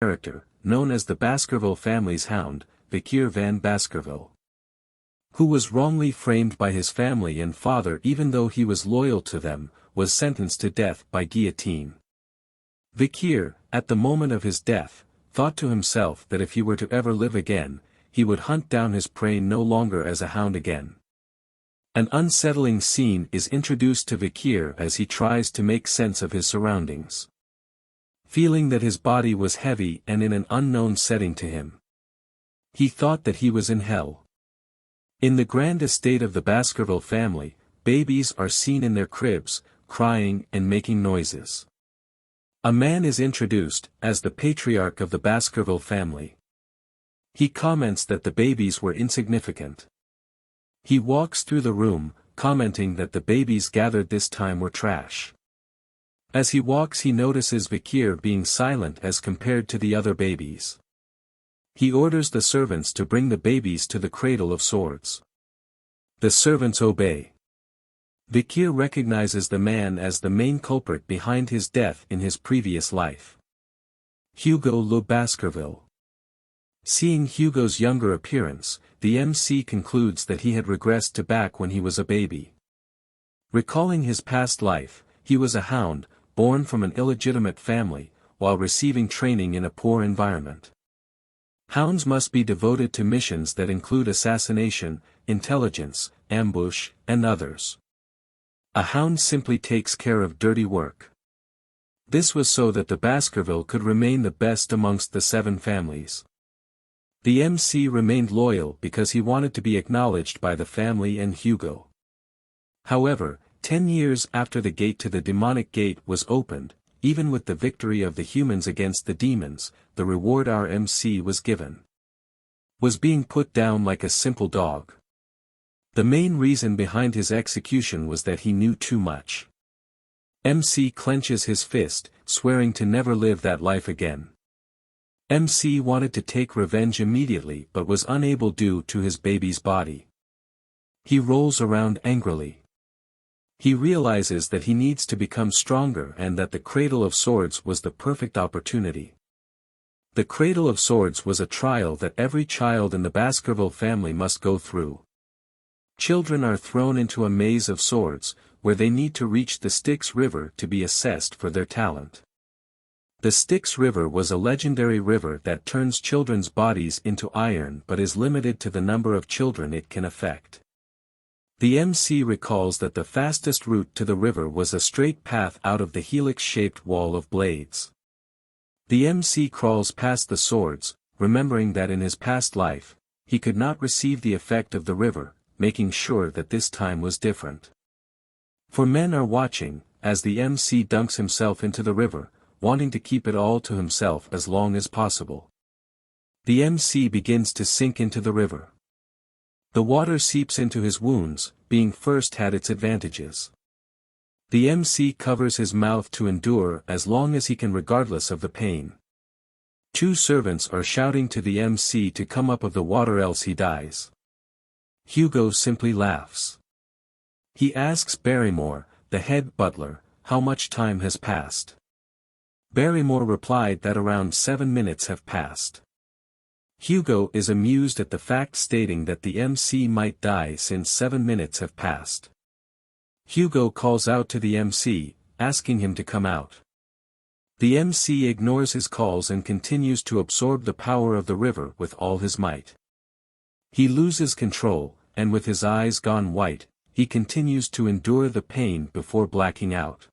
character, known as the Baskerville family's Hound, Vikir van Baskerville, who was wrongly framed by his family and father even though he was loyal to them, was sentenced to death by guillotine. Vikir, at the moment of his death, thought to himself that if he were to ever live again, he would hunt down his prey no longer as a hound again. An unsettling scene is introduced to Vikir as he tries to make sense of his surroundings. Feeling that his body was heavy and in an unknown setting to him, he thought that he was in hell. In the grand estate of the Baskerville family, babies are seen in their cribs, crying and making noises. A man is introduced as the patriarch of the Baskerville family. He comments that the babies were insignificant. He walks through the room, commenting that the babies gathered this time were trash. As he walks he notices Vikir being silent as compared to the other babies. He orders the servants to bring the babies to the cradle of swords. The servants obey. Vikir recognizes the man as the main culprit behind his death in his previous life. Hugo le Baskerville. Seeing Hugo's younger appearance, the MC concludes that he had regressed to back when he was a baby. Recalling his past life, he was a hound, born from an illegitimate family, while receiving training in a poor environment. Hounds must be devoted to missions that include assassination, intelligence, ambush, and others. A hound simply takes care of dirty work. This was so that the Baskerville could remain the best amongst the 7 families. The MC remained loyal because he wanted to be acknowledged by the family and Hugo. However, 10 years after the gate to the demonic gate was opened, even with the victory of the humans against the demons, the reward our MC was given was being put down like a simple dog. The main reason behind his execution was that he knew too much. MC clenches his fist, swearing to never live that life again. MC wanted to take revenge immediately but was unable due to his baby's body. He rolls around angrily. He realizes that he needs to become stronger and that the Cradle of Swords was the perfect opportunity. The Cradle of Swords was a trial that every child in the Baskerville family must go through. Children are thrown into a maze of swords, where they need to reach the Styx River to be assessed for their talent. The Styx River was a legendary river that turns children's bodies into iron but is limited to the number of children it can affect. The MC recalls that the fastest route to the river was a straight path out of the helix-shaped wall of blades. The MC crawls past the swords, remembering that in his past life, he could not receive the effect of the river, making sure that this time was different. For men are watching, as the MC dunks himself into the river, wanting to keep it all to himself as long as possible. The MC begins to sink into the river. The water seeps into his wounds, being first had its advantages. The MC covers his mouth to endure as long as he can regardless of the pain. 2 servants are shouting to the MC to come up of the water else he dies. Hugo simply laughs. He asks Barrymore, the head butler, how much time has passed. Barrymore replied that around 7 minutes have passed. Hugo is amused at the fact, stating that the MC might die since 7 minutes have passed. Hugo calls out to the MC, asking him to come out. The MC ignores his calls and continues to absorb the power of the river with all his might. He loses control, and with his eyes gone white, he continues to endure the pain before blacking out.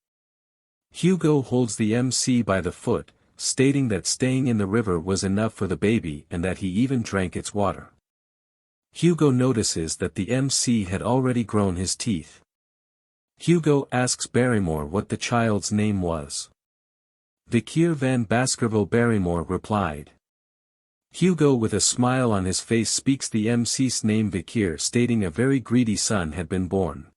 Hugo holds the MC by the foot, stating that staying in the river was enough for the baby and that he even drank its water. Hugo notices that the MC had already grown his teeth. Hugo asks Barrymore what the child's name was. Vikir van Baskerville. Barrymore replied. Hugo with a smile on his face speaks the MC's name Vikir, stating a very greedy son had been born.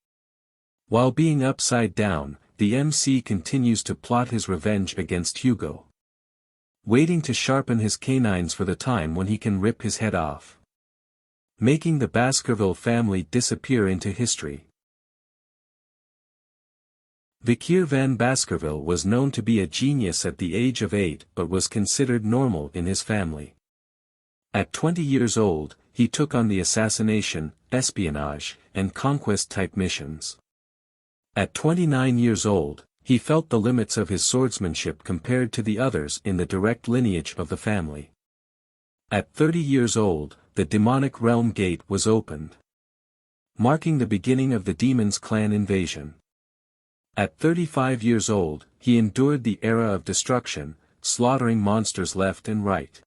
While being upside down, the MC continues to plot his revenge against Hugo, waiting to sharpen his canines for the time when he can rip his head off, making the Baskerville family disappear into history. Vikir van Baskerville was known to be a genius at the age of 8 but was considered normal in his family. At 20 years old, he took on the assassination, espionage, and conquest-type missions. At 29 years old, he felt the limits of his swordsmanship compared to the others in the direct lineage of the family. At 30 years old, the demonic realm gate was opened, marking the beginning of the Demon's Clan invasion. At 35 years old, he endured the era of destruction, slaughtering monsters left and right.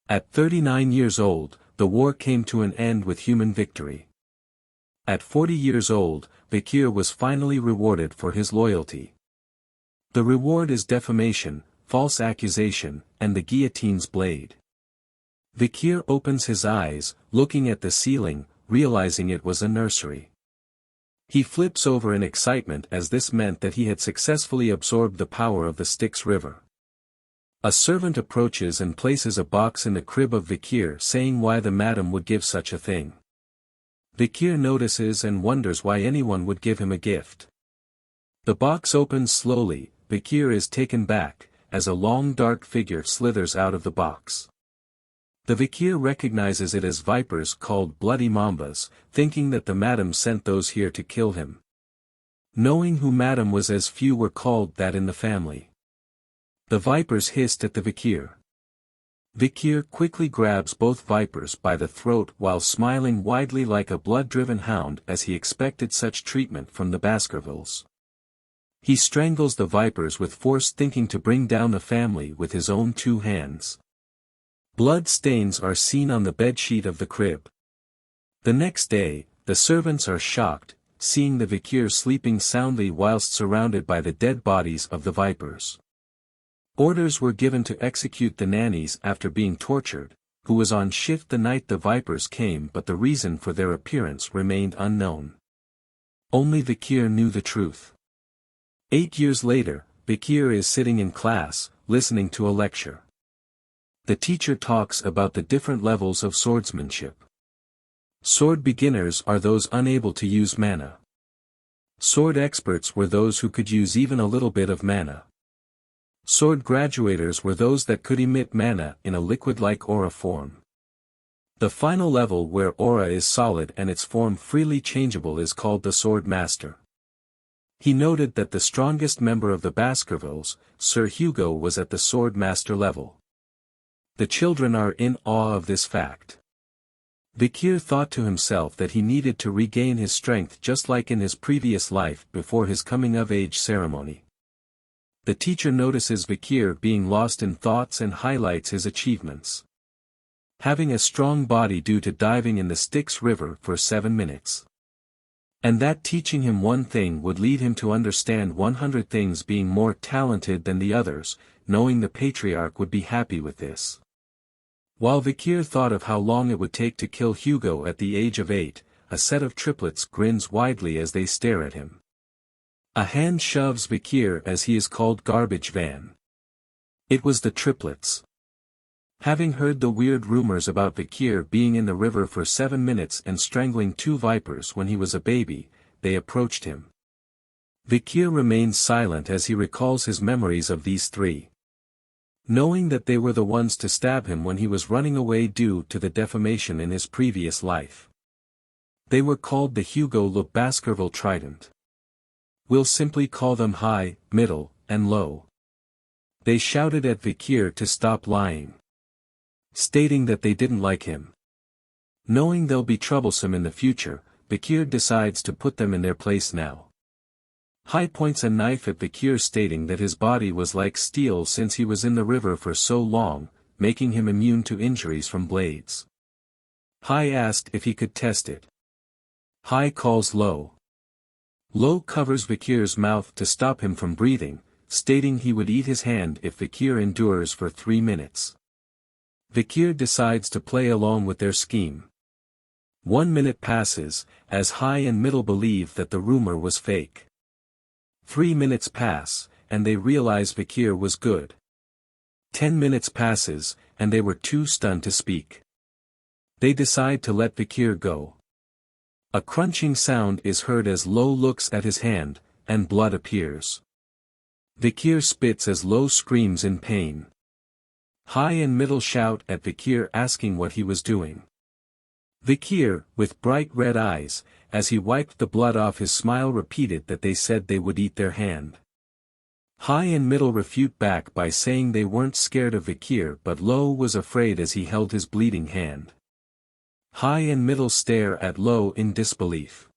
At 39 years old, the war came to an end with human victory. At 40 years old, Vikir was finally rewarded for his loyalty. The reward is defamation, false accusation, and the guillotine's blade. Vikir opens his eyes, looking at the ceiling, realizing it was a nursery. He flips over in excitement as this meant that he had successfully absorbed the power of the Styx River. A servant approaches and places a box in the crib of Vikir, saying why the madam would give such a thing. Vikir notices and wonders why anyone would give him a gift. The box opens slowly. Vikir is taken back, as a long dark figure slithers out of the box. The Vikir recognizes it as vipers called bloody mambas, thinking that the madam sent those here to kill him. Knowing who madam was, as few were called that in the family. The vipers hissed at the Vikir. Vikir quickly grabs both vipers by the throat while smiling widely like a blood-driven hound, as he expected such treatment from the Baskervilles. He strangles the vipers with force, thinking to bring down the family with his own 2 hands. Blood stains are seen on the bedsheet of the crib. The next day, the servants are shocked, seeing the Vikir sleeping soundly whilst surrounded by the dead bodies of the vipers. Orders were given to execute the nannies after being tortured, who was on shift the night the vipers came, but the reason for their appearance remained unknown. Only Vikir knew the truth. 8 years later, Vikir is sitting in class, listening to a lecture. The teacher talks about the different levels of swordsmanship. Sword beginners are those unable to use mana. Sword experts were those who could use even a little bit of mana. Sword graduators were those that could emit mana in a liquid-like aura form. The final level, where aura is solid and its form freely changeable, is called the Sword Master. He noted that the strongest member of the Baskervilles, Sir Hugo, was at the Sword Master level. The children are in awe of this fact. Vikir thought to himself that he needed to regain his strength just like in his previous life before his coming-of-age ceremony. The teacher notices Vikir being lost in thoughts and highlights his achievements. Having a strong body due to diving in the Styx River for 7 minutes. And that teaching him one thing would lead him to understand 100 things, being more talented than the others, knowing the patriarch would be happy with this. While Vikir thought of how long it would take to kill Hugo at the age of 8, a set of triplets grins widely as they stare at him. A hand shoves Vikir as he is called garbage van. It was the triplets. Having heard the weird rumors about Vikir being in the river for 7 minutes and strangling 2 vipers when he was a baby, they approached him. Vikir remains silent as he recalls his memories of these 3. Knowing that they were the ones to stab him when he was running away due to the defamation in his previous life. They were called the Hugo Le Baskerville Trident. We'll simply call them high, middle, and low. They shouted at Vikir to stop lying, stating that they didn't like him. Knowing they'll be troublesome in the future, Vikir decides to put them in their place now. High points a knife at Vikir, stating that his body was like steel since he was in the river for so long, making him immune to injuries from blades. High asked if he could test it. High calls Low. Low covers Vikir's mouth to stop him from breathing, stating he would eat his hand if Vikir endures for 3 minutes. Vikir decides to play along with their scheme. 1 minute passes, as High and Middle believe that the rumor was fake. 3 minutes pass, and they realize Vikir was good. 10 minutes passes, and they were too stunned to speak. They decide to let Vikir go. A crunching sound is heard as Low looks at his hand, and blood appears. Vikir spits as Lo screams in pain. High and middle shout at Vikir asking what he was doing. Vikir, with bright red eyes, as he wiped the blood off his smile repeated that they said they would eat their hand. High and middle refute back by saying they weren't scared of Vikir but Lo was afraid as he held his bleeding hand. High and middle stare at Lo in disbelief.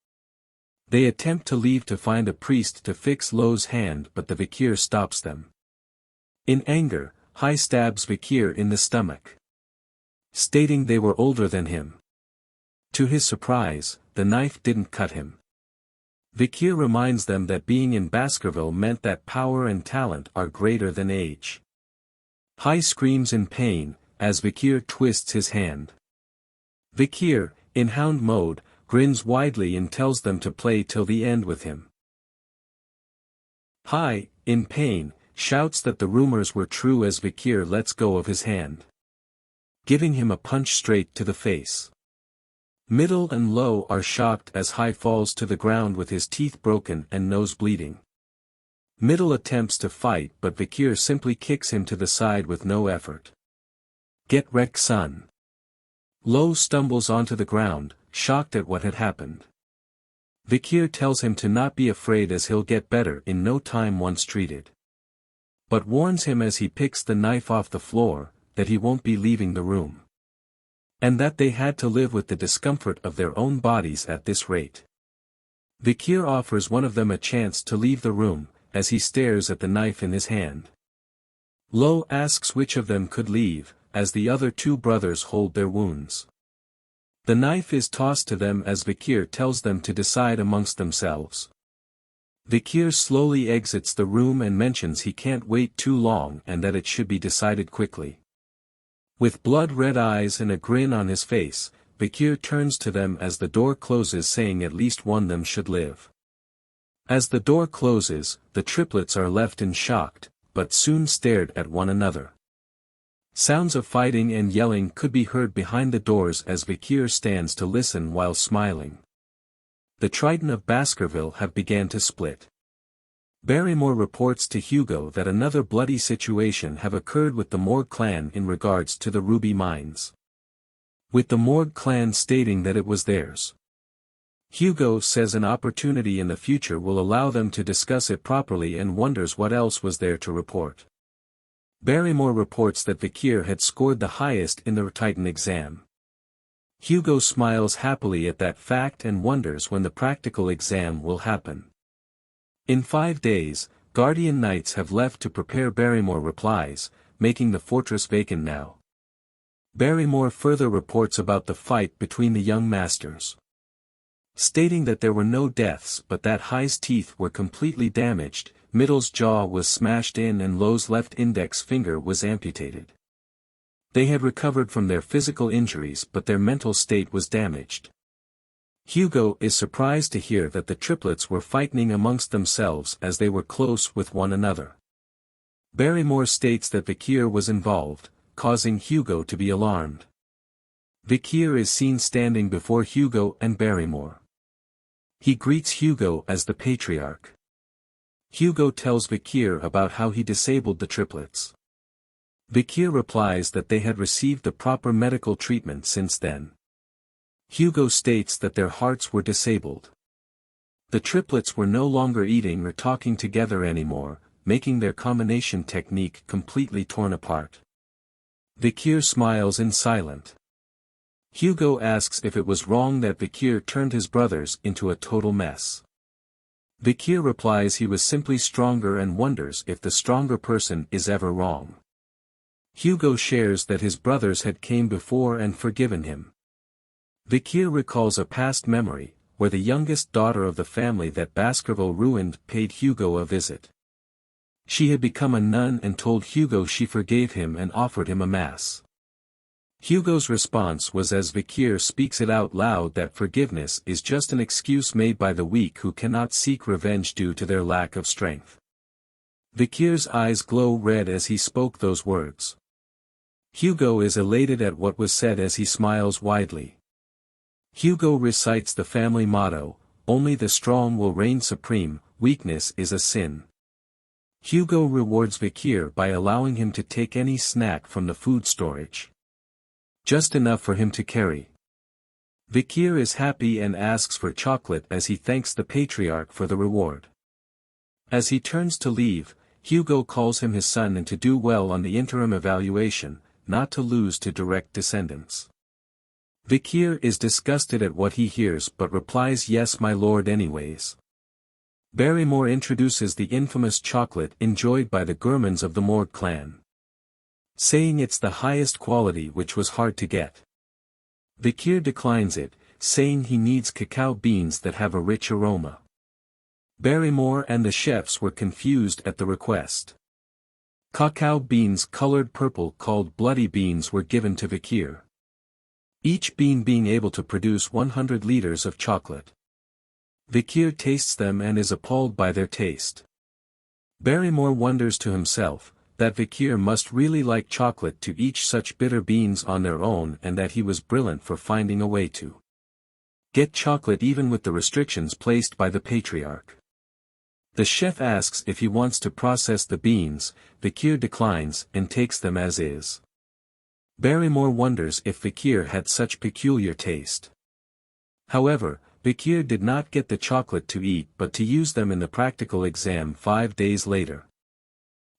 They attempt to leave to find a priest to fix Lo's hand but the Vikir stops them. In anger, High stabs Vikir in the stomach, stating they were older than him. To his surprise, the knife didn't cut him. Vikir reminds them that being in Baskerville meant that power and talent are greater than age. High screams in pain, as Vikir twists his hand. Vikir, in Hound mode, grins widely and tells them to play till the end with him. High, in pain, shouts that the rumors were true as Vikir lets go of his hand, giving him a punch straight to the face. Middle and Lo are shocked as High falls to the ground with his teeth broken and nose bleeding. Middle attempts to fight but Vikir simply kicks him to the side with no effort. Get wrecked, son. Lo stumbles onto the ground, shocked at what had happened. Vikir tells him to not be afraid as he'll get better in no time once treated. But warns him as he picks the knife off the floor, that he won't be leaving the room. And that they had to live with the discomfort of their own bodies at this rate. Vikir offers one of them a chance to leave the room, as he stares at the knife in his hand. Lo asks which of them could leave, as the other two brothers hold their wounds. The knife is tossed to them as Vikir tells them to decide amongst themselves. Vikir slowly exits the room and mentions he can't wait too long and that it should be decided quickly. With blood-red eyes and a grin on his face, Vikir turns to them as the door closes saying at least one of them should live. As the door closes, the triplets are left in shocked, but soon stared at one another. Sounds of fighting and yelling could be heard behind the doors as Vikir stands to listen while smiling. The Triton of Baskerville have began to split. Barrymore reports to Hugo that another bloody situation have occurred with the Morgue clan in regards to the ruby mines, with the Morgue clan stating that it was theirs. Hugo says an opportunity in the future will allow them to discuss it properly and wonders what else was there to report. Barrymore reports that Vikir had scored the highest in the Titan exam. Hugo smiles happily at that fact and wonders when the practical exam will happen. In 5 days, Guardian Knights have left to prepare. Barrymore replies, making the fortress vacant now. Barrymore further reports about the fight between the young masters, stating that there were no deaths but that High's teeth were completely damaged, Middle's jaw was smashed in and Lo's left index finger was amputated. They had recovered from their physical injuries but their mental state was damaged. Hugo is surprised to hear that the triplets were fighting amongst themselves as they were close with one another. Barrymore states that Vikir was involved, causing Hugo to be alarmed. Vikir is seen standing before Hugo and Barrymore. He greets Hugo as the patriarch. Hugo tells Vikir about how he disabled the triplets. Vikir replies that they had received the proper medical treatment since then. Hugo states that their hearts were disabled. The triplets were no longer eating or talking together anymore, making their combination technique completely torn apart. Vikir smiles in silence. Hugo asks if it was wrong that Vikir turned his brothers into a total mess. Vikir replies he was simply stronger and wonders if the stronger person is ever wrong. Hugo shares that his brothers had came before and forgiven him. Vikir recalls a past memory, where the youngest daughter of the family that Baskerville ruined paid Hugo a visit. She had become a nun and told Hugo she forgave him and offered him a mass. Hugo's response was as Vikir speaks it out loud that forgiveness is just an excuse made by the weak who cannot seek revenge due to their lack of strength. Vikir's eyes glow red as he spoke those words. Hugo is elated at what was said as he smiles widely. Hugo recites the family motto, only the strong will reign supreme, weakness is a sin. Hugo rewards Vikir by allowing him to take any snack from the food storage. Just enough for him to carry. Vikir is happy and asks for chocolate as he thanks the patriarch for the reward. As he turns to leave, Hugo calls him his son and to do well on the interim evaluation, not to lose to direct descendants. Vikir is disgusted at what he hears but replies yes my lord anyways. Barrymore introduces the infamous chocolate enjoyed by the gourmands of the Morgue clan, saying it's the highest quality which was hard to get. Vikir declines it, saying he needs cacao beans that have a rich aroma. Barrymore and the chefs were confused at the request. Cacao beans colored purple called bloody beans were given to Vikir, each bean being able to produce 100 liters of chocolate. Vikir tastes them and is appalled by their taste. Barrymore wonders to himself, that Vikir must really like chocolate to eat such bitter beans on their own and that he was brilliant for finding a way to get chocolate even with the restrictions placed by the patriarch. The chef asks if he wants to process the beans, Vikir declines and takes them as is. Barrymore wonders if Vikir had such peculiar taste. However, Vikir did not get the chocolate to eat but to use them in the practical exam 5 days later.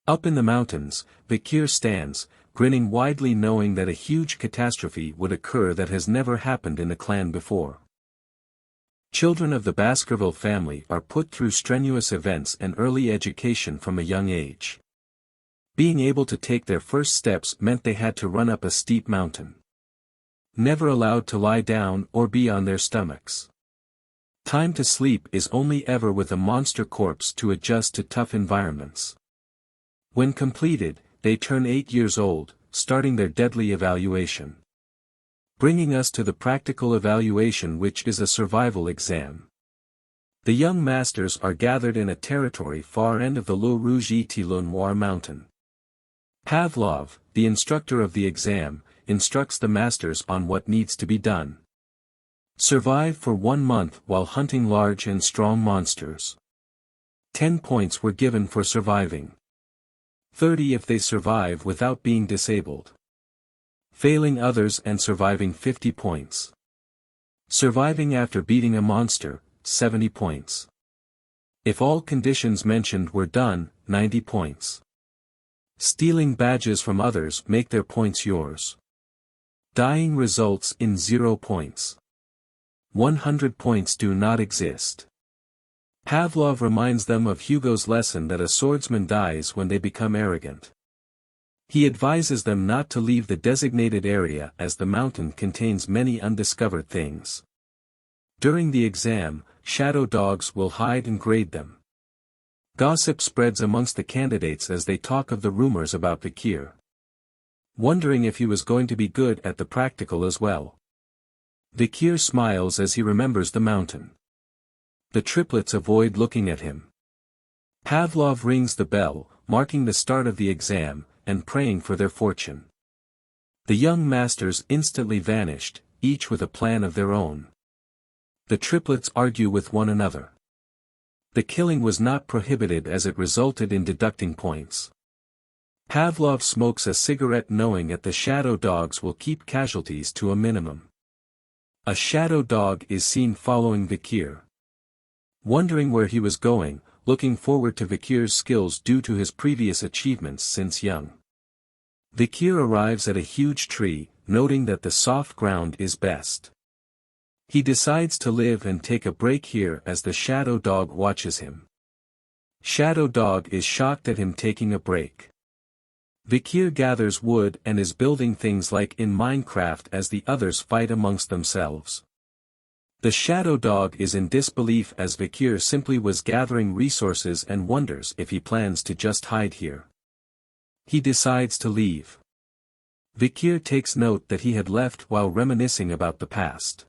Up in the mountains, Vikir stands, grinning widely knowing that a huge catastrophe would occur that has never happened in the clan before. Children of the Baskerville family are put through strenuous events and early education from a young age. Being able to take their first steps meant they had to run up a steep mountain. Never allowed to lie down or be on their stomachs. Time to sleep is only ever with a monster corpse to adjust to tough environments. When completed, they turn 8 years old, starting their deadly evaluation. Bringing us to the practical evaluation, which is a survival exam. The young masters are gathered in a territory far end of the Le Rouge-et-Noir mountain. Pavlov, the instructor of the exam, instructs the masters on what needs to be done. Survive for 1 month while hunting large and strong monsters. 10 points were given for surviving. 30 if they survive without being disabled. Failing others and surviving 50 points. Surviving after beating a monster, 70 points. If all conditions mentioned were done, 90 points. Stealing badges from others make their points yours. Dying results in 0 points. 100 points do not exist. Pavlov reminds them of Hugo's lesson that a swordsman dies when they become arrogant. He advises them not to leave the designated area as the mountain contains many undiscovered things. During the exam, shadow dogs will hide and grade them. Gossip spreads amongst the candidates as they talk of the rumors about Vikir. Wondering if he was going to be good at the practical as well. Vikir smiles as he remembers the mountain. The triplets avoid looking at him. Pavlov rings the bell, marking the start of the exam, and praying for their fortune. The young masters instantly vanished, each with a plan of their own. The triplets argue with one another. The killing was not prohibited as it resulted in deducting points. Pavlov smokes a cigarette knowing that the shadow dogs will keep casualties to a minimum. A shadow dog is seen following Vikir. Wondering where he was going, looking forward to Vikir's skills due to his previous achievements since young. Vikir arrives at a huge tree, noting that the soft ground is best. He decides to live and take a break here as the shadow dog watches him. Shadow dog is shocked at him taking a break. Vikir gathers wood and is building things like in Minecraft as the others fight amongst themselves. The shadow dog is in disbelief as Vikir simply was gathering resources and wonders if he plans to just hide here. He decides to leave. Vikir takes note that he had left while reminiscing about the past.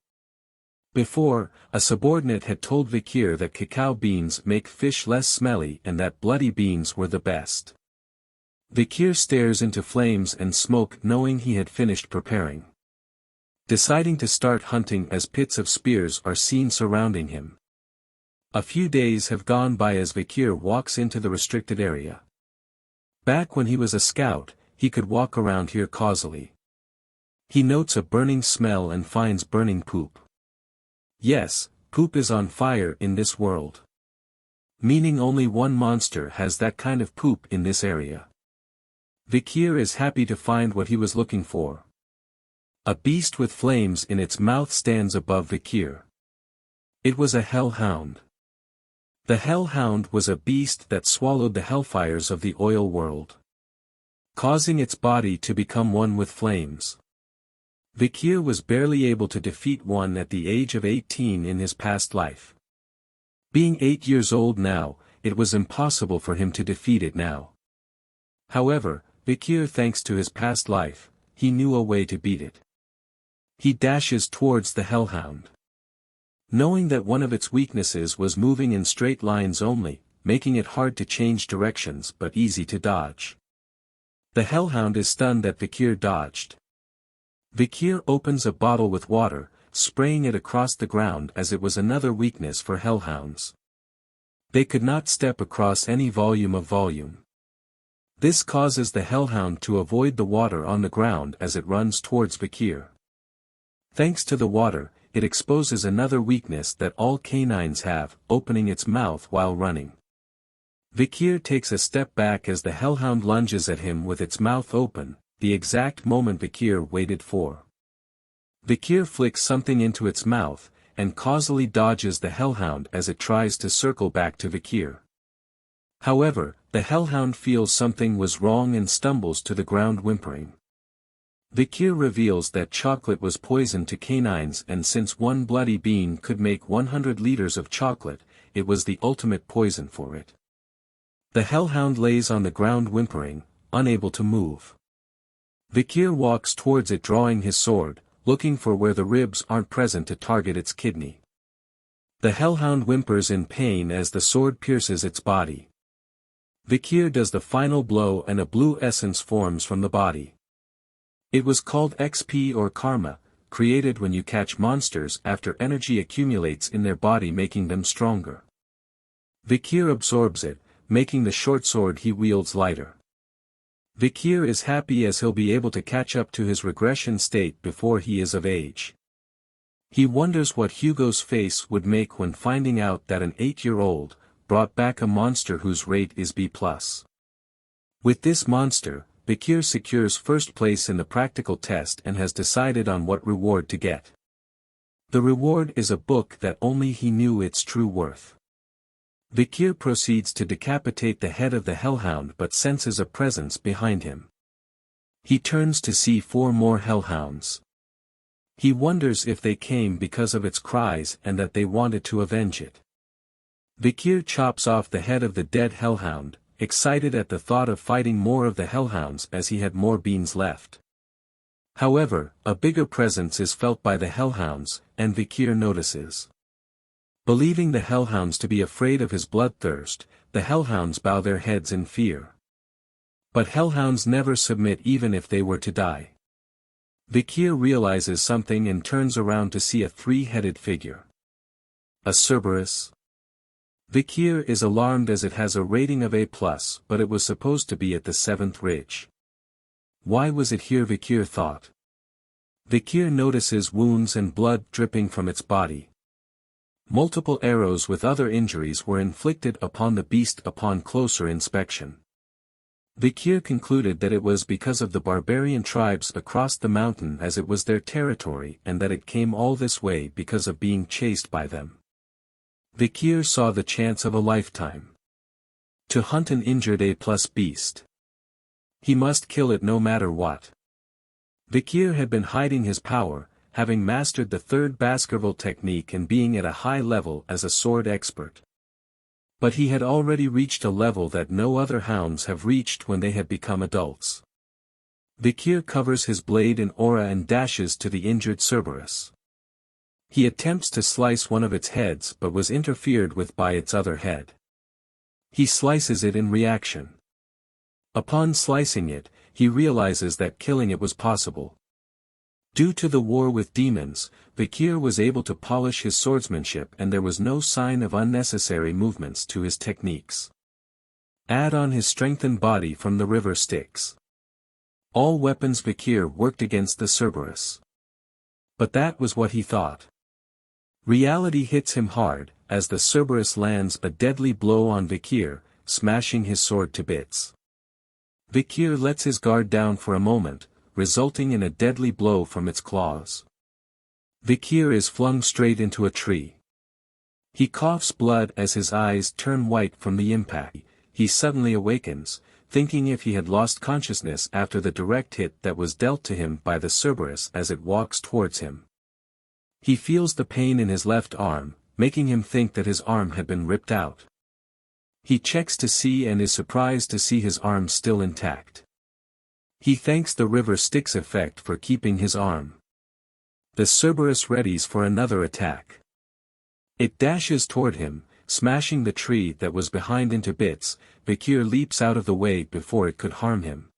Before, a subordinate had told Vikir that cacao beans make fish less smelly and that bloody beans were the best. Vikir stares into flames and smoke knowing he had finished preparing. Deciding to start hunting as pits of spears are seen surrounding him. A few days have gone by as Vikir walks into the restricted area. Back when he was a scout, he could walk around here causally. He notes a burning smell and finds burning poop. Yes, poop is on fire in this world. Meaning only one monster has that kind of poop in this area. Vikir is happy to find what he was looking for. A beast with flames in its mouth stands above Vikir. It was a hellhound. The hellhound was a beast that swallowed the hellfires of the oil world, causing its body to become one with flames. Vikir was barely able to defeat one at the age of 18 in his past life. Being 8 years old now, it was impossible for him to defeat it now. However, Vikir, thanks to his past life, he knew a way to beat it. He dashes towards the hellhound. Knowing that one of its weaknesses was moving in straight lines only, making it hard to change directions but easy to dodge. The hellhound is stunned that Vikir dodged. Vikir opens a bottle with water, spraying it across the ground as it was another weakness for hellhounds. They could not step across any volume of volume. This causes the hellhound to avoid the water on the ground as it runs towards Vikir. Thanks to the water, it exposes another weakness that all canines have, opening its mouth while running. Vikir takes a step back as the hellhound lunges at him with its mouth open, the exact moment Vikir waited for. Vikir flicks something into its mouth, and causally dodges the hellhound as it tries to circle back to Vikir. However, the hellhound feels something was wrong and stumbles to the ground whimpering. Vikir reveals that chocolate was poison to canines, and since one bloody bean could make 100 liters of chocolate, it was the ultimate poison for it. The hellhound lays on the ground whimpering, unable to move. Vikir walks towards it drawing his sword, looking for where the ribs aren't present to target its kidney. The hellhound whimpers in pain as the sword pierces its body. Vikir does the final blow and a blue essence forms from the body. It was called XP or karma, created when you catch monsters after energy accumulates in their body, making them stronger. Vikir absorbs it, making the short sword he wields lighter. Vikir is happy as he'll be able to catch up to his regression state before he is of age. He wonders what Hugo's face would make when finding out that an 8-year-old brought back a monster whose rate is B+. With this monster, Vikir secures first place in the practical test and has decided on what reward to get. The reward is a book that only he knew its true worth. Vikir proceeds to decapitate the head of the hellhound but senses a presence behind him. He turns to see 4 more hellhounds. He wonders if they came because of its cries and that they wanted to avenge it. Vikir chops off the head of the dead hellhound, excited at the thought of fighting more of the hellhounds as he had more beans left. However, a bigger presence is felt by the hellhounds, and Vikir notices. Believing the hellhounds to be afraid of his bloodthirst, the hellhounds bow their heads in fear. But hellhounds never submit even if they were to die. Vikir realizes something and turns around to see a 3-headed figure. A Cerberus? Vikir is alarmed as it has a rating of A+, but it was supposed to be at the 7th ridge. Why was it here, Vikir thought. Vikir notices wounds and blood dripping from its body. Multiple arrows with other injuries were inflicted upon the beast upon closer inspection. Vikir concluded that it was because of the barbarian tribes across the mountain as it was their territory and that it came all this way because of being chased by them. Vikir saw the chance of a lifetime. To hunt an injured A+ beast. He must kill it no matter what. Vikir had been hiding his power, having mastered the 3rd Baskerville technique and being at a high level as a sword expert. But he had already reached a level that no other hounds have reached when they had become adults. Vikir covers his blade in aura and dashes to the injured Cerberus. He attempts to slice one of its heads but was interfered with by its other head. He slices it in reaction. Upon slicing it, he realizes that killing it was possible. Due to the war with demons, Vikir was able to polish his swordsmanship and there was no sign of unnecessary movements to his techniques. Add on his strengthened body from the river Styx. All weapons Vikir worked against the Cerberus. But that was what he thought. Reality hits him hard, as the Cerberus lands a deadly blow on Vikir, smashing his sword to bits. Vikir lets his guard down for a moment, resulting in a deadly blow from its claws. Vikir is flung straight into a tree. He coughs blood as his eyes turn white from the impact. He suddenly awakens, thinking if he had lost consciousness after the direct hit that was dealt to him by the Cerberus as it walks towards him. He feels the pain in his left arm, making him think that his arm had been ripped out. He checks to see and is surprised to see his arm still intact. He thanks the river Styx effect for keeping his arm. The Cerberus readies for another attack. It dashes toward him, smashing the tree that was behind into bits. Vikir leaps out of the way before it could harm him.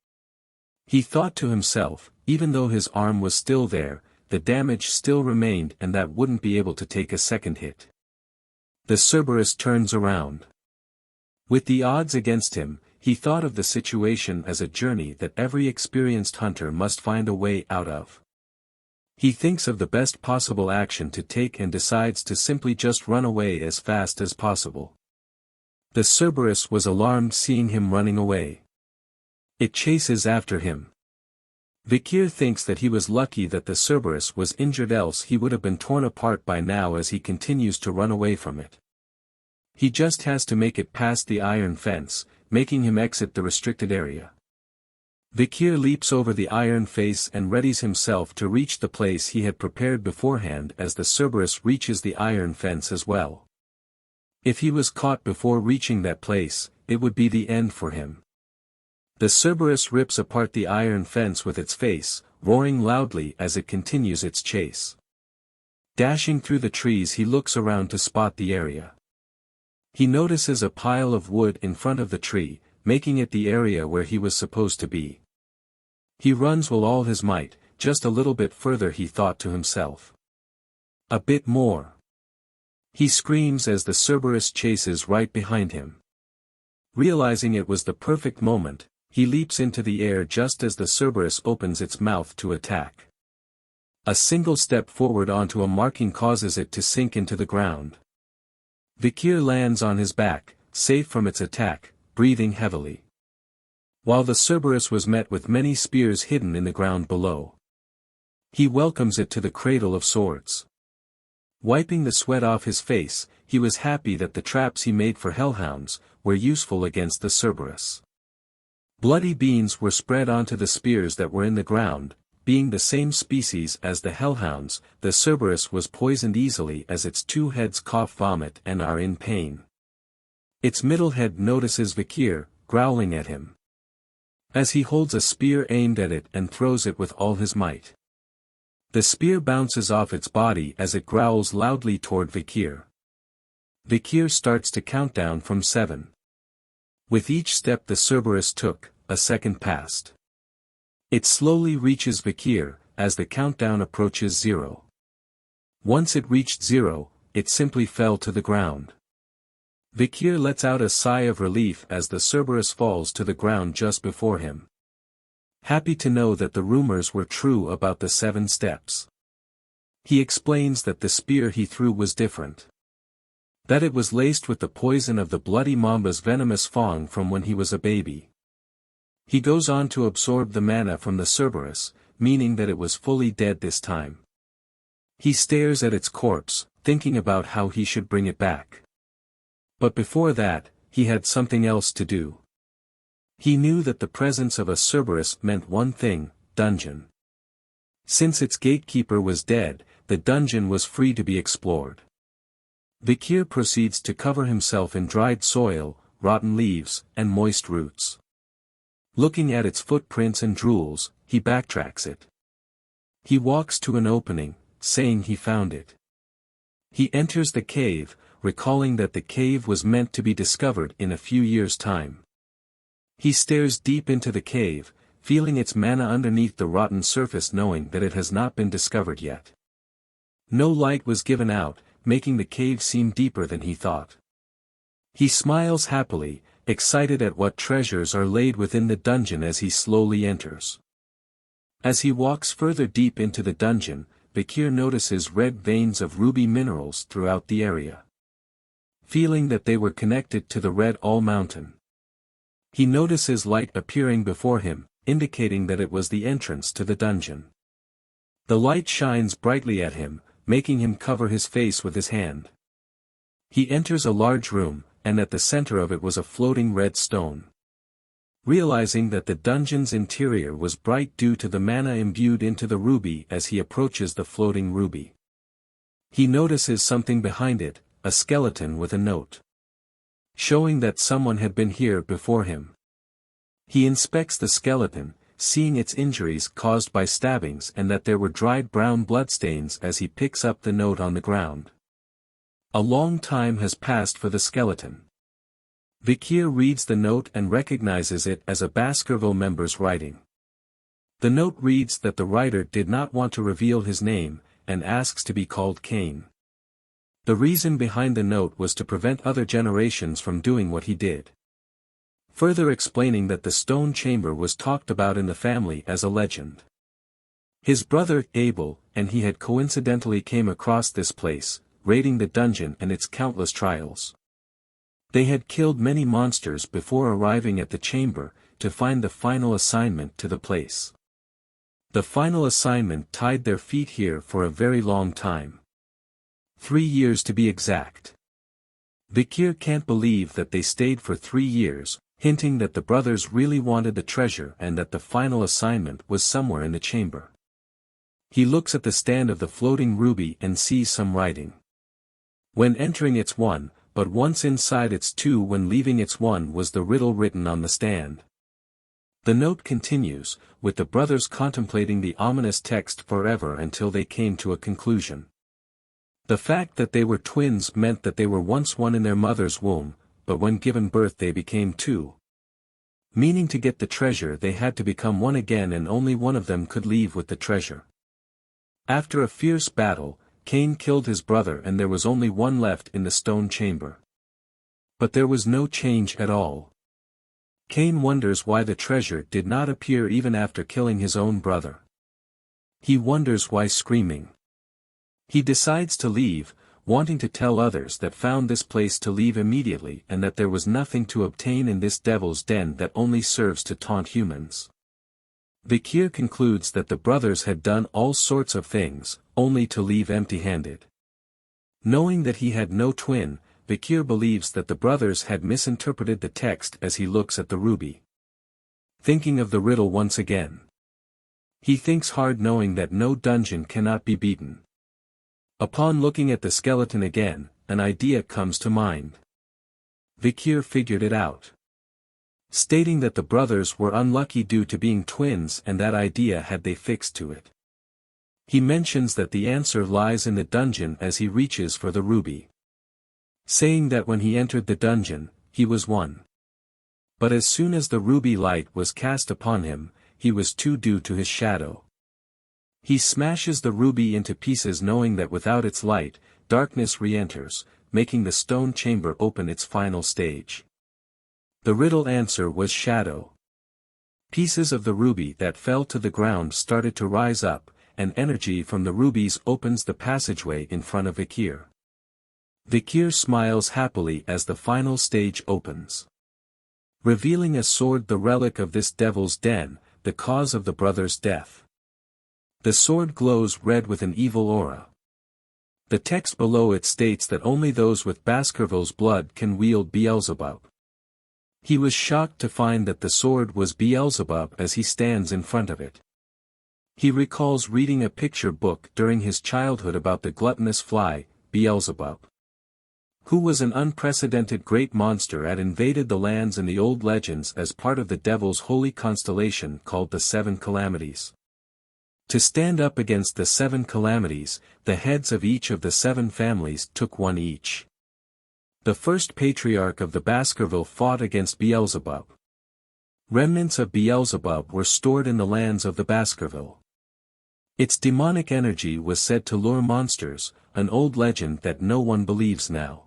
He thought to himself, even though his arm was still there, the damage still remained and that wouldn't be able to take a second hit. The Cerberus turns around. With the odds against him, he thought of the situation as a journey that every experienced hunter must find a way out of. He thinks of the best possible action to take and decides to simply just run away as fast as possible. The Cerberus was alarmed seeing him running away. It chases after him. Vikir thinks that he was lucky that the Cerberus was injured, else he would have been torn apart by now as he continues to run away from it. He just has to make it past the iron fence, making him exit the restricted area. Vikir leaps over the iron face and readies himself to reach the place he had prepared beforehand as the Cerberus reaches the iron fence as well. If he was caught before reaching that place, it would be the end for him. The Cerberus rips apart the iron fence with its face, roaring loudly as it continues its chase. Dashing through the trees, he looks around to spot the area. He notices a pile of wood in front of the tree, making it the area where he was supposed to be. He runs with all his might, just a little bit further, he thought to himself. A bit more. He screams as the Cerberus chases right behind him. Realizing it was the perfect moment, he leaps into the air just as the Cerberus opens its mouth to attack. A single step forward onto a marking causes it to sink into the ground. Vikir lands on his back, safe from its attack, breathing heavily. While the Cerberus was met with many spears hidden in the ground below. He welcomes it to the cradle of swords. Wiping the sweat off his face, he was happy that the traps he made for hellhounds were useful against the Cerberus. Bloody beans were spread onto the spears that were in the ground. Being the same species as the hellhounds, the Cerberus was poisoned easily as its two heads cough vomit and are in pain. Its middle head notices Vikir, growling at him. As he holds a spear aimed at it and throws it with all his might. The spear bounces off its body as it growls loudly toward Vikir. Vikir starts to count down from 7. With each step the Cerberus took, a second passed. It slowly reaches Vikir, as the countdown approaches 0. Once it reached 0, it simply fell to the ground. Vikir lets out a sigh of relief as the Cerberus falls to the ground just before him. Happy to know that the rumors were true about the 7 steps. He explains that the spear he threw was different. That it was laced with the poison of the bloody mamba's venomous fang from when he was a baby. He goes on to absorb the mana from the Cerberus, meaning that it was fully dead this time. He stares at its corpse, thinking about how he should bring it back. But before that, he had something else to do. He knew that the presence of a Cerberus meant one thing: dungeon. Since its gatekeeper was dead, the dungeon was free to be explored. Vikir proceeds to cover himself in dried soil, rotten leaves, and moist roots. Looking at its footprints and drools, he backtracks it. He walks to an opening, saying he found it. He enters the cave, recalling that the cave was meant to be discovered in a few years' time. He stares deep into the cave, feeling its mana underneath the rotten surface, knowing that it has not been discovered yet. No light was given out, making the cave seem deeper than he thought. He smiles happily, excited at what treasures are laid within the dungeon as he slowly enters. As he walks further deep into the dungeon, Vikir notices red veins of ruby minerals throughout the area. Feeling that they were connected to the Red All Mountain. He notices light appearing before him, indicating that it was the entrance to the dungeon. The light shines brightly at him, making him cover his face with his hand. He enters a large room, and at the center of it was a floating red stone. Realizing that the dungeon's interior was bright due to the mana imbued into the ruby as he approaches the floating ruby. He notices something behind it, a skeleton with a note. Showing that someone had been here before him. He inspects the skeleton, seeing its injuries caused by stabbings and that there were dried brown bloodstains as he picks up the note on the ground. A long time has passed for the skeleton. Vikir reads the note and recognizes it as a Baskerville member's writing. The note reads that the writer did not want to reveal his name, and asks to be called Cain. The reason behind the note was to prevent other generations from doing what he did. Further explaining that the stone chamber was talked about in the family as a legend. His brother, Abel, and he had coincidentally came across this place, raiding the dungeon and its countless trials. They had killed many monsters before arriving at the chamber, to find the final assignment to the place. The final assignment tied their feet here for a very long time. 3 years to be exact. Vikir can't believe that they stayed for 3 years, hinting that the brothers really wanted the treasure and that the final assignment was somewhere in the chamber. He looks at the stand of the floating ruby and sees some writing. When entering it's 1, but once inside it's 2, when leaving it's 1 was the riddle written on the stand. The note continues, with the brothers contemplating the ominous text forever until they came to a conclusion. The fact that they were twins meant that they were once one in their mother's womb, but when given birth they became 2. Meaning to get the treasure they had to become one again, and only one of them could leave with the treasure. After a fierce battle, Cain killed his brother and there was only one left in the stone chamber. But there was no change at all. Cain wonders why the treasure did not appear even after killing his own brother. He wonders why screaming. He decides to leave, wanting to tell others that found this place to leave immediately and that there was nothing to obtain in this devil's den that only serves to taunt humans. Vikir concludes that the brothers had done all sorts of things, only to leave empty-handed. Knowing that he had no twin, Vikir believes that the brothers had misinterpreted the text as he looks at the ruby. Thinking of the riddle once again. He thinks hard, knowing that no dungeon cannot be beaten. Upon looking at the skeleton again, an idea comes to mind. Vikir figured it out. Stating that the brothers were unlucky due to being twins, and that idea had they fixed to it. He mentions that the answer lies in the dungeon as he reaches for the ruby. Saying that when he entered the dungeon, he was 1. But as soon as the ruby light was cast upon him, he was 2 due to his shadow. He smashes the ruby into pieces, knowing that without its light, darkness re-enters, making the stone chamber open its final stage. The riddle answer was shadow. Pieces of the ruby that fell to the ground started to rise up, and energy from the rubies opens the passageway in front of Vikir. Vikir smiles happily as the final stage opens. Revealing a sword, the relic of this devil's den, the cause of the brothers' death. The sword glows red with an evil aura. The text below it states that only those with Baskerville's blood can wield Beelzebub. He was shocked to find that the sword was Beelzebub as he stands in front of it. He recalls reading a picture book during his childhood about the gluttonous fly, Beelzebub, who was an unprecedented great monster that invaded the lands in the old legends as part of the devil's holy constellation called the 7 Calamities. To stand up against the 7 calamities, the heads of each of the 7 families took one each. The first patriarch of the Baskerville fought against Beelzebub. Remnants of Beelzebub were stored in the lands of the Baskerville. Its demonic energy was said to lure monsters, an old legend that no one believes now.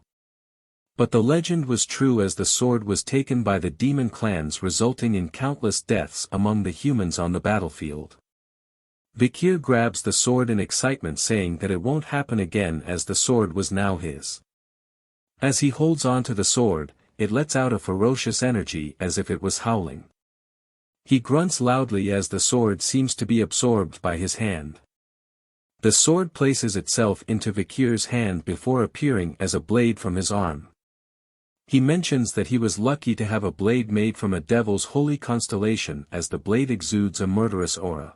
But the legend was true, as the sword was taken by the demon clans, resulting in countless deaths among the humans on the battlefield. Vikir grabs the sword in excitement, saying that it won't happen again, as the sword was now his. As he holds on to the sword, it lets out a ferocious energy as if it was howling. He grunts loudly as the sword seems to be absorbed by his hand. The sword places itself into Vikir's hand before appearing as a blade from his arm. He mentions that he was lucky to have a blade made from a devil's holy constellation, as the blade exudes a murderous aura.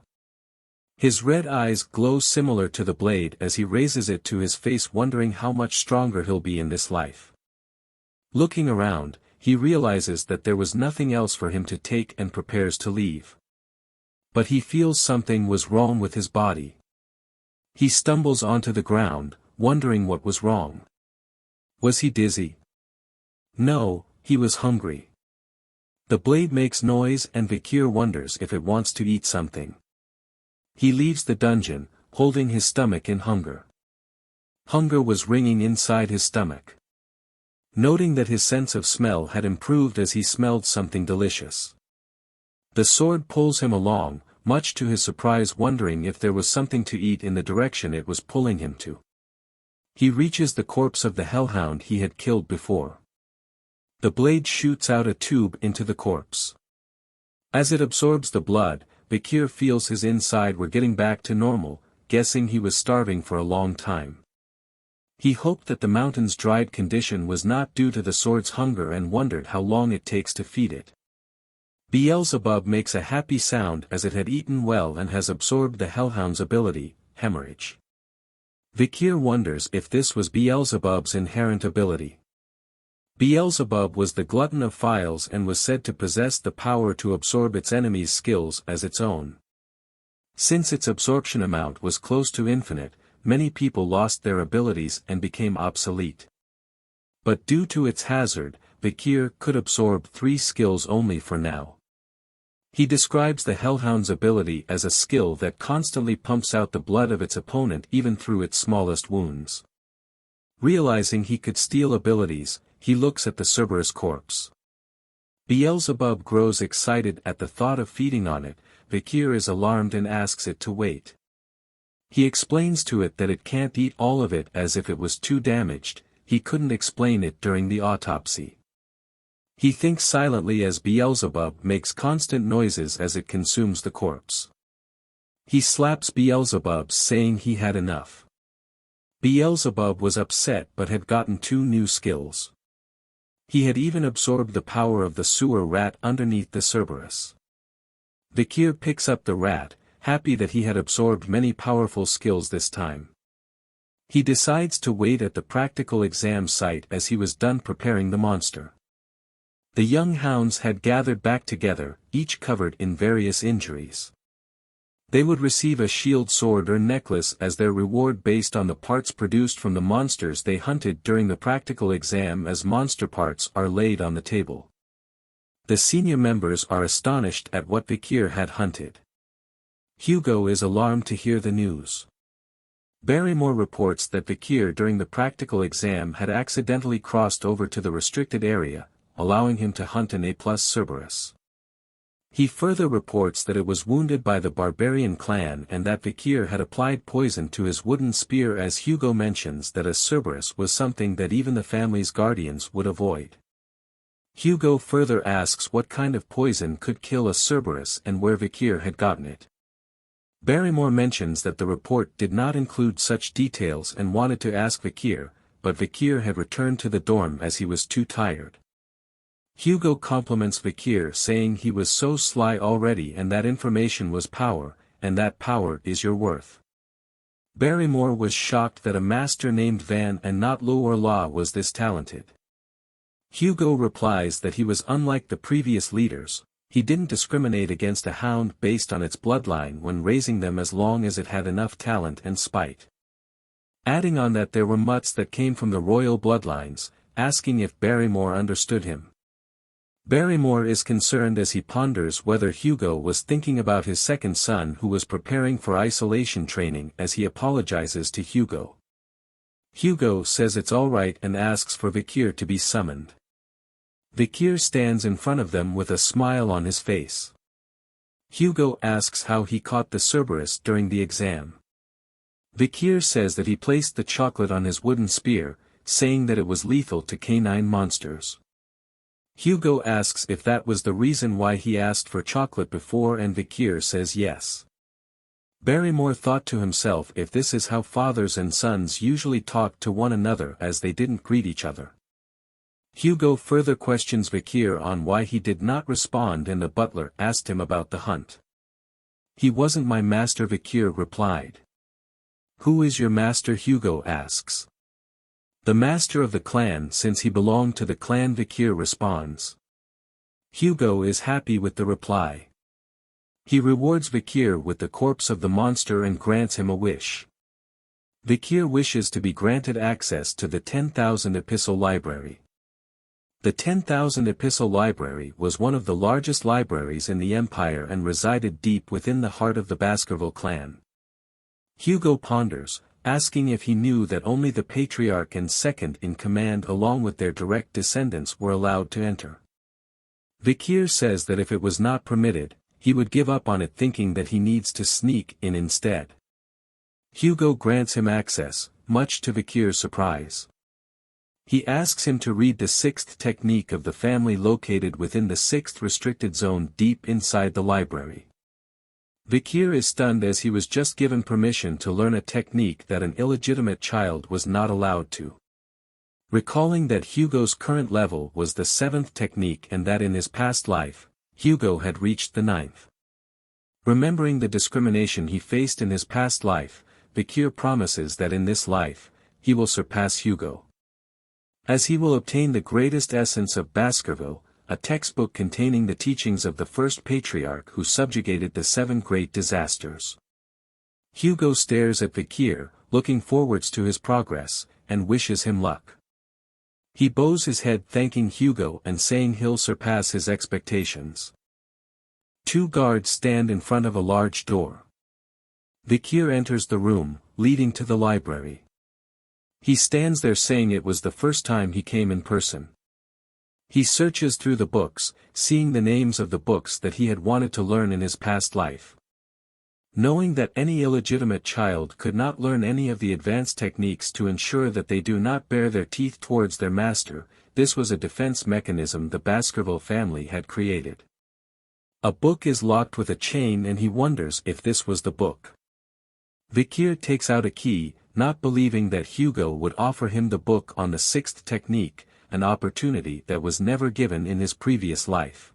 His red eyes glow similar to the blade as he raises it to his face, wondering how much stronger he'll be in this life. Looking around, he realizes that there was nothing else for him to take and prepares to leave. But he feels something was wrong with his body. He stumbles onto the ground, wondering what was wrong. Was he dizzy? No, he was hungry. The blade makes noise and Vikir wonders if it wants to eat something. He leaves the dungeon, holding his stomach in hunger. Hunger was ringing inside his stomach. Noting that his sense of smell had improved as he smelled something delicious. The sword pulls him along, much to his surprise, wondering if there was something to eat in the direction it was pulling him to. He reaches the corpse of the hellhound he had killed before. The blade shoots out a tube into the corpse. As it absorbs the blood, Vikir feels his inside were getting back to normal, guessing he was starving for a long time. He hoped that the mountain's dried condition was not due to the sword's hunger and wondered how long it takes to feed it. Beelzebub makes a happy sound as it had eaten well and has absorbed the hellhound's ability, hemorrhage. Vikir wonders if this was Beelzebub's inherent ability. Beelzebub was the glutton of files and was said to possess the power to absorb its enemies' skills as its own. Since its absorption amount was close to infinite, many people lost their abilities and became obsolete. But due to its hazard, Vikir could absorb 3 skills only for now. He describes the hellhound's ability as a skill that constantly pumps out the blood of its opponent even through its smallest wounds. Realizing he could steal abilities, he looks at the Cerberus corpse. Beelzebub grows excited at the thought of feeding on it. Vikir is alarmed and asks it to wait. He explains to it that it can't eat all of it as if it was too damaged. He couldn't explain it during the autopsy. He thinks silently as Beelzebub makes constant noises as it consumes the corpse. He slaps Beelzebub, saying he had enough. Beelzebub was upset but had gotten 2 new skills. He had even absorbed the power of the sewer rat underneath the Cerberus. Vikir picks up the rat, happy that he had absorbed many powerful skills this time. He decides to wait at the practical exam site as he was done preparing the monster. The young hounds had gathered back together, each covered in various injuries. They would receive a shield, sword or necklace as their reward based on the parts produced from the monsters they hunted during the practical exam, as monster parts are laid on the table. The senior members are astonished at what Vikir had hunted. Hugo is alarmed to hear the news. Barrymore reports that Vikir during the practical exam had accidentally crossed over to the restricted area, allowing him to hunt an A+ Cerberus. He further reports that it was wounded by the barbarian clan and that Vikir had applied poison to his wooden spear, as Hugo mentions that a Cerberus was something that even the family's guardians would avoid. Hugo further asks what kind of poison could kill a Cerberus and where Vikir had gotten it. Barrymore mentions that the report did not include such details and wanted to ask Vikir, but Vikir had returned to the dorm as he was too tired. Hugo compliments Vikir, saying he was so sly already and that information was power, and that power is your worth. Barrymore was shocked that a master named Van and not Lo or La was this talented. Hugo replies that he was unlike the previous leaders. He didn't discriminate against a hound based on its bloodline when raising them as long as it had enough talent and spite. Adding on that there were mutts that came from the royal bloodlines, asking if Barrymore understood him. Barrymore is concerned as he ponders whether Hugo was thinking about his second son who was preparing for isolation training as he apologizes to Hugo. Hugo says it's alright and asks for Vikir to be summoned. Vikir stands in front of them with a smile on his face. Hugo asks how he caught the Cerberus during the exam. Vikir says that he placed the chocolate on his wooden spear, saying that it was lethal to canine monsters. Hugo asks if that was the reason why he asked for chocolate before, and Vikir says yes. Barrymore thought to himself if this is how fathers and sons usually talk to one another as they didn't greet each other. Hugo further questions Vikir on why he did not respond, and the butler asked him about the hunt. "He wasn't my master," Vikir replied. "Who is your master?" Hugo asks. "The master of the clan, since he belonged to the clan," Vikir responds. Hugo is happy with the reply. He rewards Vikir with the corpse of the monster and grants him a wish. Vikir wishes to be granted access to the 10,000 Epistle Library. The 10,000 Epistle Library was one of the largest libraries in the empire and resided deep within the heart of the Baskerville clan. Hugo ponders, asking if he knew that only the patriarch and second in command along with their direct descendants were allowed to enter. Vikir says that if it was not permitted, he would give up on it, thinking that he needs to sneak in instead. Hugo grants him access, much to Vikir's surprise. He asks him to read the 6th technique of the family located within the 6th restricted zone deep inside the library. Vikir is stunned as he was just given permission to learn a technique that an illegitimate child was not allowed to. Recalling that Hugo's current level was the 7th technique and that in his past life, Hugo had reached the 9th. Remembering the discrimination he faced in his past life, Vikir promises that in this life, he will surpass Hugo. As he will obtain the greatest essence of Baskerville, a textbook containing the teachings of the first patriarch who subjugated the 7 great disasters. Hugo stares at Vikir, looking forwards to his progress, and wishes him luck. He bows his head thanking Hugo and saying he'll surpass his expectations. 2 guards stand in front of a large door. Vikir enters the room, leading to the library. He stands there saying it was the first time he came in person. He searches through the books, seeing the names of the books that he had wanted to learn in his past life. Knowing that any illegitimate child could not learn any of the advanced techniques to ensure that they do not bare their teeth towards their master, this was a defense mechanism the Baskerville family had created. A book is locked with a chain and he wonders if this was the book. Vikir takes out a key, not believing that Hugo would offer him the book on the 6th technique, an opportunity that was never given in his previous life.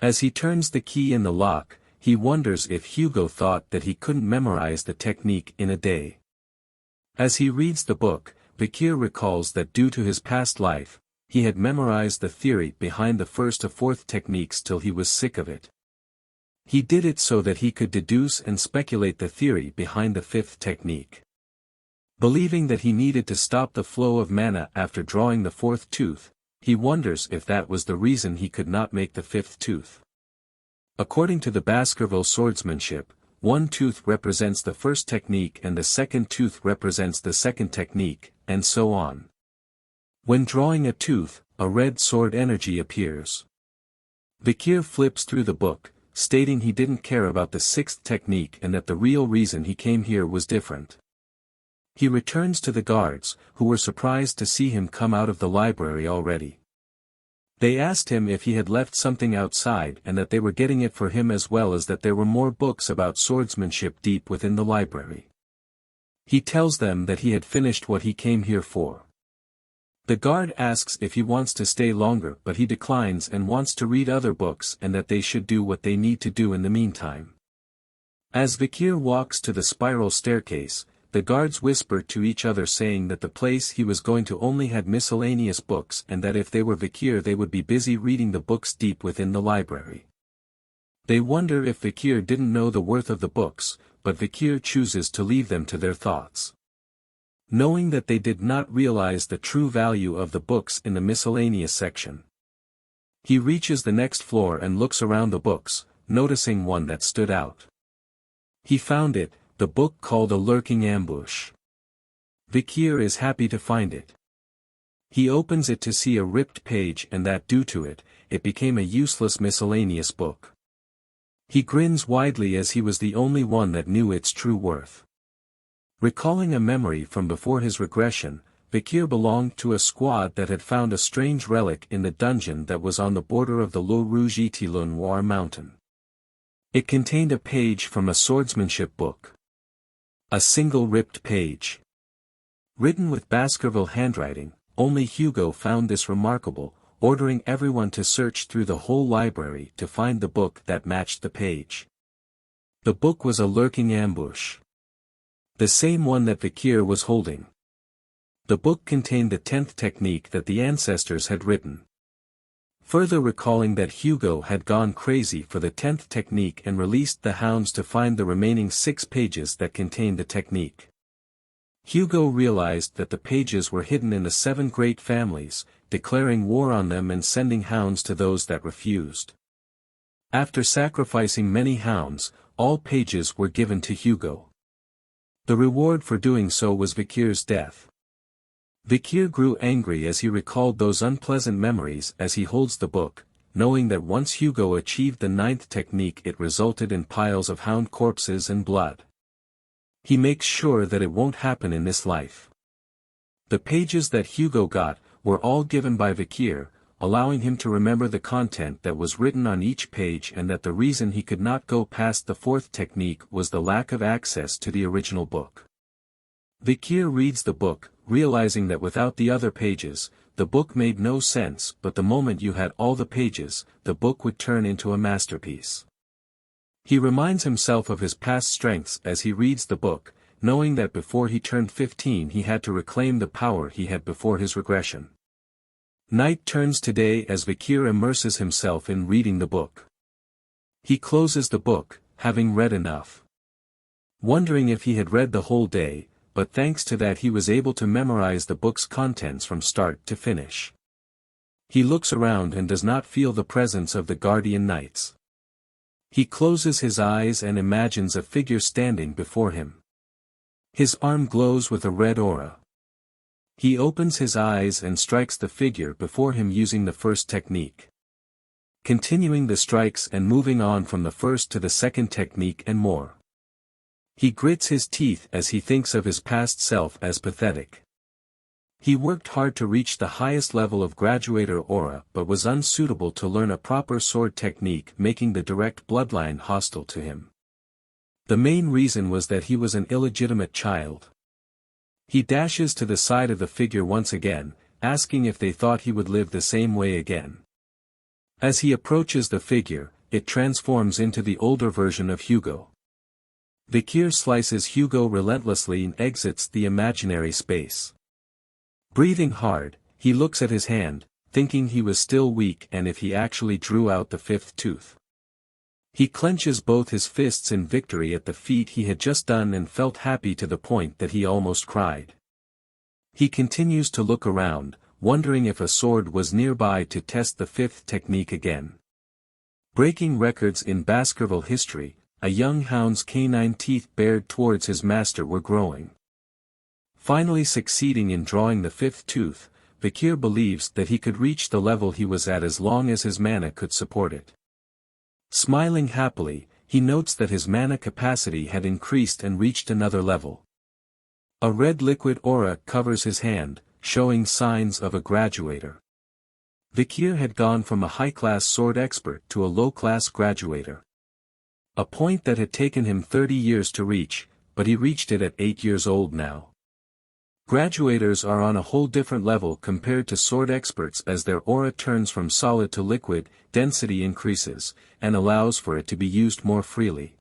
As he turns the key in the lock, he wonders if Hugo thought that he couldn't memorize the technique in a day. As he reads the book, Vikir recalls that due to his past life, he had memorized the theory behind the 1st to 4th techniques till he was sick of it. He did it so that he could deduce and speculate the theory behind the 5th technique. Believing that he needed to stop the flow of mana after drawing the 4th tooth, he wonders if that was the reason he could not make the 5th tooth. According to the Baskerville swordsmanship, one tooth represents the 1st technique and the 2nd tooth represents the 2nd technique, and so on. When drawing a tooth, a red sword energy appears. Vikir flips through the book, stating he didn't care about the 6th technique and that the real reason he came here was different. He returns to the guards, who were surprised to see him come out of the library already. They asked him if he had left something outside and that they were getting it for him, as well as that there were more books about swordsmanship deep within the library. He tells them that he had finished what he came here for. The guard asks if he wants to stay longer, but he declines and wants to read other books and that they should do what they need to do in the meantime. As Vikir walks to the spiral staircase, the guards whisper to each other saying that the place he was going to only had miscellaneous books and that if they were Vikir they would be busy reading the books deep within the library. They wonder if Vikir didn't know the worth of the books, but Vikir chooses to leave them to their thoughts. Knowing that they did not realize the true value of the books in the miscellaneous section. He reaches the next floor and looks around the books, noticing one that stood out. He found it, the book called A Lurking Ambush. Vikir is happy to find it. He opens it to see a ripped page and that due to it, it became a useless miscellaneous book. He grins widely as he was the only one that knew its true worth. Recalling a memory from before his regression, Vikir belonged to a squad that had found a strange relic in the dungeon that was on the border of the Le Rouge-et-le-Noir mountain. It contained a page from a swordsmanship book. A single ripped page. Written with Baskerville handwriting, only Hugo found this remarkable, ordering everyone to search through the whole library to find the book that matched the page. The book was A Lurking Ambush. The same one that Vikir was holding. The book contained the 10th technique that the ancestors had written. Further recalling that Hugo had gone crazy for the 10th technique and released the hounds to find the remaining 6 pages that contained the technique. Hugo realized that the pages were hidden in the 7 great families, declaring war on them and sending hounds to those that refused. After sacrificing many hounds, all pages were given to Hugo. The reward for doing so was Vikir's death. Vikir grew angry as he recalled those unpleasant memories as he holds the book, knowing that once Hugo achieved the 9th technique it resulted in piles of hound corpses and blood. He makes sure that it won't happen in this life. The pages that Hugo got were all given by Vikir, allowing him to remember the content that was written on each page and that the reason he could not go past the 4th technique was the lack of access to the original book. Vikir reads the book, realizing that without the other pages, the book made no sense, but the moment you had all the pages, the book would turn into a masterpiece. He reminds himself of his past strengths as he reads the book, knowing that before he turned 15 he had to reclaim the power he had before his regression. Night turns to day as Vikir immerses himself in reading the book. He closes the book, having read enough. Wondering if he had read the whole day, but thanks to that he was able to memorize the book's contents from start to finish. He looks around and does not feel the presence of the guardian knights. He closes his eyes and imagines a figure standing before him. His arm glows with a red aura. He opens his eyes and strikes the figure before him using the 1st technique. Continuing the strikes and moving on from the 1st to the 2nd technique and more. He grits his teeth as he thinks of his past self as pathetic. He worked hard to reach the highest level of graduator aura but was unsuitable to learn a proper sword technique, making the direct bloodline hostile to him. The main reason was that he was an illegitimate child. He dashes to the side of the figure once again, asking if they thought he would live the same way again. As he approaches the figure, it transforms into the older version of Hugo. Vikir slices Hugo relentlessly and exits the imaginary space. Breathing hard, he looks at his hand, thinking he was still weak and if he actually drew out the 5th tooth. He clenches both his fists in victory at the feat he had just done and felt happy to the point that he almost cried. He continues to look around, wondering if a sword was nearby to test the 5th technique again. Breaking records in Baskerville history, a young hound's canine teeth bared towards his master were growing. Finally succeeding in drawing the 5th tooth, Vikir believes that he could reach the level he was at as long as his mana could support it. Smiling happily, he notes that his mana capacity had increased and reached another level. A red liquid aura covers his hand, showing signs of a graduator. Vikir had gone from a high-class sword expert to a low-class graduator. A point that had taken him 30 years to reach, but he reached it at 8 years old now. Graduators are on a whole different level compared to sword experts as their aura turns from solid to liquid, density increases, and allows for it to be used more freely.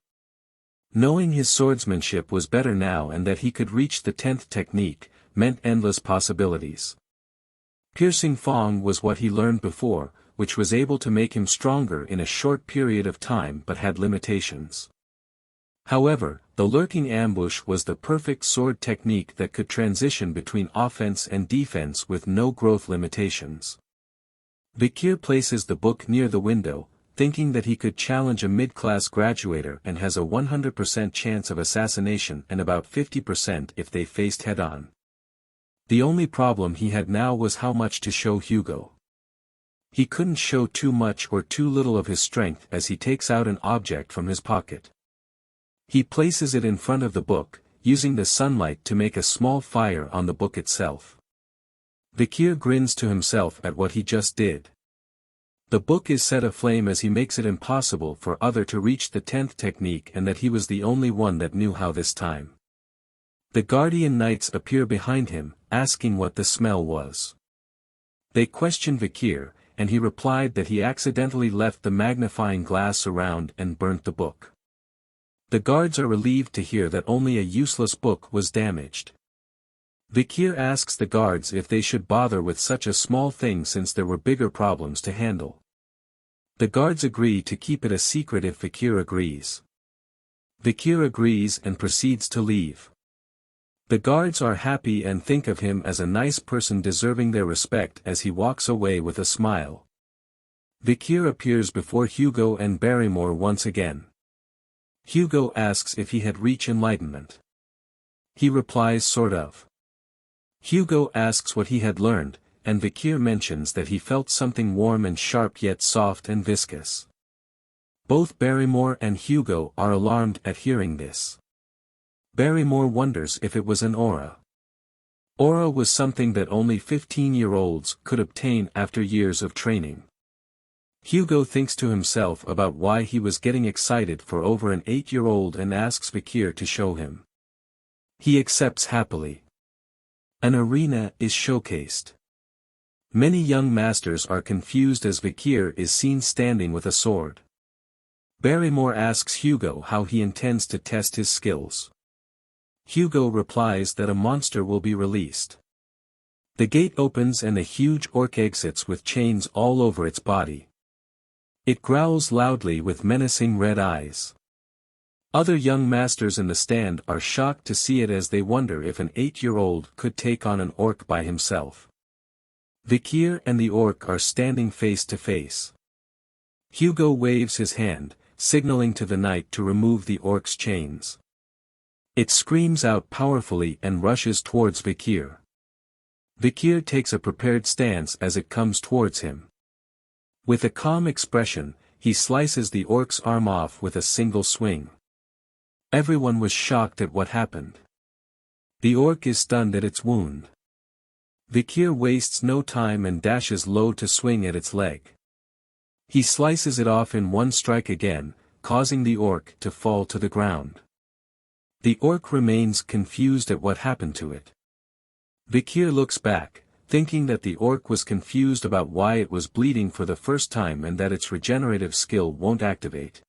Knowing his swordsmanship was better now and that he could reach the 10th technique, meant endless possibilities. Piercing Fong was what he learned before, which was able to make him stronger in a short period of time but had limitations. However, the lurking ambush was the perfect sword technique that could transition between offense and defense with no growth limitations. Vikir places the book near the window, thinking that he could challenge a mid-class graduator and has a 100% chance of assassination and about 50% if they faced head-on. The only problem he had now was how much to show Hugo. He couldn't show too much or too little of his strength as he takes out an object from his pocket. He places it in front of the book, using the sunlight to make a small fire on the book itself. Vikir grins to himself at what he just did. The book is set aflame as he makes it impossible for other to reach the 10th technique and that he was the only one that knew how this time. The guardian knights appear behind him, asking what the smell was. They question Vikir, and he replied that he accidentally left the magnifying glass around and burnt the book. The guards are relieved to hear that only a useless book was damaged. Vikir asks the guards if they should bother with such a small thing since there were bigger problems to handle. The guards agree to keep it a secret if Vikir agrees. Vikir agrees and proceeds to leave. The guards are happy and think of him as a nice person deserving their respect as he walks away with a smile. Vikir appears before Hugo and Barrymore once again. Hugo asks if he had reached enlightenment. He replies sort of. Hugo asks what he had learned, and Vikir mentions that he felt something warm and sharp yet soft and viscous. Both Barrymore and Hugo are alarmed at hearing this. Barrymore wonders if it was an aura. Aura was something that only 15-year-olds could obtain after years of training. Hugo thinks to himself about why he was getting excited for over an 8-year-old and asks Vikir to show him. He accepts happily. An arena is showcased. Many young masters are confused as Vikir is seen standing with a sword. Barrymore asks Hugo how he intends to test his skills. Hugo replies that a monster will be released. The gate opens and a huge orc exits with chains all over its body. It growls loudly with menacing red eyes. Other young masters in the stand are shocked to see it as they wonder if an 8-year-old could take on an orc by himself. Vikir and the orc are standing face to face. Hugo waves his hand, signaling to the knight to remove the orc's chains. It screams out powerfully and rushes towards Vikir. Vikir takes a prepared stance as it comes towards him. With a calm expression, he slices the orc's arm off with a single swing. Everyone was shocked at what happened. The orc is stunned at its wound. Vikir wastes no time and dashes low to swing at its leg. He slices it off in one strike again, causing the orc to fall to the ground. The orc remains confused at what happened to it. Vikir looks back, thinking that the orc was confused about why it was bleeding for the first time and that its regenerative skill won't activate.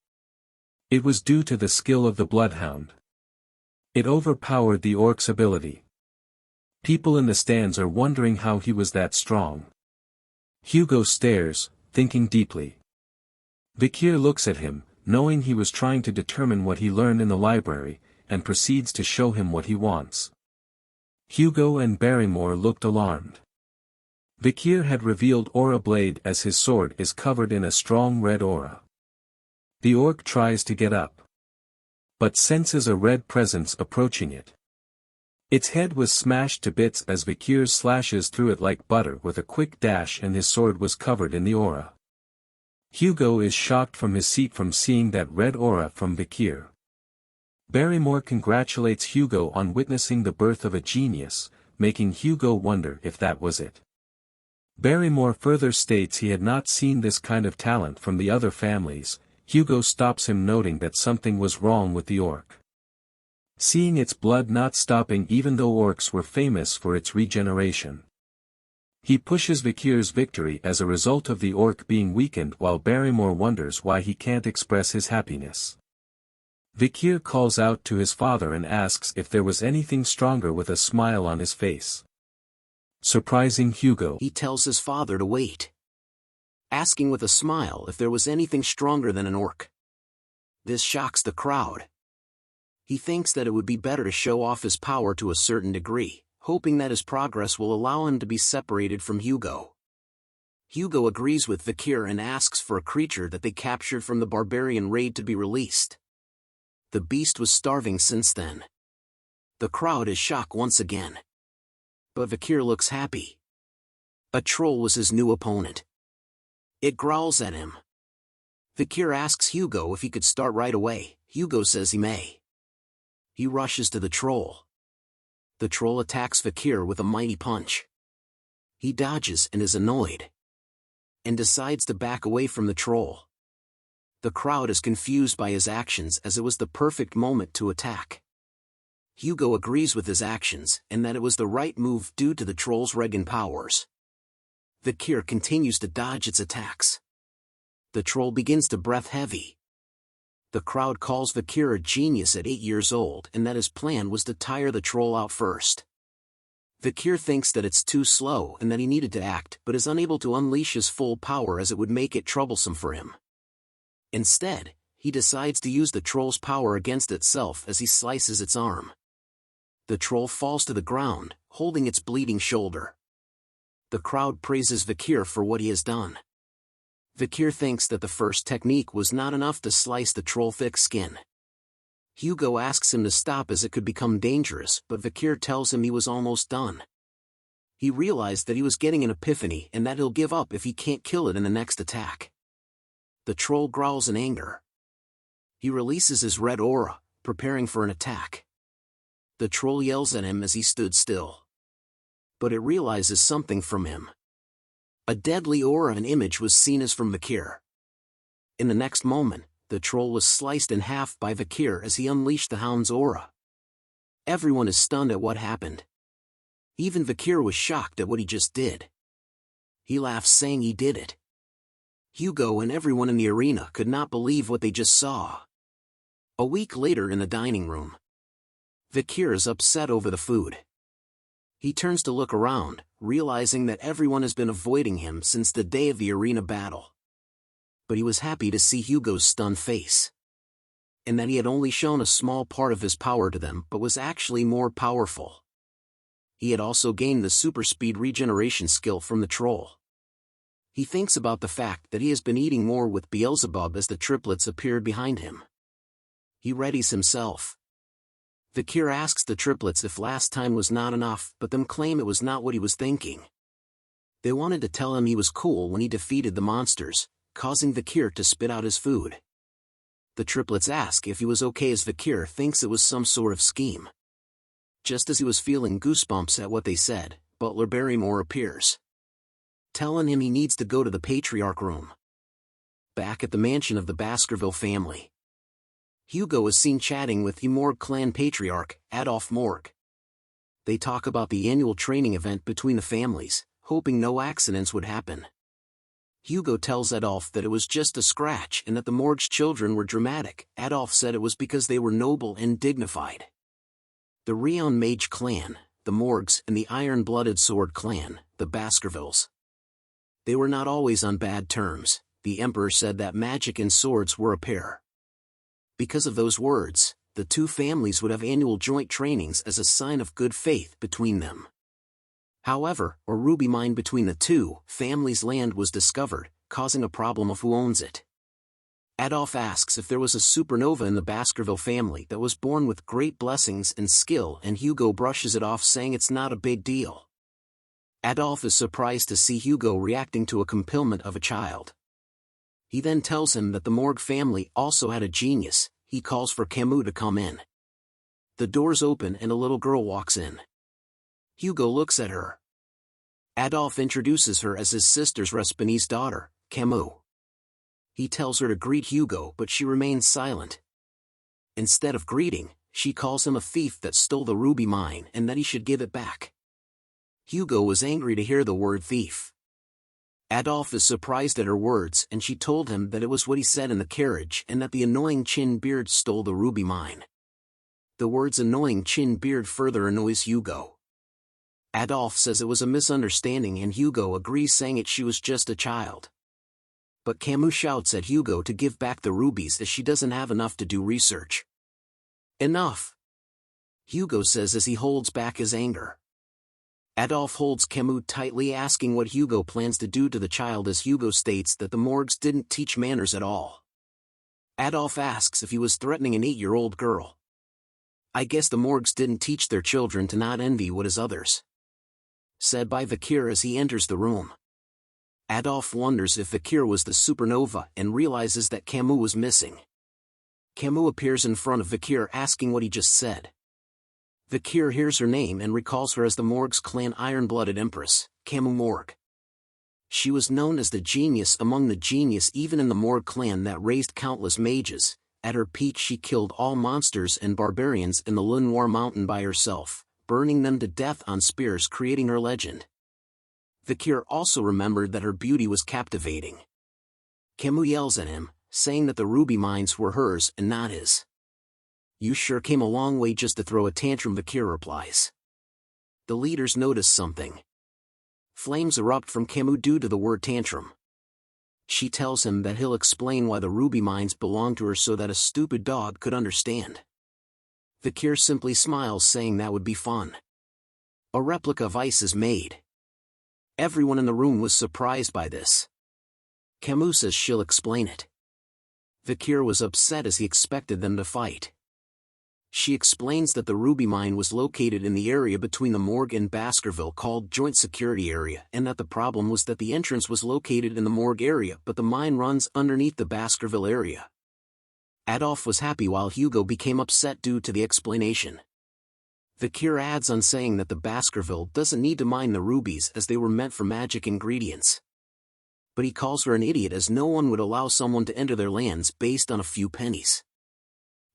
It was due to the skill of the bloodhound. It overpowered the orc's ability. People in the stands are wondering how he was that strong. Hugo stares, thinking deeply. Vikir looks at him, knowing he was trying to determine what he learned in the library, and proceeds to show him what he wants. Hugo and Barrymore looked alarmed. Vikir had revealed Aura Blade as his sword is covered in a strong red aura. The orc tries to get up, but senses a red presence approaching it. Its head was smashed to bits as Vikir slashes through it like butter with a quick dash and his sword was covered in the aura. Hugo is shocked from his seat from seeing that red aura from Vikir. Barrymore congratulates Hugo on witnessing the birth of a genius, making Hugo wonder if that was it. Barrymore further states he had not seen this kind of talent from the other families. Hugo stops him noting that something was wrong with the orc. Seeing its blood not stopping even though orcs were famous for its regeneration. He pushes Vikir's victory as a result of the orc being weakened while Barrymore wonders why he can't express his happiness. Vikir calls out to his father and asks if there was anything stronger with a smile on his face. Surprising Hugo, he tells his father to wait, asking with a smile if there was anything stronger than an orc. This shocks the crowd. He thinks that it would be better to show off his power to a certain degree, hoping that his progress will allow him to be separated from Hugo. Hugo agrees with Vikir and asks for a creature that they captured from the barbarian raid to be released. The beast was starving since then. The crowd is shocked once again. But Vikir looks happy. A troll was his new opponent. It growls at him. Vikir asks Hugo if he could start right away. Hugo says he may. He rushes to the troll. The troll attacks Vikir with a mighty punch. He dodges and is annoyed, and decides to back away from the troll. The crowd is confused by his actions as it was the perfect moment to attack. Hugo agrees with his actions and that it was the right move due to the troll's Regan powers. Vikir continues to dodge its attacks. The troll begins to breath heavy. The crowd calls Vikir a genius at 8 years old and that his plan was to tire the troll out first. Vikir thinks that it's too slow and that he needed to act but is unable to unleash his full power as it would make it troublesome for him. Instead, he decides to use the troll's power against itself as he slices its arm. The troll falls to the ground, holding its bleeding shoulder. The crowd praises Vikir for what he has done. Vikir thinks that the first technique was not enough to slice the troll's thick skin. Hugo asks him to stop as it could become dangerous, but Vikir tells him he was almost done. He realized that he was getting an epiphany and that he'll give up if he can't kill it in the next attack. The troll growls in anger. He releases his red aura, preparing for an attack. The troll yells at him as he stood still. But it realizes something from him. A deadly aura and image was seen as from Vikir. In the next moment, the troll was sliced in half by Vikir as he unleashed the Hound's aura. Everyone is stunned at what happened. Even Vikir was shocked at what he just did. He laughs saying he did it. Hugo and everyone in the arena could not believe what they just saw. A week later in the dining room, Vikir is upset over the food. He turns to look around, realizing that everyone has been avoiding him since the day of the arena battle. But he was happy to see Hugo's stunned face. And that he had only shown a small part of his power to them but was actually more powerful. He had also gained the super speed regeneration skill from the troll. He thinks about the fact that he has been eating more with Beelzebub as the triplets appeared behind him. He readies himself. Vikir asks the triplets if last time was not enough, but them claim it was not what he was thinking. They wanted to tell him he was cool when he defeated the monsters, causing Vikir to spit out his food. The triplets ask if he was okay as Vikir thinks it was some sort of scheme. Just as he was feeling goosebumps at what they said, Butler Barrymore appears, telling him he needs to go to the Patriarch room. Back at the mansion of the Baskerville family, Hugo is seen chatting with the Morg clan patriarch, Adolf Morg. They talk about the annual training event between the families, hoping no accidents would happen. Hugo tells Adolf that it was just a scratch and that the Morg's children were dramatic. Adolf said it was because they were noble and dignified. The Rion Mage clan, the Morgs, and the Iron-Blooded Sword clan, the Baskervilles. They were not always on bad terms. The Emperor said that magic and swords were a pair. Because of those words, the two families would have annual joint trainings as a sign of good faith between them. However, a ruby mine between the two families' land was discovered, causing a problem of who owns it. Adolf asks if there was a supernova in the Baskerville family that was born with great blessings and skill, and Hugo brushes it off saying it's not a big deal. Adolf is surprised to see Hugo reacting to a complement of a child. He then tells him that the Morg family also had a genius. He calls for Camus to come in. The doors open and a little girl walks in. Hugo looks at her. Adolf introduces her as his sister's Respinese daughter, Camus. He tells her to greet Hugo, but she remains silent. Instead of greeting, she calls him a thief that stole the ruby mine and that he should give it back. Hugo was angry to hear the word thief. Adolf is surprised at her words, and she told him that it was what he said in the carriage and that the annoying Chin Beard stole the ruby mine. The words annoying Chin Beard further annoys Hugo. Adolf says it was a misunderstanding and Hugo agrees saying she was just a child. But Camus shouts at Hugo to give back the rubies as she doesn't have enough to do research. Enough! Hugo says as he holds back his anger. Adolf holds Camus tightly, asking what Hugo plans to do to the child, as Hugo states that the morgues didn't teach manners at all. Adolf asks if he was threatening an 8-year-old girl. "I guess the morgues didn't teach their children to not envy what is others," said by Vikir as he enters the room. Adolf wonders if Vikir was the supernova and realizes that Camus was missing. Camus appears in front of Vikir asking what he just said. Vikir hears her name and recalls her as the morgue's clan iron-blooded empress, Camus Morgue. She was known as the genius among the genius even in the Morgue clan that raised countless mages. At her peak she killed all monsters and barbarians in the Lenoir mountain by herself, burning them to death on spears, creating her legend. Vikir also remembered that her beauty was captivating. Camus yells at him, saying that the ruby mines were hers and not his. "You sure came a long way just to throw a tantrum," Vikir replies. The leaders notice something. Flames erupt from Camus due to the word tantrum. She tells him that he'll explain why the ruby mines belong to her so that a stupid dog could understand. Vikir simply smiles, saying that would be fun. A replica of ice is made. Everyone in the room was surprised by this. Camus says she'll explain it. Vikir was upset as he expected them to fight. She explains that the ruby mine was located in the area between the morgue and Baskerville called Joint Security Area, and that the problem was that the entrance was located in the morgue area but the mine runs underneath the Baskerville area. Adolf was happy while Hugo became upset due to the explanation. Vikir adds on saying that the Baskerville doesn't need to mine the rubies as they were meant for magic ingredients. But he calls her an idiot as no one would allow someone to enter their lands based on a few pennies.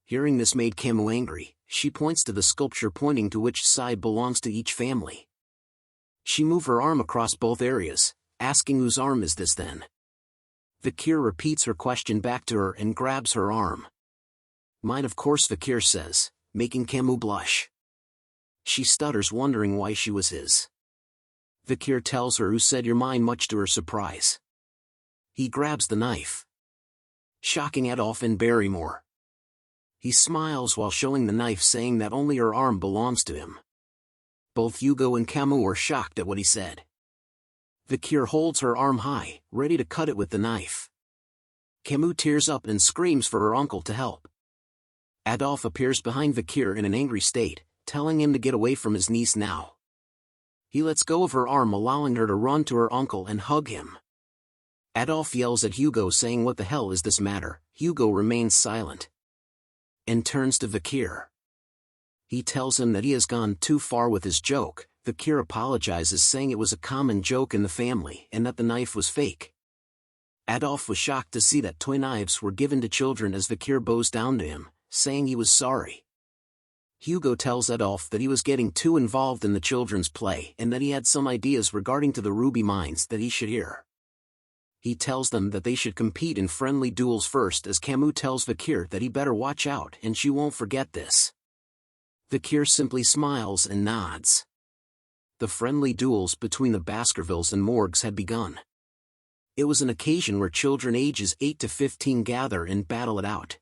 Hearing this made Camus angry. She points to the sculpture, pointing to which side belongs to each family. She moves her arm across both areas, asking whose arm is this then? Vikir repeats her question back to her and grabs her arm. "Mine, of course," Vikir says, making Camus blush. She stutters, wondering why she was his. Vikir tells her who said you're mine, much to her surprise. He grabs the knife, shocking Adolf and Barrymore. He smiles while showing the knife, saying that only her arm belongs to him. Both Hugo and Camus are shocked at what he said. Vikir holds her arm high, ready to cut it with the knife. Camus tears up and screams for her uncle to help. Adolf appears behind Vikir in an angry state, telling him to get away from his niece now. He lets go of her arm, allowing her to run to her uncle and hug him. Adolf yells at Hugo, saying, "What the hell is this matter?" Hugo remains silent and turns to Vikir. He tells him that he has gone too far with his joke. Vikir apologizes, saying it was a common joke in the family and that the knife was fake. Adolf was shocked to see that toy knives were given to children as Vikir bows down to him, saying he was sorry. Hugo tells Adolf that he was getting too involved in the children's play and that he had some ideas regarding to the ruby mines that he should hear. He tells them that they should compete in friendly duels first, as Camus tells Vikir that he better watch out and she won't forget this. Vikir simply smiles and nods. The friendly duels between the Baskervilles and Morgues had begun. It was an occasion where children ages 8 to 15 gather and battle it out.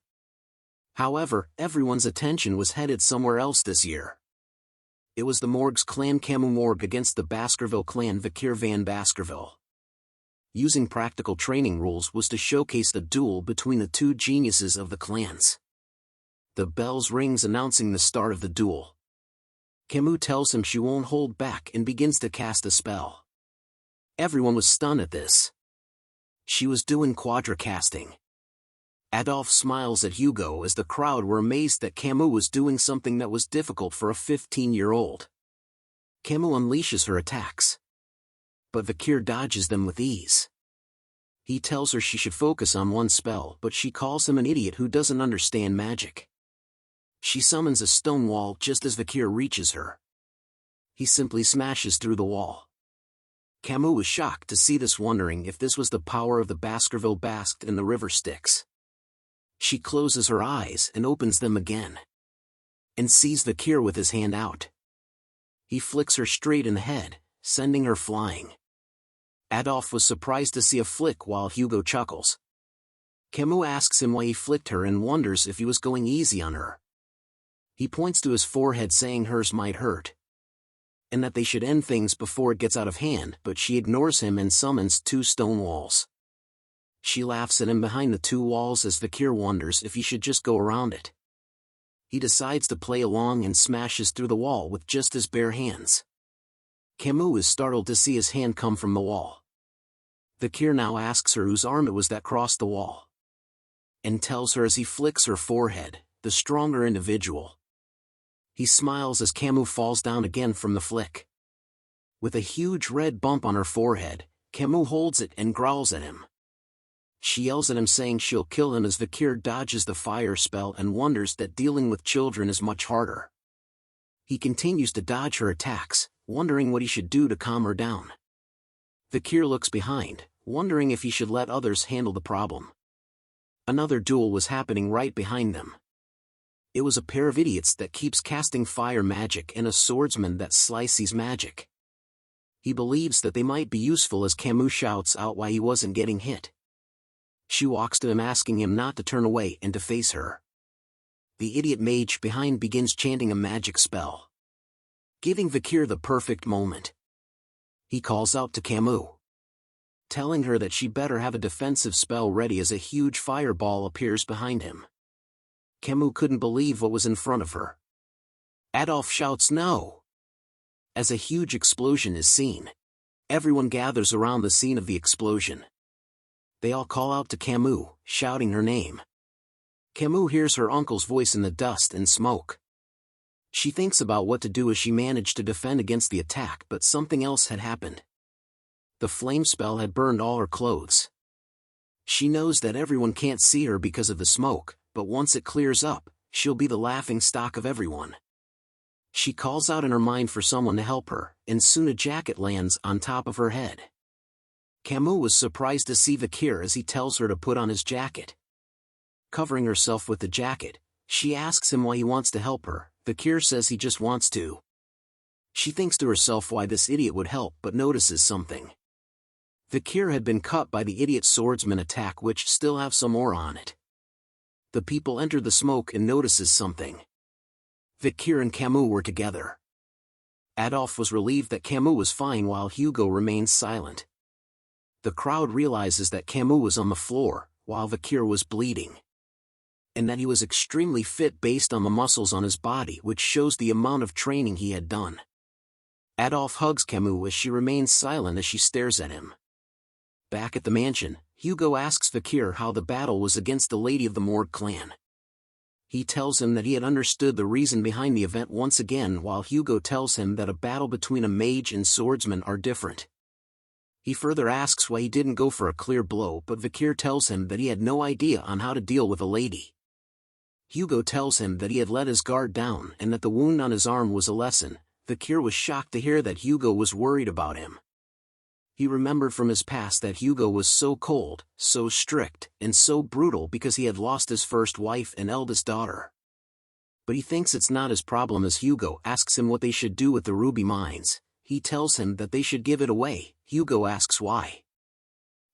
However, everyone's attention was headed somewhere else this year. It was the Morgues clan Camus Morgue against the Baskerville clan Vikir van Baskerville. Using practical training rules was to showcase the duel between the two geniuses of the clans. The bells rings announcing the start of the duel. Camus tells him she won't hold back and begins to cast a spell. Everyone was stunned at this. She was doing quadra-casting. Adolf smiles at Hugo as the crowd were amazed that Camus was doing something that was difficult for a 15-year-old. Camus unleashes her attacks, but Vikir dodges them with ease. He tells her she should focus on one spell, but she calls him an idiot who doesn't understand magic. She summons a stone wall just as Vikir reaches her. He simply smashes through the wall. Camus was shocked to see this, wondering if this was the power of the Baskerville basked in the river Styx. She closes her eyes and opens them again, and sees Vikir with his hand out. He flicks her straight in the head, sending her flying. Adolf was surprised to see a flick while Hugo chuckles. Camus asks him why he flicked her and wonders if he was going easy on her. He points to his forehead, saying hers might hurt. and that they should end things before it gets out of hand, but she ignores him and summons 2 stone walls. She laughs at him behind the 2 walls as Vikir wonders if he should just go around it. He decides to play along and smashes through the wall with just his bare hands. Camus is startled to see his hand come from the wall. Vikir now asks her whose arm it was that crossed the wall, and tells her as he flicks her forehead, the stronger individual. He smiles as Camus falls down again from the flick. With a huge red bump on her forehead, Camus holds it and growls at him. She yells at him saying she'll kill him as Vikir dodges the fire spell and wonders that dealing with children is much harder. He continues to dodge her attacks, wondering what he should do to calm her down. Vikir looks behind, wondering if he should let others handle the problem. Another duel was happening right behind them. It was a pair of idiots that keeps casting fire magic and a swordsman that slices magic. He believes that they might be useful as Camus shouts out why he wasn't getting hit. She walks to him asking him not to turn away and to face her. The idiot mage behind begins chanting a magic spell, giving Vikir the perfect moment. He calls out to Camus, telling her that she better have a defensive spell ready as a huge fireball appears behind him. Camus couldn't believe what was in front of her. Adolf shouts no, as a huge explosion is seen. Everyone gathers around the scene of the explosion. They all call out to Camus, shouting her name. Camus hears her uncle's voice in the dust and smoke. She thinks about what to do as she managed to defend against the attack, but something else had happened. The flame spell had burned all her clothes. She knows that everyone can't see her because of the smoke, but once it clears up, she'll be the laughing stock of everyone. She calls out in her mind for someone to help her, and soon a jacket lands on top of her head. Camus was surprised to see Vikir as he tells her to put on his jacket. Covering herself with the jacket, she asks him why he wants to help her. Vikir says he just wants to. She thinks to herself why this idiot would help but notices something. Vikir had been cut by the idiot swordsman attack which still have some more on it. The people enter the smoke and notices something. Vikir and Camus were together. Adolf was relieved that Camus was fine while Hugo remained silent. The crowd realizes that Camus was on the floor, while Vikir was bleeding, and that he was extremely fit based on the muscles on his body, which shows the amount of training he had done. Adolf hugs Camus as she remains silent as she stares at him. Back at the mansion, Hugo asks Vikir how the battle was against the Lady of the Morgue clan. He tells him that he had understood the reason behind the event once again, while Hugo tells him that a battle between a mage and swordsman are different. He further asks why he didn't go for a clear blow, but Vikir tells him that he had no idea on how to deal with a lady. Hugo tells him that he had let his guard down and that the wound on his arm was a lesson. Vikir was shocked to hear that Hugo was worried about him. He remembered from his past that Hugo was so cold, so strict, and so brutal because he had lost his first wife and eldest daughter. But he thinks it's not his problem as Hugo asks him what they should do with the ruby mines. He tells him that they should give it away. Hugo asks why.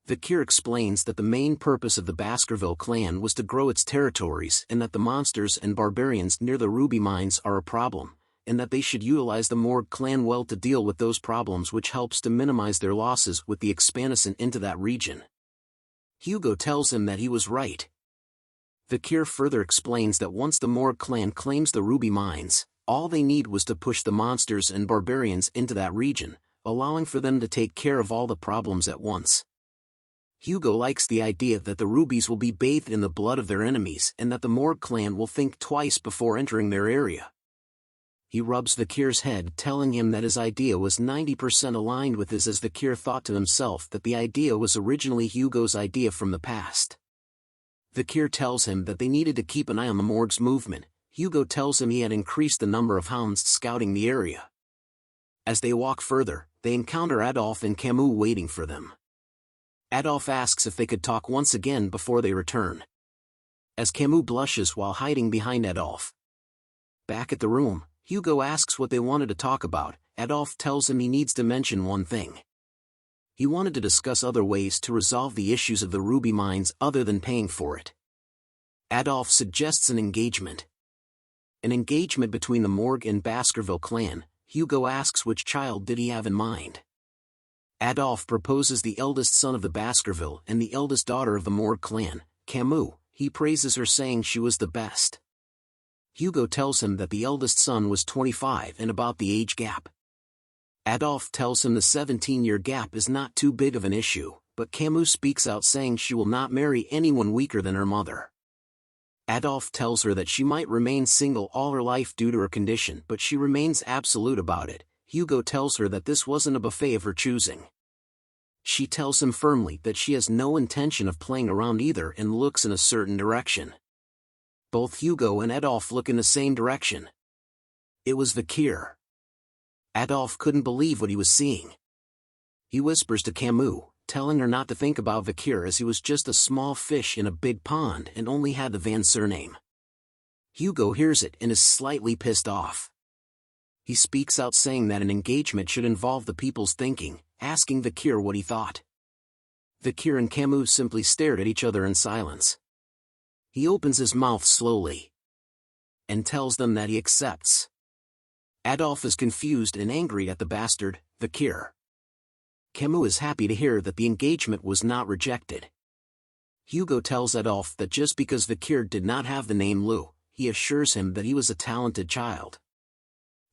Vikir explains that the main purpose of the Baskerville clan was to grow its territories and that the monsters and barbarians near the ruby mines are a problem, and that they should utilize the Morgue clan well to deal with those problems, which helps to minimize their losses with the expansion into that region. Hugo tells him that he was right. Vikir further explains that once the Morgue clan claims the ruby mines, all they need was to push the monsters and barbarians into that region, allowing for them to take care of all the problems at once. Hugo likes the idea that the rubies will be bathed in the blood of their enemies and that the Morgue clan will think twice before entering their area. He rubs Vikir's head, telling him that his idea was 90% aligned with his, as Vikir thought to himself that the idea was originally Hugo's idea from the past. Vikir tells him that they needed to keep an eye on the Morgue's movement. Hugo tells him he had increased the number of hounds scouting the area. As they walk further, they encounter Adolf and Camus waiting for them. Adolf asks if they could talk once again before they return, as Camus blushes while hiding behind Adolf. Back at the room, Hugo asks what they wanted to talk about. Adolf tells him he needs to mention one thing. He wanted to discuss other ways to resolve the issues of the ruby mines other than paying for it. Adolf suggests an engagement. An engagement between the Morgue and Baskerville clan. Hugo asks which child did he have in mind. Adolphe proposes the eldest son of the Baskerville and the eldest daughter of the Morgue clan, Camus. He praises her, saying she was the best. Hugo tells him that the eldest son was 25 and about the age gap. Adolphe tells him the 17-year gap is not too big of an issue, but Camus speaks out, saying she will not marry anyone weaker than her mother. Adolphe tells her that she might remain single all her life due to her condition, but she remains absolute about it. Hugo tells her that this wasn't a buffet of her choosing. She tells him firmly that she has no intention of playing around either and looks in a certain direction. Both Hugo and Adolphe look in the same direction. It was Vikir. Adolphe couldn't believe what he was seeing. He whispers to Camus, telling her not to think about Vikir, as he was just a small fish in a big pond and only had the Van surname. Hugo hears it and is slightly pissed off. He speaks out, saying that an engagement should involve the people's thinking, asking Vikir what he thought. Vikir and Camus simply stared at each other in silence. He opens his mouth slowly and tells them that he accepts. Adolphe is confused and angry at the bastard, Vikir. Camus is happy to hear that the engagement was not rejected. Hugo tells Adolphe that just because Vikir did not have the name Lou, he assures him that he was a talented child.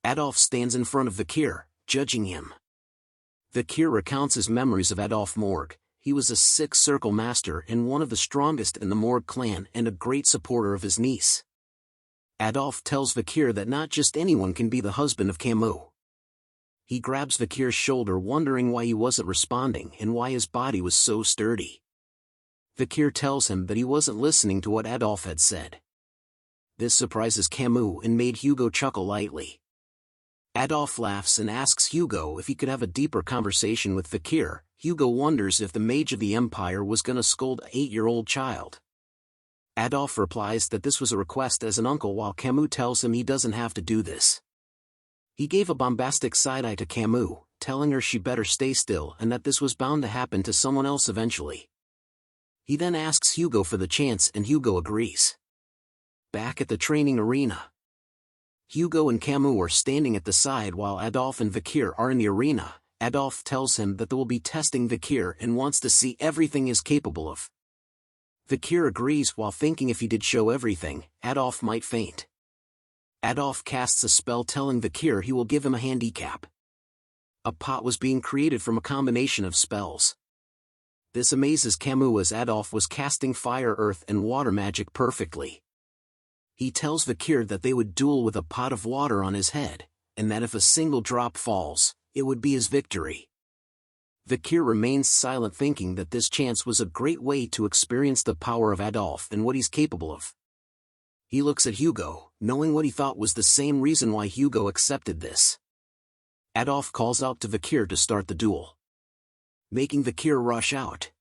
Adolphe stands in front of Vikir, judging him. Vikir recounts his memories of Adolphe Morgue. He was a six-circle master and one of the strongest in the Morgue clan and a great supporter of his niece. Adolphe tells Vikir that not just anyone can be the husband of Camus. He grabs Vikir's shoulder, wondering why he wasn't responding and why his body was so sturdy. Vikir tells him that he wasn't listening to what Adolphe had said. This surprises Camus and made Hugo chuckle lightly. Adolphe laughs and asks Hugo if he could have a deeper conversation with Vikir. Hugo wonders if the mage of the Empire was gonna scold an 8-year-old child. Adolphe replies that this was a request as an uncle, while Camus tells him he doesn't have to do this. He gave a bombastic side-eye to Camus, telling her she better stay still and that this was bound to happen to someone else eventually. He then asks Hugo for the chance and Hugo agrees. Back at the training arena, Hugo and Camus are standing at the side while Adolphe and Vikir are in the arena. Adolphe tells him that they will be testing Vikir and wants to see everything he is capable of. Vikir agrees, while thinking if he did show everything, Adolphe might faint. Adolphe casts a spell telling Vikir he will give him a handicap. A pot was being created from a combination of spells. This amazes Camus, as Adolphe was casting fire, earth and water magic perfectly. He tells Vikir that they would duel with a pot of water on his head, and that if a single drop falls, it would be his victory. Vikir remains silent, thinking that this chance was a great way to experience the power of Adolphe and what he's capable of. He looks at Hugo, knowing what he thought was the same reason why Hugo accepted this. Adolphe calls out to Vikir to start the duel, making Vikir rush out.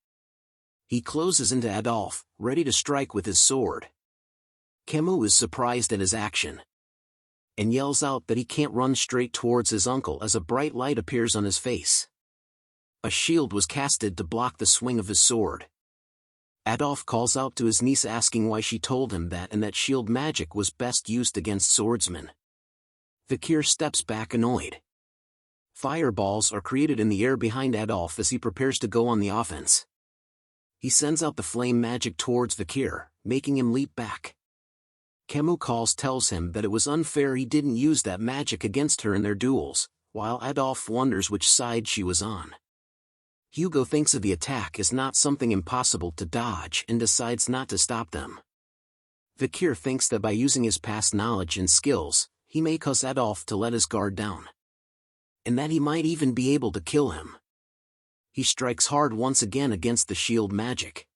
He closes into Adolphe, ready to strike with his sword. Camus is surprised at his action and yells out that he can't run straight towards his uncle as a bright light appears on his face. A shield was casted to block the swing of his sword. Adolphe calls out to his niece, asking why she told him that and that shield magic was best used against swordsmen. Vikir steps back, annoyed. Fireballs are created in the air behind Adolphe as he prepares to go on the offense. He sends out the flame magic towards Vikir, making him leap back. Camus tells him that it was unfair he didn't use that magic against her in their duels, while Adolphe wonders which side she was on. Hugo thinks of the attack as not something impossible to dodge and decides not to stop them. Vikir thinks that by using his past knowledge and skills, he may cause Adolphe to let his guard down, and that he might even be able to kill him. He strikes hard once again against the shield magic,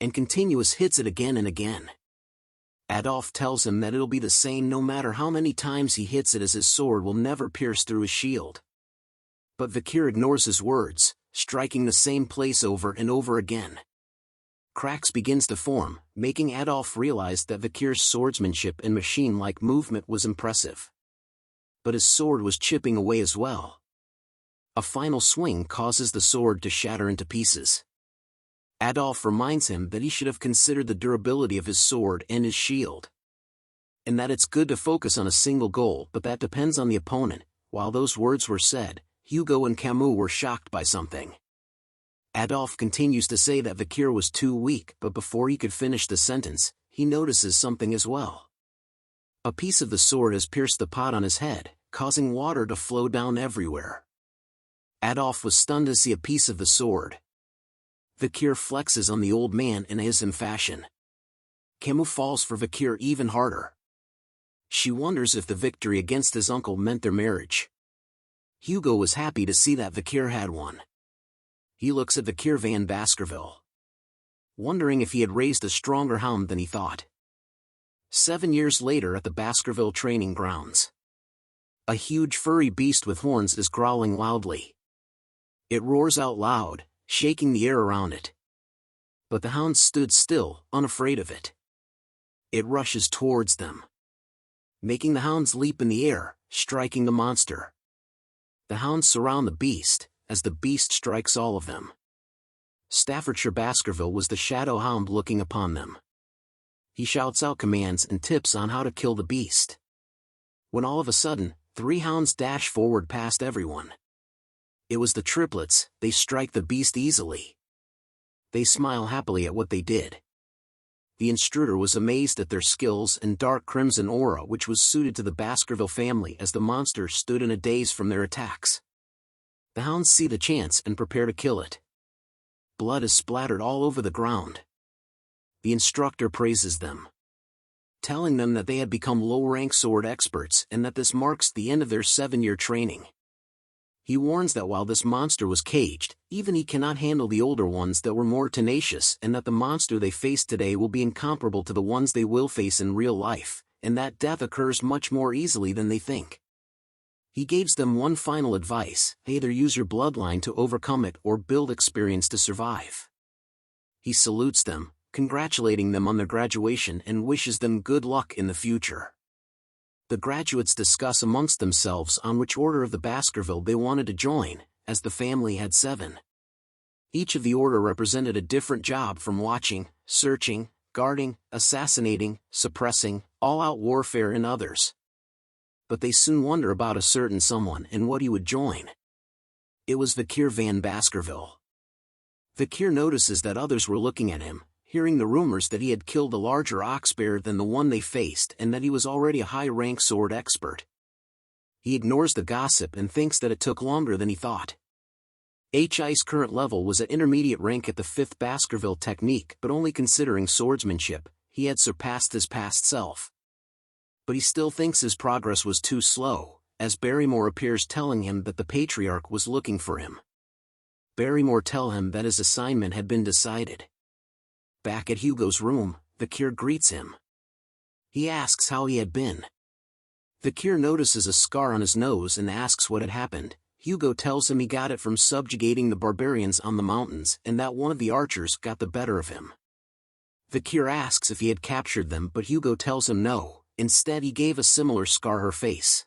and continuous hits it again and again. Adolphe tells him that it'll be the same no matter how many times he hits it, as his sword will never pierce through his shield. But Vikir ignores his words, striking the same place over and over again. Cracks begins to form, making Adolphe realize that Vikir's swordsmanship and machine-like movement was impressive. But his sword was chipping away as well. A final swing causes the sword to shatter into pieces. Adolphe reminds him that he should have considered the durability of his sword and his shield, and that it's good to focus on a single goal, but that depends on the opponent. While those words were said, Hugo and Camus were shocked by something. Adolphe continues to say that Vikir was too weak, but before he could finish the sentence, he notices something as well. A piece of the sword has pierced the pot on his head, causing water to flow down everywhere. Adolphe was stunned to see a piece of the sword. Vikir flexes on the old man in his fashion. Camus falls for Vikir even harder. She wonders if the victory against his uncle meant their marriage. Hugo was happy to see that Vikir had won. He looks at Vikir van Baskerville, wondering if he had raised a stronger hound than he thought. 7 years later at the Baskerville training grounds. A huge furry beast with horns is growling loudly. It roars out loud, shaking the air around it. But the hounds stood still, unafraid of it. It rushes towards them, making the hounds leap in the air, striking the monster. The hounds surround the beast, as the beast strikes all of them. Staffordshire Baskerville was the shadow hound looking upon them. He shouts out commands and tips on how to kill the beast. When all of a sudden, 3 hounds dash forward past everyone. It was the triplets. They strike the beast easily. They smile happily at what they did. The intruder was amazed at their skills and dark crimson aura which was suited to the Baskerville family as the monster stood in a daze from their attacks. The hounds see the chance and prepare to kill it. Blood is splattered all over the ground. The instructor praises them, telling them that they had become low-rank sword experts and that this marks the end of their 7-year training. He warns that while this monster was caged, even he cannot handle the older ones that were more tenacious, and that the monster they face today will be incomparable to the ones they will face in real life, and that death occurs much more easily than they think. He gives them one final advice: either use your bloodline to overcome it or build experience to survive. He salutes them, congratulating them on their graduation and wishes them good luck in the future. The graduates discuss amongst themselves on which order of the Baskerville they wanted to join, as the family had 7. Each of the order represented a different job, from watching, searching, guarding, assassinating, suppressing, all-out warfare and others. But they soon wonder about a certain someone and what he would join. It was Vikir van Baskerville. Vikir notices that others were looking at him, hearing the rumors that he had killed a larger ox bear than the one they faced and that he was already a high-rank sword expert. He ignores the gossip and thinks that it took longer than he thought. HI's current level was at intermediate rank at the 5th Baskerville technique, but only considering swordsmanship, he had surpassed his past self. But he still thinks his progress was too slow, as Barrymore appears telling him that the Patriarch was looking for him. Barrymore tells him that his assignment had been decided. Back at Hugo's room, Vikir greets him. He asks how he had been. Vikir notices a scar on his nose and asks what had happened. Hugo tells him he got it from subjugating the barbarians on the mountains and that one of the archers got the better of him. Vikir asks if he had captured them, but Hugo tells him no, instead he gave a similar scar her face.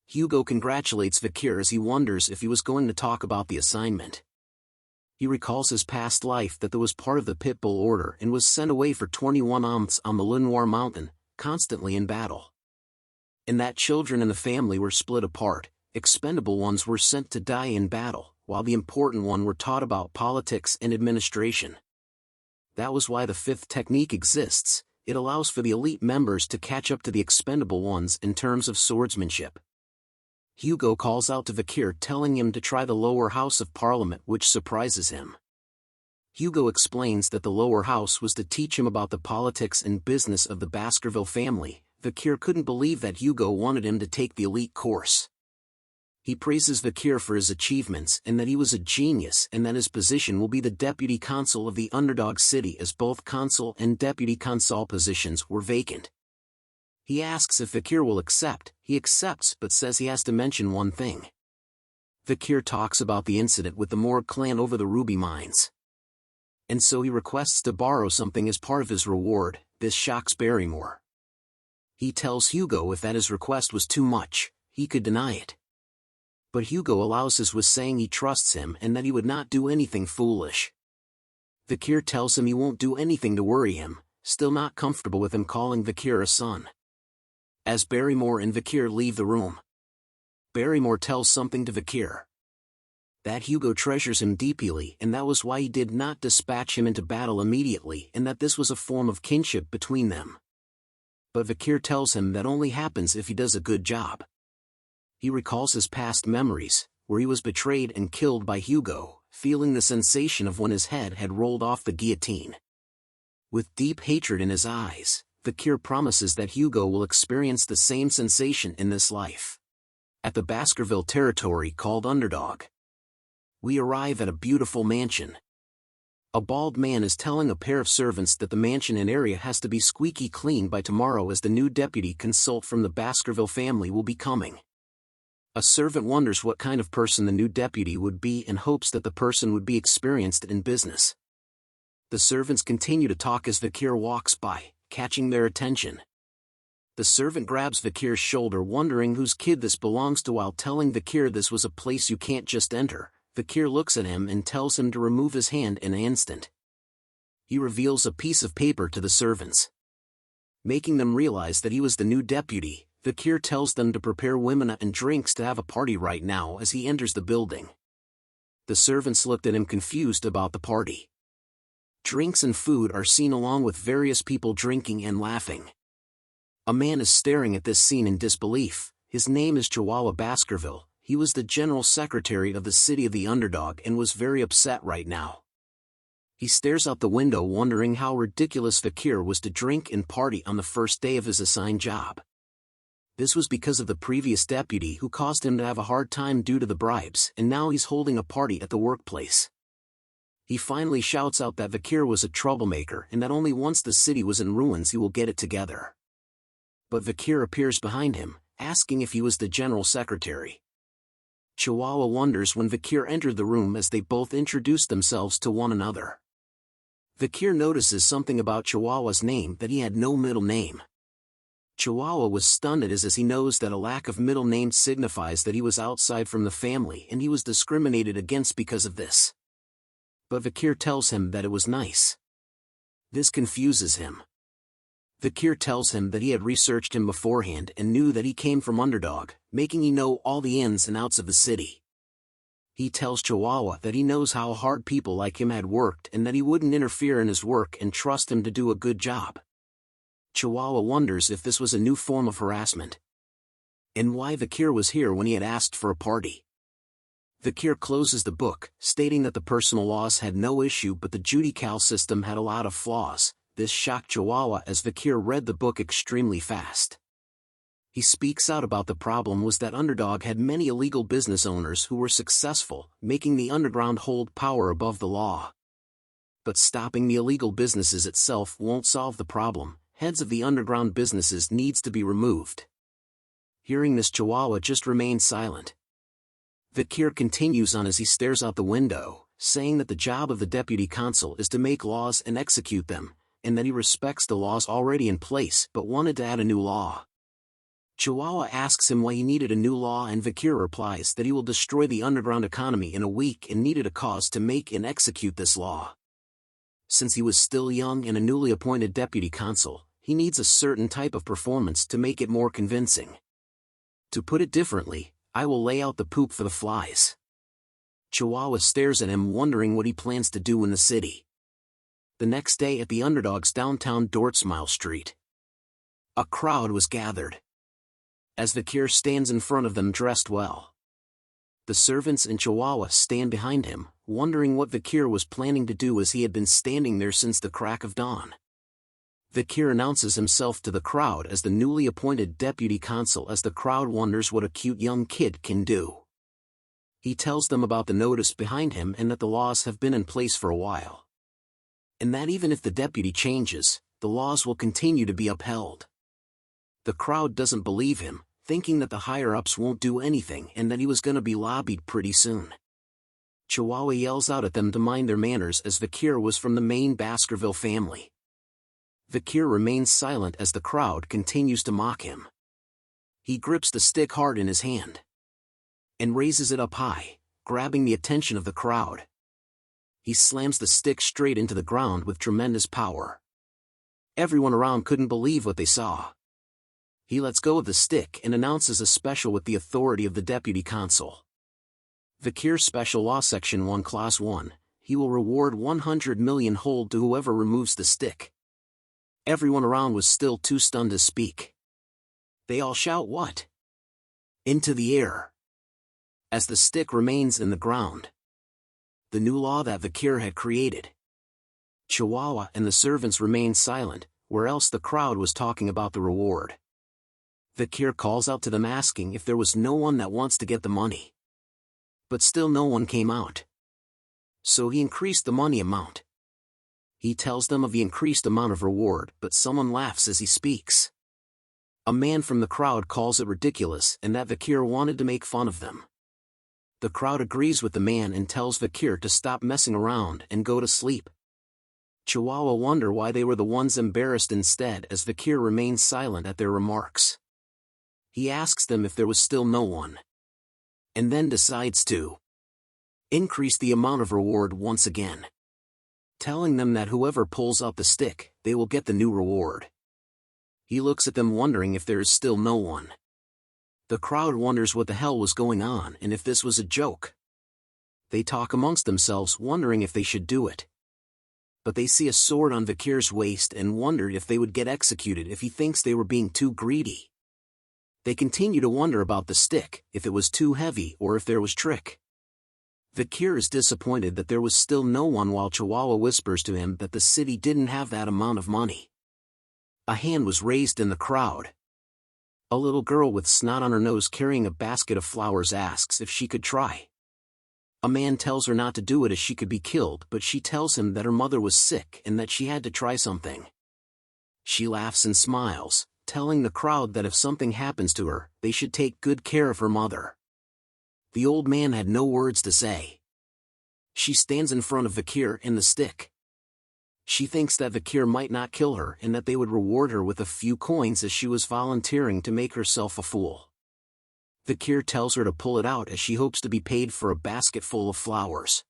Hugo congratulates Vikir as he wonders if he was going to talk about the assignment. He recalls his past life, that there was part of the Pitbull Order and was sent away for 21 months on the Lenoir Mountain, constantly in battle. And that children in the family were split apart, expendable ones were sent to die in battle, while the important one were taught about politics and administration. That was why the 5th technique exists. It allows for the elite members to catch up to the expendable ones in terms of swordsmanship. Hugo calls out to Vikir, telling him to try the lower house of Parliament, which surprises him. Hugo explains that the lower house was to teach him about the politics and business of the Baskerville family. Vikir couldn't believe that Hugo wanted him to take the elite course. He praises Vikir for his achievements and that he was a genius, and that his position will be the deputy consul of the underdog city, as both consul and deputy consul positions were vacant. He asks if Vikir will accept. He accepts, but says he has to mention one thing. Vikir talks about the incident with the Morg clan over the ruby mines. And so he requests to borrow something as part of his reward. This shocks Barrymore. He tells Hugo if that his request was too much, he could deny it. But Hugo allows his, with saying he trusts him and that he would not do anything foolish. Vikir tells him he won't do anything to worry him, still not comfortable with him calling Vikir a son. As Barrymore and Vikir leave the room, Barrymore tells something to Vikir. That Hugo treasures him deeply and that was why he did not dispatch him into battle immediately and that this was a form of kinship between them. But Vikir tells him that only happens if he does a good job. He recalls his past memories, where he was betrayed and killed by Hugo, feeling the sensation of when his head had rolled off the guillotine. With deep hatred in his eyes, Vikir promises that Hugo will experience the same sensation in this life. At the Baskerville territory called Underdog, we arrive at a beautiful mansion. A bald man is telling a pair of servants that the mansion and area has to be squeaky clean by tomorrow as the new deputy consult from the Baskerville family will be coming. A servant wonders what kind of person the new deputy would be and hopes that the person would be experienced in business. The servants continue to talk as Vikir walks by, catching their attention. The servant grabs Vikir's shoulder wondering whose kid this belongs to while telling Vikir this was a place you can't just enter. Vikir looks at him and tells him to remove his hand in an instant. He reveals a piece of paper to the servants. Making them realize that he was the new deputy, Vikir tells them to prepare women and drinks to have a party right now as he enters the building. The servants looked at him confused about the party. Drinks and food are seen along with various people drinking and laughing. A man is staring at this scene in disbelief. His name is Chihuahua Baskerville. He was the general secretary of the city of the Underdog and was very upset right now. He stares out the window wondering how ridiculous Vikir was to drink and party on the first day of his assigned job. This was because of the previous deputy who caused him to have a hard time due to the bribes, and now he's holding a party at the workplace. He finally shouts out that Vikir was a troublemaker and that only once the city was in ruins he will get it together. But Vikir appears behind him, asking if he was the general secretary. Chihuahua wonders when Vikir entered the room as they both introduced themselves to one another. Vikir notices something about Chihuahua's name, that he had no middle name. Chihuahua was stunned as he knows that a lack of middle name signifies that he was outside from the family and he was discriminated against because of this. But Vikir tells him that it was nice. This confuses him. Vikir tells him that he had researched him beforehand and knew that he came from Underdog, making he know all the ins and outs of the city. He tells Chihuahua that he knows how hard people like him had worked and that he wouldn't interfere in his work and trust him to do a good job. Chihuahua wonders if this was a new form of harassment, and why Vikir was here when he had asked for a party. Vikir closes the book, stating that the personal laws had no issue but the judicial system had a lot of flaws. This shocked Chihuahua as Vikir read the book extremely fast. He speaks out about the problem was that Underdog had many illegal business owners who were successful, making the underground hold power above the law. But stopping the illegal businesses itself won't solve the problem. Heads of the underground businesses needs to be removed. Hearing this, Chihuahua just remains silent. Vikir continues on as he stares out the window, saying that the job of the deputy consul is to make laws and execute them, and that he respects the laws already in place but wanted to add a new law. Chihuahua asks him why he needed a new law and Vikir replies that he will destroy the underground economy in a week and needed a cause to make and execute this law. Since he was still young and a newly appointed deputy consul, he needs a certain type of performance to make it more convincing. To put it differently, I will lay out the poop for the flies. Chihuahua stares at him wondering what he plans to do in the city. The next day at the Underdog's downtown Dortsmile Street, a crowd was gathered. As Vikir stands in front of them dressed well, the servants and Chihuahua stand behind him, wondering what Vikir was planning to do as he had been standing there since the crack of dawn. Vikir announces himself to the crowd as the newly appointed deputy consul as the crowd wonders what a cute young kid can do. He tells them about the notice behind him and that the laws have been in place for a while, and that even if the deputy changes, the laws will continue to be upheld. The crowd doesn't believe him, thinking that the higher-ups won't do anything and that he was gonna be lobbied pretty soon. Chihuahua yells out at them to mind their manners as Vikir was from the main Baskerville family. Vikir remains silent as the crowd continues to mock him. He grips the stick hard in his hand and raises it up high, grabbing the attention of the crowd. He slams the stick straight into the ground with tremendous power. Everyone around couldn't believe what they saw. He lets go of the stick and announces a special with the authority of the deputy consul. Vikir Special Law Section 1 Clause 1, he will reward 100 million hold to whoever removes the stick. Everyone around was still too stunned to speak. They all shout what? Into the air. As the stick remains in the ground. The new law that Vikir had created. Chihuahua and the servants remained silent, where else the crowd was talking about the reward. Vikir calls out to them asking if there was no one that wants to get the money. But still no one came out. So he increased the money amount. He tells them of the increased amount of reward, but someone laughs as he speaks. A man from the crowd calls it ridiculous and that Vikir wanted to make fun of them. The crowd agrees with the man and tells Vikir to stop messing around and go to sleep. Chihuahua wonder why they were the ones embarrassed instead as Vikir remains silent at their remarks. He asks them if there was still no one. And then decides to increase the amount of reward once again. Telling them that whoever pulls out the stick, they will get the new reward. He looks at them wondering if there is still no one. The crowd wonders what the hell was going on and if this was a joke. They talk amongst themselves wondering if they should do it. But they see a sword on Vikir's waist and wondered if they would get executed if he thinks they were being too greedy. They continue to wonder about the stick, if it was too heavy or if there was trick. Vikir is disappointed that there was still no one while Chihuahua whispers to him that the city didn't have that amount of money. A hand was raised in the crowd. A little girl with snot on her nose carrying a basket of flowers asks if she could try. A man tells her not to do it as she could be killed, but she tells him that her mother was sick and that she had to try something. She laughs and smiles, telling the crowd that if something happens to her, they should take good care of her mother. The old man had no words to say. She stands in front of Vikir and the stick. She thinks that Vikir might not kill her and that they would reward her with a few coins as she was volunteering to make herself a fool. Vikir tells her to pull it out as she hopes to be paid for a basket full of flowers.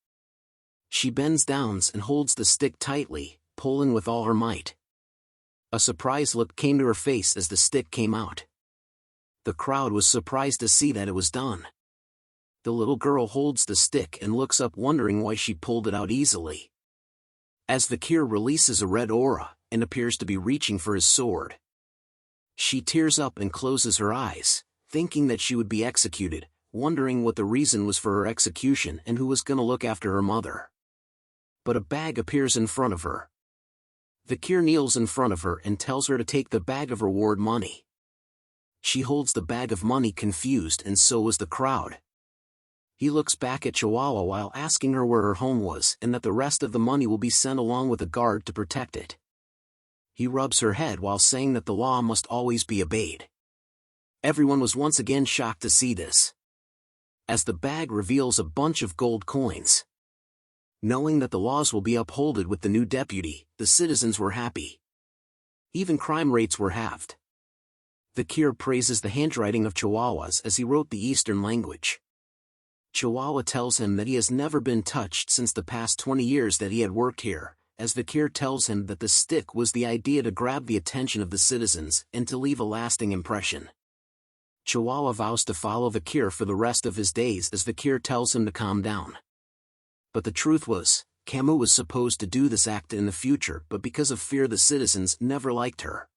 She bends down and holds the stick tightly, pulling with all her might. A surprised look came to her face as the stick came out. The crowd was surprised to see that it was done. The little girl holds the stick and looks up wondering why she pulled it out easily. As Vikir releases a red aura, and appears to be reaching for his sword. She tears up and closes her eyes, thinking that she would be executed, wondering what the reason was for her execution and who was going to look after her mother. But a bag appears in front of her. Vikir kneels in front of her and tells her to take the bag of reward money. She holds the bag of money confused and so was the crowd. He looks back at Chihuahua while asking her where her home was and that the rest of the money will be sent along with a guard to protect it. He rubs her head while saying that the law must always be obeyed. Everyone was once again shocked to see this. As the bag reveals a bunch of gold coins. Knowing that the laws will be upheld with the new deputy, the citizens were happy. Even crime rates were halved. Vikir praises the handwriting of Chihuahua's as he wrote the Eastern language. Chihuahua tells him that he has never been touched since the past 20 years that he had worked here, as Vikir tells him that the stick was the idea to grab the attention of the citizens and to leave a lasting impression. Chihuahua vows to follow Vikir for the rest of his days as Vikir tells him to calm down. But the truth was, Camus was supposed to do this act in the future, but because of fear the citizens never liked her.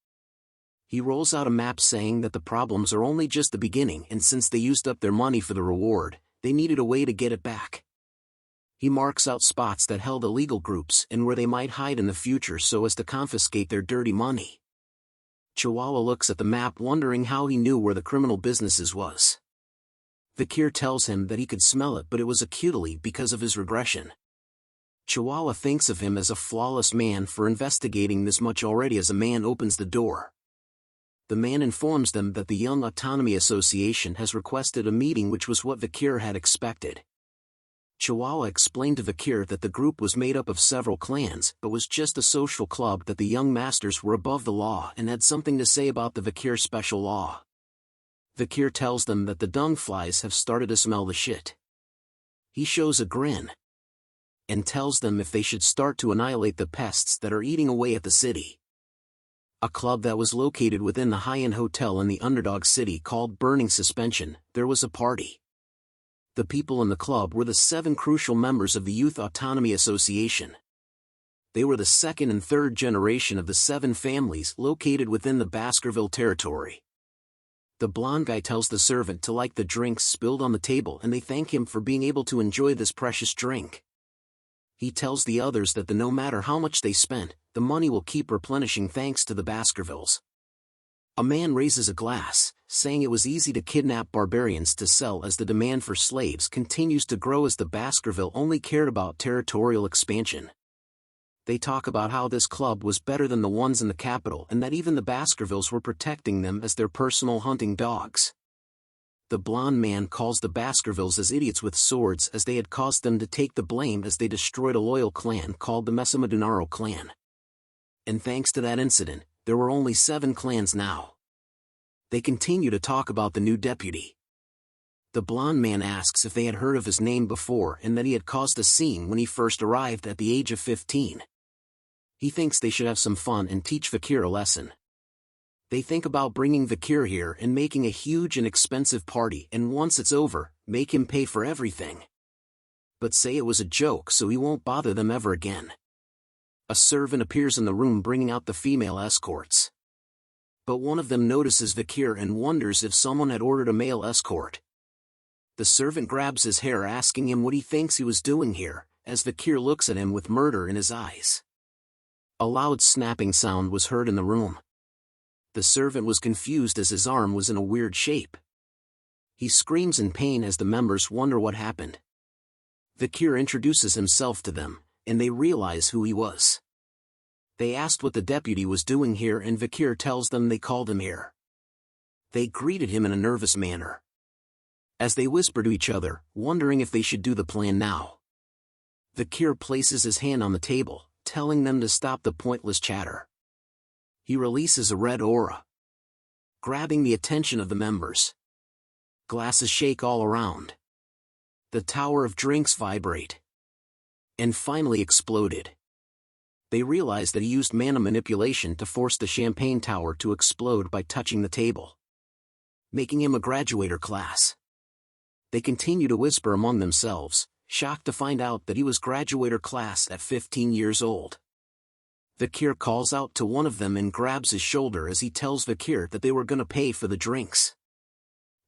He rolls out a map saying that the problems are only just the beginning and since they used up their money for the reward, they needed a way to get it back. He marks out spots that held illegal groups and where they might hide in the future so as to confiscate their dirty money. Chihuahua looks at the map wondering how he knew where the criminal businesses was. Vikir tells him that he could smell it but it was acutely because of his regression. Chihuahua thinks of him as a flawless man for investigating this much already as a man opens the door. The man informs them that the Young Autonomy Association has requested a meeting, which was what Vikir had expected. Chihuahua explained to Vikir that the group was made up of several clans but was just a social club, that the young masters were above the law and had something to say about the Vikir special law. Vikir tells them that the dung flies have started to smell the shit. He shows a grin and tells them if they should start to annihilate the pests that are eating away at the city. a club that was located within the high-end hotel in the underdog city called Burning Suspension, there was a party. The people in the club were the 7 crucial members of the Youth Autonomy Association. They were the second and third generation of the 7 families located within the Baskerville territory. The blonde guy tells the servant to like the drinks spilled on the table, and they thank him for being able to enjoy this precious drink. He tells the others that no matter how much they spent, the money will keep replenishing thanks to the Baskervilles. A man raises a glass, saying it was easy to kidnap barbarians to sell as the demand for slaves continues to grow as the Baskerville only cared about territorial expansion. They talk about how this club was better than the ones in the capital and that even the Baskervilles were protecting them as their personal hunting dogs. The blonde man calls the Baskervilles as idiots with swords as they had caused them to take the blame as they destroyed a loyal clan called the Mesamadunaro clan. And thanks to that incident, there were only 7 clans now. They continue to talk about the new deputy. The blonde man asks if they had heard of his name before and that he had caused a scene when he first arrived at the age of 15. He thinks they should have some fun and teach Vikir a lesson. They think about bringing Vikir here and making a huge and expensive party, and once it's over, make him pay for everything. But say it was a joke so he won't bother them ever again. A servant appears in the room bringing out the female escorts. But one of them notices Vikir and wonders if someone had ordered a male escort. The servant grabs his hair asking him what he thinks he was doing here, as Vikir looks at him with murder in his eyes. A loud snapping sound was heard in the room. The servant was confused as his arm was in a weird shape. He screams in pain as the members wonder what happened. Vikir introduces himself to them, and they realize who he was. They asked what the deputy was doing here, and Vikir tells them they called him here. They greeted him in a nervous manner. As they whisper to each other, wondering if they should do the plan now. Vikir places his hand on the table, telling them to stop the pointless chatter. He releases a red aura, grabbing the attention of the members. Glasses shake all around. The tower of drinks vibrate. And finally exploded. They realize that he used mana manipulation to force the champagne tower to explode by touching the table, making him a graduator class. They continue to whisper among themselves, shocked to find out that he was graduator class at 15 years old. Vikir calls out to one of them and grabs his shoulder as he tells Vikir that they were gonna pay for the drinks.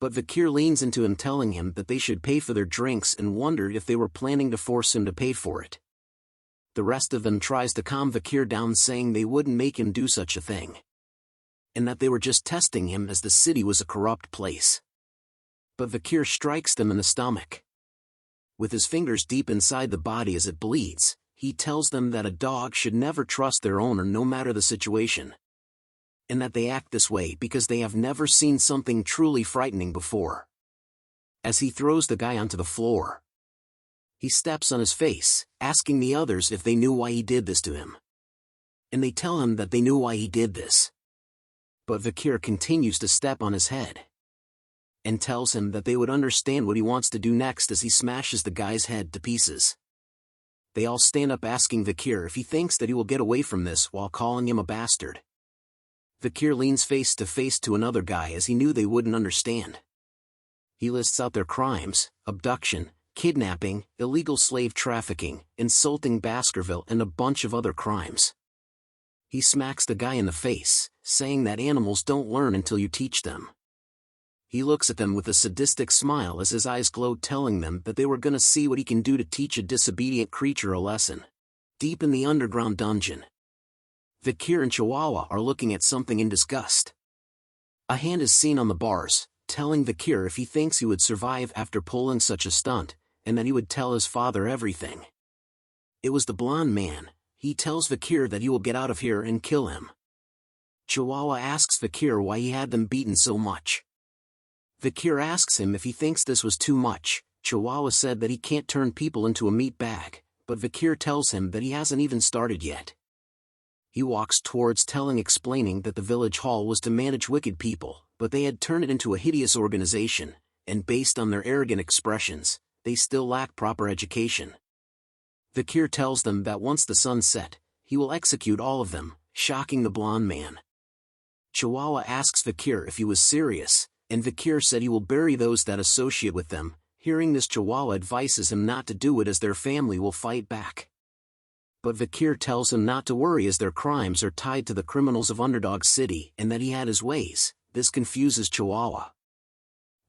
But Vikir leans into him telling him that they should pay for their drinks and wondered if they were planning to force him to pay for it. The rest of them tries to calm Vikir down, saying they wouldn't make him do such a thing. And that they were just testing him as the city was a corrupt place. But Vikir strikes them in the stomach. With his fingers deep inside the body as it bleeds, he tells them that a dog should never trust their owner no matter the situation. And that they act this way because they have never seen something truly frightening before. As he throws the guy onto the floor, he steps on his face, asking the others if they knew why he did this to him. And they tell him that they knew why he did this. But Vikir continues to step on his head, and tells him that they would understand what he wants to do next as he smashes the guy's head to pieces. They all stand up asking Vikir if he thinks that he will get away from this while calling him a bastard. Vikir leans face to face to another guy as he knew they wouldn't understand. He lists out their crimes: abduction, kidnapping, illegal slave trafficking, insulting Baskerville, and a bunch of other crimes. He smacks the guy in the face, saying that animals don't learn until you teach them. He looks at them with a sadistic smile as his eyes glow, telling them that they were gonna see what he can do to teach a disobedient creature a lesson. Deep in the underground dungeon, Vikir and Chihuahua are looking at something in disgust. A hand is seen on the bars, telling Vikir if he thinks he would survive after pulling such a stunt, and that he would tell his father everything. It was the blonde man. He tells Vikir that he will get out of here and kill him. Chihuahua asks Vikir why he had them beaten so much. Vikir asks him if he thinks this was too much. Chihuahua said that he can't turn people into a meat bag, but Vikir tells him that he hasn't even started yet. He walks towards explaining that the village hall was to manage wicked people, but they had turned it into a hideous organization, and based on their arrogant expressions, they still lack proper education. Vikir tells them that once the sun set, he will execute all of them, shocking the blonde man. Chihuahua asks Vikir if he was serious, and Vikir said he will bury those that associate with them. Hearing this, Chihuahua advises him not to do it as their family will fight back. But Vikir tells him not to worry as their crimes are tied to the criminals of Underdog City and that he had his ways. This confuses Chihuahua.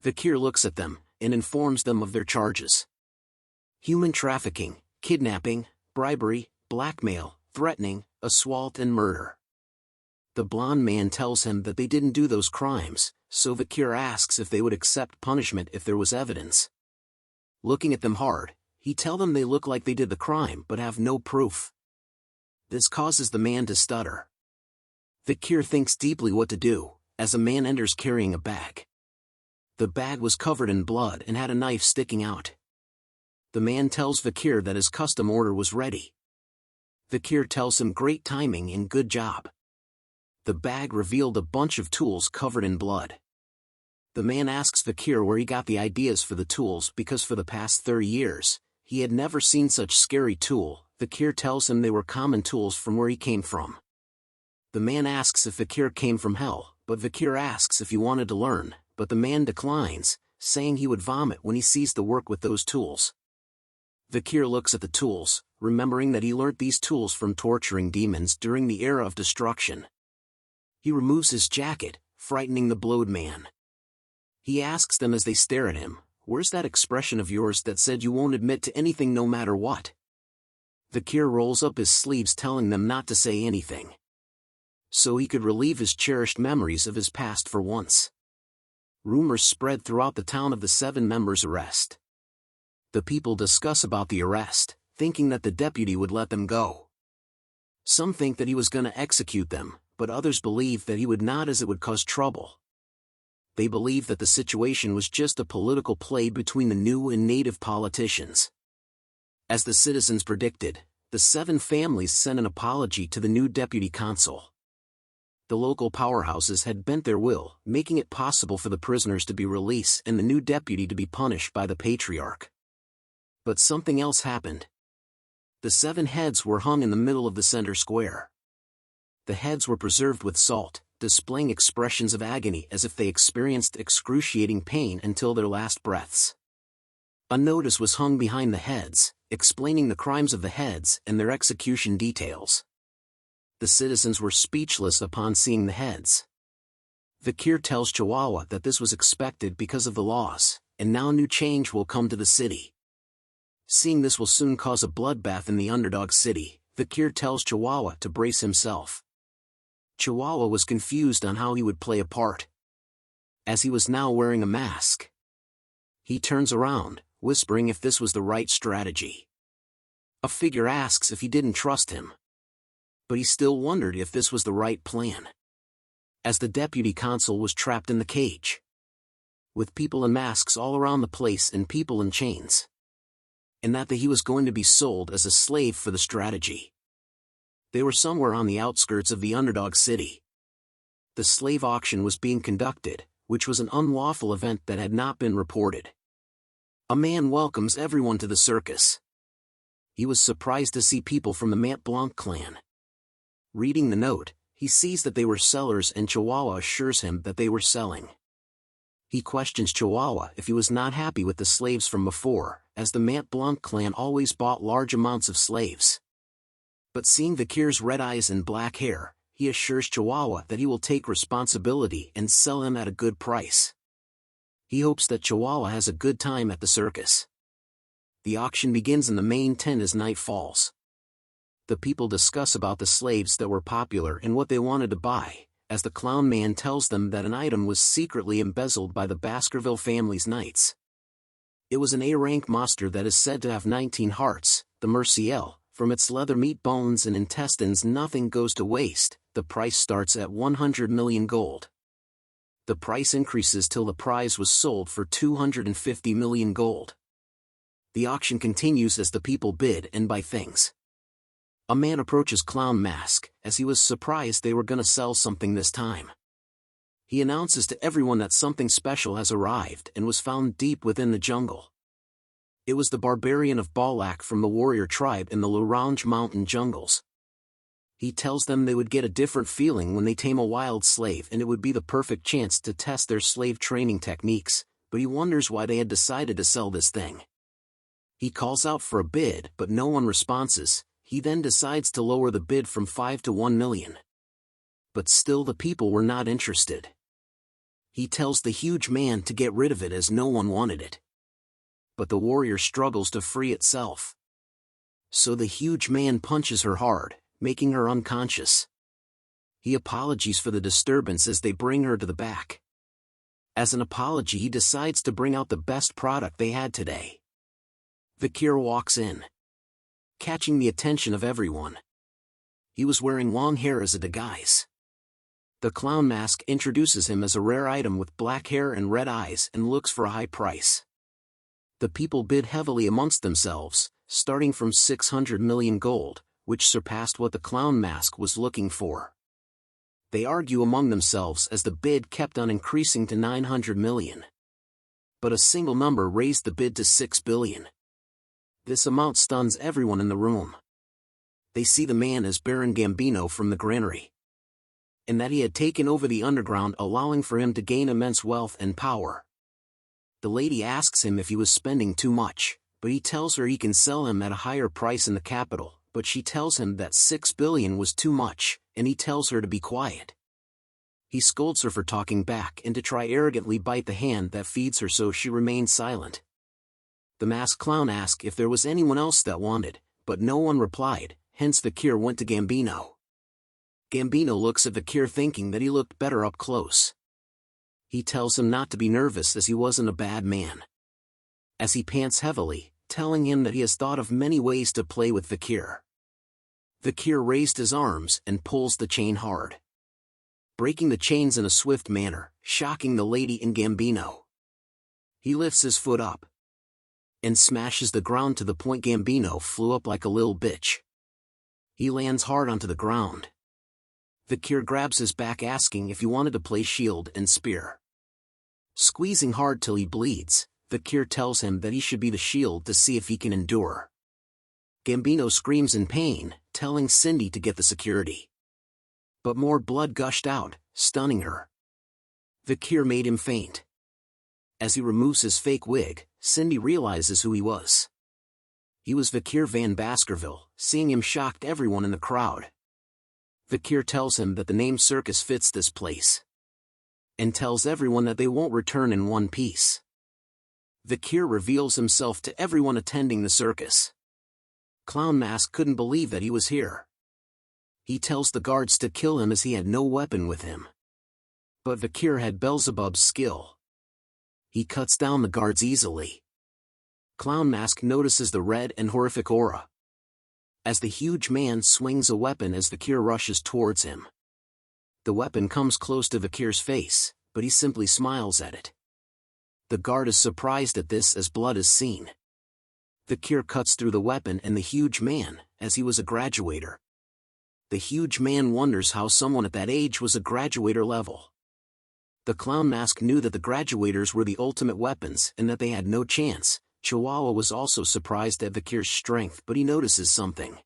Vikir looks at them and informs them of their charges: human trafficking, kidnapping, bribery, blackmail, threatening, assault and murder. The blonde man tells him that they didn't do those crimes, so Vikir asks if they would accept punishment if there was evidence. Looking at them hard, he tells them they look like they did the crime but have no proof. This causes the man to stutter. Vikir thinks deeply what to do, as a man enters carrying a bag. The bag was covered in blood and had a knife sticking out. The man tells Vikir that his custom order was ready. Vikir tells him great timing and good job. The bag revealed a bunch of tools covered in blood. The man asks Vikir where he got the ideas for the tools because for the past 30 years, he had never seen such scary tool. Vikir tells him they were common tools from where he came from. The man asks if Vikir came from hell, but Vikir asks if he wanted to learn, but the man declines, saying he would vomit when he sees the work with those tools. Vikir looks at the tools, remembering that he learnt these tools from torturing demons during the era of destruction. He removes his jacket, frightening the blowed man. He asks them as they stare at him, "Where's that expression of yours that said you won't admit to anything no matter what?" Vikir rolls up his sleeves telling them not to say anything, so he could relieve his cherished memories of his past for once. Rumors spread throughout the town of the 7 members' arrest. The people discuss about the arrest, thinking that the deputy would let them go. Some think that he was going to execute them, but others believe that he would not as it would cause trouble. They believe that the situation was just a political play between the new and native politicians. As the citizens predicted, the 7 families sent an apology to the new deputy consul. The local powerhouses had bent their will, making it possible for the prisoners to be released and the new deputy to be punished by the patriarch. But something else happened. The 7 heads were hung in the middle of the center square. The heads were preserved with salt, displaying expressions of agony as if they experienced excruciating pain until their last breaths. A notice was hung behind the heads, explaining the crimes of the heads and their execution details. The citizens were speechless upon seeing the heads. Vikir tells Chihuahua that this was expected because of the laws, and now new change will come to the city. Seeing this will soon cause a bloodbath in the Underdog City, Vikir tells Chihuahua to brace himself. Chihuahua was confused on how he would play a part, as he was now wearing a mask. He turns around, whispering if this was the right strategy. A figure asks if he didn't trust him, but he still wondered if this was the right plan, as the deputy consul was trapped in the cage, with people in masks all around the place and people in chains, and that he was going to be sold as a slave for the strategy. They were somewhere on the outskirts of the Underdog City. The slave auction was being conducted, which was an unlawful event that had not been reported. A man welcomes everyone to the circus. He was surprised to see people from the Mont Blanc clan. Reading the note, he sees that they were sellers and Chihuahua assures him that they were selling. He questions Chihuahua if he was not happy with the slaves from before, as the Mont Blanc clan always bought large amounts of slaves. But seeing Vikir's red eyes and black hair, he assures Chihuahua that he will take responsibility and sell him at a good price. He hopes that Chihuahua has a good time at the circus. The auction begins in the main tent as night falls. The people discuss about the slaves that were popular and what they wanted to buy, as the clown man tells them that an item was secretly embezzled by the Baskerville family's knights. It was an A-rank monster that is said to have 19 hearts, the Merciel. From its leather meat, bones and intestines nothing goes to waste. The price starts at 100 million gold. The price increases till the prize was sold for 250 million gold. The auction continues as the people bid and buy things. A man approaches Clown Mask, as he was surprised they were gonna sell something this time. He announces to everyone that something special has arrived and was found deep within the jungle. It was the barbarian of Balak from the warrior tribe in the L'Orange mountain jungles. He tells them they would get a different feeling when they tame a wild slave and it would be the perfect chance to test their slave training techniques, but he wonders why they had decided to sell this thing. He calls out for a bid but no one responds. He then decides to lower the bid from 5 to 1 million. But still the people were not interested. He tells the huge man to get rid of it as no one wanted it. But the warrior struggles to free itself. So the huge man punches her hard, making her unconscious. He apologizes for the disturbance as they bring her to the back. As an apology, he decides to bring out the best product they had today. Vikir walks in, catching the attention of everyone. He was wearing long hair as a disguise. The clown mask introduces him as a rare item with black hair and red eyes and looks for a high price. The people bid heavily amongst themselves, starting from 600 million gold, which surpassed what the clown mask was looking for. They argue among themselves as the bid kept on increasing to 900 million. But a single number raised the bid to 6 billion. This amount stuns everyone in the room. They see the man as Baron Gambino from the granary, and that he had taken over the underground, allowing for him to gain immense wealth and power. The lady asks him if he was spending too much, but he tells her he can sell him at a higher price in the capital, but she tells him that 6 billion was too much, and he tells her to be quiet. He scolds her for talking back and to try arrogantly bite the hand that feeds her, so she remains silent. The masked clown asked if there was anyone else that wanted, but no one replied, hence Vikir went to Gambino. Gambino looks at Vikir thinking that he looked better up close. He tells him not to be nervous as he wasn't a bad man. As he pants heavily, telling him that he has thought of many ways to play with Vikir. Vikir raised his arms and pulls the chain hard, breaking the chains in a swift manner, shocking the lady and Gambino. He lifts his foot up and smashes the ground to the point Gambino flew up like a little bitch. He lands hard onto the ground. Vikir grabs his back asking if he wanted to play shield and spear. Squeezing hard till he bleeds, Vikir tells him that he should be the shield to see if he can endure. Gambino screams in pain, telling Cindy to get the security. But more blood gushed out, stunning her. Vikir made him faint. As he removes his fake wig, Cindy realizes who he was. He was Vikir van Baskerville. Seeing him shocked everyone in the crowd. Vikir tells him that the name circus fits this place, and tells everyone that they won't return in one piece. Vikir reveals himself to everyone attending the circus. Clown Mask couldn't believe that he was here. He tells the guards to kill him as he had no weapon with him. But Vikir had Beelzebub's skill. He cuts down the guards easily. Clown Mask notices the red and horrific aura as the huge man swings a weapon as Vikir rushes towards him. The weapon comes close to Vikir's face, but he simply smiles at it. The guard is surprised at this as blood is seen. Vikir cuts through the weapon and the huge man, as he was a graduator. The huge man wonders how someone at that age was a graduator level. The Clown Mask knew that the graduators were the ultimate weapons and that they had no chance. Chihuahua was also surprised at Vikir's strength, but he notices something.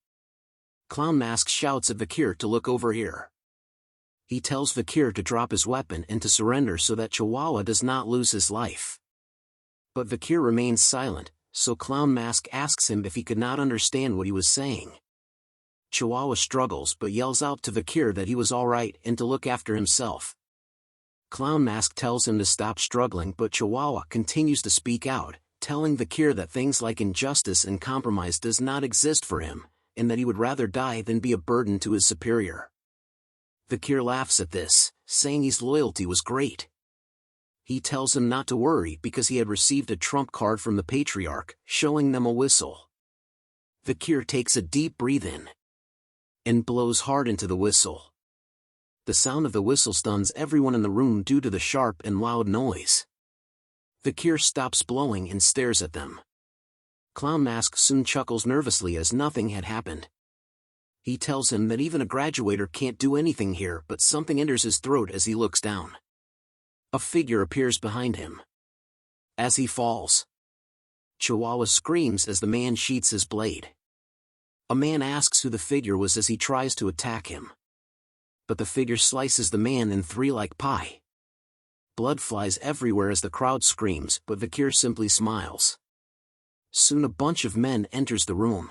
Clown Mask shouts at Vikir to look over here. He tells Vikir to drop his weapon and to surrender so that Chihuahua does not lose his life. But Vikir remains silent, so Clown Mask asks him if he could not understand what he was saying. Chihuahua struggles but yells out to Vikir that he was alright and to look after himself. Clown Mask tells him to stop struggling, but Chihuahua continues to speak out, telling Vikir that things like injustice and compromise does not exist for him, and that he would rather die than be a burden to his superior. Vikir laughs at this, saying his loyalty was great. He tells him not to worry because he had received a trump card from the Patriarch, showing them a whistle. Vikir takes a deep breath in and blows hard into the whistle. The sound of the whistle stuns everyone in the room due to the sharp and loud noise. Vikir stops blowing and stares at them. Clown Mask soon chuckles nervously as nothing had happened. He tells him that even a graduator can't do anything here, but something enters his throat as he looks down. A figure appears behind him. As he falls, Chihuahua screams as the man sheathes his blade. A man asks who the figure was as he tries to attack him. But the figure slices the man in three like pie. Blood flies everywhere as the crowd screams, but Vikir simply smiles. Soon a bunch of men enters the room.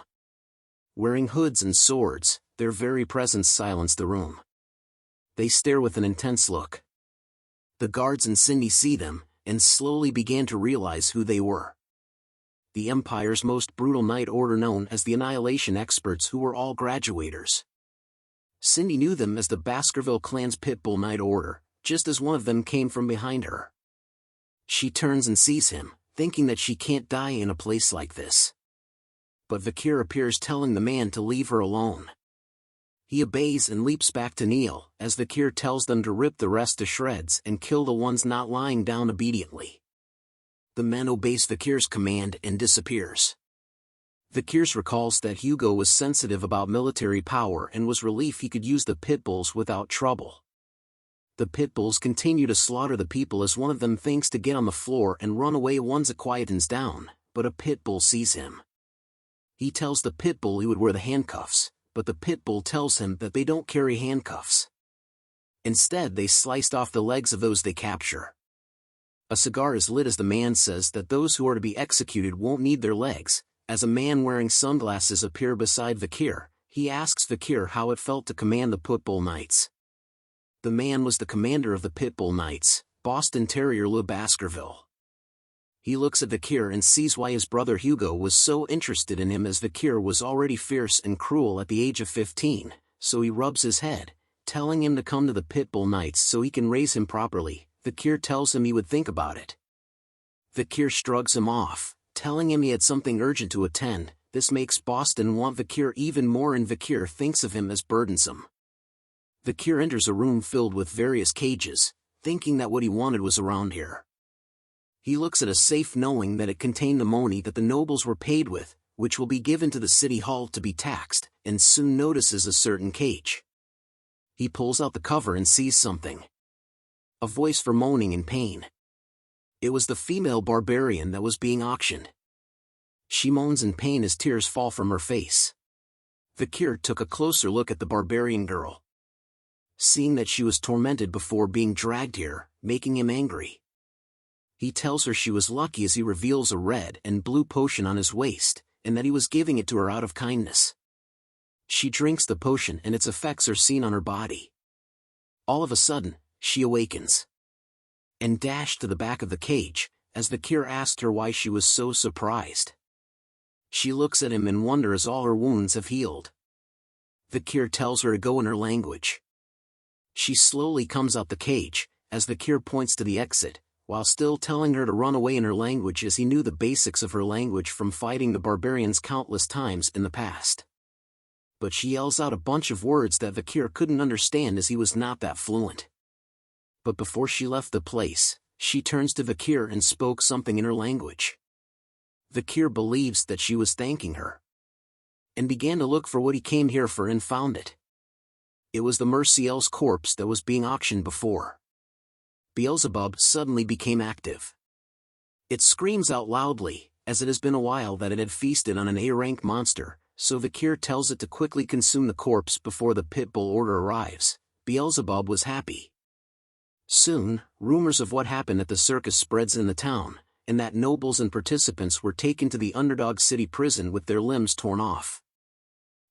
Wearing hoods and swords, their very presence silenced the room. They stare with an intense look. The guards and Cindy see them, and slowly began to realize who they were. The Empire's most brutal night order known as the Annihilation Experts, who were all graduators. Cindy knew them as the Baskerville clan's Pitbull Night Order, just as one of them came from behind her. She turns and sees him, thinking that she can't die in a place like this. But Vikir appears, telling the man to leave her alone. He obeys and leaps back to kneel, as Vikir tells them to rip the rest to shreds and kill the ones not lying down obediently. The man obeys Vikir's command and disappears. Vikir recalls that Hugo was sensitive about military power and was relieved he could use the pitbulls without trouble. The pitbulls continue to slaughter the people as one of them thinks to get on the floor and run away once it quietens down, but a pitbull sees him. He tells the pitbull he would wear the handcuffs, but the pitbull tells him that they don't carry handcuffs. Instead, they sliced off the legs of those they capture. A cigar is lit as the man says that those who are to be executed won't need their legs. As a man wearing sunglasses appears beside Vikir, he asks Vikir how it felt to command the Pitbull Knights. The man was the commander of the Pitbull Knights, Boston Terrier Le Baskerville. He looks at Vikir and sees why his brother Hugo was so interested in him, as Vikir was already fierce and cruel at the age of 15, so he rubs his head, telling him to come to the Pitbull Knights so he can raise him properly. Vikir tells him he would think about it. Vikir shrugs him off, telling him he had something urgent to attend. This makes Boston want Vikir even more, and Vikir thinks of him as burdensome. Vikir enters a room filled with various cages, thinking that what he wanted was around here. He looks at a safe knowing that it contained the money that the nobles were paid with, which will be given to the city hall to be taxed, and soon notices a certain cage. He pulls out the cover and sees something. A voice for moaning in pain. It was the female barbarian that was being auctioned. She moans in pain as tears fall from her face. Vikir took a closer look at the barbarian girl. Seeing that she was tormented before being dragged here, making him angry. He tells her she was lucky as he reveals a red and blue potion on his waist, and that he was giving it to her out of kindness. She drinks the potion and its effects are seen on her body. All of a sudden, she awakens. And dashed to the back of the cage, as Vikir asked her why she was so surprised. She looks at him in wonder as all her wounds have healed. Vikir tells her to go in her language. She slowly comes out the cage, as Vikir points to the exit, while still telling her to run away in her language, as he knew the basics of her language from fighting the barbarians countless times in the past. But she yells out a bunch of words that Vikir couldn't understand as he was not that fluent. But before she left the place, she turns to Vikir and spoke something in her language. Vikir believes that she was thanking her, and began to look for what he came here for and found it. It was the Merciel's corpse that was being auctioned before. Beelzebub suddenly became active. It screams out loudly, as it has been a while that it had feasted on an A-rank monster, so Vikir tells it to quickly consume the corpse before the Pitbull order arrives. Beelzebub was happy. Soon, rumors of what happened at the circus spreads in the town, and that nobles and participants were taken to the underdog city prison with their limbs torn off.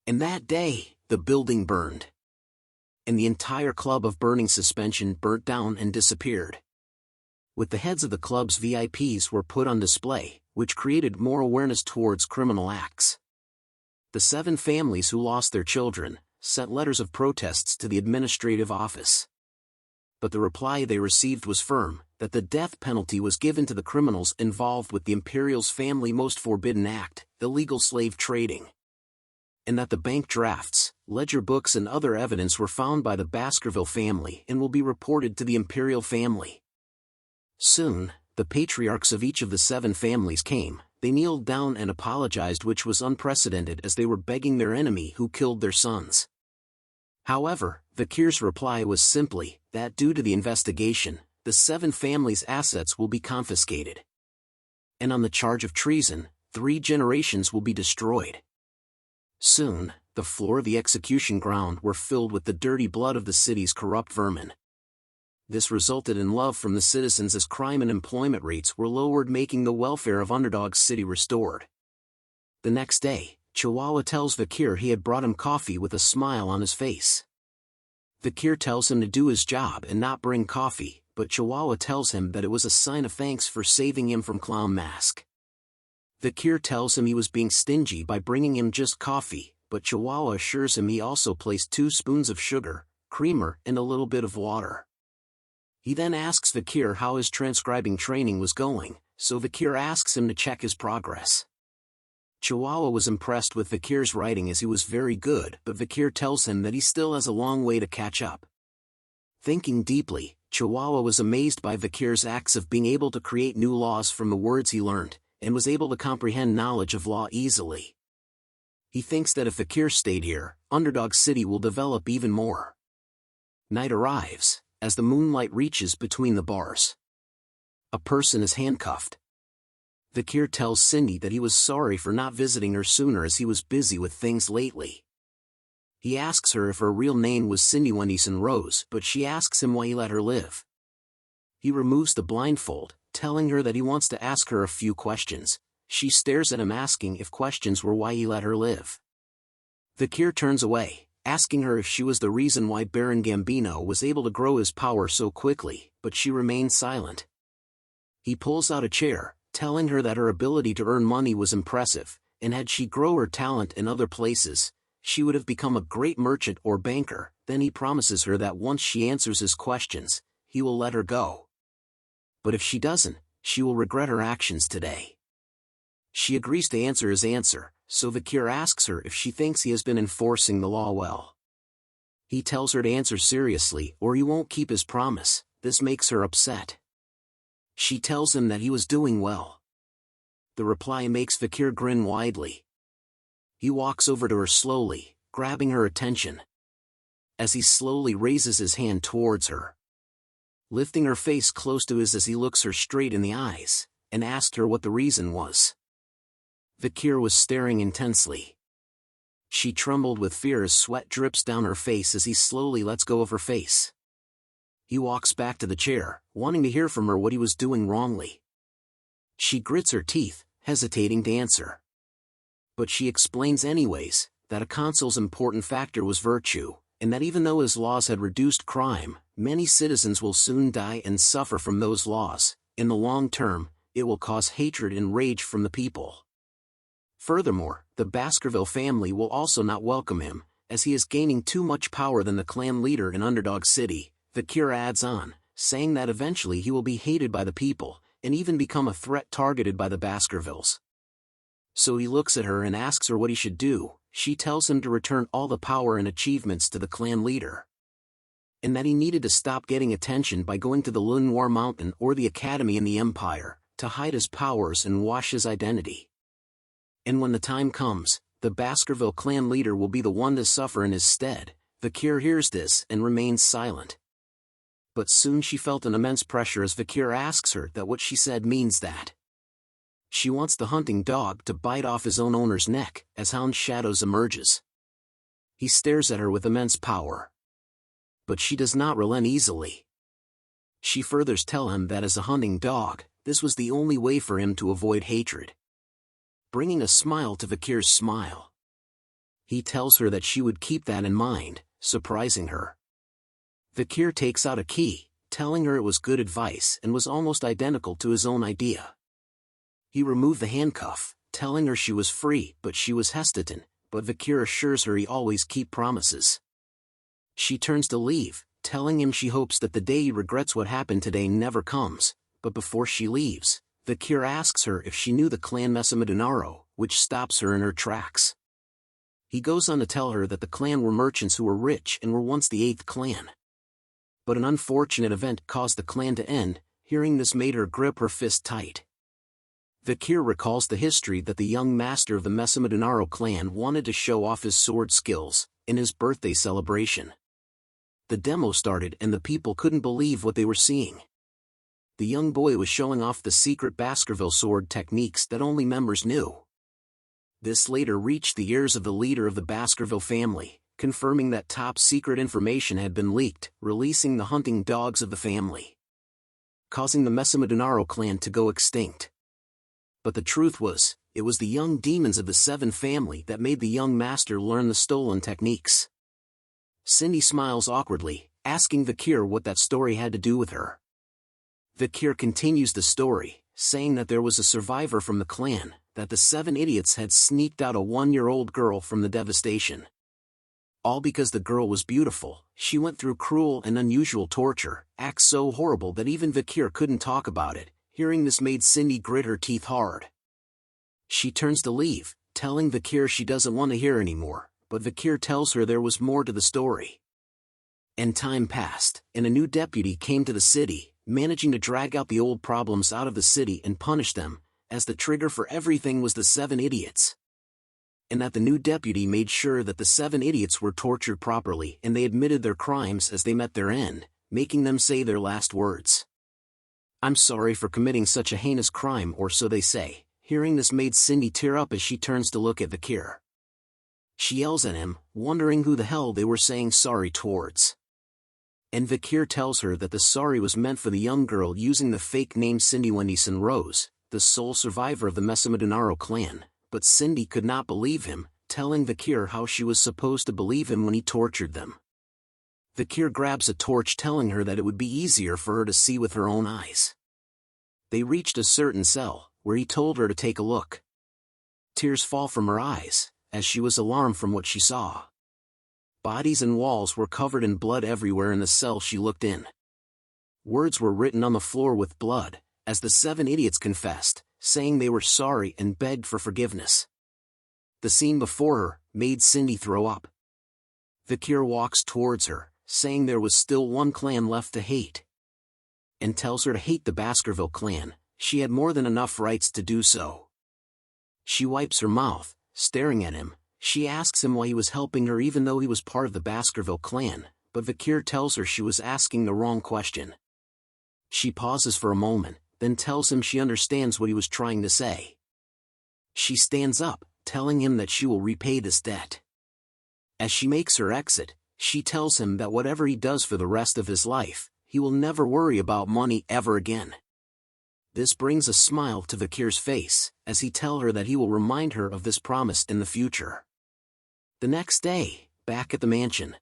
And that day, the building burned. And the entire club of Burning Suspension burnt down and disappeared. With the heads of the club's VIPs were put on display, which created more awareness towards criminal acts. The 7 families who lost their children sent letters of protests to the administrative office. But the reply they received was firm, that the death penalty was given to the criminals involved with the Imperial's family most forbidden act, illegal slave trading. And that the bank drafts, ledger books and other evidence were found by the Baskerville family and will be reported to the Imperial family. Soon, the patriarchs of each of the 7 families came. They kneeled down and apologized, which was unprecedented as they were begging their enemy who killed their sons. However, Vikir's reply was simply that due to the investigation, the 7 families' assets will be confiscated. And on the charge of treason, 3 generations will be destroyed. Soon, the floor of the execution ground were filled with the dirty blood of the city's corrupt vermin. This resulted in love from the citizens as crime and employment rates were lowered, making the welfare of Underdog City restored. The next day, Chihuahua tells Vikir he had brought him coffee with a smile on his face. Vikir tells him to do his job and not bring coffee, but Chihuahua tells him that it was a sign of thanks for saving him from Clown Mask. Vikir tells him he was being stingy by bringing him just coffee, but Chihuahua assures him he also placed 2 spoons of sugar, creamer, and a little bit of water. He then asks Vikir how his transcribing training was going, so Vikir asks him to check his progress. Chihuahua was impressed with Vikir's writing as he was very good, but Vikir tells him that he still has a long way to catch up. Thinking deeply, Chihuahua was amazed by Vikir's acts of being able to create new laws from the words he learned, and was able to comprehend knowledge of law easily. He thinks that if Vikir stayed here, Underdog City will develop even more. Night arrives, as the moonlight reaches between the bars. A person is handcuffed. Vikir tells Cindy that he was sorry for not visiting her sooner as he was busy with things lately. He asks her if her real name was Cindy Wendyson Rose, but she asks him why he let her live. He removes the blindfold, telling her that he wants to ask her a few questions. She stares at him asking if questions were why he let her live. Vikir turns away, asking her if she was the reason why Baron Gambino was able to grow his power so quickly, but she remains silent. He pulls out a chair, telling her that her ability to earn money was impressive, and had she grown her talent in other places, she would have become a great merchant or banker. Then he promises her that once she answers his questions, he will let her go. But if she doesn't, she will regret her actions today. She agrees to answer his answer, so Vikir asks her if she thinks he has been enforcing the law well. He tells her to answer seriously or he won't keep his promise. This makes her upset. She tells him that he was doing well. The reply makes Vikir grin widely. He walks over to her slowly, grabbing her attention. As he slowly raises his hand towards her, lifting her face close to his as he looks her straight in the eyes, and asked her what the reason was. Vikir was staring intensely. She trembled with fear as sweat drips down her face as he slowly lets go of her face. He walks back to the chair, wanting to hear from her what he was doing wrongly. She grits her teeth, hesitating to answer. But she explains anyways, that a consul's important factor was virtue, and that even though his laws had reduced crime, many citizens will soon die and suffer from those laws. In the long term, it will cause hatred and rage from the people. Furthermore, the Baskerville family will also not welcome him, as he is gaining too much power than the clan leader in Underdog City. Vikir adds on, saying that eventually he will be hated by the people, and even become a threat targeted by the Baskervilles. So he looks at her and asks her what he should do. She tells him to return all the power and achievements to the clan leader, and that he needed to stop getting attention by going to the Lenoir Mountain or the Academy in the Empire, to hide his powers and wash his identity. And when the time comes, the Baskerville clan leader will be the one to suffer in his stead. Vikir hears this and remains silent. But soon she felt an immense pressure as Vikir asks her that what she said means that she wants the hunting dog to bite off his own owner's neck as Hound shadows emerges. He stares at her with immense power. But she does not relent easily. She furthers tell him that as a hunting dog, this was the only way for him to avoid hatred, bringing a smile to Vikir's smile. He tells her that she would keep that in mind, surprising her. Vikir takes out a key, telling her it was good advice and was almost identical to his own idea. He removed the handcuff, telling her she was free, but she was hesitant, but Vikir assures her he always keeps promises. She turns to leave, telling him she hopes that the day he regrets what happened today never comes, but before she leaves, Vikir asks her if she knew the clan Mesamadunaro, which stops her in her tracks. He goes on to tell her that the clan were merchants who were rich and were once the 8th clan. But an unfortunate event caused the clan to end. Hearing this made her grip her fist tight. Vikir recalls the history that the young master of the Mesamadunaro clan wanted to show off his sword skills in his birthday celebration. The demo started and the people couldn't believe what they were seeing. The young boy was showing off the secret Baskerville sword techniques that only members knew. This later reached the ears of the leader of the Baskerville family, confirming that top-secret information had been leaked, releasing the hunting dogs of the family, causing the Mesamedunaro clan to go extinct. But the truth was, it was the young demons of the Seven family that made the young master learn the stolen techniques. Cindy smiles awkwardly, asking Vikir what that story had to do with her. Vikir continues the story, saying that there was a survivor from the clan, that the Seven idiots had sneaked out a 1-year-old girl from the devastation. All because the girl was beautiful. She went through cruel and unusual torture, acts so horrible that even Vikir couldn't talk about it. Hearing this made Cindy grit her teeth hard. She turns to leave, telling Vikir she doesn't want to hear anymore, but Vikir tells her there was more to the story. And time passed, and a new deputy came to the city, managing to drag out the old problems out of the city and punish them, as the trigger for everything was the Seven idiots. And that the new deputy made sure that the Seven idiots were tortured properly and they admitted their crimes as they met their end, making them say their last words. "I'm sorry for committing such a heinous crime," or so they say. Hearing this made Cindy tear up as she turns to look at Vikir. She yells at him, wondering who the hell they were saying sorry towards. And Vikir tells her that the sorry was meant for the young girl using the fake name Cindy Wendyson Rose, the sole survivor of the Mesamedunaro clan, but Cindy could not believe him, telling Vikir how she was supposed to believe him when he tortured them. Vikir grabs a torch, telling her that it would be easier for her to see with her own eyes. They reached a certain cell, where he told her to take a look. Tears fall from her eyes, as she was alarmed from what she saw. Bodies and walls were covered in blood everywhere in the cell she looked in. Words were written on the floor with blood, as the Seven idiots confessed, saying they were sorry and begged for forgiveness. The scene before her made Cindy throw up. Vikir walks towards her, saying there was still one clan left to hate, and tells her to hate the Baskerville clan. She had more than enough rights to do so. She wipes her mouth, staring at him. She asks him why he was helping her even though he was part of the Baskerville clan, but Vikir tells her she was asking the wrong question. She pauses for a moment, then tells him she understands what he was trying to say. She stands up, telling him that she will repay this debt. As she makes her exit, she tells him that whatever he does for the rest of his life, he will never worry about money ever again. This brings a smile to Vikir's face, as he tells her that he will remind her of this promise in the future. The next day, back at the mansion,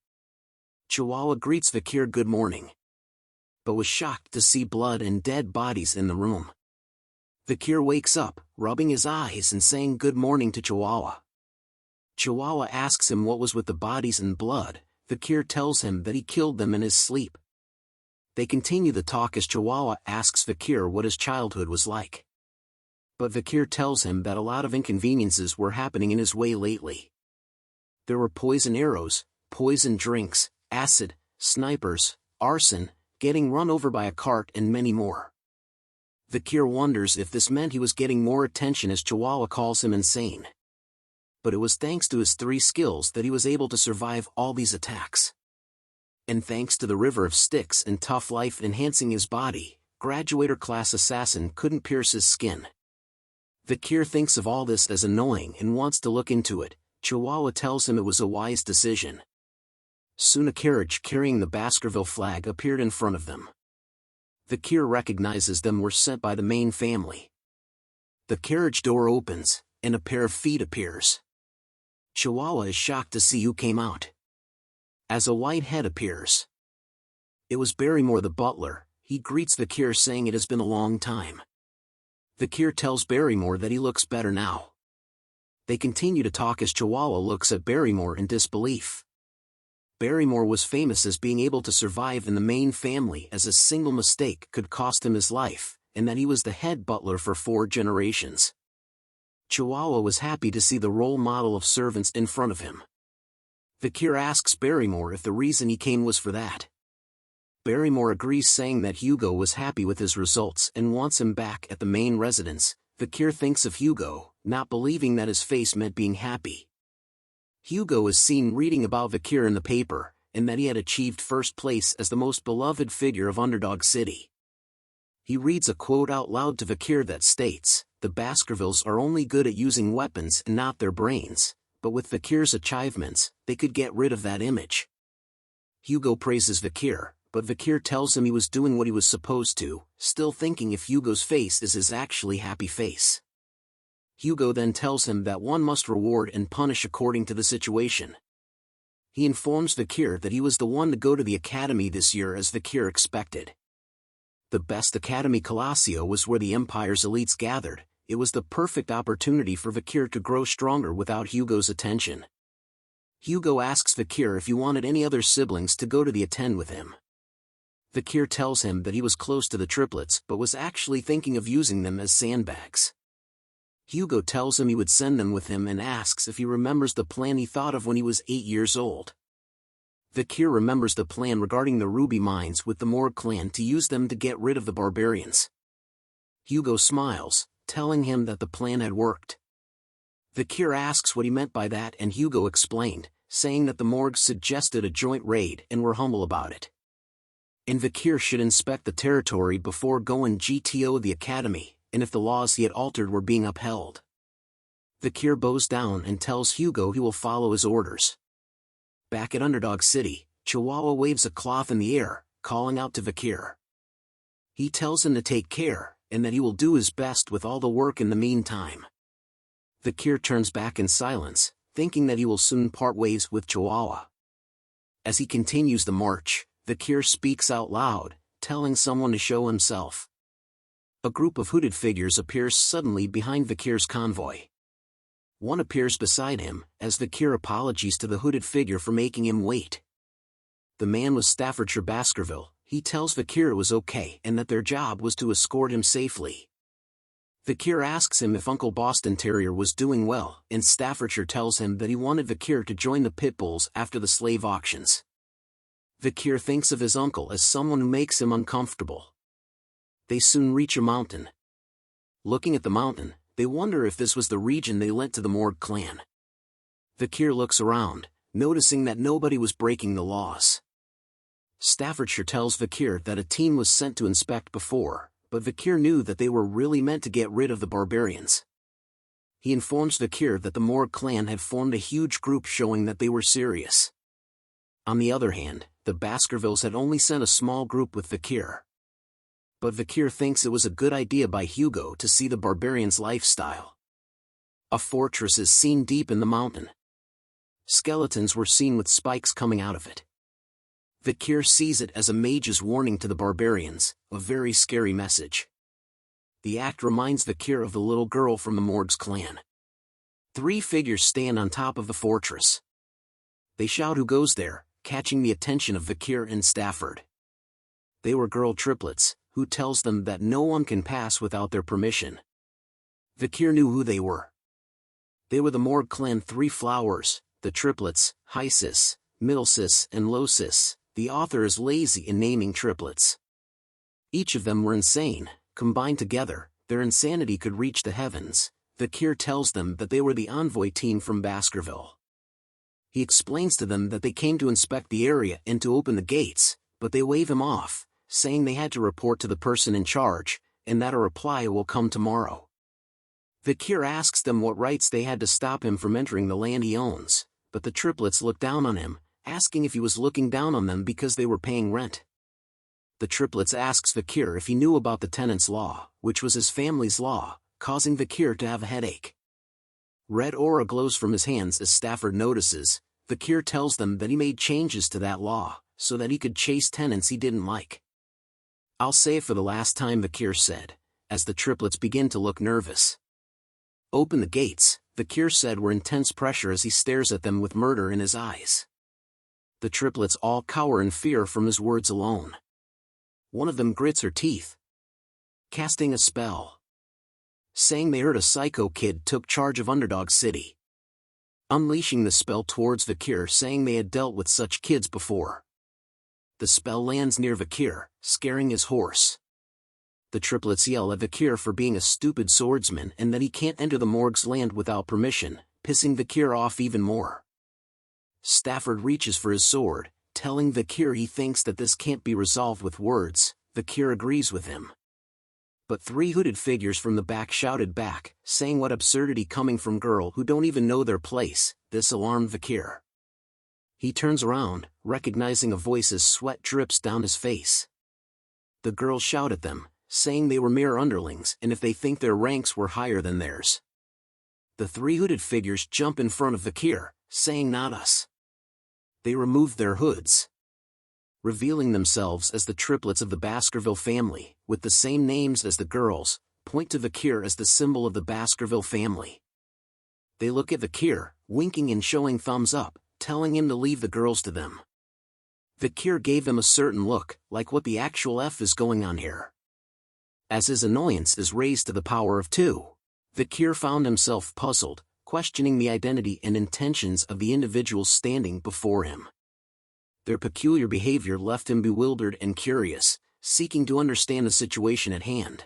Chihuahua greets Vikir good morning, but was shocked to see blood and dead bodies in the room. Vikir wakes up, rubbing his eyes and saying good morning to Chihuahua. Chihuahua asks him what was with the bodies and blood. Vikir tells him that he killed them in his sleep. They continue the talk as Chihuahua asks Vikir what his childhood was like. But Vikir tells him that a lot of inconveniences were happening in his way lately. There were poison arrows, poison drinks, acid, snipers, arson, getting run over by a cart and many more. Vikir wonders if this meant he was getting more attention as Chihuahua calls him insane. But it was thanks to his 3 skills that he was able to survive all these attacks. And thanks to the river of sticks and tough life enhancing his body, graduator class assassin couldn't pierce his skin. Vikir thinks of all this as annoying and wants to look into it. Chihuahua tells him it was a wise decision. Soon a carriage carrying the Baskerville flag appeared in front of them. Vikir recognizes them were sent by the main family. The carriage door opens, and a pair of feet appears. Chihuahua is shocked to see who came out, as a white head appears. It was Barrymore the butler. He greets Vikir saying it has been a long time. Vikir tells Barrymore that he looks better now. They continue to talk as Chihuahua looks at Barrymore in disbelief. Barrymore was famous as being able to survive in the main family as a single mistake could cost him his life, and that he was the head butler for 4 generations. Chihuahua was happy to see the role model of servants in front of him. Vikir asks Barrymore if the reason he came was for that. Barrymore agrees, saying that Hugo was happy with his results and wants him back at the main residence. Vikir thinks of Hugo, not believing that his face meant being happy. Hugo is seen reading about Vikir in the paper, and that he had achieved first place as the most beloved figure of Underdog City. He reads a quote out loud to Vikir that states, The Baskervilles are only good at using weapons and not their brains, but with Vikir's achievements, they could get rid of that image. Hugo praises Vikir, but Vikir tells him he was doing what he was supposed to, still thinking if Hugo's face is his actually happy face. Hugo then tells him that one must reward and punish according to the situation. He informs Vikir that he was the one to go to the academy this year as Vikir expected. The best academy Colosio was where the Empire's elites gathered. It was the perfect opportunity for Vikir to grow stronger without Hugo's attention. Hugo asks Vikir if he wanted any other siblings to go to the attend with him. Vikir tells him that he was close to the triplets but was actually thinking of using them as sandbags. Hugo tells him he would send them with him and asks if he remembers the plan he thought of when he was 8 years old. Vikir remembers the plan regarding the ruby mines with the Morg clan to use them to get rid of the barbarians. Hugo smiles, telling him that the plan had worked. Vikir asks what he meant by that and Hugo explained, saying that the Morgs suggested a joint raid and were humble about it. And Vikir should inspect the territory before going GTO the academy, and if the laws he had altered were being upheld. Vikir bows down and tells Hugo he will follow his orders. Back at Underdog City, Chihuahua waves a cloth in the air, calling out to Vikir. He tells him to take care, and that he will do his best with all the work in the meantime. Vikir turns back in silence, thinking that he will soon part ways with Chihuahua. As he continues the march, Vikir speaks out loud, telling someone to show himself. A group of hooded figures appears suddenly behind Vikir's convoy. One appears beside him, as Vikir apologies to the hooded figure for making him wait. The man was Staffordshire Baskerville. He tells Vikir it was okay and that their job was to escort him safely. Vikir asks him if Uncle Boston Terrier was doing well, and Staffordshire tells him that he wanted Vikir to join the pit bulls after the slave auctions. Vikir thinks of his uncle as someone who makes him uncomfortable. They soon reach a mountain. Looking at the mountain, they wonder if this was the region they lent to the Morg clan. Vikir looks around, noticing that nobody was breaking the laws. Staffordshire tells Vikir that a team was sent to inspect before, but Vikir knew that they were really meant to get rid of the barbarians. He informs Vikir that the Morg clan had formed a huge group showing that they were serious. On the other hand, the Baskervilles had only sent a small group with Vikir. But Vikir thinks it was a good idea by Hugo to see the barbarians' lifestyle. A fortress is seen deep in the mountain. Skeletons were seen with spikes coming out of it. Vikir sees it as a mage's warning to the barbarians, a very scary message. The act reminds Vikir of the little girl from the Morg's clan. 3 figures stand on top of the fortress. They shout who goes there, catching the attention of Vikir and Stafford. They were girl triplets, who tells them that no one can pass without their permission. Vikir knew who they were. They were the Morg clan 3 flowers, the triplets, Hysis, Middlesis and Losis. The author is lazy in naming triplets. Each of them were insane. Combined together, their insanity could reach the heavens. Vikir tells them that they were the envoy team from Baskerville. He explains to them that they came to inspect the area and to open the gates, but they wave him off, saying they had to report to the person in charge, and that a reply will come tomorrow. Vikir asks them what rights they had to stop him from entering the land he owns, but the triplets look down on him, asking if he was looking down on them because they were paying rent. The triplets asks Vikir if he knew about the tenant's law, which was his family's law, causing Vikir to have a headache. Red aura glows from his hands as Stafford notices. Vikir tells them that he made changes to that law, so that he could chase tenants he didn't like. "I'll say it for the last time," Vikir said, as the triplets begin to look nervous. "Open the gates," Vikir said with intense pressure as he stares at them with murder in his eyes. The triplets all cower in fear from his words alone. One of them grits her teeth, casting a spell, saying they heard a psycho kid took charge of Underdog City, unleashing the spell towards Vikir, saying they had dealt with such kids before. The spell lands near Vikir, scaring his horse. The triplets yell at Vikir for being a stupid swordsman and that he can't enter the Morg's land without permission, pissing Vikir off even more. Stafford reaches for his sword, telling Vikir he thinks that this can't be resolved with words. Vikir agrees with him. but three hooded figures from the back shouted back, saying what absurdity coming from girl who don't even know their place. This alarmed Vikir. He turns around, recognizing a voice as sweat drips down his face. The girls shout at them, saying they were mere underlings and if they think their ranks were higher than theirs. The three hooded figures jump in front of Vikir, saying not us. They removed their hoods, revealing themselves as the triplets of the Baskerville family, with the same names as the girls, point to Vikir as the symbol of the Baskerville family. They look at Vikir, winking and showing thumbs up, telling him to leave the girls to them. Vikir gave them a certain look, like what the actual F is going on here. As his annoyance is raised to the power of 2, Vikir found himself puzzled, questioning the identity and intentions of the individuals standing before him. Their peculiar behavior left him bewildered and curious, seeking to understand the situation at hand.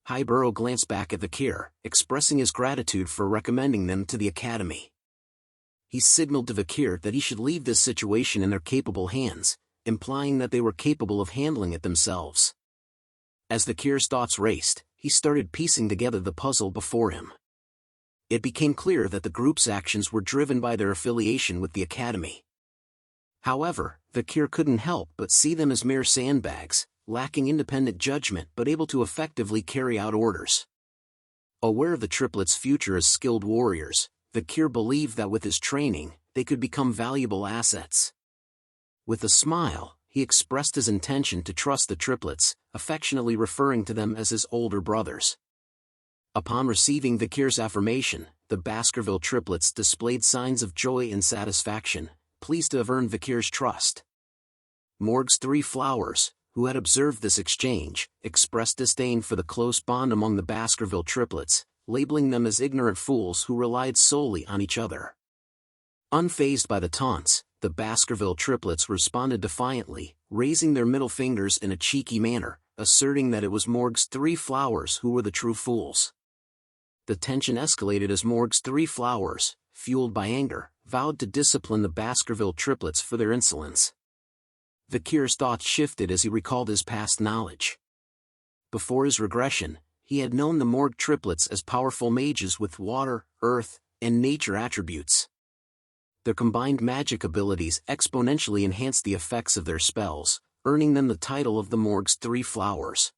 Hugo glanced back at Vikir, expressing his gratitude for recommending them to the academy. He signaled to Vikir that he should leave this situation in their capable hands, implying that they were capable of handling it themselves. As Vikir's thoughts raced, he started piecing together the puzzle before him. It became clear that the group's actions were driven by their affiliation with the academy. However, Vikir couldn't help but see them as mere sandbags, lacking independent judgment but able to effectively carry out orders. Aware of the triplets' future as skilled warriors, Vikir believed that with his training, they could become valuable assets. With a smile, he expressed his intention to trust the triplets, affectionately referring to them as his older brothers. Upon receiving Vikir's affirmation, the Baskerville triplets displayed signs of joy and satisfaction, pleased to have earned Vikir's trust. Morg's 3 flowers, who had observed this exchange, expressed disdain for the close bond among the Baskerville triplets, labeling them as ignorant fools who relied solely on each other. Unfazed by the taunts, the Baskerville triplets responded defiantly, raising their middle fingers in a cheeky manner, asserting that it was Morg's 3 flowers who were the true fools. The tension escalated as Morg's 3 flowers, fueled by anger, vowed to discipline the Baskerville triplets for their insolence. Vikir's thoughts shifted as he recalled his past knowledge. Before his regression, he had known the Morg triplets as powerful mages with water, earth, and nature attributes. Their combined magic abilities exponentially enhanced the effects of their spells, earning them the title of the Morg's 3 flowers.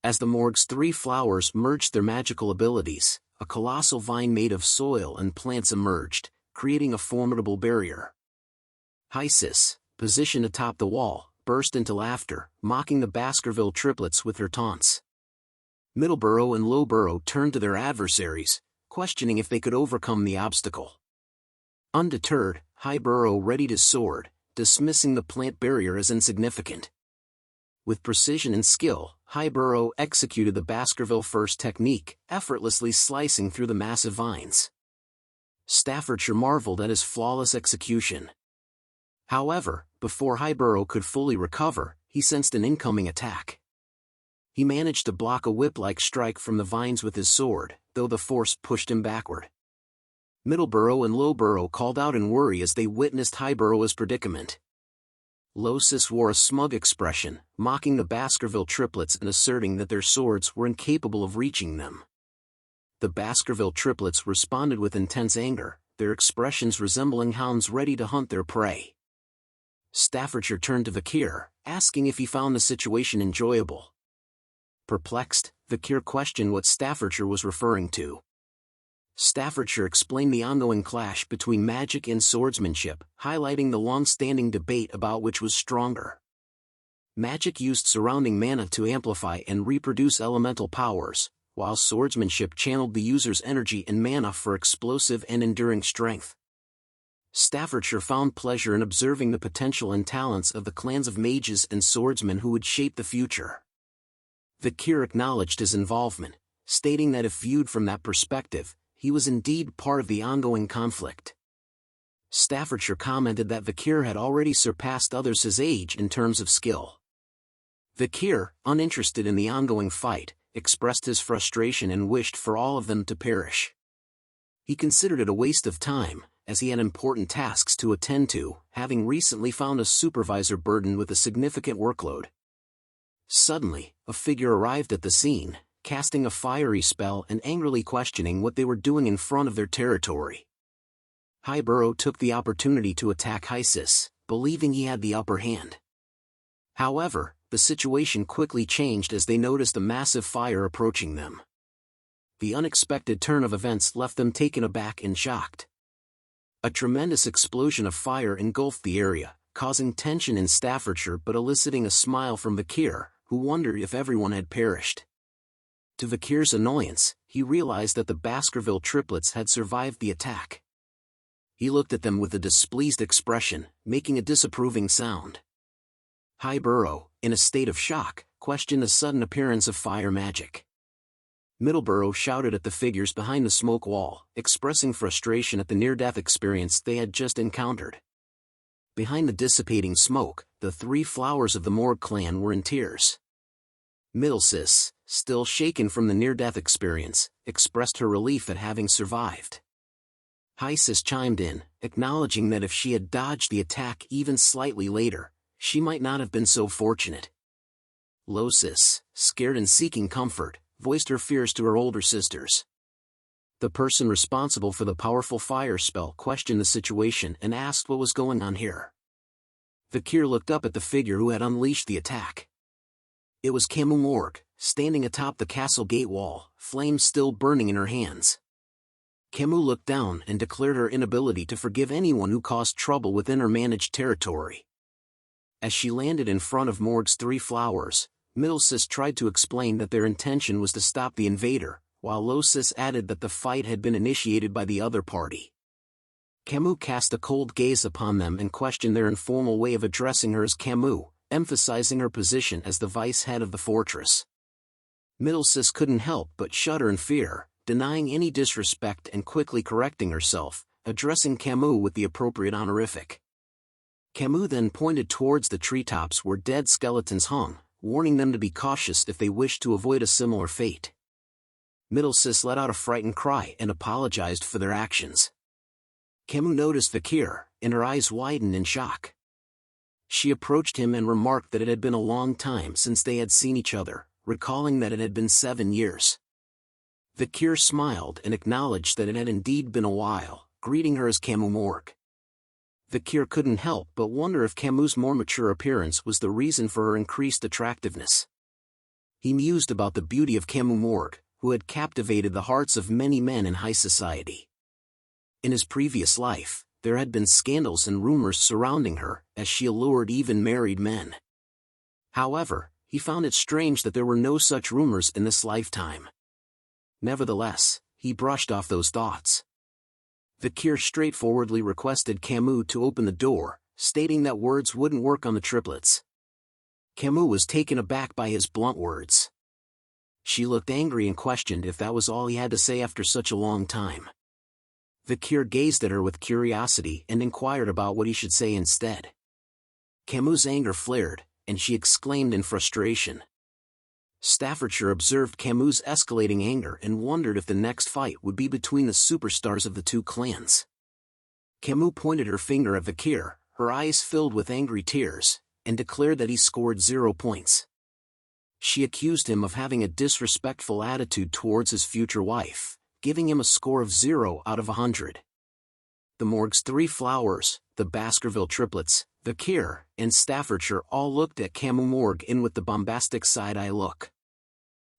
As the Morg's 3 flowers merged their magical abilities, a colossal vine made of soil and plants emerged, creating a formidable barrier. Hysis, positioned atop the wall, burst into laughter, mocking the Baskerville triplets with her taunts. Middleborough and Lowborough turned to their adversaries, questioning if they could overcome the obstacle. Undeterred, Highborough readied his sword, dismissing the plant barrier as insignificant. With precision and skill, Highborough executed the Baskerville first technique, effortlessly slicing through the massive vines. Staffordshire marveled at his flawless execution. However, before Highborough could fully recover, he sensed an incoming attack. He managed to block a whip-like strike from the vines with his sword, though the force pushed him backward. Middleborough and Lowborough called out in worry as they witnessed Highborough's predicament. Losis wore a smug expression, mocking the Baskerville triplets and asserting that their swords were incapable of reaching them. The Baskerville triplets responded with intense anger, their expressions resembling hounds ready to hunt their prey. Staffordshire turned to Vikir, asking if he found the situation enjoyable. Perplexed, Vikir questioned what Staffordshire was referring to. Staffordshire explained the ongoing clash between magic and swordsmanship, highlighting the long-standing debate about which was stronger. Magic used surrounding mana to amplify and reproduce elemental powers, while swordsmanship channeled the user's energy and mana for explosive and enduring strength. Staffordshire found pleasure in observing the potential and talents of the clans of mages and swordsmen who would shape the future. Vikir acknowledged his involvement, stating that if viewed from that perspective, he was indeed part of the ongoing conflict. Staffordshire commented that Vikir had already surpassed others his age in terms of skill. Vikir, uninterested in the ongoing fight, expressed his frustration and wished for all of them to perish. He considered it a waste of time, as he had important tasks to attend to, having recently found a supervisor burdened with a significant workload. Suddenly, a figure arrived at the scene, casting a fiery spell and angrily questioning what they were doing in front of their territory. Hugo took the opportunity to attack Hysis, believing he had the upper hand. However, the situation quickly changed as they noticed a massive fire approaching them. The unexpected turn of events left them taken aback and shocked. A tremendous explosion of fire engulfed the area, causing tension in Staffordshire but eliciting a smile from Vikir, who wondered if everyone had perished. To Vikir's annoyance, he realized that the Baskerville triplets had survived the attack. He looked at them with a displeased expression, making a disapproving sound. Hugo, in a state of shock, questioned the sudden appearance of fire magic. Middleborough shouted at the figures behind the smoke wall, expressing frustration at the near-death experience they had just encountered. Behind the dissipating smoke, the three flowers of the Morgue clan were in tears. Middlesis, still shaken from the near-death experience, expressed her relief at having survived. Hysis chimed in, acknowledging that if she had dodged the attack even slightly later, she might not have been so fortunate. Losis, scared and seeking comfort, voiced her fears to her older sisters. The person responsible for the powerful fire spell questioned the situation and asked what was going on here. Vikir looked up at the figure who had unleashed the attack. It was Morgue, standing atop the castle gate wall, flames still burning in her hands. Camus looked down and declared her inability to forgive anyone who caused trouble within her managed territory. As she landed in front of Morgue's three flowers, Middlesis tried to explain that their intention was to stop the invader, while Losis added that the fight had been initiated by the other party. Camus cast a cold gaze upon them and questioned their informal way of addressing her as Camus, emphasizing her position as the vice head of the fortress. Middlesis couldn't help but shudder in fear, denying any disrespect and quickly correcting herself, addressing Camus with the appropriate honorific. Camus then pointed towards the treetops where dead skeletons hung, warning them to be cautious if they wished to avoid a similar fate. Middlesis let out a frightened cry and apologized for their actions. Camus noticed Vikir, and her eyes widened in shock. She approached him and remarked that it had been a long time since they had seen each other, recalling that it had been 7 years. Vikir smiled and acknowledged that it had indeed been a while, greeting her as Morgue. Vikir couldn't help but wonder if Camus' more mature appearance was the reason for her increased attractiveness. He mused about the beauty of Morgue, who had captivated the hearts of many men in high society. In his previous life, there had been scandals and rumors surrounding her, as she allured even married men. However, he found it strange that there were no such rumors in this lifetime. Nevertheless, he brushed off those thoughts. Vikir straightforwardly requested Camus to open the door, stating that words wouldn't work on the triplets. Camus was taken aback by his blunt words. She looked angry and questioned if that was all he had to say after such a long time. Vikir gazed at her with curiosity and inquired about what he should say instead. Camus' anger flared, and she exclaimed in frustration. Staffordshire observed Camus' escalating anger and wondered if the next fight would be between the superstars of the two clans. Camus pointed her finger at Vikir, her eyes filled with angry tears, and declared that he scored 0 points. She accused him of having a disrespectful attitude towards his future wife, giving him a score of 0 out of 100. The Morgue's three flowers, the Baskerville triplets, Vikir, and Staffordshire all looked at Morgue with the bombastic side-eye look.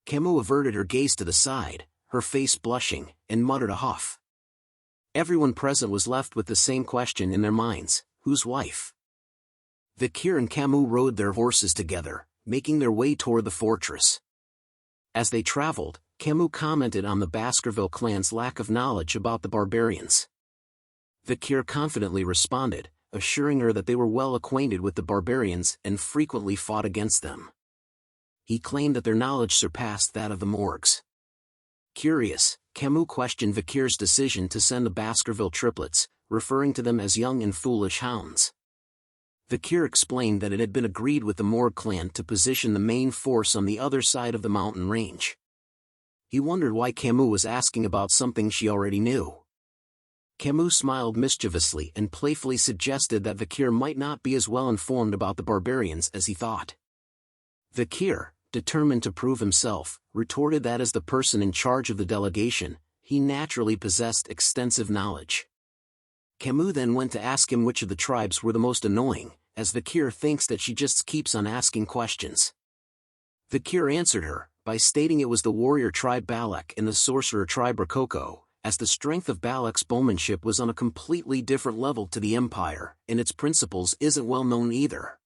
Camus averted her gaze to the side, her face blushing, and muttered a huff. Everyone present was left with the same question in their minds: whose wife? Vikir and Camus rode their horses together, making their way toward the fortress. As they traveled, Camus commented on the Baskerville clan's lack of knowledge about the barbarians. Vikir confidently responded, assuring her that they were well acquainted with the barbarians and frequently fought against them. He claimed that their knowledge surpassed that of the Morgues. Curious, Camus questioned Vikir's decision to send the Baskerville triplets, referring to them as young and foolish hounds. Vikir explained that it had been agreed with the Morgue clan to position the main force on the other side of the mountain range. He wondered why Camus was asking about something she already knew. Camus smiled mischievously and playfully suggested that Vikir might not be as well informed about the barbarians as he thought. Vikir, determined to prove himself, retorted that as the person in charge of the delegation, he naturally possessed extensive knowledge. Camus then went to ask him which of the tribes were the most annoying, as Vikir thinks that she just keeps on asking questions. Vikir answered her, by stating it was the warrior tribe Balak and the sorcerer tribe Rococo, as the strength of Balak's bowmanship was on a completely different level to the empire, and its principles isn't well known either.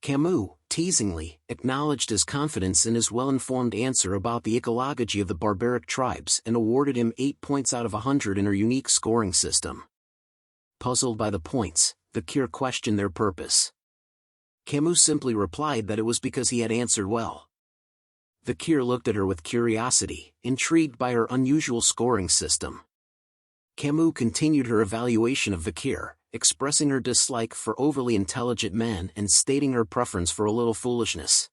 Camus, teasingly, acknowledged his confidence in his well-informed answer about the ecology of the barbaric tribes and awarded him 8 points out of 100 in her unique scoring system. Puzzled by the points, Vikir questioned their purpose. Camus simply replied that it was because he had answered well. Vikir looked at her with curiosity, intrigued by her unusual scoring system. Camus continued her evaluation of Vikir, expressing her dislike for overly intelligent men and stating her preference for a little foolishness.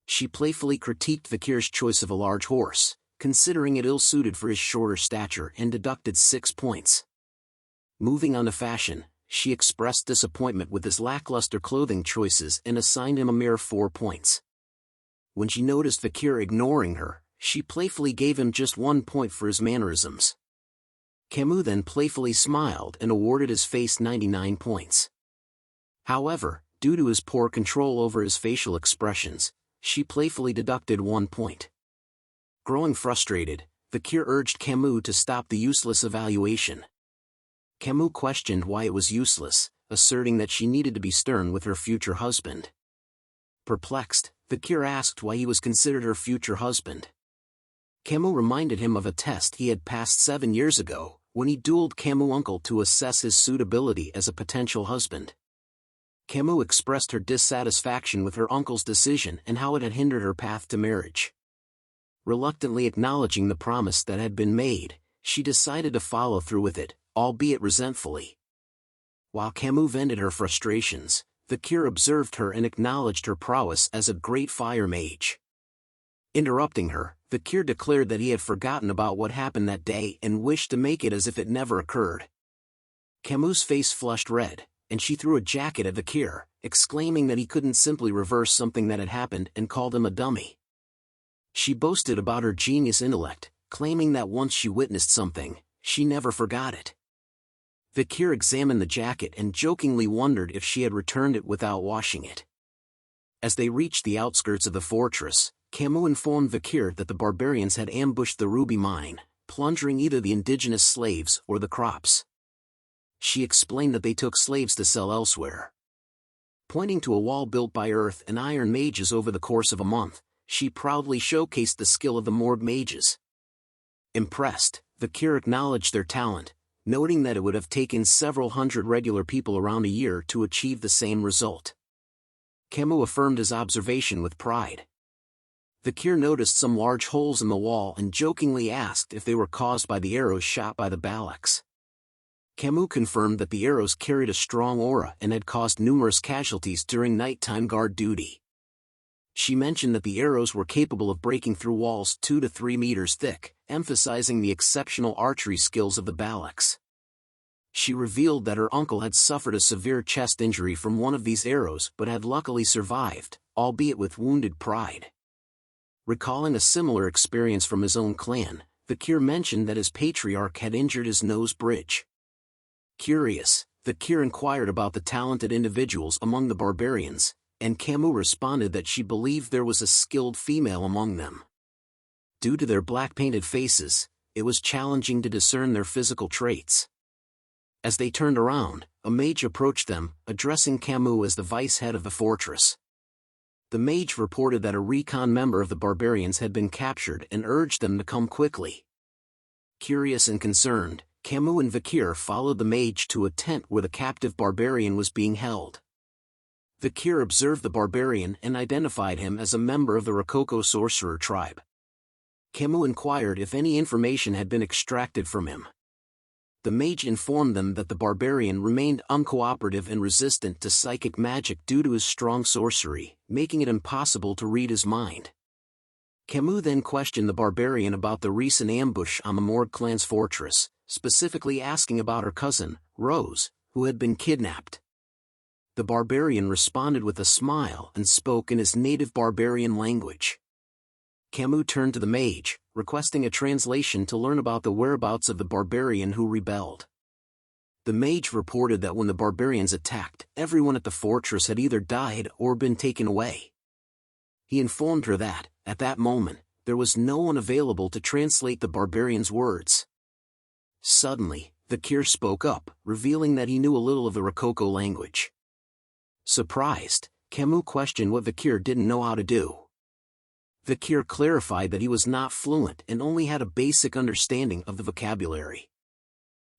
She playfully critiqued Vikir's choice of a large horse, considering it ill-suited for his shorter stature, and deducted 6 points. Moving on to fashion, she expressed disappointment with his lackluster clothing choices and assigned him a mere 4 points. When she noticed Vikir ignoring her, she playfully gave him just 1 point for his mannerisms. Camus then playfully smiled and awarded his face 99 points. However, due to his poor control over his facial expressions, she playfully deducted 1 point. Growing frustrated, Vikir urged Camus to stop the useless evaluation. Camus questioned why it was useless, asserting that she needed to be stern with her future husband. Perplexed, Vikir asked why he was considered her future husband. Camus reminded him of a test he had passed 7 years ago, when he dueled Camus' uncle to assess his suitability as a potential husband. Camus expressed her dissatisfaction with her uncle's decision and how it had hindered her path to marriage. Reluctantly acknowledging the promise that had been made, she decided to follow through with it, albeit resentfully. While Camus vented her frustrations, Vikir observed her and acknowledged her prowess as a great fire mage. Interrupting her, Vikir declared that he had forgotten about what happened that day and wished to make it as if it never occurred. Camus' face flushed red, and she threw a jacket at Vikir, exclaiming that he couldn't simply reverse something that had happened, and called him a dummy. She boasted about her genius intellect, claiming that once she witnessed something, she never forgot it. Vikir examined the jacket and jokingly wondered if she had returned it without washing it. As they reached the outskirts of the fortress, Camus informed Vikir that the barbarians had ambushed the ruby mine, plundering either the indigenous slaves or the crops. She explained that they took slaves to sell elsewhere. Pointing to a wall built by earth and iron mages over the course of a month, she proudly showcased the skill of the Morg mages. Impressed, Vikir acknowledged their talent, noting that it would have taken several hundred regular people around a year to achieve the same result. Camus affirmed his observation with pride. Vikir noticed some large holes in the wall and jokingly asked if they were caused by the arrows shot by the Balaks. Camus confirmed that the arrows carried a strong aura and had caused numerous casualties during nighttime guard duty. She mentioned that the arrows were capable of breaking through walls 2 to 3 meters thick, emphasizing the exceptional archery skills of the Balaks. She revealed that her uncle had suffered a severe chest injury from one of these arrows but had luckily survived, albeit with wounded pride. Recalling a similar experience from his own clan, Vikir mentioned that his patriarch had injured his nose bridge. Curious, Vikir inquired about the talented individuals among the barbarians, and Camus responded that she believed there was a skilled female among them. Due to their black-painted faces, it was challenging to discern their physical traits. As they turned around, a mage approached them, addressing Camus as the vice-head of the fortress. The mage reported that a recon member of the barbarians had been captured and urged them to come quickly. Curious and concerned, Camus and Vikir followed the mage to a tent where the captive barbarian was being held. Vikir observed the barbarian and identified him as a member of the Rococo sorcerer tribe. Camus inquired if any information had been extracted from him. The mage informed them that the barbarian remained uncooperative and resistant to psychic magic due to his strong sorcery, making it impossible to read his mind. Camus then questioned the barbarian about the recent ambush on the Morg clan's fortress, specifically asking about her cousin, Rose, who had been kidnapped. The barbarian responded with a smile and spoke in his native barbarian language. Camus turned to the mage, requesting a translation to learn about the whereabouts of the barbarian who rebelled. The mage reported that when the barbarians attacked, everyone at the fortress had either died or been taken away. He informed her that, at that moment, there was no one available to translate the barbarian's words. Suddenly, Vikir spoke up, revealing that he knew a little of the Rococo language. Surprised, Camus questioned what Vikir didn't know how to do. Vikir clarified that he was not fluent and only had a basic understanding of the vocabulary.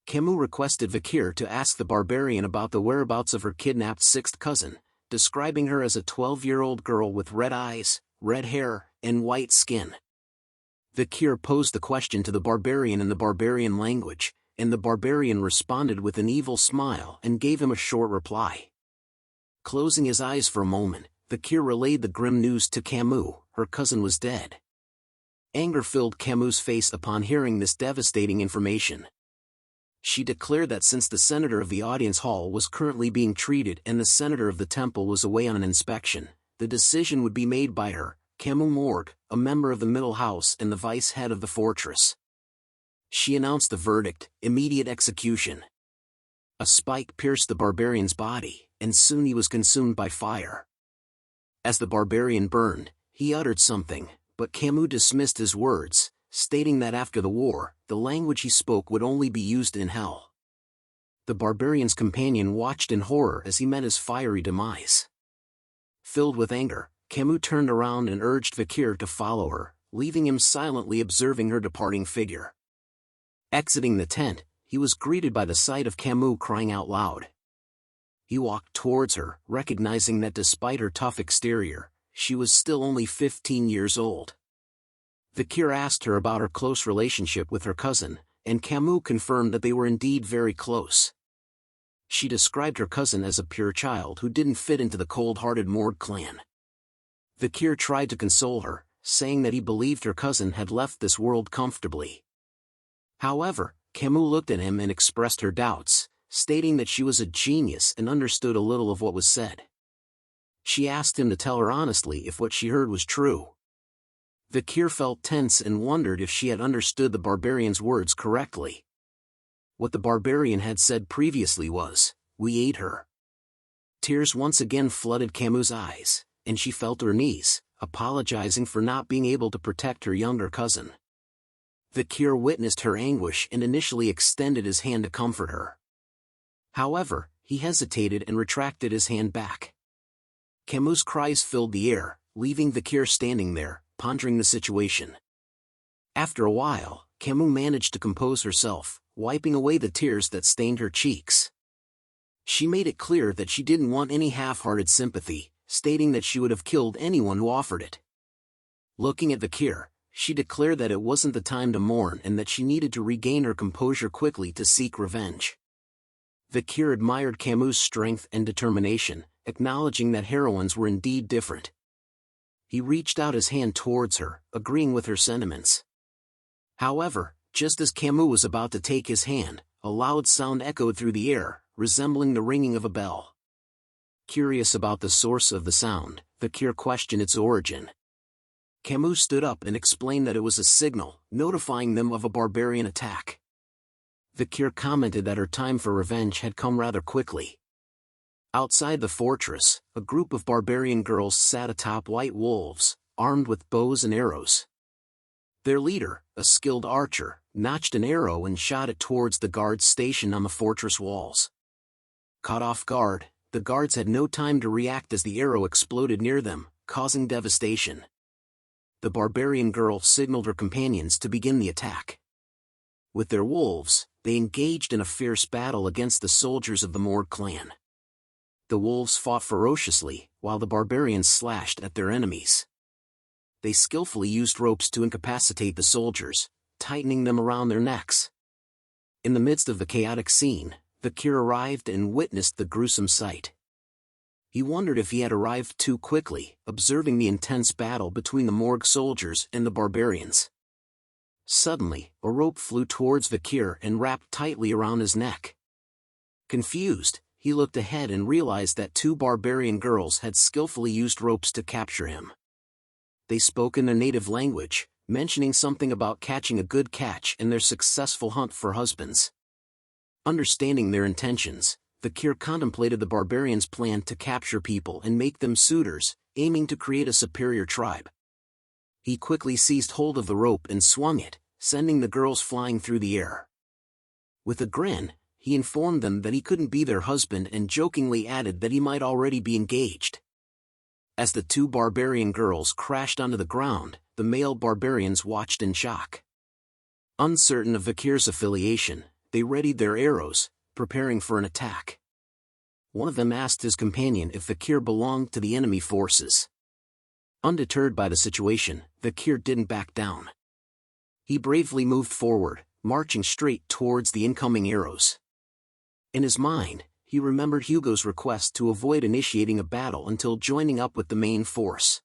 Camus requested Vikir to ask the barbarian about the whereabouts of her kidnapped sixth cousin, describing her as a 12-year-old girl with red eyes, red hair, and white skin. Vikir posed the question to the barbarian in the barbarian language, and the barbarian responded with an evil smile and gave him a short reply. Closing his eyes for a moment, Vikir relayed the grim news to Camus: her cousin was dead. Anger filled Camus' face upon hearing this devastating information. She declared that since the senator of the audience hall was currently being treated and the senator of the temple was away on an inspection, the decision would be made by her, Camus Morgue, a member of the middle house and the vice head of the fortress. She announced the verdict: immediate execution. A spike pierced the barbarian's body, and soon he was consumed by fire. As the barbarian burned, he uttered something, but Camus dismissed his words, stating that after the war, the language he spoke would only be used in hell. The barbarian's companion watched in horror as he met his fiery demise. Filled with anger, Camus turned around and urged Vikir to follow her, leaving him silently observing her departing figure. Exiting the tent, he was greeted by the sight of Camus crying out loud. He walked towards her, recognizing that despite her tough exterior, she was still only 15 years old. Vikir asked her about her close relationship with her cousin, and Camus confirmed that they were indeed very close. She described her cousin as a pure child who didn't fit into the cold-hearted Morgue clan. Vikir tried to console her, saying that he believed her cousin had left this world comfortably. However, Camus looked at him and expressed her doubts, stating that she was a genius and understood a little of what was said. She asked him to tell her honestly if what she heard was true. Vikir felt tense and wondered if she had understood the barbarian's words correctly. What the barbarian had said previously was, "We ate her." Tears once again flooded Camus' eyes, and she fell to her knees, apologizing for not being able to protect her younger cousin. Vikir witnessed her anguish and initially extended his hand to comfort her. However, he hesitated and retracted his hand back. Camus' cries filled the air, leaving Vikir standing there, pondering the situation. After a while, Camus managed to compose herself, wiping away the tears that stained her cheeks. She made it clear that she didn't want any half-hearted sympathy, stating that she would have killed anyone who offered it. Looking at Vikir, she declared that it wasn't the time to mourn and that she needed to regain her composure quickly to seek revenge. Vikir admired Camus' strength and determination, acknowledging that heroines were indeed different. He reached out his hand towards her, agreeing with her sentiments. However, just as Camus was about to take his hand, a loud sound echoed through the air, resembling the ringing of a bell. Curious about the source of the sound, Vikir questioned its origin. Camus stood up and explained that it was a signal, notifying them of a barbarian attack. Vikir commented that her time for revenge had come rather quickly. Outside the fortress, a group of barbarian girls sat atop white wolves, armed with bows and arrows. Their leader, a skilled archer, notched an arrow and shot it towards the guards stationed on the fortress walls. Caught off guard, the guards had no time to react as the arrow exploded near them, causing devastation. The barbarian girl signaled her companions to begin the attack. With their wolves, they engaged in a fierce battle against the soldiers of the Morgue clan. The wolves fought ferociously, while the barbarians slashed at their enemies. They skillfully used ropes to incapacitate the soldiers, tightening them around their necks. In the midst of the chaotic scene, Vikir arrived and witnessed the gruesome sight. He wondered if he had arrived too quickly, observing the intense battle between the Morgue soldiers and the barbarians. Suddenly, a rope flew towards Vikir and wrapped tightly around his neck. Confused, he looked ahead and realized that two barbarian girls had skillfully used ropes to capture him. They spoke in their native language, mentioning something about catching a good catch and their successful hunt for husbands. Understanding their intentions, Vikir contemplated the barbarians' plan to capture people and make them suitors, aiming to create a superior tribe. He quickly seized hold of the rope and swung it, sending the girls flying through the air. With a grin, he informed them that he couldn't be their husband and jokingly added that he might already be engaged. As the two barbarian girls crashed onto the ground, the male barbarians watched in shock. Uncertain of Vikir's affiliation, they readied their arrows, preparing for an attack. One of them asked his companion if Vikir belonged to the enemy forces. Undeterred by the situation, Vikir didn't back down. He bravely moved forward, marching straight towards the incoming arrows. In his mind, he remembered Hugo's request to avoid initiating a battle until joining up with the main force.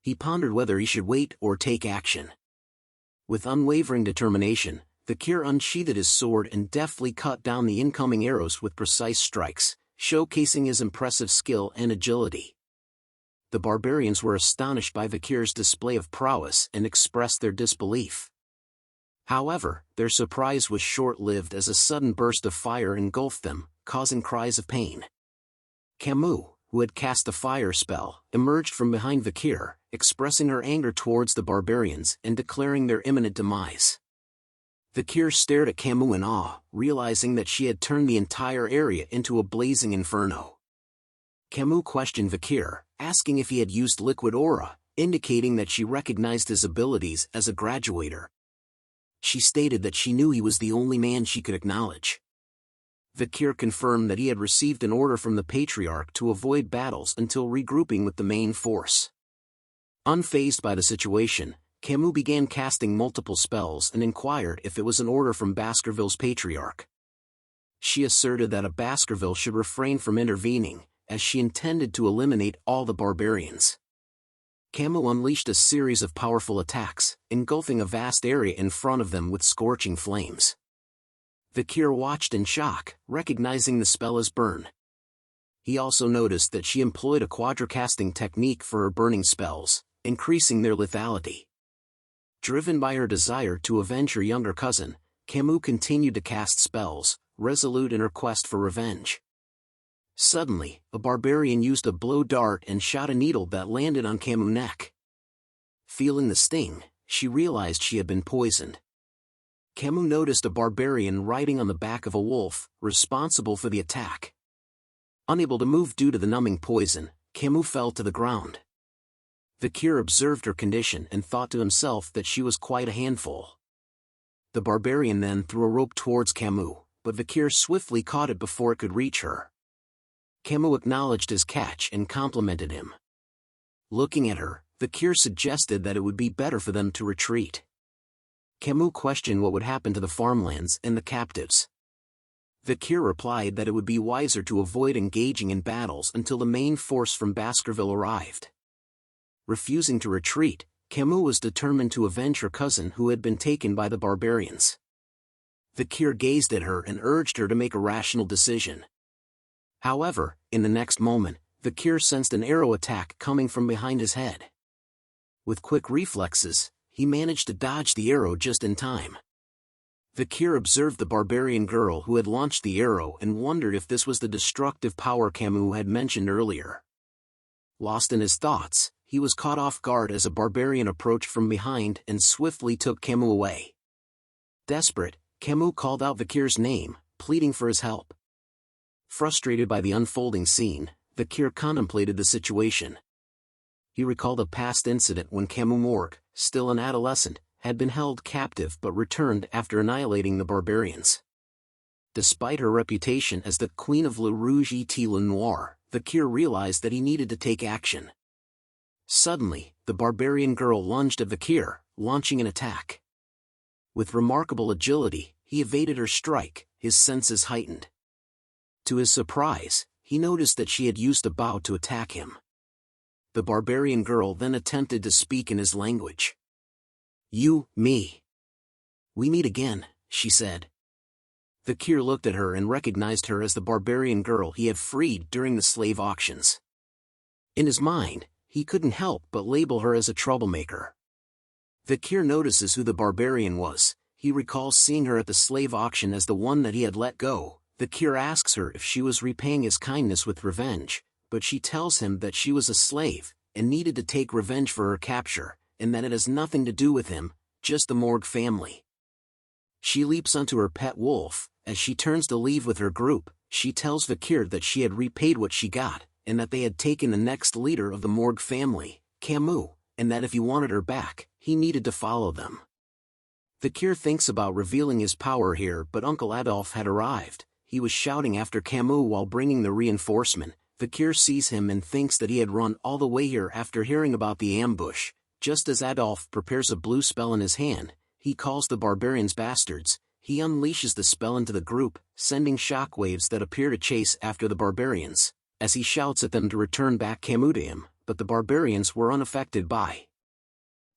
He pondered whether he should wait or take action. With unwavering determination, Vikir unsheathed his sword and deftly cut down the incoming arrows with precise strikes, showcasing his impressive skill and agility. The barbarians were astonished by Vikir's display of prowess and expressed their disbelief. However, their surprise was short-lived as a sudden burst of fire engulfed them, causing cries of pain. Camus, who had cast the fire spell, emerged from behind Vikir, expressing her anger towards the barbarians and declaring their imminent demise. Vikir stared at Camus in awe, realizing that she had turned the entire area into a blazing inferno. Camus questioned Vikir, asking if he had used liquid aura, indicating that she recognized his abilities as a graduator. She stated that she knew he was the only man she could acknowledge. Vikir confirmed that he had received an order from the Patriarch to avoid battles until regrouping with the main force. Unfazed by the situation, Camus began casting multiple spells and inquired if it was an order from Baskerville's Patriarch. She asserted that a Baskerville should refrain from intervening, as she intended to eliminate all the barbarians. Camus unleashed a series of powerful attacks, engulfing a vast area in front of them with scorching flames. Vikir watched in shock, recognizing the spell as burn. He also noticed that she employed a quadricasting technique for her burning spells, increasing their lethality. Driven by her desire to avenge her younger cousin, Camus continued to cast spells, resolute in her quest for revenge. Suddenly, a barbarian used a blow dart and shot a needle that landed on Camus' neck. Feeling the sting, she realized she had been poisoned. Camus noticed a barbarian riding on the back of a wolf, responsible for the attack. Unable to move due to the numbing poison, Camus fell to the ground. Vikir observed her condition and thought to himself that she was quite a handful. The barbarian then threw a rope towards Camus, but Vikir swiftly caught it before it could reach her. Camus acknowledged his catch and complimented him. Looking at her, Vikir suggested that it would be better for them to retreat. Camus questioned what would happen to the farmlands and the captives. Vikir replied that it would be wiser to avoid engaging in battles until the main force from Baskerville arrived. Refusing to retreat, Camus was determined to avenge her cousin who had been taken by the barbarians. Vikir gazed at her and urged her to make a rational decision. However, in the next moment, Vikir sensed an arrow attack coming from behind his head. With quick reflexes, he managed to dodge the arrow just in time. Vikir observed the barbarian girl who had launched the arrow and wondered if this was the destructive power Camus had mentioned earlier. Lost in his thoughts, he was caught off guard as a barbarian approached from behind and swiftly took Camus away. Desperate, Camus called out Vikir's name, pleading for his help. Frustrated by the unfolding scene, Vikir contemplated the situation. He recalled a past incident when Camus Morgue, still an adolescent, had been held captive but returned after annihilating the barbarians. Despite her reputation as the Queen of Le Rouge et Le Noir, Vikir realized that he needed to take action. Suddenly, the barbarian girl lunged at Vikir, launching an attack. With remarkable agility, he evaded her strike, his senses heightened. To his surprise, he noticed that she had used a bow to attack him. The barbarian girl then attempted to speak in his language. "You, me. We meet again," she said. Vikir looked at her and recognized her as the barbarian girl he had freed during the slave auctions. In his mind, he couldn't help but label her as a troublemaker. Vikir notices who the barbarian was. He recalls seeing her at the slave auction as the one that he had let go. Vikir asks her if she was repaying his kindness with revenge, but she tells him that she was a slave, and needed to take revenge for her capture, and that it has nothing to do with him, just the Morg family. She leaps onto her pet wolf. As she turns to leave with her group, she tells Vikir that she had repaid what she got, and that they had taken the next leader of the Morg family, Camus, and that if he wanted her back, he needed to follow them. Vikir thinks about revealing his power here, but Uncle Adolf had arrived. He was shouting after Camus while bringing the reinforcement. Vikir sees him and thinks that he had run all the way here after hearing about the ambush. Just as Adolf prepares a blue spell in his hand, he calls the barbarians bastards. He unleashes the spell into the group, sending shockwaves that appear to chase after the barbarians, as he shouts at them to return back Camus to him, but the barbarians were unaffected by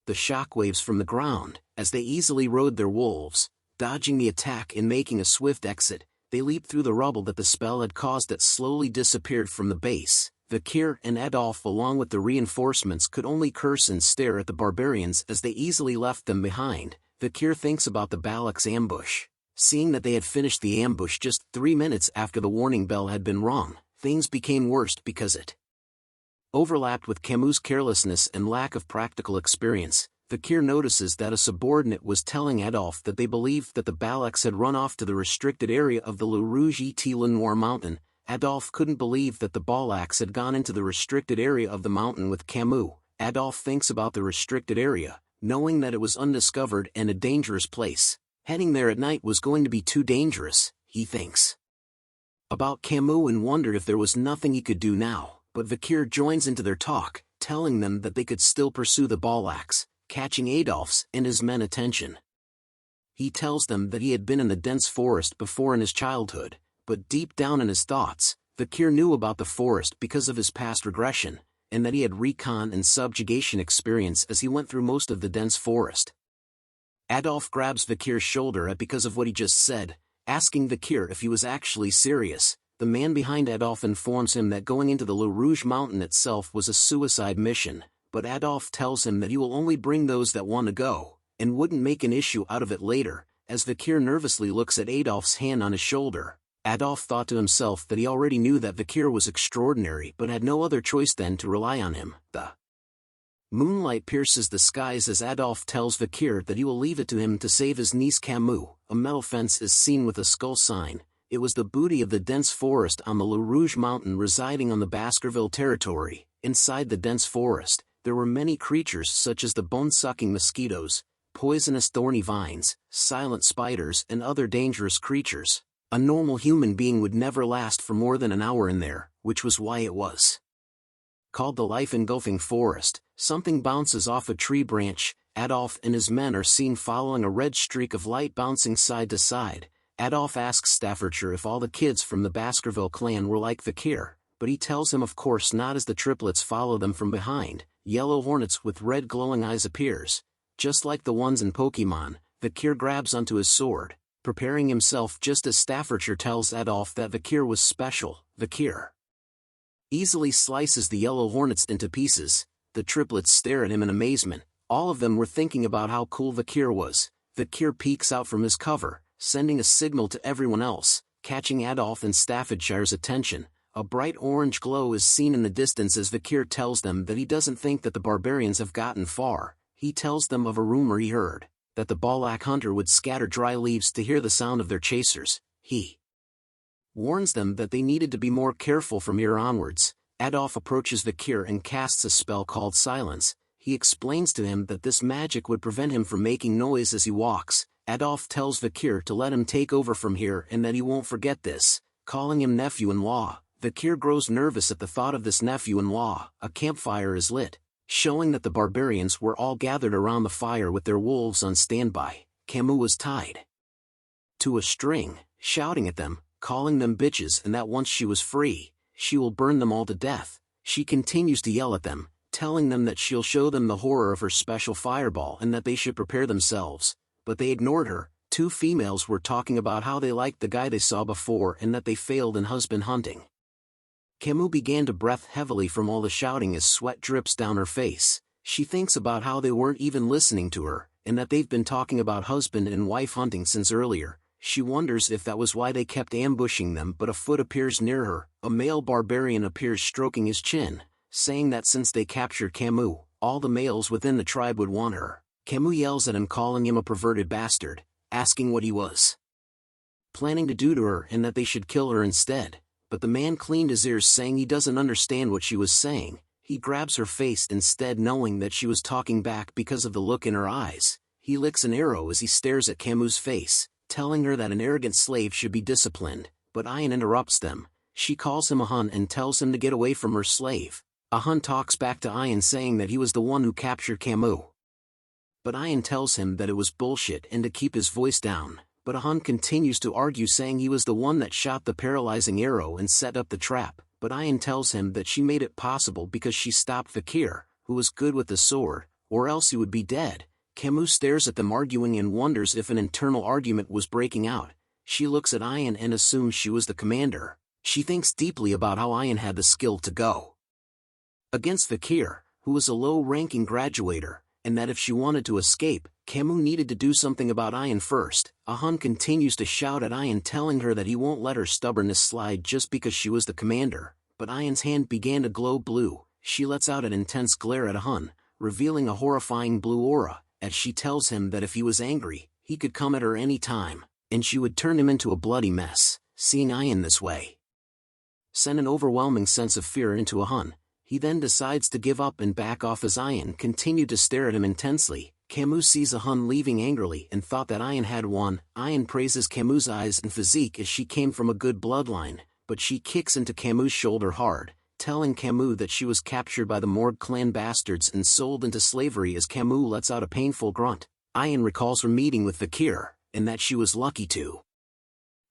the shockwaves from the ground. As they easily rode their wolves, dodging the attack and making a swift exit, they leaped through the rubble that the spell had caused that slowly disappeared from the base. Vikir and Adolf along with the reinforcements could only curse and stare at the barbarians as they easily left them behind. Vikir thinks about the Balak's ambush. Seeing that they had finished the ambush just 3 minutes after the warning bell had been rung, things became worse because it overlapped with Camus' carelessness and lack of practical experience. Vikir notices that a subordinate was telling Adolf that they believed that the Balaks had run off to the restricted area of the Le Rouge et Le Noir mountain. Adolf couldn't believe that the Balaks had gone into the restricted area of the mountain with Camus. Adolf thinks about the restricted area, knowing that it was undiscovered and a dangerous place. Heading there at night was going to be too dangerous, he thinks about Camus and wondered if there was nothing he could do now, but Vikir joins into their talk, telling them that they could still pursue the Balaks, catching Adolf's and his men attention. He tells them that he had been in the dense forest before in his childhood, but deep down in his thoughts, Vikir knew about the forest because of his past regression, and that he had recon and subjugation experience as he went through most of the dense forest. Adolf grabs Vikir's shoulder because of what he just said, asking Vikir if he was actually serious. The man behind Adolf informs him that going into the Le Rouge mountain itself was a suicide mission, but Adolf tells him that he will only bring those that want to go, and wouldn't make an issue out of it later. As Vikir nervously looks at Adolf's hand on his shoulder, Adolf thought to himself that he already knew that Vikir was extraordinary but had no other choice than to rely on him. The moonlight pierces the skies as Adolf tells Vikir that he will leave it to him to save his niece Camus. A metal fence is seen with a skull sign. It was the booty of the dense forest on the Le Rouge mountain residing on the Baskerville territory. Inside the dense forest, there were many creatures such as the bone-sucking mosquitoes, poisonous thorny vines, silent spiders and other dangerous creatures. A normal human being would never last for more than an hour in there, which was why it was called the life-engulfing forest. Something bounces off a tree branch. Adolf and his men are seen following a red streak of light bouncing side to side. Adolf asks Staffordshire if all the kids from the Baskerville clan were like Vikir, but he tells him of course not as the triplets follow them from behind. Yellow hornets with red glowing eyes appears. Just like the ones in Pokemon, Vikir grabs onto his sword, preparing himself just as Staffordshire tells Adolf that Vikir was special. Vikir easily slices the yellow hornets into pieces. The triplets stare at him in amazement. All of them were thinking about how cool Vikir was. Vikir peeks out from his cover, sending a signal to everyone else, catching Adolf and Staffordshire's attention. A bright orange glow is seen in the distance as Vikir tells them that he doesn't think that the barbarians have gotten far. He tells them of a rumor he heard, that the Balak hunter would scatter dry leaves to hear the sound of their chasers. He warns them that they needed to be more careful from here onwards. Adolf approaches Vikir and casts a spell called Silence. He explains to him that this magic would prevent him from making noise as he walks. Adolf tells Vikir to let him take over from here and that he won't forget this, calling him nephew-in-law. Vikir grows nervous at the thought of this nephew-in-law. A campfire is lit, showing that the barbarians were all gathered around the fire with their wolves on standby. Camus was tied to a string, shouting at them, calling them bitches, and that once she was free, she will burn them all to death. She continues to yell at them, telling them that she'll show them the horror of her special fireball and that they should prepare themselves, but they ignored her, Two females were talking about how they liked the guy they saw before and that they failed in husband hunting. Camus began to breath heavily from all the shouting as sweat drips down her face. She thinks about how they weren't even listening to her, and that they've been talking about husband and wife hunting since earlier. She wonders if that was why they kept ambushing them, but a foot appears near her. A male barbarian appears stroking his chin, saying that since they captured Camus, all the males within the tribe would want her. Camus yells at him, calling him a perverted bastard, asking what he was planning to do to her and that they should kill her instead. But the man cleaned his ears, saying he doesn't understand what she was saying. He grabs her face instead, knowing that she was talking back because of the look in her eyes. He licks an arrow as he stares at Camus' face, telling her that an arrogant slave should be disciplined, but Ayan interrupts them. She calls him a Hun and tells him to get away from her slave. A Hun talks back to Ayan, saying that he was the one who captured Camus. But Ayan tells him that it was bullshit and to keep his voice down. But a Hun continues to argue, saying he was the one that shot the paralyzing arrow and set up the trap. But Ayan tells him that she made it possible because she stopped Vikir, who was good with the sword, or else he would be dead. Camus stares at them arguing and wonders if an internal argument was breaking out. She looks at Ayan and assumes she was the commander. She thinks deeply about how Ayan had the skill to go against Vikir, who was a low-ranking graduator, and that if she wanted to escape, Camus needed to do something about Ayan first. A Hun continues to shout at Ayan, telling her that he won't let her stubbornness slide just because she was the commander. But Ayan's hand began to glow blue. She lets out an intense glare at a Hun, revealing a horrifying blue aura, as she tells him that if he was angry, he could come at her any time, and she would turn him into a bloody mess. Seeing Ayan this way sent an overwhelming sense of fear into a Hun. He then decides to give up and back off as Ayan continued to stare at him intensely. Camus sees a Hun leaving angrily and thought that Ayan had won. Ayan praises Camus' eyes and physique as she came from a good bloodline, but she kicks into Camus' shoulder hard, telling Camus that she was captured by the Morgue clan bastards and sold into slavery. As Camus lets out a painful grunt, Ayan recalls her meeting with Vikir, and that she was lucky to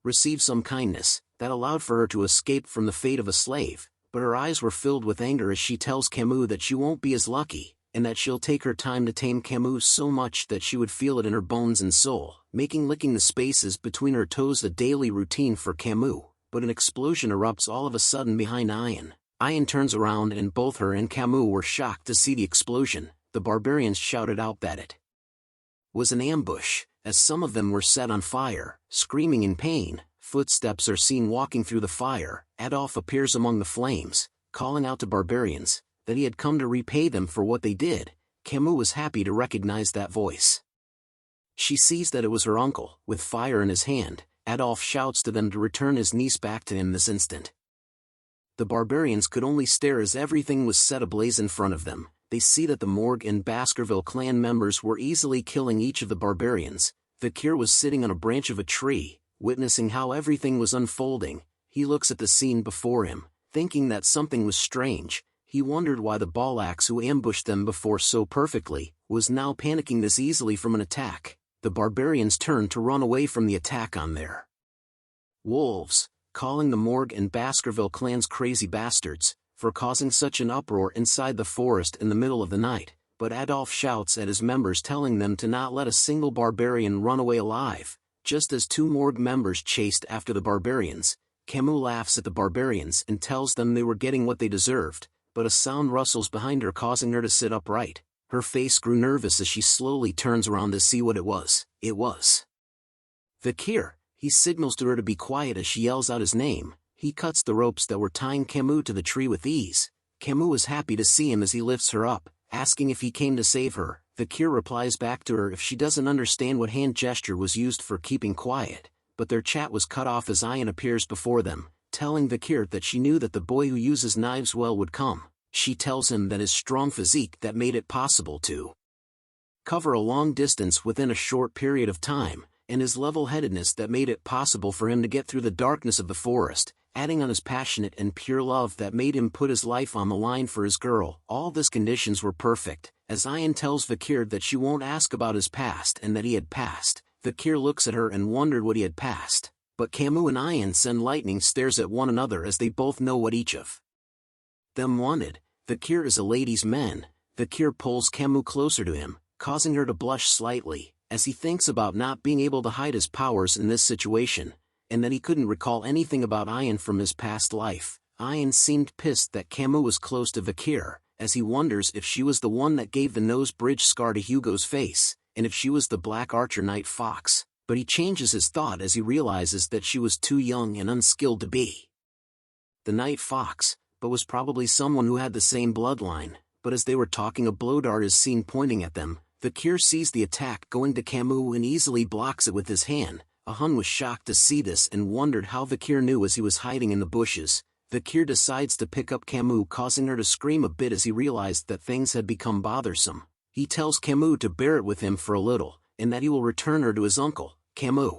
receive some kindness that allowed for her to escape from the fate of a slave. But her eyes were filled with anger as she tells Camus that she won't be as lucky, and that she'll take her time to tame Camus so much that she would feel it in her bones and soul, making licking the spaces between her toes a daily routine for Camus. But an explosion erupts all of a sudden behind Ayan. Ayan turns around and both her and Camus were shocked to see the explosion. The barbarians shouted out that it was an ambush, as some of them were set on fire, screaming in pain. Footsteps are seen walking through the fire. Adolf appears among the flames, calling out to barbarians that he had come to repay them for what they did. Camus was happy to recognize that voice. She sees that it was her uncle, with fire in his hand. Adolf shouts to them to return his niece back to him this instant. The barbarians could only stare as everything was set ablaze in front of them. They see that the Morgue and Baskerville clan members were easily killing each of the barbarians. Vikir was sitting on a branch of a tree, witnessing how everything was unfolding. He looks at the scene before him, thinking that something was strange. He wondered why the Balax who ambushed them before so perfectly was now panicking this easily from an attack. The barbarians turned to run away from the attack on their wolves, calling the Morgue and Baskerville clans crazy bastards for causing such an uproar inside the forest in the middle of the night. But Adolf shouts at his members, telling them to not let a single barbarian run away alive. Just as two Morgue members chased after the barbarians, Camus laughs at the barbarians and tells them they were getting what they deserved, but a sound rustles behind her, causing her to sit upright. Her face grew nervous as she slowly turns around to see what it was. It was Vikir. He signals to her to be quiet as she yells out his name. He cuts the ropes that were tying Camus to the tree with ease. Camus is happy to see him as he lifts her up, asking if he came to save her. Vikir replies back to her if she doesn't understand what hand gesture was used for keeping quiet, but their chat was cut off as Ayan appears before them, telling Vikir that she knew that the boy who uses knives well would come. She tells him that his strong physique that made it possible to cover a long distance within a short period of time, and his level-headedness that made it possible for him to get through the darkness of the forest, adding on his passionate and pure love that made him put his life on the line for his girl. All these conditions were perfect. As Ayan tells Vikir that she won't ask about his past and that he had passed, Vikir looks at her and wondered what he had passed. But Camus and Ayan send lightning stares at one another as they both know what each of them wanted. Vikir is a ladies' man. Vikir pulls Camus closer to him, causing her to blush slightly, as he thinks about not being able to hide his powers in this situation, and that he couldn't recall anything about Ayan from his past life. Ayan seemed pissed that Camus was close to Vikir, as he wonders if she was the one that gave the nose bridge scar to Hugo's face, and if she was the Black Archer Night Fox, but he changes his thought as he realizes that she was too young and unskilled to be the Night Fox, but was probably someone who had the same bloodline. But as they were talking, a blow dart is seen pointing at them. Vikir sees the attack going to Camus and easily blocks it with his hand. Ahun was shocked to see this and wondered how Vikir knew as he was hiding in the bushes. Vikir decides to pick up Camus, causing her to scream a bit as he realized that things had become bothersome. He tells Camus to bear it with him for a little, and that he will return her to his uncle. Camus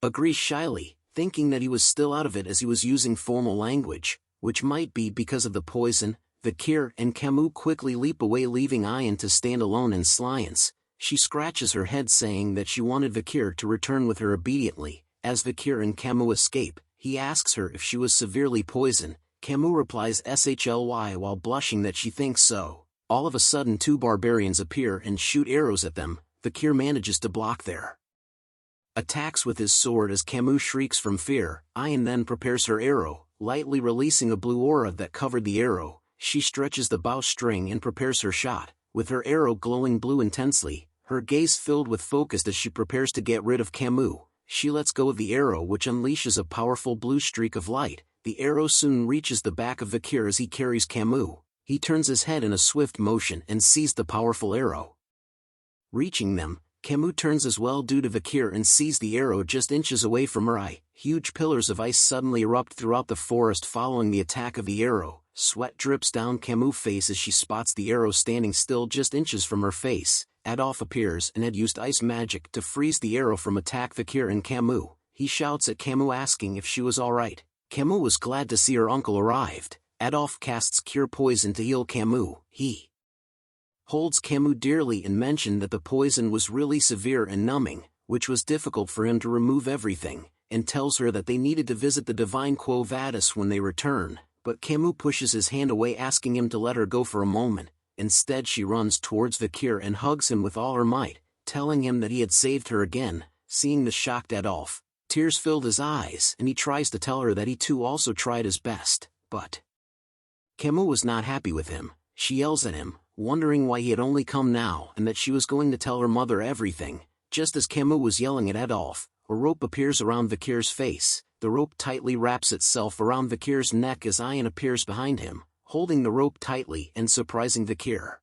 agrees shyly, thinking that he was still out of it as he was using formal language, which might be because of the poison. Vikir and Camus quickly leap away, leaving Ayan to stand alone in silence. She scratches her head, saying that she wanted Vikir to return with her obediently. As Vikir and Camus escape, he asks her if she was severely poisoned. Camus replies shly while blushing that she thinks so. All of a sudden 2 barbarians appear and shoot arrows at them. Vikir manages to block their attacks with his sword as Camus shrieks from fear. Ayan then prepares her arrow, lightly releasing a blue aura that covered the arrow. She stretches the bowstring and prepares her shot, with her arrow glowing blue intensely, her gaze filled with focus as she prepares to get rid of Camus. She lets go of the arrow, which unleashes a powerful blue streak of light. The arrow soon reaches the back of Vikir as he carries Camus. He turns his head in a swift motion and sees the powerful arrow reaching them. Camus turns as well due to Vikir and sees the arrow just inches away from her eye. Huge pillars of ice suddenly erupt throughout the forest following the attack of the arrow. Sweat drips down Camus' face as she spots the arrow standing still just inches from her face. Adolf appears and had used ice magic to freeze the arrow from attack Vikir and Camus. He shouts at Camus asking if she was alright. Camus was glad to see her uncle arrived. Adolf casts Cure Poison to heal Camus. He holds Camus dearly and mentioned that the poison was really severe and numbing, which was difficult for him to remove everything, and tells her that they needed to visit the divine Quo Vadis when they return. But Camus pushes his hand away, asking him to let her go for a moment. Instead she runs towards Vikir and hugs him with all her might, telling him that he had saved her again. Seeing the shocked Adolf, tears filled his eyes and he tries to tell her that he too also tried his best, but Camus was not happy with him. She yells at him, wondering why he had only come now and that she was going to tell her mother everything. Just as Camus was yelling at Adolf, a rope appears around Vikir's face. The rope tightly wraps itself around Vikir's neck as Ayan appears behind him, holding the rope tightly and surprising Vikir.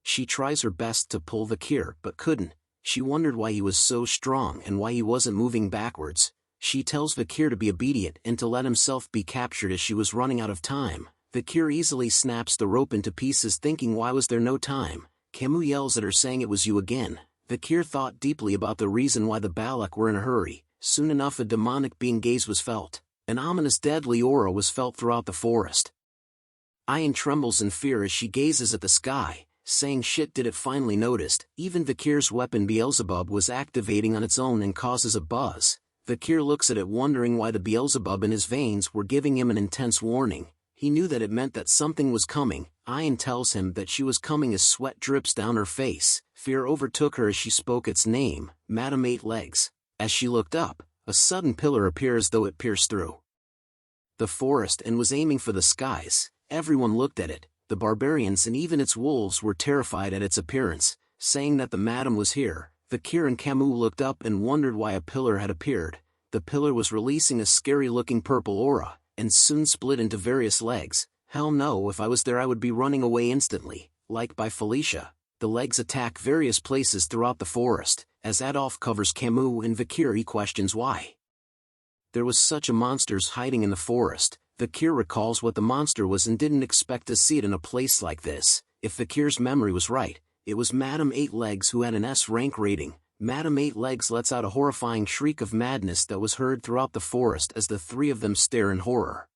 She tries her best to pull Vikir but couldn't. She wondered why he was so strong and why he wasn't moving backwards. She tells Vikir to be obedient and to let himself be captured as she was running out of time. Vikir easily snaps the rope into pieces, thinking why was there no time. Camus yells at her, saying it was you again. Vikir thought deeply about the reason why the Balak were in a hurry. Soon enough a demonic being gaze was felt. An ominous deadly aura was felt throughout the forest. Ayan trembles in fear as she gazes at the sky, saying shit, did it finally noticed. Even Vikir's weapon Beelzebub was activating on its own and causes a buzz. Vikir looks at it, wondering why the Beelzebub in his veins were giving him an intense warning. He knew that it meant that something was coming. Ayan tells him that she was coming as sweat drips down her face. Fear overtook her as she spoke its name, Madame Eight Legs. As she looked up, a sudden pillar appeared as though it pierced through the forest and was aiming for the skies. Everyone looked at it. The barbarians and even its wolves were terrified at its appearance, saying that the madam was here. Vikir and Camus looked up and wondered why a pillar had appeared. The pillar was releasing a scary-looking purple aura, and soon split into various legs. Hell no, if I was there I would be running away instantly. Like by Felicia, the legs attack various places throughout the forest. As Adolf covers Camus and Vikir, he questions why there was such a monsters hiding in the forest. Vikir recalls what the monster was and didn't expect to see it in a place like this. If Vikir's memory was right, it was Madame Eight Legs who had an S rank rating. Madame Eight Legs lets out a horrifying shriek of madness that was heard throughout the forest as the three of them stare in horror.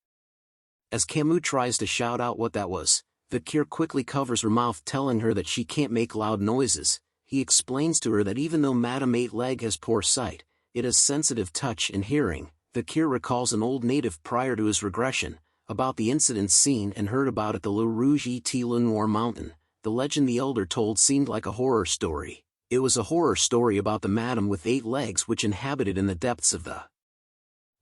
As Camus tries to shout out what that was, Vikir quickly covers her mouth, telling her that she can't make loud noises. He explains to her that even though Madame Eight Leg has poor sight, it has sensitive touch and hearing. Vikir recalls an old native prior to his regression, about the incidents seen and heard about at the Le Rouge et Le Noir mountain. The legend the elder told seemed like a horror story. It was a horror story about the madam with 8 legs which inhabited in the depths of the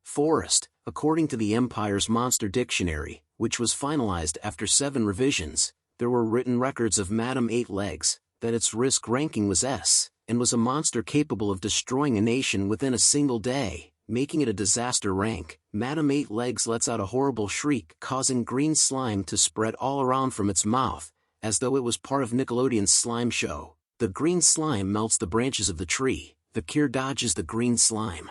forest, according to the Empire's Monster Dictionary, which was finalized after 7 revisions. There were written records of Madam 8 Legs, that its risk ranking was S, and was a monster capable of destroying a nation within a single day, making it a disaster rank. Madam 8 Legs lets out a horrible shriek, causing green slime to spread all around from its mouth, as though it was part of Nickelodeon's slime show. The green slime melts the branches of the tree. Vikir dodges the green slime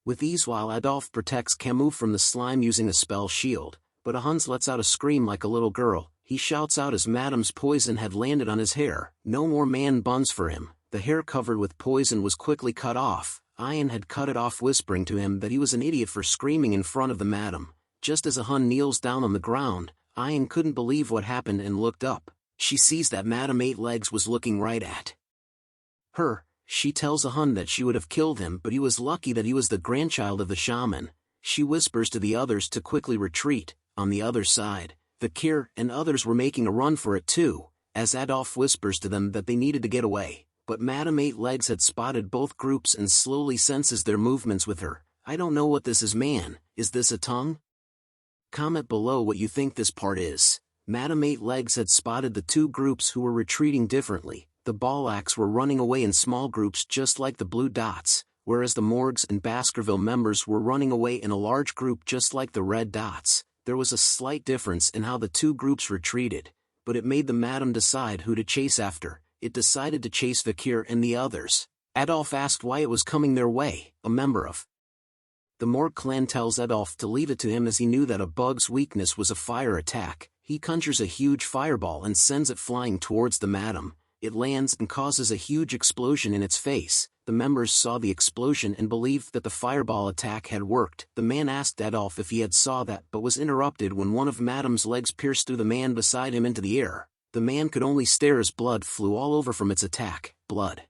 with ease while Adolf protects Camus from the slime using a spell shield, but Hans lets out a scream like a little girl. He shouts out as Madam's poison had landed on his hair. No more man buns for him. The hair covered with poison was quickly cut off. Ian had cut it off, whispering to him that he was an idiot for screaming in front of the madam. Just as Hun kneels down on the ground, Ian couldn't believe what happened and looked up. She sees that Madam 8 Legs was looking right at her. She tells Hun that she would have killed him, but he was lucky that he was the grandchild of the shaman. She whispers to the others to quickly retreat. On the other side, Vikir and others were making a run for it too, as Adolf whispers to them that they needed to get away. But Madam 8 Legs had spotted both groups and slowly senses their movements with her. I don't know what this is, man. Is this a tongue? Comment below what you think this part is. Madam 8 Legs had spotted the 2 groups who were retreating differently. The Ballacks were running away in small groups just like the blue dots, whereas the Morgs and Baskerville members were running away in a large group just like the red dots. There was a slight difference in how the 2 groups retreated, but it made the madam decide who to chase after. It decided to chase Vikir and the others. Adolf asked why it was coming their way. A member of the Morg clan tells Adolf to leave it to him as he knew that a bug's weakness was a fire attack. He conjures a huge fireball and sends it flying towards the madam. It lands and causes a huge explosion in its face. The members saw the explosion and believed that the fireball attack had worked. The man asked Adolf if he had saw that, but was interrupted when one of Madam's legs pierced through the man beside him into the air. The man could only stare as blood flew all over from its attack. Blood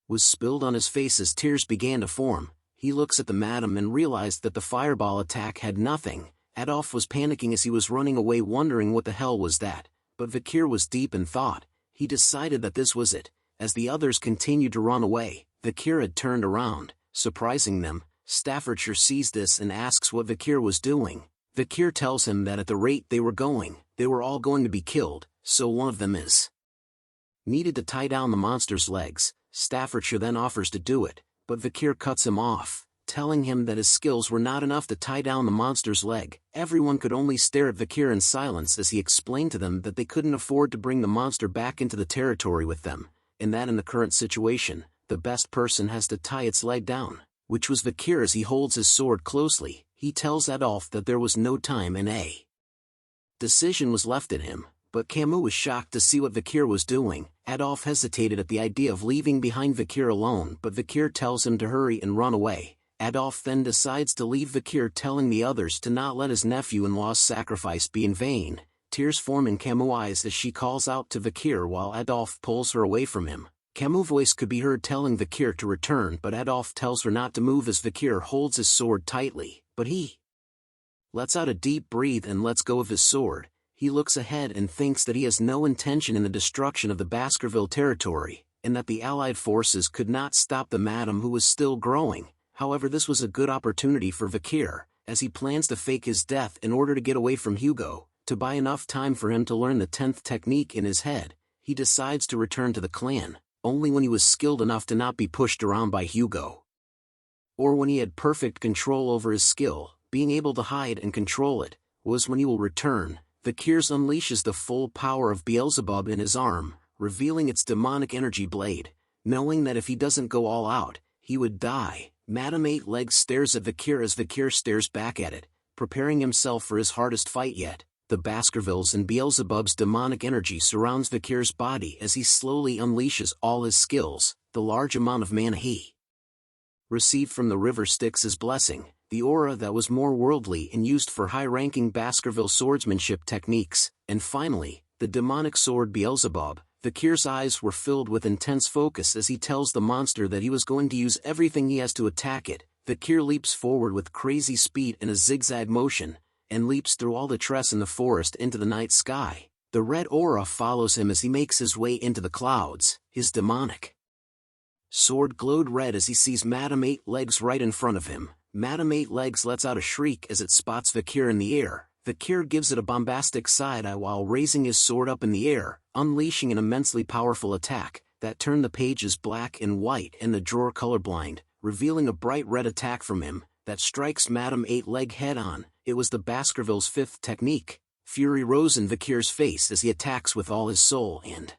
was spilled on his face as tears began to form. He looks at the madam and realized that the fireball attack had nothing. Adolf was panicking as he was running away, wondering what the hell was that. But Vikir was deep in thought. He decided that this was it. As the others continued to run away, Vikir had turned around, surprising them. Staffordshire sees this and asks what Vikir was doing. Vikir tells him that at the rate they were going, they were all going to be killed, so one of them is needed to tie down the monster's legs. Staffordshire then offers to do it, but Vikir cuts him off, telling him that his skills were not enough to tie down the monster's leg. Everyone could only stare at Vikir in silence as he explained to them that they couldn't afford to bring the monster back into the territory with them, and that in the current situation, the best person has to tie its leg down, which was Vikir. As he holds his sword closely, he tells Adolf that there was no time and a decision was left at him, but Camus was shocked to see what Vikir was doing. Adolf hesitated at the idea of leaving behind Vikir alone, but Vikir tells him to hurry and run away. Adolf then decides to leave Vikir, telling the others to not let his nephew-in-law's sacrifice be in vain. Tears form in Camus' eyes as she calls out to Vikir while Adolf pulls her away from him. Camus' voice could be heard telling Vikir to return, but Adolf tells her not to move as Vikir holds his sword tightly, but he lets out a deep breath and lets go of his sword. He looks ahead and thinks that he has no intention in the destruction of the Baskerville territory, and that the Allied forces could not stop the madam who was still growing. However, this was a good opportunity for Vikir, as he plans to fake his death in order to get away from Hugo. To buy enough time for him to learn the 10th technique in his head, he decides to return to the clan, only when he was skilled enough to not be pushed around by Hugo, or when he had perfect control over his skill. Being able to hide and control it was when he will return. Vikir unleashes the full power of Beelzebub in his arm, revealing its demonic energy blade. Knowing that if he doesn't go all out, he would die, Madam 8 Legs stares at Vikir as Vikir stares back at it, preparing himself for his hardest fight yet. The Baskervilles and Beelzebub's demonic energy surrounds Vikir's body as he slowly unleashes all his skills. The large amount of mana he received from the river Styx as blessing, the aura that was more worldly and used for high-ranking Baskerville swordsmanship techniques, and finally, the demonic sword Beelzebub. Vikir's eyes were filled with intense focus as he tells the monster that he was going to use everything he has to attack it. Vikir leaps forward with crazy speed in a zigzag motion, and leaps through all the trees in the forest into the night sky. The red aura follows him as he makes his way into the clouds. his demonic sword glowed red as he sees Madame Eight Legs right in front of him. Madame Eight Legs lets out a shriek as it spots Vikir in the air. Vikir gives it a bombastic side-eye while raising his sword up in the air, unleashing an immensely powerful attack that turned the pages black and white and the drawer colorblind, revealing a bright red attack from him that strikes Madame Eight Leg head-on. It was the Baskerville's fifth technique. Fury rose in Vikir's face as he attacks with all his soul and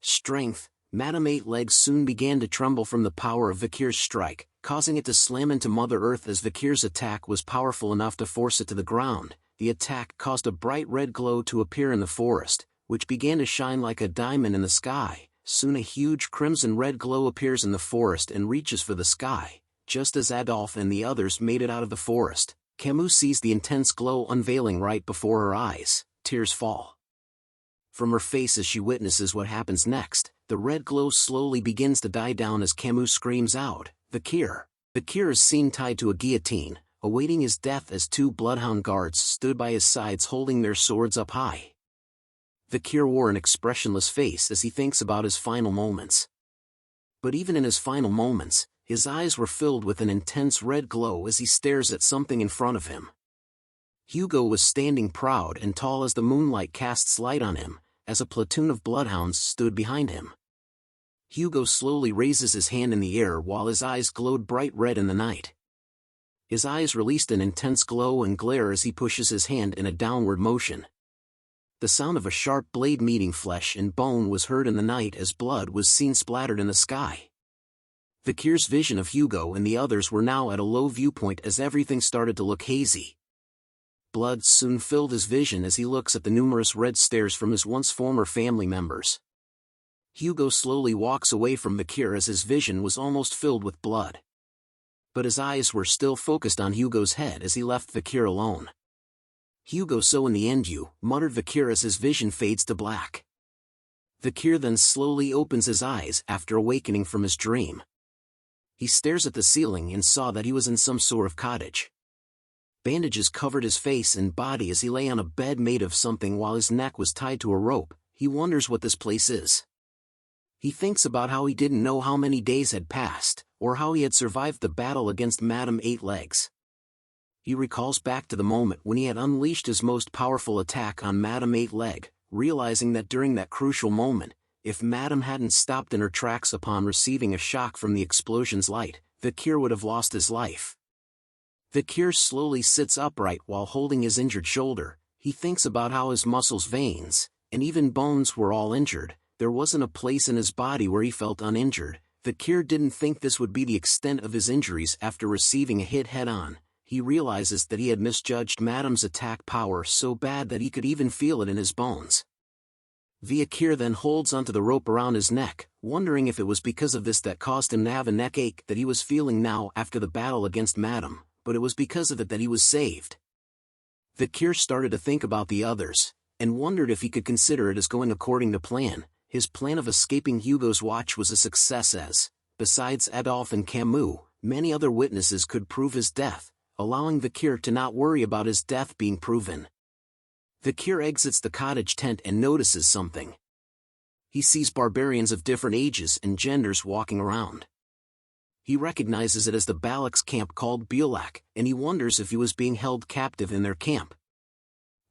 strength. Madame Eight Legs soon began to tremble from the power of Vikir's strike, causing it to slam into Mother Earth as Vikir's attack was powerful enough to force it to the ground. The attack caused a bright red glow to appear in the forest, which began to shine like a diamond in the sky. Soon a huge crimson-red glow appears in the forest and reaches for the sky. Just as Adolphe and the others made it out of the forest, Camus sees the intense glow unveiling right before her eyes. Tears fall from her face as she witnesses what happens next. The red glow slowly begins to die down as Camus screams out, "Vikir!" Vikir is seen tied to a guillotine, awaiting his death as two bloodhound guards stood by his sides holding their swords up high. Vikir wore an expressionless face as he thinks about his final moments. But even in his final moments, his eyes were filled with an intense red glow as he stares at something in front of him. Hugo was standing proud and tall as the moonlight casts light on him, as a platoon of bloodhounds stood behind him. Hugo slowly raises his hand in the air while his eyes glowed bright red in the night. His eyes released an intense glow and glare as he pushes his hand in a downward motion. The sound of a sharp blade meeting flesh and bone was heard in the night as blood was seen splattered in the sky. Vikir's vision of Hugo and the others were now at a low viewpoint as everything started to look hazy. Blood soon filled his vision as he looks at the numerous red stares from his once former family members. Hugo slowly walks away from Vikir as his vision was almost filled with blood. But his eyes were still focused on Hugo's head as he left Vikir alone. "Hugo, so in the end you," muttered Vikir as his vision fades to black. Vikir then slowly opens his eyes after awakening from his dream. He stares at the ceiling and saw that he was in some sort of cottage. Bandages covered his face and body as he lay on a bed made of something while his neck was tied to a rope. He wonders what this place is. He thinks about how he didn't know how many days had passed, or how he had survived the battle against Madame Eight Legs. He recalls back to the moment when he had unleashed his most powerful attack on Madame Eight Leg, realizing that during that crucial moment, if Madame hadn't stopped in her tracks upon receiving a shock from the explosion's light, Vikir would have lost his life. Vikir slowly sits upright while holding his injured shoulder. He thinks about how his muscles, veins, and even bones were all injured. There wasn't a place in his body where he felt uninjured. Vikir didn't think this would be the extent of his injuries after receiving a hit head-on. He realizes that he had misjudged Madame's attack power so bad that he could even feel it in his bones. Vikir then holds onto the rope around his neck, wondering if it was because of this that caused him to have a neck ache that he was feeling now after the battle against Madame, but it was because of it that he was saved. Vikir started to think about the others, and wondered if he could consider it as going according to plan. His plan of escaping Hugo's watch was a success as, besides Adolphe and Camus, many other witnesses could prove his death, allowing Vikir to not worry about his death being proven. Vikir exits the cottage tent and notices something. He sees barbarians of different ages and genders walking around. He recognizes it as the Balak's camp called Bulak, and he wonders if he was being held captive in their camp.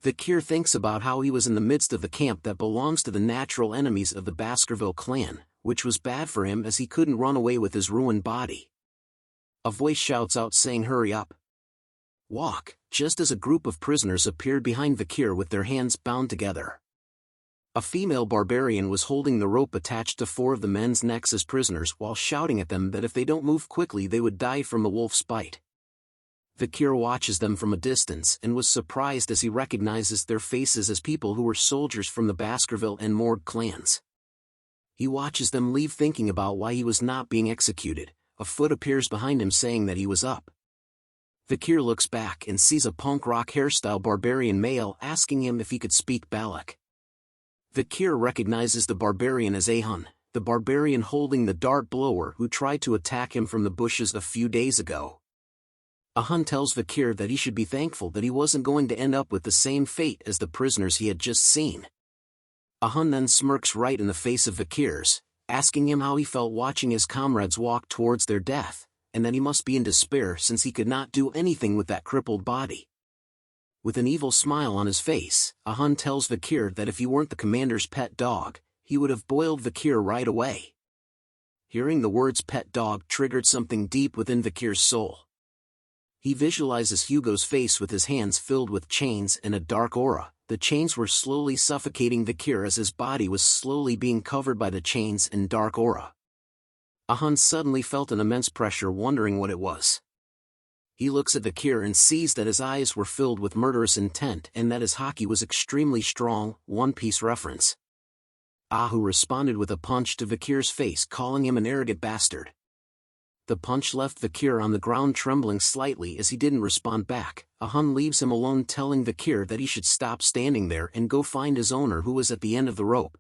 Vikir thinks about how he was in the midst of the camp that belongs to the natural enemies of the Baskerville clan, which was bad for him as he couldn't run away with his ruined body. A voice shouts out saying, "Hurry up! Walk," just as a group of prisoners appeared behind Vikir with their hands bound together. A female barbarian was holding the rope attached to 4 of the men's necks as prisoners while shouting at them that if they don't move quickly they would die from the wolf's bite. Vikir watches them from a distance and was surprised as he recognizes their faces as people who were soldiers from the Baskerville and Morgue clans. He watches them leave thinking about why he was not being executed. A foot appears behind him saying that he was up. Vikir looks back and sees a punk rock hairstyle barbarian male asking him if he could speak Balak. Vikir recognizes the barbarian as Ahun, the barbarian holding the dart blower who tried to attack him from the bushes a few days ago. Ahun tells Vikir that he should be thankful that he wasn't going to end up with the same fate as the prisoners he had just seen. Ahun then smirks right in the face of Vikir's, asking him how he felt watching his comrades walk towards their death, and that he must be in despair since he could not do anything with that crippled body. With an evil smile on his face, Hunt tells Vikir that if he weren't the commander's pet dog, he would have boiled Vikir right away. Hearing the words pet dog triggered something deep within Vikir's soul. He visualizes Hugo's face with his hands filled with chains and a dark aura. The chains were slowly suffocating Vikir as his body was slowly being covered by the chains and dark aura. Hunt suddenly felt an immense pressure, wondering what it was. He looks at Vikir and sees that his eyes were filled with murderous intent and that his haki was extremely strong. One Piece reference. Ahu responded with a punch to Vikir's face, calling him an arrogant bastard. The punch left Vikir on the ground trembling slightly as he didn't respond back. Hunt leaves him alone, telling Vikir that he should stop standing there and go find his owner, who was at the end of the rope.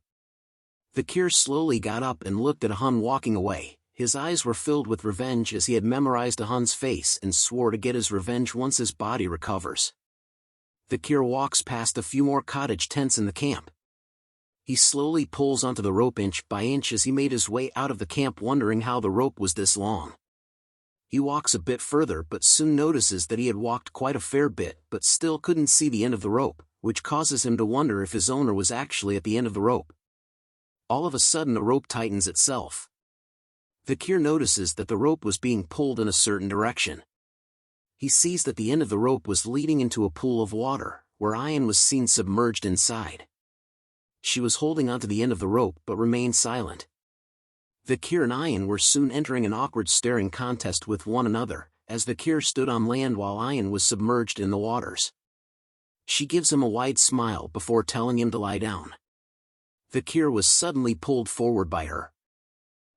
Vikir slowly got up and looked at Hunt walking away. His eyes were filled with revenge as he had memorized Hunt's face and swore to get his revenge once his body recovers. Vikir walks past a few more cottage tents in the camp. He slowly pulls onto the rope inch by inch as he made his way out of the camp, wondering how the rope was this long. He walks a bit further but soon notices that he had walked quite a fair bit but still couldn't see the end of the rope, which causes him to wonder if his owner was actually at the end of the rope. All of a sudden the rope tightens itself. Vikir notices that the rope was being pulled in a certain direction. He sees that the end of the rope was leading into a pool of water, where Ayan was seen submerged inside. She was holding onto the end of the rope but remained silent. Vikir and Ayan were soon entering an awkward staring contest with one another, as Vikir stood on land while Ayan was submerged in the waters. She gives him a wide smile before telling him to lie down. Vikir was suddenly pulled forward by her.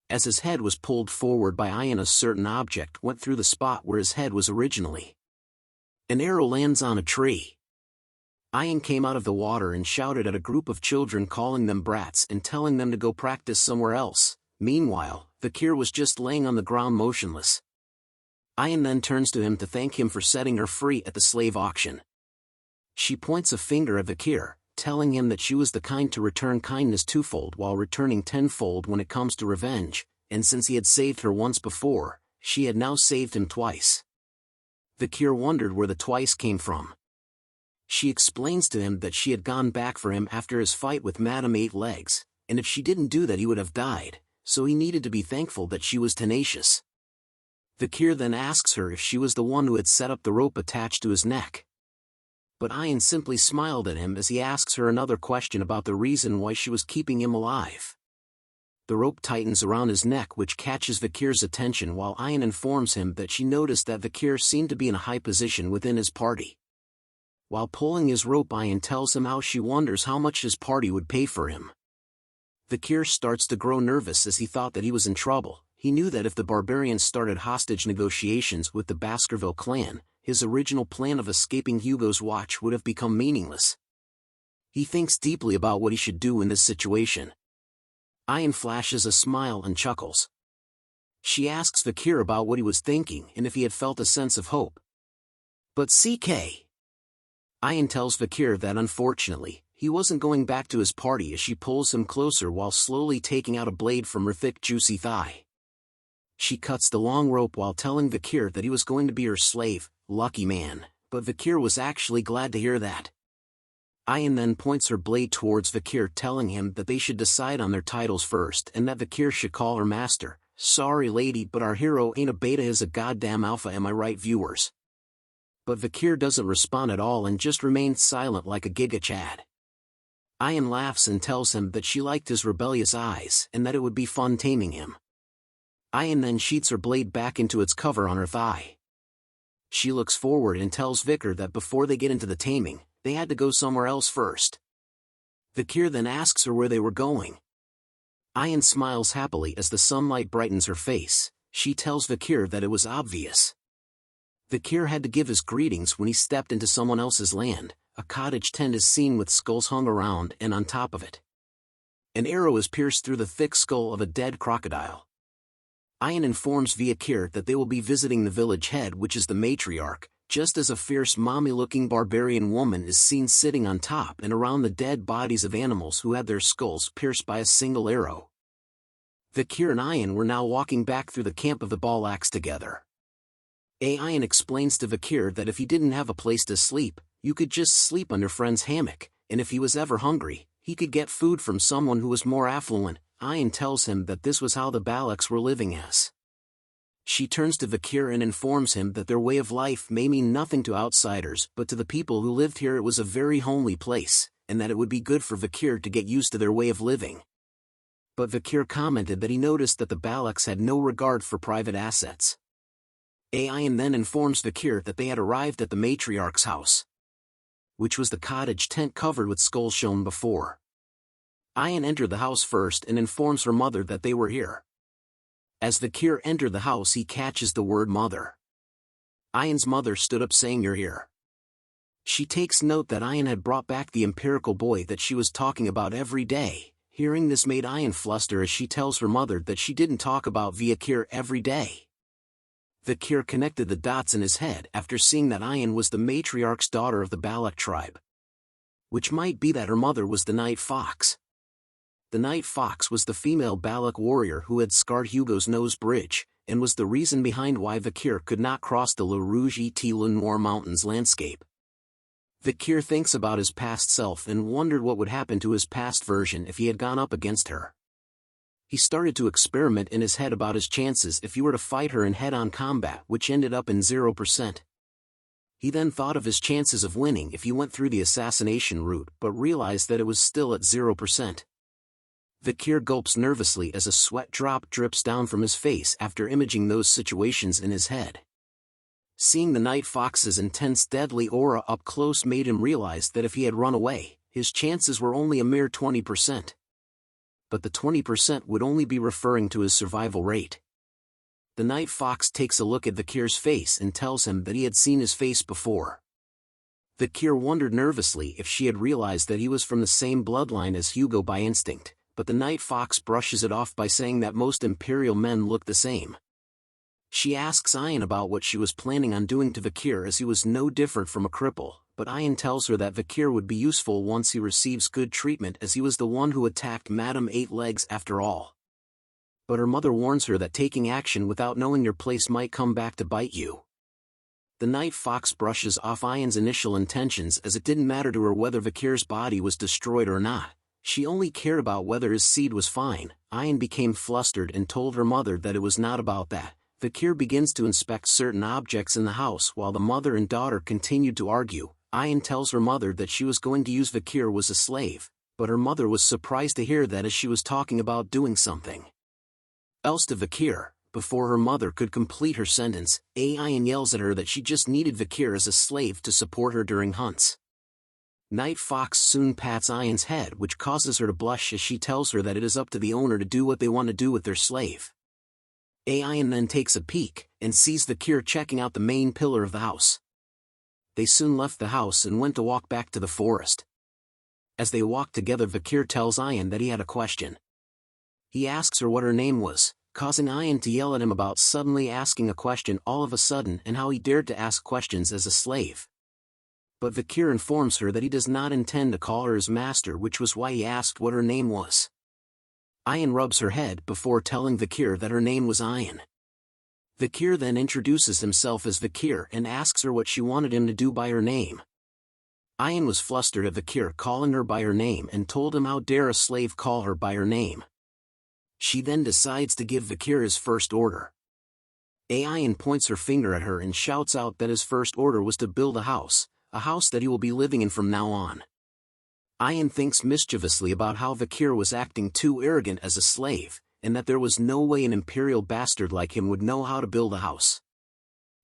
As his head was pulled forward by Ayan, a certain object went through the spot where his head was originally. An arrow lands on a tree. Ayan came out of the water and shouted at a group of children, calling them brats and telling them to go practice somewhere else. Meanwhile, Vikir was just laying on the ground motionless. Ayan then turns to him to thank him for setting her free at the slave auction. She points a finger at Vikir, telling him that she was the kind to return kindness twofold while returning tenfold when it comes to revenge, and since he had saved her once before, she had now saved him twice. Vikir wondered where the twice came from. She explains to him that she had gone back for him after his fight with Madame Eight Legs, and if she didn't do that he would have died, so he needed to be thankful that she was tenacious. Vikir then asks her if she was the one who had set up the rope attached to his neck. But Ayan simply smiled at him as he asks her another question about the reason why she was keeping him alive. The rope tightens around his neck, which catches Vikir's attention, while Ayan informs him that she noticed that Vikir seemed to be in a high position within his party. While pulling his rope, Ayan tells him how she wonders how much his party would pay for him. Vikir starts to grow nervous as he thought that he was in trouble. He knew that if the barbarians started hostage negotiations with the Baskerville clan, his original plan of escaping Hugo's watch would have become meaningless. He thinks deeply about what he should do in this situation. Ayan flashes a smile and chuckles. She asks Vikir about what he was thinking and if he had felt a sense of hope. But CK. Ayan tells Vikir that unfortunately, he wasn't going back to his party as she pulls him closer while slowly taking out a blade from her thick juicy thigh. She cuts the long rope while telling Vikir that he was going to be her slave. Lucky man, but Vikir was actually glad to hear that. Ayan then points her blade towards Vikir, telling him that they should decide on their titles first and that Vikir should call her master. Sorry lady, but our hero ain't a beta, is a goddamn alpha, am I right, viewers? But Vikir doesn't respond at all and just remains silent like a giga chad. Ayan laughs and tells him that she liked his rebellious eyes and that it would be fun taming him. Ayan then sheets her blade back into its cover on her thigh. She looks forward and tells Vikir that before they get into the taming, they had to go somewhere else first. Vikir then asks her where they were going. Ayan smiles happily as the sunlight brightens her face. She tells Vikir that it was obvious. Vikir had to give his greetings when he stepped into someone else's land. A cottage tent is seen with skulls hung around, and on top of it, an arrow is pierced through the thick skull of a dead crocodile. Ayan informs Vikir that they will be visiting the village head, which is the matriarch, just as a fierce mommy-looking barbarian woman is seen sitting on top and around the dead bodies of animals who had their skulls pierced by a single arrow. Vikir and Ayan were now walking back through the camp of the Balaks together. Ayan explains to Vikir that if he didn't have a place to sleep, you could just sleep under friend's hammock, and if he was ever hungry, he could get food from someone who was more affluent. Ayan tells him that this was how the Balaks were living as. She turns to Vikir and informs him that their way of life may mean nothing to outsiders, but to the people who lived here it was a very homely place, and that it would be good for Vikir to get used to their way of living. But Vikir commented that he noticed that the Balaks had no regard for private assets. Ayan then informs Vikir that they had arrived at the matriarch's house, which was the cottage tent covered with skulls shown before. Ayan entered the house first and informs her mother that they were here. As Vikir entered the house he catches the word mother. Ayan's mother stood up saying, "You're here." She takes note that Ayan had brought back the empirical boy that she was talking about every day. Hearing this made Ayan fluster as she tells her mother that she didn't talk about Vikir every day. Vikir connected the dots in his head after seeing that Ayan was the matriarch's daughter of the Balak tribe, which might be that her mother was the Night Fox. The Night Fox was the female Balak warrior who had scarred Hugo's nose bridge, and was the reason behind why Vikir could not cross the Le Rouge et Le Noir Mountains landscape. Vikir thinks about his past self and wondered what would happen to his past version if he had gone up against her. He started to experiment in his head about his chances if he were to fight her in head-on combat, which ended up in 0%. He then thought of his chances of winning if he went through the assassination route, but realized that it was still at 0%. Vikir gulps nervously as a sweat drop drips down from his face after imaging those situations in his head. Seeing the Night Fox's intense deadly aura up close made him realize that if he had run away, his chances were only a mere 20%. But the 20% would only be referring to his survival rate. The Night Fox takes a look at Vikir's face and tells him that he had seen his face before. Vikir wondered nervously if she had realized that he was from the same bloodline as Hugo by instinct, but the Night Fox brushes it off by saying that most Imperial men look the same. She asks Ayan about what she was planning on doing to Vikir as he was no different from a cripple, but Ayan tells her that Vikir would be useful once he receives good treatment as he was the one who attacked Madame Eight Legs after all. But her mother warns her that taking action without knowing your place might come back to bite you. The Night Fox brushes off Ayan's initial intentions as it didn't matter to her whether Vikir's body was destroyed or not. She only cared about whether his seed was fine. Ayan became flustered and told her mother that it was not about that. Vikir begins to inspect certain objects in the house while the mother and daughter continued to argue. Ayan tells her mother that she was going to use Vikir as a slave, but her mother was surprised to hear that as she was talking about doing something else to Vikir. Before her mother could complete her sentence, Ayan yells at her that she just needed Vikir as a slave to support her during hunts. Night Fox soon pats Ayan's head, which causes her to blush as she tells her that it is up to the owner to do what they want to do with their slave. Ayan then takes a peek, and sees Vikir checking out the main pillar of the house. They soon left the house and went to walk back to the forest. As they walked together, Vikir tells Ayan that he had a question. He asks her what her name was, causing Ayan to yell at him about suddenly asking a question all of a sudden and how he dared to ask questions as a slave. But Vikir informs her that he does not intend to call her his master, which was why he asked what her name was. Ayan rubs her head before telling Vikir that her name was Ayan. Vikir then introduces himself as Vikir and asks her what she wanted him to do by her name. Ayan was flustered at Vikir calling her by her name and told him how dare a slave call her by her name. She then decides to give Vikir his first order. Ayan points her finger at her and shouts out that his first order was to build a house that he will be living in from now on. Ayan thinks mischievously about how Vikir was acting too arrogant as a slave, and that there was no way an imperial bastard like him would know how to build a house.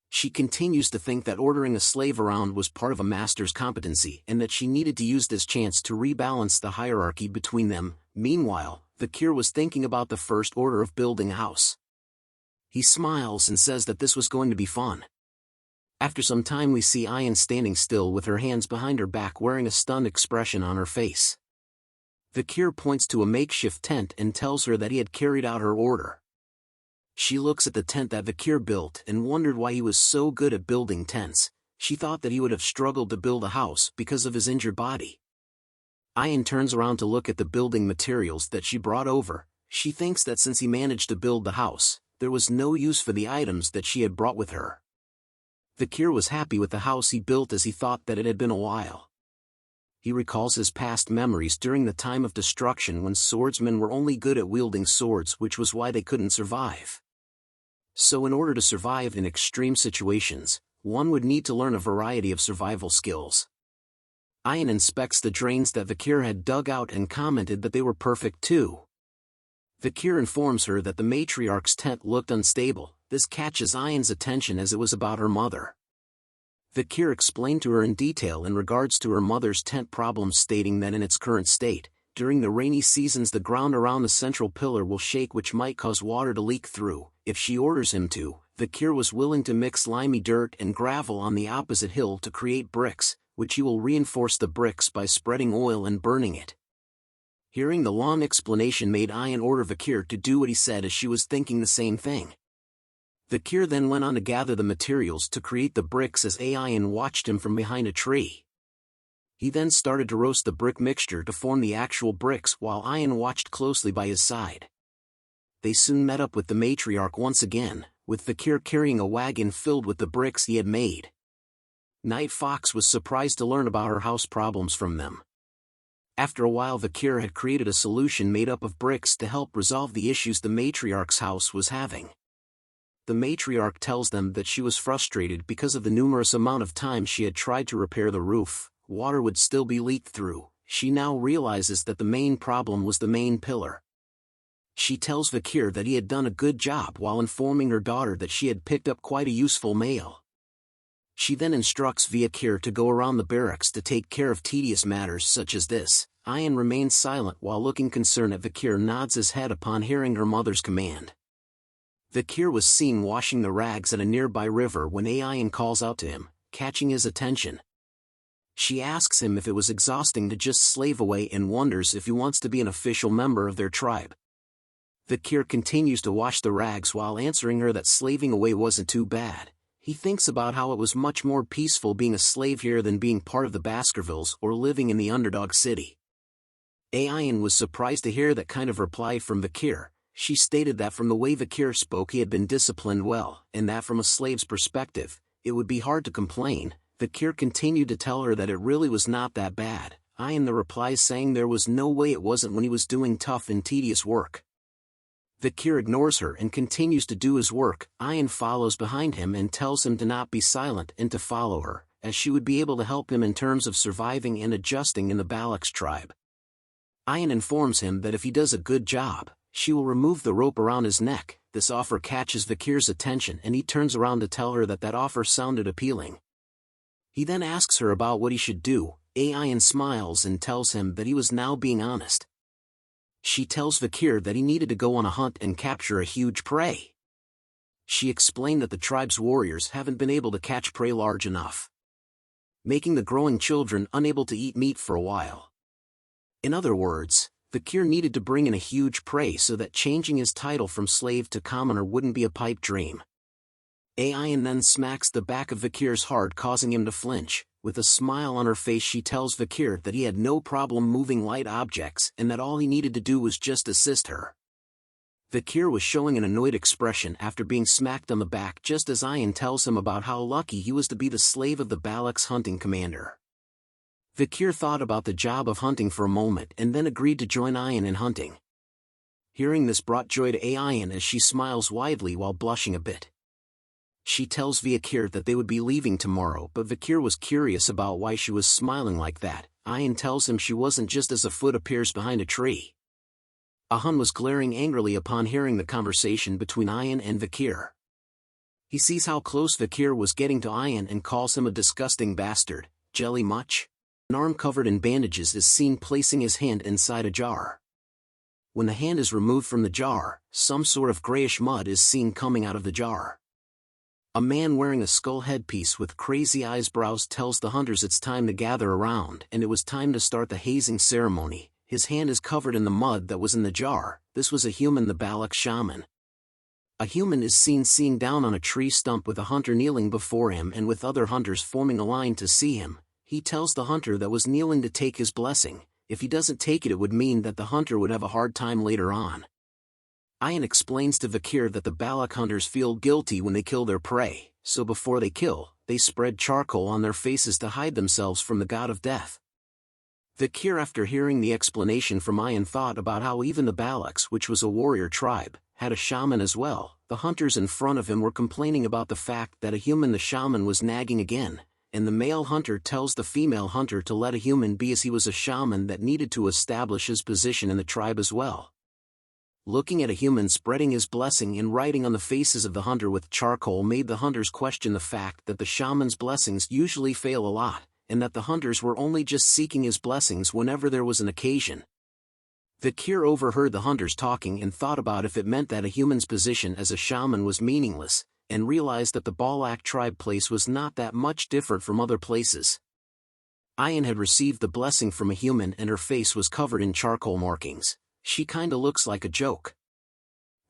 She continues to think that ordering a slave around was part of a master's competency and that she needed to use this chance to rebalance the hierarchy between them. Meanwhile, Vikir was thinking about the first order of building a house. He smiles and says that this was going to be fun. After some time we see Ayan standing still with her hands behind her back wearing a stunned expression on her face. Vikir points to a makeshift tent and tells her that he had carried out her order. She looks at the tent that Vikir built and wondered why he was so good at building tents. She thought that he would have struggled to build a house because of his injured body. Ayan turns around to look at the building materials that she brought over. She thinks that since he managed to build the house, there was no use for the items that she had brought with her. Vikir was happy with the house he built as he thought that it had been a while. He recalls his past memories during the time of destruction when swordsmen were only good at wielding swords, which was why they couldn't survive. So in order to survive in extreme situations, one would need to learn a variety of survival skills. Ayan inspects the drains that Vikir had dug out and commented that they were perfect too. Vikir informs her that the matriarch's tent looked unstable. This catches Ayan's attention as it was about her mother. Vikir explained to her in detail in regards to her mother's tent problems, stating that in its current state, during the rainy seasons the ground around the central pillar will shake, which might cause water to leak through. If she orders him to, Vikir was willing to mix slimy dirt and gravel on the opposite hill to create bricks, which he will reinforce the bricks by spreading oil and burning it. Hearing the long explanation made Ayan order Vikir to do what he said, as she was thinking the same thing. Vikir then went on to gather the materials to create the bricks as Ayan watched him from behind a tree. He then started to roast the brick mixture to form the actual bricks while Ayan watched closely by his side. They soon met up with the matriarch once again, with Vikir carrying a wagon filled with the bricks he had made. Night Fox was surprised to learn about her house problems from them. After a while, Vikir had created a solution made up of bricks to help resolve the issues the matriarch's house was having. The matriarch tells them that she was frustrated because of the numerous amount of times she had tried to repair the roof. Water would still be leaked through. She now realizes that the main problem was the main pillar. She tells Vikir that he had done a good job while informing her daughter that she had picked up quite a useful mail. She then instructs Vikir to go around the barracks to take care of tedious matters such as this. Ayan remains silent while looking concerned at Vikir nods his head upon hearing her mother's command. Vikir was seen washing the rags at a nearby river when Ayan calls out to him, catching his attention. She asks him if it was exhausting to just slave away and wonders if he wants to be an official member of their tribe. Vikir continues to wash the rags while answering her that slaving away wasn't too bad. He thinks about how it was much more peaceful being a slave here than being part of the Baskervilles or living in the underdog city. Ayan was surprised to hear that kind of reply from Vikir. She stated that from the way Vikir spoke he had been disciplined well, and that from a slave's perspective, it would be hard to complain. Vikir continued to tell her that it really was not that bad. Ayan the replies saying there was no way it wasn't when he was doing tough and tedious work. Vikir ignores her and continues to do his work. Ayan follows behind him and tells him to not be silent and to follow her, as she would be able to help him in terms of surviving and adjusting in the Balak's tribe. Ayan informs him that if he does a good job, she will remove the rope around his neck. This offer catches Vikir's attention and he turns around to tell her that that offer sounded appealing. He then asks her about what he should do. Ayan smiles and tells him that he was now being honest. She tells Vikir that he needed to go on a hunt and capture a huge prey. She explained that the tribe's warriors haven't been able to catch prey large enough, making the growing children unable to eat meat for a while. In other words, Vikir needed to bring in a huge prey so that changing his title from slave to commoner wouldn't be a pipe dream. Ayan then smacks the back of Vikir's heart, causing him to flinch. With a smile on her face she tells Vikir that he had no problem moving light objects and that all he needed to do was just assist her. Vikir was showing an annoyed expression after being smacked on the back, just as Ayan tells him about how lucky he was to be the slave of the Balak's hunting commander. Vikir thought about the job of hunting for a moment and then agreed to join Ayan in hunting. Hearing this brought joy to Ayan as she smiles widely while blushing a bit. She tells Vikir that they would be leaving tomorrow, but Vikir was curious about why she was smiling like that. Ayan tells him she wasn't, just as a foot appears behind a tree. Ahan was glaring angrily upon hearing the conversation between Ayan and Vikir. He sees how close Vikir was getting to Ayan and calls him a disgusting bastard. Jelly much? An arm covered in bandages is seen placing his hand inside a jar. When the hand is removed from the jar, some sort of grayish mud is seen coming out of the jar. A man wearing a skull headpiece with crazy eyebrows tells the hunters it's time to gather around and it was time to start the hazing ceremony. His hand is covered in the mud that was in the jar. This was a human, the Balak shaman. A human is seen down on a tree stump with a hunter kneeling before him and with other hunters forming a line to see him. He tells the hunter that was kneeling to take his blessing. If he doesn't take it, it would mean that the hunter would have a hard time later on. Ayan explains to Vikir that the Balak hunters feel guilty when they kill their prey, so before they kill, they spread charcoal on their faces to hide themselves from the god of death. Vikir, after hearing the explanation from Ayan, thought about how even the Balaks, which was a warrior tribe, had a shaman as well. The hunters in front of him were complaining about the fact that a human, the shaman, was nagging again, and the male hunter tells the female hunter to let a human be, as he was a shaman that needed to establish his position in the tribe as well. Looking at a human spreading his blessing and writing on the faces of the hunter with charcoal made the hunters question the fact that the shaman's blessings usually fail a lot, and that the hunters were only just seeking his blessings whenever there was an occasion. Vikir overheard the hunters talking and thought about if it meant that a human's position as a shaman was meaningless, and realized that the Balak tribe place was not that much different from other places. Ayan had received the blessing from a human and her face was covered in charcoal markings. She kinda looks like a joke.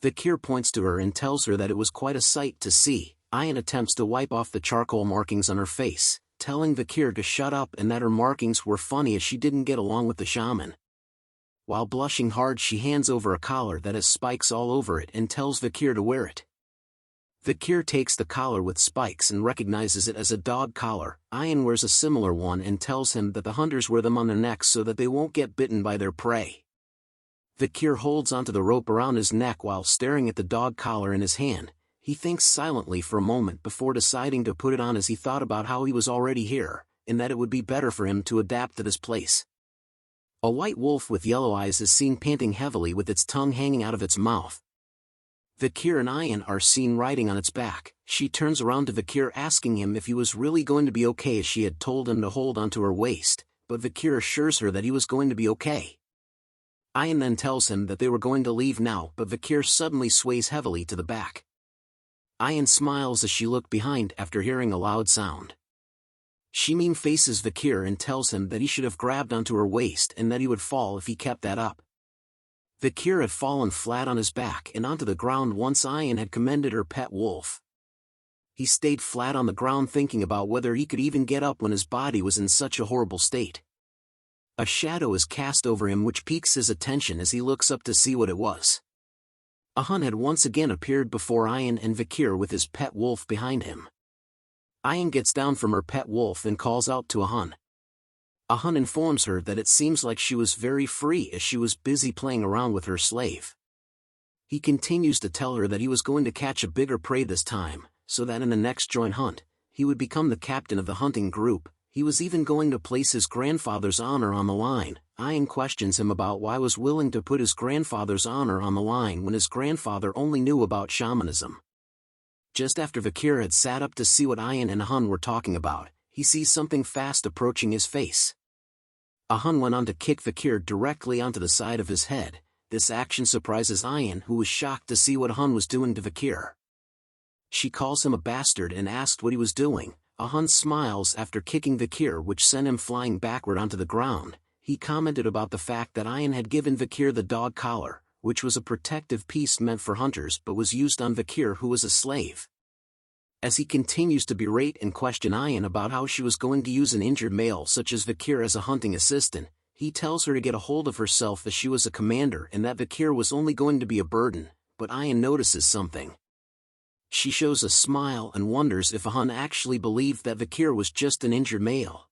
Vikir points to her and tells her that it was quite a sight to see. Ayan attempts to wipe off the charcoal markings on her face, telling Vikir to shut up and that her markings were funny as she didn't get along with the shaman. While blushing hard, she hands over a collar that has spikes all over it and tells Vikir to wear it. Vikir takes the collar with spikes and recognizes it as a dog collar. Ayan wears a similar one and tells him that the hunters wear them on their necks so that they won't get bitten by their prey. Vikir holds onto the rope around his neck while staring at the dog collar in his hand. He thinks silently for a moment before deciding to put it on, as he thought about how he was already here, and that it would be better for him to adapt to this place. A white wolf with yellow eyes is seen panting heavily with its tongue hanging out of its mouth. Vikir and Ayan are seen riding on its back. She turns around to Vikir asking him if he was really going to be okay, as she had told him to hold onto her waist, but Vikir assures her that he was going to be okay. Ayan then tells him that they were going to leave now, but Vikir suddenly sways heavily to the back. Ayan smiles as she looked behind after hearing a loud sound. She mean faces Vikir and tells him that he should have grabbed onto her waist and that he would fall if he kept that up. Vikir had fallen flat on his back and onto the ground once Ayan had commended her pet wolf. He stayed flat on the ground thinking about whether he could even get up when his body was in such a horrible state. A shadow is cast over him which piques his attention as he looks up to see what it was. A Hun had once again appeared before Ayan and Vikir with his pet wolf behind him. Ayan gets down from her pet wolf and calls out to a Hun. A Hun informs her that it seems like she was very free as she was busy playing around with her slave. He continues to tell her that he was going to catch a bigger prey this time, so that in the next joint hunt, he would become the captain of the hunting group. He was even going to place his grandfather's honor on the line. Ayan questions him about why he was willing to put his grandfather's honor on the line when his grandfather only knew about shamanism. Just after Vikir had sat up to see what Ayan and Hun were talking about, he sees something fast approaching his face. A Hun went on to kick Vikir directly onto the side of his head. This action surprises Ayan, who was shocked to see what Hun was doing to Vikir. She calls him a bastard and asked what he was doing. A Hun smiles after kicking Vikir, which sent him flying backward onto the ground. He commented about the fact that Ayan had given Vikir the dog collar, which was a protective piece meant for hunters but was used on Vikir, who was a slave. As he continues to berate and question Ayan about how she was going to use an injured male such as Vikir as a hunting assistant, he tells her to get a hold of herself as she was a commander and that Vikir was only going to be a burden, but Ayan notices something. She shows a smile and wonders if a Hun actually believed that Vikir was just an injured male.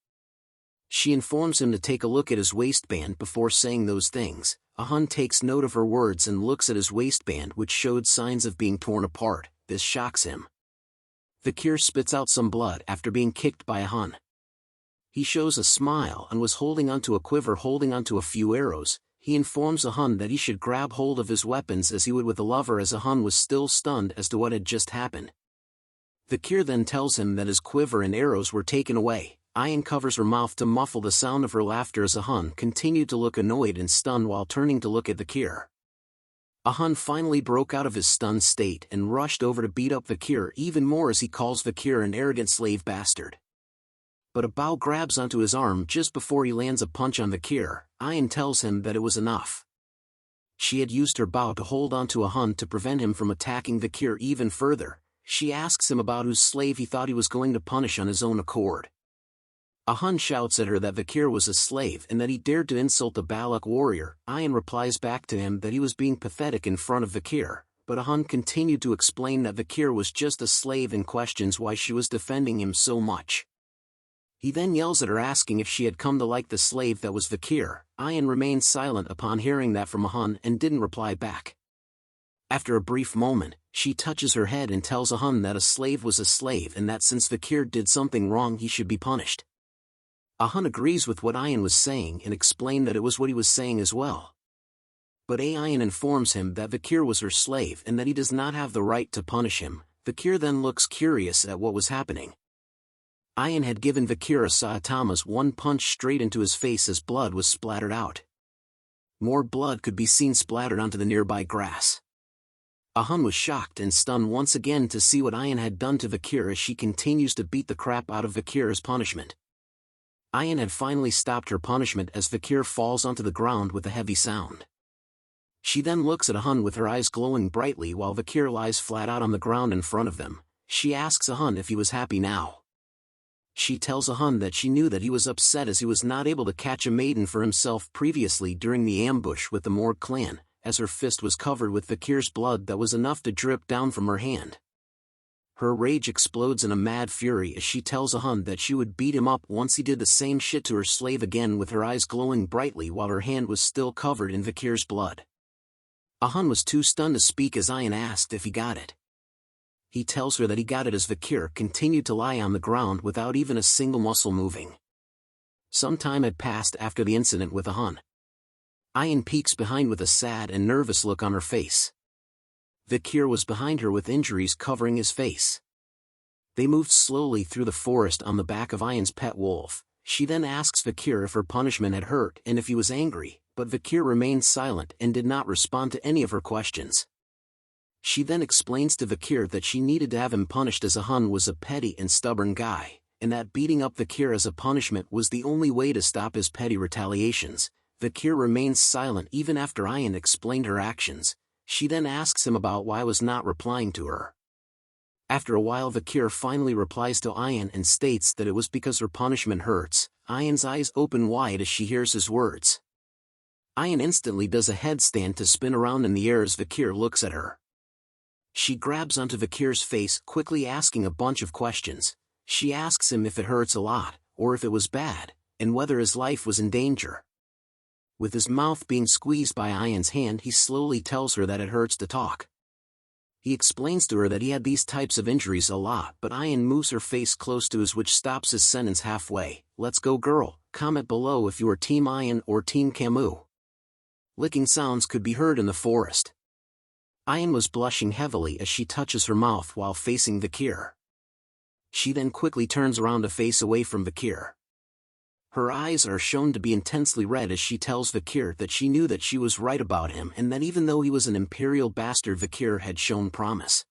She informs him to take a look at his waistband before saying those things. A Hun takes note of her words and looks at his waistband, which showed signs of being torn apart. This shocks him. Vikir spits out some blood after being kicked by a Hun. He shows a smile and was holding onto a quiver holding onto a few arrows. He informs a Hun that he should grab hold of his weapons as he would with a lover, as a Hun was still stunned as to what had just happened. Vikir then tells him that his quiver and arrows were taken away. Ayan covers her mouth to muffle the sound of her laughter as a Hun continued to look annoyed and stunned while turning to look at Vikir. A Hun finally broke out of his stunned state and rushed over to beat up Vikir even more as he calls Vikir an arrogant slave bastard. But a bow grabs onto his arm just before he lands a punch on Vikir. Ayan tells him that it was enough. She had used her bow to hold onto a Hun to prevent him from attacking Vikir even further. She asks him about whose slave he thought he was going to punish on his own accord. Hun shouts at her that Vikir was a slave and that he dared to insult a Balak warrior. Ayan replies back to him that he was being pathetic in front of Vikir, but Hun continued to explain that Vikir was just a slave and questions why she was defending him so much. He then yells at her asking if she had come to like the slave that was Vikir. Ayan remained silent upon hearing that from Hun and didn't reply back. After a brief moment, she touches her head and tells Hun that a slave was a slave and that since Vikir did something wrong he should be punished. Hun agrees with what Ayan was saying and explained that it was what he was saying as well. But Ayan informs him that Vikir was her slave and that he does not have the right to punish him. Vikir then looks curious at what was happening. Ayan had given Vikir a Saitama's one punch straight into his face as blood was splattered out. More blood could be seen splattered onto the nearby grass. Hun was shocked and stunned once again to see what Ayan had done to Vikir as she continues to beat the crap out of Vikir as punishment. Ayan had finally stopped her punishment as Vikir falls onto the ground with a heavy sound. She then looks at Hun with her eyes glowing brightly while Vikir lies flat out on the ground in front of them. She asks Hun if he was happy now. She tells Hun that she knew that he was upset as he was not able to catch a maiden for himself previously during the ambush with the Morg clan, as her fist was covered with Vikir's blood that was enough to drip down from her hand. Her rage explodes in a mad fury as she tells Hun that she would beat him up once he did the same shit to her slave again, with her eyes glowing brightly while her hand was still covered in Vikir's blood. Hun was too stunned to speak as Ayan asked if he got it. He tells her that he got it as Vikir continued to lie on the ground without even a single muscle moving. Some time had passed after the incident with Hun. Ayan peeks behind with a sad and nervous look on her face. Vikir was behind her with injuries covering his face. They moved slowly through the forest on the back of Ayan's pet wolf. She then asks Vikir if her punishment had hurt and if he was angry, but Vikir remained silent and did not respond to any of her questions. She then explains to Vikir that she needed to have him punished as Hun was a petty and stubborn guy, and that beating up Vikir as a punishment was the only way to stop his petty retaliations. Vikir remains silent even after Ayan explained her actions. She then asks him about why he was not replying to her. After a while Vikir finally replies to Ayan and states that it was because her punishment hurts. Ayan's eyes open wide as she hears his words. Ayan instantly does a headstand to spin around in the air as Vikir looks at her. She grabs onto Vikir's face, quickly asking a bunch of questions. She asks him if it hurts a lot, or if it was bad, and whether his life was in danger. With his mouth being squeezed by Ayan's hand, he slowly tells her that it hurts to talk. He explains to her that he had these types of injuries a lot, but Ayan moves her face close to his, which stops his sentence halfway. Let's go, girl. Comment below if you are Team Ayan or Team Camus. Licking sounds could be heard in the forest. Ayan was blushing heavily as she touches her mouth while facing Vikir. She then quickly turns around to face away from Vikir. Her eyes are shown to be intensely red as she tells Vikir that she knew that she was right about him and that even though he was an imperial bastard, Vikir had shown promise.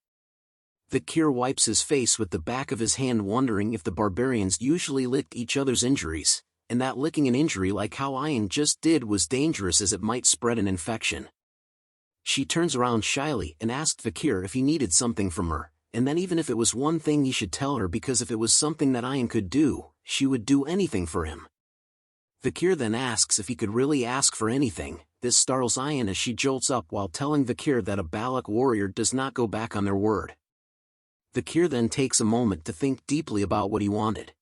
Vikir wipes his face with the back of his hand, wondering if the barbarians usually licked each other's injuries, and that licking an injury like how Ayan just did was dangerous as it might spread an infection. She turns around shyly and asked Vikir if he needed something from her, and then even if it was one thing he should tell her, because if it was something that Ayan could do, she would do anything for him. Vikir then asks if he could really ask for anything. This startles Ayan as she jolts up while telling Vikir that a Balak warrior does not go back on their word. Vikir then takes a moment to think deeply about what he wanted.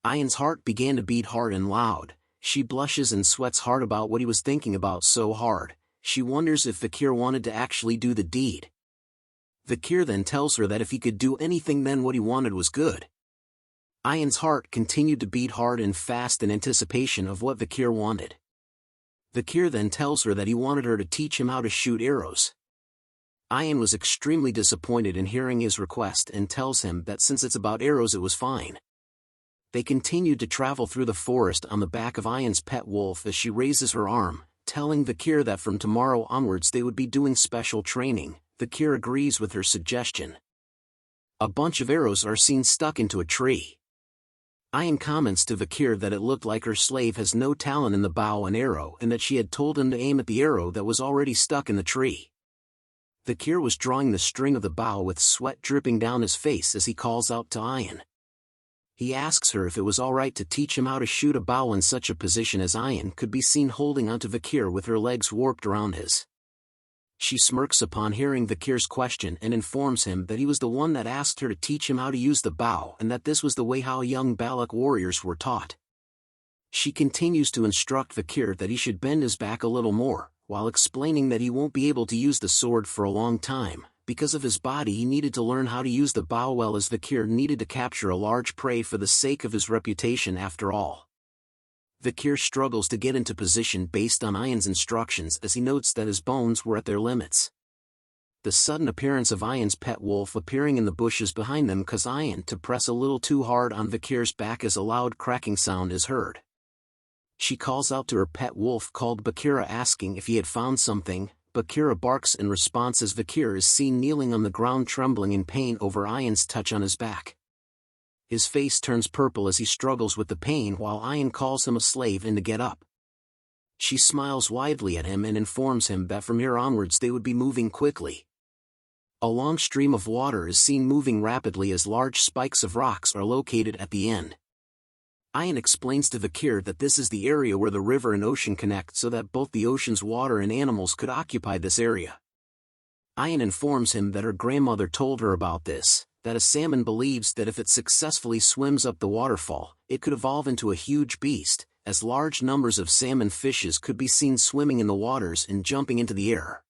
Ayan's heart began to beat hard and loud. She blushes and sweats hard about what he was thinking about so hard. She wonders if Vikir wanted to actually do the deed. Vikir then tells her that if he could do anything, then what he wanted was good. Ayan's heart continued to beat hard and fast in anticipation of what Vikir wanted. Vikir then tells her that he wanted her to teach him how to shoot arrows. Ayan was extremely disappointed in hearing his request and tells him that since it's about arrows it was fine. They continued to travel through the forest on the back of Ayan's pet wolf as she raises her arm, telling Vikir that from tomorrow onwards they would be doing special training. Vikir agrees with her suggestion. A bunch of arrows are seen stuck into a tree. Ayan comments to Vikir that it looked like her slave has no talent in the bow and arrow and that she had told him to aim at the arrow that was already stuck in the tree. Vikir was drawing the string of the bow with sweat dripping down his face as he calls out to Ayan. He asks her if it was alright to teach him how to shoot a bow in such a position as Ayan could be seen holding onto Vikir with her legs warped around his. She smirks upon hearing Vikir's question and informs him that he was the one that asked her to teach him how to use the bow and that this was the way how young Balak warriors were taught. She continues to instruct Vikir that he should bend his back a little more, while explaining that he won't be able to use the sword for a long time. Because of his body he needed to learn how to use the bow well, as Vikir needed to capture a large prey for the sake of his reputation after all. Vikir struggles to get into position based on Ayan's instructions as he notes that his bones were at their limits. The sudden appearance of Ayan's pet wolf appearing in the bushes behind them causes Ayan to press a little too hard on Vikir's back as a loud cracking sound is heard. She calls out to her pet wolf called Bakira asking if he had found something. Bakira barks in response as Vikir is seen kneeling on the ground trembling in pain over Ayan's touch on his back. His face turns purple as he struggles with the pain while Ayan calls him a slave and to get up. She smiles widely at him and informs him that from here onwards they would be moving quickly. A long stream of water is seen moving rapidly as large spikes of rocks are located at the end. Ayan explains to Vikir that this is the area where the river and ocean connect so that both the ocean's water and animals could occupy this area. Ayan informs him that her grandmother told her about this, that a salmon believes that if it successfully swims up the waterfall, it could evolve into a huge beast, as large numbers of salmon fishes could be seen swimming in the waters and jumping into the air.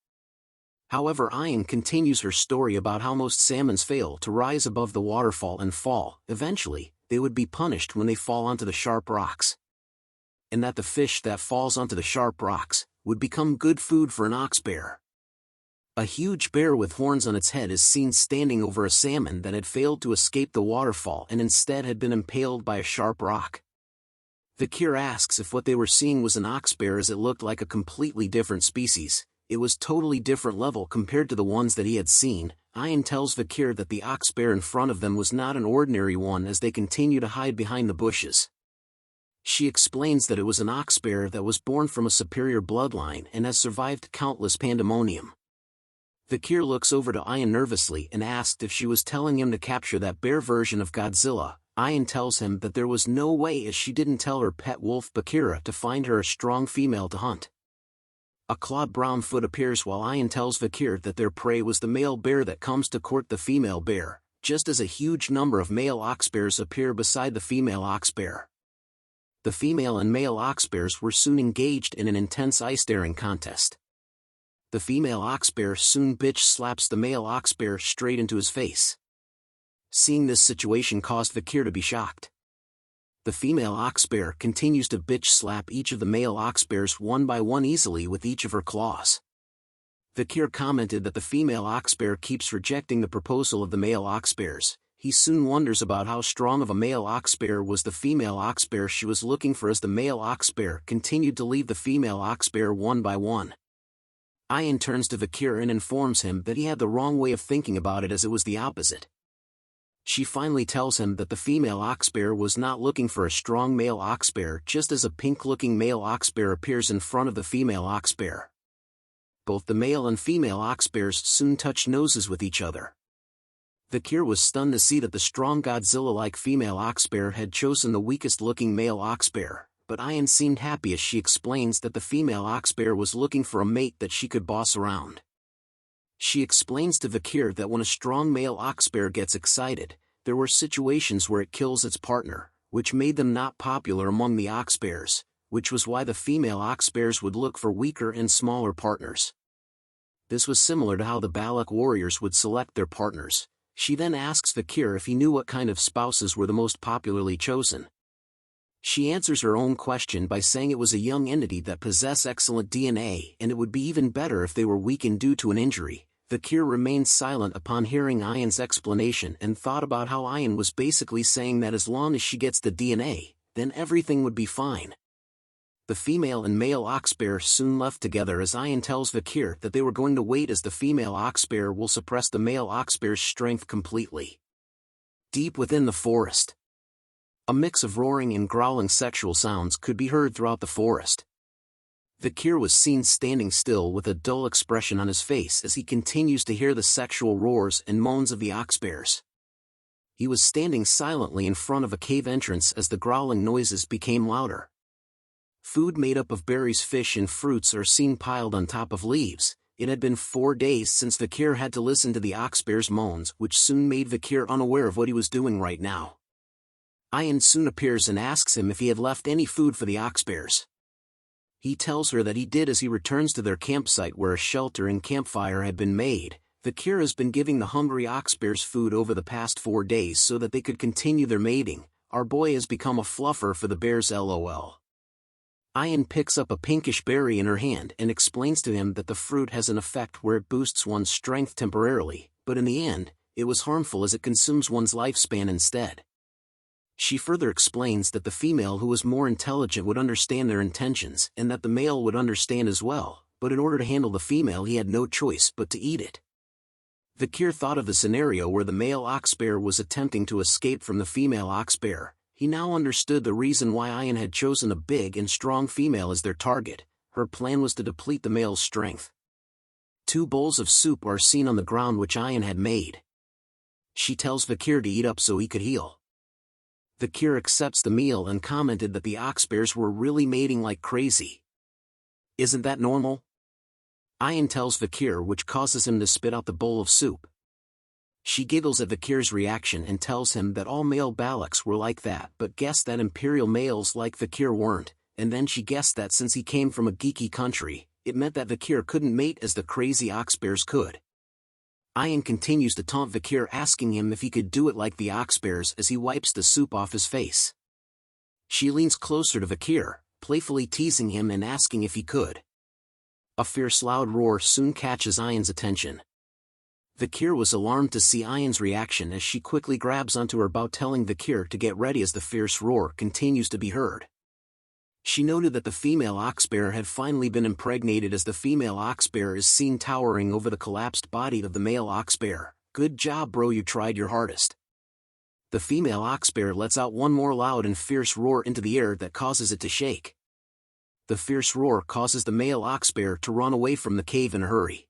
However, Ayan continues her story about how most salmons fail to rise above the waterfall and fall. Eventually, they would be punished when they fall onto the sharp rocks. And that the fish that falls onto the sharp rocks would become good food for an ox bear. A huge bear with horns on its head is seen standing over a salmon that had failed to escape the waterfall and instead had been impaled by a sharp rock. Vikir asks if what they were seeing was an ox bear as it looked like a completely different species. It was totally different level compared to the ones that he had seen. Ayan tells Vikir that the ox bear in front of them was not an ordinary one as they continue to hide behind the bushes. She explains that it was an ox bear that was born from a superior bloodline and has survived countless pandemonium. Vikir looks over to Ayan nervously and asked if she was telling him to capture that bear version of Godzilla. Ayan tells him that there was no way as she didn't tell her pet wolf Bakira to find her a strong female to hunt. A clawed brown foot appears while Ayan tells Vikir that their prey was the male bear that comes to court the female bear, just as a huge number of male ox bears appear beside the female ox bear. The female and male ox bears were soon engaged in an intense eye-staring contest. The female ox bear soon bitch slaps the male ox bear straight into his face. Seeing this situation caused Vikir to be shocked. The female ox bear continues to bitch slap each of the male ox bears one by one easily with each of her claws. Vikir commented that the female ox bear keeps rejecting the proposal of the male ox bears. He soon wonders about how strong of a male ox bear was the female ox bear she was looking for as the male ox bear continued to leave the female ox bear one by one. Ayan turns to Vikir and informs him that he had the wrong way of thinking about it as it was the opposite. She finally tells him that the female ox bear was not looking for a strong male ox bear just as a pink-looking male ox bear appears in front of the female ox bear. Both the male and female ox bears soon touch noses with each other. Vikir was stunned to see that the strong Godzilla-like female ox bear had chosen the weakest-looking male ox bear, but Ayan seemed happy as she explains that the female ox bear was looking for a mate that she could boss around. She explains to Vikir that when a strong male ox bear gets excited, there were situations where it kills its partner, which made them not popular among the ox bears, which was why the female ox bears would look for weaker and smaller partners. This was similar to how the Balak warriors would select their partners. She then asks Vikir if he knew what kind of spouses were the most popularly chosen. She answers her own question by saying it was a young entity that possessed excellent DNA and it would be even better if they were weakened due to an injury. Vikir remained silent upon hearing Ayan's explanation and thought about how Ayan was basically saying that as long as she gets the DNA, then everything would be fine. The female and male ox bear soon left together as Ayan tells Vikir that they were going to wait as the female ox bear will suppress the male ox bear's strength completely. Deep within the forest, a mix of roaring and growling sexual sounds could be heard throughout the forest. Vikir was seen standing still with a dull expression on his face as he continues to hear the sexual roars and moans of the ox bears. He was standing silently in front of a cave entrance as the growling noises became louder. Food made up of berries, fish and fruits are seen piled on top of leaves. It had been 4 days since Vikir had to listen to the oxbear's moans, which soon made Vikir unaware of what he was doing right now. Ayan soon appears and asks him if he had left any food for the oxbears. He tells her that he did as he returns to their campsite where a shelter and campfire had been made. Vikir has been giving the hungry oxbears food over the past 4 days so that they could continue their mating. Our boy has become a fluffer for the bears, lol. Ayan picks up a pinkish berry in her hand and explains to him that the fruit has an effect where it boosts one's strength temporarily, but in the end, it was harmful as it consumes one's lifespan instead. She further explains that the female who was more intelligent would understand their intentions and that the male would understand as well, but in order to handle the female he had no choice but to eat it. Vikir thought of the scenario where the male oxbear was attempting to escape from the female oxbear. He now understood the reason why Ayan had chosen a big and strong female as their target. Her plan was to deplete the male's strength. 2 bowls of soup are seen on the ground which Ayan had made. She tells Vikir to eat up so he could heal. Vikir accepts the meal and commented that the oxbears were really mating like crazy. Isn't that normal? Ayan tells Vikir, which causes him to spit out the bowl of soup. She giggles at Vikir's reaction and tells him that all male Balaks were like that, but guessed that imperial males like Vikir weren't, and then she guessed that since he came from a geeky country, it meant that Vikir couldn't mate as the crazy oxbears could. Ayan continues to taunt Vikir, asking him if he could do it like the oxbears as he wipes the soup off his face. She leans closer to Vikir, playfully teasing him and asking if he could. A fierce loud roar soon catches Ayan's attention. Vikir was alarmed to see Ayan's reaction as she quickly grabs onto her bow, telling Vikir to get ready as the fierce roar continues to be heard. She noted that the female oxbear had finally been impregnated as the female oxbear is seen towering over the collapsed body of the male oxbear. Good job bro, you tried your hardest. The female oxbear lets out one more loud and fierce roar into the air that causes it to shake. The fierce roar causes the male oxbear to run away from the cave in a hurry.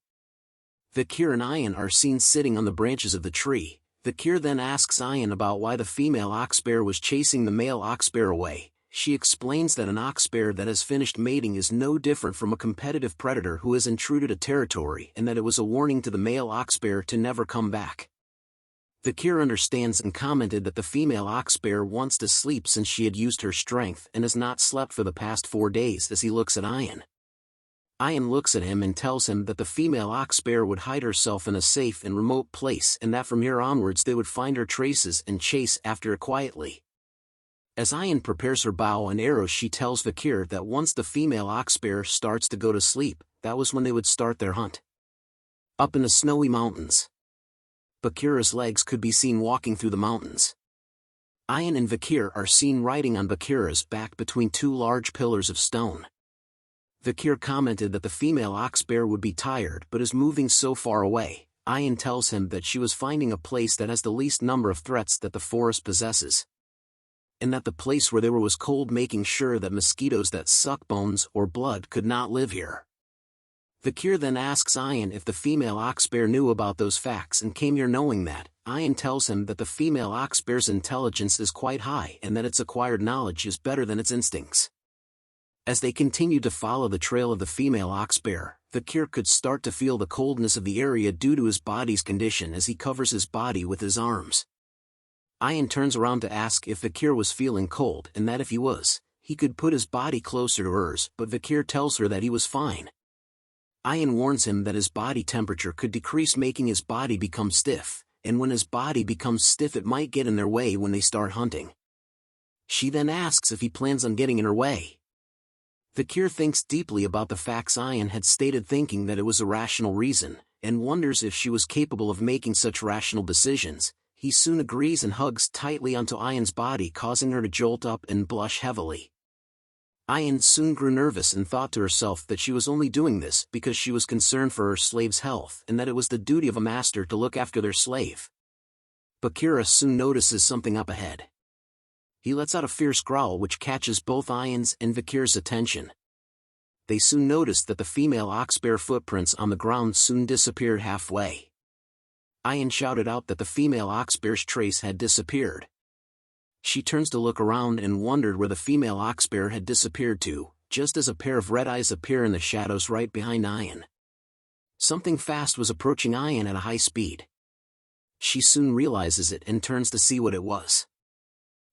Vikir and Ayan are seen sitting on the branches of the tree. Vikir then asks Ayan about why the female oxbear was chasing the male oxbear away. She explains that an oxbear that has finished mating is no different from a competitive predator who has intruded a territory and that it was a warning to the male oxbear to never come back. Vikir understands and commented that the female oxbear wants to sleep since she had used her strength and has not slept for the past 4 days as he looks at Ayan. Ayan looks at him and tells him that the female oxbear would hide herself in a safe and remote place and that from here onwards they would find her traces and chase after her quietly. As Ayan prepares her bow and arrows, she tells Vikir that once the female oxbear starts to go to sleep, that was when they would start their hunt. Up in the snowy mountains, Vikir's legs could be seen walking through the mountains. Ayan and Vikir are seen riding on Vikir's back between 2 large pillars of stone. Vikir commented that the female oxbear would be tired but is moving so far away. Ayan tells him that she was finding a place that has the least number of threats that the forest possesses, and that the place where they were was cold, making sure that mosquitoes that suck bones or blood could not live here. Vikir then asks Ayan if the female oxbear knew about those facts and came here knowing that. Ayan tells him that the female oxbear's intelligence is quite high and that its acquired knowledge is better than its instincts. As they continued to follow the trail of the female oxbear, Vikir could start to feel the coldness of the area due to his body's condition as he covers his body with his arms. Ayan turns around to ask if Vikir was feeling cold and that if he was, he could put his body closer to hers, but Vikir tells her that he was fine. Ayan warns him that his body temperature could decrease, making his body become stiff, and when his body becomes stiff it might get in their way when they start hunting. She then asks if he plans on getting in her way. Vikir thinks deeply about the facts Ayan had stated, thinking that it was a rational reason, and wonders if she was capable of making such rational decisions. He soon agrees and hugs tightly onto Ayan's body, causing her to jolt up and blush heavily. Ayan soon grew nervous and thought to herself that she was only doing this because she was concerned for her slave's health and that it was the duty of a master to look after their slave. Bakira soon notices something up ahead. He lets out a fierce growl which catches both Ayan's and Vikir's attention. They soon noticed that the female oxbear footprints on the ground soon disappeared halfway. Ayan shouted out that the female oxbear's trace had disappeared. She turns to look around and wondered where the female oxbear had disappeared to, just as a pair of red eyes appear in the shadows right behind Ayan. Something fast was approaching Ayan at a high speed. She soon realizes it and turns to see what it was.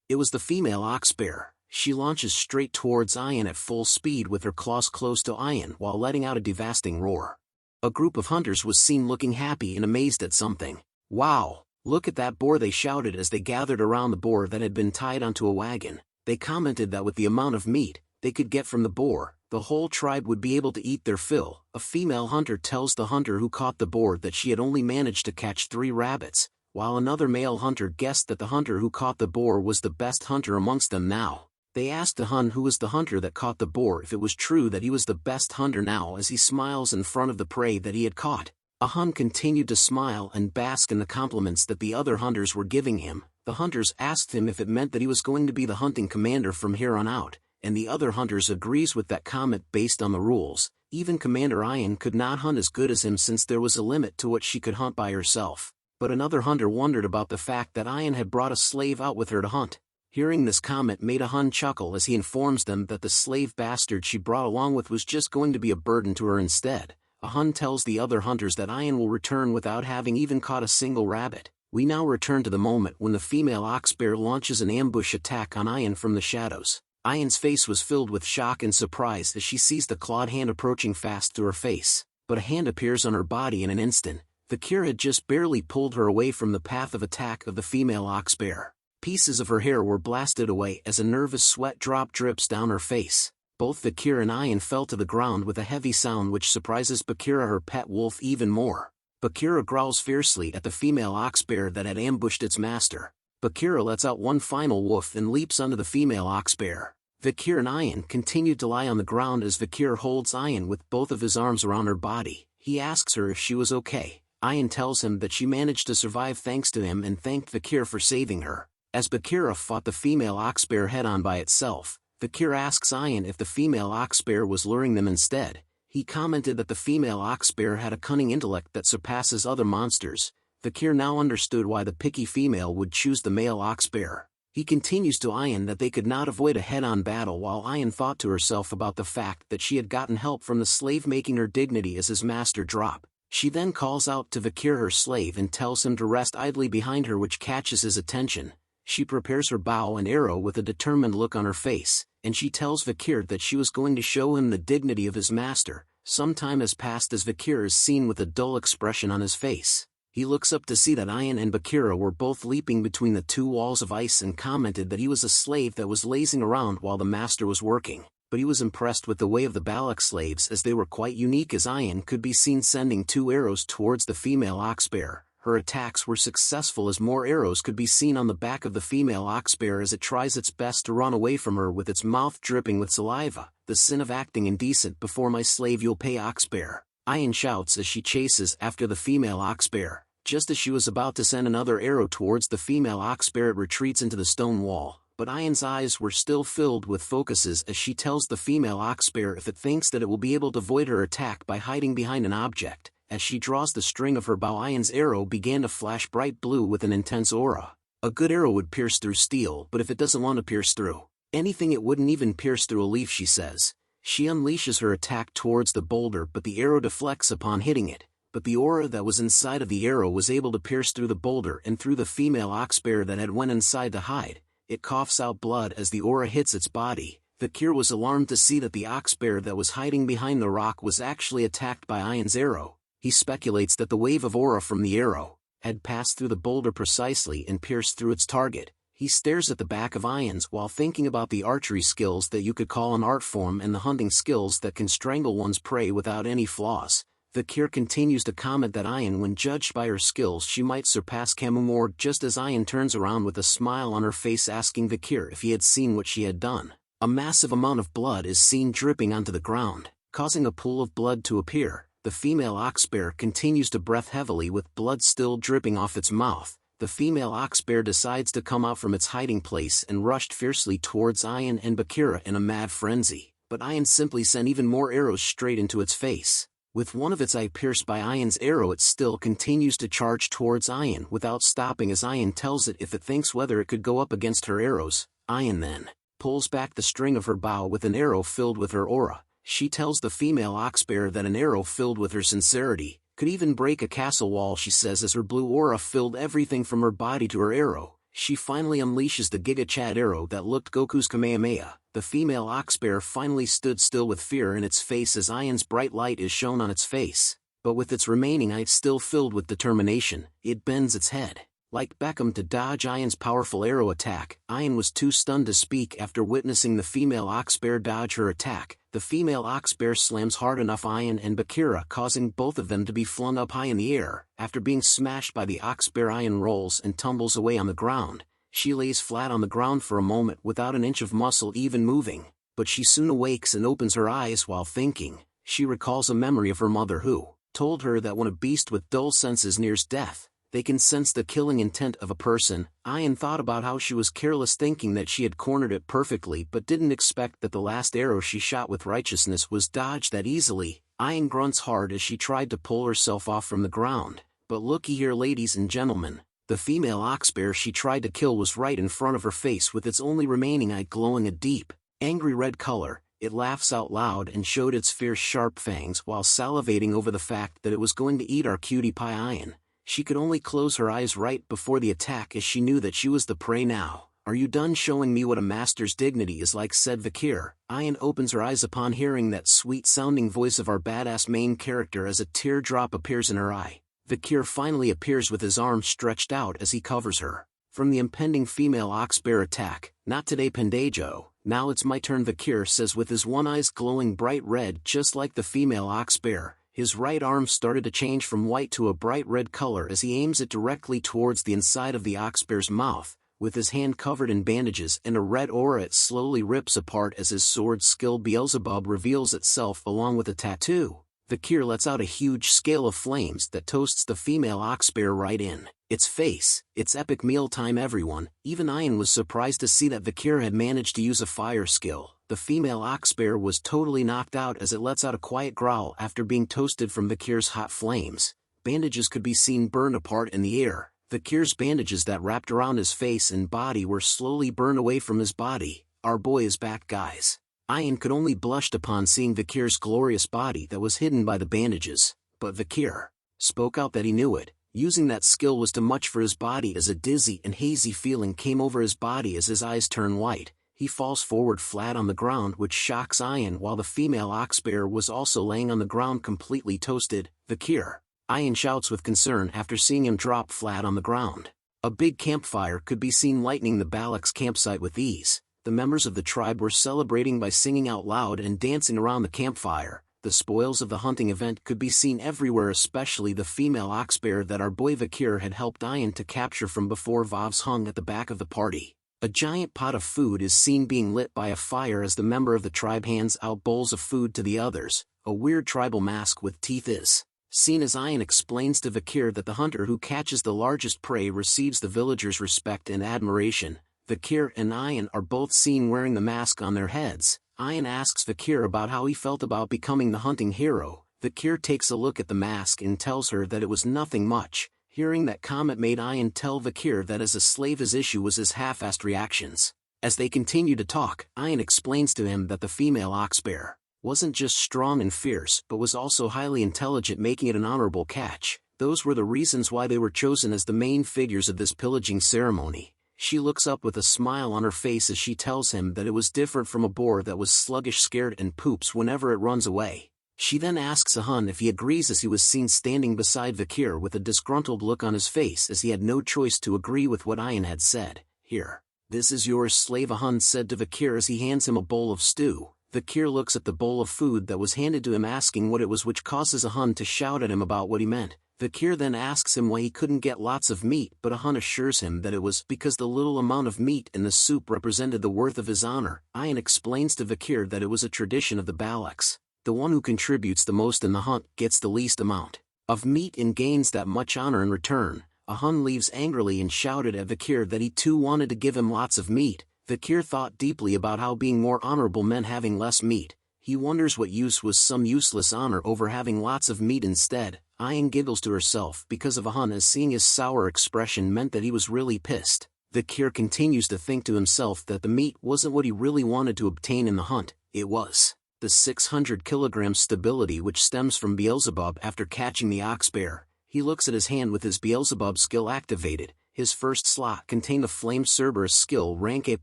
It was the female oxbear. She launches straight towards Ayan at full speed with her claws close to Ayan while letting out a devastating roar. A group of hunters was seen looking happy and amazed at something. "Wow, look at that boar," they shouted as they gathered around the boar that had been tied onto a wagon. They commented that with the amount of meat they could get from the boar, the whole tribe would be able to eat their fill. A female hunter tells the hunter who caught the boar that she had only managed to catch 3 rabbits, while another male hunter guessed that the hunter who caught the boar was the best hunter amongst them now. They asked the Hun who was the hunter that caught the boar if it was true that he was the best hunter now as he smiles in front of the prey that he had caught. A Hun continued to smile and bask in the compliments that the other hunters were giving him. The hunters asked him if it meant that he was going to be the hunting commander from here on out, and the other hunters agrees with that comment based on the rules. Even Commander Ayan could not hunt as good as him since there was a limit to what she could hunt by herself. But another hunter wondered about the fact that Ayan had brought a slave out with her to hunt. Hearing this comment made a Hun chuckle as he informs them that the slave bastard she brought along with was just going to be a burden to her instead. A Hun tells the other hunters that Ayan will return without having even caught a single rabbit. We now return to the moment when the female oxbear launches an ambush attack on Ayan from the shadows. Ayan's face was filled with shock and surprise as she sees the clawed hand approaching fast through her face. But a hand appears on her body in an instant. Vikir had just barely pulled her away from the path of attack of the female oxbear. Pieces of her hair were blasted away as a nervous sweat drop drips down her face. Both Vikir and Ayan fell to the ground with a heavy sound which surprises Bakira, her pet wolf, even more. Bakira growls fiercely at the female oxbear that had ambushed its master. Bakira lets out one final woof and leaps onto the female oxbear. Vikir and Ayan continued to lie on the ground as Vikir holds Ayan with both of his arms around her body. He asks her if she was okay. Ayan tells him that she managed to survive thanks to him and thanked Vikir for saving her. As Bakira fought the female oxbear head-on by itself, Vikir asks Ayan if the female oxbear was luring them instead. He commented that the female oxbear had a cunning intellect that surpasses other monsters. Vikir now understood why the picky female would choose the male oxbear. He continues to Ayan that they could not avoid a head-on battle while Ayan thought to herself about the fact that she had gotten help from the slave making her dignity as his master drop. She then calls out to Vikir, her slave, and tells him to rest idly behind her, which catches his attention. She prepares her bow and arrow with a determined look on her face, and she tells Vikir that she was going to show him the dignity of his master. Some time has passed as Vikir is seen with a dull expression on his face. He looks up to see that Ayan and Bakira were both leaping between the 2 walls of ice and commented that he was a slave that was lazing around while the master was working. But he was impressed with the way of the Balak slaves as they were quite unique, as Ayan could be seen sending 2 arrows towards the female oxbear. Her attacks were successful as more arrows could be seen on the back of the female oxbear as it tries its best to run away from her with its mouth dripping with saliva. "The sin of acting indecent before my slave you'll pay, oxbear," Ayan shouts as she chases after the female oxbear. Just as she was about to send another arrow towards the female oxbear, it retreats into the stone wall. But Ayan's eyes were still filled with focuses as she tells the female oxbear if it thinks that it will be able to avoid her attack by hiding behind an object. As she draws the string of her bow, Ayan's arrow began to flash bright blue with an intense aura. A good arrow would pierce through steel, but if it doesn't want to pierce through anything, it wouldn't even pierce through a leaf, she says. She unleashes her attack towards the boulder, but the arrow deflects upon hitting it. But the aura that was inside of the arrow was able to pierce through the boulder and through the female oxbear that had went inside to hide. It coughs out blood as the aura hits its body. Vikir was alarmed to see that the oxbear that was hiding behind the rock was actually attacked by Ayan's arrow. He speculates that the wave of aura from the arrow had passed through the boulder precisely and pierced through its target. He stares at the back of Ayan's while thinking about the archery skills that you could call an art form and the hunting skills that can strangle one's prey without any flaws. Vikir continues to comment that Ayan, when judged by her skills, she might surpass Kamumor, just as Ayan turns around with a smile on her face asking Vikir if he had seen what she had done. A massive amount of blood is seen dripping onto the ground, causing a pool of blood to appear. The female oxbear continues to breath heavily with blood still dripping off its mouth. The female oxbear decides to come out from its hiding place and rushed fiercely towards Ayan and Bakira in a mad frenzy, but Ayan simply sent even more arrows straight into its face. With one of its eye pierced by Ayan's arrow, it still continues to charge towards Ayan without stopping as Ayan tells it if it thinks whether it could go up against her arrows. Ayan then pulls back the string of her bow with an arrow filled with her aura. She tells the female oxbear that an arrow filled with her sincerity could even break a castle wall, she says, as her blue aura filled everything from her body to her arrow. She finally unleashes the Giga Chad arrow that looked Goku's Kamehameha. The female oxbear finally stood still with fear in its face as Ayan's bright light is shown on its face, but with its remaining eye still filled with determination, it bends its head, like Beckham, to dodge Ayan's powerful arrow attack. Ayan was too stunned to speak after witnessing the female oxbear dodge her attack. The female oxbear slams hard enough Ayan and Bakira, causing both of them to be flung up high in the air. After being smashed by the oxbear, Ayan rolls and tumbles away on the ground. She lays flat on the ground for a moment without an inch of muscle even moving, but she soon awakes and opens her eyes while thinking. She recalls a memory of her mother who told her that when a beast with dull senses nears death, they can sense the killing intent of a person. Ayan thought about how she was careless, thinking that she had cornered it perfectly, but didn't expect that the last arrow she shot with righteousness was dodged that easily. Ayan grunts hard as she tried to pull herself off from the ground. But looky here, ladies and gentlemen, the female oxbear she tried to kill was right in front of her face, with its only remaining eye glowing a deep, angry red color. It laughs out loud and showed its fierce sharp fangs while salivating over the fact that it was going to eat our cutie pie Ayan. She could only close her eyes right before the attack as she knew that she was the prey now. "Are you done showing me what a master's dignity is like?" said Vikir. Ayan opens her eyes upon hearing that sweet-sounding voice of our badass main character as a teardrop appears in her eye. Vikir finally appears with his arms stretched out as he covers her from the impending female oxbear attack. "Not today, Pendejo. Now it's my turn," Vikir says with his one eye glowing bright red just like the female oxbear. His right arm started to change from white to a bright red color as he aims it directly towards the inside of the oxbear's mouth. With his hand covered in bandages and a red aura, it slowly rips apart as his sword skill Beelzebub reveals itself along with a tattoo. Vikir lets out a huge scale of flames that toasts the female oxbear right in its face. It's epic mealtime, everyone. Even Ayan was surprised to see that Vikir had managed to use a fire skill. The female oxbear was totally knocked out as it lets out a quiet growl after being toasted from Vikir's hot flames. Bandages could be seen burned apart in the air. Vikir's bandages that wrapped around his face and body were slowly burned away from his body. "Our boy is back, guys." Ayan could only blushed upon seeing Vikir's glorious body that was hidden by the bandages, but Vikir spoke out that he knew it. Using that skill was too much for his body as a dizzy and hazy feeling came over his body as his eyes turn white. He falls forward flat on the ground, which shocks Ayan, while the female oxbear was also laying on the ground completely toasted. "Vikir!" Ayan shouts with concern after seeing him drop flat on the ground. A big campfire could be seen lighting the Balak's campsite with ease. The members of the tribe were celebrating by singing out loud and dancing around the campfire. The spoils of the hunting event could be seen everywhere, especially the female oxbear that our boy Vikir had helped Ayan to capture from before. Vavs hung at the back of the party. A giant pot of food is seen being lit by a fire as the member of the tribe hands out bowls of food to the others. A weird tribal mask with teeth is seen as Ayan explains to Vikir that the hunter who catches the largest prey receives the villagers' respect and admiration. Vikir and Ayan are both seen wearing the mask on their heads. Ayan asks Vikir about how he felt about becoming the hunting hero. Vikir takes a look at the mask and tells her that it was nothing much. Hearing that comment made Ayan tell Vikir that as a slave his issue was his half-assed reactions. As they continue to talk, Ayan explains to him that the female oxbear wasn't just strong and fierce but was also highly intelligent, making it an honorable catch. Those were the reasons why they were chosen as the main figures of this pillaging ceremony. She looks up with a smile on her face as she tells him that it was different from a boar that was sluggish, scared, and poops whenever it runs away. She then asks Ahun if he agrees as he was seen standing beside Vikir with a disgruntled look on his face as he had no choice to agree with what Ayan had said. "Here, this is yours, slave," Ahun said to Vikir as he hands him a bowl of stew. Vikir looks at the bowl of food that was handed to him, asking what it was, which causes Ahun to shout at him about what he meant. Vikir then asks him why he couldn't get lots of meat, but Ahun assures him that it was because the little amount of meat in the soup represented the worth of his honor. Ayan explains to Vikir that it was a tradition of the Balaks. The one who contributes the most in the hunt gets the least amount of meat and gains that much honor in return. Ahun leaves angrily and shouted at Vikir that he too wanted to give him lots of meat. Vikir thought deeply about how being more honorable meant having less meat. He wonders what use was some useless honor over having lots of meat instead. Ayan giggles to herself because of a hun as seeing his sour expression meant that he was really pissed. Vikir continues to think to himself that the meat wasn't what he really wanted to obtain in the hunt, it was the 600 kilogram stability which stems from Beelzebub after catching the ox bear. He looks at his hand with his Beelzebub skill activated. His first slot contained the Flame Cerberus skill rank A+,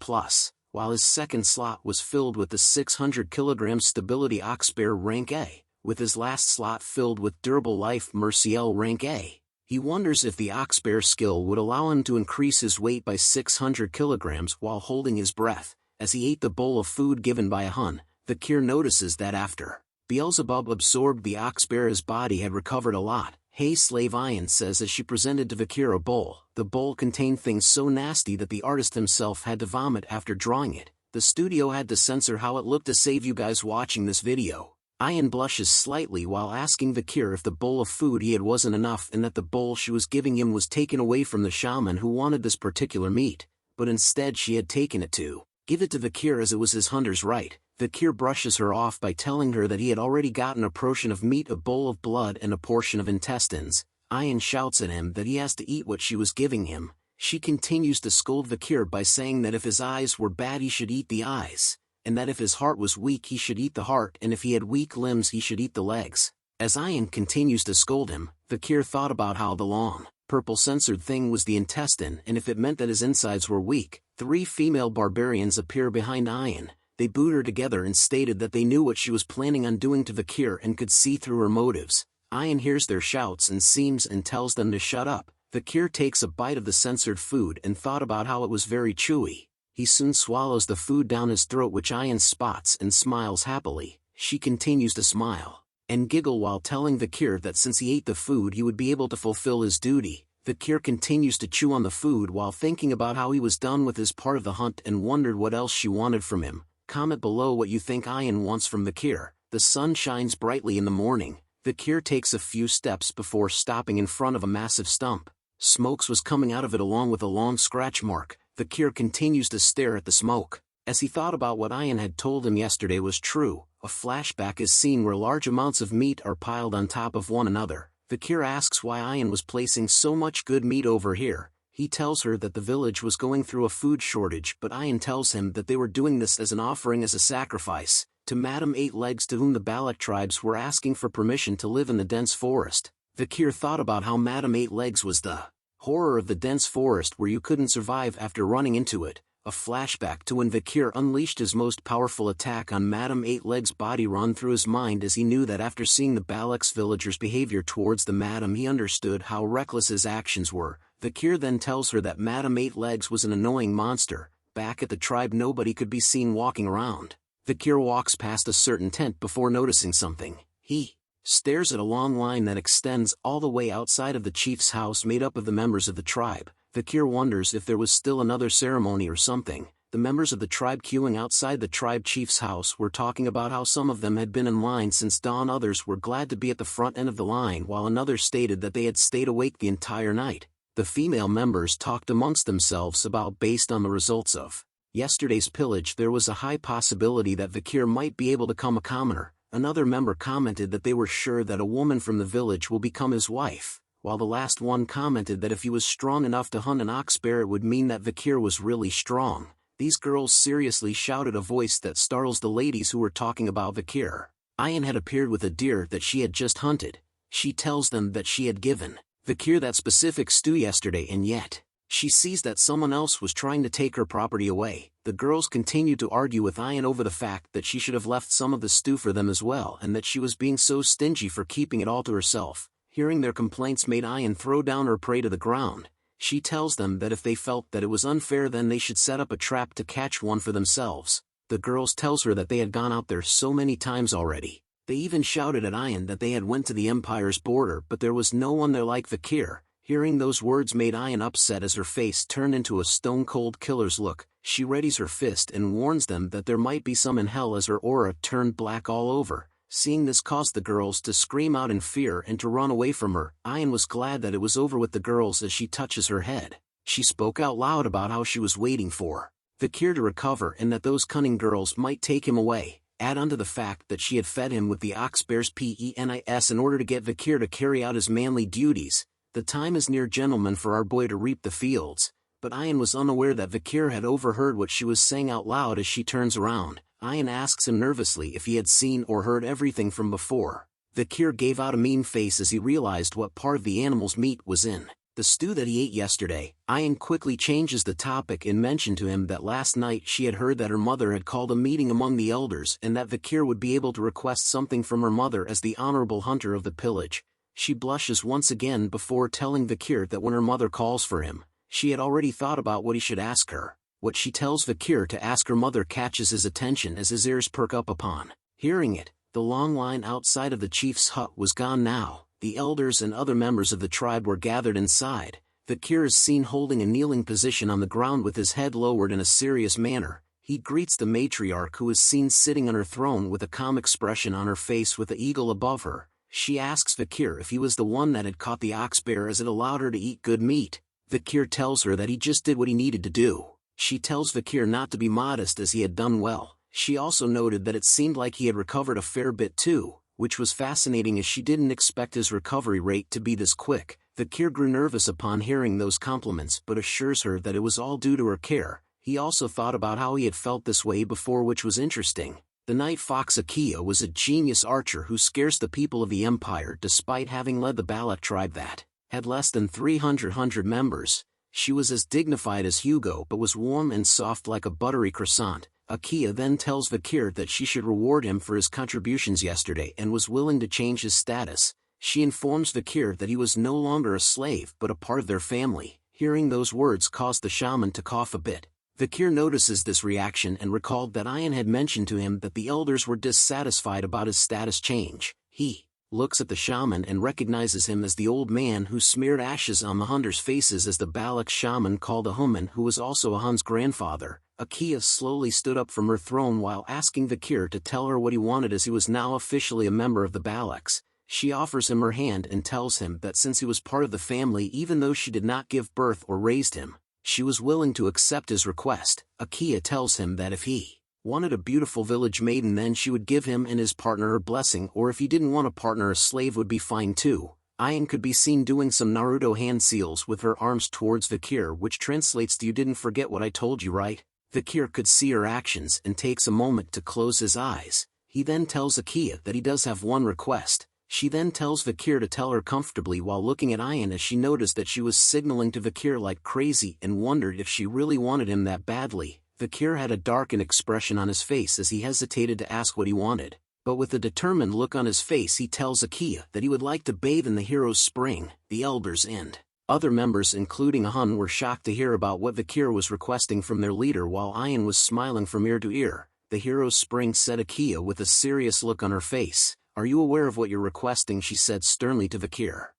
while his second slot was filled with the 600 kilogram stability ox bear rank A, with his last slot filled with durable life Merciel rank A. He wonders if the ox bear skill would allow him to increase his weight by 600 kilograms while holding his breath. As he ate the bowl of food given by a hun, Vikir notices that after Beelzebub absorbed the ox bear his body had recovered a lot. Hey slave, Ayan says as she presented to Vikir a bowl. The bowl contained things so nasty that the artist himself had to vomit after drawing it. The studio had to censor how it looked to save you guys watching this video. Ayan blushes slightly while asking Vikir if the bowl of food he had wasn't enough and that the bowl she was giving him was taken away from the shaman who wanted this particular meat, but instead she had taken it to give it to Vikir as it was his hunter's right. Vikir brushes her off by telling her that he had already gotten a portion of meat, a bowl of blood and a portion of intestines. Ayan shouts at him that he has to eat what she was giving him. She continues to scold Vikir by saying that if his eyes were bad he should eat the eyes, and that if his heart was weak he should eat the heart, and if he had weak limbs he should eat the legs. As Ayan continues to scold him, Vikir thought about how the long, purple censored thing was the intestine, and if it meant that his insides were weak. 3 female barbarians appear behind Ayan. They boot her together and stated that they knew what she was planning on doing to Vikir and could see through her motives. Ayan hears their shouts and seems and tells them to shut up. Vikir takes a bite of the censored food and thought about how it was very chewy. He soon swallows the food down his throat, which Ayan spots and smiles happily. She continues to smile and giggle while telling Vikir that since he ate the food he would be able to fulfill his duty. Vikir continues to chew on the food while thinking about how he was done with his part of the hunt and wondered what else she wanted from him. Comment below what you think Ayan wants from Vikir. The sun shines brightly in the morning. Vikir takes a few steps before stopping in front of a massive stump. Smoke was coming out of it along with a long scratch mark. Vikir continues to stare at the smoke. As he thought about what Ayan had told him yesterday was true, a flashback is seen where large amounts of meat are piled on top of one another. Vikir asks why Ayan was placing so much good meat over here. He tells her that the village was going through a food shortage, but Ayan tells him that they were doing this as an offering, as a sacrifice, to Madame Eight Legs, to whom the Balak tribes were asking for permission to live in the dense forest. Vikir thought about how Madame Eight Legs was the horror of the dense forest where you couldn't survive after running into it. A flashback to when Vikir unleashed his most powerful attack on Madame Eight Legs' body run through his mind as he knew that after seeing the Balak's villagers' behavior towards the Madame he understood how reckless his actions were. Vikir then tells her that Madame Eight Legs was an annoying monster. Back at the tribe nobody could be seen walking around. Vikir walks past a certain tent before noticing something. He stares at a long line that extends all the way outside of the chief's house made up of the members of the tribe. Vikir wonders if there was still another ceremony or something. The members of the tribe queuing outside the tribe chief's house were talking about how some of them had been in line since dawn, others were glad to be at the front end of the line, while another stated that they had stayed awake the entire night. The female members talked amongst themselves about based on the results of yesterday's pillage there was a high possibility that Vikir might be able to become a commoner. Another member commented that they were sure that a woman from the village will become his wife, while the last one commented that if he was strong enough to hunt an ox bear it would mean that Vikir was really strong. These girls seriously shouted a voice that startles the ladies who were talking about Vikir. Ayan had appeared with a deer that she had just hunted. She tells them that she had given Vikir that specific stew yesterday, and yet she sees that someone else was trying to take her property away. The girls continued to argue with Ayan over the fact that she should have left some of the stew for them as well, and that she was being so stingy for keeping it all to herself. Hearing their complaints made Ayan throw down her prey to the ground. She tells them that if they felt that it was unfair then they should set up a trap to catch one for themselves. The girls tells her that they had gone out there so many times already. They even shouted at Ayan that they had went to the Empire's border but there was no one there like Vikir. Hearing those words made Ayan upset as her face turned into a stone-cold killer's look. She readies her fist and warns them that there might be some in hell as her aura turned black all over. Seeing this caused the girls to scream out in fear and to run away from her. Ayan was glad that it was over with the girls as she touches her head. She spoke out loud about how she was waiting for Vikir to recover and that those cunning girls might take him away. Add onto the fact that she had fed him with the ox bear's penis in order to get Vikir to carry out his manly duties. The time is near, gentlemen, for our boy to reap the fields. But Ian was unaware that Vikir had overheard what she was saying out loud as she turns around. Ian asks him nervously if he had seen or heard everything from before. Vikir gave out a mean face as he realized what part of the animal's meat was in the stew that he ate yesterday. Ian quickly changes the topic and mentioned to him that last night she had heard that her mother had called a meeting among the elders and that Vikir would be able to request something from her mother as the honorable hunter of the pillage. She blushes once again before telling Vikir that when her mother calls for him, she had already thought about what he should ask her. What she tells Vikir to ask her mother catches his attention as his ears perk up upon hearing it. The long line outside of the chief's hut was gone now. The elders and other members of the tribe were gathered inside. Vikir is seen holding a kneeling position on the ground with his head lowered in a serious manner. He greets the matriarch, who is seen sitting on her throne with a calm expression on her face with the eagle above her. She asks Vikir if he was the one that had caught the ox bear as it allowed her to eat good meat. Vikir tells her that he just did what he needed to do. She tells Vikir not to be modest as he had done well. She also noted that it seemed like he had recovered a fair bit too, which was fascinating as she didn't expect his recovery rate to be this quick. Vikir grew nervous upon hearing those compliments but assures her that it was all due to her care. He also thought about how he had felt this way before, which was interesting. The night fox Akia was a genius archer who scares the people of the empire despite having led the Balak tribe that had less than 300 members. She was as dignified as Hugo but was warm and soft like a buttery croissant. Akia then tells Vikir that she should reward him for his contributions yesterday and was willing to change his status. She informs Vikir that he was no longer a slave but a part of their family. Hearing those words caused the shaman to cough a bit. Vikir notices this reaction and recalled that Ian had mentioned to him that the elders were dissatisfied about his status change. He looks at the shaman and recognizes him as the old man who smeared ashes on the hunters' faces as the Balak shaman called a Human, who was also a Hun's grandfather. Akia slowly stood up from her throne while asking Vikir to tell her what he wanted, as he was now officially a member of the Balaks. She offers him her hand and tells him that since he was part of the family, even though she did not give birth or raised him, she was willing to accept his request. Akia tells him that if he wanted a beautiful village maiden, then she would give him and his partner her blessing, or if he didn't want a partner, a slave would be fine too. Ian could be seen doing some Naruto hand seals with her arms towards Vikir, which translates to "You didn't forget what I told you, right?" Vikir could see her actions and takes a moment to close his eyes. He then tells Akia that he does have one request. She then tells Vikir to tell her comfortably while looking at Ian, as she noticed that she was signaling to Vikir like crazy and wondered if she really wanted him that badly. Vikir had a darkened expression on his face as he hesitated to ask what he wanted, but with a determined look on his face he tells Akia that he would like to bathe in the hero's spring. The elders and other members, including Hun, were shocked to hear about what Vikir was requesting from their leader, while Ian was smiling from ear to ear. "The hero's spring," said Akia with a serious look on her face. "Are you aware of what you're requesting?" she said sternly to Vikir.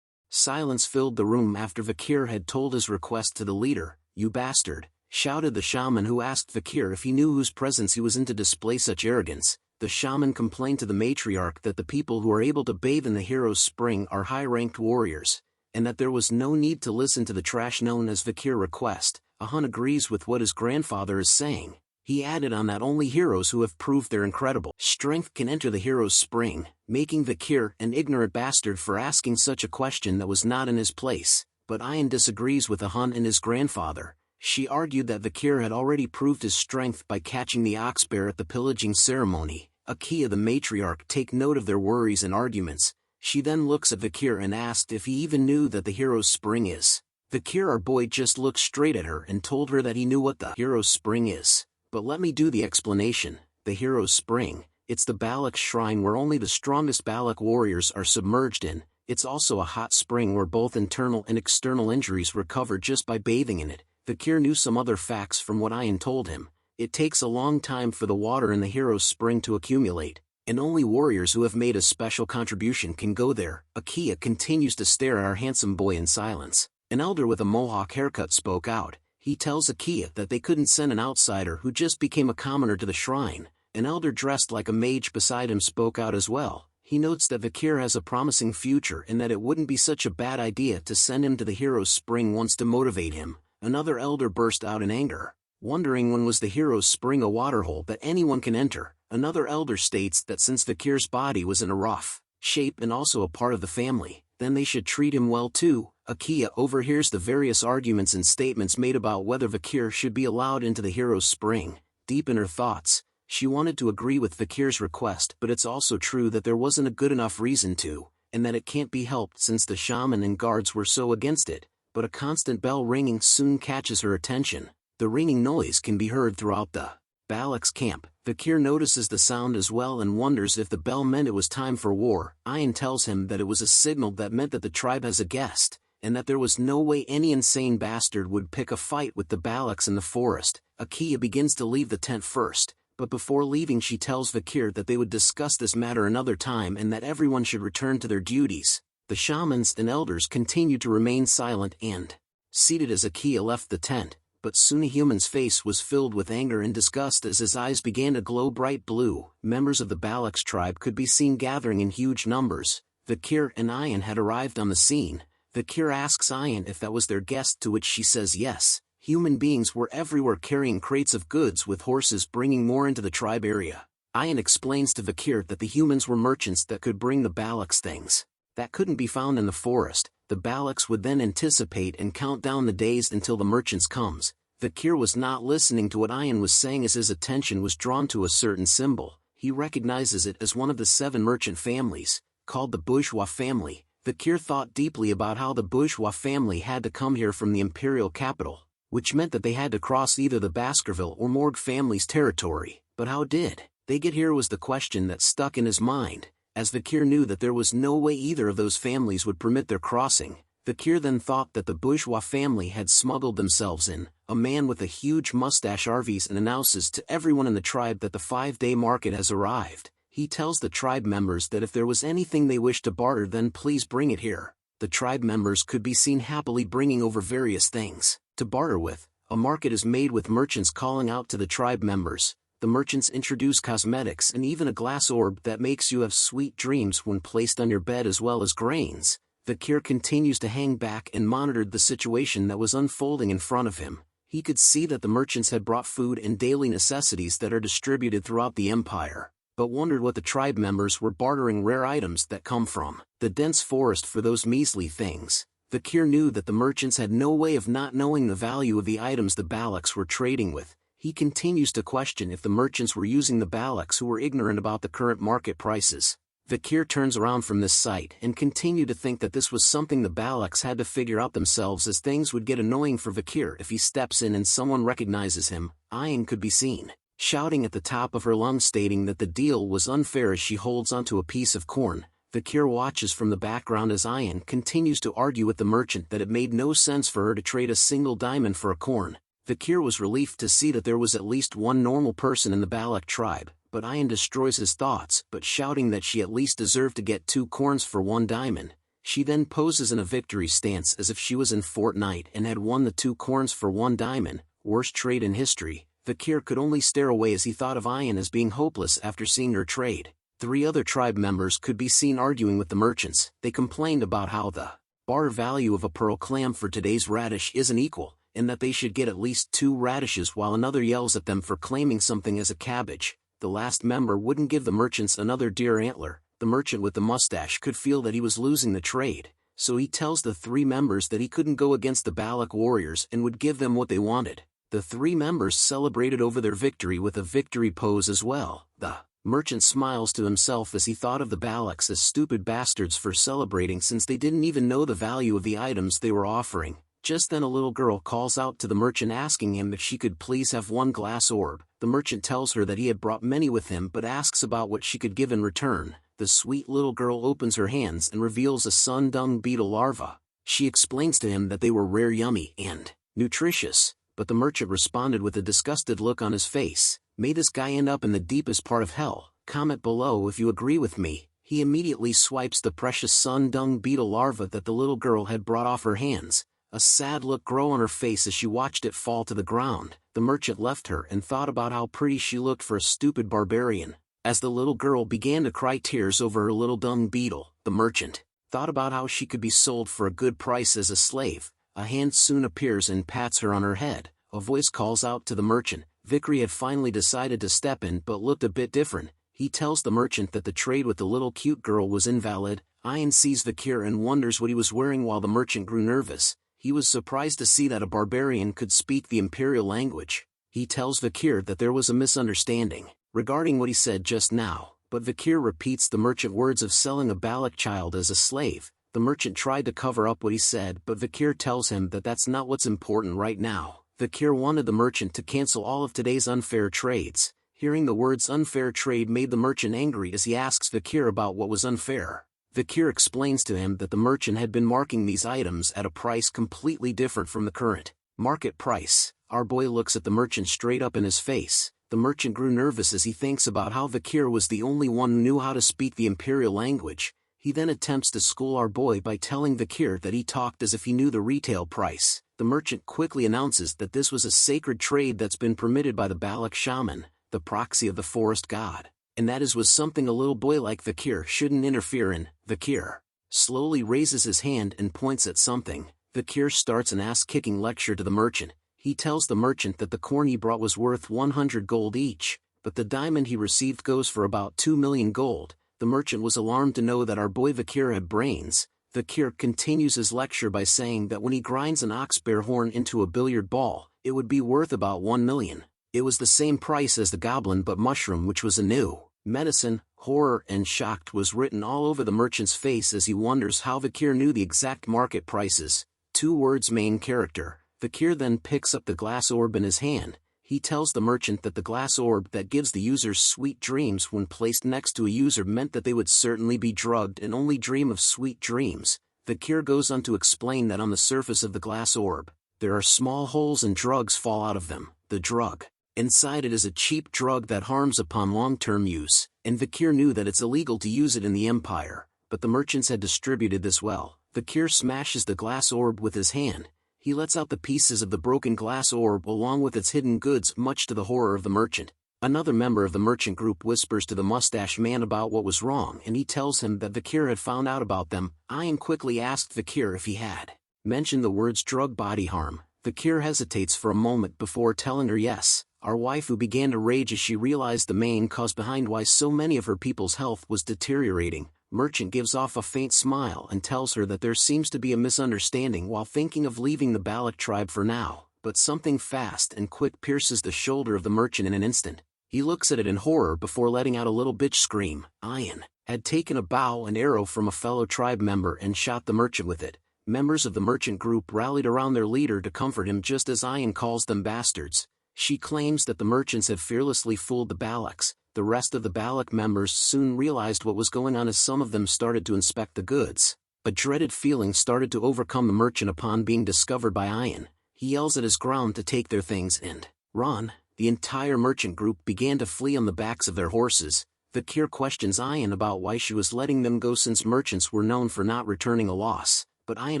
Silence filled the room after Vikir had told his request to the leader. "You bastard!" shouted the shaman, who asked Vikir if he knew whose presence he was in to display such arrogance. The shaman complained to the matriarch that the people who are able to bathe in the hero's spring are high-ranked warriors, and that there was no need to listen to the trash known as Vikir request. Hun agrees with what his grandfather is saying. He added on that only heroes who have proved their incredible strength can enter the hero's spring, making Vikir an ignorant bastard for asking such a question that was not in his place. But Ian disagrees with Hun and his grandfather. She argued that Vikir had already proved his strength by catching the ox bear at the pillaging ceremony. Akia the matriarch take note of their worries and arguments. She then looks at Vikir and asked if he even knew that the hero's spring is. Vikir, our boy, just looked straight at her and told her that he knew what the hero's spring is. "But let me do the explanation. The hero's spring, it's the Balak shrine where only the strongest Balak warriors are submerged in. It's also a hot spring where both internal and external injuries recover just by bathing in it." Vikir knew some other facts from what Ian told him. It takes a long time for the water in the hero's spring to accumulate, and only warriors who have made a special contribution can go there. Akia continues to stare at our handsome boy in silence. An elder with a mohawk haircut spoke out. He tells Akia that they couldn't send an outsider who just became a commoner to the shrine. An elder dressed like a mage beside him spoke out as well. He notes that Vikir has a promising future and that it wouldn't be such a bad idea to send him to the hero's spring once to motivate him. Another elder burst out in anger. "Wondering when was the hero's spring a waterhole that anyone can enter?" Another elder states that since Vikir's body was in a rough shape and also a part of the family, then they should treat him well too. Akia overhears the various arguments and statements made about whether Vikir should be allowed into the hero's spring. Deep in her thoughts, she wanted to agree with Vikir's request, but it's also true that there wasn't a good enough reason to, and that it can't be helped since the shaman and guards were so against it. But a constant bell ringing soon catches her attention. The ringing noise can be heard throughout the Balak's camp. Vikir notices the sound as well and wonders if the bell meant it was time for war. Ayan tells him that it was a signal that meant that the tribe has a guest, and that there was no way any insane bastard would pick a fight with the Balaks in the forest. Akia begins to leave the tent first, but before leaving she tells Vikir that they would discuss this matter another time and that everyone should return to their duties. The shamans and elders continued to remain silent and seated as Akia left the tent, but soon a human's face was filled with anger and disgust as his eyes began to glow bright blue. Members of the Balak's tribe could be seen gathering in huge numbers. Vikir and Ayan had arrived on the scene. Vikir asks Ayan if that was their guest, to which she says yes. Human beings were everywhere carrying crates of goods with horses bringing more into the tribe area. Ayan explains to Vikir that the humans were merchants that could bring the Balaks things that couldn't be found in the forest. The Balaks would then anticipate and count down the days until the merchants comes. Vikir was not listening to what Ayan was saying as his attention was drawn to a certain symbol. He recognizes it as one of the 7 merchant families, called the bourgeois family. Vikir thought deeply about how the bourgeois family had to come here from the imperial capital, which meant that they had to cross either the Baskerville or Morgue family's territory. But how did they get here was the question that stuck in his mind, as Vikir knew that there was no way either of those families would permit their crossing. Vikir then thought that the bourgeois family had smuggled themselves in. A man with a huge mustache arrives and announces to everyone in the tribe that the 5-day market has arrived. He tells the tribe members that if there was anything they wished to barter, then please bring it here. The tribe members could be seen happily bringing over various things to barter with. A market is made with merchants calling out to the tribe members. The merchants introduce cosmetics and even a glass orb that makes you have sweet dreams when placed on your bed, as well as grains. Vikir continues to hang back and monitored the situation that was unfolding in front of him. He could see that the merchants had brought food and daily necessities that are distributed throughout the empire, but wondered what the tribe members were bartering rare items that come from the dense forest for those measly things. Vikir knew that the merchants had no way of not knowing the value of the items the Balaks were trading with. He continues to question if the merchants were using the Balaks who were ignorant about the current market prices. Vikir turns around from this sight and continued to think that this was something the Balaks had to figure out themselves, as things would get annoying for Vikir if he steps in and someone recognizes him. Ayan could be seen shouting at the top of her lungs, stating that the deal was unfair as she holds onto a piece of corn. Vikir watches from the background as Ayan continues to argue with the merchant that it made no sense for her to trade a single diamond for a corn. Vikir was relieved to see that there was at least one normal person in the Balak tribe, but Ayan destroys his thoughts, but shouting that she at least deserved to get 2 corns for 1 diamond. She then poses in a victory stance as if she was in Fortnite and had won the 2 corns for 1 diamond, worst trade in history. Vikir could only stare away as he thought of Ayan as being hopeless after seeing her trade. 3 other tribe members could be seen arguing with the merchants. They complained about how the bar value of a pearl clam for today's radish isn't equal, and that they should get at least 2 radishes, while another yells at them for claiming something as a cabbage. The last member wouldn't give the merchants another deer antler. The merchant with the mustache could feel that he was losing the trade, so he tells the 3 members that he couldn't go against the Balak warriors and would give them what they wanted. The 3 members celebrated over their victory with a victory pose as well. The merchant smiles to himself as he thought of the Balaks as stupid bastards for celebrating, since they didn't even know the value of the items they were offering. Just then a little girl calls out to the merchant asking him if she could please have 1 glass orb. The merchant tells her that he had brought many with him, but asks about what she could give in return. The sweet little girl opens her hands and reveals a sun dung beetle larva. She explains to him that they were rare, yummy, and nutritious, but the merchant responded with a disgusted look on his face. May this guy end up in the deepest part of hell. Comment below if you agree with me. He immediately swipes the precious sun dung beetle larva that the little girl had brought off her hands. A sad look grew on her face as she watched it fall to the ground. The merchant left her and thought about how pretty she looked for a stupid barbarian. As the little girl began to cry tears over her little dung beetle, the merchant thought about how she could be sold for a good price as a slave. A hand soon appears and pats her on her head. A voice calls out to the merchant Vikir had finally decided to step in but looked a bit different. He tells the merchant that the trade with the little cute girl was invalid. Ian sees Vikir and wonders what he was wearing while the merchant grew nervous. He was surprised to see that a barbarian could speak the imperial language. He tells Vikir that there was a misunderstanding regarding what he said just now, but Vikir repeats the merchant words of selling a Balak child as a slave. The merchant tried to cover up what he said, but Vikir tells him that that's not what's important right now. Vikir wanted the merchant to cancel all of today's unfair trades. Hearing the words unfair trade made the merchant angry as he asks Vikir about what was unfair. Vikir explains to him that the merchant had been marking these items at a price completely different from the current market price. Our boy looks at the merchant straight up in his face. The merchant grew nervous as he thinks about how Vikir was the only one who knew how to speak the imperial language. He then attempts to school our boy by telling Vikir that he talked as if he knew the retail price. The merchant quickly announces that this was a sacred trade that's been permitted by the Balak shaman, the proxy of the forest god, and that was something a little boy like Vikir shouldn't interfere in. Vikir slowly raises his hand and points at something. Vikir starts an ass-kicking lecture to the merchant. He tells the merchant that the corn he brought was worth 100 gold each, but the diamond he received goes for about 2 million gold. The merchant was alarmed to know that our boy Vikir had brains. Vikir continues his lecture by saying that when he grinds an ox-bear horn into a billiard ball, it would be worth about 1 million. It was the same price as the goblin but mushroom, which was a new medicine. Horror and shocked was written all over the merchant's face as he wonders how Vikir knew the exact market prices. 2 words main character. Vikir then picks up the glass orb in his hand. He tells the merchant that the glass orb that gives the users sweet dreams when placed next to a user meant that they would certainly be drugged and only dream of sweet dreams. Vikir goes on to explain that on the surface of the glass orb, there are small holes and drugs fall out of them. The drug inside it is a cheap drug that harms upon long-term use, and Vikir knew that it's illegal to use it in the Empire, but the merchants had distributed this well. Vikir smashes the glass orb with his hand. He lets out the pieces of the broken glass orb along with its hidden goods, much to the horror of the merchant. Another member of the merchant group whispers to the mustache man about what was wrong, and he tells him that Vikir had found out about them. Ian quickly asked Vikir if he had mentioned the words drug body harm. Vikir hesitates for a moment before telling her yes. Our waifu began to rage as she realized the main cause behind why so many of her people's health was deteriorating. Merchant gives off a faint smile and tells her that there seems to be a misunderstanding while thinking of leaving the Balak tribe for now, but something fast and quick pierces the shoulder of the merchant in an instant. He looks at it in horror before letting out a little bitch scream. Ian had taken a bow and arrow from a fellow tribe member and shot the merchant with it. Members of the merchant group rallied around their leader to comfort him just as Ian calls them bastards. She claims that the merchants had fearlessly fooled the Balaks. The rest of the Balak members soon realized what was going on as some of them started to inspect the goods. A dreaded feeling started to overcome the merchant upon being discovered by Ian. He yells at his ground to take their things and run. The entire merchant group began to flee on the backs of their horses. Vikir questions Ian about why she was letting them go since merchants were known for not returning a loss, but Ian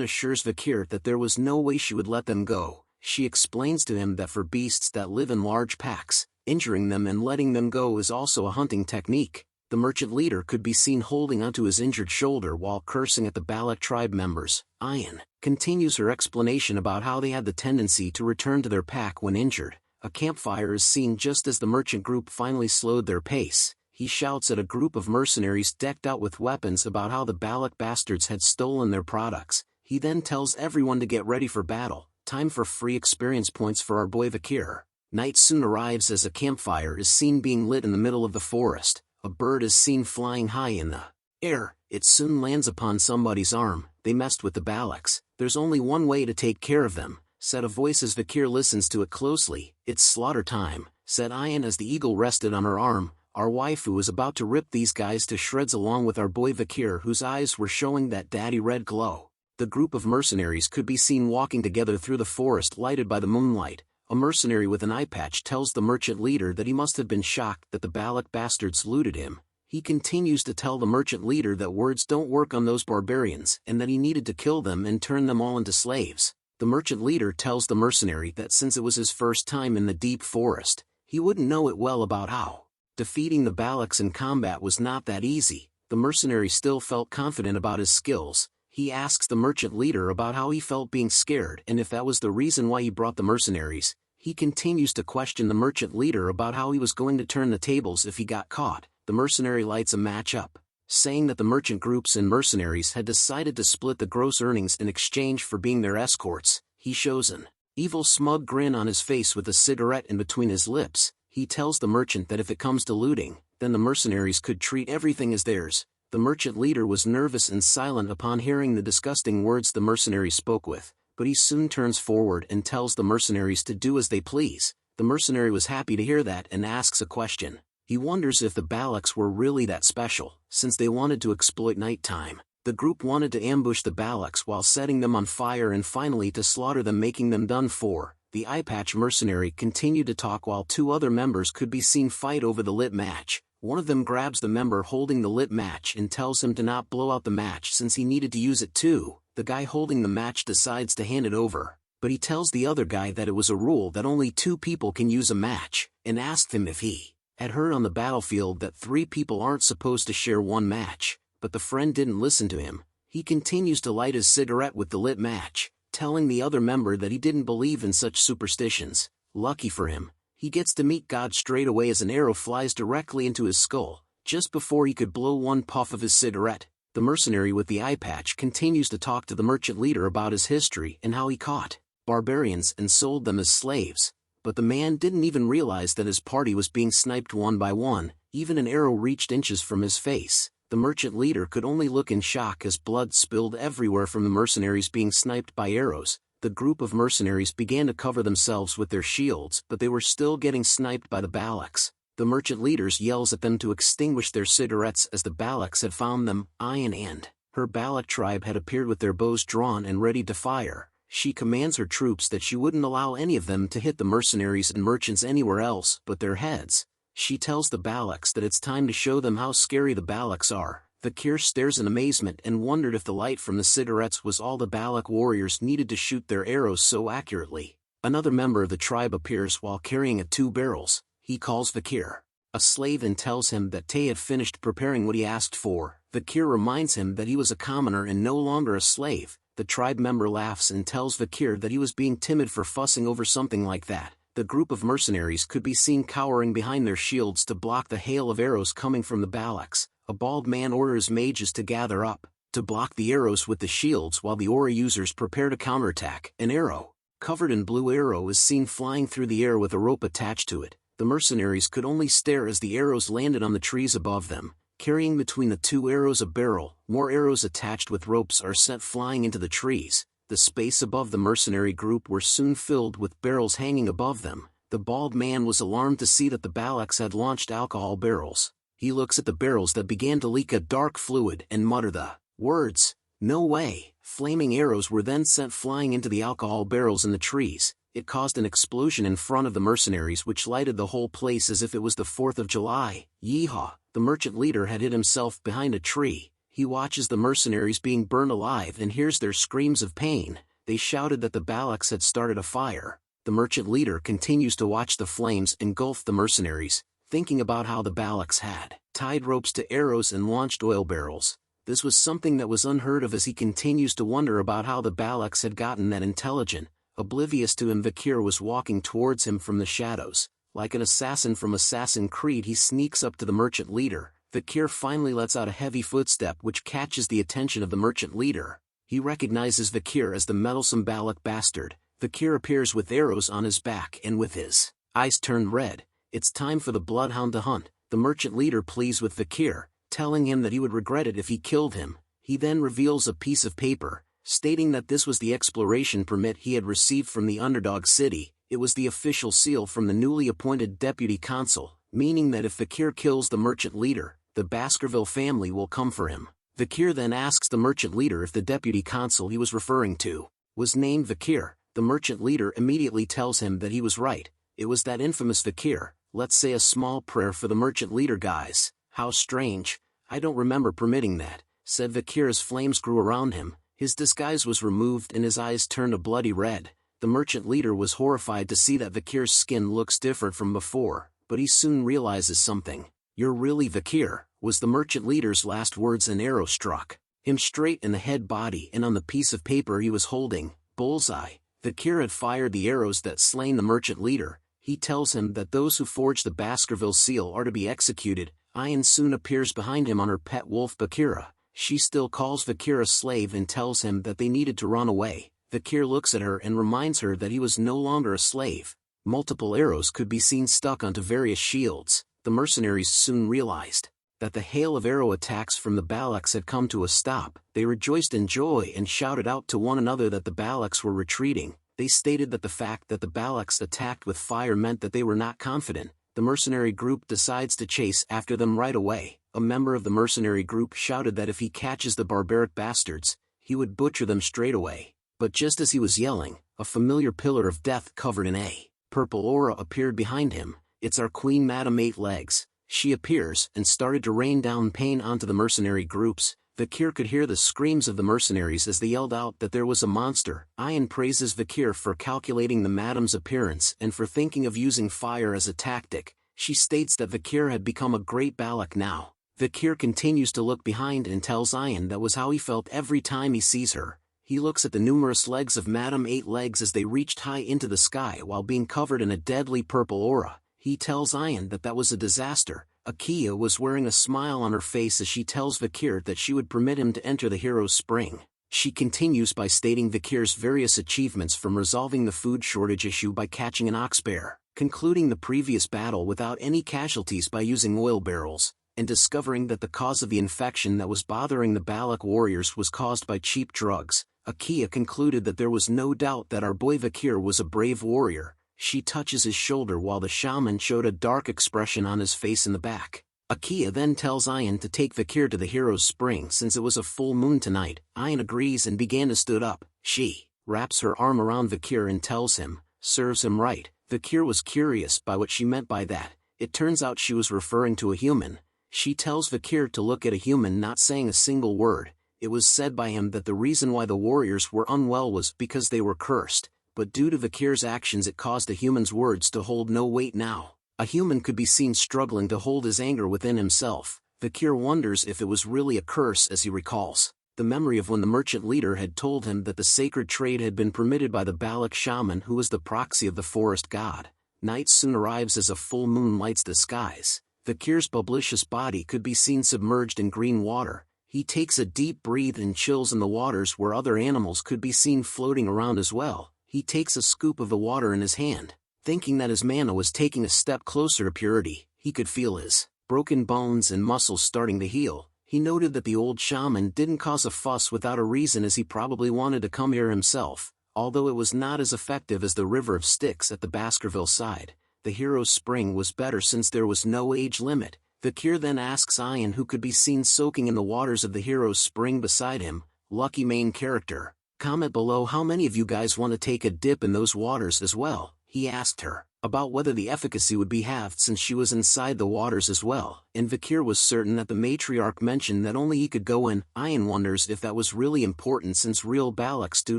assures Vikir that there was no way she would let them go. She explains to him that for beasts that live in large packs, injuring them and letting them go is also a hunting technique. The merchant leader could be seen holding onto his injured shoulder while cursing at the Balak tribe members. Ian continues her explanation about how they had the tendency to return to their pack when injured. A campfire is seen just as the merchant group finally slowed their pace. He shouts at a group of mercenaries decked out with weapons about how the Balak bastards had stolen their products. He then tells everyone to get ready for battle. Time for free experience points for our boy Vikir. Night soon arrives as a campfire is seen being lit in the middle of the forest. A bird is seen flying high in the air. It soon lands upon somebody's arm. They messed with the Balaks. There's only one way to take care of them, said a voice as Vikir listens to it closely. It's slaughter time, said Ian as the eagle rested on her arm. Our waifu is about to rip these guys to shreds along with our boy Vikir, whose eyes were showing that daddy red glow. The group of mercenaries could be seen walking together through the forest lighted by the moonlight. A mercenary with an eye patch tells the merchant leader that he must have been shocked that the Balak bastards looted him. He continues to tell the merchant leader that words don't work on those barbarians and that he needed to kill them and turn them all into slaves. The merchant leader tells the mercenary that since it was his first time in the deep forest, he wouldn't know it well about how defeating the Balaks in combat was not that easy. The mercenary still felt confident about his skills. He asks the merchant leader about how he felt being scared and if that was the reason why he brought the mercenaries. He continues to question the merchant leader about how he was going to turn the tables if he got caught. The mercenary lights a match up, saying that the merchant groups and mercenaries had decided to split the gross earnings in exchange for being their escorts. He shows an evil smug grin on his face with a cigarette in between his lips. He tells the merchant that if it comes to looting, then the mercenaries could treat everything as theirs. The merchant leader was nervous and silent upon hearing the disgusting words the mercenaries spoke with, but he soon turns forward and tells the mercenaries to do as they please. The mercenary was happy to hear that and asks a question. He wonders if the Balaks were really that special, since they wanted to exploit nighttime. The group wanted to ambush the Balaks while setting them on fire and finally to slaughter them, making them done for. The eye-patch mercenary continued to talk while two other members could be seen fight over the lit match. One of them grabs the member holding the lit match and tells him to not blow out the match since he needed to use it too. The guy holding the match decides to hand it over, but he tells the other guy that it was a rule that only 2 people can use a match, and asked him if he had heard on the battlefield that 3 people aren't supposed to share one match, but the friend didn't listen to him. He continues to light his cigarette with the lit match, telling the other member that he didn't believe in such superstitions. Lucky for him, he gets to meet God straight away as an arrow flies directly into his skull, just before he could blow one puff of his cigarette. The mercenary with the eye patch continues to talk to the merchant leader about his history and how he caught barbarians and sold them as slaves, but the man didn't even realize that his party was being sniped one by one. Even an arrow reached inches from his face. The merchant leader could only look in shock as blood spilled everywhere from the mercenaries being sniped by arrows. The group of mercenaries began to cover themselves with their shields, but they were still getting sniped by the Balaks. The merchant leaders yells at them to extinguish their cigarettes as the Balaks had found them. Ayan and her Balak tribe had appeared with their bows drawn and ready to fire. She commands her troops that she wouldn't allow any of them to hit the mercenaries and merchants anywhere else but their heads. She tells the Balaks that it's time to show them how scary the Balaks are. Vikir stares in amazement and wondered if the light from the cigarettes was all the Balak warriors needed to shoot their arrows so accurately. Another member of the tribe appears while carrying 2 barrels. He calls Vikir a slave and tells him that Tay had finished preparing what he asked for. Vikir reminds him that he was a commoner and no longer a slave. The tribe member laughs and tells Vikir that he was being timid for fussing over something like that. The group of mercenaries could be seen cowering behind their shields to block the hail of arrows coming from the Balaks. A bald man orders mages to gather up, to block the arrows with the shields while the aura users prepare to counterattack. An arrow, covered in blue arrow, is seen flying through the air with a rope attached to it. The mercenaries could only stare as the arrows landed on the trees above them. Carrying between the 2 arrows a barrel, more arrows attached with ropes are sent flying into the trees. The space above the mercenary group were soon filled with barrels hanging above them. The bald man was alarmed to see that the Balaks had launched alcohol barrels. He looks at the barrels that began to leak a dark fluid and mutter the words, "No way." Flaming arrows were then sent flying into the alcohol barrels in the trees. It caused an explosion in front of the mercenaries which lighted the whole place as if it was the 4th of July. Yeehaw! The merchant leader had hid himself behind a tree. He watches the mercenaries being burned alive and hears their screams of pain. They shouted that the Balaks had started a fire. The merchant leader continues to watch the flames engulf the mercenaries, thinking about how the Balaks had tied ropes to arrows and launched oil barrels. This was something that was unheard of as he continues to wonder about how the Balaks had gotten that intelligent. Oblivious to him, Vikir was walking towards him from the shadows. Like an assassin from Assassin's Creed, he sneaks up to the merchant leader. Vikir finally lets out a heavy footstep which catches the attention of the merchant leader. He recognizes Vikir as the meddlesome Balak bastard. Vikir appears with arrows on his back and with his eyes turned red. It's time for the bloodhound to hunt. The merchant leader pleads with Vikir, telling him that he would regret it if he killed him. He then reveals a piece of paper, stating that this was the exploration permit he had received from the underdog city. It was the official seal from the newly appointed deputy consul, meaning that if Vikir kills the merchant leader, the Baskerville family will come for him. Vikir then asks the merchant leader if the deputy consul he was referring to was named Vikir. The merchant leader immediately tells him that he was right. It was that infamous Vikir. Let's say a small prayer for the merchant leader, guys. How strange. I don't remember permitting that, said Vikir as flames grew around him. His disguise was removed and his eyes turned a bloody red. The merchant leader was horrified to see that Vikir's skin looks different from before, but he soon realizes something. "You're really Vikir," was the merchant leader's last words. An arrow struck him straight in the head, body, and on the piece of paper he was holding. Bullseye. Vikir had fired the arrows that slain the merchant leader. He tells him that those who forged the Baskerville seal are to be executed. Ayan soon appears behind him on her pet wolf Bakira. She still calls Vikir a slave and tells him that they needed to run away. Vikir looks at her and reminds her that he was no longer a slave. Multiple arrows could be seen stuck onto various shields. The mercenaries soon realized that the hail of arrow attacks from the Balaks had come to a stop. They rejoiced in joy and shouted out to one another that the Balaks were retreating. They stated that the fact that the Balaks attacked with fire meant that they were not confident. The mercenary group decides to chase after them right away. A member of the mercenary group shouted that if he catches the barbaric bastards, he would butcher them straight away. But just as he was yelling, a familiar pillar of death covered in a purple aura appeared behind him. It's our queen Madame Eight Legs. She appears and started to rain down pain onto the mercenary groups. Vikir could hear the screams of the mercenaries as they yelled out that there was a monster. Ayan praises Vikir for calculating the madame's appearance and for thinking of using fire as a tactic. She states that Vikir had become a great Balak now. Vikir continues to look behind and tells Ayan that was how he felt every time he sees her. He looks at the numerous legs of Madame Eight Legs as they reached high into the sky while being covered in a deadly purple aura. He tells Ayan that that was a disaster. Akia was wearing a smile on her face as she tells Vikir that she would permit him to enter the hero's spring. She continues by stating Vikir's various achievements, from resolving the food shortage issue by catching an ox bear, concluding the previous battle without any casualties by using oil barrels, and discovering that the cause of the infection that was bothering the Balak warriors was caused by cheap drugs. Akia concluded that there was no doubt that our boy Vikir was a brave warrior. She touches his shoulder while the shaman showed a dark expression on his face in the back. Akia then tells Ayan to take Vikir to the hero's spring since it was a full moon tonight. Ayan agrees and began to stood up. She wraps her arm around Vikir and tells him, serves him right. Vikir was curious by what she meant by that. It turns out she was referring to a human. She tells Vikir to look at a human, not saying a single word. It was said by him that the reason why the warriors were unwell was because they were cursed. But due to Vikir's actions it caused a human's words to hold no weight now. A human could be seen struggling to hold his anger within himself. Vikir wonders if it was really a curse as he recalls the memory of when the merchant leader had told him that the sacred trade had been permitted by the Balak shaman, who was the proxy of the forest god. Night soon arrives as a full moon lights the skies. Vikir's bubblicious body could be seen submerged in green water. He takes a deep breath and chills in the waters where other animals could be seen floating around as well. He takes a scoop of the water in his hand. Thinking that his mana was taking a step closer to purity, he could feel his broken bones and muscles starting to heal. He noted that the old shaman didn't cause a fuss without a reason, as he probably wanted to come here himself. Although it was not as effective as the river of sticks at the Baskerville side, the hero's spring was better since there was no age limit. Vikir then asks Ayan, who could be seen soaking in the waters of the hero's spring beside him, lucky main character. Comment below how many of you guys want to take a dip in those waters as well. He asked her about whether the efficacy would be halved since she was inside the waters as well, and Vikir was certain that the matriarch mentioned that only he could go in. Ayan wonders if that was really important since real Balaks do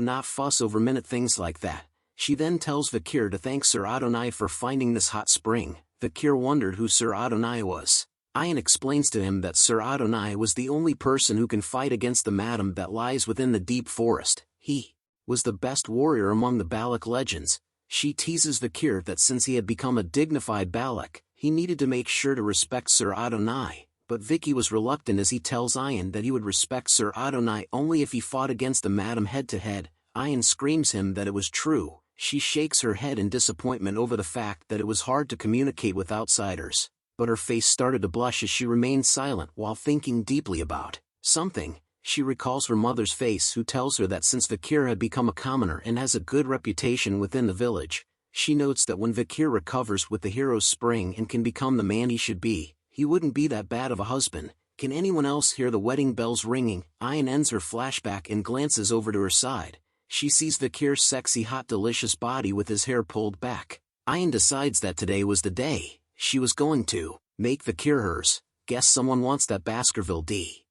not fuss over minute things like that. She then tells Vikir to thank Sir Adonai for finding this hot spring. Vikir wondered who Sir Adonai was. Ayan explains to him that Sir Adonai was the only person who can fight against the madam that lies within the deep forest. He was the best warrior among the Balak legends. She teases Vikir that since he had become a dignified Balak, he needed to make sure to respect Sir Adonai, but Vicky was reluctant as he tells Ayan that he would respect Sir Adonai only if he fought against the madam head-to-head. Ayan screams him that it was true. She shakes her head in disappointment over the fact that it was hard to communicate with outsiders, but her face started to blush as she remained silent while thinking deeply about something. She recalls her mother's face, who tells her that since Vikir had become a commoner and has a good reputation within the village, she notes that when Vikir recovers with the hero's spring and can become the man he should be, he wouldn't be that bad of a husband. Can anyone else hear the wedding bells ringing? Ayan ends her flashback and glances over to her side. She sees Vikir's sexy, hot, delicious body with his hair pulled back. Ayan decides that today was the day she was going to make Vikir hers. Guess someone wants that Baskerville D.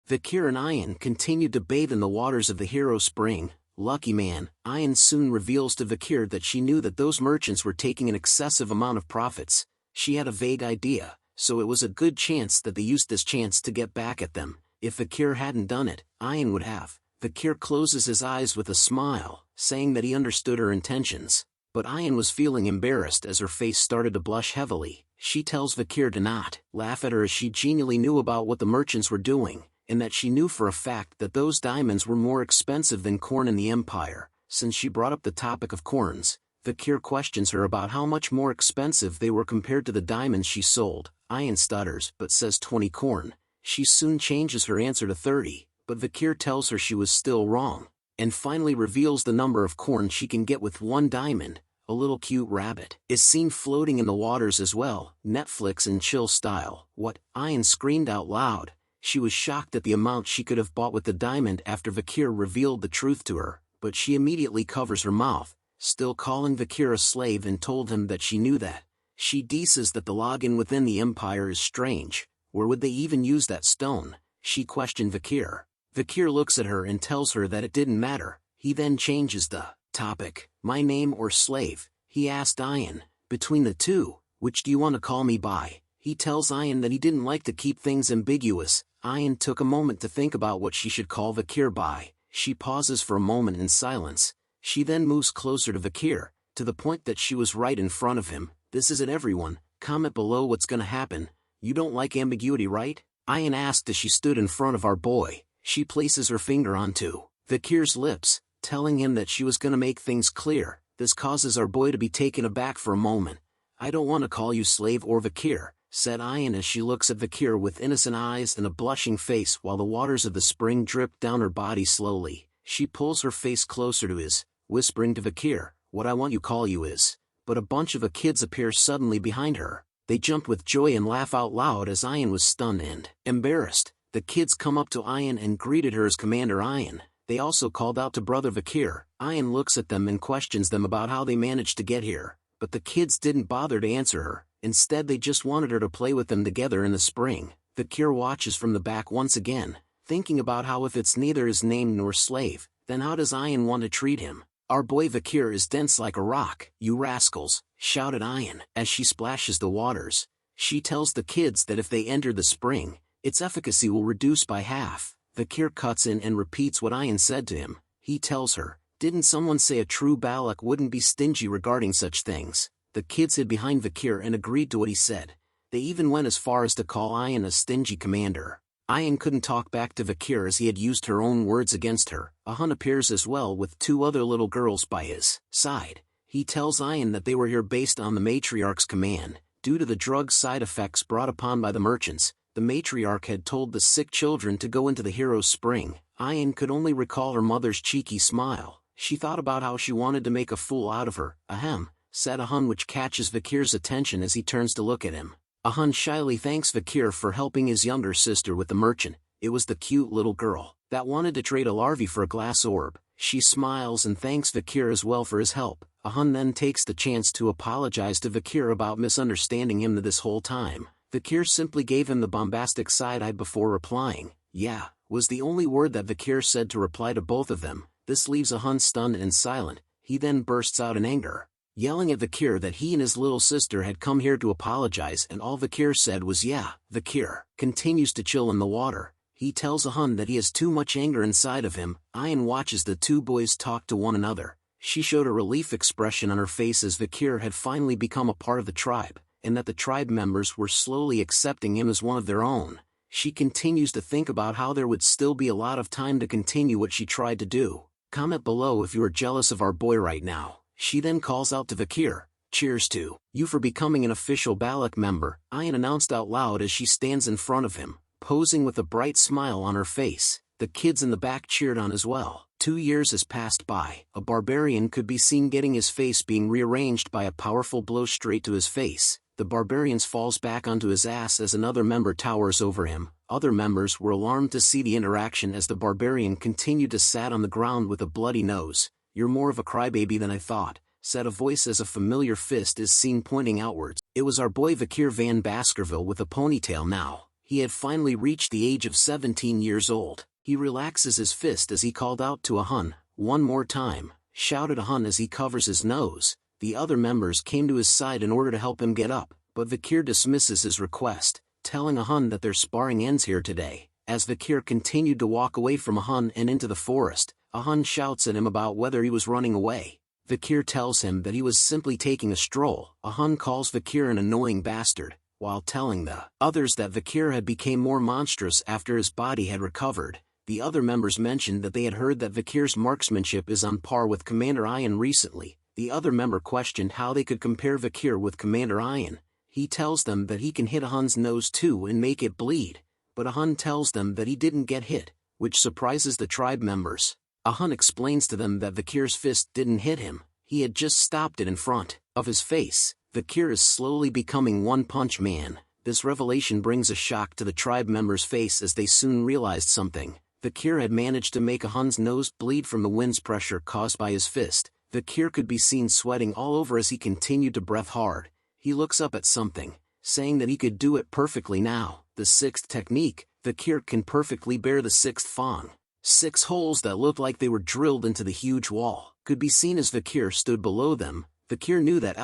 Vikir and Ayan continued to bathe in the waters of the hero spring. Lucky man. Ayan soon reveals to Vikir that she knew that those merchants were taking an excessive amount of profits. She had a vague idea, so it was a good chance that they used this chance to get back at them. If Vikir hadn't done it, Ayan would have. Vikir closes his eyes with a smile, saying that he understood her intentions. But Ayan was feeling embarrassed as her face started to blush heavily. She tells Vikir to not laugh at her as she genially knew about what the merchants were doing, and that she knew for a fact that those diamonds were more expensive than corn in the empire. Since she brought up the topic of corns, Vikir questions her about how much more expensive they were compared to the diamonds she sold. Ayan stutters but says 20 corn. She soon changes her answer to 30, but Vikir tells her she was still wrong, and finally reveals the number of corn she can get with 1 diamond. A little cute rabbit is seen floating in the waters as well, Netflix and chill style. What? Ayan screamed out loud. She was shocked at the amount she could have bought with the diamond after Vikir revealed the truth to her, but she immediately covers her mouth, still calling Vikir a slave, and told him that she knew that. She says that the login within the empire is strange. Where would they even use that stone? She questioned Vikir. Vikir looks at her and tells her that it didn't matter. He then changes the topic. My name or slave? He asked Ayan. Between the two, which do you want to call me by? He tells Ayan that he didn't like to keep things ambiguous. Ayan took a moment to think about what she should call Vikir by. She pauses for a moment in silence. She then moves closer to Vikir, to the point that she was right in front of him. This isn't everyone. Comment below what's gonna happen. You don't like ambiguity, right? Ayan asked as she stood in front of our boy. She places her finger onto Vikir's lips, telling him that she was gonna make things clear. This causes our boy to be taken aback for a moment. I don't want to call you slave or Vikir, said Ayan as she looks at Vikir with innocent eyes and a blushing face while the waters of the spring drip down her body slowly. She pulls her face closer to his, whispering to Vikir, what I want you call you is. But a bunch of kids appear suddenly behind her. They jump with joy and laugh out loud as Ayan was stunned and embarrassed. The kids come up to Ayan and greeted her as Commander Ayan. They also called out to Brother Vikir. Ayan looks at them and questions them about how they managed to get here, but the kids didn't bother to answer her. Instead they just wanted her to play with them together in the spring. Vikir watches from the back once again, thinking about how if it's neither his name nor slave, then how does Ayan want to treat him? Our boy Vikir is dense like a rock. You rascals, shouted Ayan as she splashes the waters. She tells the kids that if they enter the spring, its efficacy will reduce by half. Vikir cuts in and repeats what Ayan said to him. He tells her, didn't someone say a true Balak wouldn't be stingy regarding such things? The kids hid behind Vikir and agreed to what he said. They even went as far as to call Ayan a stingy commander. Ayan couldn't talk back to Vikir as he had used her own words against her. Hun appears as well with 2 other little girls by his side. He tells Ayan that they were here based on the matriarch's command. Due to the drug side effects brought upon by the merchants, the matriarch had told the sick children to go into the hero's spring. Ayan could only recall her mother's cheeky smile. She thought about how she wanted to make a fool out of her. Ahem, said Hun, which catches Vikir's attention as he turns to look at him. Hun shyly thanks Vikir for helping his younger sister with the merchant. It was the cute little girl that wanted to trade a larvae for a glass orb. She smiles and thanks Vikir as well for his help. Hun then takes the chance to apologize to Vikir about misunderstanding him this whole time. Vikir simply gave him the bombastic side-eye before replying. Yeah, was the only word that Vikir said to reply to both of them. This leaves Hun stunned and silent. He then bursts out in anger, yelling at Vikir that he and his little sister had come here to apologize, and all Vikir said was yeah. Vikir continues to chill in the water. He tells Hun that he has too much anger inside of him. Ayan watches the 2 boys talk to one another. She showed a relief expression on her face as Vikir had finally become a part of the tribe, and that the tribe members were slowly accepting him as one of their own. She continues to think about how there would still be a lot of time to continue what she tried to do. Comment below if you are jealous of our boy right now. She then calls out to Vikir, cheers to you for becoming an official Balak member, Ayan announced out loud as she stands in front of him, posing with a bright smile on her face. The kids in the back cheered on as well. 2 years has passed by. A barbarian could be seen getting his face being rearranged by a powerful blow straight to his face. The barbarian falls back onto his ass as another member towers over him. Other members were alarmed to see the interaction as the barbarian continued to sat on the ground with a bloody nose. You're more of a crybaby than I thought, said a voice as a familiar fist is seen pointing outwards. It was our boy Vikir van Baskerville with a ponytail now. He had finally reached the age of 17 years old. He relaxes his fist as he called out to Hun, one more time, shouted Hun as he covers his nose. The other members came to his side in order to help him get up, but Vikir dismisses his request, telling Hun that their sparring ends here today. As Vikir continued to walk away from Hun and into the forest, Hun shouts at him about whether he was running away. Vikir tells him that he was simply taking a stroll. Hun calls Vikir an annoying bastard, while telling the others that Vikir had become more monstrous after his body had recovered. The other members mentioned that they had heard that Vikir's marksmanship is on par with Commander Ian recently. The other member questioned how they could compare Vikir with Commander Ian. He tells them that he can hit Hun's nose too and make it bleed, but Hun tells them that he didn't get hit, which surprises the tribe members. Hun explains to them that Vikir's fist didn't hit him, he had just stopped it in front of his face. Vikir is slowly becoming One Punch Man. This revelation brings a shock to the tribe members' face as they soon realized something. Vikir had managed to make Hun's nose bleed from the wind's pressure caused by his fist. Vikir could be seen sweating all over as he continued to breath hard. He looks up at something, saying that he could do it perfectly now. The sixth technique, Vikir can perfectly bear the sixth fang. 6 holes that looked like they were drilled into the huge wall could be seen as Vikir stood below them. Vikir knew that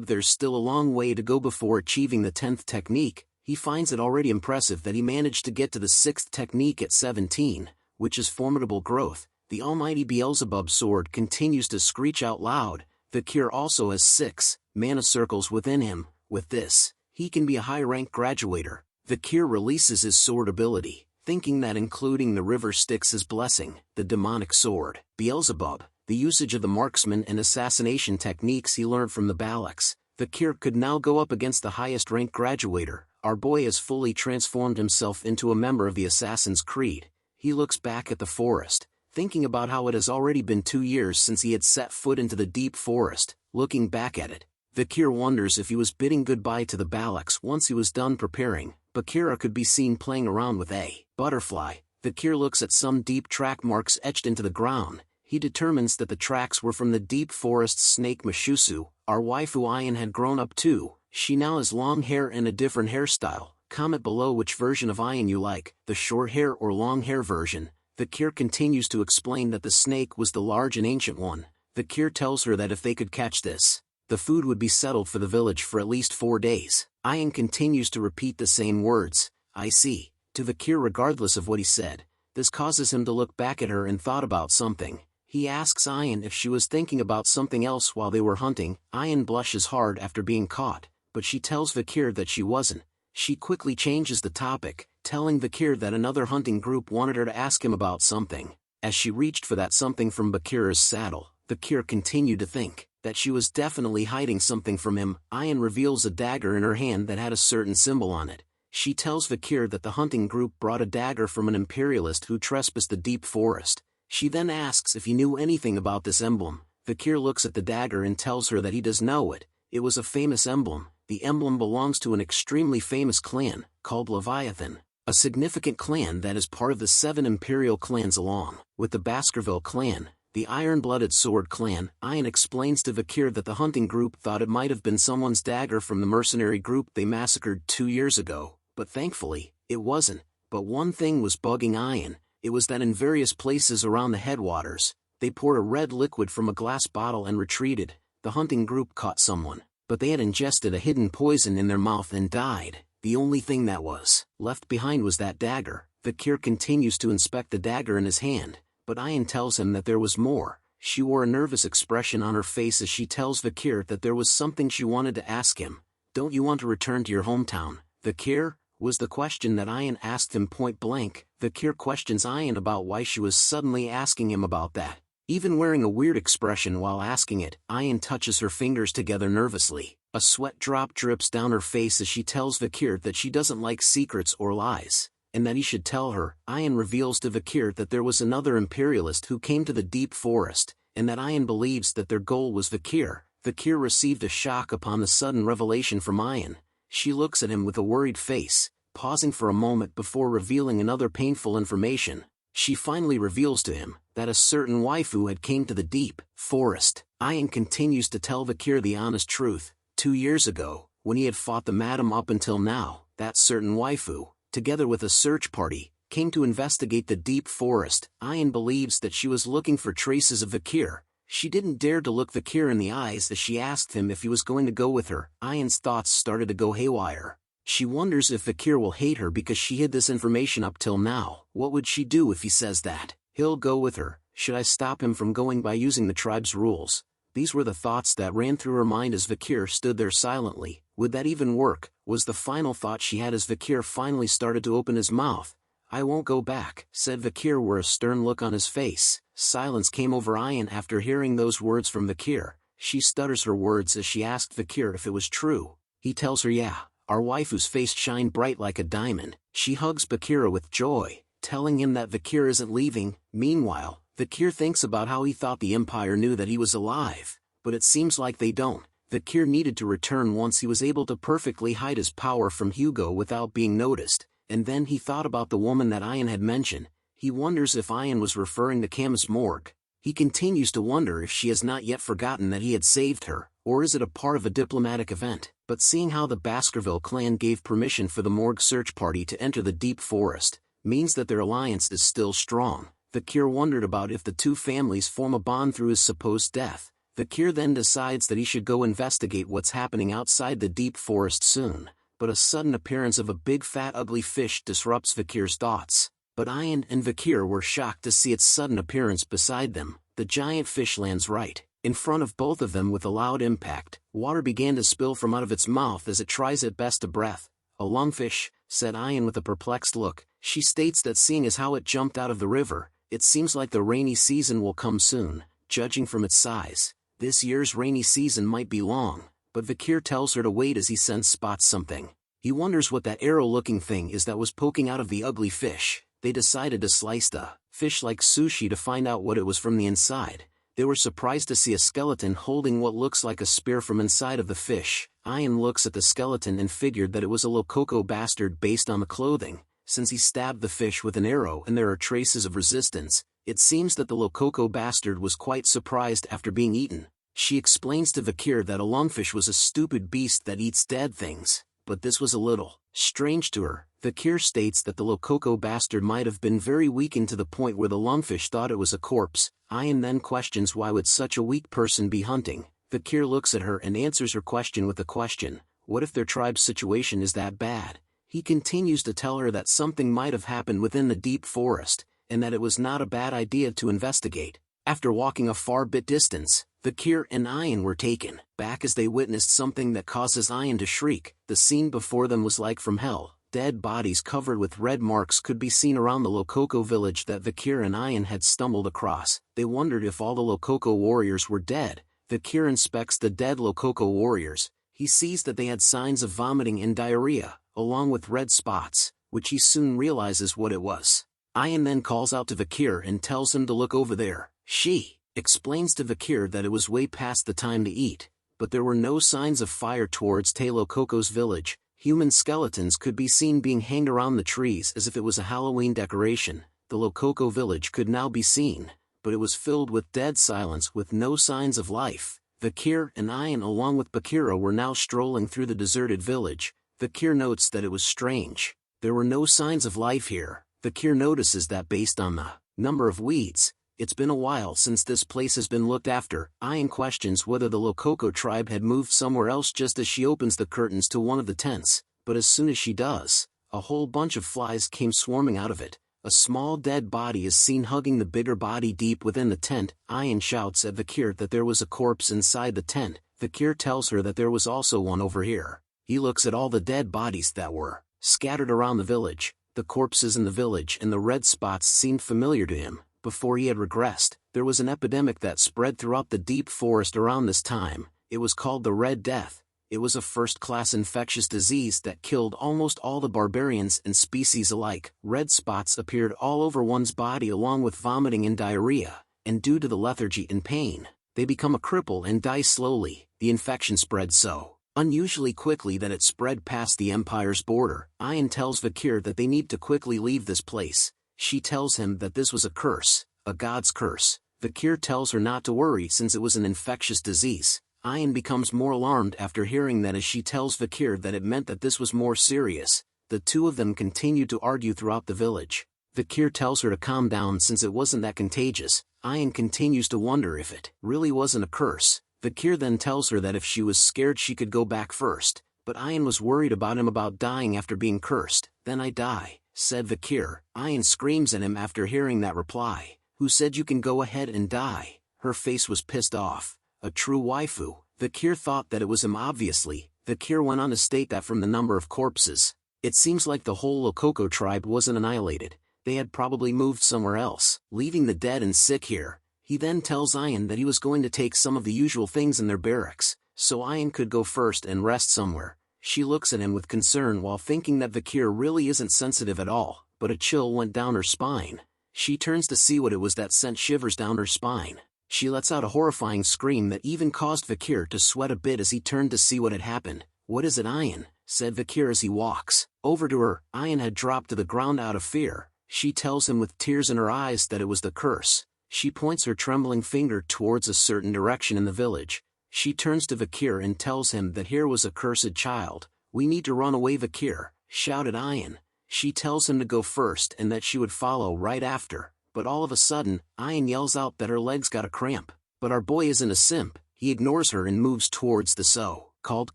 there's still a long way to go before achieving the 10th technique. He finds it already impressive that he managed to get to the 6th technique at 17, which is formidable growth. The almighty Beelzebub sword continues to screech out loud. Vikir also has 6 mana circles within him. With this, he can be a high-rank graduator. Vikir releases his sword ability, thinking that including the river Styx his blessing, the demonic sword. Beelzebub, the usage of the marksman and assassination techniques he learned from the Balaks. Vikir could now go up against the highest rank graduator. Our boy has fully transformed himself into a member of the Assassin's Creed. He looks back at the forest, thinking about how it has already been 2 years since he had set foot into the deep forest. Looking back at it, Vikir wonders if he was bidding goodbye to the Balaks once he was done preparing. Bakira could be seen playing around with a butterfly. Vikir looks at some deep track marks etched into the ground. He determines that the tracks were from the deep forest snake Mashusu. Our waifu Ayan had grown up too. She now has long hair and a different hairstyle. Comment below which version of Ayan you like, the short hair or long hair version. Vikir continues to explain that the snake was the large and ancient one. Vikir tells her that if they could catch this, the food would be settled for the village for at least 4 days. Ayan continues to repeat the same words, I see, to Vikir regardless of what he said. This causes him to look back at her and thought about something. He asks Ayan if she was thinking about something else while they were hunting. Ayan blushes hard after being caught, but she tells Vikir that she wasn't. She quickly changes the topic, telling Vikir that another hunting group wanted her to ask him about something. As she reached for that something from Bakira's saddle, Vikir continued to think that she was definitely hiding something from him. Ayan reveals a dagger in her hand that had a certain symbol on it. She tells Vikir that the hunting group brought a dagger from an imperialist who trespassed the deep forest. She then asks if he knew anything about this emblem. Vikir looks at the dagger and tells her that he does know it. It was a famous emblem. The emblem belongs to an extremely famous clan, called Leviathan, a significant clan that is part of the 7 imperial clans along with the Baskerville clan, the iron-blooded sword clan. Ayan explains to Vikir that the hunting group thought it might have been someone's dagger from the mercenary group they massacred 2 years ago, but thankfully, it wasn't. But one thing was bugging Ayan. It was that in various places around the headwaters, they poured a red liquid from a glass bottle and retreated. The hunting group caught someone, but they had ingested a hidden poison in their mouth and died. The only thing that was left behind was that dagger. Vikir continues to inspect the dagger in his hand, but Ayan tells him that there was more. She wore a nervous expression on her face as she tells Vikir that there was something she wanted to ask him. Don't you want to return to your hometown, Vikir? Was the question that Ayan asked him point blank. Vikir questions Ayan about why she was suddenly asking him about that. Even wearing a weird expression while asking it, Ayan touches her fingers together nervously. A sweat drop drips down her face as she tells Vikir that she doesn't like secrets or lies, and that he should tell her. Ayan reveals to Vikir that there was another imperialist who came to the deep forest, and that Ayan believes that their goal was Vikir. Vikir received a shock upon the sudden revelation from Ayan. She looks at him with a worried face, pausing for a moment before revealing another painful information. She finally reveals to him that a certain waifu had came to the deep forest. Ayan continues to tell Vikir the honest truth. 2 years ago, when he had fought the madam up until now, that certain waifu, together with a search party, came to investigate the deep forest. Ayan believes that she was looking for traces of Vikir. She didn't dare to look Vikir in the eyes as she asked him if he was going to go with her. Ayan's thoughts started to go haywire. She wonders if Vikir will hate her because she hid this information up till now. What would she do if he says that he'll go with her? Should I stop him from going by using the tribe's rules? These were the thoughts that ran through her mind as Vikir stood there silently. Would that even work? Was the final thought she had as Vikir finally started to open his mouth. I won't go back, said Vikir with a stern look on his face. Silence came over Ayan after hearing those words from Vikir. She stutters her words as she asked Vikir if it was true. He tells her yeah. Our waifu's face shined bright like a diamond. She hugs Vikir with joy, telling him that Vikir isn't leaving. Meanwhile, Vikir thinks about how he thought the Empire knew that he was alive, but it seems like they don't. Vikir needed to return once he was able to perfectly hide his power from Hugo without being noticed, and then he thought about the woman that Ayan had mentioned. He wonders if Ayan was referring to Camus Morgue. He continues to wonder if she has not yet forgotten that he had saved her, or is it a part of a diplomatic event? But seeing how the Baskerville clan gave permission for the Morgue search party to enter the deep forest, means that their alliance is still strong. Vikir wondered about if the two families form a bond through his supposed death. Vikir then decides that he should go investigate what's happening outside the deep forest soon, but a sudden appearance of a big fat ugly fish disrupts Vikir's thoughts. But Ayan and Vikir were shocked to see its sudden appearance beside them. The giant fish lands right in front of both of them with a loud impact. Water began to spill from out of its mouth as it tries at best a breath. A lungfish, said Ayan with a perplexed look. She states that seeing as how it jumped out of the river, it seems like the rainy season will come soon, judging from its size. This year's rainy season might be long, but Vikir tells her to wait as he spots something. He wonders what that arrow-looking thing is that was poking out of the ugly fish. They decided to slice the fish like sushi to find out what it was from the inside. They were surprised to see a skeleton holding what looks like a spear from inside of the fish. Ayan looks at the skeleton and figured that it was a Lococo bastard based on the clothing. Since he stabbed the fish with an arrow and there are traces of resistance, it seems that the Lococo bastard was quite surprised after being eaten. She explains to Vikir that a lungfish was a stupid beast that eats dead things, but this was a little strange to her. Vikir states that the Lococo bastard might have been very weakened to the point where the lungfish thought it was a corpse. Ayan then questions why would such a weak person be hunting. Vikir looks at her and answers her question with a question. What if their tribe's situation is that bad? He continues to tell her that something might have happened within the deep forest, and that it was not a bad idea to investigate. After walking a far bit distance, Vikir and Ayan were taken back as they witnessed something that causes Ayan to shriek. The scene before them was like from hell. Dead bodies covered with red marks could be seen around the Lococo village that Vikir and Ayan had stumbled across. They wondered if all the Lococo warriors were dead. Vikir inspects the dead Lococo warriors. He sees that they had signs of vomiting and diarrhea, along with red spots, which he soon realizes what it was. Ayan then calls out to Vikir and tells him to look over there. She explains to Vikir that it was way past the time to eat, but there were no signs of fire towards Te Lococo's village. Human skeletons could be seen being hanged around the trees as if it was a Halloween decoration. The Lococo village could now be seen, but it was filled with dead silence with no signs of life. Vikir and Ayan along with Bakira were now strolling through the deserted village. Vikir notes that it was strange. There were no signs of life here. Vikir notices that based on the number of weeds, it's been a while since this place has been looked after. Ayan questions whether the Lococo tribe had moved somewhere else just as she opens the curtains to one of the tents, but as soon as she does, a whole bunch of flies came swarming out of it. A small dead body is seen hugging the bigger body deep within the tent. Ayan shouts at Vikir that there was a corpse inside the tent. Vikir tells her that there was also one over here. He looks at all the dead bodies that were scattered around the village. The corpses in the village and the red spots seemed familiar to him. Before he had regressed, there was an epidemic that spread throughout the deep forest around this time. It was called the Red Death. It was a first-class infectious disease that killed almost all the barbarians and species alike. Red spots appeared all over one's body along with vomiting and diarrhea, and due to the lethargy and pain, they become a cripple and die slowly. The infection spread so unusually quickly that it spread past the Empire's border. Ayan tells Vikir that they need to quickly leave this place. She tells him that this was a curse, a god's curse. Vikir tells her not to worry since it was an infectious disease. Ayan becomes more alarmed after hearing that as she tells Vikir that it meant that this was more serious. The two of them continue to argue throughout the village. Vikir tells her to calm down since it wasn't that contagious. Ayan continues to wonder if it really wasn't a curse. Vikir then tells her that if she was scared she could go back first. but Ian was worried about him about dying after being cursed. Then I die, said Vikir. Ian screams at him after hearing that reply. Who said you can go ahead and die? Her face was pissed off. A true waifu. Vikir thought that it was him obviously. Vikir went on to state that from the number of corpses, it seems like the whole Lokoko tribe wasn't annihilated. They had probably moved somewhere else, leaving the dead and sick here. He then tells Ian that he was going to take some of the usual things in their barracks, so Ian could go first and rest somewhere. She looks at him with concern while thinking that Vikir really isn't sensitive at all, but a chill went down her spine. She turns to see what it was that sent shivers down her spine. She lets out a horrifying scream that even caused Vikir to sweat a bit as he turned to see what had happened. What is it, Ian? Said Vikir as he walks over to her. Ian had dropped to the ground out of fear. She tells him with tears in her eyes that it was the curse. She points her trembling finger towards a certain direction in the village. She turns to Vikir and tells him that here was a cursed child. We need to run away, Vikir, shouted Ian. She tells him to go first and that she would follow right after, but all of a sudden, Ian yells out that her legs got a cramp. But our boy isn't a simp. He ignores her and moves towards the so-called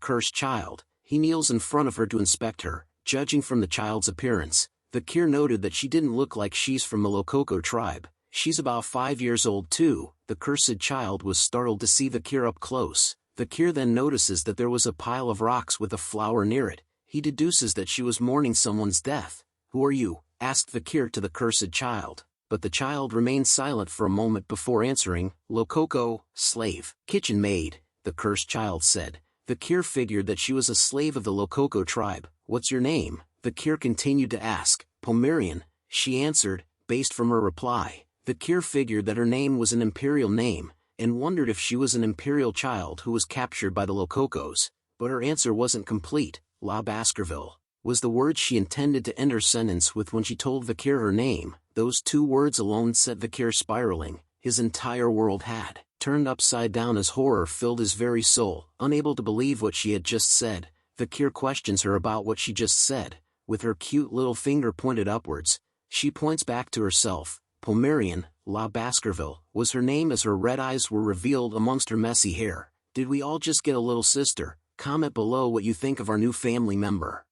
cursed child. He kneels in front of her to inspect her. Judging from the child's appearance, Vikir noted that she didn't look like she's from the Lokoko tribe. She's about 5 years old too. The cursed child was startled to see Vikir up close. Vikir then notices that there was a pile of rocks with a flower near it. He deduces that she was mourning someone's death. Who are you? Asked Vikir to the cursed child. But the child remained silent for a moment before answering. Lokoko, slave, kitchen maid, the cursed child said. Vikir figured that she was a slave of the Lokoko tribe. What's your name? Vikir continued to ask. Pomerian, she answered, based from her reply. Vikir figured that her name was an imperial name, and wondered if she was an imperial child who was captured by the Lokokos. But her answer wasn't complete. La Baskerville was the word she intended to end her sentence with when she told Vikir her name. Those two words alone set Vikir spiraling. His entire world had turned upside down as horror filled his very soul. Unable to believe what she had just said, Vikir questions her about what she just said. With her cute little finger pointed upwards, she points back to herself. Pomerian, La Baskerville, was her name as her red eyes were revealed amongst her messy hair. Did we all just get a little sister? Comment below what you think of our new family member.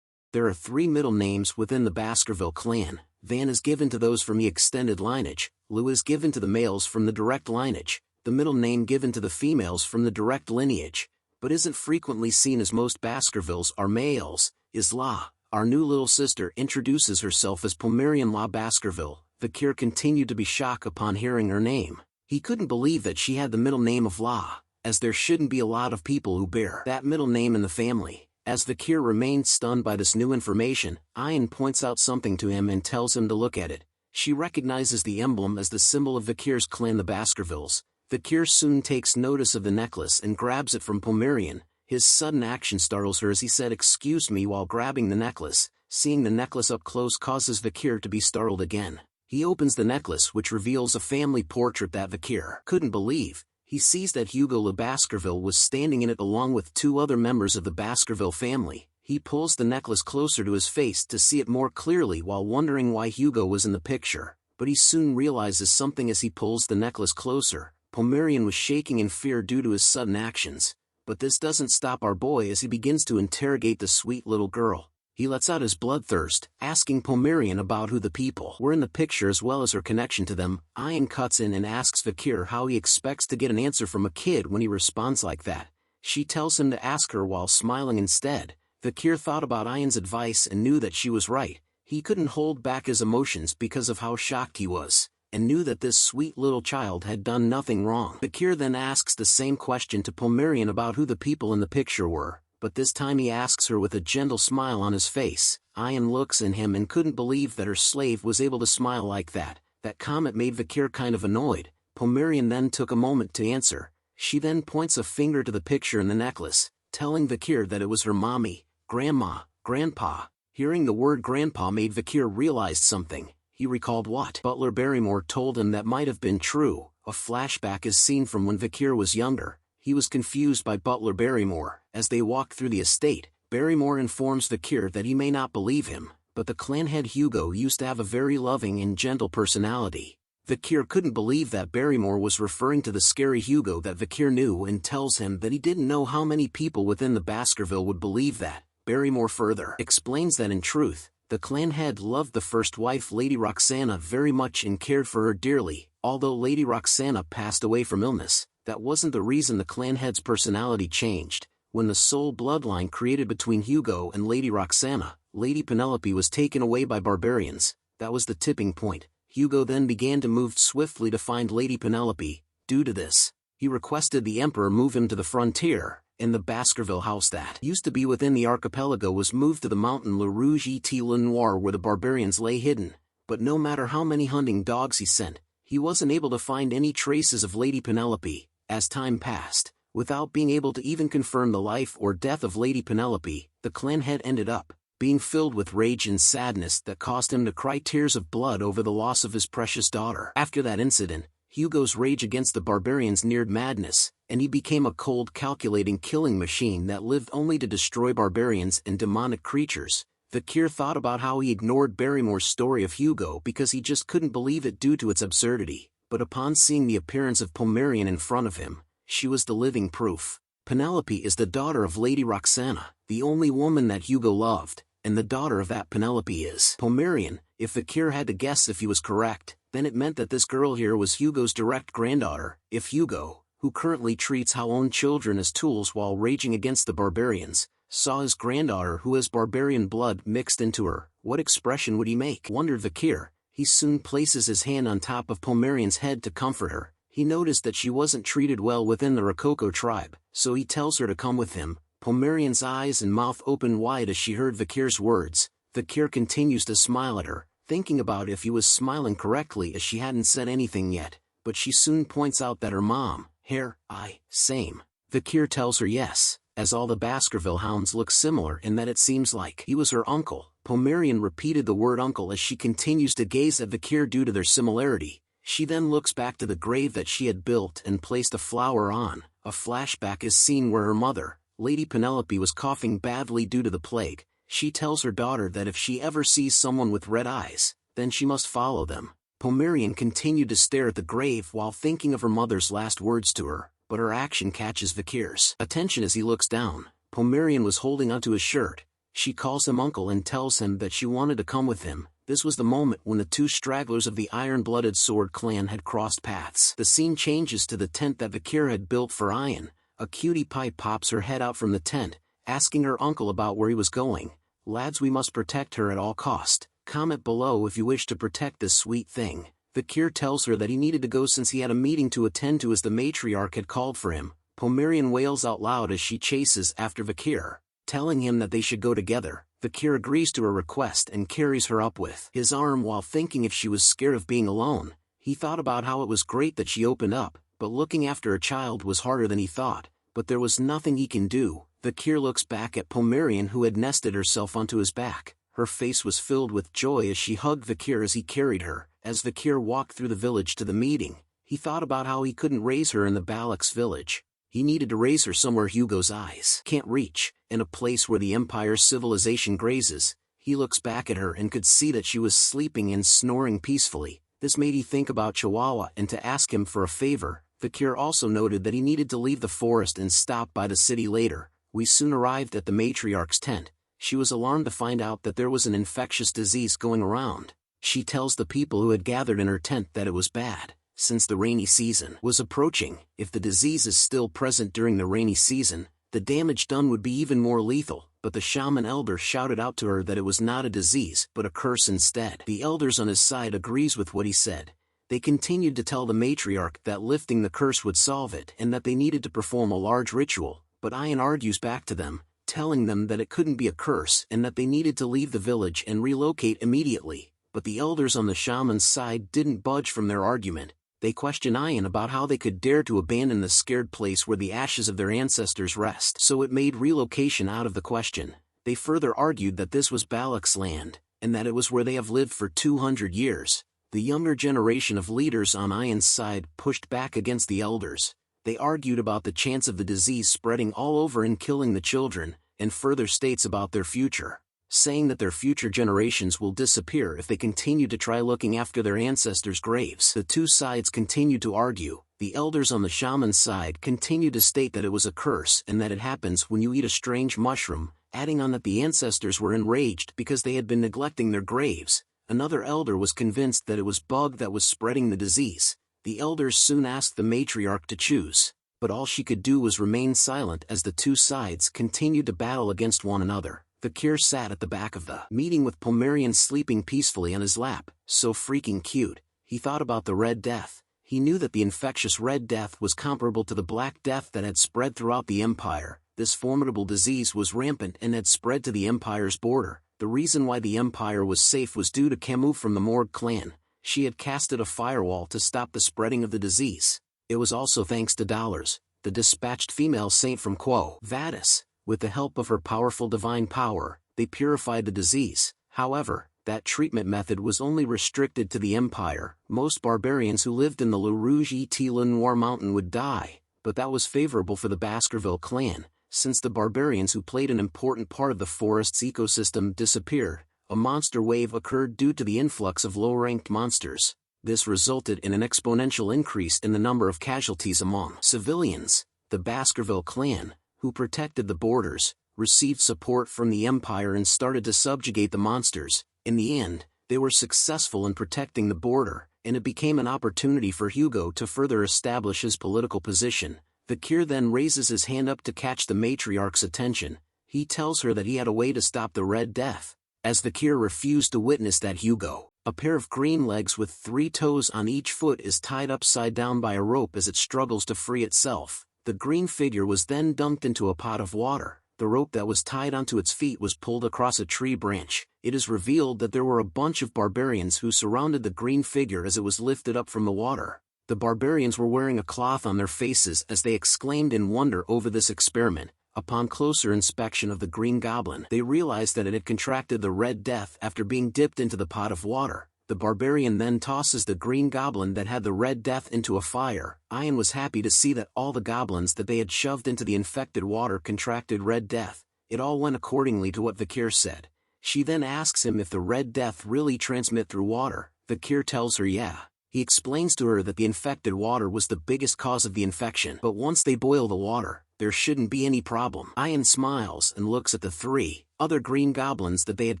There are 3 middle names within the Baskerville clan. Van is given to those from the extended lineage, Lou is given to the males from the direct lineage, the middle name given to the females from the direct lineage, but isn't frequently seen as most Baskervilles are males, is La. Our new little sister introduces herself as Pomerian La Baskerville. Vikir continued to be shocked upon hearing her name. He couldn't believe that she had the middle name of La, as there shouldn't be a lot of people who bear that middle name in the family. As Vikir remained stunned by this new information, Ian points out something to him and tells him to look at it. She recognizes the emblem as the symbol of Vikir's clan, the Baskervilles. Vikir soon takes notice of the necklace and grabs it from Pomerian. His sudden action startles her as he said "excuse me" while grabbing the necklace. Seeing the necklace up close causes Vikir to be startled again. He opens the necklace, which reveals a family portrait that Vikir couldn't believe. He sees that Hugo Le Baskerville was standing in it along with 2 other members of the Baskerville family. He pulls the necklace closer to his face to see it more clearly while wondering why Hugo was in the picture, but he soon realizes something as he pulls the necklace closer. Pomerian was shaking in fear due to his sudden actions, but this doesn't stop our boy as he begins to interrogate the sweet little girl. He lets out his bloodthirst, asking Pomerian about who the people were in the picture as well as her connection to them. Ian cuts in and asks Vikir how he expects to get an answer from a kid when he responds like that. She tells him to ask her while smiling instead. Vikir thought about Ian's advice and knew that she was right. He couldn't hold back his emotions because of how shocked he was, and knew that this sweet little child had done nothing wrong. Vikir then asks the same question to Pomerian about who the people in the picture were, but this time he asks her with a gentle smile on his face. Ian looks at him and couldn't believe that her slave was able to smile like that. That comment made Vikir kind of annoyed. Pomerian then took a moment to answer. She then points a finger to the picture in the necklace, telling Vikir that it was her mommy, grandma, grandpa. Hearing the word grandpa made Vikir realize something. He recalled what Butler Barrymore told him that might have been true. A flashback is seen from when Vikir was younger. He was confused by Butler Barrymore. As they walk through the estate, Barrymore informs Vikir that he may not believe him, but the clan head Hugo used to have a very loving and gentle personality. Vikir couldn't believe that Barrymore was referring to the scary Hugo that Vikir knew and tells him that he didn't know how many people within the Baskerville would believe that. Barrymore further explains that in truth, the clan head loved the first wife Lady Roxana very much and cared for her dearly. Although Lady Roxana passed away from illness, that wasn't the reason the clan head's personality changed. When the soul bloodline created between Hugo and Lady Roxana, Lady Penelope was taken away by barbarians. That was the tipping point. Hugo then began to move swiftly to find Lady Penelope. Due to this, he requested the emperor move him to the frontier, and the Baskerville house that used to be within the archipelago was moved to the mountain Le Rouge et Le Noir where the barbarians lay hidden. But no matter how many hunting dogs he sent, he wasn't able to find any traces of Lady Penelope. As time passed, without being able to even confirm the life or death of Lady Penelope, the clan head ended up being filled with rage and sadness that caused him to cry tears of blood over the loss of his precious daughter. After that incident, Hugo's rage against the barbarians neared madness, and he became a cold, calculating killing machine that lived only to destroy barbarians and demonic creatures. Vikir thought about how he ignored Barrymore's story of Hugo because he just couldn't believe it due to its absurdity, but upon seeing the appearance of Pomerian in front of him, she was the living proof. Penelope is the daughter of Lady Roxana, the only woman that Hugo loved, and the daughter of that Penelope is Pomerian. If Vikir had to guess if he was correct, then it meant that this girl here was Hugo's direct granddaughter. If Hugo, who currently treats our own children as tools while raging against the barbarians, saw his granddaughter who has barbarian blood mixed into her, what expression would he make? Wondered Vikir. He soon places his hand on top of Pomerian's head to comfort her. He noticed that she wasn't treated well within the Rococo tribe, so he tells her to come with him. Pomerian's eyes and mouth opened wide as she heard Vikir's words. Vikir continues to smile at her, thinking about if he was smiling correctly as she hadn't said anything yet, but she soon points out that her mom, hair, eye, same. Vikir tells her yes, as all the Baskerville hounds look similar in that it seems like he was her uncle. Pomerian repeated the word uncle as she continues to gaze at Vikir due to their similarity. She then looks back to the grave that she had built and placed a flower on. A flashback is seen where her mother, Lady Penelope, was coughing badly due to the plague. She tells her daughter that if she ever sees someone with red eyes, then she must follow them. Pomerian continued to stare at the grave while thinking of her mother's last words to her, but her action catches Vikir's attention as he looks down. Pomerian was holding onto his shirt. She calls him uncle and tells him that she wanted to come with him. This was the moment when the two stragglers of the iron-blooded sword clan had crossed paths. The scene changes to the tent that Vikir had built for Ian. A cutie pie pops her head out from the tent, asking her uncle about where he was going. Lads, we must protect her at all cost. Comment below if you wish to protect this sweet thing. Vikir tells her that he needed to go since he had a meeting to attend to as the matriarch had called for him. Pomerian wails out loud as she chases after Vikir, telling him that they should go together. Vikir agrees to her request and carries her up with his arm while thinking if she was scared of being alone. He thought about how it was great that she opened up, but looking after a child was harder than he thought. But there was nothing he can do. Vikir looks back at Pomerian who had nested herself onto his back. Her face was filled with joy as she hugged Vikir as he carried her. As Vikir walked through the village to the meeting, he thought about how he couldn't raise her in the Balak's village. He needed to raise her somewhere Hugo's eyes can't reach, in a place where the Empire's civilization grazes. He looks back at her and could see that she was sleeping and snoring peacefully. This made he think about Chihuahua and to ask him for a favor. Vikir also noted that he needed to leave the forest and stop by the city later. We soon arrived at the matriarch's tent. She was alarmed to find out that there was an infectious disease going around. She tells the people who had gathered in her tent that it was bad, since the rainy season was approaching. If the disease is still present during the rainy season, the damage done would be even more lethal. But the shaman elder shouted out to her that it was not a disease but a curse instead. The elders on his side agrees with what he said. They continued to tell the matriarch that lifting the curse would solve it and that they needed to perform a large ritual, but Ian argues back to them, telling them that it couldn't be a curse and that they needed to leave the village and relocate immediately. But the elders on the shaman's side didn't budge from their argument. They questioned Ian about how they could dare to abandon the scared place where the ashes of their ancestors rest, so it made relocation out of the question. They further argued that this was Balak's land, and that it was where they have lived for 200 years. The younger generation of leaders on Ian's side pushed back against the elders. They argued about the chance of the disease spreading all over and killing the children, and further states about their future. saying that their future generations will disappear if they continue to try looking after their ancestors' graves. The two sides continued to argue. The elders on the shaman's side continued to state that it was a curse and that it happens when you eat a strange mushroom, adding on that the ancestors were enraged because they had been neglecting their graves. Another elder was convinced that it was bug that was spreading the disease. The elders soon asked the matriarch to choose, but all she could do was remain silent as the two sides continued to battle against one another. Vikir sat at the back of the meeting with Pomerian sleeping peacefully on his lap, so freaking cute. He thought about the Red Death. He knew that the infectious Red Death was comparable to the Black Death that had spread throughout the Empire. This formidable disease was rampant and had spread to the Empire's border. The reason why the Empire was safe was due to Camus from the Morgue clan. She had casted a firewall to stop the spreading of the disease. It was also thanks to Dollars, the dispatched female saint from Quo Vadis. With the help of her powerful divine power, they purified the disease. However, that treatment method was only restricted to the Empire. Most barbarians who lived in the Le Rouge et Le Noir mountain would die, but that was favorable for the Baskerville clan, since the barbarians who played an important part of the forest's ecosystem disappeared. A monster wave occurred due to the influx of low-ranked monsters. This resulted in an exponential increase in the number of casualties among civilians. The Baskerville clan, who protected the borders, received support from the Empire and started to subjugate the monsters. In the end, they were successful in protecting the border, and it became an opportunity for Hugo to further establish his political position. Vikir then raises his hand up to catch the matriarch's attention. He tells her that he had a way to stop the Red Death. As Vikir refused to witness that, Hugo, a pair of green legs with 3 toes on each foot, is tied upside down by a rope as it struggles to free itself. The green figure was then dunked into a pot of water. The rope that was tied onto its feet was pulled across a tree branch. It is revealed that there were a bunch of barbarians who surrounded the green figure as it was lifted up from the water. The barbarians were wearing a cloth on their faces as they exclaimed in wonder over this experiment. Upon closer inspection of the Green Goblin, they realized that it had contracted the Red Death after being dipped into the pot of water. The barbarian then tosses the Green Goblin that had the Red Death into a fire. Ian was happy to see that all the goblins that they had shoved into the infected water contracted Red Death. It all went accordingly to what Vikir said. She then asks him if the Red Death really transmit through water. Vikir tells her yeah. He explains to her that the infected water was the biggest cause of the infection, but once they boil the water, there shouldn't be any problem. Ian smiles and looks at the 3 other green goblins that they had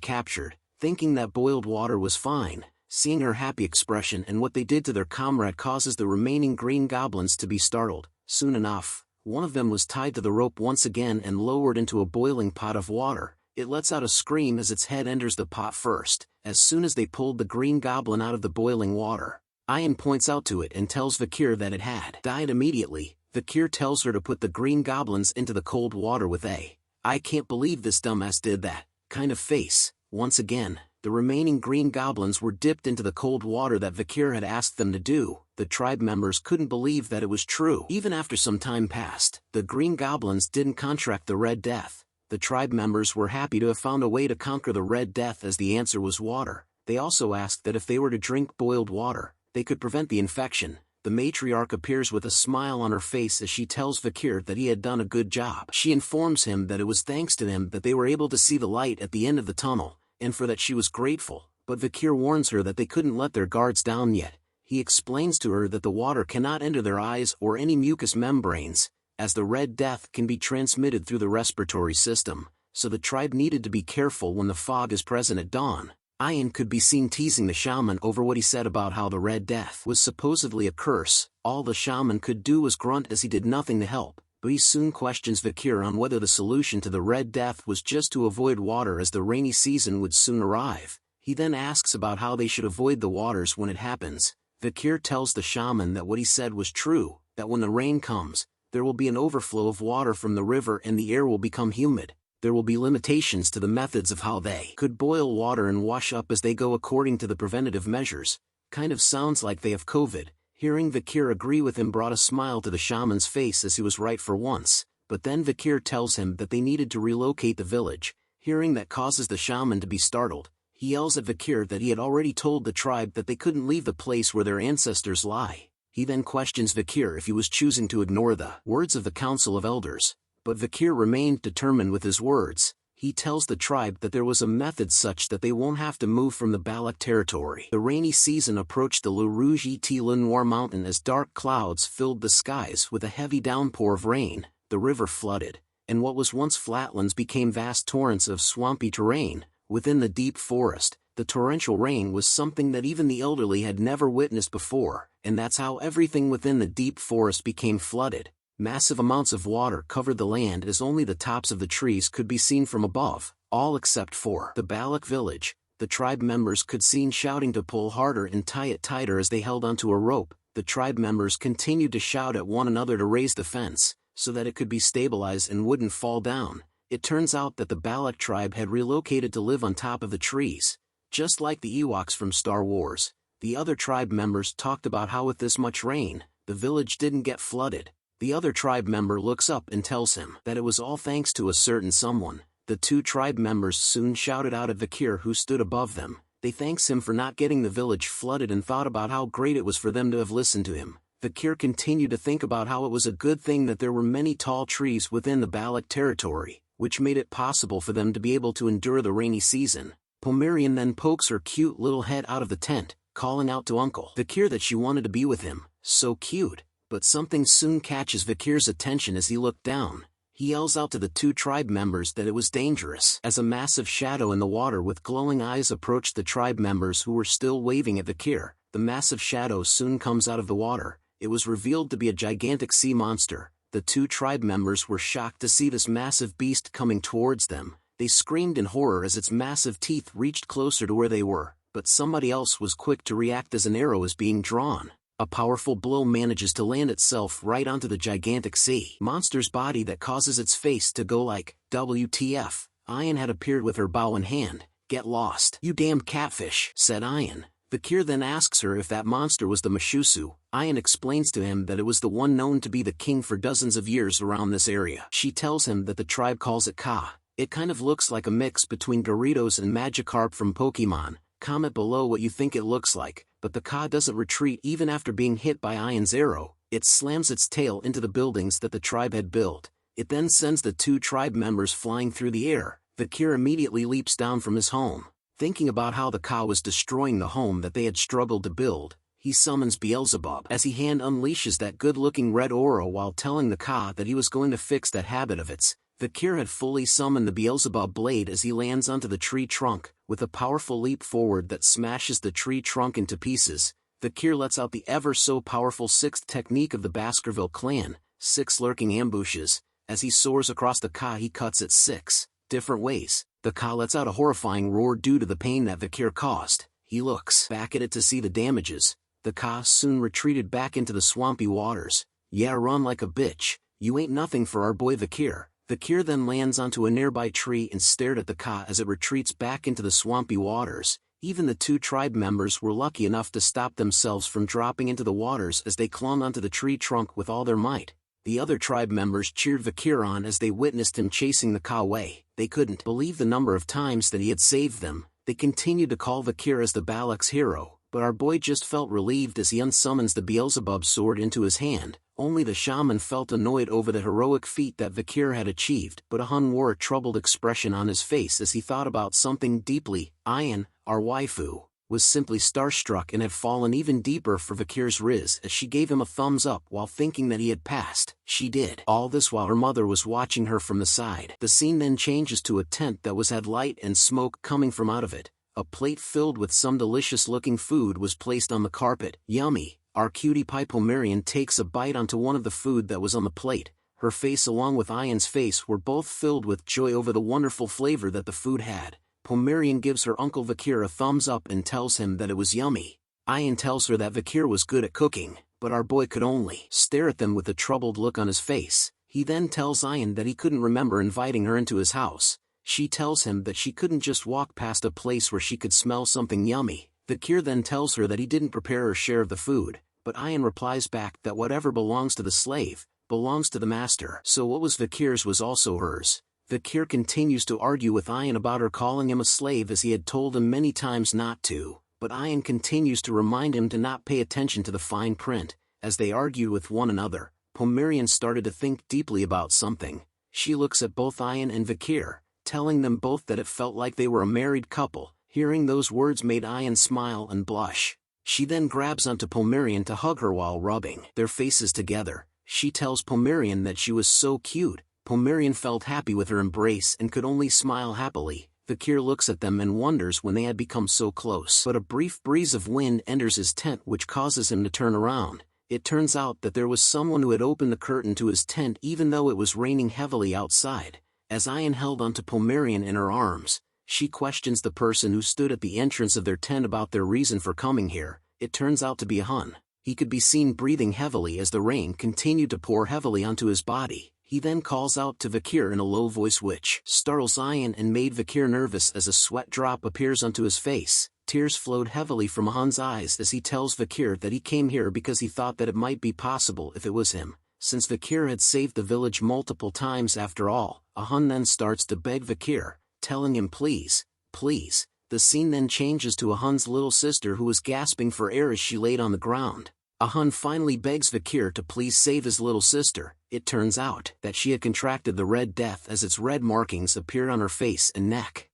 captured, thinking that boiled water was fine. Seeing her happy expression and what they did to their comrade causes the remaining green goblins to be startled. Soon enough, one of them was tied to the rope once again and lowered into a boiling pot of water. It lets out a scream as its head enters the pot first. As soon as they pulled the green goblin out of the boiling water, Ian points out to it and tells Vikir that it had died immediately. Vikir tells her to put the green goblins into the cold water with a "I can't believe this dumbass did that" kind of face. Once again, the remaining green goblins were dipped into the cold water that Vikir had asked them to do. The tribe members couldn't believe that it was true. Even after some time passed, the green goblins didn't contract the Red Death. The tribe members were happy to have found a way to conquer the Red Death, as the answer was water. They also asked that if they were to drink boiled water, they could prevent the infection. The matriarch appears with a smile on her face as she tells Vikir that he had done a good job. She informs him that it was thanks to him that they were able to see the light at the end of the tunnel, and for that she was grateful, but Vikir warns her that they couldn't let their guards down yet. He explains to her that the water cannot enter their eyes or any mucous membranes, as the Red Death can be transmitted through the respiratory system, so the tribe needed to be careful when the fog is present at dawn. Ian could be seen teasing the shaman over what he said about how the Red Death was supposedly a curse. All the shaman could do was grunt as he did nothing to help, but he soon questions Vikir on whether the solution to the Red Death was just to avoid water, as the rainy season would soon arrive. He then asks about how they should avoid the waters when it happens. Vikir tells the shaman that what he said was true, that when the rain comes, there will be an overflow of water from the river and the air will become humid. There will be limitations to the methods of how they could boil water and wash up as they go according to the preventative measures. Kind of sounds like they have COVID. Hearing Vikir agree with him brought a smile to the shaman's face, as he was right for once, but then Vikir tells him that they needed to relocate the village. Hearing that causes the shaman to be startled. He yells at Vikir that he had already told the tribe that they couldn't leave the place where their ancestors lie. He then questions Vikir if he was choosing to ignore the words of the Council of Elders. But Vikir remained determined with his words. He tells the tribe that there was a method such that they won't have to move from the Balak territory. The rainy season approached the Le Rouge et Le Noir mountain as dark clouds filled the skies with a heavy downpour of rain. The river flooded, and what was once flatlands became vast torrents of swampy terrain. Within the deep forest, the torrential rain was something that even the elderly had never witnessed before, and that's how everything within the deep forest became flooded. Massive amounts of water covered the land as only the tops of the trees could be seen from above, all except for the Balak village. The tribe members could be seen shouting to pull harder and tie it tighter as they held onto a rope. The tribe members continued to shout at one another to raise the fence, so that it could be stabilized and wouldn't fall down. It turns out that the Balak tribe had relocated to live on top of the trees. Just like the Ewoks from Star Wars, the other tribe members talked about how with this much rain, the village didn't get flooded. The other tribe member looks up and tells him that it was all thanks to a certain someone. The two tribe members soon shouted out at Vikir, who stood above them. They thanks him for not getting the village flooded and thought about how great it was for them to have listened to him. Vikir continued to think about how it was a good thing that there were many tall trees within the Balak territory, which made it possible for them to be able to endure the rainy season. Pomerian then pokes her cute little head out of the tent, calling out to Uncle Vikir that she wanted to be with him. So cute. But something soon catches Vikir's attention as he looked down. He yells out to the two tribe members that it was dangerous. As a massive shadow in the water with glowing eyes approached the tribe members who were still waving at Vikir, the massive shadow soon comes out of the water. It was revealed to be a gigantic sea monster. The two tribe members were shocked to see this massive beast coming towards them. They screamed in horror as its massive teeth reached closer to where they were, but somebody else was quick to react as an arrow is being drawn. A powerful blow manages to land itself right onto the gigantic sea monster's body that causes its face to go like, WTF. Ayan had appeared with her bow in hand. Get lost, you damn catfish, said Ayan. Vikir then asks her if that monster was the Mashusu. Ayan explains to him that it was the one known to be the king for dozens of years around this area. She tells him that the tribe calls it Ka. It kind of looks like a mix between Gyarados and Magikarp from Pokemon. Comment below what you think it looks like, but the Ka doesn't retreat even after being hit by Ayan's arrow. It slams its tail into the buildings that the tribe had built. It then sends the two tribe members flying through the air. Vikir immediately leaps down from his home. Thinking about how the Ka was destroying the home that they had struggled to build, he summons Beelzebub as he hand unleashes that good-looking red aura while telling the Ka that he was going to fix that habit of its. Vikir had fully summoned the Beelzebub blade as he lands onto the tree trunk, with a powerful leap forward that smashes the tree trunk into pieces. Vikir lets out the ever-so-powerful sixth technique of the Baskerville clan, 6 lurking ambushes. As he soars across the Ka, he cuts it 6 different ways. The Ka lets out a horrifying roar due to the pain that Vikir caused. He looks back at it to see the damages. The Ka soon retreated back into the swampy waters. Yeah, run like a bitch. You ain't nothing for our boy Vikir. Vikir then lands onto a nearby tree and stared at the Ka as it retreats back into the swampy waters. Even the two tribe members were lucky enough to stop themselves from dropping into the waters as they clung onto the tree trunk with all their might. The other tribe members cheered Vikir on as they witnessed him chasing the Ka away. They couldn't believe the number of times that he had saved them. They continued to call Vikir as the Balak's hero, but our boy just felt relieved as he unsummons the Beelzebub sword into his hand. Only the shaman felt annoyed over the heroic feat that Vikir had achieved, but Ahun wore a troubled expression on his face as he thought about something deeply. Ayan, our waifu, was simply starstruck and had fallen even deeper for Vikir's riz as she gave him a thumbs up while thinking that he had passed. She did. All this while her mother was watching her from the side. The scene then changes to a tent that had light and smoke coming from out of it. A plate filled with some delicious-looking food was placed on the carpet. Yummy. Our cutie pie Pomerian takes a bite onto one of the food that was on the plate. Her face along with Ayan's face were both filled with joy over the wonderful flavor that the food had. Pomerian gives her Uncle Vikir a thumbs up and tells him that it was yummy. Ayan tells her that Vikir was good at cooking, but our boy could only stare at them with a troubled look on his face. He then tells Ayan that he couldn't remember inviting her into his house. She tells him that she couldn't just walk past a place where she could smell something yummy. Vikir then tells her that he didn't prepare her share of the food, but Ayan replies back that whatever belongs to the slave, belongs to the master. So what was Vikir's was also hers. Vikir continues to argue with Ayan about her calling him a slave as he had told him many times not to, but Ayan continues to remind him to not pay attention to the fine print. As they argued with one another, Pomerian started to think deeply about something. She looks at both Ayan and Vikir, telling them both that it felt like they were a married couple. Hearing those words made Ayan smile and blush. She then grabs onto Pomerian to hug her while rubbing their faces together. She tells Pomerian that she was so cute. Pomerian felt happy with her embrace and could only smile happily. Vikir looks at them and wonders when they had become so close. But a brief breeze of wind enters his tent, which causes him to turn around. It turns out that there was someone who had opened the curtain to his tent even though it was raining heavily outside. As Ayan held onto Pomerian in her arms, she questions the person who stood at the entrance of their tent about their reason for coming here. It turns out to be a Hun. He could be seen breathing heavily as the rain continued to pour heavily onto his body. He then calls out to Vikir in a low voice which startles Ayan and made Vikir nervous as a sweat drop appears onto his face. Tears flowed heavily from Hun's eyes as he tells Vikir that he came here because he thought that it might be possible if it was him. Since Vikir had saved the village multiple times after all, a Hun then starts to beg Vikir, telling him please, please. The scene then changes to a Hun's little sister who was gasping for air as she laid on the ground. A Hun finally begs Vikir to please save his little sister. It turns out that she had contracted the Red Death as its red markings appeared on her face and neck.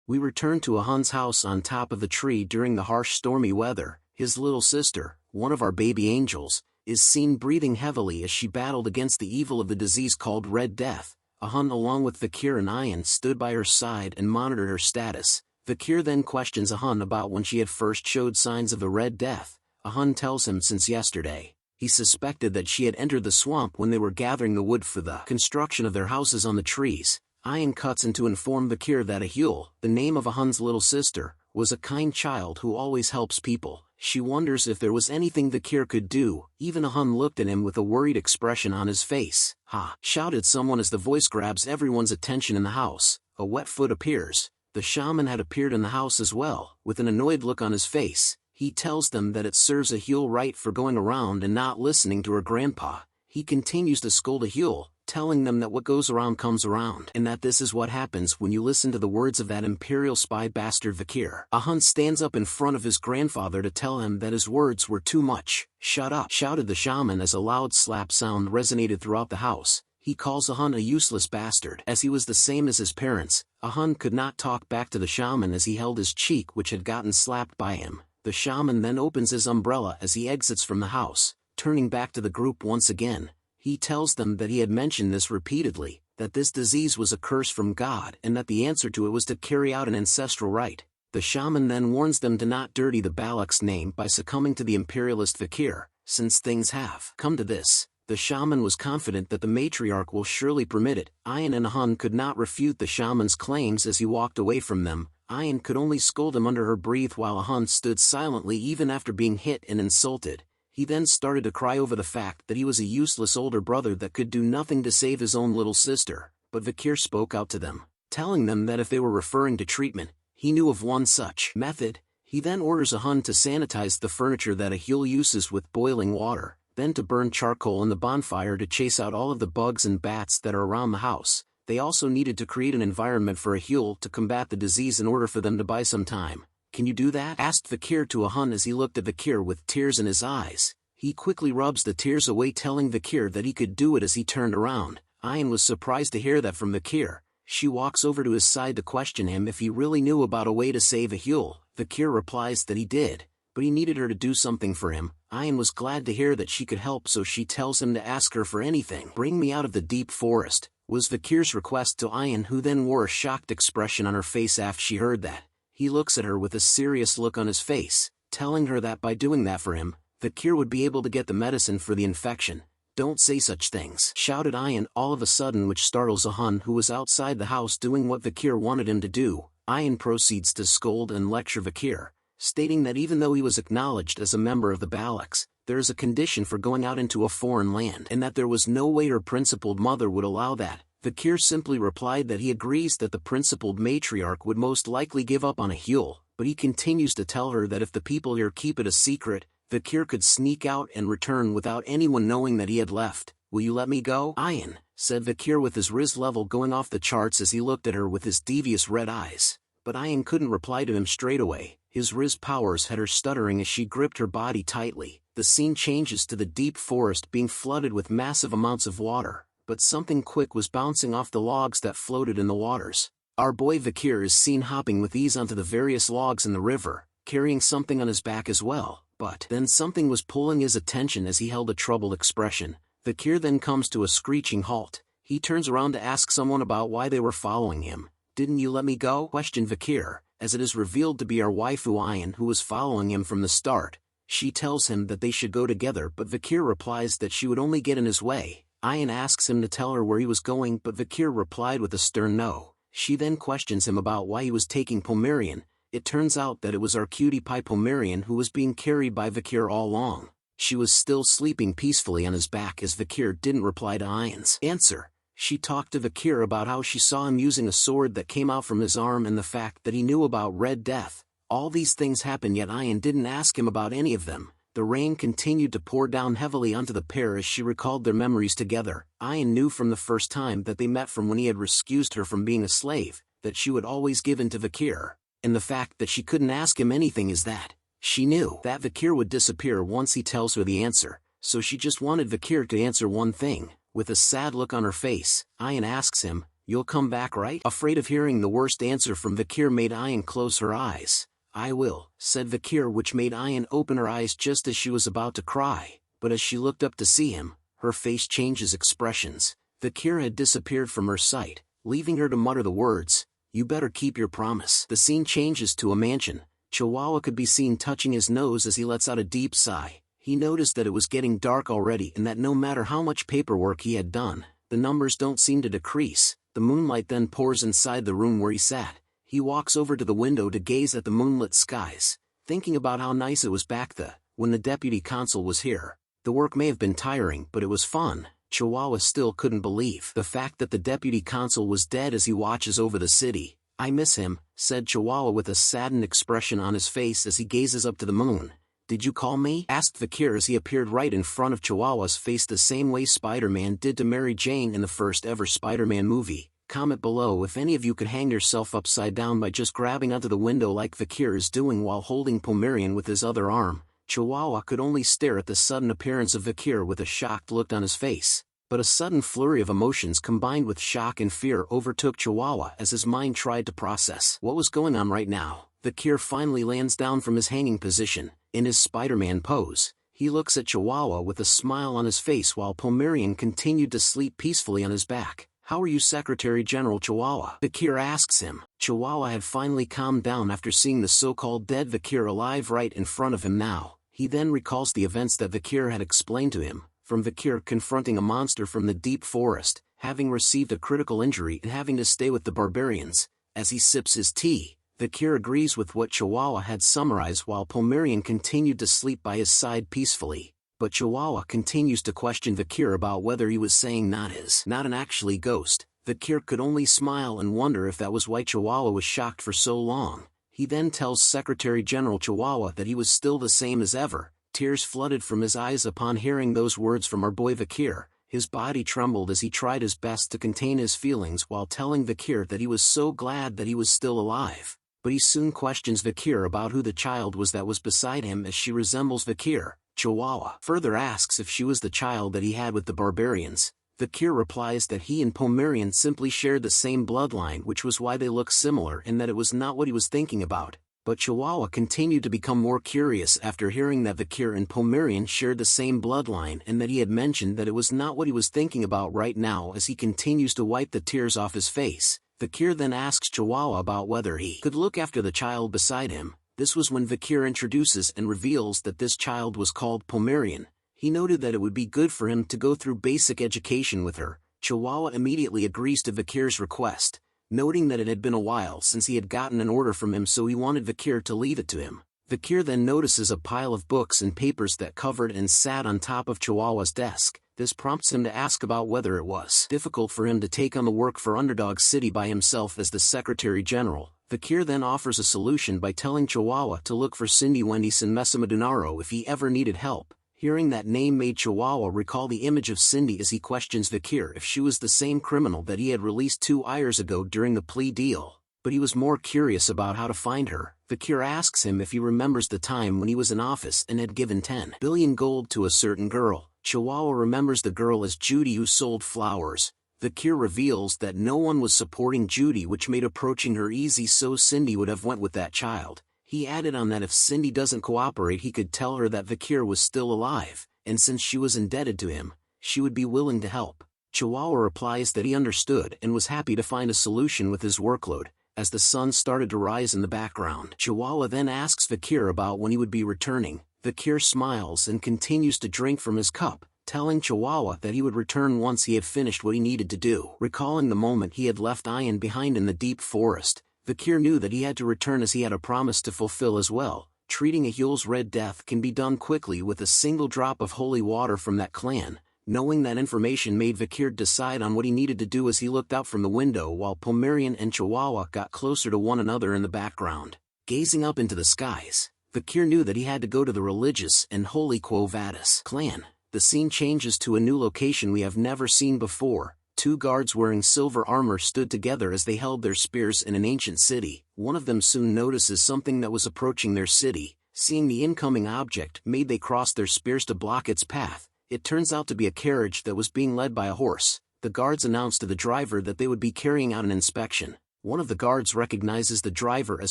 We return to a Hun's house on top of the tree during the harsh stormy weather. His little sister, one of our baby angels, is seen breathing heavily as she battled against the evil of the disease called Red Death. A Hun along with Vikir and Ayan stood by her side and monitored her status. Vikir then questions a Hun about when she had first showed signs of the Red Death. A Hun tells him since yesterday. He suspected that she had entered the swamp when they were gathering the wood for the construction of their houses on the trees. Ayan cuts in to inform Vikir that Ahul, the name of a Hun's little sister, was a kind child who always helps people. She wonders if there was anything Vikir could do. Even a Hun looked at him with a worried expression on his face. "Ha!" shouted someone as the voice grabs everyone's attention in the house. A wet foot appears. The shaman had appeared in the house as well, with an annoyed look on his face. He tells them that it serves Ahul right for going around and not listening to her grandpa. He continues to scold Ahul, telling them that what goes around comes around, and that this is what happens when you listen to the words of that imperial spy bastard Vikir. A Hun stands up in front of his grandfather to tell him that his words were too much. "Shut up!" shouted the shaman as a loud slap sound resonated throughout the house. He calls a Hun a useless bastard. As he was the same as his parents, a Hun could not talk back to the shaman as he held his cheek which had gotten slapped by him. The shaman then opens his umbrella as he exits from the house. Turning back to the group once again, he tells them that he had mentioned this repeatedly, that this disease was a curse from God and that the answer to it was to carry out an ancestral rite. The shaman then warns them to not dirty the Balak's name by succumbing to the imperialist Vikir. Since things have come to this, the shaman was confident that the matriarch will surely permit it. Ayan and a Hun could not refute the shaman's claims as he walked away from them. Ayan could only scold him under her breath while a Hun stood silently even after being hit and insulted. He then started to cry over the fact that he was a useless older brother that could do nothing to save his own little sister, but Vikir spoke out to them, telling them that if they were referring to treatment, he knew of one such method. He then orders a Hun to sanitize the furniture that Ahul uses with boiling water, then to burn charcoal in the bonfire to chase out all of the bugs and bats that are around the house. They also needed to create an environment for Ahul to combat the disease in order for them to buy some time. "Can you do that?" asked Vikir to a Hun as he looked at Vikir with tears in his eyes. He quickly rubs the tears away, telling Vikir that he could do it as he turned around. Ayan was surprised to hear that from Vikir. She walks over to his side to question him if he really knew about a way to save Ahul. Vikir replies that he did, but he needed her to do something for him. Ayan was glad to hear that she could help, so she tells him to ask her for anything. "Bring me out of the deep forest," was Vikir's request to Ayan, who then wore a shocked expression on her face after she heard that. He looks at her with a serious look on his face, telling her that by doing that for him, Vikir would be able to get the medicine for the infection. "Don't say such things," shouted Ayan all of a sudden, which startles a Hun who was outside the house doing what Vikir wanted him to do. Ayan proceeds to scold and lecture Vikir, stating that even though he was acknowledged as a member of the Balaks, there is a condition for going out into a foreign land and that there was no way her principled mother would allow that. Vikir simply replied that he agrees that the principled matriarch would most likely give up on Ahul, but he continues to tell her that if the people here keep it a secret, Vikir could sneak out and return without anyone knowing that he had left. "Will you let me go, Ayan?" said Vikir with his riz level going off the charts as he looked at her with his devious red eyes. But Ayan couldn't reply to him straight away. His riz powers had her stuttering as she gripped her body tightly. The scene changes to the deep forest being flooded with massive amounts of water, but something quick was bouncing off the logs that floated in the waters. Our boy Vikir is seen hopping with ease onto the various logs in the river, carrying something on his back as well, but then something was pulling his attention as he held a troubled expression. Vikir then comes to a screeching halt. He turns around to ask someone about why they were following him. "Didn't you let me go?" questioned Vikir, as it is revealed to be our waifu Ayan who was following him from the start. She tells him that they should go together, but Vikir replies that she would only get in his way. Ayan asks him to tell her where he was going, but Vikir replied with a stern no. She then questions him about why he was taking Pomerian. It turns out that it was our cutie pie Pomerian who was being carried by Vikir all along. She was still sleeping peacefully on his back as Vikir didn't reply to Ayan's answer. She talked to Vikir about how she saw him using a sword that came out from his arm and the fact that he knew about Red Death. All these things happened, yet Ayan didn't ask him about any of them. The rain continued to pour down heavily onto the pair as she recalled their memories together. Ayan knew from the first time that they met, from when he had rescued her from being a slave, that she would always give in to Vikir. And the fact that she couldn't ask him anything is that she knew that Vikir would disappear once he tells her the answer, so she just wanted Vikir to answer one thing. With a sad look on her face, Ayan asks him, "You'll come back, right?" Afraid of hearing the worst answer from Vikir made Ayan close her eyes. "I will," said Vikir, which made Ayan open her eyes just as she was about to cry, but as she looked up to see him, her face changes expressions. Vikir had disappeared from her sight, leaving her to mutter the words, "You better keep your promise." The scene changes to a mansion. Chihuahua could be seen touching his nose as he lets out a deep sigh. He noticed that it was getting dark already and that no matter how much paperwork he had done, the numbers don't seem to decrease. The moonlight then pours inside the room where he sat. He walks over to the window to gaze at the moonlit skies, thinking about how nice it was back when the deputy consul was here. The work may have been tiring, but it was fun. Chihuahua still couldn't believe the fact that the deputy consul was dead as he watches over the city. "I miss him," said Chihuahua with a saddened expression on his face as he gazes up to the moon. "Did you call me?" asked Vikir as he appeared right in front of Chihuahua's face the same way Spider-Man did to Mary Jane in the first ever Spider-Man movie. Comment below if any of you could hang yourself upside down by just grabbing onto the window like Vikir is doing while holding Pomerian with his other arm. Chihuahua could only stare at the sudden appearance of Vikir with a shocked look on his face. But a sudden flurry of emotions combined with shock and fear overtook Chihuahua as his mind tried to process what was going on right now. Vikir finally lands down from his hanging position. In his Spider-Man pose, he looks at Chihuahua with a smile on his face while Pomerian continued to sleep peacefully on his back. "How are you, Secretary General Chihuahua?" Vikir asks him. Chihuahua had finally calmed down after seeing the so-called dead Vikir alive right in front of him now. He then recalls the events that Vikir had explained to him, from Vikir confronting a monster from the deep forest, having received a critical injury and having to stay with the barbarians. As he sips his tea, Vikir agrees with what Chihuahua had summarized while Pomerian continued to sleep by his side peacefully. But Chihuahua continues to question Vikir about whether he was saying not an actually ghost. Vikir could only smile and wonder if that was why Chihuahua was shocked for so long. He then tells Secretary General Chihuahua that he was still the same as ever. Tears flooded from his eyes upon hearing those words from our boy Vikir. His body trembled as he tried his best to contain his feelings while telling Vikir that he was so glad that he was still alive. But he soon questions Vikir about who the child was that was beside him, as she resembles Vikir. Chihuahua further asks if she was the child that he had with the barbarians. Vikir replies that he and Pomerian simply shared the same bloodline, which was why they looked similar, and that it was not what he was thinking about. But Chihuahua continued to become more curious after hearing that Vikir and Pomerian shared the same bloodline and that he had mentioned that it was not what he was thinking about right now. As he continues to wipe the tears off his face, Vikir then asks Chihuahua about whether he could look after the child beside him. This was when Vikir introduces and reveals that this child was called Pomerian. He noted that it would be good for him to go through basic education with her. Chihuahua immediately agrees to Vikir's request, noting that it had been a while since he had gotten an order from him, so he wanted Vikir to leave it to him. Vikir then notices a pile of books and papers that covered and sat on top of Chihuahua's desk. This prompts him to ask about whether it was difficult for him to take on the work for Underdog City by himself as the Secretary General. Vikir then offers a solution by telling Chihuahua to look for Cindy Wendyson Mesamadunaro if he ever needed help. Hearing that name made Chihuahua recall the image of Cindy as he questions Vikir if she was the same criminal that he had released 2 years ago during the plea deal. But he was more curious about how to find her. Vikir asks him if he remembers the time when he was in office and had given 10 billion gold to a certain girl. Chihuahua remembers the girl as Judy, who sold flowers. Vikir reveals that no one was supporting Judy, which made approaching her easy, so Cindy would have went with that child. He added on that if Cindy doesn't cooperate, he could tell her that Vikir was still alive, and since she was indebted to him, she would be willing to help. Chihuahua replies that he understood and was happy to find a solution with his workload. As the sun started to rise in the background, Chihuahua then asks Vikir about when he would be returning. Vikir smiles and continues to drink from his cup, telling Chihuahua that he would return once he had finished what he needed to do. Recalling the moment he had left Ian behind in the deep forest, Vikir knew that he had to return as he had a promise to fulfill as well. Treating a Hule's Red Death can be done quickly with a single drop of holy water from that clan. Knowing that information made Vikir decide on what he needed to do as he looked out from the window while Pomerian and Chihuahua got closer to one another in the background. Gazing up into the skies, Vikir knew that he had to go to the religious and holy Quo Vadis clan. The scene changes to a new location we have never seen before. Two guards wearing silver armor stood together as they held their spears in an ancient city. One of them soon notices something that was approaching their city. Seeing the incoming object made they cross their spears to block its path. It turns out to be a carriage that was being led by a horse. The guards announced to the driver that they would be carrying out an inspection. One of the guards recognizes the driver as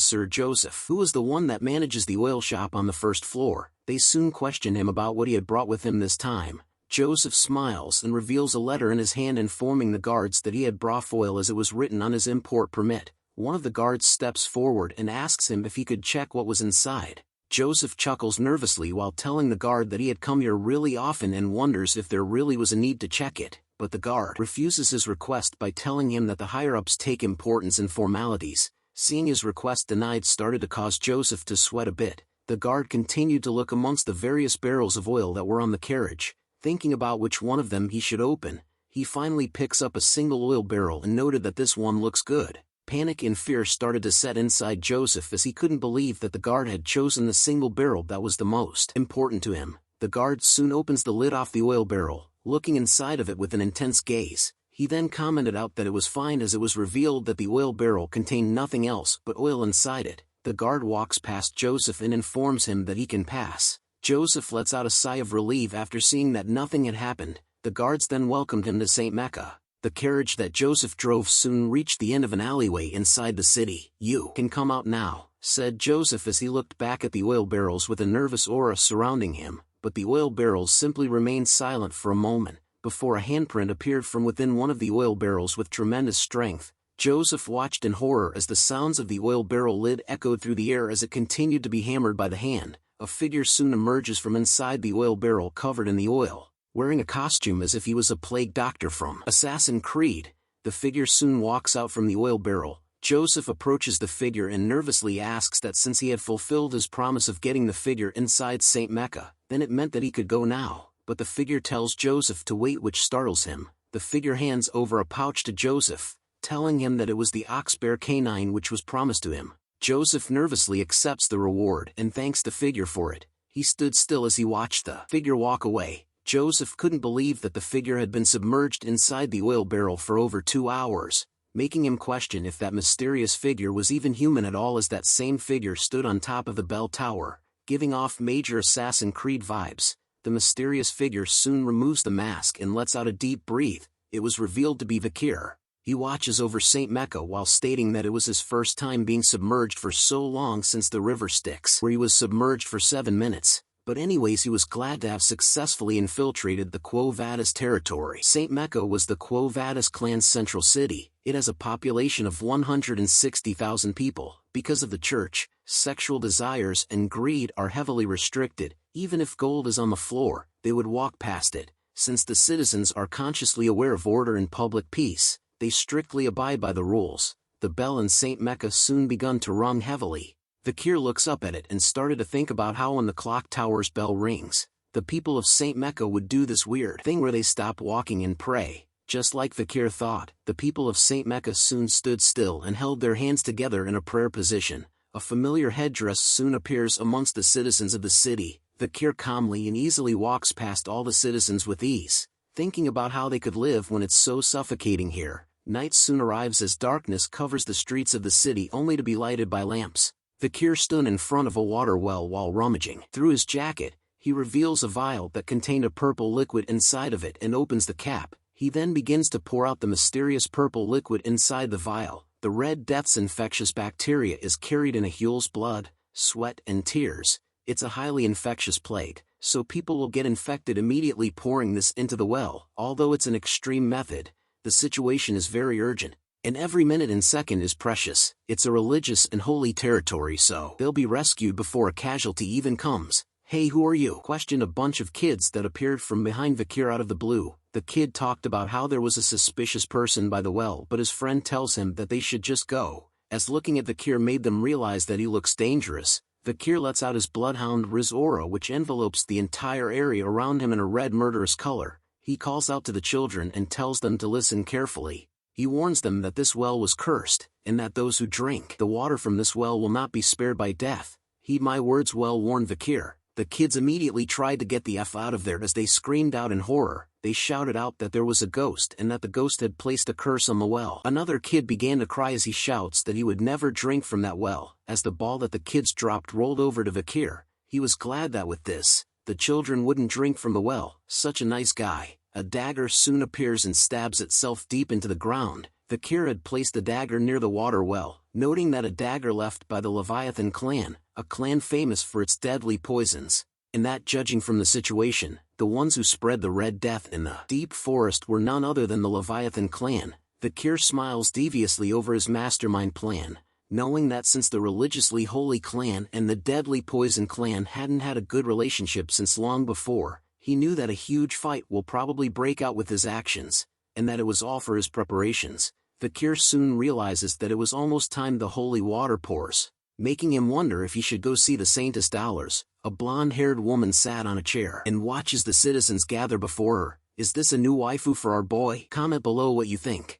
Sir Joseph, who is the one that manages the oil shop on the first floor. They soon question him about what he had brought with him this time. Joseph smiles and reveals a letter in his hand informing the guards that he had brought oil as it was written on his import permit. One of the guards steps forward and asks him if he could check what was inside. Joseph chuckles nervously while telling the guard that he had come here really often and wonders if there really was a need to check it, but the guard refuses his request by telling him that the higher-ups take importance in formalities. Seeing his request denied started to cause Joseph to sweat a bit. The guard continued to look amongst the various barrels of oil that were on the carriage, thinking about which one of them he should open. He finally picks up a single oil barrel and noted that this one looks good. Panic and fear started to set inside Joseph as he couldn't believe that the guard had chosen the single barrel that was the most important to him. The guard soon opens the lid off the oil barrel, looking inside of it with an intense gaze. He then commented out that it was fine as it was revealed that the oil barrel contained nothing else but oil inside it. The guard walks past Joseph and informs him that he can pass. Joseph lets out a sigh of relief after seeing that nothing had happened. The guards then welcomed him to St. Mecca. The carriage that Joseph drove soon reached the end of an alleyway inside the city. "You can come out now," said Joseph as he looked back at the oil barrels with a nervous aura surrounding him, but the oil barrels simply remained silent for a moment, before a handprint appeared from within one of the oil barrels with tremendous strength. Joseph watched in horror as the sounds of the oil barrel lid echoed through the air as it continued to be hammered by the hand. A figure soon emerges from inside the oil barrel covered in the oil, wearing a costume as if he was a plague doctor from Assassin's Creed. The figure soon walks out from the oil barrel. Joseph approaches the figure and nervously asks that since he had fulfilled his promise of getting the figure inside St. Mecca, then it meant that he could go now. But the figure tells Joseph to wait, which startles him. The figure hands over a pouch to Joseph, telling him that it was the ox-bear canine which was promised to him. Joseph nervously accepts the reward and thanks the figure for it. He stood still as he watched the figure walk away. Joseph couldn't believe that the figure had been submerged inside the oil barrel for over 2 hours, making him question if that mysterious figure was even human at all, as that same figure stood on top of the bell tower, giving off major Assassin's Creed vibes. The mysterious figure soon removes the mask and lets out a deep breath. It was revealed to be Vikir. He watches over St. Mecca while stating that it was his first time being submerged for so long since the river Styx, where he was submerged for 7 minutes. But anyways, he was glad to have successfully infiltrated the Quo Vadis territory. St. Mecca was the Quo Vadis clan's central city. It has a population of 160,000 people. Because of the church, sexual desires and greed are heavily restricted. Even if gold is on the floor, they would walk past it. Since the citizens are consciously aware of order and public peace, they strictly abide by the rules. The bell in St. Mecca soon begun to rung heavily. Vikir looks up at it and started to think about how when the clock tower's bell rings, the people of St. Mecca would do this weird thing where they stop walking and pray. Just like Vikir thought, the people of St. Mecca soon stood still and held their hands together in a prayer position. A familiar headdress soon appears amongst the citizens of the city. Vikir calmly and easily walks past all the citizens with ease, thinking about how they could live when it's so suffocating here. Night soon arrives as darkness covers the streets of the city, only to be lighted by lamps. Vikir stood in front of a water well while rummaging through his jacket. He reveals a vial that contained a purple liquid inside of it and opens the cap. He then begins to pour out the mysterious purple liquid inside the vial. The Red Death's infectious bacteria is carried in a Huel's blood, sweat and tears. It's a highly infectious plague, so people will get infected immediately pouring this into the well. Although it's an extreme method, the situation is very urgent, and every minute and second is precious. It's a religious and holy territory, so they'll be rescued before a casualty even comes. "Hey, who are you?" questioned a bunch of kids that appeared from behind Vikir out of the blue. The kid talked about how there was a suspicious person by the well, but his friend tells him that they should just go, as looking at Vikir made them realize that he looks dangerous. Vikir lets out his bloodhound Riz aura, which envelopes the entire area around him in a red murderous color. He calls out to the children and tells them to listen carefully. He warns them that this well was cursed, and that those who drink the water from this well will not be spared by death. "Heed my words well," warned Vikir. The kids immediately tried to get the F out of there as they screamed out in horror. They shouted out that there was a ghost and that the ghost had placed a curse on the well. Another kid began to cry as he shouts that he would never drink from that well. As the ball that the kids dropped rolled over to Vikir, he was glad that with this, the children wouldn't drink from the well. Such a nice guy. A dagger soon appears and stabs itself deep into the ground. Vikir had placed the dagger near the water well, noting that a dagger left by the Leviathan clan, a clan famous for its deadly poisons, and that, judging from the situation, the ones who spread the Red Death in the deep forest were none other than the Leviathan clan. Vikir smiles deviously over his mastermind plan, knowing that since the religiously holy clan and the deadly poison clan hadn't had a good relationship since long before, he knew that a huge fight will probably break out with his actions, and that it was all for his preparations. Vikir soon realizes that it was almost time the holy water pours, making him wonder if he should go see the Saintess Dollars. A blonde-haired woman sat on a chair and watches the citizens gather before her. "Is this a new waifu for our boy? Comment below what you think."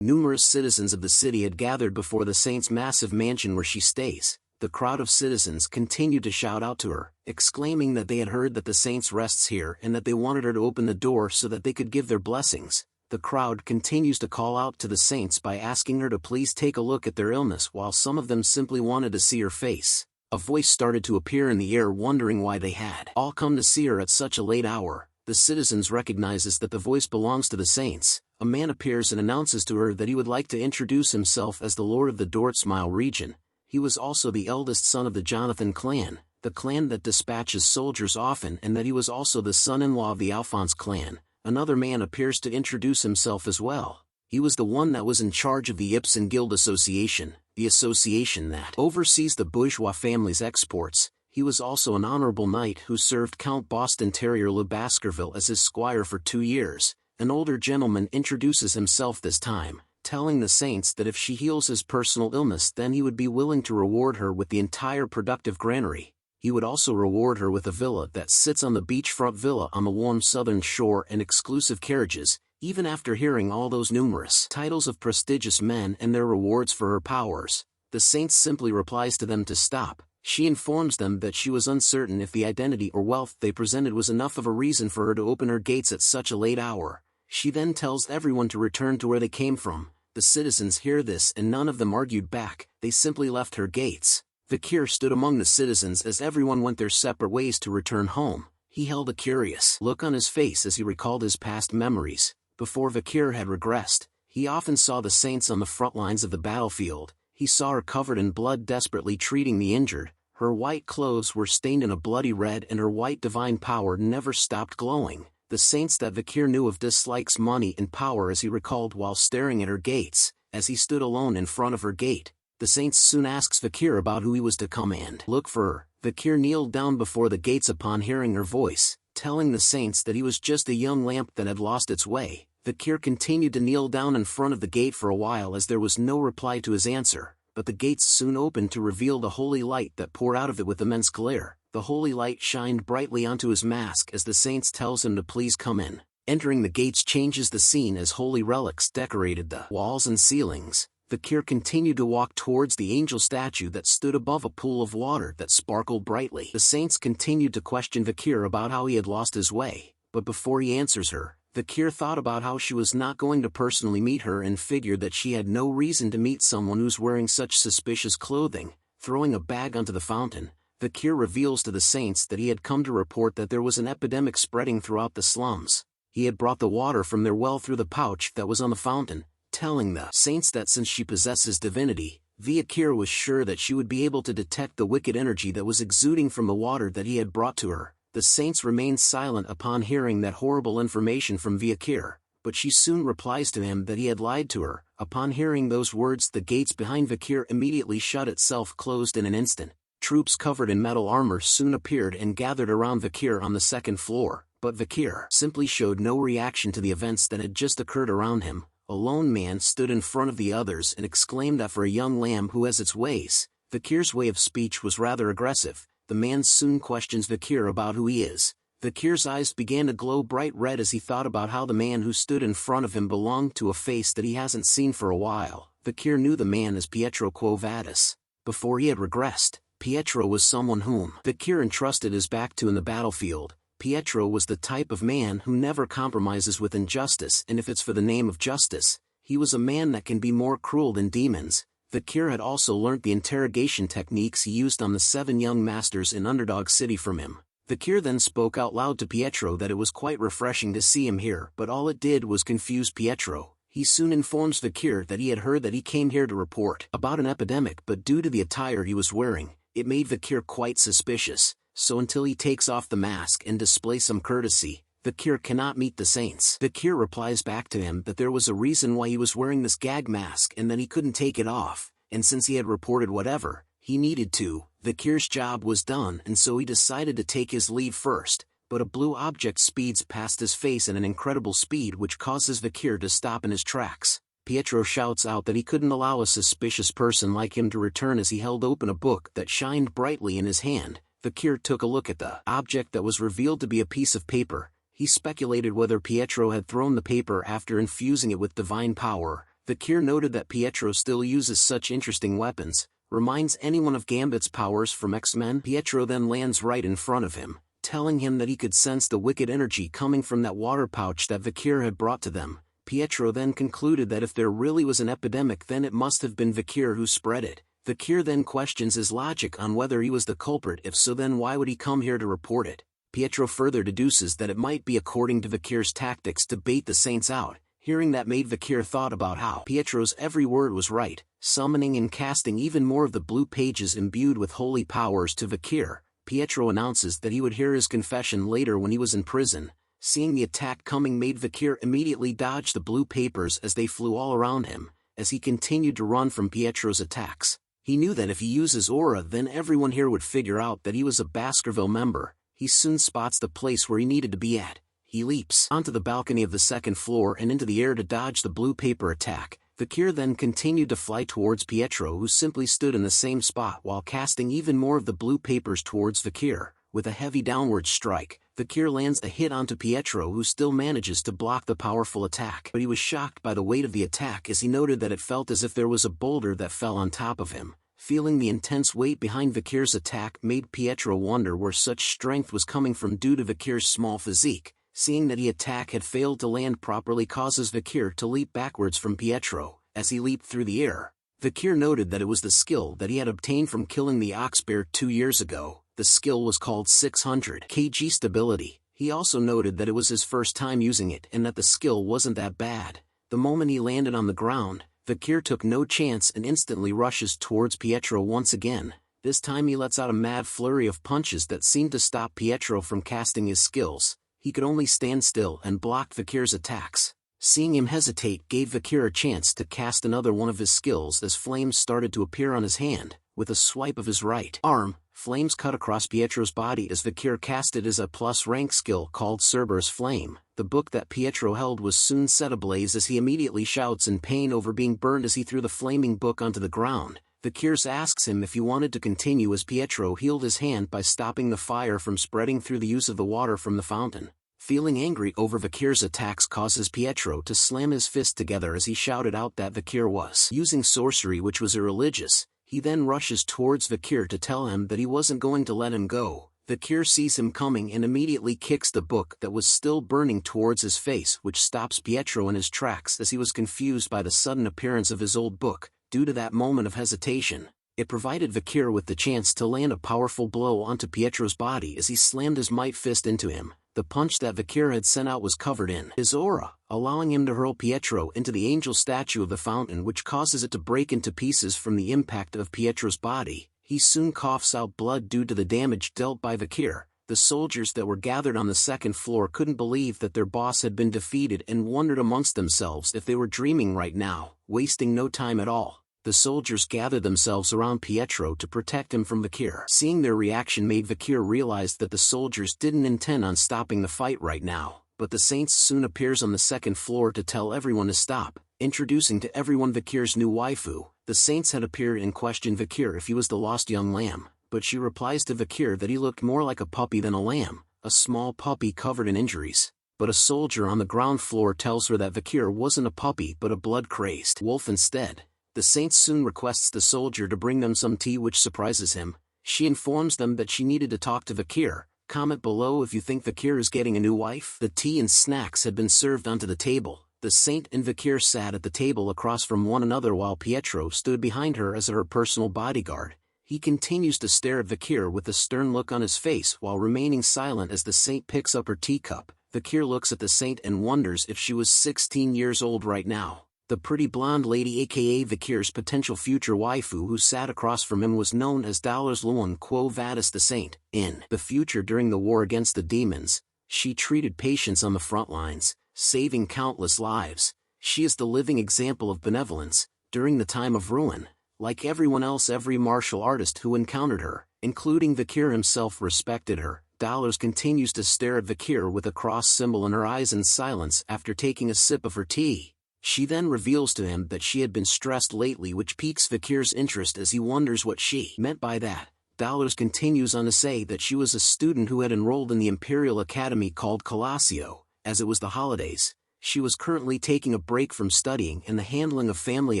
Numerous citizens of the city had gathered before the saint's massive mansion where she stays. The crowd of citizens continued to shout out to her, exclaiming that they had heard that the saint rests here and that they wanted her to open the door so that they could give their blessings. The crowd continues to call out to the saints by asking her to please take a look at their illness, while some of them simply wanted to see her face. A voice started to appear in the air, wondering why they had all come to see her at such a late hour. The citizens recognizes that the voice belongs to the saints. A man appears and announces to her that he would like to introduce himself as the Lord of the Dortsmile region. He was also the eldest son of the Jonathan clan, the clan that dispatches soldiers often, and that he was also the son-in-law of the Alphonse clan. Another man appears to introduce himself as well. He was the one that was in charge of the Ibsen Guild Association, the association that oversees the bourgeois family's exports. He was also an honorable knight who served Count Boston Terrier Le Baskerville as his squire for 2 years. An older gentleman introduces himself this time, telling the saints that if she heals his personal illness, then he would be willing to reward her with the entire productive granary. He would also reward her with a villa that sits on the beachfront villa on the warm southern shore and exclusive carriages. Even after hearing all those numerous titles of prestigious men and their rewards for her powers, the saint simply replies to them to stop. She informs them that she was uncertain if the identity or wealth they presented was enough of a reason for her to open her gates at such a late hour. She then tells everyone to return to where they came from. The citizens hear this and none of them argued back, they simply left her gates. Vikir stood among the citizens as everyone went their separate ways to return home. He held a curious look on his face as he recalled his past memories. Before Vikir had regressed, he often saw the saints on the front lines of the battlefield. He saw her covered in blood desperately treating the injured. Her white clothes were stained in a bloody red and her white divine power never stopped glowing. The saints that Vikir knew of dislikes money and power as he recalled while staring at her gates. As he stood alone in front of her gate, the saints soon asks Vikir about who he was to come and look for her. Vikir kneeled down before the gates upon hearing her voice, telling the saints that he was just a young lamp that had lost its way. Vikir continued to kneel down in front of the gate for a while as there was no reply to his answer, but the gates soon opened to reveal the holy light that poured out of it with immense glare. The holy light shined brightly onto his mask as the saints tells him to please come in. Entering the gates changes the scene as holy relics decorated the walls and ceilings. Vikir continued to walk towards the angel statue that stood above a pool of water that sparkled brightly. The saints continued to question Vikir about how he had lost his way, but before he answers her, Vikir thought about how she was not going to personally meet her and figured that she had no reason to meet someone who's wearing such suspicious clothing. Throwing a bag onto the fountain, Vikir reveals to the saints that he had come to report that there was an epidemic spreading throughout the slums. He had brought the water from their well through the pouch that was on the fountain, telling the saints that since she possesses divinity, Vikir was sure that she would be able to detect the wicked energy that was exuding from the water that he had brought to her. The saints remained silent upon hearing that horrible information from Vikir, but she soon replies to him that he had lied to her. Upon hearing those words, the gates behind Vikir immediately shut itself closed in an instant. Troops covered in metal armor soon appeared and gathered around Vikir on the second floor, but Vikir simply showed no reaction to the events that had just occurred around him. A lone man stood in front of the others and exclaimed that for a young lamb who has its ways, Vikir's way of speech was rather aggressive. The man soon questions Vikir about who he is. Vikir's eyes began to glow bright red as he thought about how the man who stood in front of him belonged to a face that he hasn't seen for a while. Vikir knew the man as Pietro Quo Vadis. Before he had regressed, Pietro was someone whom Vikir entrusted his back to in the battlefield. Pietro was the type of man who never compromises with injustice, and if it's for the name of justice, he was a man that can be more cruel than demons. Vikir had also learnt the interrogation techniques he used on the 7 young masters in Underdog City from him. Vikir then spoke out loud to Pietro that it was quite refreshing to see him here, but all it did was confuse Pietro. He soon informs Vikir that he had heard that he came here to report about an epidemic, but due to the attire he was wearing, it made Vikir quite suspicious. So until he takes off the mask and displays some courtesy, Vikir cannot meet the saints. Vikir replies back to him that there was a reason why he was wearing this gag mask and that he couldn't take it off, and since he had reported whatever he needed to, Vikir's job was done, and so he decided to take his leave first. But a blue object speeds past his face at an incredible speed which causes Vikir to stop in his tracks. Pietro shouts out that he couldn't allow a suspicious person like him to return as he held open a book that shined brightly in his hand. Vikir took a look at the object that was revealed to be a piece of paper. He speculated whether Pietro had thrown the paper after infusing it with divine power. Vikir noted that Pietro still uses such interesting weapons, reminds anyone of Gambit's powers from X-Men. Pietro then lands right in front of him, telling him that he could sense the wicked energy coming from that water pouch that Vikir had brought to them. Pietro then concluded that if there really was an epidemic, then it must have been Vikir who spread it. Vikir then questions his logic on whether he was the culprit. If so, then why would he come here to report it? Pietro further deduces that it might be according to Vikir's tactics to bait the saints out. Hearing that made Vikir thought about how Pietro's every word was right, summoning and casting even more of the blue pages imbued with holy powers to Vikir. Pietro announces that he would hear his confession later when he was in prison. Seeing the attack coming made Vikir immediately dodge the blue papers as they flew all around him, as he continued to run from Pietro's attacks. He knew that if he uses aura, then everyone here would figure out that he was a Baskerville member. He soon spots the place where he needed to be at. He leaps onto the balcony of the second floor and into the air to dodge the blue paper attack. Vikir then continued to fly towards Pietro, who simply stood in the same spot while casting even more of the blue papers towards Vikir. With a heavy downward strike, Vikir lands a hit onto Pietro, who still manages to block the powerful attack. But he was shocked by the weight of the attack as he noted that it felt as if there was a boulder that fell on top of him. Feeling the intense weight behind Vikir's attack made Pietro wonder where such strength was coming from due to Vikir's small physique. Seeing that the attack had failed to land properly causes Vikir to leap backwards from Pietro. As he leaped through the air, Vikir noted that it was the skill that he had obtained from killing the ox bear 2 years ago. The skill was called 600 kg stability. He also noted that it was his first time using it and that the skill wasn't that bad. The moment he landed on the ground, Vikir took no chance and instantly rushes towards Pietro once again. This time he lets out a mad flurry of punches that seemed to stop Pietro from casting his skills. He could only stand still and block Vikir's attacks. Seeing him hesitate gave Vikir a chance to cast another one of his skills as flames started to appear on his hand. With a swipe of his right arm, flames cut across Pietro's body as Vikir cast it as a plus-rank skill called Cerberus Flame. The book that Pietro held was soon set ablaze as he immediately shouts in pain over being burned as he threw the flaming book onto the ground. Vikir asks him if he wanted to continue as Pietro healed his hand by stopping the fire from spreading through the use of the water from the fountain. Feeling angry over Vikir's attacks causes Pietro to slam his fist together as he shouted out that Vikir was using sorcery, which was irreligious. He then rushes towards Vikir to tell him that he wasn't going to let him go. Vikir sees him coming and immediately kicks the book that was still burning towards his face, which stops Pietro in his tracks as he was confused by the sudden appearance of his old book. Due to that moment of hesitation, it provided Vikir with the chance to land a powerful blow onto Pietro's body as he slammed his might fist into him. The punch that Vikir had sent out was covered in his aura, allowing him to hurl Pietro into the angel statue of the fountain, which causes it to break into pieces from the impact of Pietro's body. He soon coughs out blood due to the damage dealt by Vikir. The soldiers that were gathered on the second floor couldn't believe that their boss had been defeated and wondered amongst themselves if they were dreaming right now. Wasting no time at all, the soldiers gathered themselves around Pietro to protect him from Vikir. Seeing their reaction made Vikir realize that the soldiers didn't intend on stopping the fight right now, but the Saint soon appears on the second floor to tell everyone to stop, introducing to everyone Vikir's new waifu. The Saints had appeared and questioned Vikir if he was the lost young lamb, but she replies to Vikir that he looked more like a puppy than a lamb, a small puppy covered in injuries. But a soldier on the ground floor tells her that Vikir wasn't a puppy but a blood-crazed wolf instead. The Saint soon requests the soldier to bring them some tea, which surprises him. She informs them that she needed to talk to Vikir. Comment below if you think Vikir is getting a new wife. The tea and snacks had been served onto the table. The Saint and Vikir sat at the table across from one another while Pietro stood behind her as her personal bodyguard. He continues to stare at Vikir with a stern look on his face while remaining silent as the Saint picks up her teacup. Vikir looks at the Saint and wonders if she was 16 years old right now. The pretty blonde lady, aka Vikir's potential future waifu, who sat across from him, was known as Luan Quo Vadis the Saint. In the future, during the war against the demons, she treated patients on the front lines, saving countless lives. She is the living example of benevolence. During the time of ruin, like everyone else, every martial artist who encountered her, including Vikir himself, respected her. Dollars continues to stare at Vikir with a cross symbol in her eyes in silence after taking a sip of her tea. She then reveals to him that she had been stressed lately, which piques Vikir's interest as he wonders what she meant by that. Dollars continues on to say that she was a student who had enrolled in the Imperial Academy called Colosio. As it was the holidays, she was currently taking a break from studying and the handling of family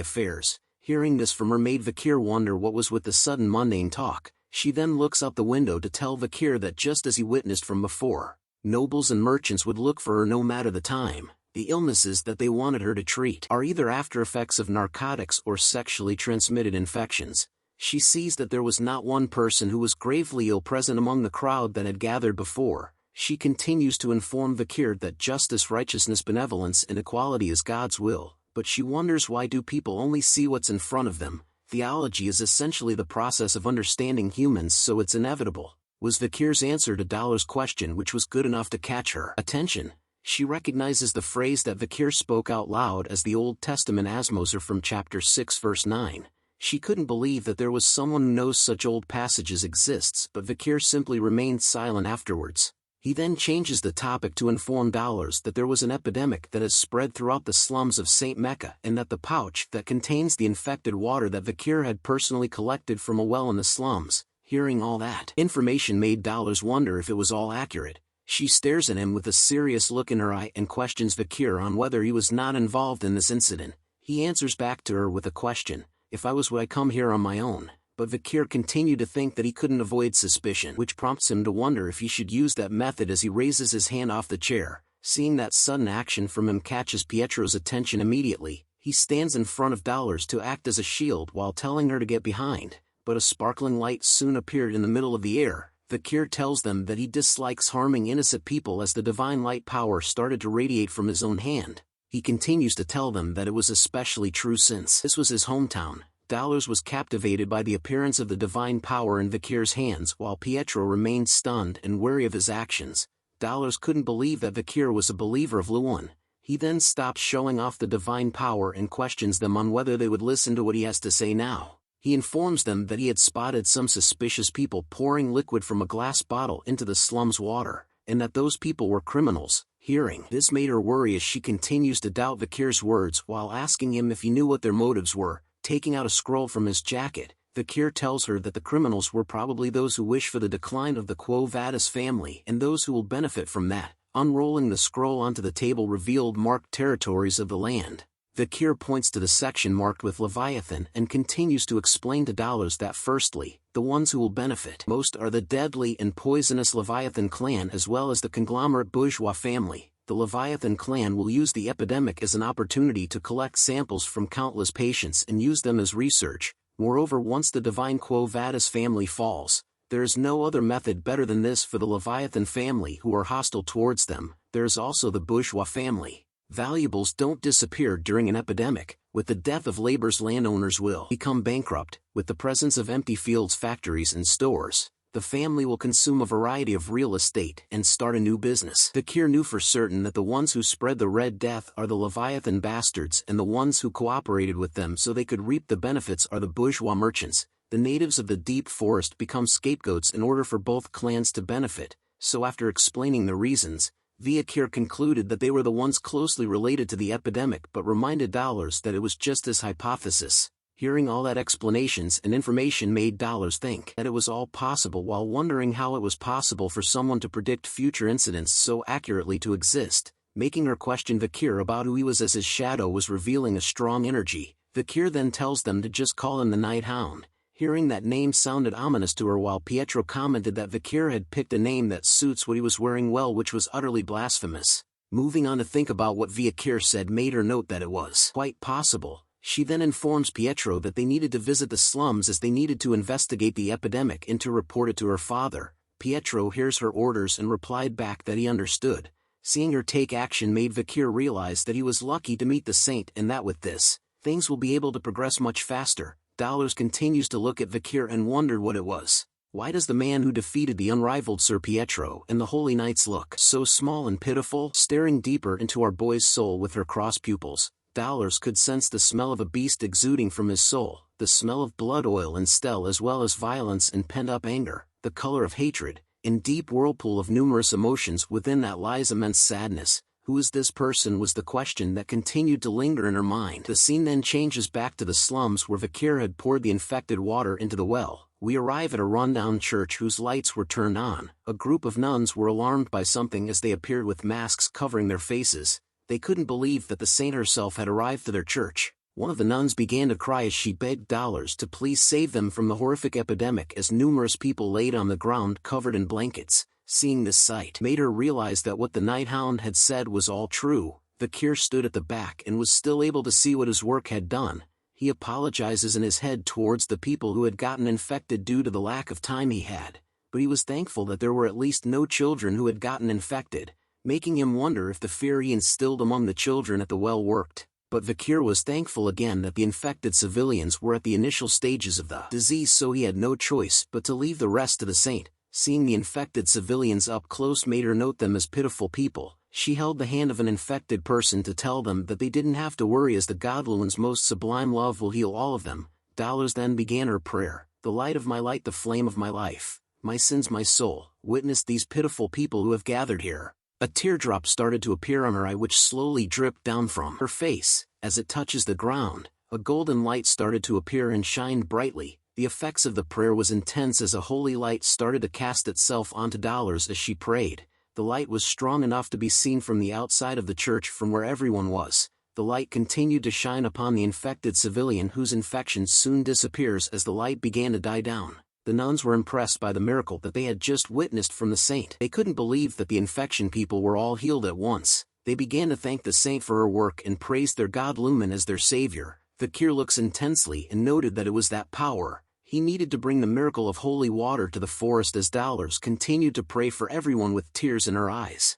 affairs. Hearing this from her made Vikir wonder what was with the sudden mundane talk. She then looks out the window to tell Vikir that just as he witnessed from before, nobles and merchants would look for her no matter the time. The illnesses that they wanted her to treat are either after effects of narcotics or sexually transmitted infections. She sees that there was not one person who was gravely ill present among the crowd that had gathered before. She continues to inform Vikir that justice, righteousness, benevolence, and equality is God's will, but she wonders why do people only see what's in front of them. Theology is essentially the process of understanding humans, so it's inevitable, was Vikir's answer to Dollar's question, which was good enough to catch her attention. She recognizes the phrase that Vikir spoke out loud as the Old Testament Asmoser from chapter 6 verse 9. She couldn't believe that there was someone who knows such old passages exists, but Vikir simply remained silent afterwards. He then changes the topic to inform Dollars that there was an epidemic that has spread throughout the slums of St. Mecca, and that the pouch that contains the infected water that Vikir had personally collected from a well in the slums. Hearing all that information made Dollars wonder if it was all accurate. She stares at him with a serious look in her eye and questions Vikir on whether he was not involved in this incident. He answers back to her with a question, "If I was, would I come here on my own?" But Vikir continued to think that he couldn't avoid suspicion, which prompts him to wonder if he should use that method as he raises his hand off the chair. Seeing that sudden action from him catches Pietro's attention immediately. He stands in front of Dollars to act as a shield while telling her to get behind, but a sparkling light soon appeared in the middle of the air. Vikir tells them that he dislikes harming innocent people as the divine light power started to radiate from his own hand. He continues to tell them that it was especially true since this was his hometown. Dollars was captivated by the appearance of the divine power in Vikir's hands, while Pietro remained stunned and wary of his actions. Dollars couldn't believe that Vikir was a believer of Luan. He then stops showing off the divine power and questions them on whether they would listen to what he has to say now. He informs them that he had spotted some suspicious people pouring liquid from a glass bottle into the slum's water, and that those people were criminals. Hearing this made her worry as she continues to doubt Vikir's words while asking him if he knew what their motives were. Taking out a scroll from his jacket, Vikir tells her that the criminals were probably those who wish for the decline of the Quo Vadis family and those who will benefit from that. Unrolling the scroll onto the table revealed marked territories of the land. Vikir points to the section marked with Leviathan and continues to explain to Dollars that firstly, the ones who will benefit most are the deadly and poisonous Leviathan clan as well as the conglomerate bourgeois family. The Leviathan clan will use the epidemic as an opportunity to collect samples from countless patients and use them as research. Moreover, once the divine Quo Vadis family falls, There is no other method better than this for the Leviathan family who are hostile towards them. There is also the bourgeois family. Valuables don't disappear during an epidemic. With the death of labor's landowners will become bankrupt. With the presence of empty fields, factories and stores, the family will consume a variety of real estate and start a new business. Vikir knew for certain that the ones who spread the Red Death are the Leviathan bastards, and the ones who cooperated with them so they could reap the benefits are the bourgeois merchants. The natives of the deep forest become scapegoats in order for both clans to benefit, so after explaining the reasons, Vikir concluded that they were the ones closely related to the epidemic but reminded Dollars that it was just his hypothesis. Hearing all that explanations and information made Dollars think that it was all possible while wondering how it was possible for someone to predict future incidents so accurately to exist, making her question Vikir about who he was as his shadow was revealing a strong energy. Vikir then tells them to just call him the Night Hound. Hearing that name sounded ominous to her while Pietro commented that Vikir had picked a name that suits what he was wearing well, which was utterly blasphemous. Moving on to think about what Vikir said made her note that it was quite possible. She then informs Pietro that they needed to visit the slums as they needed to investigate the epidemic and to report it to her father. Pietro hears her orders and replied back that he understood. Seeing her take action made Vikir realize that he was lucky to meet the saint and that with this, things will be able to progress much faster. Dollars continues to look at Vikir and wondered what it was. Why does the man who defeated the unrivaled Sir Pietro and the Holy Knights look so small and pitiful? Staring deeper into our boy's soul with her crossed pupils, Dollars could sense the smell of a beast exuding from his soul, the smell of blood oil and stell as well as violence and pent-up anger, the color of hatred. In deep whirlpool of numerous emotions within that lies immense sadness. Who is this person was the question that continued to linger in her mind. The scene then changes back to the slums where Vikir had poured the infected water into the well. We arrive at a rundown church whose lights were turned on. A group of nuns were alarmed by something as they appeared with masks covering their faces. They couldn't believe that the saint herself had arrived to their church. One of the nuns began to cry as she begged Dollars to please save them from the horrific epidemic as numerous people laid on the ground covered in blankets. Seeing this sight made her realize that what the Night Hound had said was all true. Vikir stood at the back and was still able to see what his work had done. He apologizes in his head towards the people who had gotten infected due to the lack of time he had, but he was thankful that there were at least no children who had gotten infected, making him wonder if the fear he instilled among the children at the well worked. But Vikir was thankful again that the infected civilians were at the initial stages of the disease, so he had no choice but to leave the rest to the saint. Seeing the infected civilians up close made her note them as pitiful people. She held the hand of an infected person to tell them that they didn't have to worry as the Godluan's most sublime love will heal all of them. Dollars then began her prayer. The light of my light, the flame of my life, my sins, my soul, witness these pitiful people who have gathered here. A teardrop started to appear on her eye which slowly dripped down from her face. As it touches the ground, a golden light started to appear and shined brightly. The effects of the prayer was intense as a holy light started to cast itself onto Dollars as she prayed. The light was strong enough to be seen from the outside of the church from where everyone was. The light continued to shine upon the infected civilian whose infection soon disappears as the light began to die down. The nuns were impressed by the miracle that they had just witnessed from the saint. They couldn't believe that the infection people were all healed at once. They began to thank the saint for her work and praised their god Lumen as their savior. Vikir looks intensely and noted that it was that power. He needed to bring the miracle of holy water to the forest as Dollars continued to pray for everyone with tears in her eyes.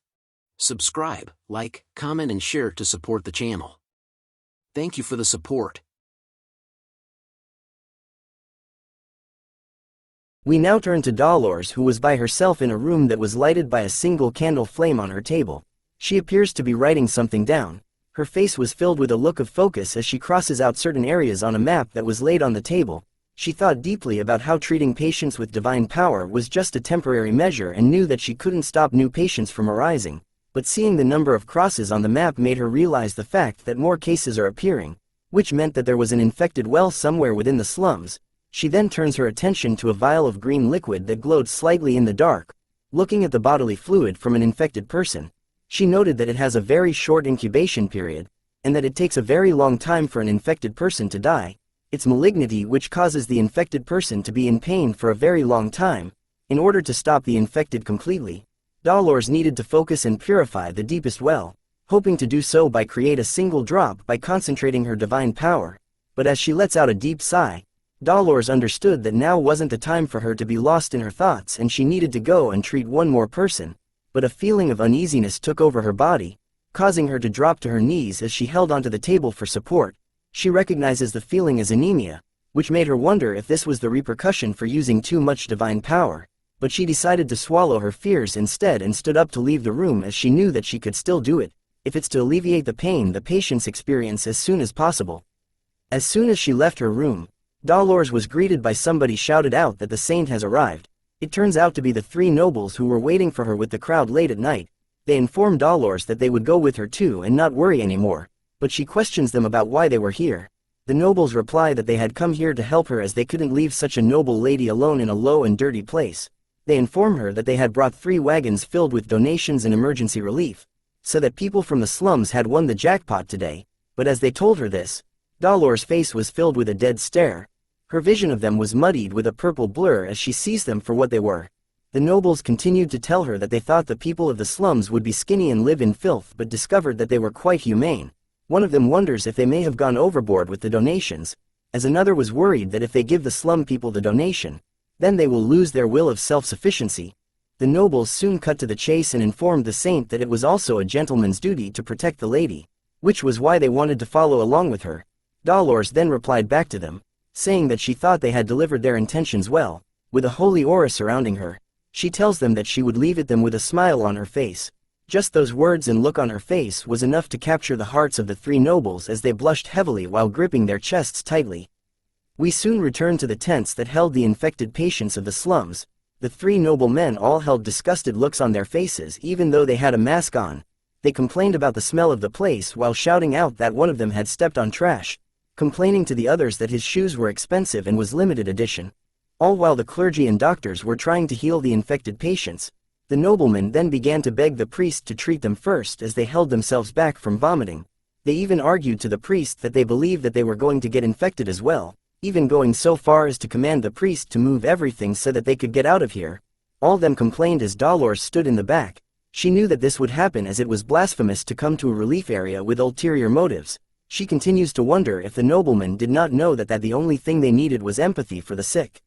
Subscribe, like, comment and share to support the channel. Thank you for the support. We now turn to Dollars, who was by herself in a room that was lighted by a single candle flame on her table. She appears to be writing something down. Her face was filled with a look of focus as she crosses out certain areas on a map that was laid on the table. She thought deeply about how treating patients with divine power was just a temporary measure and knew that she couldn't stop new patients from arising. But seeing the number of crosses on the map made her realize the fact that more cases are appearing, which meant that there was an infected well somewhere within the slums. She then turns her attention to a vial of green liquid that glowed slightly in the dark. Looking at the bodily fluid from an infected person, she noted that it has a very short incubation period, and that it takes a very long time for an infected person to die. It's malignity which causes the infected person to be in pain for a very long time. In order to stop the infected completely, Dollars needed to focus and purify the deepest well, hoping to do so by create a single drop by concentrating her divine power. But as she lets out a deep sigh, Dolores understood that now wasn't the time for her to be lost in her thoughts and she needed to go and treat one more person, but a feeling of uneasiness took over her body, causing her to drop to her knees as she held onto the table for support. She recognizes the feeling as anemia, which made her wonder if this was the repercussion for using too much divine power, but she decided to swallow her fears instead and stood up to leave the room as she knew that she could still do it, if it's to alleviate the pain the patients experience as soon as possible. As soon as she left her room, Dolores was greeted by somebody shouted out that the saint has arrived. It turns out to be the three nobles who were waiting for her with the crowd late at night. They informed Dolores that they would go with her too and not worry anymore, but she questions them about why they were here. The nobles reply that they had come here to help her as they couldn't leave such a noble lady alone in a low and dirty place. They inform her that they had brought 3 wagons filled with donations and emergency relief, so that people from the slums had won the jackpot today, but as they told her this, Dolores' face was filled with a dead stare. Her vision of them was muddied with a purple blur as she sees them for what they were. The nobles continued to tell her that they thought the people of the slums would be skinny and live in filth but discovered that they were quite humane. One of them wonders if they may have gone overboard with the donations, as another was worried that if they give the slum people the donation, then they will lose their will of self-sufficiency. The nobles soon cut to the chase and informed the saint that it was also a gentleman's duty to protect the lady, which was why they wanted to follow along with her. Dolores then replied back to them, saying that she thought they had delivered their intentions well, with a holy aura surrounding her. She tells them that she would leave it them with a smile on her face. Just those words and look on her face was enough to capture the hearts of the 3 nobles as they blushed heavily while gripping their chests tightly. We soon returned to the tents that held the infected patients of the slums. The 3 noble men all held disgusted looks on their faces even though they had a mask on. They complained about the smell of the place while shouting out that one of them had stepped on trash, complaining to the others that his shoes were expensive and was limited edition. All while the clergy and doctors were trying to heal the infected patients, the noblemen then began to beg the priest to treat them first as they held themselves back from vomiting. They even argued to the priest that they believed that they were going to get infected as well, even going so far as to command the priest to move everything so that they could get out of here. All them complained as Dolores stood in the back. She knew that this would happen as it was blasphemous to come to a relief area with ulterior motives. She continues to wonder if the noblemen did not know that the only thing they needed was empathy for the sick.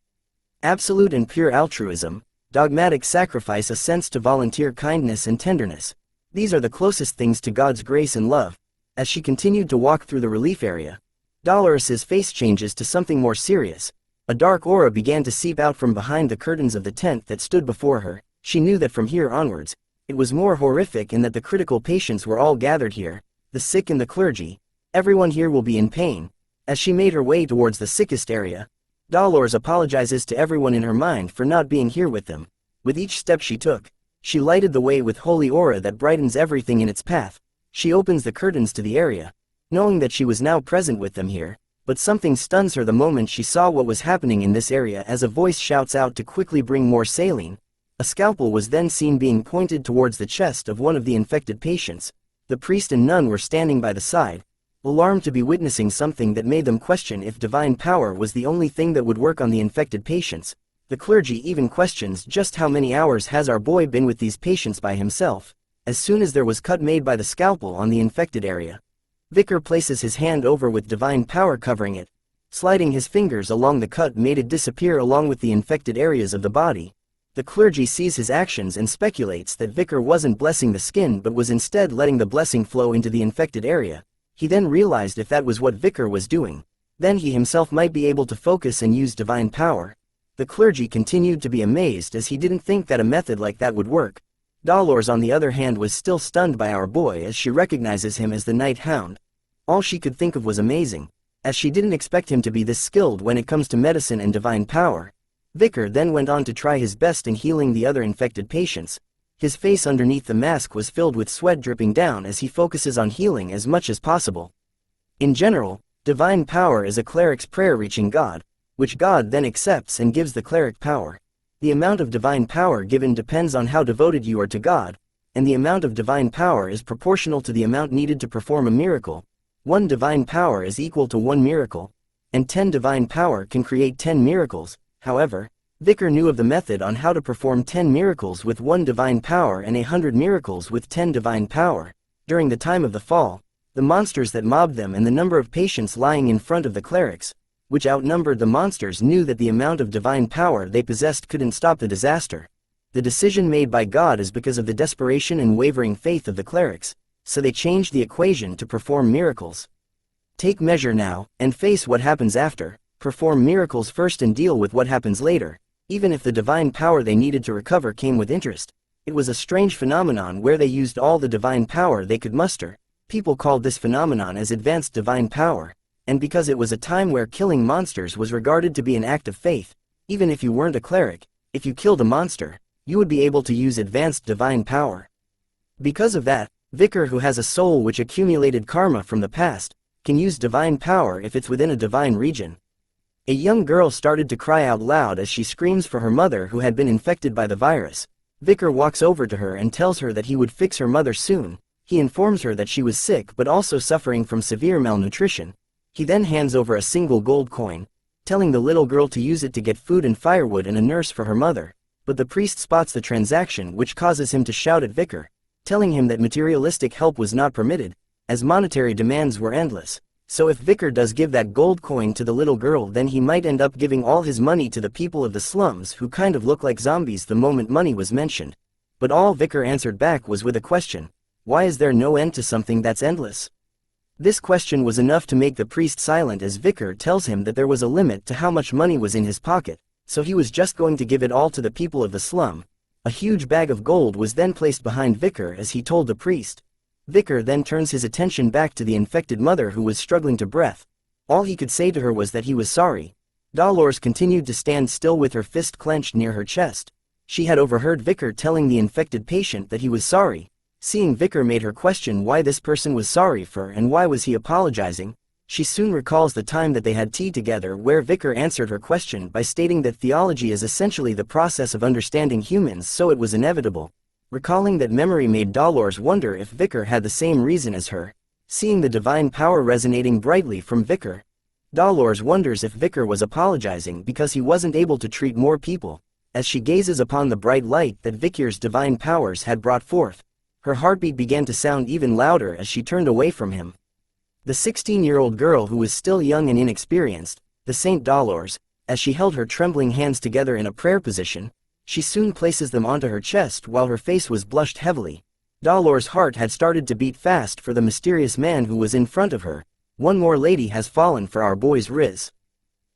Absolute and pure altruism, dogmatic sacrifice, a sense to volunteer kindness and tenderness. These are the closest things to God's grace and love. As she continued to walk through the relief area, Dolores's face changes to something more serious. A dark aura began to seep out from behind the curtains of the tent that stood before her. She knew that from here onwards, it was more horrific and that the critical patients were all gathered here, the sick and the clergy. Everyone here will be in pain. As she made her way towards the sickest area, Dolores apologizes to everyone in her mind for not being here with them. With each step she took, she lighted the way with holy aura that brightens everything in its path. She opens the curtains to the area, knowing that she was now present with them here, but something stuns her the moment she saw what was happening in this area as a voice shouts out to quickly bring more saline. A scalpel was then seen being pointed towards the chest of one of the infected patients. The priest and nun were standing by the side, alarmed to be witnessing something that made them question if divine power was the only thing that would work on the infected patients. The clergy even questions just how many hours has our boy been with these patients by himself. As soon as there was cut made by the scalpel on the infected area, Vikir places his hand over with divine power covering it. Sliding his fingers along the cut made it disappear along with the infected areas of the body. The clergy sees his actions and speculates that Vikir wasn't blessing the skin but was instead letting the blessing flow into the infected area. He then realized if that was what Vikir was doing, then he himself might be able to focus and use divine power. The clergy continued to be amazed as he didn't think that a method like that would work. Dolores on the other hand was still stunned by our boy as she recognizes him as the Night Hound. All she could think of was amazing, as she didn't expect him to be this skilled when it comes to medicine and divine power. Vikir then went on to try his best in healing the other infected patients. His face underneath the mask was filled with sweat dripping down as he focuses on healing as much as possible. In general, divine power is a cleric's prayer reaching God, which God then accepts and gives the cleric power. The amount of divine power given depends on how devoted you are to God, and the amount of divine power is proportional to the amount needed to perform a miracle. 1 divine power is equal to 1 miracle, and 10 divine power can create 10 miracles. However, Vikir knew of the method on how to perform 10 miracles with 1 divine power and 100 miracles with 10 divine power. During the time of the fall, the monsters that mobbed them and the number of patients lying in front of the clerics, which outnumbered the monsters, knew that the amount of divine power they possessed couldn't stop the disaster. The decision made by God is because of the desperation and wavering faith of the clerics, so they changed the equation to perform miracles. Take measure now, and face what happens after. Perform miracles first and deal with what happens later. Even if the divine power they needed to recover came with interest, it was a strange phenomenon where they used all the divine power they could muster. People called this phenomenon as advanced divine power, and because it was a time where killing monsters was regarded to be an act of faith, even if you weren't a cleric, if you killed a monster, you would be able to use advanced divine power. Because of that, Vikir, who has a soul which accumulated karma from the past, can use divine power if it's within a divine region. A young girl started to cry out loud as she screams for her mother who had been infected by the virus. Vikir walks over to her and tells her that he would fix her mother soon. He informs her that she was sick but also suffering from severe malnutrition. He then hands over a single gold coin, telling the little girl to use it to get food and firewood and a nurse for her mother. But the priest spots the transaction, which causes him to shout at Vikir, telling him that materialistic help was not permitted, as monetary demands were endless. So if Vikir does give that gold coin to the little girl, then he might end up giving all his money to the people of the slums who kind of look like zombies the moment money was mentioned. But all Vikir answered back was with a question: why is there no end to something that's endless? This question was enough to make the priest silent, as Vikir tells him that there was a limit to how much money was in his pocket, so he was just going to give it all to the people of the slum. A huge bag of gold was then placed behind Vikir as he told the priest. Vikir then turns his attention back to the infected mother who was struggling to breath. All he could say to her was that he was sorry. Dolores continued to stand still with her fist clenched near her chest. She had overheard Vikir telling the infected patient that he was sorry. Seeing Vikir made her question why this person was sorry for and why was he apologizing. She soon recalls the time that they had tea together, where Vikir answered her question by stating that theology is essentially the process of understanding humans, so it was inevitable. Recalling that memory made Dolores wonder if Vikir had the same reason as her. Seeing the divine power resonating brightly from Vikir, Dolores wonders if Vikir was apologizing because he wasn't able to treat more people. As she gazes upon the bright light that Vikir's divine powers had brought forth, her heartbeat began to sound even louder as she turned away from him. The 16-year-old girl, who was still young and inexperienced, the Saint Dolores, as she held her trembling hands together in a prayer position, she soon places them onto her chest while her face was blushed heavily. Dolores' heart had started to beat fast for the mysterious man who was in front of her. One more lady has fallen for our boy's Riz.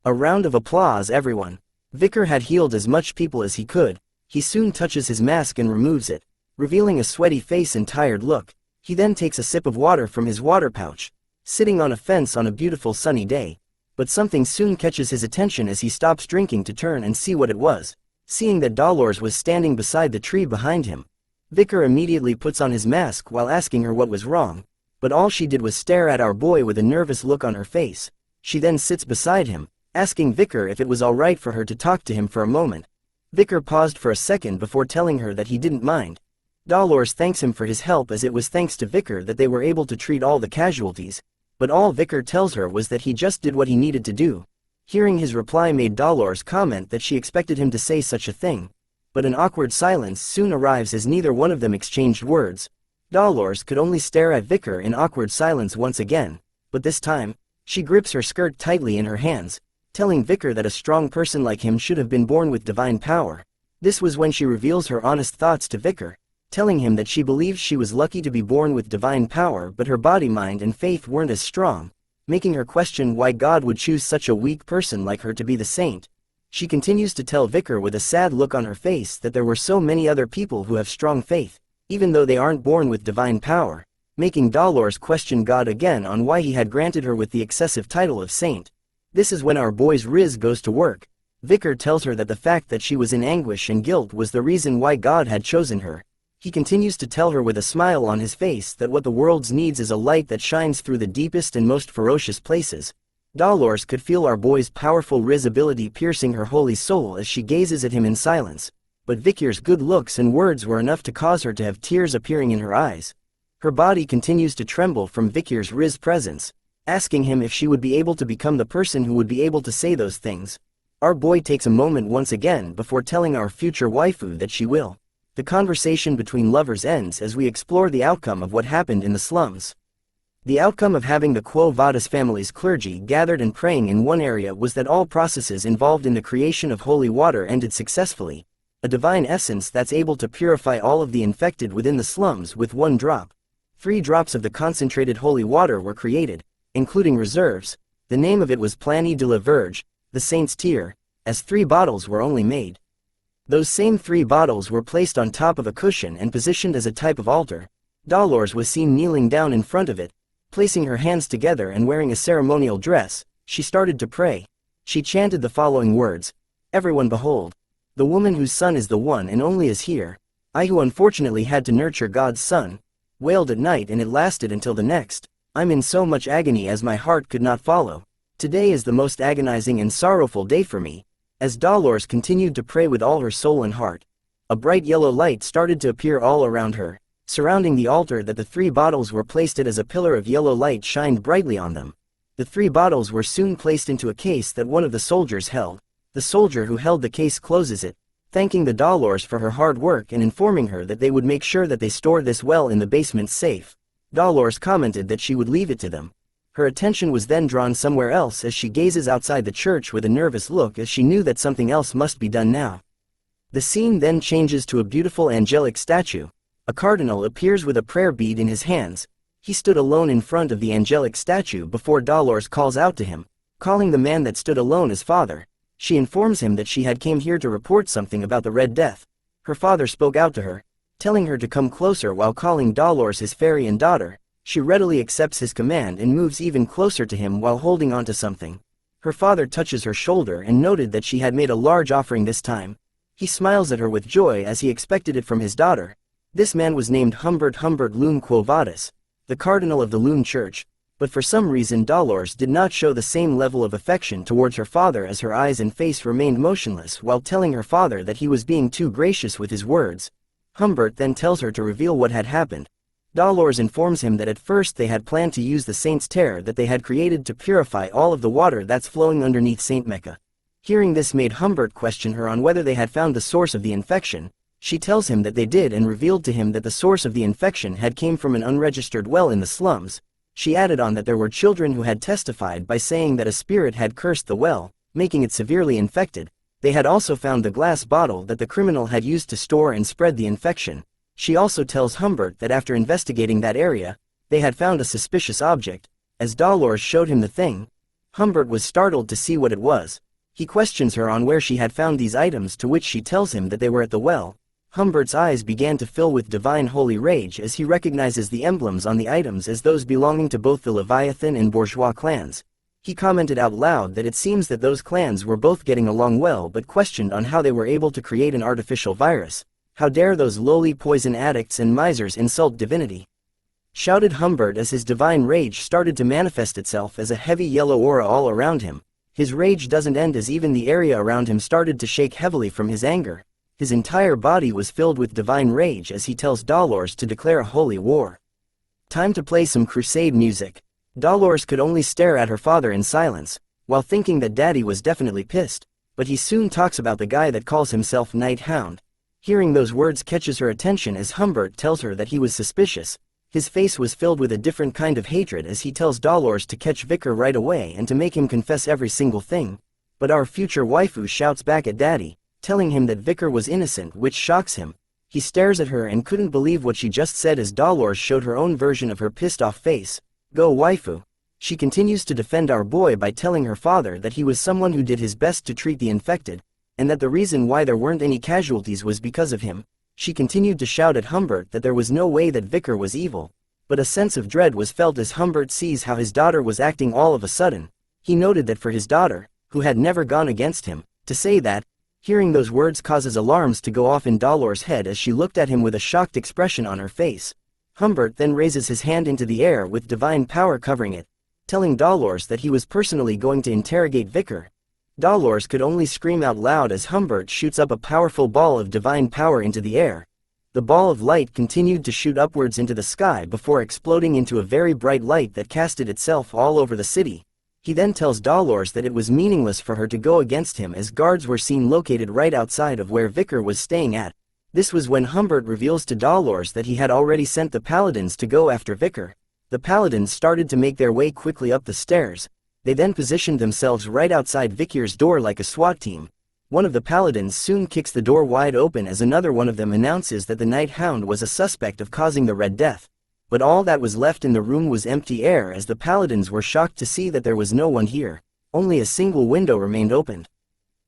A round of applause, everyone. Vikir had healed as much people as he could. He soon touches his mask and removes it, revealing a sweaty face and tired look. He then takes a sip of water from his water pouch, sitting on a fence on a beautiful sunny day. But something soon catches his attention as he stops drinking to turn and see what it was. Seeing that Dolores was standing beside the tree behind him, Vikir immediately puts on his mask while asking her what was wrong, but all she did was stare at our boy with a nervous look on her face. She then sits beside him, asking Vikir if it was alright for her to talk to him for a moment. Vikir paused for a second before telling her that he didn't mind. Dolores thanks him for his help, as it was thanks to Vikir that they were able to treat all the casualties, but all Vikir tells her was that he just did what he needed to do. Hearing his reply made Dolores comment that she expected him to say such a thing, but an awkward silence soon arrives as neither one of them exchanged words. Dolores could only stare at Vikir in awkward silence once again, but this time, she grips her skirt tightly in her hands, telling Vikir that a strong person like him should have been born with divine power. This was when she reveals her honest thoughts to Vikir, telling him that she believes she was lucky to be born with divine power, but her body, mind and faith weren't as strong, making her question why God would choose such a weak person like her to be the saint. She continues to tell Vikir with a sad look on her face that there were so many other people who have strong faith, even though they aren't born with divine power, making Dolores question God again on why he had granted her with the excessive title of saint. This is when our boy's Riz goes to work. Vikir tells her that the fact that she was in anguish and guilt was the reason why God had chosen her. He continues to tell her with a smile on his face that what the world needs is a light that shines through the deepest and most ferocious places. Dolores could feel our boy's powerful Riz ability piercing her holy soul as she gazes at him in silence, but Vikir's good looks and words were enough to cause her to have tears appearing in her eyes. Her body continues to tremble from Vikir's Riz presence, asking him if she would be able to become the person who would be able to say those things. Our boy takes a moment once again before telling our future waifu that she will. The conversation between lovers ends as we explore the outcome of what happened in the slums. The outcome of having the Quo Vadis family's clergy gathered and praying in one area was that all processes involved in the creation of holy water ended successfully, a divine essence that's able to purify all of the infected within the slums with one drop. 3 drops of the concentrated holy water were created, including reserves. The name of it was Planie de la Verge, the Saint's Tear, as 3 bottles were only made. Those same 3 bottles were placed on top of a cushion and positioned as a type of altar. Dolores was seen kneeling down in front of it, placing her hands together and wearing a ceremonial dress. She started to pray. She chanted the following words: "Everyone behold, the woman whose son is the one and only is here. I who unfortunately had to nurture God's son, wailed at night and it lasted until the next. I'm in so much agony as my heart could not follow. Today is the most agonizing and sorrowful day for me." As Dolores continued to pray with all her soul and heart, a bright yellow light started to appear all around her, surrounding the altar that the 3 bottles were placed at. As a pillar of yellow light shined brightly on them. The 3 bottles were soon placed into a case that one of the soldiers held. The soldier who held the case closes it, thanking the Dolores for her hard work and informing her that they would make sure that they store this well in the basement safe. Dolores commented that she would leave it to them. Her attention was then drawn somewhere else as she gazes outside the church with a nervous look, as she knew that something else must be done now. The scene then changes to a beautiful angelic statue. A cardinal appears with a prayer bead in his hands. He stood alone in front of the angelic statue before Dolores calls out to him, calling the man that stood alone as father. She informs him that she had came here to report something about the Red Death. Her father spoke out to her, telling her to come closer while calling Dolores his fairy and daughter. She readily accepts his command and moves even closer to him while holding on to something. Her father touches her shoulder and noted that she had made a large offering this time. He smiles at her with joy as he expected it from his daughter. This man was named Humbert Lune Quo Vadis, the cardinal of the Lune Church, but for some reason Dolores did not show the same level of affection towards her father, as her eyes and face remained motionless while telling her father that he was being too gracious with his words. Humbert then tells her to reveal what had happened. Dolores informs him that at first they had planned to use the Saint's Tear that they had created to purify all of the water that's flowing underneath Saint Mecca. Hearing this made Humbert question her on whether they had found the source of the infection. She tells him that they did and revealed to him that the source of the infection had came from an unregistered well in the slums. She added on that there were children who had testified by saying that a spirit had cursed the well, making it severely infected. They had also found the glass bottle that the criminal had used to store and spread the infection. She also tells Humbert that after investigating that area, they had found a suspicious object. As Dolores showed him the thing, Humbert was startled to see what it was. He questions her on where she had found these items, to which she tells him that they were at the well. Humbert's eyes began to fill with divine holy rage as he recognizes the emblems on the items as those belonging to both the Leviathan and Bourgeois clans. He commented out loud that it seems that those clans were both getting along well, but questioned on how they were able to create an artificial virus. How dare those lowly poison addicts and misers insult divinity? Shouted Humbert as his divine rage started to manifest itself as a heavy yellow aura all around him. His rage doesn't end as even the area around him started to shake heavily from his anger. His entire body was filled with divine rage as he tells Dolores to declare a holy war. Time to play some crusade music. Dolores could only stare at her father in silence, while thinking that Daddy was definitely pissed, but he soon talks about the guy that calls himself Night Hound. Hearing those words catches her attention as Humbert tells her that he was suspicious. His face was filled with a different kind of hatred as he tells Dolores to catch Vikir right away and to make him confess every single thing. But our future waifu shouts back at Daddy, telling him that Vikir was innocent, which shocks him. He stares at her and couldn't believe what she just said as Dolores showed her own version of her pissed off face. Go waifu. She continues to defend our boy by telling her father that he was someone who did his best to treat the infected, and that the reason why there weren't any casualties was because of him. She continued to shout at Humbert that there was no way that Vikir was evil, but a sense of dread was felt as Humbert sees how his daughter was acting all of a sudden. He noted that for his daughter, who had never gone against him, to say that, hearing those words causes alarms to go off in Dolores' head as she looked at him with a shocked expression on her face. Humbert then raises his hand into the air with divine power covering it, telling Dolores that he was personally going to interrogate Vikir. Dolores could only scream out loud as Humbert shoots up a powerful ball of divine power into the air. The ball of light continued to shoot upwards into the sky before exploding into a very bright light that casted itself all over the city. He then tells Dolores that it was meaningless for her to go against him as guards were seen located right outside of where Vikir was staying at. This was when Humbert reveals to Dolores that he had already sent the paladins to go after Vikir. The paladins started to make their way quickly up the stairs. They then positioned themselves right outside Vikir's door like a SWAT team. One of the paladins soon kicks the door wide open as another one of them announces that the night hound was a suspect of causing the Red Death. But all that was left in the room was empty air as the paladins were shocked to see that there was no one here. Only a single window remained open.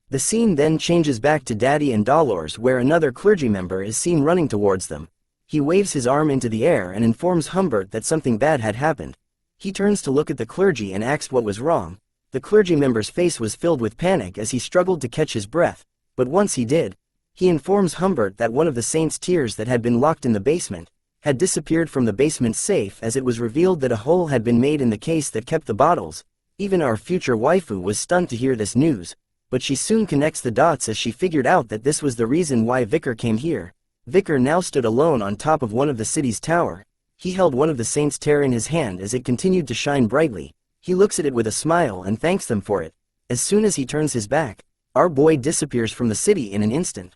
The scene then changes back to Daddy and Dolores, where another clergy member is seen running towards them. He waves his arm into the air and informs Humbert that something bad had happened. He turns to look at the clergy and asks what was wrong. The clergy member's face was filled with panic as he struggled to catch his breath, but once he did, he informs Humbert that one of the saint's tears that had been locked in the basement had disappeared from the basement safe as it was revealed that a hole had been made in the case that kept the bottles. Even our future waifu was stunned to hear this news, but she soon connects the dots as she figured out that this was the reason why Vikir came here. Vikir now stood alone on top of one of the city's tower. He held one of the saint's tear in his hand as it continued to shine brightly. He looks at it with a smile and thanks them for it. As soon as he turns his back, our boy disappears from the city in an instant.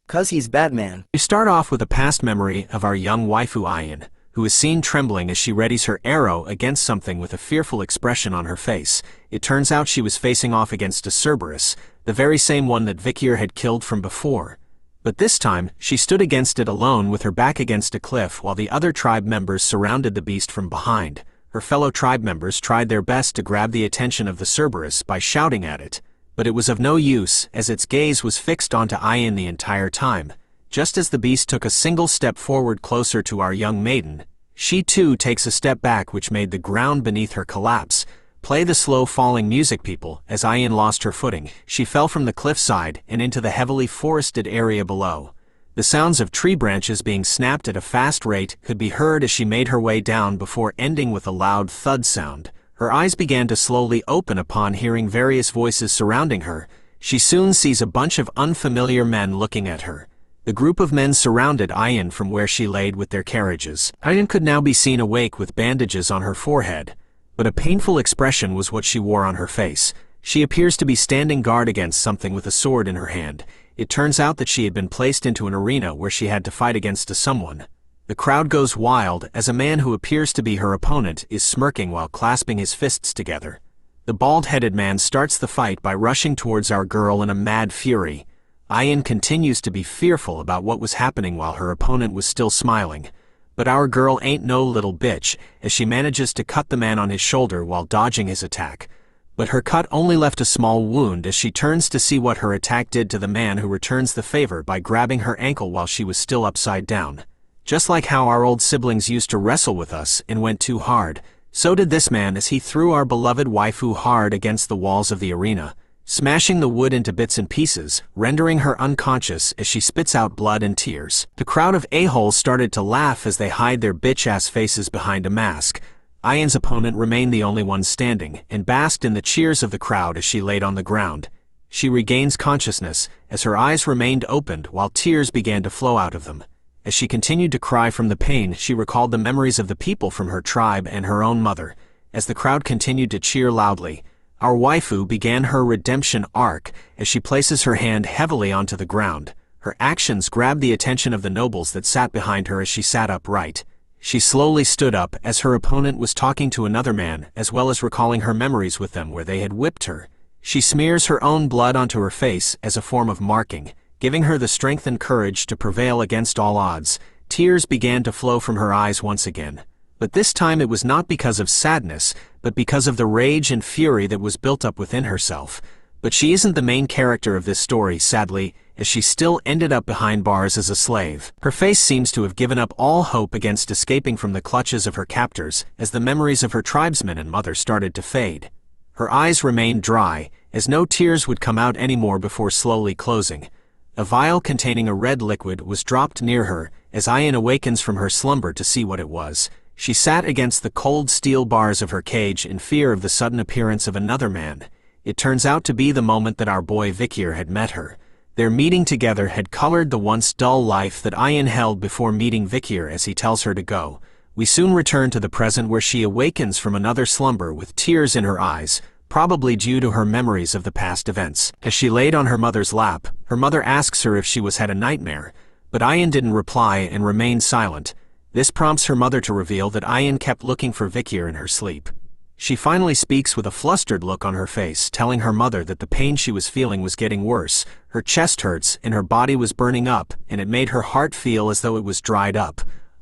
'Cause he's Batman. We start off with a past memory of our young waifu Ayan, who is seen trembling as she readies her arrow against something with a fearful expression on her face. It turns out she was facing off against a Cerberus, the very same one that Vikir had killed from before. But this time, she stood against it alone with her back against a cliff while the other tribe members surrounded the beast from behind. Her fellow tribe members tried their best to grab the attention of the Cerberus by shouting at it, but it was of no use as its gaze was fixed onto Ayan the entire time. Just as the beast took a single step forward closer to our young maiden, she too takes a step back, which made the ground beneath her collapse. Play the slow falling music, people. As Ayan lost her footing, she fell from the cliffside and into the heavily forested area below. The sounds of tree branches being snapped at a fast rate could be heard as she made her way down before ending with a loud thud sound. Her eyes began to slowly open upon hearing various voices surrounding her. She soon sees a bunch of unfamiliar men looking at her. The group of men surrounded Ayan from where she laid with their carriages. Ayan could now be seen awake with bandages on her forehead, but a painful expression was what she wore on her face. She appears to be standing guard against something with a sword in her hand. It turns out that she had been placed into an arena where she had to fight against someone. The crowd goes wild as a man who appears to be her opponent is smirking while clasping his fists together. The bald-headed man starts the fight by rushing towards our girl in a mad fury. Ayan continues to be fearful about what was happening while her opponent was still smiling. But our girl ain't no little bitch, as she manages to cut the man on his shoulder while dodging his attack. But her cut only left a small wound as she turns to see what her attack did to the man, who returns the favor by grabbing her ankle while she was still upside down. Just like how our old siblings used to wrestle with us and went too hard, so did this man as he threw our beloved waifu hard against the walls of the arena, smashing the wood into bits and pieces, rendering her unconscious as she spits out blood and tears. The crowd of a-holes started to laugh as they hide their bitch-ass faces behind a mask. Ayan's opponent remained the only one standing, and basked in the cheers of the crowd as she laid on the ground. She regains consciousness, as her eyes remained opened while tears began to flow out of them. As she continued to cry from the pain, she recalled the memories of the people from her tribe and her own mother. As the crowd continued to cheer loudly, our waifu began her redemption arc as she places her hand heavily onto the ground. Her actions grabbed the attention of the nobles that sat behind her as she sat upright. She slowly stood up as her opponent was talking to another man, as well as recalling her memories with them where they had whipped her. She smears her own blood onto her face as a form of marking, giving her the strength and courage to prevail against all odds. Tears began to flow from her eyes once again. But this time it was not because of sadness, but because of the rage and fury that was built up within herself. But she isn't the main character of this story, sadly, as she still ended up behind bars as a slave. Her face seems to have given up all hope against escaping from the clutches of her captors as the memories of her tribesmen and mother started to fade. Her eyes remained dry, as no tears would come out anymore before slowly closing. A vial containing a red liquid was dropped near her, as Ayan awakens from her slumber to see what it was. She sat against the cold steel bars of her cage in fear of the sudden appearance of another man. It turns out to be the moment that our boy Vikir had met her. Their meeting together had colored the once dull life that Ayan held before meeting Vikir as he tells her to go. We soon return to the present where she awakens from another slumber with tears in her eyes, probably due to her memories of the past events. As she laid on her mother's lap, her mother asks her if she was had a nightmare, but Ayan didn't reply and remained silent. This prompts her mother to reveal that Ayan kept looking for Vikir in her sleep. She finally speaks with a flustered look on her face, telling her mother that the pain she was feeling was getting worse, her chest hurts, and her body was burning up, and it made her heart feel as though it was dried up.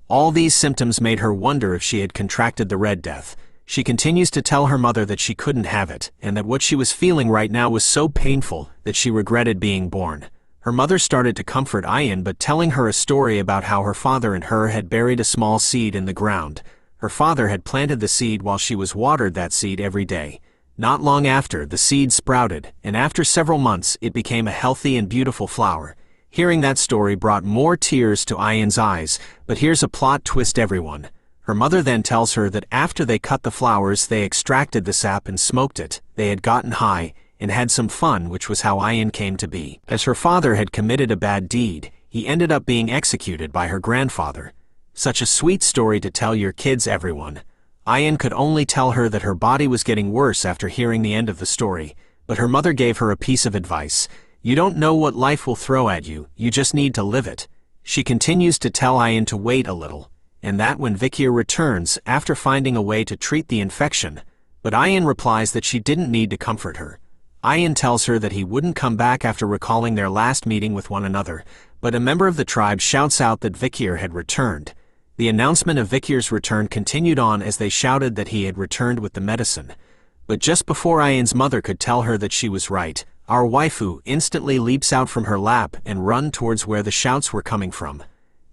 All these symptoms made her wonder if she had contracted the Red Death. She continues to tell her mother that she couldn't have it, and that what she was feeling right now was so painful that she regretted being born. Her mother started to comfort Ayan by telling her a story about how her father and her had buried a small seed in the ground. Her father had planted the seed while she was watered that seed every day. Not long after, the seed sprouted, and after several months it became a healthy and beautiful flower. Hearing that story brought more tears to Ayan's eyes, but here's a plot twist, everyone. Her mother then tells her that after they cut the flowers they extracted the sap and smoked it. They had gotten high and had some fun, which was how Ayan came to be. As her father had committed a bad deed, he ended up being executed by her grandfather. Such a sweet story to tell your kids, everyone. Ayan could only tell her that her body was getting worse after hearing the end of the story, but her mother gave her a piece of advice. You don't know what life will throw at you, you just need to live it. She continues to tell Ayan to wait a little, and that when Vikir returns after finding a way to treat the infection, but Ayan replies that she didn't need to comfort her. Ayan tells her that he wouldn't come back after recalling their last meeting with one another, but a member of the tribe shouts out that Vikir had returned. The announcement of Vikir's return continued on as they shouted that he had returned with the medicine. But just before Ayan's mother could tell her that she was right, our waifu instantly leaps out from her lap and runs towards where the shouts were coming from.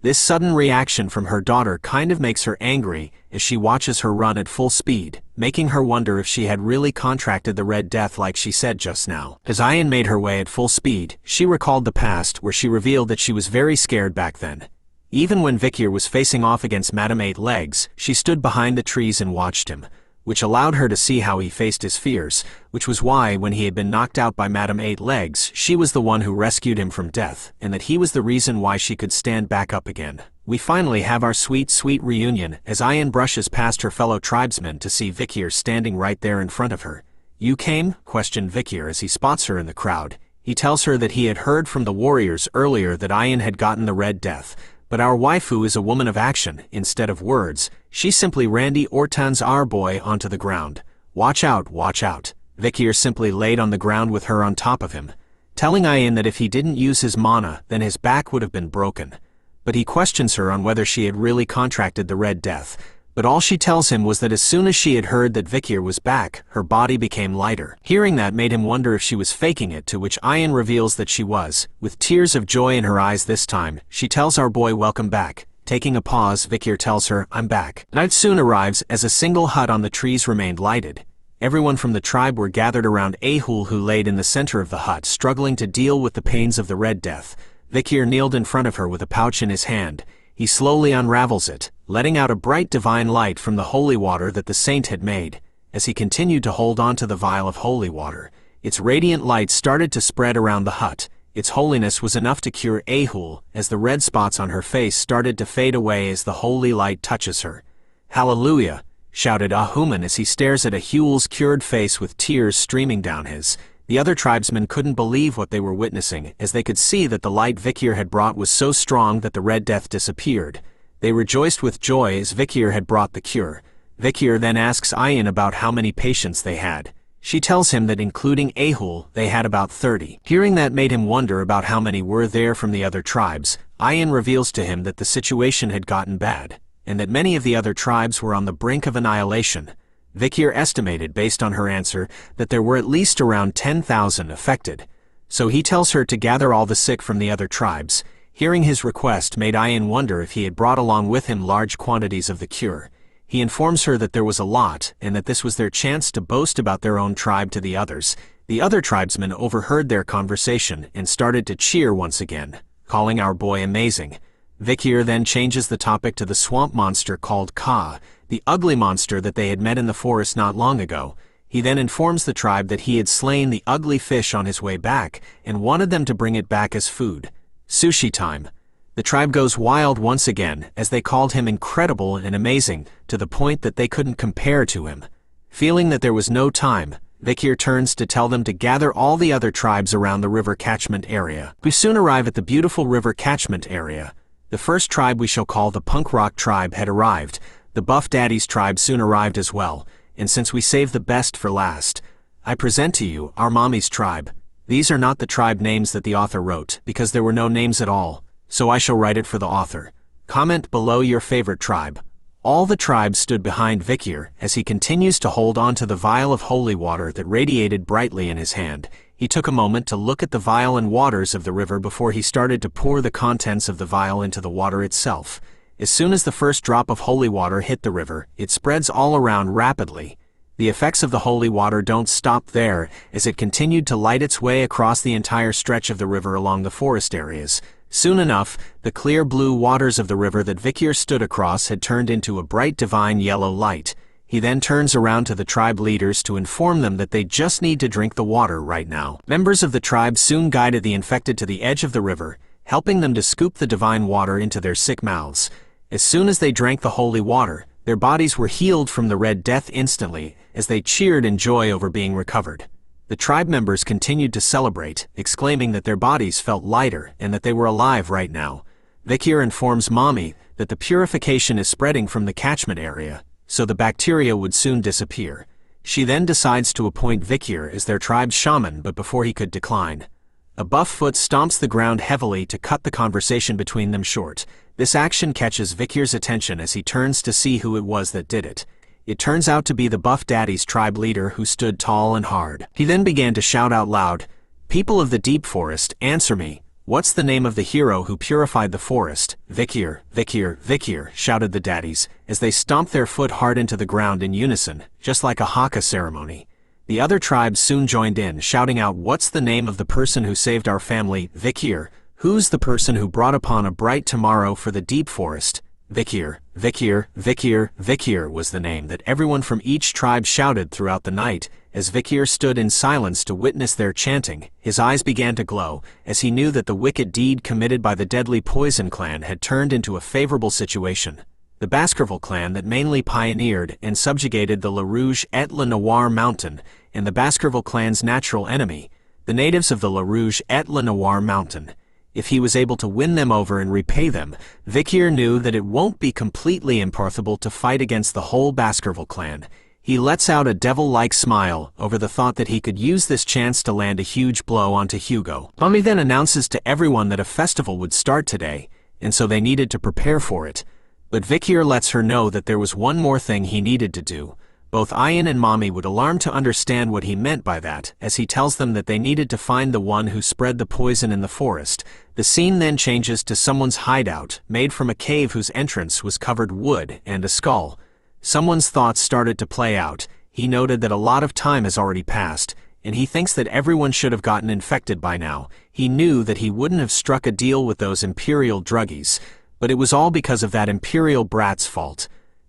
This sudden reaction from her daughter kind of makes her angry as she watches her run at full speed, making her wonder if she had really contracted the Red Death like she said just now. As Ayan made her way at full speed, she recalled the past where she revealed that she was very scared back then. Even when Vikir was facing off against Madame Eight Legs, she stood behind the trees and watched him, which allowed her to see how he faced his fears, which was why when he had been knocked out by Madame Eight Legs, she was the one who rescued him from death, and that he was the reason why she could stand back up again. We finally have our sweet reunion as Ayan brushes past her fellow tribesmen to see Vikir standing right there in front of her. You came? Questioned Vikir as he spots her in the crowd. He tells her that he had heard from the warriors earlier that Ayan had gotten the Red Death, but our waifu is a woman of action, instead of words. She simply Randy Orton's our boy onto the ground. Watch out, watch out. Vikir simply laid on the ground with her on top of him, telling Ayan that if he didn't use his mana, then his back would have been broken. But he questions her on whether she had really contracted the Red Death, but all she tells him was that as soon as she had heard that Vikir was back, her body became lighter. Hearing that made him wonder if she was faking it, to which Ayan reveals that she was. With tears of joy in her eyes this time, she tells our boy welcome back. Taking a pause, Vikir tells her, I'm back. Night soon arrives as a single hut on the trees remained lighted. Everyone from the tribe were gathered around Ahul, who laid in the center of the hut, struggling to deal with the pains of the Red Death. Vikir kneeled in front of her with a pouch in his hand. He slowly unravels it, letting out a bright divine light from the holy water that the saint had made. As he continued to hold on to the vial of holy water, its radiant light started to spread around the hut. Its holiness was enough to cure Ahul, as the red spots on her face started to fade away as the holy light touches her. Hallelujah! Shouted Ahuman as he stares at Ahul's cured face with tears streaming down his. The other tribesmen couldn't believe what they were witnessing, as they could see that the light Vikir had brought was so strong that the Red Death disappeared. They rejoiced with joy as Vikir had brought the cure. Vikir then asks Ayan about how many patients they had. She tells him that including Ahul, they had about 30. Hearing that made him wonder about how many were there from the other tribes. Ayan reveals to him that the situation had gotten bad, and that many of the other tribes were on the brink of annihilation. Vikir estimated, based on her answer, that there were at least around 10,000 affected. So he tells her to gather all the sick from the other tribes. Hearing his request made Ayan wonder if he had brought along with him large quantities of the cure. He informs her that there was a lot, and that this was their chance to boast about their own tribe to the others. The other tribesmen overheard their conversation and started to cheer once again, calling our boy amazing. Vikir then changes the topic to the swamp monster called Ka, the ugly monster that they had met in the forest not long ago. He then informs the tribe that he had slain the ugly fish on his way back and wanted them to bring it back as food. Sushi time. The tribe goes wild once again as they called him incredible and amazing, to the point that they couldn't compare to him. Feeling that there was no time, Vikir turns to tell them to gather all the other tribes around the river catchment area. We soon arrive at the beautiful river catchment area. The first tribe we shall call the punk rock tribe had arrived. The Buff Daddies tribe soon arrived as well, and since we saved the best for last, I present to you our mommy's tribe. These are not the tribe names that the author wrote, because there were no names at all, so I shall write it for the author. Comment below your favorite tribe. All the tribes stood behind Vikir as he continues to hold on to the vial of holy water that radiated brightly in his hand. He took a moment to look at the vial and waters of the river before he started to pour the contents of the vial into the water itself. As soon as the first drop of holy water hit the river, it spreads all around rapidly. The effects of the holy water don't stop there, as it continued to light its way across the entire stretch of the river along the forest areas. Soon enough, the clear blue waters of the river that Vikir stood across had turned into a bright divine yellow light. He then turns around to the tribe leaders to inform them that they just need to drink the water right now. Members of the tribe soon guided the infected to the edge of the river, helping them to scoop the divine water into their sick mouths. As soon as they drank the holy water, their bodies were healed from the Red Death instantly, as they cheered in joy over being recovered. The tribe members continued to celebrate, exclaiming that their bodies felt lighter and that they were alive right now. Vikir informs Mommy that the purification is spreading from the catchment area, so the bacteria would soon disappear. She then decides to appoint Vikir as their tribe's shaman, but before he could decline, a buff foot stomps the ground heavily to cut the conversation between them short. This action catches Vikir's attention as he turns to see who it was that did it. It turns out to be the Buff Daddies tribe leader who stood tall and hard. He then began to shout out loud, "People of the deep forest, answer me. What's the name of the hero who purified the forest?" "Vikir, Vikir, Vikir," shouted the daddies, as they stomped their foot hard into the ground in unison, just like a haka ceremony. The other tribes soon joined in, shouting out, "What's the name of the person who saved our family?" "Vikir." "Who's the person who brought upon a bright tomorrow for the deep forest?" "Vikir, Vikir, Vikir, Vikir" was the name that everyone from each tribe shouted throughout the night. As Vikir stood in silence to witness their chanting, his eyes began to glow, as he knew that the wicked deed committed by the deadly Poison clan had turned into a favorable situation. The Baskerville clan that mainly pioneered and subjugated the La Rouge et La Noire mountain, and the Baskerville clan's natural enemy, the natives of the La Rouge et La Noire mountain. If he was able to win them over and repay them, Vikir knew that it won't be completely impossible to fight against the whole Baskerville clan. He lets out a devil-like smile over the thought that he could use this chance to land a huge blow onto Hugo. Mommy then announces to everyone that a festival would start today, and so they needed to prepare for it. But Vikir lets her know that there was one more thing he needed to do. Both Ian and Mommy would alarm to understand what he meant by that, as he tells them that they needed to find the one who spread the poison in the forest. The scene then changes to someone's hideout, made from a cave whose entrance was covered wood and a skull. Someone's thoughts started to play out. He noted that a lot of time has already passed, and he thinks that everyone should have gotten infected by now. He knew that he wouldn't have struck a deal with those Imperial druggies, but it was all because of that Imperial brat's fault.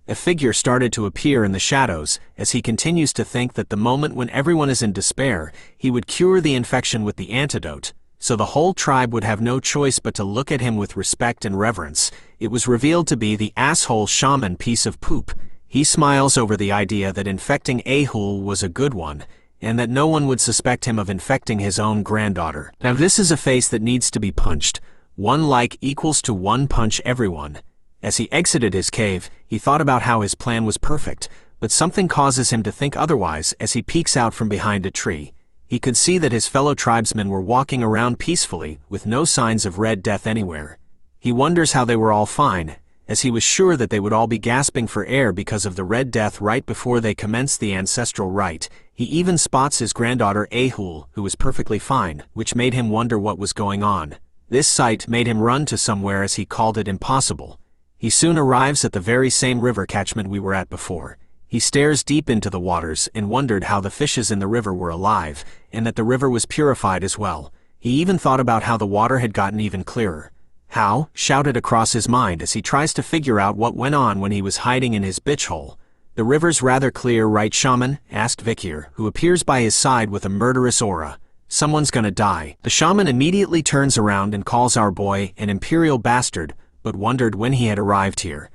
A figure started to appear in the shadows, as he continues to think that the moment when everyone is in despair, he would cure the infection with the antidote, so the whole tribe would have no choice but to look at him with respect and reverence. It was revealed to be the asshole shaman piece of poop. He smiles over the idea that infecting Ahul was a good one, and that no one would suspect him of infecting his own granddaughter. Now this is a face that needs to be punched. 1 like equals to 1 punch everyone. As he exited his cave, he thought about how his plan was perfect, but something causes him to think otherwise as he peeks out from behind a tree. He could see that his fellow tribesmen were walking around peacefully, with no signs of Red Death anywhere. He wonders how they were all fine, as he was sure that they would all be gasping for air because of the Red Death right before they commenced the ancestral rite. He even spots his granddaughter Ahul, who was perfectly fine, which made him wonder what was going on. This sight made him run to somewhere as he called it impossible. He soon arrives at the very same river catchment we were at before. He stares deep into the waters and wondered how the fishes in the river were alive, and that the river was purified as well. He even thought about how the water had gotten even clearer. "How?" shouted across his mind as he tries to figure out what went on when he was hiding in his bitch hole. "The river's rather clear, right, shaman?" asked Vikir, who appears by his side with a murderous aura. "Someone's gonna die." The shaman immediately turns around and calls our boy an imperial bastard, but wondered when he had arrived here.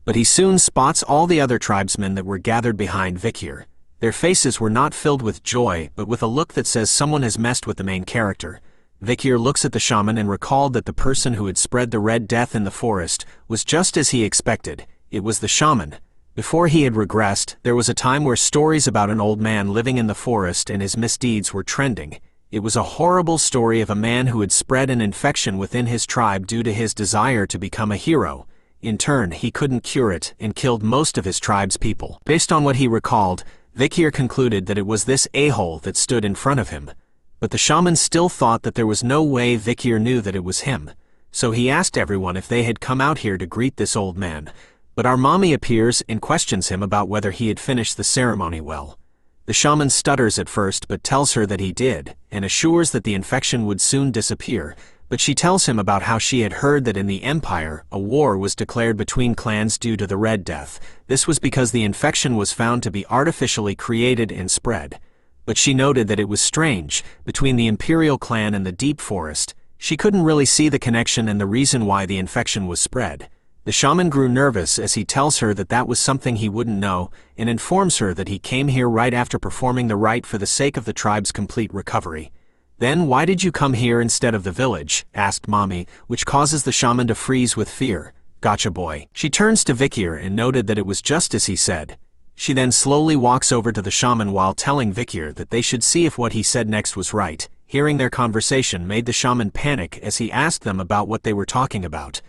But he soon spots all the other tribesmen that were gathered behind Vikir. Their faces were not filled with joy, but with a look that says someone has messed with the main character. Vikir looks at the shaman and recalled that the person who had spread the Red Death in the forest was just as he expected. It was the shaman. Before he had regressed, there was a time where stories about an old man living in the forest and his misdeeds were trending. It was a horrible story of a man who had spread an infection within his tribe due to his desire to become a hero. In turn, he couldn't cure it and killed most of his tribe's people. Based on what he recalled, Vikir concluded that it was this a-hole that stood in front of him. But the shaman still thought that there was no way Vikir knew that it was him. So he asked everyone if they had come out here to greet this old man. But our mommy appears and questions him about whether he had finished the ceremony well. The shaman stutters at first but tells her that he did, and assures that the infection would soon disappear, but she tells him about how she had heard that in the Empire, a war was declared between clans due to the Red Death. This was because the infection was found to be artificially created and spread. But she noted that it was strange, between the Imperial clan and the Deep Forest, she couldn't really see the connection and the reason why the infection was spread. The shaman grew nervous as he tells her that that was something he wouldn't know, and informs her that he came here right after performing the rite for the sake of the tribe's complete recovery. Then why did you come here instead of the village? Asked Mommy, which causes the shaman to freeze with fear. Gotcha boy. She turns to Vikir and noted that it was just as he said. She then slowly walks over to the shaman while telling Vikir that they should see if what he said next was right. Hearing their conversation made the shaman panic as he asked them about what they were talking about.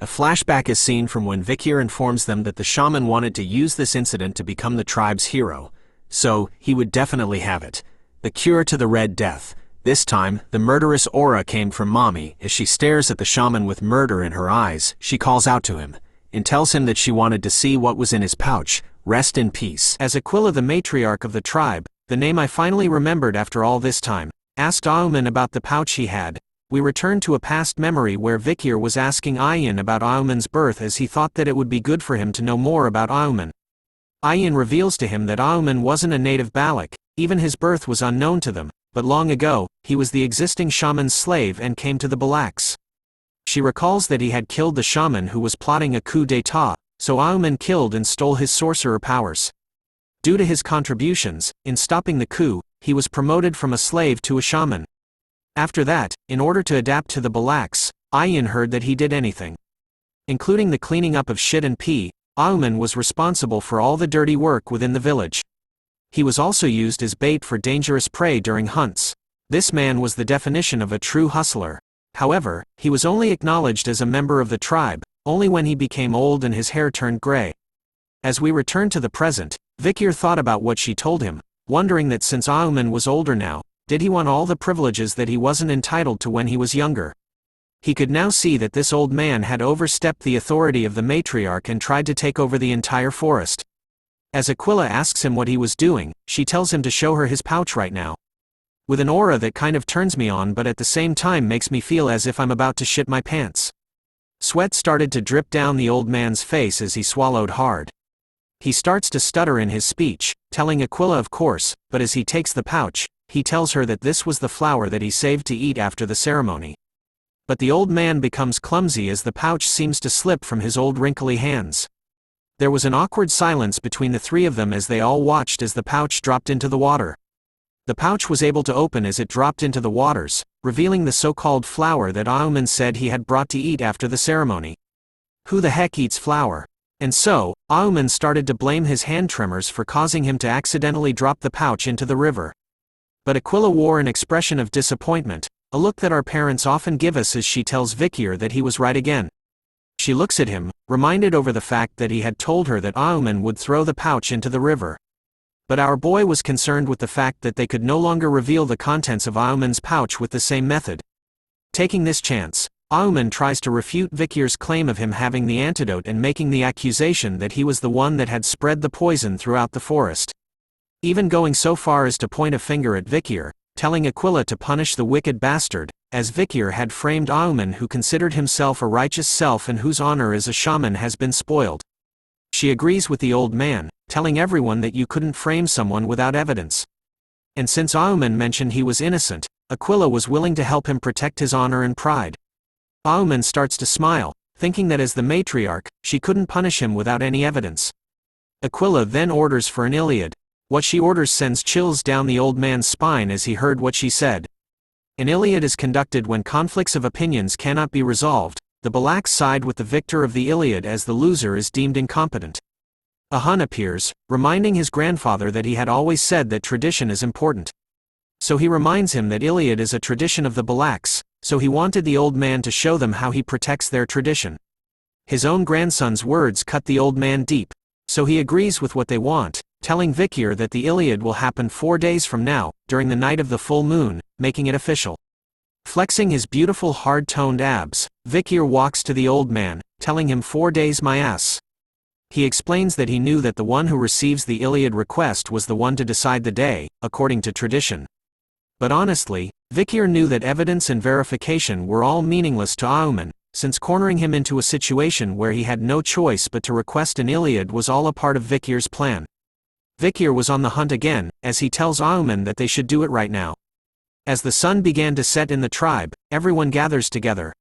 A flashback is seen from when Vikir informs them that the shaman wanted to use this incident to become the tribe's hero. So, he would definitely have it. The cure to the Red Death. This time, the murderous aura came from Mommy. As she stares at the shaman with murder in her eyes, she calls out to him, and tells him that she wanted to see what was in his pouch. Rest in peace. As Aquila, the matriarch of the tribe, the name I finally remembered after all this time, asked Auman about the pouch he had, we returned to a past memory where Vikir was asking Ayan about Auman's birth as he thought that it would be good for him to know more about Auman. Ayan reveals to him that Auman wasn't a native Balak, even his birth was unknown to them, but long ago, he was the existing shaman's slave and came to the Balaks. She recalls that he had killed the shaman who was plotting a coup d'état, so Auman killed and stole his sorcerer powers. Due to his contributions, in stopping the coup, he was promoted from a slave to a shaman. After that, in order to adapt to the Balaks, Ayan heard that he did anything, including the cleaning up of shit and pee. Auman was responsible for all the dirty work within the village. He was also used as bait for dangerous prey during hunts. This man was the definition of a true hustler. However, he was only acknowledged as a member of the tribe, only when he became old and his hair turned gray. As we return to the present, Vikir thought about what she told him, wondering that since Auman was older now, did he want all the privileges that he wasn't entitled to when he was younger? He could now see that this old man had overstepped the authority of the matriarch and tried to take over the entire forest. As Aquila asks him what he was doing, she tells him to show her his pouch right now. With an aura that kind of turns me on but at the same time makes me feel as if I'm about to shit my pants. Sweat started to drip down the old man's face as he swallowed hard. He starts to stutter in his speech, telling Aquila of course, but as he takes the pouch, he tells her that this was the flower that he saved to eat after the ceremony. But the old man becomes clumsy as the pouch seems to slip from his old wrinkly hands. There was an awkward silence between the three of them as they all watched as the pouch dropped into the water. The pouch was able to open as it dropped into the waters, revealing the so-called flower that Auman said he had brought to eat after the ceremony. Who the heck eats flour? And so, Auman started to blame his hand tremors for causing him to accidentally drop the pouch into the river. But Aquila wore an expression of disappointment, a look that our parents often give us as she tells Vikir that he was right again. She looks at him, reminded over the fact that he had told her that Auman would throw the pouch into the river. But our boy was concerned with the fact that they could no longer reveal the contents of Auman's pouch with the same method. Taking this chance, Auman tries to refute Vikir's claim of him having the antidote and making the accusation that he was the one that had spread the poison throughout the forest. Even going so far as to point a finger at Vikir, telling Aquila to punish the wicked bastard, as Vikir had framed Auman who considered himself a righteous self and whose honor as a shaman has been spoiled. She agrees with the old man, telling everyone that you couldn't frame someone without evidence. And since Auman mentioned he was innocent, Aquila was willing to help him protect his honor and pride. Auman starts to smile, thinking that as the matriarch, she couldn't punish him without any evidence. Aquila then orders for an Iliad. What she orders sends chills down the old man's spine as he heard what she said. An Iliad is conducted when conflicts of opinions cannot be resolved. The Balaks side with the victor of the Iliad as the loser is deemed incompetent. A Hun appears, reminding his grandfather that he had always said that tradition is important. So he reminds him that Iliad is a tradition of the Balaks, so he wanted the old man to show them how he protects their tradition. His own grandson's words cut the old man deep, so he agrees with what they want, telling Vikir that the Iliad will happen 4 days from now, during the night of the full moon, making it official. Flexing his beautiful hard-toned abs, Vikir walks to the old man, telling him 4 days my ass. He explains that he knew that the one who receives the Iliad request was the one to decide the day, according to tradition. But honestly, Vikir knew that evidence and verification were all meaningless to Auman, since cornering him into a situation where he had no choice but to request an Iliad was all a part of Vikir's plan. Vikir was on the hunt again, as he tells Auman that they should do it right now. As the sun began to set in the tribe, everyone gathers together.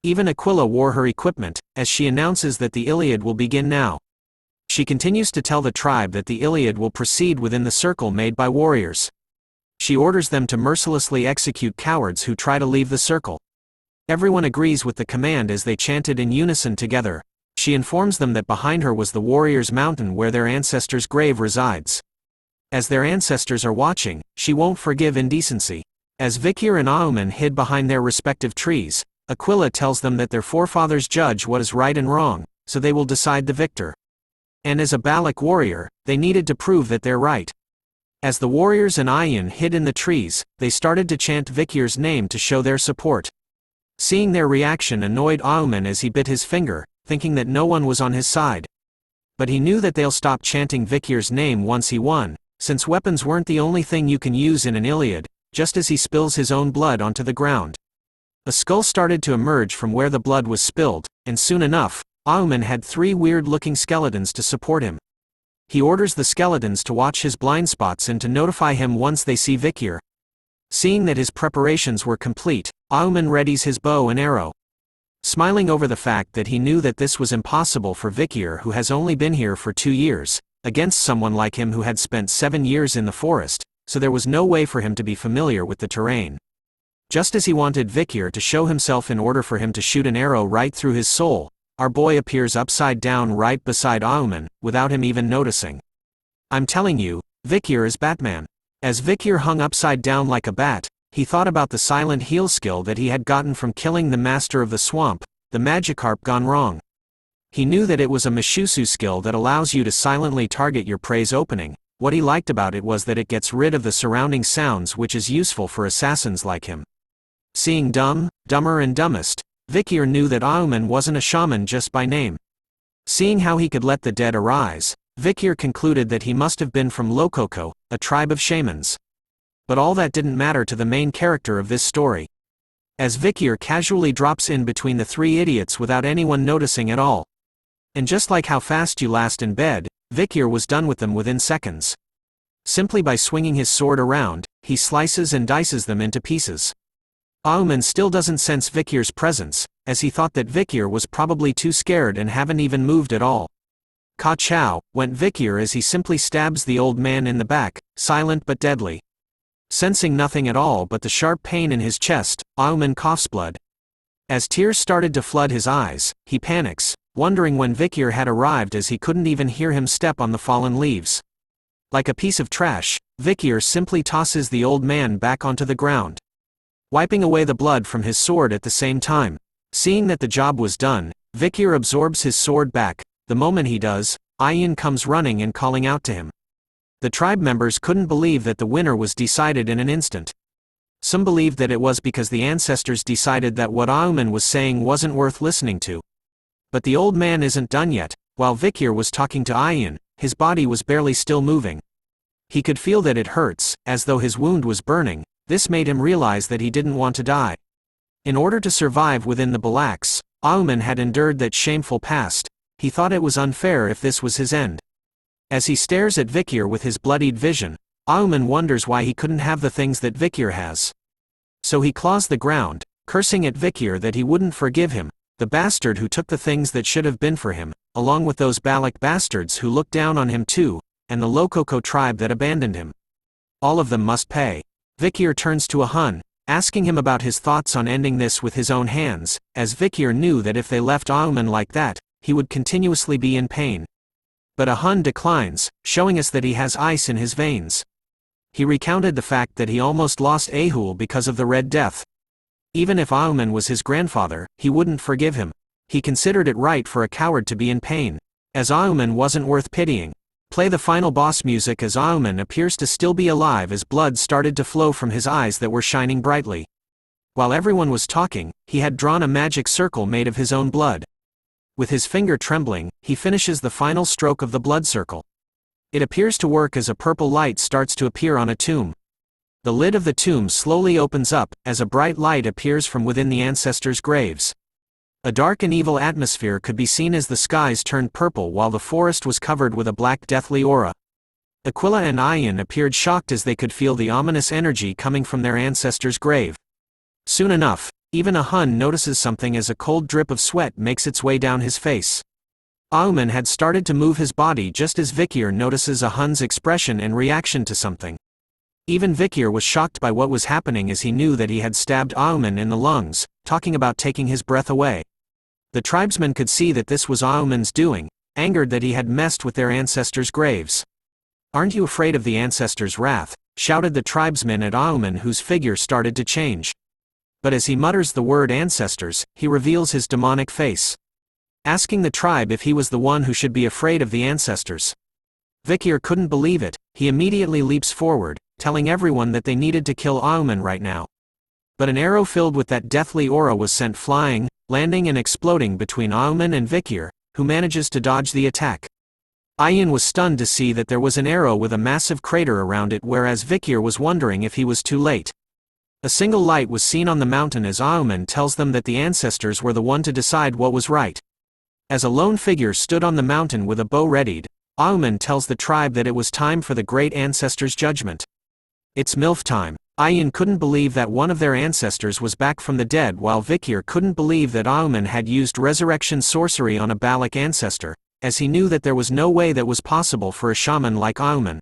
Even Aquila wore her equipment, as she announces that the Iliad will begin now. She continues to tell the tribe that the Iliad will proceed within the circle made by warriors. She orders them to mercilessly execute cowards who try to leave the circle. Everyone agrees with the command as they chanted in unison together. She informs them that behind her was the warriors' mountain where their ancestors' grave resides. As their ancestors are watching, she won't forgive indecency. As Vikir and Auman hid behind their respective trees, Aquila tells them that their forefathers judge what is right and wrong, so they will decide the victor. And as a Balak warrior, they needed to prove that they're right. As the warriors and Ayin hid in the trees, they started to chant Vikir's name to show their support. Seeing their reaction annoyed Auman as he bit his finger, thinking that no one was on his side. But he knew that they'll stop chanting Vikir's name once he won, since weapons weren't the only thing you can use in an Iliad, just as he spills his own blood onto the ground. A skull started to emerge from where the blood was spilled, and soon enough, Auman had 3 weird-looking skeletons to support him. He orders the skeletons to watch his blind spots and to notify him once they see Vikir. Seeing that his preparations were complete, Auman readies his bow and arrow. Smiling over the fact that he knew that this was impossible for Vikir, who has only been here for 2 years, against someone like him who had spent 7 years in the forest, so there was no way for him to be familiar with the terrain. Just as he wanted Vikir to show himself in order for him to shoot an arrow right through his soul, our boy appears upside down right beside Auman, without him even noticing. I'm telling you, Vikir is Batman. As Vikir hung upside down like a bat, he thought about the silent heal skill that he had gotten from killing the master of the swamp, the Magikarp gone wrong. He knew that it was a Mishusu skill that allows you to silently target your prey's opening. What he liked about it was that it gets rid of the surrounding sounds, which is useful for assassins like him. Seeing Dumb, Dumber and Dumbest, Vikir knew that Auman wasn't a shaman just by name. Seeing how he could let the dead arise, Vikir concluded that he must have been from Lokoko, a tribe of shamans. But all that didn't matter to the main character of this story. As Vikir casually drops in between the 3 idiots without anyone noticing at all. And just like how fast you last in bed, Vikir was done with them within seconds. Simply by swinging his sword around, he slices and dices them into pieces. Auman still doesn't sense Vikir's presence, as he thought that Vikir was probably too scared and haven't even moved at all. Ka-chow, went Vikir as he simply stabs the old man in the back, silent but deadly. Sensing nothing at all but the sharp pain in his chest, Auman coughs blood. As tears started to flood his eyes, he panics, wondering when Vikir had arrived as he couldn't even hear him step on the fallen leaves. Like a piece of trash, Vikir simply tosses the old man back onto the ground, wiping away the blood from his sword at the same time. Seeing that the job was done, Vikir absorbs his sword back. The moment he does, Ayin comes running and calling out to him. The tribe members couldn't believe that the winner was decided in an instant. Some believed that it was because the ancestors decided that what Auman was saying wasn't worth listening to. But the old man isn't done yet. While Vikir was talking to Ayin, his body was barely still moving. He could feel that it hurts, as though his wound was burning. This made him realize that he didn't want to die. In order to survive within the Balaks, Auman had endured that shameful past. He thought it was unfair if this was his end. As he stares at Vikir with his bloodied vision, Auman wonders why he couldn't have the things that Vikir has. So he claws the ground, cursing at Vikir that he wouldn't forgive him, the bastard who took the things that should have been for him, along with those Balak bastards who looked down on him too, and the Lokoko tribe that abandoned him. All of them must pay. Vikir turns to a Hun, asking him about his thoughts on ending this with his own hands, as Vikir knew that if they left Auman like that, he would continuously be in pain. But Ahun declines, showing us that he has ice in his veins. He recounted the fact that he almost lost Ahul because of the Red Death. Even if Auman was his grandfather, he wouldn't forgive him. He considered it right for a coward to be in pain, as Auman wasn't worth pitying. Play the final boss music as Auman appears to still be alive as blood started to flow from his eyes that were shining brightly. While everyone was talking, he had drawn a magic circle made of his own blood. With his finger trembling, he finishes the final stroke of the blood circle. It appears to work as a purple light starts to appear on a tomb. The lid of the tomb slowly opens up, as a bright light appears from within the ancestors' graves. A dark and evil atmosphere could be seen as the skies turned purple while the forest was covered with a black deathly aura. Aquila and Ayan appeared shocked as they could feel the ominous energy coming from their ancestors' grave. Soon enough, even Ahun notices something as a cold drip of sweat makes its way down his face. Auman had started to move his body just as Vikir notices Ahun's expression and reaction to something. Even Vikir was shocked by what was happening as he knew that he had stabbed Auman in the lungs, talking about taking his breath away. The tribesmen could see that this was Auman's doing, angered that he had messed with their ancestors' graves. "Aren't you afraid of the ancestors' wrath?" shouted the tribesmen at Auman, whose figure started to change. But as he mutters the word ancestors, he reveals his demonic face. Asking the tribe if he was the one who should be afraid of the ancestors. Vikir couldn't believe it. He immediately leaps forward, telling everyone that they needed to kill Auman right now. But an arrow filled with that deathly aura was sent flying, landing and exploding between Auman and Vikir, who manages to dodge the attack. Ayan was stunned to see that there was an arrow with a massive crater around it, whereas Vikir was wondering if he was too late. A single light was seen on the mountain as Auman tells them that the ancestors were the one to decide what was right. As a lone figure stood on the mountain with a bow readied, Auman tells the tribe that it was time for the great ancestors' judgment. "It's MILF time." Ayan couldn't believe that one of their ancestors was back from the dead, while Vikir couldn't believe that Auman had used resurrection sorcery on a Balak ancestor, as he knew that there was no way that was possible for a shaman like Auman.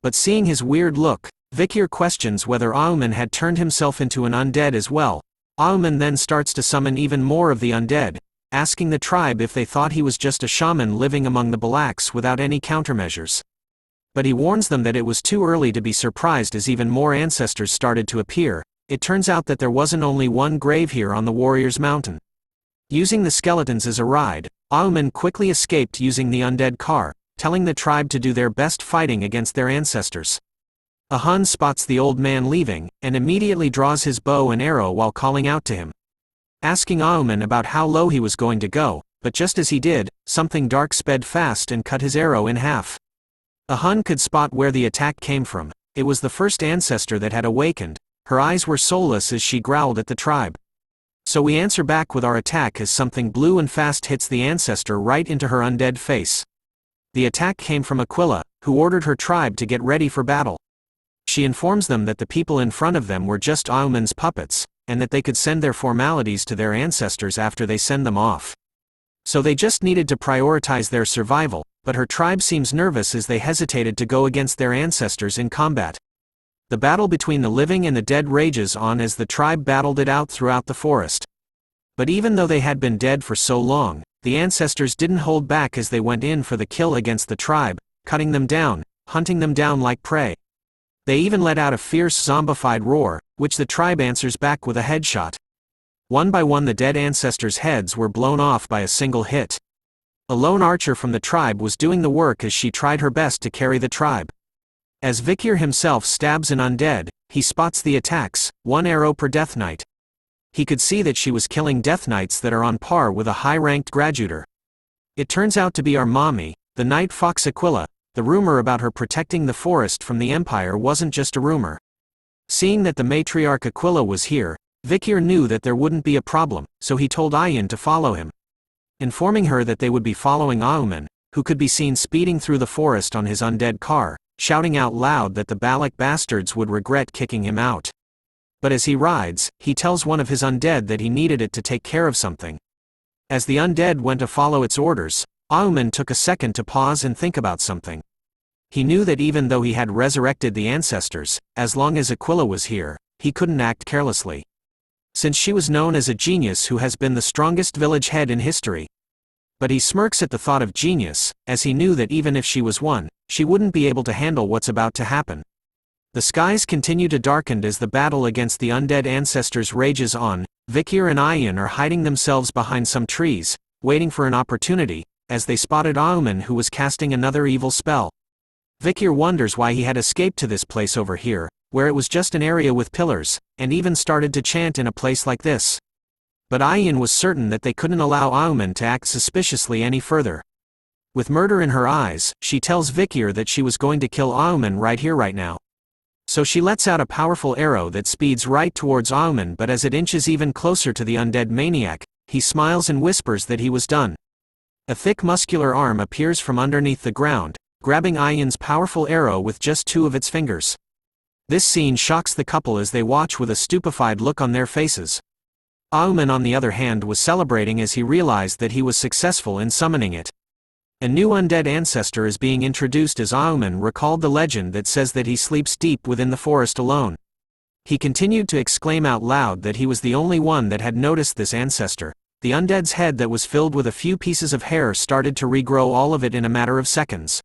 But seeing his weird look, Vikir questions whether Auman had turned himself into an undead as well. Auman then starts to summon even more of the undead, asking the tribe if they thought he was just a shaman living among the Balaks without any countermeasures. But he warns them that it was too early to be surprised as even more ancestors started to appear. It turns out that there wasn't only one grave here on the Warriors' Mountain. Using the skeletons as a ride, Auman quickly escaped using the undead car, telling the tribe to do their best fighting against their ancestors. Ahun spots the old man leaving, and immediately draws his bow and arrow while calling out to him. Asking Auman about how low he was going to go, but just as he did, something dark sped fast and cut his arrow in half. Ahun could spot where the attack came from. It was the first ancestor that had awakened. Her eyes were soulless as she growled at the tribe. "So we answer back with our attack as something blue and fast hits the ancestor right into her undead face." The attack came from Aquila, who ordered her tribe to get ready for battle. She informs them that the people in front of them were just Auman's puppets, and that they could send their formalities to their ancestors after they send them off. So they just needed to prioritize their survival, but her tribe seems nervous as they hesitated to go against their ancestors in combat. The battle between the living and the dead rages on as the tribe battled it out throughout the forest. But even though they had been dead for so long, the ancestors didn't hold back as they went in for the kill against the tribe, cutting them down, hunting them down like prey. They even let out a fierce zombified roar, which the tribe answers back with a headshot. One by one the dead ancestors' heads were blown off by a single hit. A lone archer from the tribe was doing the work as she tried her best to carry the tribe. As Vikir himself stabs an undead, he spots the attacks, one arrow per Death Knight. He could see that she was killing Death Knights that are on par with a high-ranked graduator. It turns out to be our mommy, the Night Fox Aquila. The rumor about her protecting the forest from the Empire wasn't just a rumor. Seeing that the matriarch Aquila was here, Vikir knew that there wouldn't be a problem, so he told Ayan to follow him. Informing her that they would be following Auman, who could be seen speeding through the forest on his undead car, shouting out loud that the Balak bastards would regret kicking him out. But as he rides, he tells one of his undead that he needed it to take care of something. As the undead went to follow its orders, Auman took a second to pause and think about something. He knew that even though he had resurrected the ancestors, as long as Aquila was here, he couldn't act carelessly. Since she was known as a genius who has been the strongest village head in history. But he smirks at the thought of genius, as he knew that even if she was one, she wouldn't be able to handle what's about to happen. The skies continue to darken as the battle against the undead ancestors rages on. Vikir and Ayan are hiding themselves behind some trees, waiting for an opportunity, as they spotted Auman, who was casting another evil spell. Vikir wonders why he had escaped to this place over here, where it was just an area with pillars, and even started to chant in a place like this. But Ayan was certain that they couldn't allow Auman to act suspiciously any further. With murder in her eyes, she tells Vikir that she was going to kill Auman right here right now. So she lets out a powerful arrow that speeds right towards Auman, but as it inches even closer to the undead maniac, he smiles and whispers that he was done. A thick muscular arm appears from underneath the ground, grabbing Ayan's powerful arrow with just 2 of its fingers. This scene shocks the couple as they watch with a stupefied look on their faces. Auman, on the other hand, was celebrating as he realized that he was successful in summoning it. A new undead ancestor is being introduced as Auman recalled the legend that says that he sleeps deep within the forest alone. He continued to exclaim out loud that he was the only one that had noticed this ancestor. The undead's head that was filled with a few pieces of hair started to regrow, all of it in a matter of seconds.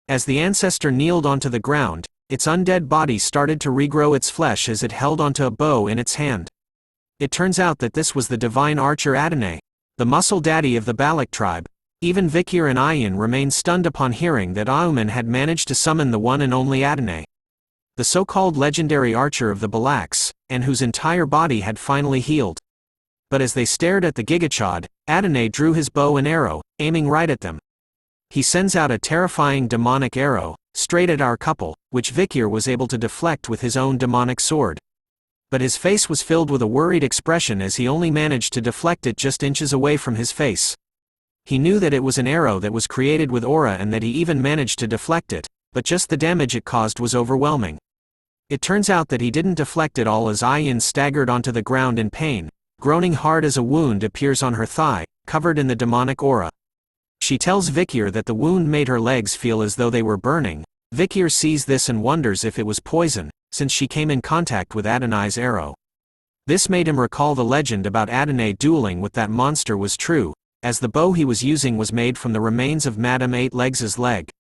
As the ancestor kneeled onto the ground, its undead body started to regrow its flesh as it held onto a bow in its hand. It turns out that this was the divine archer Adonai, the muscle daddy of the Balak tribe. Even Vikir and Ayan remained stunned upon hearing that Auman had managed to summon the one and only Adonai, the so-called legendary archer of the Balaks, and whose entire body had finally healed. But as they stared at the Gigachad, Adonai drew his bow and arrow, aiming right at them. He sends out a terrifying demonic arrow, straight at our couple, which Vikir was able to deflect with his own demonic sword. But his face was filled with a worried expression as he only managed to deflect it just inches away from his face. He knew that it was an arrow that was created with aura and that he even managed to deflect it, but just the damage it caused was overwhelming. It turns out that he didn't deflect it all as Ayan staggered onto the ground in pain, groaning hard as a wound appears on her thigh, covered in the demonic aura. She tells Vikir that the wound made her legs feel as though they were burning. Vikir sees this and wonders if it was poison, since she came in contact with Adonai's arrow. This made him recall the legend about Adonai dueling with that monster was true, as the bow he was using was made from the remains of Madame Eight Legs' leg.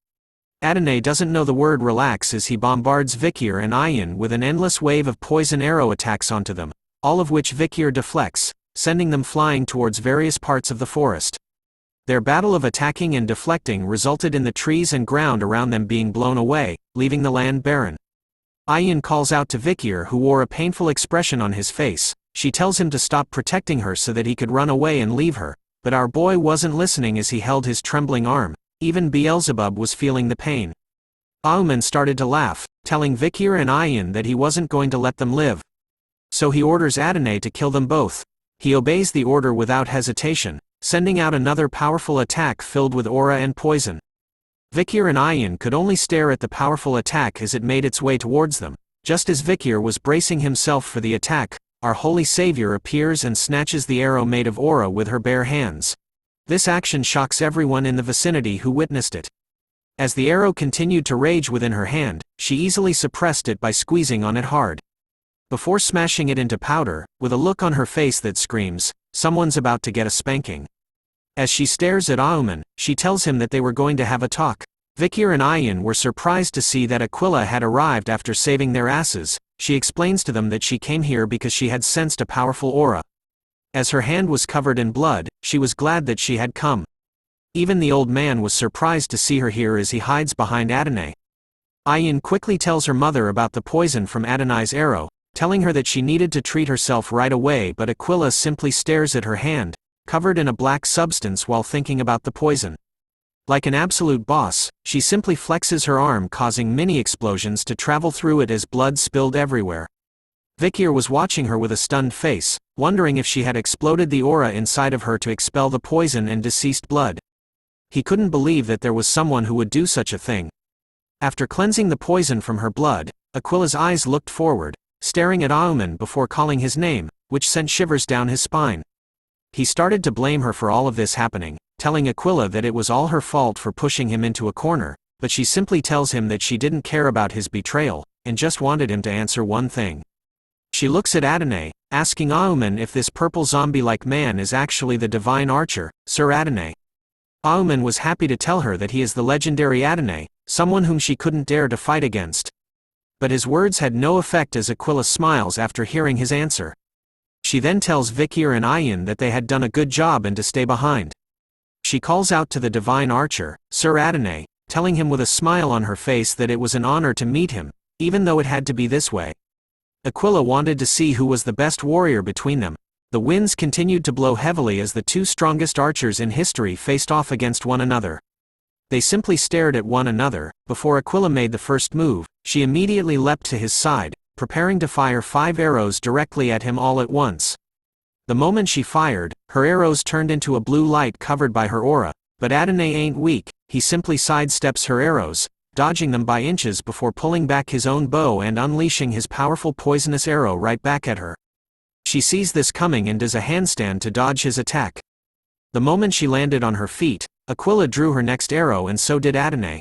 Adonai doesn't know the word relax as he bombards Vikir and Ayan with an endless wave of poison arrow attacks onto them, all of which Vikir deflects, sending them flying towards various parts of the forest. Their battle of attacking and deflecting resulted in the trees and ground around them being blown away, leaving the land barren. Ayan calls out to Vikir, who wore a painful expression on his face. She tells him to stop protecting her so that he could run away and leave her, but our boy wasn't listening as he held his trembling arm. Even Beelzebub was feeling the pain. Auman started to laugh, telling Vikir and Ayan that he wasn't going to let them live. So he orders Adonai to kill them both. He obeys the order without hesitation, sending out another powerful attack filled with aura and poison. Vikir and Ayan could only stare at the powerful attack as it made its way towards them. Just as Vikir was bracing himself for the attack, our holy savior appears and snatches the arrow made of aura with her bare hands. This action shocks everyone in the vicinity who witnessed it. As the arrow continued to rage within her hand, she easily suppressed it by squeezing on it hard. Before smashing it into powder, with a look on her face that screams, "Someone's about to get a spanking." As she stares at Auman, she tells him that they were going to have a talk. Vikir and Ayan were surprised to see that Aquila had arrived after saving their asses. She explains to them that she came here because she had sensed a powerful aura. As her hand was covered in blood, she was glad that she had come. Even the old man was surprised to see her here as he hides behind Adonai. Ayan quickly tells her mother about the poison from Adonai's arrow, telling her that she needed to treat herself right away, but Aquila simply stares at her hand, covered in a black substance, while thinking about the poison. Like an absolute boss, she simply flexes her arm, causing mini explosions to travel through it as blood spilled everywhere. Vikir was watching her with a stunned face, wondering if she had exploded the aura inside of her to expel the poison and deceased blood. He couldn't believe that there was someone who would do such a thing. After cleansing the poison from her blood, Aquila's eyes looked forward, staring at Auman before calling his name, which sent shivers down his spine. He started to blame her for all of this happening, telling Aquila that it was all her fault for pushing him into a corner, but she simply tells him that she didn't care about his betrayal, and just wanted him to answer one thing. She looks at Adonai, asking Auman if this purple zombie-like man is actually the divine archer, Sir Adonai. Auman was happy to tell her that he is the legendary Adonai, someone whom she couldn't dare to fight against. But his words had no effect as Aquila smiles after hearing his answer. She then tells Vikir and Ayin that they had done a good job and to stay behind. She calls out to the divine archer, Sir Adonai, telling him with a smile on her face that it was an honor to meet him, even though it had to be this way. Aquila wanted to see who was the best warrior between them. The winds continued to blow heavily as the two strongest archers in history faced off against one another. They simply stared at one another. Before Aquila made the first move, she immediately leapt to his side, preparing to fire 5 arrows directly at him all at once. The moment she fired, her arrows turned into a blue light covered by her aura, but Adonai ain't weak. He simply sidesteps her arrows, dodging them by inches before pulling back his own bow and unleashing his powerful poisonous arrow right back at her. She sees this coming and does a handstand to dodge his attack. The moment she landed on her feet, Aquila drew her next arrow and so did Adonai.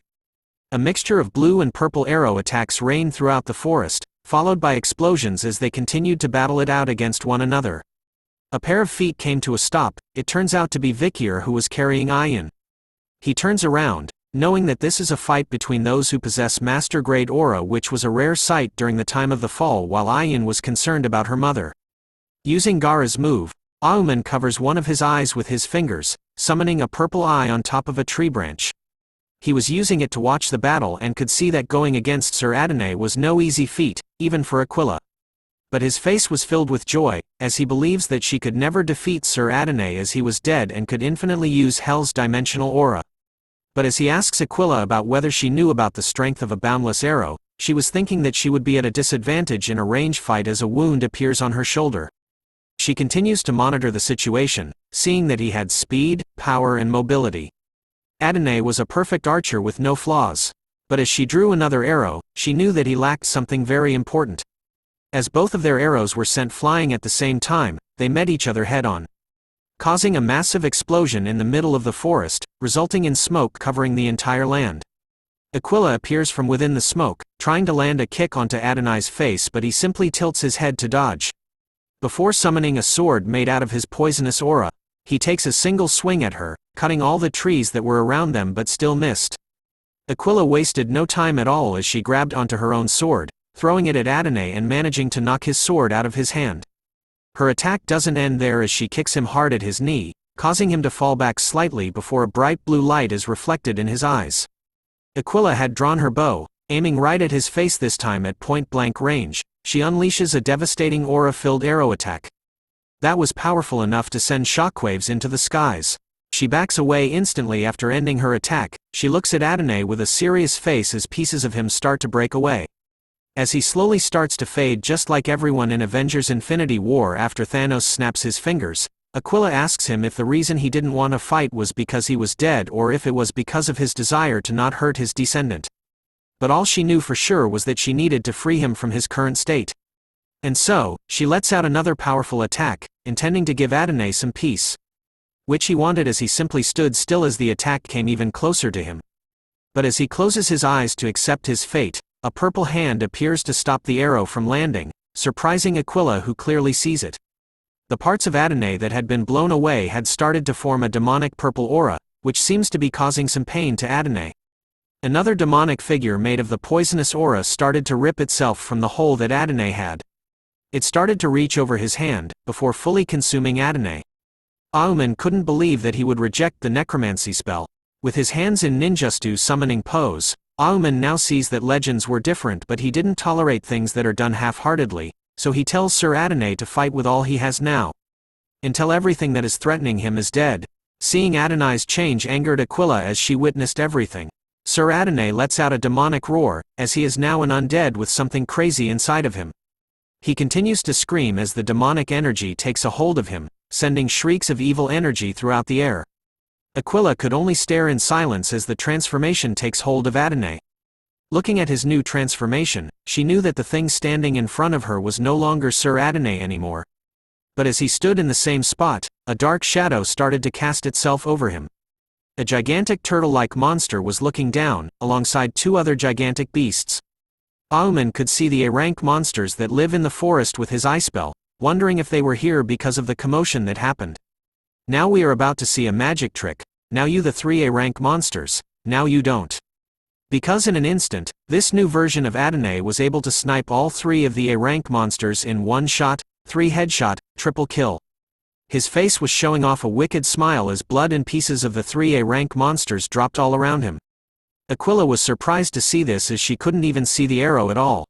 A mixture of blue and purple arrow attacks rained throughout the forest, followed by explosions as they continued to battle it out against one another. A pair of feet came to a stop. It turns out to be Vikir who was carrying Ayin. He turns around, knowing that this is a fight between those who possess master-grade aura, which was a rare sight during the time of the fall, while Ayin was concerned about her mother. Using Gaara's move, Auman covers one of his eyes with his fingers, summoning a purple eye on top of a tree branch. He was using it to watch the battle and could see that going against Sir Adonai was no easy feat, even for Aquila. But his face was filled with joy, as he believes that she could never defeat Sir Adonai as he was dead and could infinitely use Hell's dimensional aura. But as he asks Aquila about whether she knew about the strength of a boundless arrow, she was thinking that she would be at a disadvantage in a range fight as a wound appears on her shoulder. She continues to monitor the situation, seeing that he had speed, power and mobility. Adonai was a perfect archer with no flaws. But as she drew another arrow, she knew that he lacked something very important. As both of their arrows were sent flying at the same time, they met each other head-on, causing a massive explosion in the middle of the forest, resulting in smoke covering the entire land. Aquila appears from within the smoke, trying to land a kick onto Adonai's face, but he simply tilts his head to dodge. Before summoning a sword made out of his poisonous aura, he takes a single swing at her, cutting all the trees that were around them but still missed. Aquila wasted no time at all as she grabbed onto her own sword, throwing it at Adonai and managing to knock his sword out of his hand. Her attack doesn't end there as she kicks him hard at his knee, causing him to fall back slightly before a bright blue light is reflected in his eyes. Aquila had drawn her bow, aiming right at his face, this time at point-blank range. She unleashes a devastating aura-filled arrow attack. That was powerful enough to send shockwaves into the skies. She backs away instantly after ending her attack. She looks at Adonai with a serious face as pieces of him start to break away. As he slowly starts to fade, just like everyone in Avengers Infinity War after Thanos snaps his fingers, Aquila asks him if the reason he didn't want to fight was because he was dead or if it was because of his desire to not hurt his descendant. But all she knew for sure was that she needed to free him from his current state. And so, she lets out another powerful attack, intending to give Adonai some peace. Which he wanted, as he simply stood still as the attack came even closer to him. But as he closes his eyes to accept his fate, a purple hand appears to stop the arrow from landing, surprising Aquila, who clearly sees it. The parts of Adonai that had been blown away had started to form a demonic purple aura, which seems to be causing some pain to Adonai. Another demonic figure made of the poisonous aura started to rip itself from the hole that Adonai had. It started to reach over his hand, before fully consuming Adonai. Auman couldn't believe that he would reject the necromancy spell. With his hands in ninjutsu summoning pose, Auman now sees that legends were different, but he didn't tolerate things that are done half-heartedly, so he tells Sir Adonai to fight with all he has now, until everything that is threatening him is dead. Seeing Adonai's change angered Aquila as she witnessed everything. Sir Adonai lets out a demonic roar, as he is now an undead with something crazy inside of him. He continues to scream as the demonic energy takes a hold of him, sending shrieks of evil energy throughout the air. Aquila could only stare in silence as the transformation takes hold of Adonai. Looking at his new transformation, she knew that the thing standing in front of her was no longer Sir Adonai anymore. But as he stood in the same spot, a dark shadow started to cast itself over him. A gigantic turtle-like monster was looking down, alongside two other gigantic beasts. Auman could see the A-rank monsters that live in the forest with his eye spell, wondering if they were here because of the commotion that happened. Now we are about to see a magic trick. Now you the 3 A-rank monsters, now you don't. Because in an instant, this new version of Adonai was able to snipe all 3 of the A-rank monsters in one shot, 3 headshot, triple kill. His face was showing off a wicked smile as blood and pieces of the 3 A-rank monsters dropped all around him. Aquila was surprised to see this as she couldn't even see the arrow at all.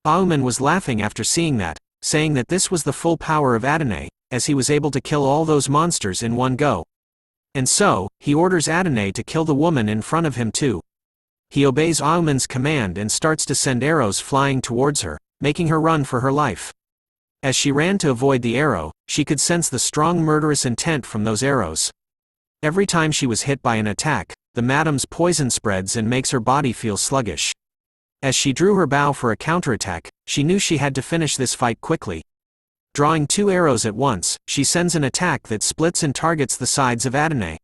Auman was laughing after seeing that, saying that this was the full power of Adonai, as he was able to kill all those monsters in one go. And so, he orders Adonai to kill the woman in front of him too. He obeys Auman's command and starts to send arrows flying towards her, making her run for her life. As she ran to avoid the arrow, she could sense the strong murderous intent from those arrows. Every time she was hit by an attack, the madam's poison spreads and makes her body feel sluggish. As she drew her bow for a counterattack, she knew she had to finish this fight quickly. Drawing 2 arrows at once, she sends an attack that splits and targets the sides of Adonai.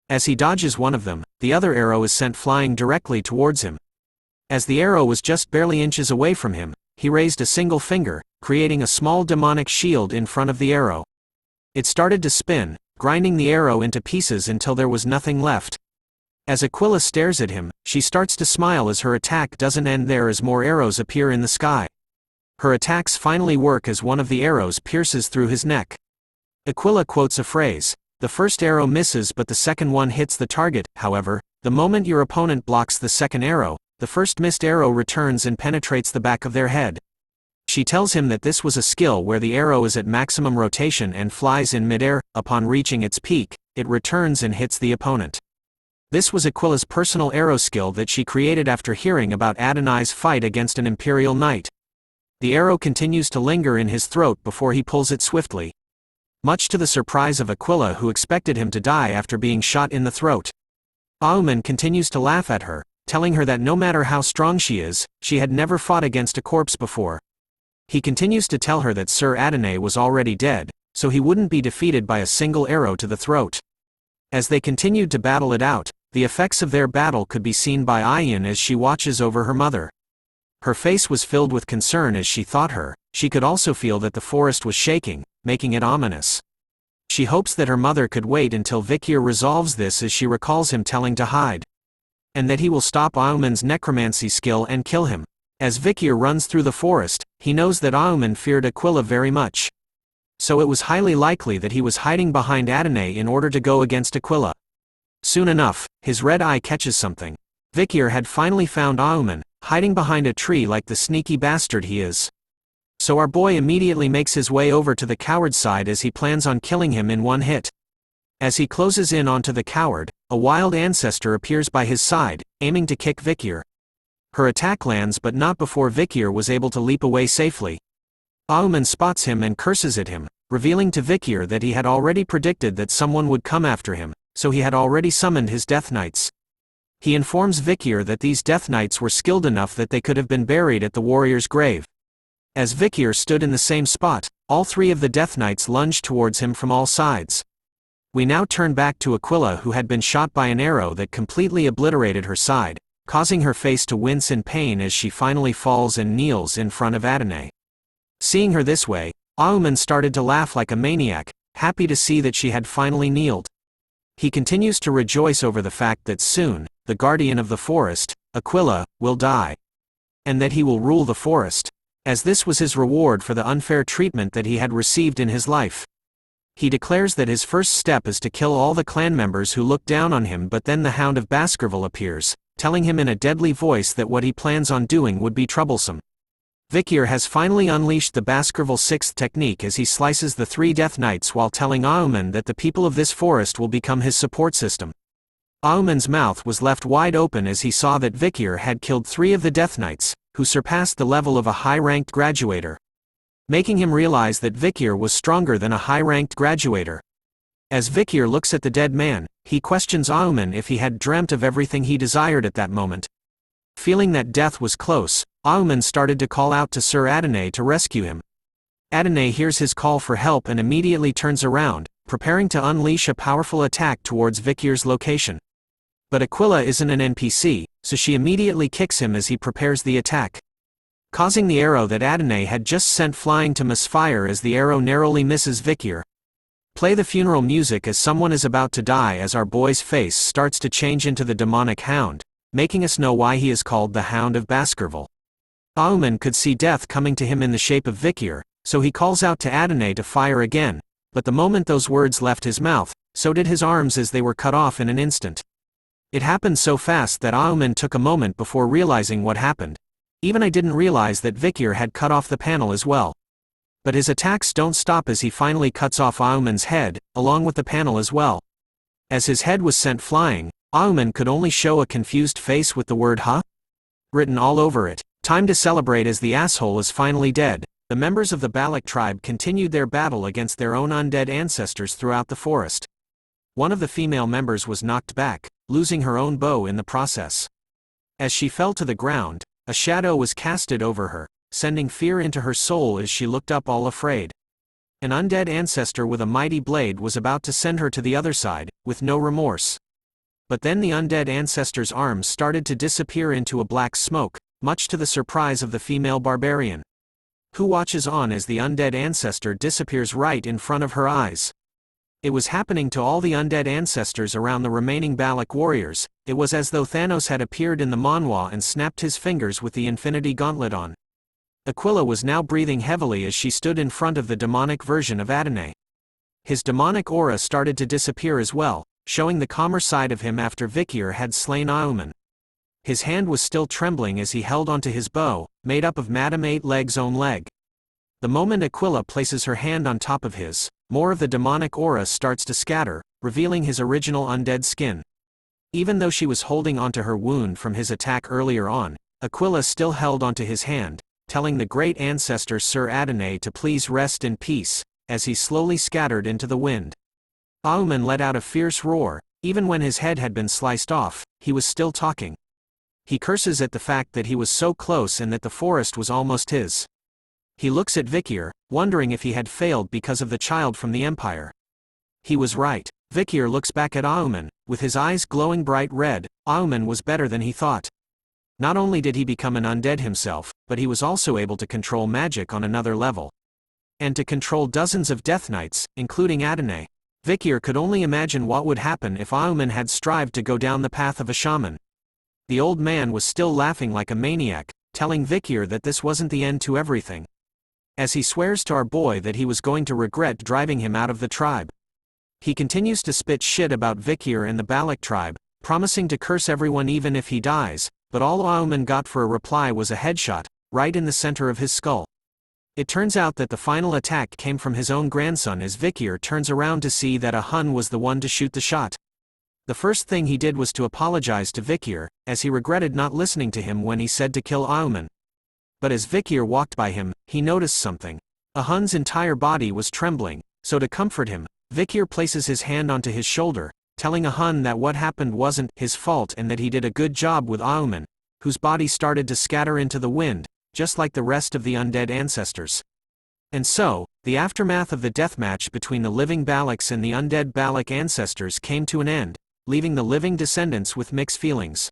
As he dodges one of them, the other arrow is sent flying directly towards him. As the arrow was just barely inches away from him, he raised a single finger, creating a small demonic shield in front of the arrow. It started to spin, grinding the arrow into pieces until there was nothing left. As Aquila stares at him, she starts to smile as her attack doesn't end there as more arrows appear in the sky. Her attacks finally work as one of the arrows pierces through his neck. Aquila quotes a phrase, "The first arrow misses but the second one hits the target." However, the moment your opponent blocks the second arrow, the first missed arrow returns and penetrates the back of their head. She tells him that this was a skill where the arrow is at maximum rotation and flies in midair. Upon reaching its peak, it returns and hits the opponent. This was Aquila's personal arrow skill that she created after hearing about Adonai's fight against an imperial knight. The arrow continues to linger in his throat before he pulls it swiftly. Much to the surprise of Aquila, who expected him to die after being shot in the throat. Auman continues to laugh at her, telling her that no matter how strong she is, she had never fought against a corpse before. He continues to tell her that Sir Adonai was already dead, so he wouldn't be defeated by a single arrow to the throat. As they continued to battle it out, the effects of their battle could be seen by Ayin as she watches over her mother. Her face was filled with concern as she thought she could also feel that the forest was shaking, making it ominous. She hopes that her mother could wait until Vikir resolves this, as she recalls him telling to hide. And that he will stop Auman's necromancy skill and kill him. As Vikir runs through the forest, he knows that Auman feared Aquila very much. So it was highly likely that he was hiding behind Adonai in order to go against Aquila. Soon enough, his red eye catches something. Vikir had finally found Auman, hiding behind a tree like the sneaky bastard he is. So our boy immediately makes his way over to the coward's side as he plans on killing him in one hit. As he closes in onto the coward, a wild ancestor appears by his side, aiming to kick Vikir. Her attack lands but not before Vikir was able to leap away safely. Auman spots him and curses at him, revealing to Vikir that he had already predicted that someone would come after him, so he had already summoned his Death Knights. He informs Vikir that these Death Knights were skilled enough that they could have been buried at the warrior's grave. As Vikir stood in the same spot, all 3 of the Death Knights lunged towards him from all sides. We now turn back to Aquila, who had been shot by an arrow that completely obliterated her side, causing her face to wince in pain as she finally falls and kneels in front of Adonai. Seeing her this way, Auman started to laugh like a maniac, happy to see that she had finally kneeled. He continues to rejoice over the fact that soon, the guardian of the forest, Aquila, will die. And that he will rule the forest, as this was his reward for the unfair treatment that he had received in his life. He declares that his first step is to kill all the clan members who look down on him, but then the Hound of Baskerville appears, telling him in a deadly voice that what he plans on doing would be troublesome. Vikir has finally unleashed the Baskerville 6th technique as he slices the 3 Death Knights while telling Auman that the people of this forest will become his support system. Auman's mouth was left wide open as he saw that Vikir had killed 3 of the Death Knights, who surpassed the level of a high-ranked graduator, making him realize that Vikir was stronger than a high-ranked graduator. As Vikir looks at the dead man, he questions Auman if he had dreamt of everything he desired at that moment. Feeling that death was close, Auman started to call out to Sir Adonai to rescue him. Adonai hears his call for help and immediately turns around, preparing to unleash a powerful attack towards Vikir's location. But Aquila isn't an NPC, so she immediately kicks him as he prepares the attack. causing the arrow that Adonai had just sent flying to misfire as the arrow narrowly misses Vikir. Play the funeral music as someone is about to die as our boy's face starts to change into the demonic Hound, making us know why he is called the Hound of Baskerville. Auman could see death coming to him in the shape of Vikir, so he calls out to Adonai to fire again, but the moment those words left his mouth, so did his arms as they were cut off in an instant. It happened so fast that Auman took a moment before realizing what happened. Even I didn't realize that Vikir had cut off the panel as well. But his attacks don't stop as he finally cuts off Auman's head, along with the panel as well. As his head was sent flying, Auman could only show a confused face with the word "huh?" written all over it. Time to celebrate as the asshole is finally dead. The members of the Balak tribe continued their battle against their own undead ancestors throughout the forest. One of the female members was knocked back, losing her own bow in the process. As she fell to the ground, a shadow was casted over her, sending fear into her soul as she looked up all afraid. An undead ancestor with a mighty blade was about to send her to the other side, with no remorse. But then the undead ancestor's arms started to disappear into a black smoke, much to the surprise of the female barbarian, who watches on as the undead ancestor disappears right in front of her eyes. It was happening to all the undead ancestors around the remaining Balak warriors. It was as though Thanos had appeared in the Manhwa and snapped his fingers with the Infinity Gauntlet on. Aquila was now breathing heavily as she stood in front of the demonic version of Adonai. His demonic aura started to disappear as well, showing the calmer side of him after Vikir had slain Auman. His hand was still trembling as he held onto his bow, made up of Madame Eight Leg's own leg. The moment Aquila places her hand on top of his, more of the demonic aura starts to scatter, revealing his original undead skin. Even though she was holding onto her wound from his attack earlier on, Aquila still held onto his hand, telling the great ancestor Sir Adonai to please rest in peace, as he slowly scattered into the wind. Auman let out a fierce roar. Even when his head had been sliced off, he was still talking. He curses at the fact that he was so close and that the forest was almost his. He looks at Vikir, wondering if he had failed because of the child from the Empire. He was right. Vikir looks back at Auman, with his eyes glowing bright red. Auman was better than he thought. Not only did he become an undead himself, but he was also able to control magic on another level. And to control dozens of Death Knights, including Adonai. Vikir could only imagine what would happen if Auman had strived to go down the path of a shaman. The old man was still laughing like a maniac, telling Vikir that this wasn't the end to everything. As he swears to our boy that he was going to regret driving him out of the tribe. He continues to spit shit about Vikir and the Balak tribe, promising to curse everyone even if he dies, but all Auman got for a reply was a headshot, right in the center of his skull. It turns out that the final attack came from his own grandson as Vikir turns around to see that a Hun was the one to shoot the shot. The first thing he did was to apologize to Vikir, as he regretted not listening to him when he said to kill Auman. But as Vikir walked by him, he noticed something. A Hun's entire body was trembling, so to comfort him, Vikir places his hand onto his shoulder, telling a Hun that what happened wasn't his fault and that he did a good job with Auman, whose body started to scatter into the wind, just like the rest of the undead ancestors. And so, the aftermath of the deathmatch between the living Balaks and the undead Balak ancestors came to an end, leaving the living descendants with mixed feelings.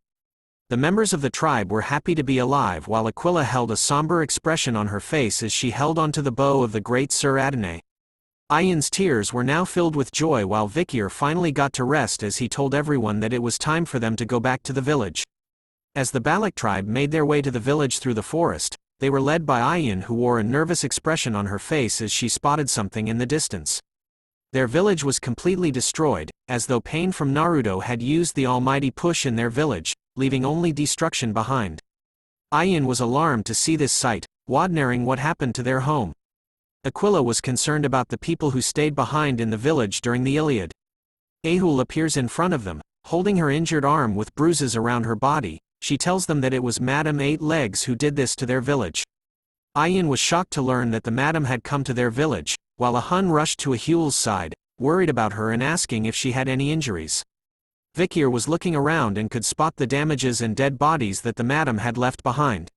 The members of the tribe were happy to be alive while Aquila held a somber expression on her face as she held onto the bow of the great Sir Adonai. Ayan's tears were now filled with joy while Vikir finally got to rest as he told everyone that it was time for them to go back to the village. As the Balak tribe made their way to the village through the forest, they were led by Ayan, who wore a nervous expression on her face as she spotted something in the distance. Their village was completely destroyed, as though Pain from Naruto had used the almighty push in their village, leaving only destruction behind. Ayan was alarmed to see this sight, wondering what happened to their home. Aquila was concerned about the people who stayed behind in the village during the Iliad. Ahul appears in front of them, holding her injured arm with bruises around her body. She tells them that it was Madame Eight Legs who did this to their village. Ayan was shocked to learn that the madam had come to their village, while a Hun rushed to Ahul's side, worried about her and asking if she had any injuries. Vikir was looking around and could spot the damages and dead bodies that the madam had left behind.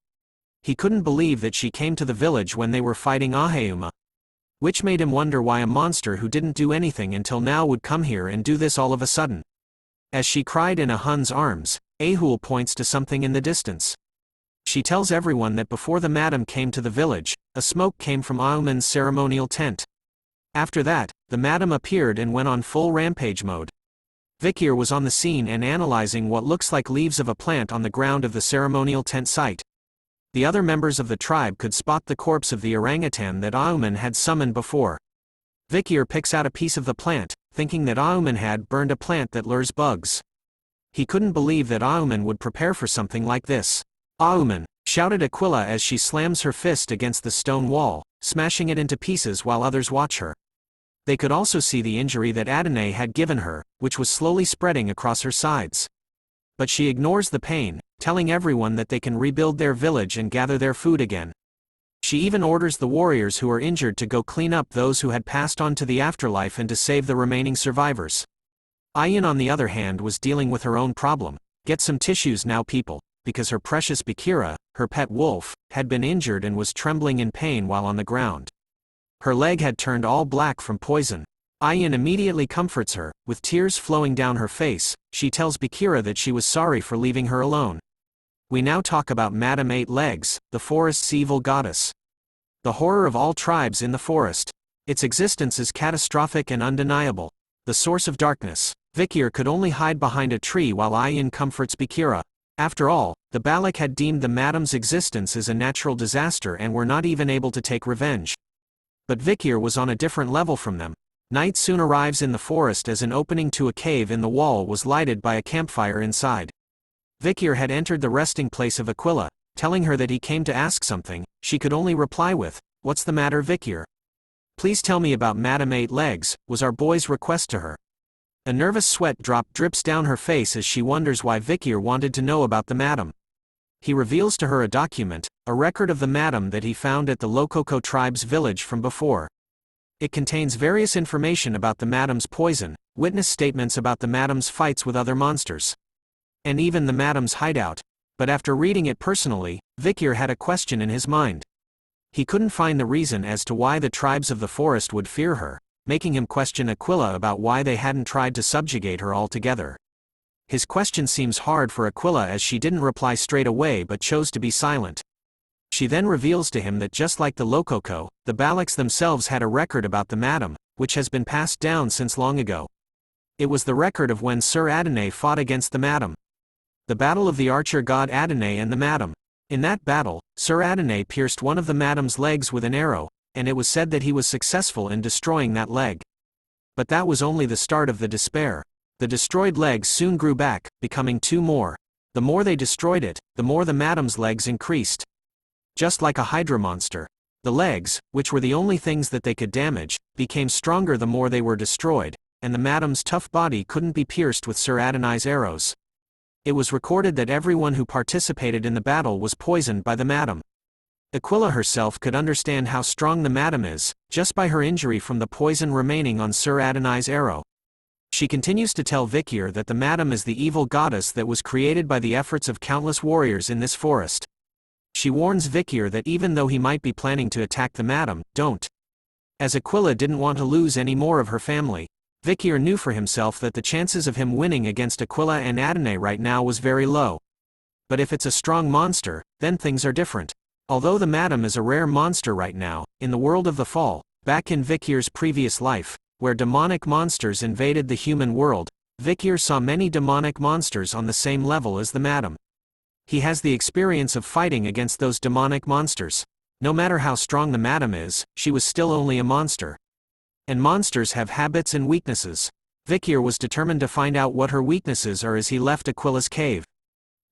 He couldn't believe that she came to the village when they were fighting Aheuma. Which made him wonder why a monster who didn't do anything until now would come here and do this all of a sudden. As she cried in a Hun's arms, Ahul points to something in the distance. She tells everyone that before the madam came to the village, a smoke came from Aoman's ceremonial tent. After that, the madam appeared and went on full rampage mode. Vikir was on the scene and analyzing what looks like leaves of a plant on the ground of the ceremonial tent site. The other members of the tribe could spot the corpse of the orangutan that Aoman had summoned before. Vikir picks out a piece of the plant, thinking that Aoman had burned a plant that lures bugs. He couldn't believe that Aoman would prepare for something like this. "Aoman!" shouted Aquila as she slams her fist against the stone wall, smashing it into pieces while others watch her. They could also see the injury that Adonai had given her, which was slowly spreading across her sides. But she ignores the pain, telling everyone that they can rebuild their village and gather their food again. She even orders the warriors who are injured to go clean up those who had passed on to the afterlife and to save the remaining survivors. Ayin, on the other hand, was dealing with her own problem. "Get some tissues now, people," because her precious Bakira, her pet wolf, had been injured and was trembling in pain while on the ground. Her leg had turned all black from poison. Ayin immediately comforts her, with tears flowing down her face. She tells Bakira that she was sorry for leaving her alone. We now talk about Madame Eight Legs, the forest's evil goddess. The horror of all tribes in the forest. Its existence is catastrophic and undeniable. The source of darkness. Vikir could only hide behind a tree while Ayin comforts Bakira. After all, the Balak had deemed the madam's existence as a natural disaster and were not even able to take revenge. But Vikir was on a different level from them. Night soon arrives in the forest as an opening to a cave in the wall was lighted by a campfire inside. Vikir had entered the resting place of Aquila, telling her that he came to ask something. She could only reply with, "What's the matter, Vikir?" "Please tell me about Madame Eight Legs," was our boy's request to her. A nervous sweat drop drips down her face as she wonders why Vikir wanted to know about the madam. He reveals to her a document, a record of the madam that he found at the Lokoko tribe's village from before. It contains various information about the madam's poison, witness statements about the madam's fights with other monsters, and even the madam's hideout. But after reading it personally, Vikir had a question in his mind. He couldn't find the reason as to why the tribes of the forest would fear her, making him question Aquila about why they hadn't tried to subjugate her altogether. His question seems hard for Aquila as she didn't reply straight away but chose to be silent. She then reveals to him that just like the Lokoko, the Balaks themselves had a record about the madam, which has been passed down since long ago. It was the record of when Sir Adonai fought against the madam. The battle of the archer god Adonai and the madam. In that battle, Sir Adonai pierced one of the madam's legs with an arrow, and it was said that he was successful in destroying that leg. But that was only the start of the despair. The destroyed legs soon grew back, becoming two more. The more they destroyed it, the more the madam's legs increased. Just like a hydra monster. The legs, which were the only things that they could damage, became stronger the more they were destroyed, and the madam's tough body couldn't be pierced with Sir Adonai's arrows. It was recorded that everyone who participated in the battle was poisoned by the madam. Aquila herself could understand how strong the madam is, just by her injury from the poison remaining on Sir Adonai's arrow. She continues to tell Vikir that the madam is the evil goddess that was created by the efforts of countless warriors in this forest. She warns Vikir that even though he might be planning to attack the madam, don't. As Aquila didn't want to lose any more of her family, Vikir knew for himself that the chances of him winning against Aquila and Adonai right now was very low. But if it's a strong monster, then things are different. Although the madam is a rare monster right now, in the world of the fall, back in Vikir's previous life, where demonic monsters invaded the human world, Vikir saw many demonic monsters on the same level as the madam. He has the experience of fighting against those demonic monsters. No matter how strong the madam is, she was still only a monster. And monsters have habits and weaknesses. Vikir was determined to find out what her weaknesses are as he left Aquila's cave.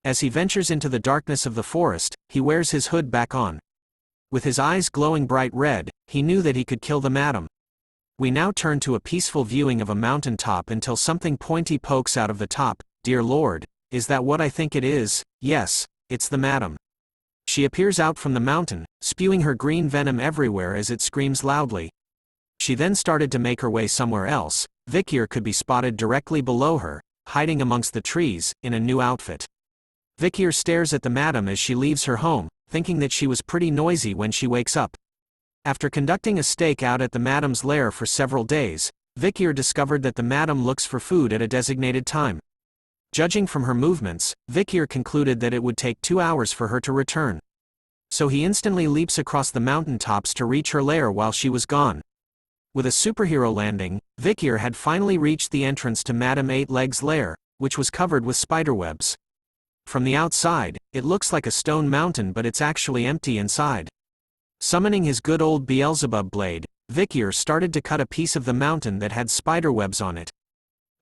As he ventures into the darkness of the forest, he wears his hood back on. With his eyes glowing bright red, he knew that he could kill the madam. We now turn to a peaceful viewing of a mountain top until something pointy pokes out of the top. Dear Lord, is that what I think it is? Yes, it's the madam. She appears out from the mountain, spewing her green venom everywhere as it screams loudly. She then started to make her way somewhere else. Vikir could be spotted directly below her, hiding amongst the trees, in a new outfit. Vikir stares at the madam as she leaves her home, thinking that she was pretty noisy when she wakes up. After conducting a stake out at the madam's lair for several days, Vikir discovered that the madam looks for food at a designated time. Judging from her movements, Vikir concluded that it would take 2 hours for her to return. So he instantly leaps across the mountain tops to reach her lair while she was gone. With a superhero landing, Vikir had finally reached the entrance to Madame Eight Legs' lair, which was covered with spiderwebs. From the outside, it looks like a stone mountain, but it's actually empty inside. Summoning his good old Beelzebub blade, Vikir started to cut a piece of the mountain that had spiderwebs on it.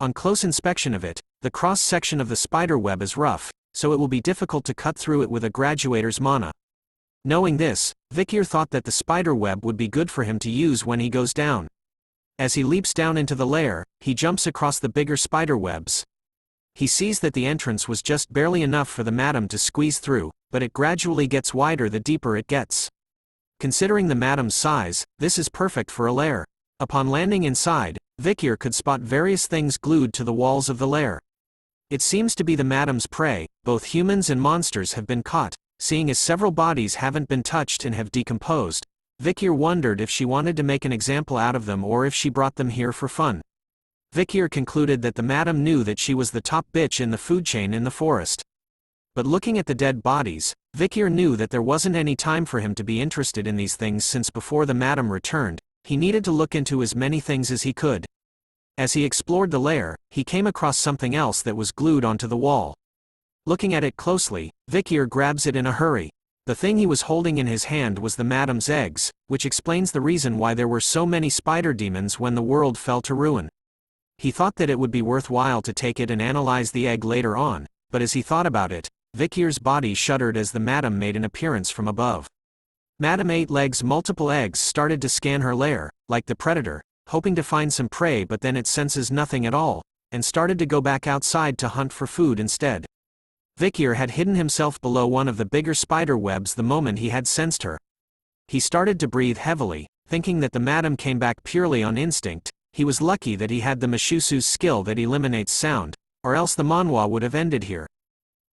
On close inspection of it, the cross-section of the spiderweb is rough, so it will be difficult to cut through it with a graduator's mana. Knowing this, Vikir thought that the spiderweb would be good for him to use when he goes down. As he leaps down into the lair, he jumps across the bigger spiderwebs. He sees that the entrance was just barely enough for the madam to squeeze through, but it gradually gets wider the deeper it gets. Considering the madam's size, this is perfect for a lair. Upon landing inside, Vikir could spot various things glued to the walls of the lair. It seems to be the madam's prey. Both humans and monsters have been caught. Seeing as several bodies haven't been touched and have decomposed, Vikir wondered if she wanted to make an example out of them or if she brought them here for fun. Vikir concluded that the madam knew that she was the top bitch in the food chain in the forest. But looking at the dead bodies, Vikir knew that there wasn't any time for him to be interested in these things, since before the madam returned, he needed to look into as many things as he could. As he explored the lair, he came across something else that was glued onto the wall. Looking at it closely, Vikir grabs it in a hurry. The thing he was holding in his hand was the madam's eggs, which explains the reason why there were so many spider demons when the world fell to ruin. He thought that it would be worthwhile to take it and analyze the egg later on, but as he thought about it, Vikir's body shuddered as the madam made an appearance from above. Madame Eight Legs' multiple eggs started to scan her lair, like the predator, hoping to find some prey, but then it senses nothing at all, and started to go back outside to hunt for food instead. Vikir had hidden himself below one of the bigger spider webs the moment he had sensed her. He started to breathe heavily, thinking that the madam came back purely on instinct. He was lucky that he had the Mishusu's skill that eliminates sound, or else the Manhwa would have ended here.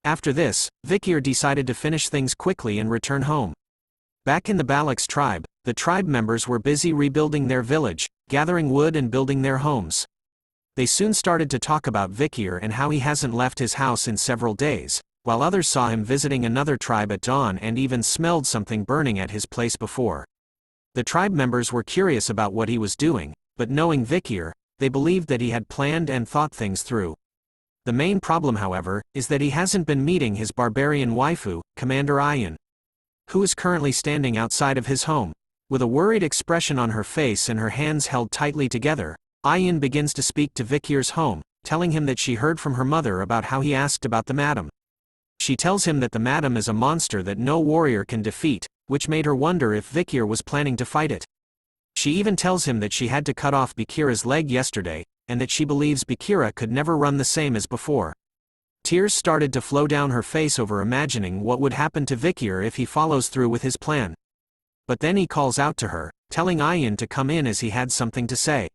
After this, Vikir decided to finish things quickly and return home. Back in the Balak's tribe, the tribe members were busy rebuilding their village, gathering wood and building their homes. They soon started to talk about Vikir and how he hasn't left his house in several days, while others saw him visiting another tribe at dawn and even smelled something burning at his place before. The tribe members were curious about what he was doing, but knowing Vikir, they believed that he had planned and thought things through. The main problem, however, is that he hasn't been meeting his barbarian waifu, Commander Ayan, who is currently standing outside of his home. With a worried expression on her face and her hands held tightly together, Ayan begins to speak to Vikir's home, telling him that she heard from her mother about how he asked about the madam. She tells him that the madam is a monster that no warrior can defeat, which made her wonder if Vikir was planning to fight it. She even tells him that she had to cut off Bakira's leg yesterday, and that she believes Bakira could never run the same as before. Tears started to flow down her face over imagining what would happen to Vikir if he follows through with his plan. But then he calls out to her, telling Ayan to come in as he had something to say.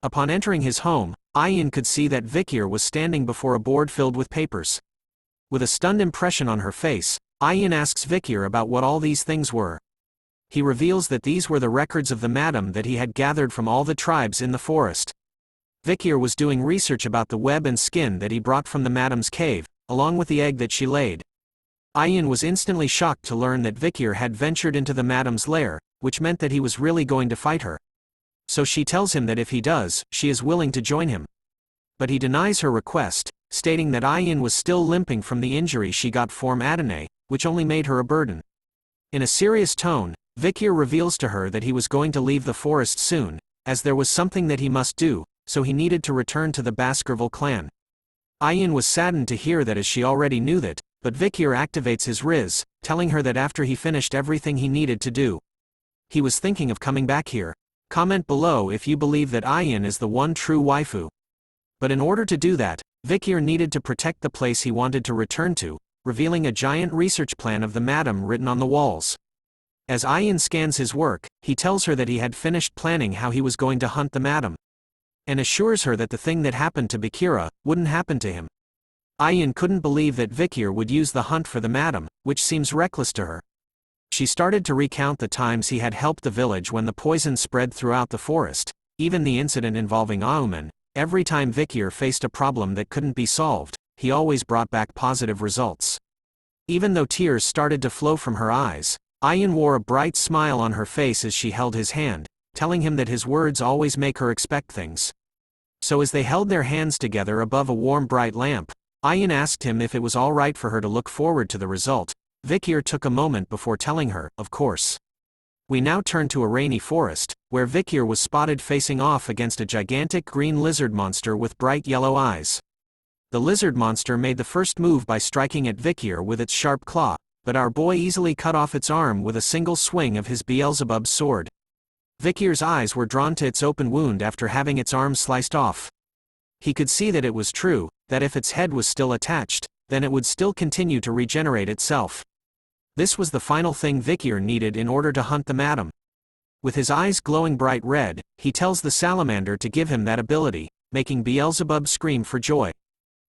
Upon entering his home, Ayan could see that Vikir was standing before a board filled with papers. With a stunned impression on her face, Ayan asks Vikir about what all these things were. He reveals that these were the records of the madam that he had gathered from all the tribes in the forest. Vikir was doing research about the web and skin that he brought from the madam's cave, along with the egg that she laid. Ayan was instantly shocked to learn that Vikir had ventured into the madam's lair, which meant that he was really going to fight her. So she tells him that if he does, she is willing to join him. But he denies her request, stating that Ayan was still limping from the injury she got from Adonai, which only made her a burden. In a serious tone, Vikir reveals to her that he was going to leave the forest soon, as there was something that he must do, so he needed to return to the Baskerville clan. Ayan was saddened to hear that, as she already knew that, but Vikir activates his Riz, telling her that after he finished everything he needed to do, he was thinking of coming back here. Comment below if you believe that Ayan is the one true waifu. But in order to do that, Vikir needed to protect the place he wanted to return to, revealing a giant research plan of the madam written on the walls. As Ayan scans his work, he tells her that he had finished planning how he was going to hunt the madam, and assures her that the thing that happened to Bakira wouldn't happen to him. Ayan couldn't believe that Vikir would use the hunt for the madam, which seems reckless to her. She started to recount the times he had helped the village when the poison spread throughout the forest, even the incident involving Auman. Every time Vikir faced a problem that couldn't be solved, he always brought back positive results. Even though tears started to flow from her eyes, Ayan wore a bright smile on her face as she held his hand, telling him that his words always make her expect things. So as they held their hands together above a warm bright lamp, Ayan asked him if it was all right for her to look forward to the result. Vikir took a moment before telling her, of course. We now turn to a rainy forest, where Vikir was spotted facing off against a gigantic green lizard monster with bright yellow eyes. The lizard monster made the first move by striking at Vikir with its sharp claw, but our boy easily cut off its arm with a single swing of his Beelzebub's sword. Vikir's eyes were drawn to its open wound after having its arm sliced off. He could see that it was true, that if its head was still attached, then it would still continue to regenerate itself. This was the final thing Vikir needed in order to hunt the madam. With his eyes glowing bright red, he tells the salamander to give him that ability, making Beelzebub scream for joy.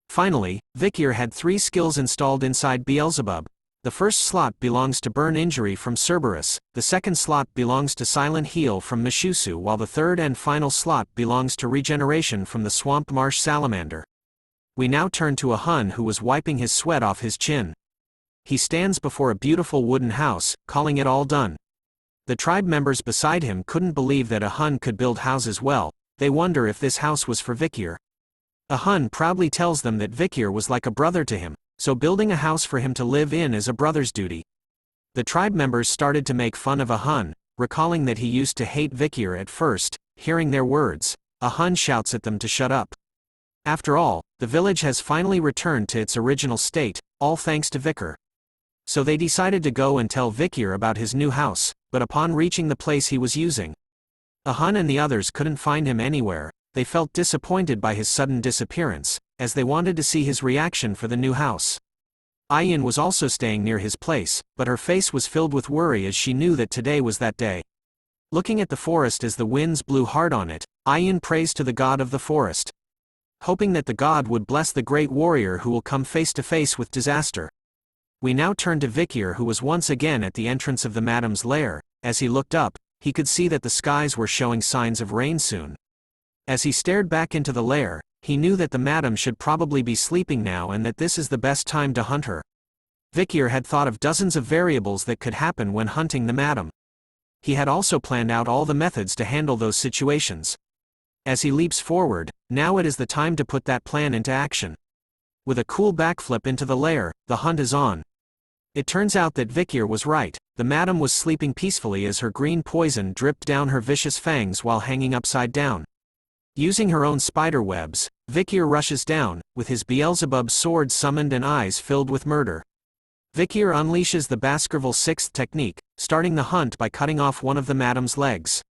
Finally, Vikir had 3 skills installed inside Beelzebub. The first slot belongs to Burn Injury from Cerberus, the second slot belongs to Silent Heal from Mishusu, while the third and final slot belongs to Regeneration from the Swamp Marsh Salamander. We now turn to a Hun who was wiping his sweat off his chin. He stands before a beautiful wooden house, calling it all done. The tribe members beside him couldn't believe that a Hun could build houses well. They wonder if this house was for Vikir. A Hun proudly tells them that Vikir was like a brother to him, so building a house for him to live in is a brother's duty. The tribe members started to make fun of a Hun, recalling that he used to hate Vikir at first. Hearing their words, a Hun shouts at them to shut up. After all, the village has finally returned to its original state, all thanks to Vikir. So they decided to go and tell Vikir about his new house, but upon reaching the place he was using, a Hun and the others couldn't find him anywhere. They felt disappointed by his sudden disappearance, as they wanted to see his reaction for the new house. Ayan was also staying near his place, but her face was filled with worry as she knew that today was that day. Looking at the forest as the winds blew hard on it, Ayan prays to the god of the forest, hoping that the god would bless the great warrior who will come face to face with disaster. We now turn to Vikir, who was once again at the entrance of the madam's lair. As he looked up, he could see that the skies were showing signs of rain soon. As he stared back into the lair, he knew that the madam should probably be sleeping now and that this is the best time to hunt her. Vikir had thought of dozens of variables that could happen when hunting the madam. He had also planned out all the methods to handle those situations. As he leaps forward, now it is the time to put that plan into action. With a cool backflip into the lair, the hunt is on. It turns out that Vikir was right. The madam was sleeping peacefully as her green poison dripped down her vicious fangs while hanging upside down. Using her own spider webs, Vikir rushes down, with his Beelzebub sword summoned and eyes filled with murder. Vikir unleashes the Baskerville 6th technique, starting the hunt by cutting off one of the madam's legs.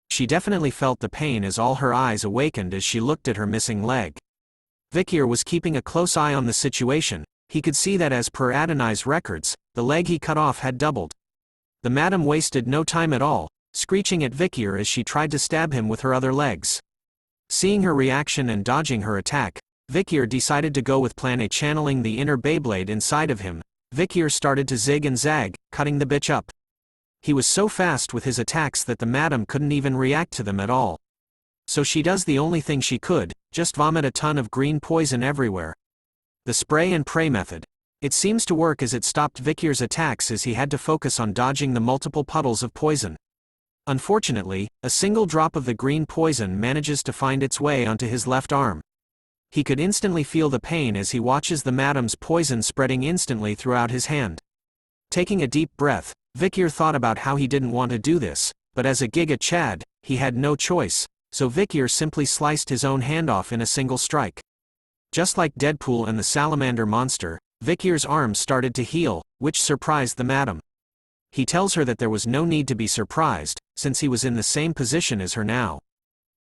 She definitely felt the pain as all her eyes awakened as she looked at her missing leg. Vikir was keeping a close eye on the situation. He could see that as per Adonai's records, the leg he cut off had doubled. The madam wasted no time at all, screeching at Vikir as she tried to stab him with her other legs. Seeing her reaction and dodging her attack, Vikir decided to go with Plan A, channeling the inner Beyblade inside of him. Vikir started to zig and zag, cutting the bitch up. He was so fast with his attacks that the madam couldn't even react to them at all. So she does the only thing she could, just vomit a ton of green poison everywhere. The spray and pray method. It seems to work as it stopped Vikir's attacks as he had to focus on dodging the multiple puddles of poison. Unfortunately, a single drop of the green poison manages to find its way onto his left arm. He could instantly feel the pain as he watches the madam's poison spreading instantly throughout his hand. Taking a deep breath, Vikir thought about how he didn't want to do this, but as a Giga Chad, he had no choice, so Vikir simply sliced his own hand off in a single strike. Just like Deadpool and the salamander monster, Vikir's arm started to heal, which surprised the madam. He tells her that there was no need to be surprised, since he was in the same position as her now.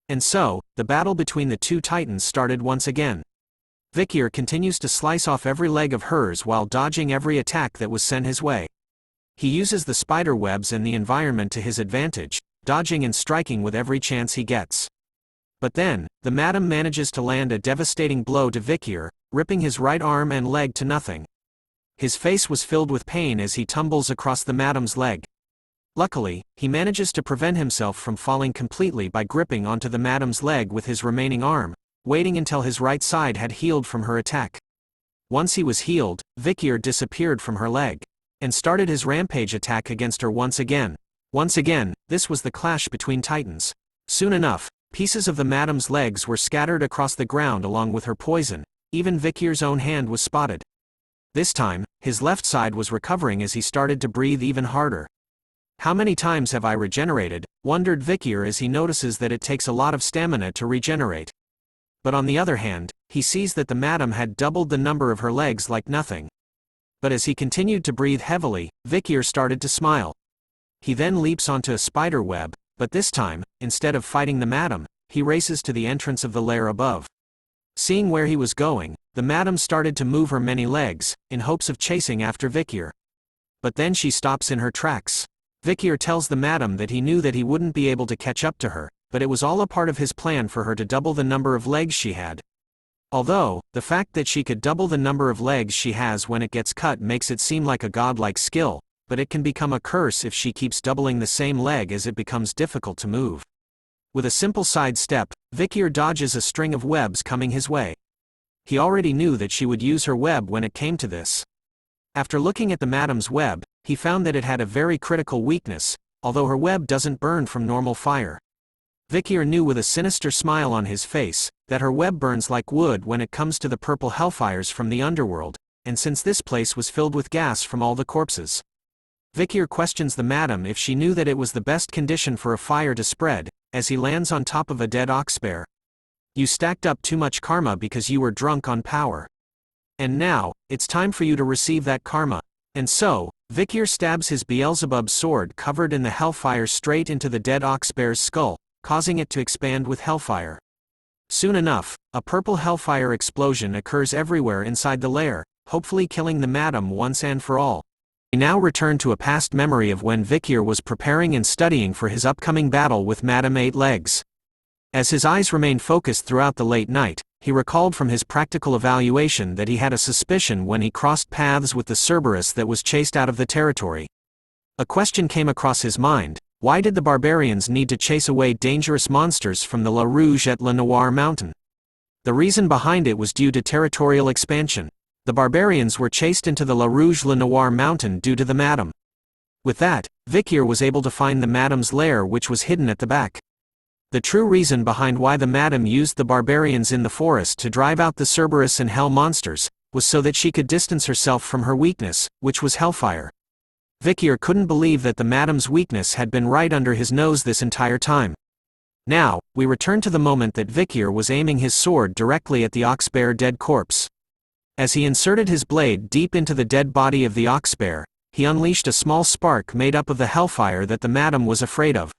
And so, the battle between the two titans started once again. Vikir continues to slice off every leg of hers while dodging every attack that was sent his way. He uses the spider webs and the environment to his advantage, dodging and striking with every chance he gets. But then, the madam manages to land a devastating blow to Vikir, ripping his right arm and leg to nothing. His face was filled with pain as he tumbles across the madam's leg. Luckily, he manages to prevent himself from falling completely by gripping onto the madam's leg with his remaining arm, waiting until his right side had healed from her attack. Once he was healed, Vikir disappeared from her leg and started his rampage attack against her once again. Once again, this was the clash between titans. Soon enough, pieces of the madam's legs were scattered across the ground along with her poison. Even Vikir's own hand was spotted. This time, his left side was recovering as he started to breathe even harder. How many times have I regenerated? Wondered Vikir as he notices that it takes a lot of stamina to regenerate. But on the other hand, he sees that the madam had doubled the number of her legs like nothing. But as he continued to breathe heavily, Vikir started to smile. He then leaps onto a spider web, but this time, instead of fighting the madam, he races to the entrance of the lair above. Seeing where he was going, the madam started to move her many legs, in hopes of chasing after Vikir. But then she stops in her tracks. Vikir tells the madam that he knew that he wouldn't be able to catch up to her, but it was all a part of his plan for her to double the number of legs she had. Although, the fact that she could double the number of legs she has when it gets cut makes it seem like a godlike skill, but it can become a curse if she keeps doubling the same leg as it becomes difficult to move. With a simple side step, Vikir dodges a string of webs coming his way. He already knew that she would use her web when it came to this. After looking at the madam's web, he found that it had a very critical weakness, although her web doesn't burn from normal fire. Vikir knew with a sinister smile on his face, that her web burns like wood when it comes to the purple hellfires from the underworld, and since this place was filled with gas from all the corpses. Vikir questions the madam if she knew that it was the best condition for a fire to spread, as he lands on top of a dead ox bear. You stacked up too much karma because you were drunk on power. And now, it's time for you to receive that karma. And so, Vikir stabs his Beelzebub sword covered in the hellfire straight into the dead ox bear's skull, causing it to expand with hellfire. Soon enough, a purple hellfire explosion occurs everywhere inside the lair, hopefully killing the madam once and for all. We now return to a past memory of when Vikir was preparing and studying for his upcoming battle with Madame Eight Legs. As his eyes remained focused throughout the late night, he recalled from his practical evaluation that he had a suspicion when he crossed paths with the Cerberus that was chased out of the territory. A question came across his mind: why did the barbarians need to chase away dangerous monsters from the La Rouge et La Noire mountain? The reason behind it was due to territorial expansion. The barbarians were chased into the La Rouge La Noire mountain due to the madam. With that, Vikir was able to find the madam's lair, which was hidden at the back. The true reason behind why the madam used the barbarians in the forest to drive out the Cerberus and hell monsters, was so that she could distance herself from her weakness, which was hellfire. Vikir couldn't believe that the madam's weakness had been right under his nose this entire time. Now, we return to the moment that Vikir was aiming his sword directly at the ox bear dead corpse. As he inserted his blade deep into the dead body of the ox bear, he unleashed a small spark made up of the hellfire that the madam was afraid of,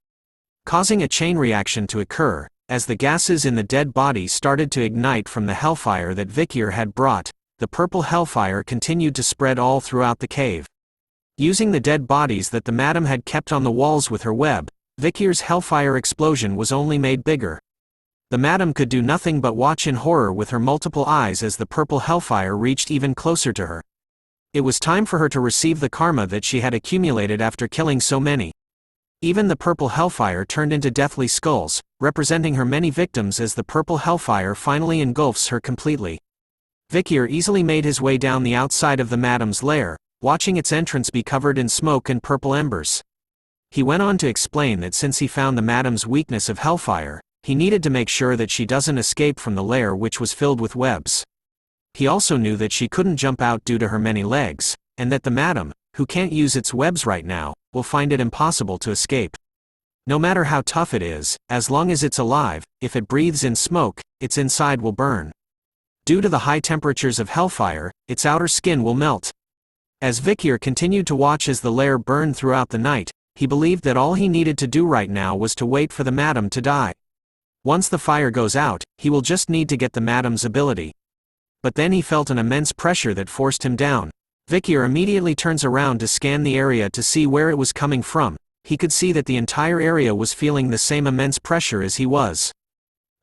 causing a chain reaction to occur. As the gases in the dead body started to ignite from the hellfire that Vikir had brought, the purple hellfire continued to spread all throughout the cave. Using the dead bodies that the madam had kept on the walls with her web, Vikir's hellfire explosion was only made bigger. The madam could do nothing but watch in horror with her multiple eyes as the purple hellfire reached even closer to her. It was time for her to receive the karma that she had accumulated after killing so many. Even the purple hellfire turned into deathly skulls, representing her many victims as the purple hellfire finally engulfs her completely. Vikir easily made his way down the outside of the madam's lair, watching its entrance be covered in smoke and purple embers. He went on to explain that since he found the madam's weakness of hellfire, he needed to make sure that she doesn't escape from the lair, which was filled with webs. He also knew that she couldn't jump out due to her many legs, and that the madam, who can't use its webs right now, will find it impossible to escape. No matter how tough it is, as long as it's alive, if it breathes in smoke, its inside will burn. Due to the high temperatures of hellfire, its outer skin will melt. As Vikir continued to watch as the lair burned throughout the night, he believed that all he needed to do right now was to wait for the madam to die. Once the fire goes out, he will just need to get the madam's ability. But then he felt an immense pressure that forced him down. Vikir immediately turns around to scan the area to see where it was coming from. He could see that the entire area was feeling the same immense pressure as he was.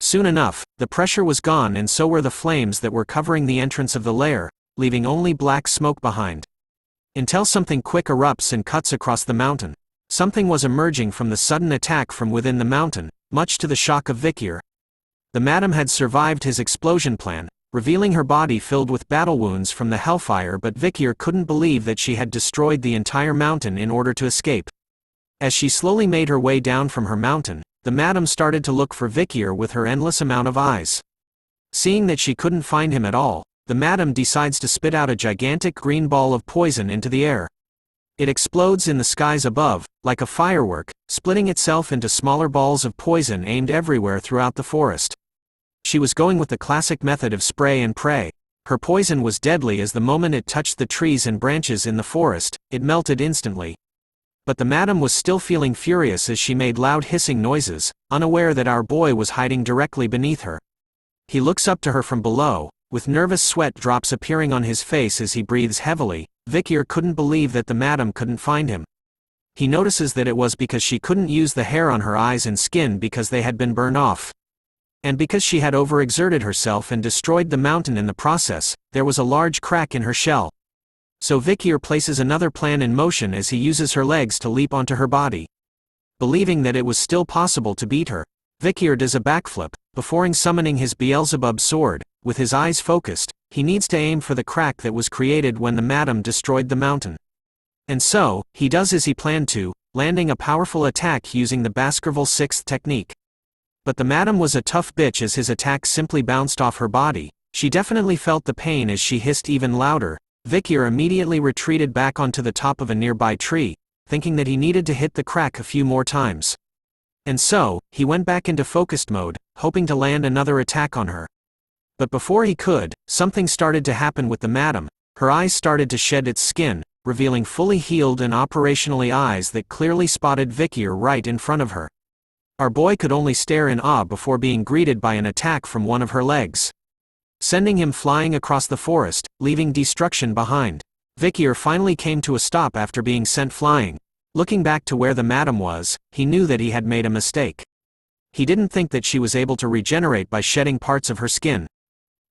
Soon enough, the pressure was gone, and so were the flames that were covering the entrance of the lair, leaving only black smoke behind. Until something quick erupts and cuts across the mountain. Something was emerging from the sudden attack from within the mountain, much to the shock of Vikir. The madam had survived his explosion plan, revealing her body filled with battle wounds from the hellfire, but Vikir couldn't believe that she had destroyed the entire mountain in order to escape. As she slowly made her way down from her mountain, the madam started to look for Vikir with her endless amount of eyes. Seeing that she couldn't find him at all, the madam decides to spit out a gigantic green ball of poison into the air. It explodes in the skies above, like a firework, splitting itself into smaller balls of poison aimed everywhere throughout the forest. She was going with the classic method of spray and pray. Her poison was deadly as the moment it touched the trees and branches in the forest, it melted instantly. But the madam was still feeling furious as she made loud hissing noises, unaware that our boy was hiding directly beneath her. He looks up to her from below, with nervous sweat drops appearing on his face as he breathes heavily. Vikir couldn't believe that the madam couldn't find him. He notices that it was because she couldn't use the hair on her eyes and skin because they had been burned off. And because she had overexerted herself and destroyed the mountain in the process, there was a large crack in her shell. So Vikir places another plan in motion as he uses her legs to leap onto her body. Believing that it was still possible to beat her, Vikir does a backflip, before summoning his Beelzebub sword. With his eyes focused, he needs to aim for the crack that was created when the madam destroyed the mountain. And so, he does as he planned to, landing a powerful attack using the Baskerville 6th technique. But the madam was a tough bitch as his attack simply bounced off her body. She definitely felt the pain as she hissed even louder. Vikir immediately retreated back onto the top of a nearby tree, thinking that he needed to hit the crack a few more times. And so, he went back into focused mode, hoping to land another attack on her. But before he could, something started to happen with the madam. Her eyes started to shed its skin, revealing fully healed and operationally eyes that clearly spotted Vikir right in front of her. Our boy could only stare in awe before being greeted by an attack from one of her legs, sending him flying across the forest, leaving destruction behind. Vikir finally came to a stop after being sent flying. Looking back to where the madam was, he knew that he had made a mistake. He didn't think that she was able to regenerate by shedding parts of her skin.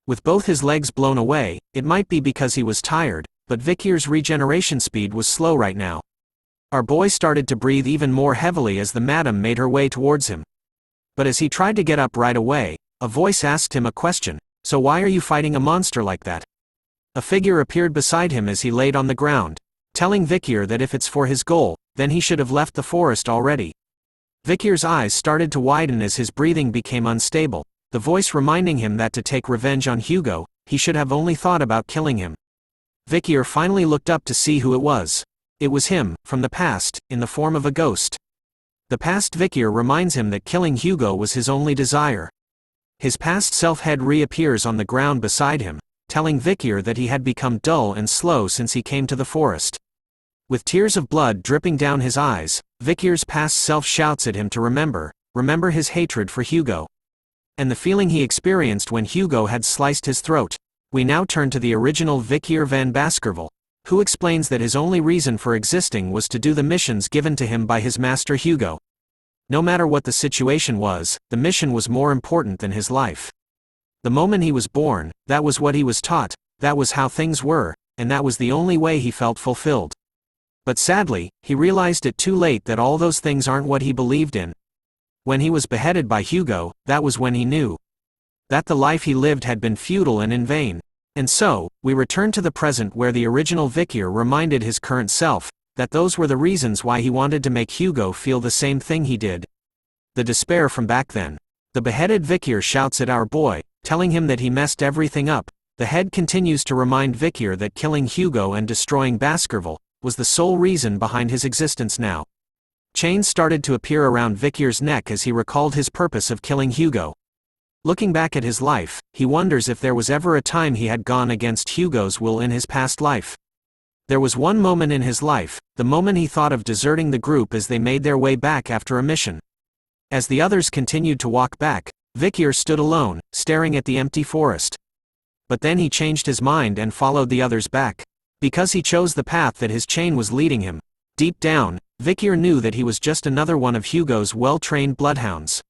With both his legs blown away, it might be because he was tired, but Vikir's regeneration speed was slow right now. Our boy started to breathe even more heavily as the madam made her way towards him. But as he tried to get up right away, a voice asked him a question. So why are you fighting a monster like that? A figure appeared beside him as he laid on the ground, telling Vikir that if it's for his goal, then he should have left the forest already. Vikir's eyes started to widen as his breathing became unstable, the voice reminding him that to take revenge on Hugo, he should have only thought about killing him. Vikir finally looked up to see who it was. It was him, from the past, in the form of a ghost. The past Vikir reminds him that killing Hugo was his only desire. His past self head reappears on the ground beside him, telling Vikir that he had become dull and slow since he came to the forest. With tears of blood dripping down his eyes, Vikir's past self shouts at him to remember his hatred for Hugo. And the feeling he experienced when Hugo had sliced his throat. We now turn to the original Vikir van Baskerville, who explains that his only reason for existing was to do the missions given to him by his master Hugo. No matter what the situation was, the mission was more important than his life. The moment he was born, that was what he was taught, that was how things were, and that was the only way he felt fulfilled. But sadly, he realized it too late that all those things aren't what he believed in. When he was beheaded by Hugo, that was when he knew that the life he lived had been futile and in vain. And so, we return to the present where the original Vikir reminded his current self that those were the reasons why he wanted to make Hugo feel the same thing he did. The despair from back then. The beheaded Vikir shouts at our boy, telling him that he messed everything up. The head continues to remind Vikir that killing Hugo and destroying Baskerville was the sole reason behind his existence now. Chains started to appear around Vikir's neck as he recalled his purpose of killing Hugo. Looking back at his life, he wonders if there was ever a time he had gone against Hugo's will in his past life. There was one moment in his life, the moment he thought of deserting the group as they made their way back after a mission. As the others continued to walk back, Vikir stood alone, staring at the empty forest. But then he changed his mind and followed the others back. Because he chose the path that his chain was leading him. Deep down, Vikir knew that he was just another one of Hugo's well-trained bloodhounds.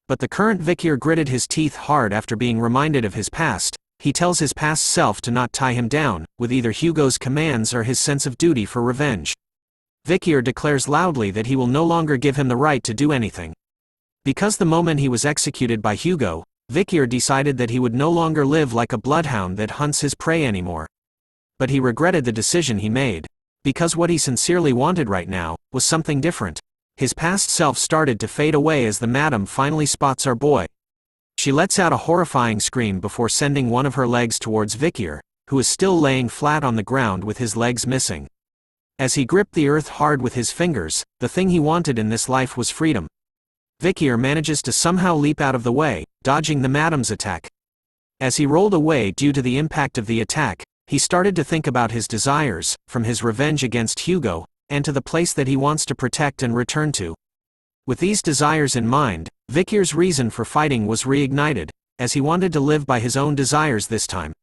But the current Vikir gritted his teeth hard after being reminded of his past. He tells his past self to not tie him down, with either Hugo's commands or his sense of duty for revenge. Vikir declares loudly that he will no longer give him the right to do anything. Because the moment he was executed by Hugo, Vikir decided that he would no longer live like a bloodhound that hunts his prey anymore. But he regretted the decision he made, because what he sincerely wanted right now was something different. His past self started to fade away as the madam finally spots our boy. She lets out a horrifying scream before sending one of her legs towards Vikir, who is still laying flat on the ground with his legs missing. As he gripped the earth hard with his fingers, the thing he wanted in this life was freedom. Vikir manages to somehow leap out of the way, dodging the madam's attack. As he rolled away due to the impact of the attack, he started to think about his desires, from his revenge against Hugo, and to the place that he wants to protect and return to. With these desires in mind, Vikir's reason for fighting was reignited, as he wanted to live by his own desires this time.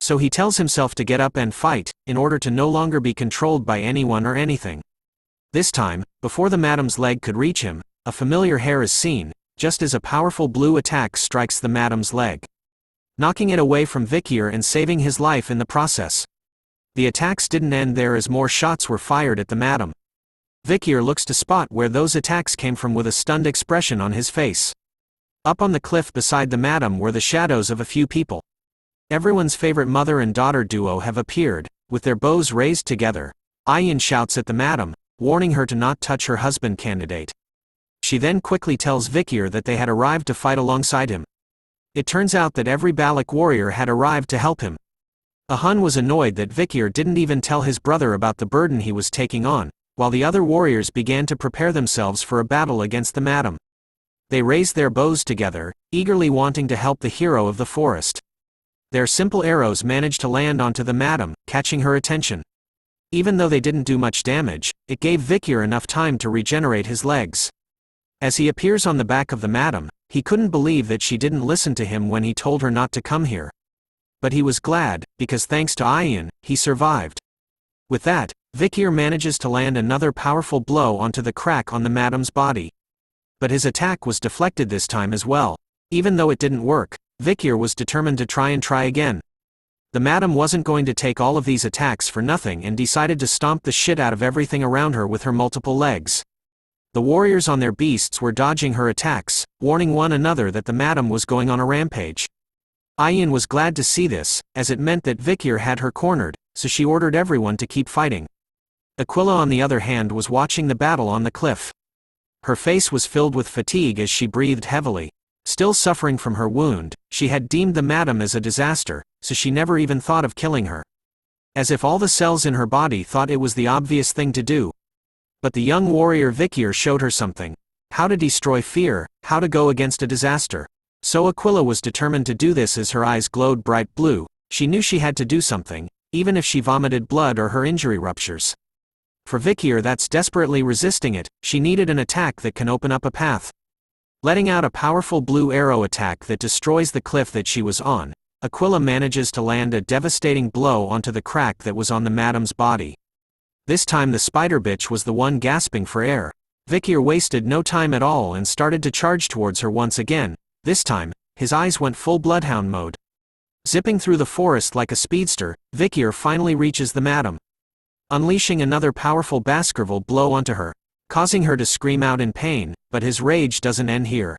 So he tells himself to get up and fight, in order to no longer be controlled by anyone or anything. This time, before the madam's leg could reach him, a familiar hair is seen, just as a powerful blue attack strikes the madam's leg, knocking it away from Vikir and saving his life in the process. The attacks didn't end there as more shots were fired at the madam. Vikir looks to spot where those attacks came from with a stunned expression on his face. Up on the cliff beside the madam were the shadows of a few people. Everyone's favorite mother and daughter duo have appeared, with their bows raised together. Ayin shouts at the madam, warning her to not touch her husband candidate. She then quickly tells Vikir that they had arrived to fight alongside him. It turns out that every Balak warrior had arrived to help him. Ahun was annoyed that Vikir didn't even tell his brother about the burden he was taking on, while the other warriors began to prepare themselves for a battle against the madam. They raised their bows together, eagerly wanting to help the hero of the forest. Their simple arrows managed to land onto the madam, catching her attention. Even though they didn't do much damage, it gave Vikir enough time to regenerate his legs. As he appears on the back of the madam, he couldn't believe that she didn't listen to him when he told her not to come here. But he was glad, because thanks to Ayin, he survived. With that, Vikir manages to land another powerful blow onto the crack on the madam's body. But his attack was deflected this time as well. Even though it didn't work, Vikir was determined to try again. The madam wasn't going to take all of these attacks for nothing and decided to stomp the shit out of everything around her with her multiple legs. The warriors on their beasts were dodging her attacks, warning one another that the madam was going on a rampage. Ayin was glad to see this, as it meant that Vikir had her cornered, so she ordered everyone to keep fighting. Aquila on the other hand was watching the battle on the cliff. Her face was filled with fatigue as she breathed heavily. Still suffering from her wound, she had deemed the madam as a disaster, so she never even thought of killing her. As if all the cells in her body thought it was the obvious thing to do. But the young warrior Vikir showed her something. How to destroy fear, how to go against a disaster. So Aquila was determined to do this as her eyes glowed bright blue. She knew she had to do something, even if she vomited blood or her injury ruptures. For Vikir that's desperately resisting it, she needed an attack that can open up a path. Letting out a powerful blue arrow attack that destroys the cliff that she was on, Aquila manages to land a devastating blow onto the crack that was on the madam's body. This time the spider bitch was the one gasping for air. Vikir wasted no time at all and started to charge towards her once again. This time, his eyes went full bloodhound mode. Zipping through the forest like a speedster, Vikir finally reaches the madam. Unleashing another powerful Baskerville blow onto her, causing her to scream out in pain, but his rage doesn't end here.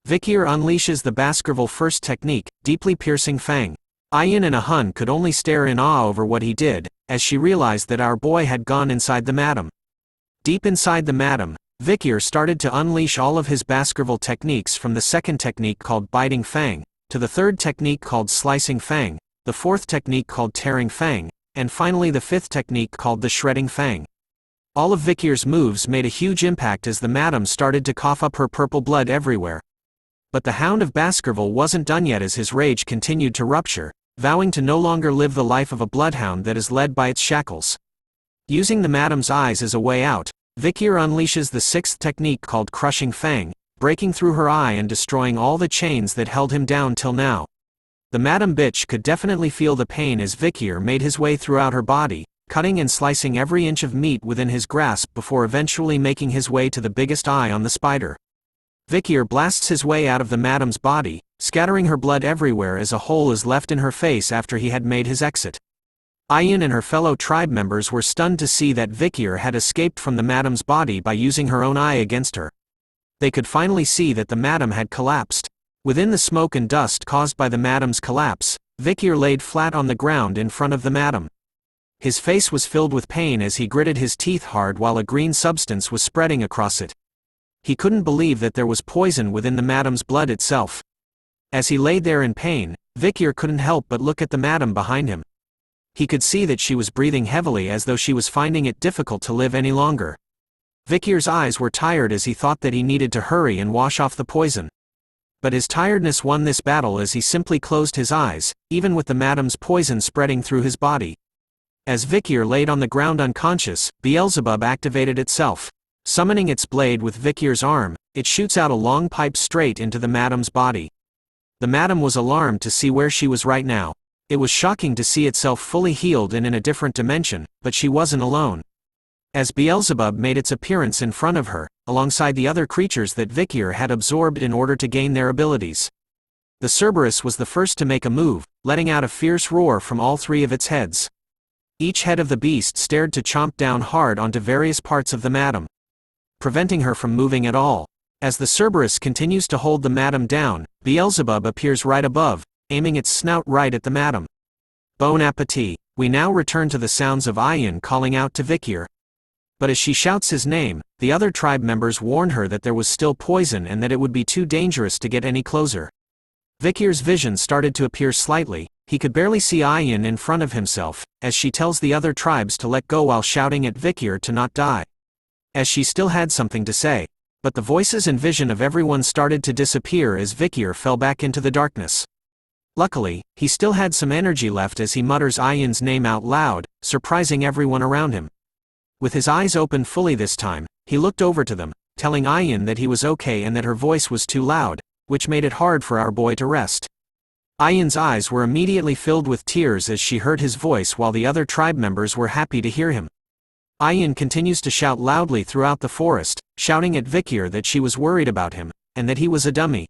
Vikir unleashes the Baskerville first technique, deeply piercing fang. Ayin and Ahun could only stare in awe over what he did, as she realized that our boy had gone inside the madam. Deep inside the madam, Vikir started to unleash all of his Baskerville techniques from the second technique called biting fang, to the third technique called slicing fang, the fourth technique called tearing fang, and finally the fifth technique called the shredding fang. All of Vikir's moves made a huge impact as the madam started to cough up her purple blood everywhere. But the Hound of Baskerville wasn't done yet as his rage continued to rupture, vowing to no longer live the life of a bloodhound that is led by its shackles. Using the madam's eyes as a way out, Vikir unleashes the sixth technique called crushing fang, breaking through her eye and destroying all the chains that held him down till now. The madam bitch could definitely feel the pain as Vikir made his way throughout her body, cutting and slicing every inch of meat within his grasp before eventually making his way to the biggest eye on the spider. Vikir blasts his way out of the madam's body, scattering her blood everywhere as a hole is left in her face after he had made his exit. Ayin and her fellow tribe members were stunned to see that Vikir had escaped from the madam's body by using her own eye against her. They could finally see that the madam had collapsed. Within the smoke and dust caused by the madam's collapse, Vikir laid flat on the ground in front of the madam. His face was filled with pain as he gritted his teeth hard while a green substance was spreading across it. He couldn't believe that there was poison within the madam's blood itself. As he lay there in pain, Vikir couldn't help but look at the madam behind him. He could see that she was breathing heavily as though she was finding it difficult to live any longer. Vikir's eyes were tired as he thought that he needed to hurry and wash off the poison. But his tiredness won this battle as he simply closed his eyes, even with the madam's poison spreading through his body. As Vikir laid on the ground unconscious, Beelzebub activated itself. Summoning its blade with Vikir's arm, it shoots out a long pipe straight into the madam's body. The madam was alarmed to see where she was right now. It was shocking to see itself fully healed and in a different dimension, but she wasn't alone. As Beelzebub made its appearance in front of her, alongside the other creatures that Vikir had absorbed in order to gain their abilities. The Cerberus was the first to make a move, letting out a fierce roar from all three of its heads. Each head of the beast stared to chomp down hard onto various parts of the madam, preventing her from moving at all. As the Cerberus continues to hold the madam down, Beelzebub appears right above, aiming its snout right at the madam. Bon appetit. We now return to the sounds of Ayin calling out to Vikir. But as she shouts his name, the other tribe members warn her that there was still poison and that it would be too dangerous to get any closer. Vikir's vision started to appear slightly. He could barely see Ayin in front of himself, as she tells the other tribes to let go while shouting at Vikir to not die. As she still had something to say. But the voices and vision of everyone started to disappear as Vikir fell back into the darkness. Luckily, he still had some energy left as he mutters Ayin's name out loud, surprising everyone around him. With his eyes open fully this time, he looked over to them, telling Ayin that he was okay and that her voice was too loud, which made it hard for our boy to rest. Ayin's eyes were immediately filled with tears as she heard his voice while the other tribe members were happy to hear him. Ayin continues to shout loudly throughout the forest, shouting at Vikir that she was worried about him, and that he was a dummy.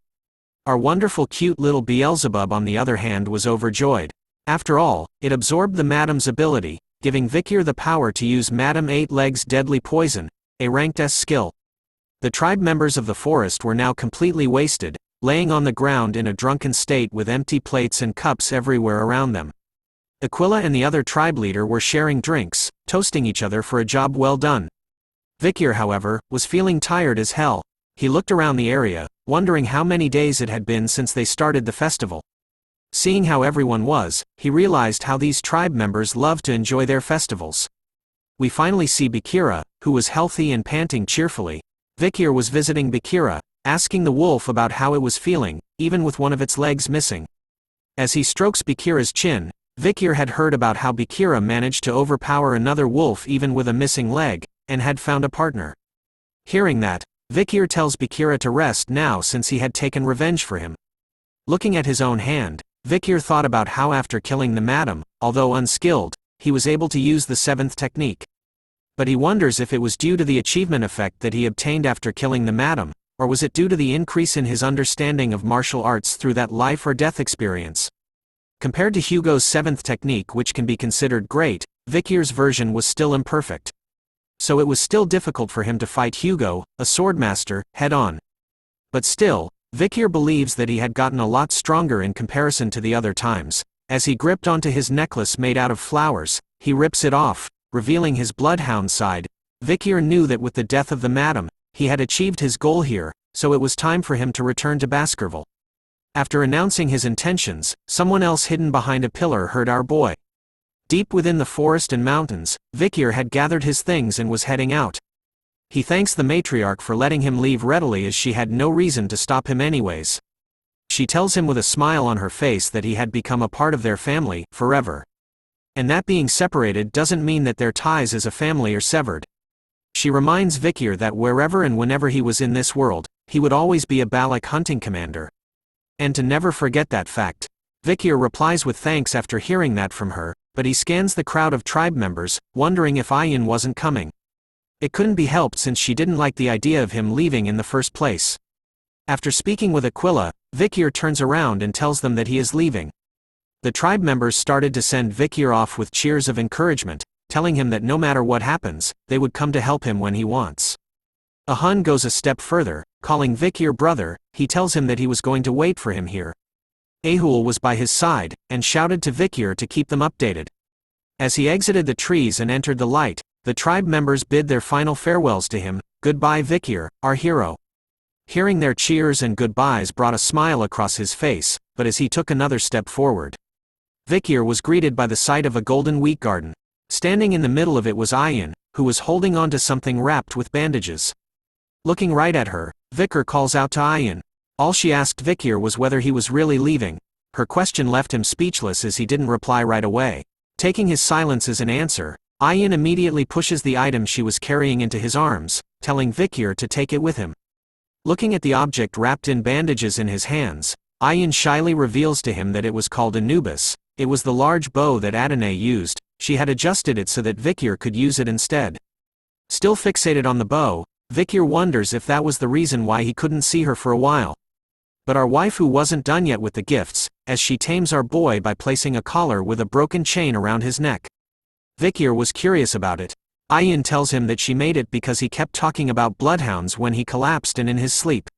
Our wonderful cute little Beelzebub on the other hand was overjoyed. After all, it absorbed the madam's ability, giving Vikir the power to use Madam Eight Legs' deadly poison, a ranked S skill. The tribe members of the forest were now completely wasted, laying on the ground in a drunken state with empty plates and cups everywhere around them. Aquila and the other tribe leader were sharing drinks, toasting each other for a job well done. Vikir, however, was feeling tired as hell. He looked around the area, wondering how many days it had been since they started the festival. Seeing how everyone was, he realized how these tribe members loved to enjoy their festivals. We finally see Bakira, who was healthy and panting cheerfully. Vikir was visiting Bakira, asking the wolf about how it was feeling, even with one of its legs missing. As he strokes Bakira's chin, Vikir had heard about how Bakira managed to overpower another wolf even with a missing leg, and had found a partner. Hearing that, Vikir tells Bakira to rest now since he had taken revenge for him. Looking at his own hand, Vikir thought about how after killing the madam, although unskilled, he was able to use the seventh technique. But he wonders if it was due to the achievement effect that he obtained after killing the madam, or was it due to the increase in his understanding of martial arts through that life or death experience. Compared to Hugo's seventh technique, which can be considered great, Vikir's version was still imperfect. So it was still difficult for him to fight Hugo, a swordmaster, head-on. But still, Vikir believes that he had gotten a lot stronger in comparison to the other times. As he gripped onto his necklace made out of flowers, he rips it off, revealing his bloodhound side. Vikir knew that with the death of the madam, he had achieved his goal here, so it was time for him to return to Baskerville. After announcing his intentions, someone else hidden behind a pillar heard our boy. Deep within the forest and mountains, Vikir had gathered his things and was heading out. He thanks the matriarch for letting him leave readily as she had no reason to stop him anyways. She tells him with a smile on her face that he had become a part of their family, forever. And that being separated doesn't mean that their ties as a family are severed. She reminds Vikir that wherever and whenever he was in this world, he would always be a Balak hunting commander. And to never forget that fact. Vikir replies with thanks after hearing that from her, but he scans the crowd of tribe members, wondering if Ayin wasn't coming. It couldn't be helped since she didn't like the idea of him leaving in the first place. After speaking with Aquila, Vikir turns around and tells them that he is leaving. The tribe members started to send Vikir off with cheers of encouragement, telling him that no matter what happens, they would come to help him when he wants. Hun goes a step further, calling Vikir brother. He tells him that he was going to wait for him here. Ahul was by his side, and shouted to Vikir to keep them updated. As he exited the trees and entered the light, the tribe members bid their final farewells to him. Goodbye Vikir, our hero. Hearing their cheers and goodbyes brought a smile across his face, but as he took another step forward, Vikir was greeted by the sight of a golden wheat garden. Standing in the middle of it was Ayin, who was holding on to something wrapped with bandages. Looking right at her, Vikir calls out to Ayin. All she asked Vikir was whether he was really leaving. Her question left him speechless as he didn't reply right away. Taking his silence as an answer, Ayin immediately pushes the item she was carrying into his arms, telling Vikir to take it with him. Looking at the object wrapped in bandages in his hands, Ayin shyly reveals to him that it was called Anubis. It was the large bow that Adonai used. She had adjusted it so that Vikir could use it instead. Still fixated on the bow, Vikir wonders if that was the reason why he couldn't see her for a while. But our waifu wasn't done yet with the gifts, as she tames our boy by placing a collar with a broken chain around his neck. Vikir was curious about it. Ayin tells him that she made it because he kept talking about bloodhounds when he collapsed and in his sleep.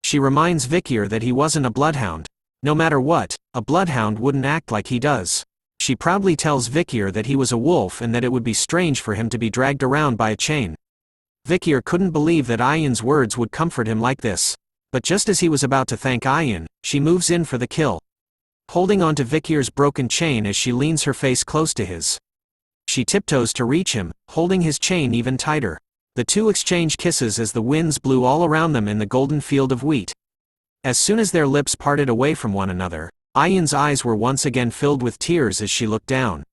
She reminds Vikir that he wasn't a bloodhound. No matter what, a bloodhound wouldn't act like he does. She proudly tells Vikir that he was a wolf and that it would be strange for him to be dragged around by a chain. Vikir couldn't believe that Ayin's words would comfort him like this. But just as he was about to thank Ayin, she moves in for the kill. Holding on to Vikir's broken chain as she leans her face close to his. She tiptoes to reach him, holding his chain even tighter. The two exchange kisses as the winds blew all around them in the golden field of wheat. As soon as their lips parted away from one another, Ayin's eyes were once again filled with tears as she looked down.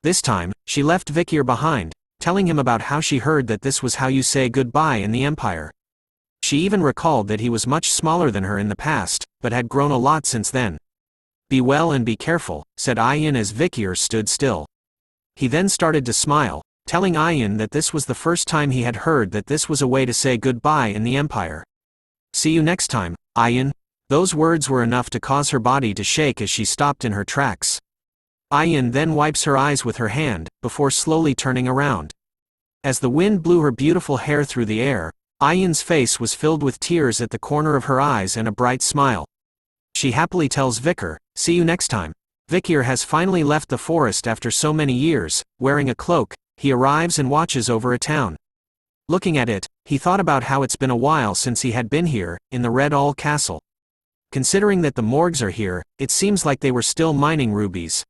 This time, she left Vikir behind, telling him about how she heard that this was how you say goodbye in the Empire. She even recalled that he was much smaller than her in the past, but had grown a lot since then. Be well and be careful, said Ayin as Vikir stood still. He then started to smile, telling Ayin that this was the first time he had heard that this was a way to say goodbye in the Empire. See you next time, Ayin. Those words were enough to cause her body to shake as she stopped in her tracks. Ayin then wipes her eyes with her hand, before slowly turning around. As the wind blew her beautiful hair through the air, Ayin's face was filled with tears at the corner of her eyes and a bright smile. She happily tells Vikir, see you next time. Vikir has finally left the forest after so many years. Wearing a cloak, he arrives and watches over a town. Looking at it, he thought about how it's been a while since he had been here, in the Red All Castle. Considering that the morgues are here, it seems like they were still mining rubies.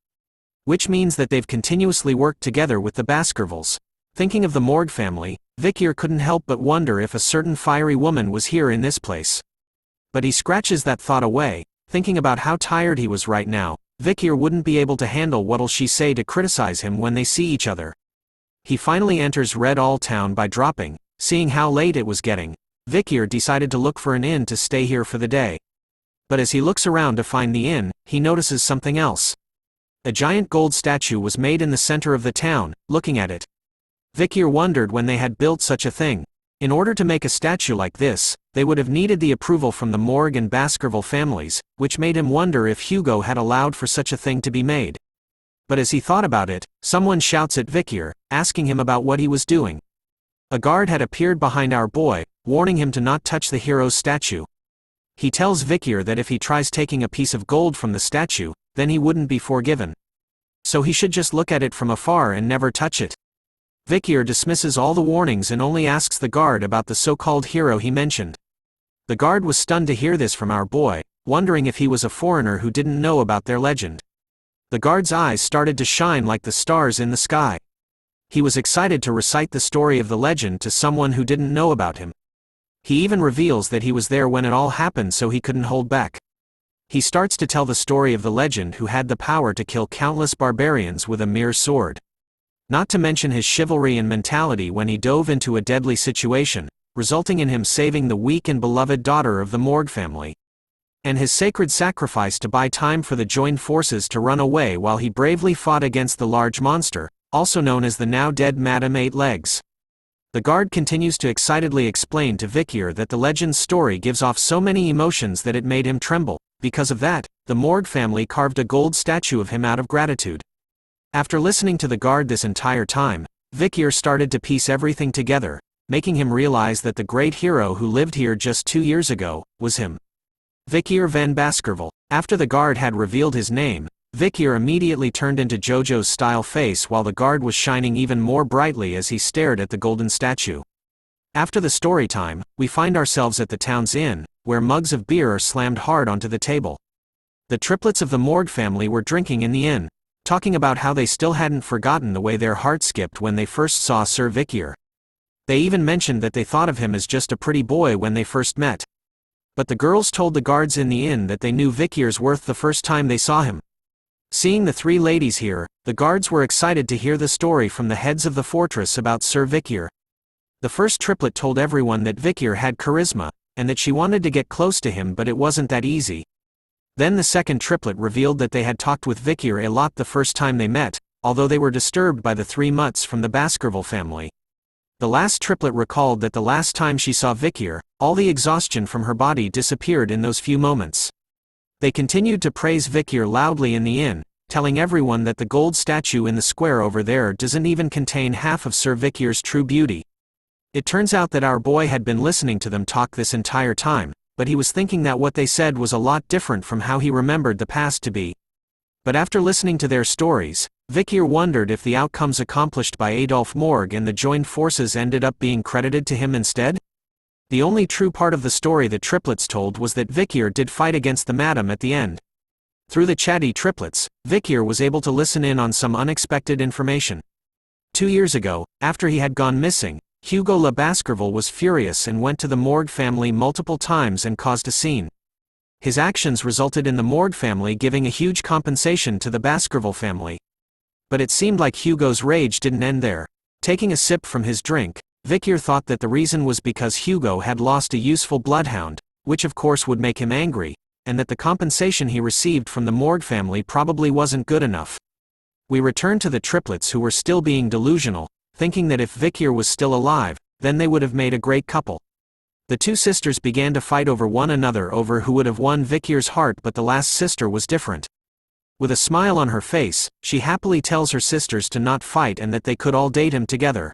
Which means that they've continuously worked together with the Baskervilles. Thinking of the Morgue family, Vikir couldn't help but wonder if a certain fiery woman was here in this place. But he scratches that thought away, thinking about how tired he was right now. Vikir wouldn't be able to handle what'll she say to criticize him when they see each other. He finally enters Red All Town by dropping. Seeing how late it was getting, Vikir decided to look for an inn to stay here for the day. But as he looks around to find the inn, he notices something else. A giant gold statue was made in the center of the town. Looking at it, Vikir wondered when they had built such a thing. In order to make a statue like this, they would have needed the approval from the Morgue and Baskerville families, which made him wonder if Hugo had allowed for such a thing to be made. But as he thought about it, someone shouts at Vikir, asking him about what he was doing. A guard had appeared behind our boy, warning him to not touch the hero's statue. He tells Vikir that if he tries taking a piece of gold from the statue, then he wouldn't be forgiven. So he should just look at it from afar and never touch it. Vikir dismisses all the warnings and only asks the guard about the so-called hero he mentioned. The guard was stunned to hear this from our boy, wondering if he was a foreigner who didn't know about their legend. The guard's eyes started to shine like the stars in the sky. He was excited to recite the story of the legend to someone who didn't know about him. He even reveals that he was there when it all happened, so he couldn't hold back. He starts to tell the story of the legend who had the power to kill countless barbarians with a mere sword. Not to mention his chivalry and mentality when he dove into a deadly situation, resulting in him saving the weak and beloved daughter of the Morgue family. And his sacred sacrifice to buy time for the joined forces to run away while he bravely fought against the large monster, also known as the now dead Madame Eight Legs. The guard continues to excitedly explain to Vikir that the legend's story gives off so many emotions that it made him tremble. Because of that, the Morgue family carved a gold statue of him out of gratitude. After listening to the guard this entire time, Vikir started to piece everything together. making him realize that the great hero who lived here just 2 years ago was him. Vikir van Baskerville. After the guard had revealed his name, Vikir immediately turned into JoJo's style face while the guard was shining even more brightly as he stared at the golden statue. After the story time, we find ourselves at the town's inn, where mugs of beer are slammed hard onto the table. The triplets of the Morgue family were drinking in the inn, talking about how they still hadn't forgotten the way their heart skipped when they first saw Sir Vikir. They even mentioned that they thought of him as just a pretty boy when they first met. But the girls told the guards in the inn that they knew Vikir's worth the first time they saw him. Seeing the 3 ladies here, the guards were excited to hear the story from the heads of the fortress about Sir Vikir. The first triplet told everyone that Vikir had charisma, and that she wanted to get close to him, but it wasn't that easy. Then the second triplet revealed that they had talked with Vikir a lot the first time they met, although they were disturbed by the 3 mutts from the Baskerville family. The last triplet recalled that the last time she saw Vikir, all the exhaustion from her body disappeared in those few moments. They continued to praise Vikir loudly in the inn, telling everyone that the gold statue in the square over there doesn't even contain half of Sir Vikir's true beauty. It turns out that our boy had been listening to them talk this entire time, but he was thinking that what they said was a lot different from how he remembered the past to be. But after listening to their stories, Vikir wondered if the outcomes accomplished by Adolphe Morgue and the joined forces ended up being credited to him instead? The only true part of the story the triplets told was that Vikir did fight against the madam at the end. Through the chatty triplets, Vikir was able to listen in on some unexpected information. 2 years ago, after he had gone missing, Hugo Le Baskerville was furious and went to the Morgue family multiple times and caused a scene. His actions resulted in the Morgue family giving a huge compensation to the Baskerville family. But it seemed like Hugo's rage didn't end there. Taking a sip from his drink, Vikir thought that the reason was because Hugo had lost a useful bloodhound, which of course would make him angry, and that the compensation he received from the Morgue family probably wasn't good enough. We returned to the triplets who were still being delusional, thinking that if Vikir was still alive, then they would have made a great couple. The 2 sisters began to fight over one another over who would have won Vikir's heart, but the last sister was different. With a smile on her face, she happily tells her sisters to not fight and that they could all date him together.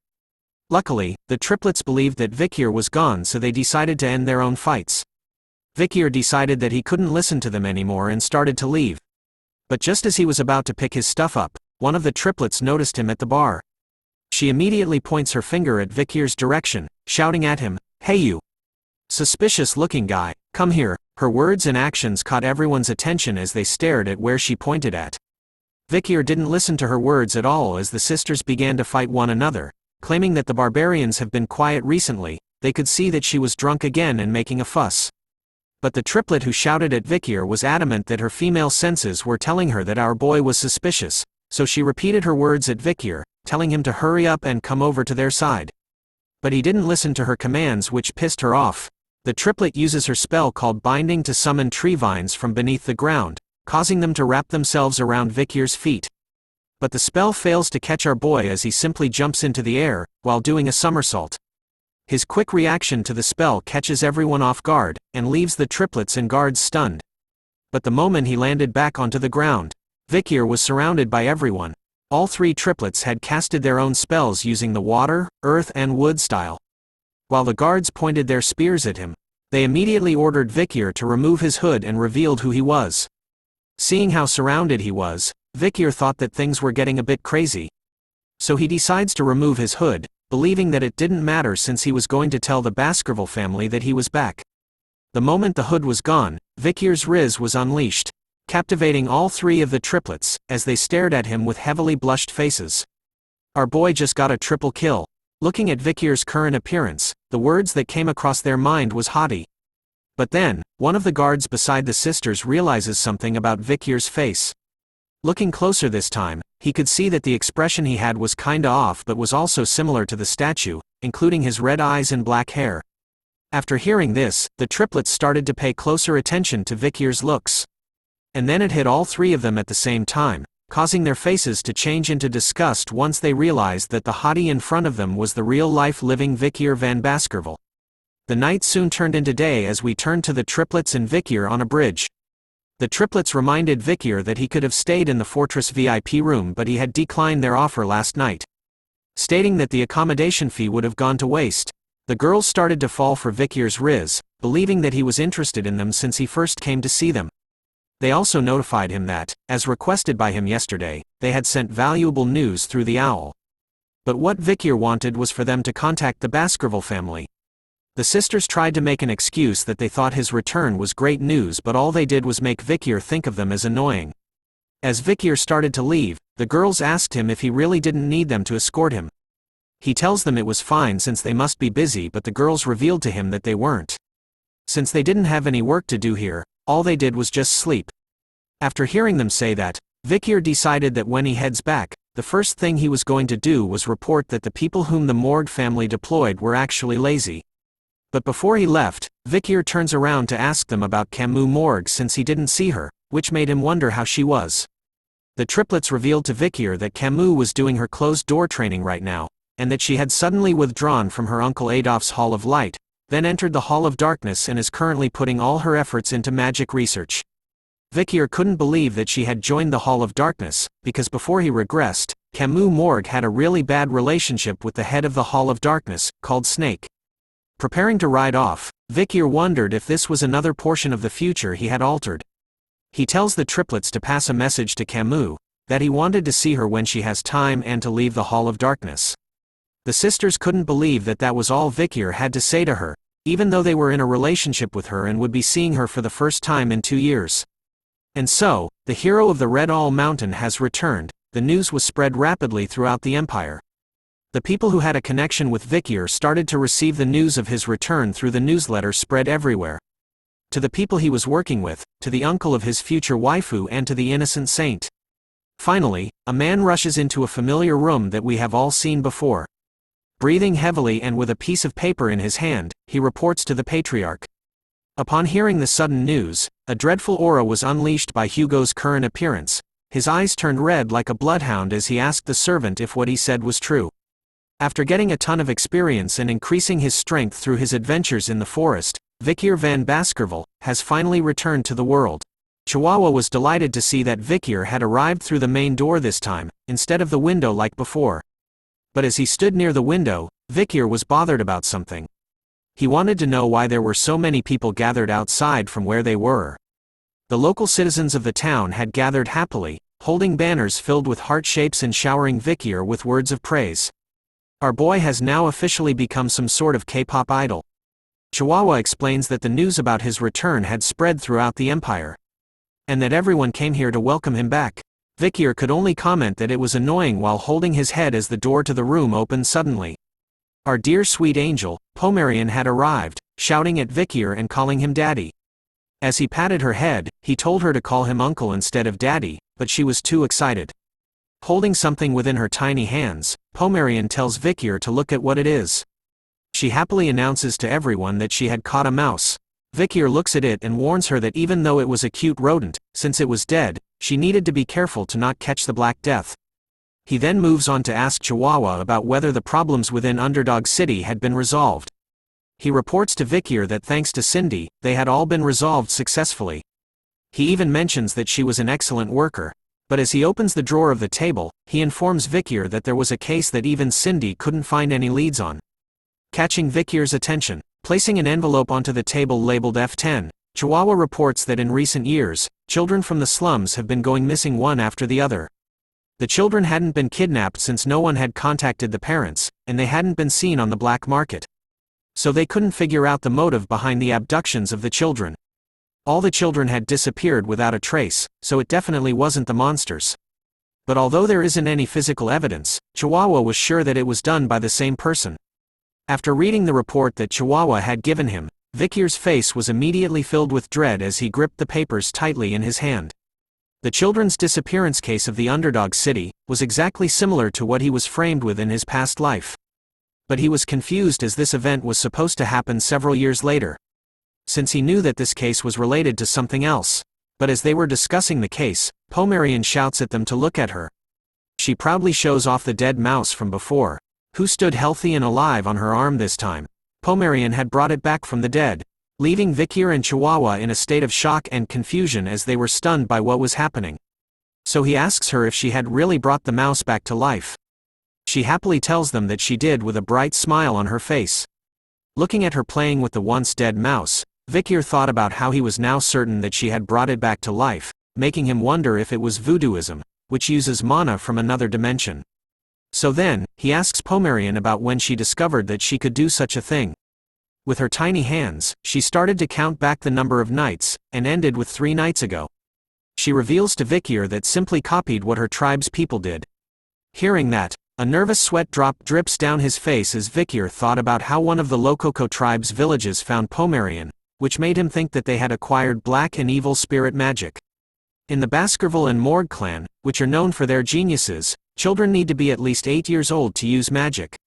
Luckily, the triplets believed that Vikir was gone, so they decided to end their own fights. Vikir decided that he couldn't listen to them anymore and started to leave. But just as he was about to pick his stuff up, one of the triplets noticed him at the bar. She immediately points her finger at Vikir's direction, shouting at him, "Hey you! Suspicious-looking guy, come here." Her words and actions caught everyone's attention as they stared at where she pointed at. Vikir didn't listen to her words at all as the sisters began to fight one another, claiming that the barbarians have been quiet recently. They could see that she was drunk again and making a fuss. But the triplet who shouted at Vikir was adamant that her female senses were telling her that our boy was suspicious, so she repeated her words at Vikir, telling him to hurry up and come over to their side. But he didn't listen to her commands, which pissed her off. The triplet uses her spell called Binding to summon tree vines from beneath the ground, causing them to wrap themselves around Vikir's feet. But the spell fails to catch our boy as he simply jumps into the air, while doing a somersault. His quick reaction to the spell catches everyone off guard, and leaves the triplets and guards stunned. But the moment he landed back onto the ground, Vikir was surrounded by everyone. All 3 triplets had casted their own spells using the water, earth and wood style. While the guards pointed their spears at him, they immediately ordered Vikir to remove his hood and revealed who he was. Seeing how surrounded he was, Vikir thought that things were getting a bit crazy. So he decides to remove his hood, believing that it didn't matter since he was going to tell the Baskerville family that he was back. The moment the hood was gone, Vikir's riz was unleashed, captivating all 3 of the triplets, as they stared at him with heavily blushed faces. Our boy just got a triple kill. Looking at Vikir's current appearance, the words that came across their mind was haughty. But then, one of the guards beside the sisters realizes something about Vikir's face. Looking closer this time, he could see that the expression he had was kinda off but was also similar to the statue, including his red eyes and black hair. After hearing this, the triplets started to pay closer attention to Vikir's looks. And then it hit all 3 of them at the same time, causing their faces to change into disgust once they realized that the hottie in front of them was the real-life living Vikir van Baskerville. The night soon turned into day as we turned to the triplets and Vikir on a bridge. The triplets reminded Vikir that he could have stayed in the fortress VIP room, but he had declined their offer last night. Stating that the accommodation fee would have gone to waste, The girls started to fall for Vikir's riz, believing that he was interested in them since he first came to see them. They also notified him that, as requested by him yesterday, they had sent valuable news through the owl. But what Vikir wanted was for them to contact the Baskerville family. The sisters tried to make an excuse that they thought his return was great news, but all they did was make Vikir think of them as annoying. As Vikir started to leave, the girls asked him if he really didn't need them to escort him. He tells them it was fine since they must be busy, but the girls revealed to him that they weren't. Since they didn't have any work to do here, all they did was just sleep. After hearing them say that, Vikir decided that when he heads back, the first thing he was going to do was report that the people whom the Morgue family deployed were actually lazy. But before he left, Vikir turns around to ask them about Camus Morgue since he didn't see her, which made him wonder how she was. The triplets revealed to Vikir that Camus was doing her closed-door training right now, and that she had suddenly withdrawn from her Uncle Adolphe's Hall of Light, then entered the Hall of Darkness and is currently putting all her efforts into magic research. Vikir couldn't believe that she had joined the Hall of Darkness, because before he regressed, Camus Morgue had a really bad relationship with the head of the Hall of Darkness, called Snake. Preparing to ride off, Vikir wondered if this was another portion of the future he had altered. He tells the triplets to pass a message to Camus, that he wanted to see her when she has time and to leave the Hall of Darkness. The sisters couldn't believe that that was all Vikir had to say to her, even though they were in a relationship with her and would be seeing her for the first time in 2 years. And so, the hero of the Red All Mountain has returned. The news was spread rapidly throughout the empire. The people who had a connection with Vikir started to receive the news of his return through the newsletter spread everywhere. To the people he was working with, to the uncle of his future waifu, and to the innocent saint. Finally, a man rushes into a familiar room that we have all seen before. Breathing heavily and with a piece of paper in his hand, he reports to the patriarch. Upon hearing the sudden news, a dreadful aura was unleashed by Hugo's current appearance. His eyes turned red like a bloodhound as he asked the servant if what he said was true. After getting a ton of experience and increasing his strength through his adventures in the forest, Vikir van Baskerville has finally returned to the world. Chihuahua was delighted to see that Vikir had arrived through the main door this time, instead of the window like before. But as he stood near the window, Vikir was bothered about something. He wanted to know why there were so many people gathered outside from where they were. The local citizens of the town had gathered happily, holding banners filled with heart shapes and showering Vikir with words of praise. Our boy has now officially become some sort of K-pop idol. Chihuahua explains that the news about his return had spread throughout the empire, and that everyone came here to welcome him back. Vikir could only comment that it was annoying while holding his head as the door to the room opened suddenly. Our dear sweet angel, Pomerian, had arrived, shouting at Vikir and calling him daddy. As he patted her head, he told her to call him uncle instead of daddy, but she was too excited. Holding something within her tiny hands, Pomerian tells Vikir to look at what it is. She happily announces to everyone that she had caught a mouse. Vikir looks at it and warns her that even though it was a cute rodent, since it was dead, she needed to be careful to not catch the Black Death. He then moves on to ask Chihuahua about whether the problems within Underdog City had been resolved. He reports to Vikir that thanks to Cindy, they had all been resolved successfully. He even mentions that she was an excellent worker. But as he opens the drawer of the table, he informs Vikir that there was a case that even Cindy couldn't find any leads on. Catching Vikir's attention, placing an envelope onto the table labeled F10, Chihuahua reports that in recent years, children from the slums have been going missing one after the other. The children hadn't been kidnapped since no one had contacted the parents, and they hadn't been seen on the black market. So they couldn't figure out the motive behind the abductions of the children. All the children had disappeared without a trace, so it definitely wasn't the monsters. But although there isn't any physical evidence, Chihuahua was sure that it was done by the same person. After reading the report that Chihuahua had given him, Vikir's face was immediately filled with dread as he gripped the papers tightly in his hand. The children's disappearance case of the Underdog City was exactly similar to what he was framed with in his past life. But he was confused as this event was supposed to happen several years later. Since he knew that this case was related to something else. But as they were discussing the case, Pomerian shouts at them to look at her. She proudly shows off the dead mouse from before, who stood healthy and alive on her arm this time. Pomerian had brought it back from the dead, leaving Vikir and Chihuahua in a state of shock and confusion as they were stunned by what was happening. So he asks her if she had really brought the mouse back to life. She happily tells them that she did with a bright smile on her face. Looking at her playing with the once dead mouse, Vikir thought about how he was now certain that she had brought it back to life, making him wonder if it was voodooism, which uses mana from another dimension. So then, he asks Pomerian about when she discovered that she could do such a thing. With her tiny hands, she started to count back the number of nights, and ended with 3 nights ago. She reveals to Vikir that simply copied what her tribe's people did. Hearing that, a nervous sweat drop drips down his face as Vikir thought about how one of the Lococo tribe's villages found Pomerian, which made him think that they had acquired black and evil spirit magic. In the Baskerville and Morgue clan, which are known for their geniuses, children need to be at least 8 years old to use magic.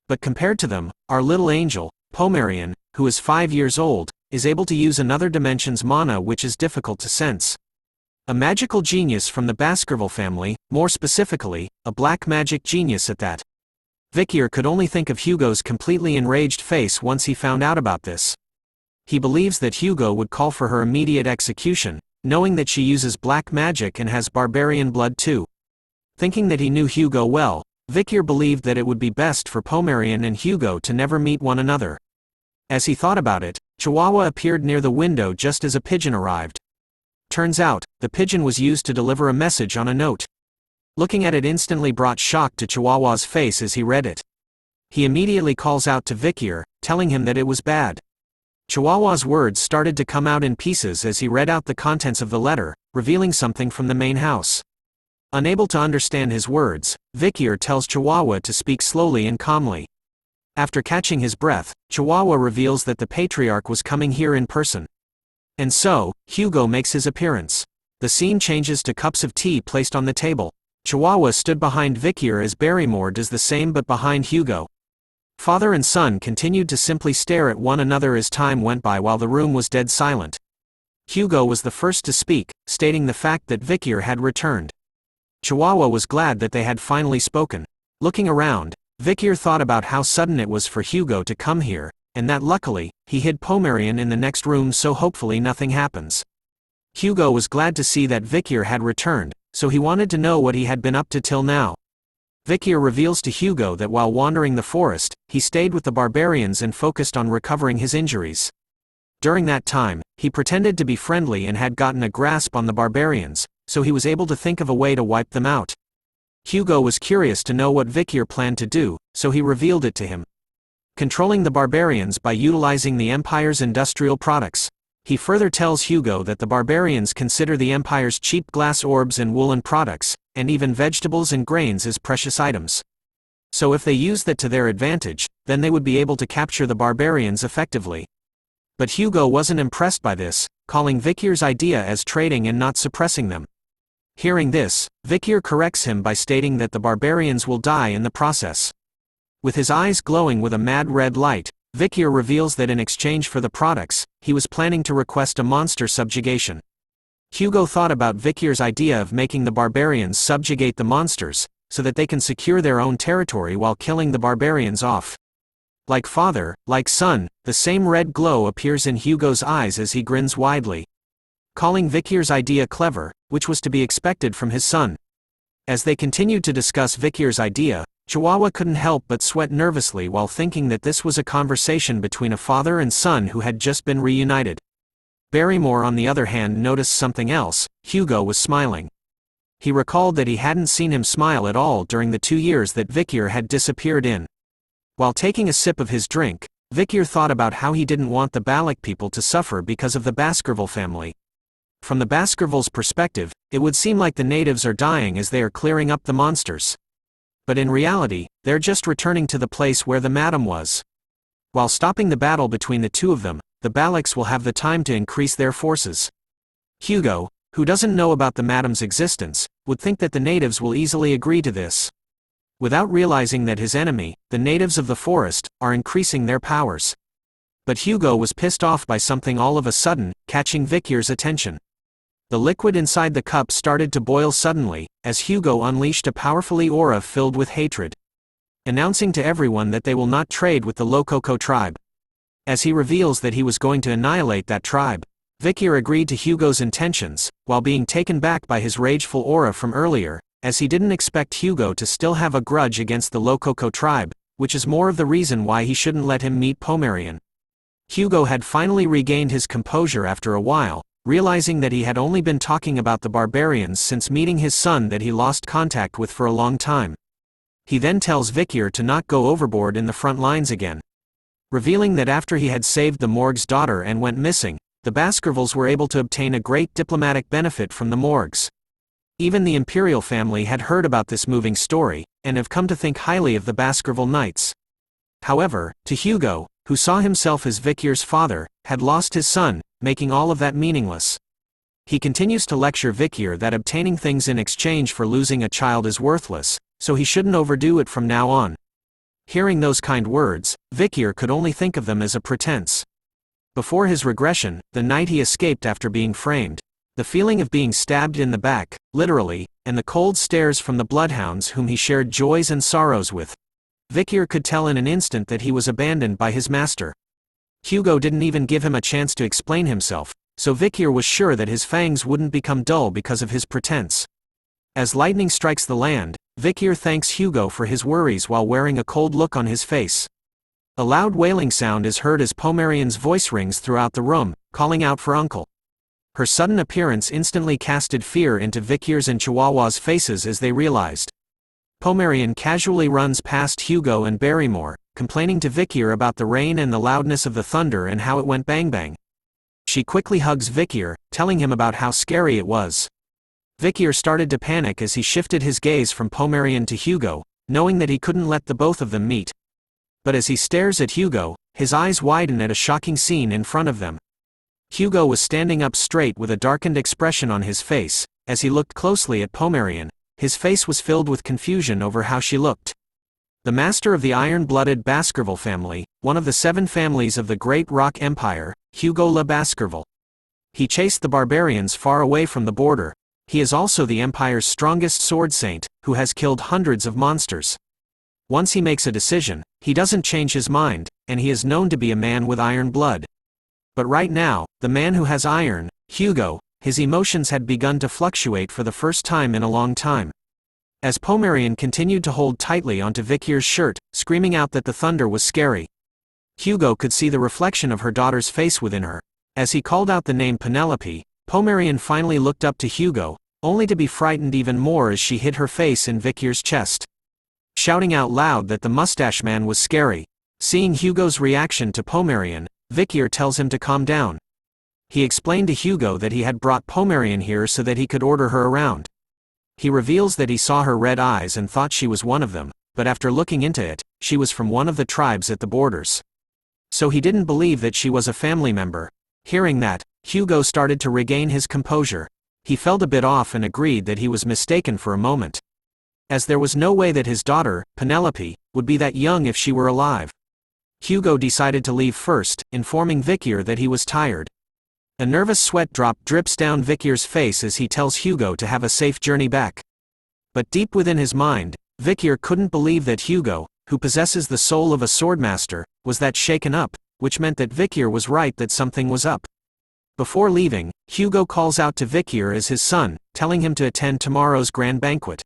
But compared to them, our little angel, Pomerian, who is 5 years old, is able to use another dimension's mana, which is difficult to sense. A magical genius from the Baskerville family, more specifically, a black magic genius at that. Vikir could only think of Hugo's completely enraged face once he found out about this. He believes that Hugo would call for her immediate execution, knowing that she uses black magic and has barbarian blood too. Thinking that he knew Hugo well, Vikir believed that it would be best for Pomerian and Hugo to never meet one another. As he thought about it, Chihuahua appeared near the window just as a pigeon arrived. Turns out, the pigeon was used to deliver a message on a note. Looking at it instantly brought shock to Chihuahua's face as he read it. He immediately calls out to Vikir, telling him that it was bad. Chihuahua's words started to come out in pieces as he read out the contents of the letter, revealing something from the main house. Unable to understand his words, Vikir tells Chihuahua to speak slowly and calmly. After catching his breath, Chihuahua reveals that the patriarch was coming here in person. And so, Hugo makes his appearance. The scene changes to cups of tea placed on the table. Chihuahua stood behind Vikir as Barrymore does the same but behind Hugo. Father and son continued to simply stare at one another as time went by while the room was dead silent. Hugo was the first to speak, stating the fact that Vikir had returned. Chihuahua was glad that they had finally spoken. Looking around, Vikir thought about how sudden it was for Hugo to come here, and that luckily, he hid Pomerian in the next room so hopefully nothing happens. Hugo was glad to see that Vikir had returned, so he wanted to know what he had been up to till now. Vikir reveals to Hugo that while wandering the forest, he stayed with the barbarians and focused on recovering his injuries. During that time, he pretended to be friendly and had gotten a grasp on the barbarians, so he was able to think of a way to wipe them out. Hugo was curious to know what Vikir planned to do, so he revealed it to him. Controlling the barbarians by utilizing the Empire's industrial products. He further tells Hugo that the barbarians consider the Empire's cheap glass orbs and woolen products, and even vegetables and grains as precious items. So if they use that to their advantage, then they would be able to capture the barbarians effectively. But Hugo wasn't impressed by this, calling Vikir's idea as trading and not suppressing them. Hearing this, Vikir corrects him by stating that the barbarians will die in the process. With his eyes glowing with a mad red light, Vikir reveals that in exchange for the products, he was planning to request a monster subjugation. Hugo thought about Vikir's idea of making the barbarians subjugate the monsters, so that they can secure their own territory while killing the barbarians off. Like father, like son, the same red glow appears in Hugo's eyes as he grins widely. Calling Vikir's idea clever, which was to be expected from his son. As they continued to discuss Vikir's idea, Chihuahua couldn't help but sweat nervously while thinking that this was a conversation between a father and son who had just been reunited. Barrymore on the other hand noticed something else. Hugo was smiling. He recalled that he hadn't seen him smile at all during the 2 years that Vikir had disappeared in. While taking a sip of his drink, Vikir thought about how he didn't want the Balak people to suffer because of the Baskerville family. From the Baskervilles' perspective, it would seem like the natives are dying as they are clearing up the monsters. But in reality, they're just returning to the place where the madam was. While stopping the battle between the two of them, the Balaks will have the time to increase their forces. Hugo, who doesn't know about the madam's existence, would think that the natives will easily agree to this. Without realizing that his enemy, the natives of the forest, are increasing their powers. But Hugo was pissed off by something all of a sudden, catching Vikir's attention. The liquid inside the cup started to boil suddenly, as Hugo unleashed a powerfully aura filled with hatred. Announcing to everyone that they will not trade with the Lococo tribe. As he reveals that he was going to annihilate that tribe, Vikir agreed to Hugo's intentions, while being taken back by his rageful aura from earlier, as he didn't expect Hugo to still have a grudge against the Lococo tribe. which is more of the reason why he shouldn't let him meet Pomerian. Hugo had finally regained his composure after a while, realizing that he had only been talking about the barbarians since meeting his son that he lost contact with for a long time. He then tells Vikir to not go overboard in the front lines again. Revealing that after he had saved the Morgue's daughter and went missing, the Baskervilles were able to obtain a great diplomatic benefit from the Morgues. Even the imperial family had heard about this moving story, and have come to think highly of the Baskerville Knights. However, to Hugo, who saw himself as Vikir's father, had lost his son, making all of that meaningless. He continues to lecture Vikir that obtaining things in exchange for losing a child is worthless, so he shouldn't overdo it from now on. Hearing those kind words, Vikir could only think of them as a pretense. Before his regression, the night he escaped after being framed, the feeling of being stabbed in the back, literally, and the cold stares from the bloodhounds whom he shared joys and sorrows with, Vikir could tell in an instant that he was abandoned by his master. Hugo didn't even give him a chance to explain himself, so Vikir was sure that his fangs wouldn't become dull because of his pretense. As lightning strikes the land, Vikir thanks Hugo for his worries while wearing a cold look on his face. A loud wailing sound is heard as Pomerian's voice rings throughout the room, calling out for Uncle. Her sudden appearance instantly casted fear into Vikir's and Chihuahua's faces as they realized. Pomerian casually runs past Hugo and Barrymore, complaining to Vikir about the rain and the loudness of the thunder and how it went bang bang. She quickly hugs Vikir, telling him about how scary it was. Vikir started to panic as he shifted his gaze from Pomerian to Hugo, knowing that he couldn't let the both of them meet. But as he stares at Hugo, his eyes widen at a shocking scene in front of them. Hugo was standing up straight with a darkened expression on his face. As he looked closely at Pomerian, his face was filled with confusion over how she looked. The master of the iron-blooded Baskerville family, one of the 7 families of the Great Rock Empire, Hugo le Baskerville. He chased the barbarians far away from the border. He is also the Empire's strongest sword saint, who has killed hundreds of monsters. Once he makes a decision, he doesn't change his mind, and he is known to be a man with iron blood. But right now, the man who has iron, Hugo, his emotions had begun to fluctuate for the first time in a long time. As Pomerian continued to hold tightly onto Vikir's shirt, screaming out that the thunder was scary, Hugo could see the reflection of her daughter's face within her. As he called out the name Penelope, Pomerian finally looked up to Hugo, only to be frightened even more as she hid her face in Vikir's chest. Shouting out loud that the mustache man was scary. Seeing Hugo's reaction to Pomerian, Vikir tells him to calm down. He explained to Hugo that he had brought Pomerian here so that he could order her around. He reveals that he saw her red eyes and thought she was one of them, but after looking into it, she was from one of the tribes at the borders. So he didn't believe that she was a family member. Hearing that, Hugo started to regain his composure. He felt a bit off and agreed that he was mistaken for a moment. As there was no way that his daughter, Penelope, would be that young if she were alive. Hugo decided to leave first, informing Vikir that he was tired. A nervous sweat drop drips down Vikir's face as he tells Hugo to have a safe journey back. But deep within his mind, Vikir couldn't believe that Hugo, who possesses the soul of a swordmaster, was that shaken up, which meant that Vikir was right that something was up. Before leaving, Hugo calls out to Vikir as his son, telling him to attend tomorrow's grand banquet.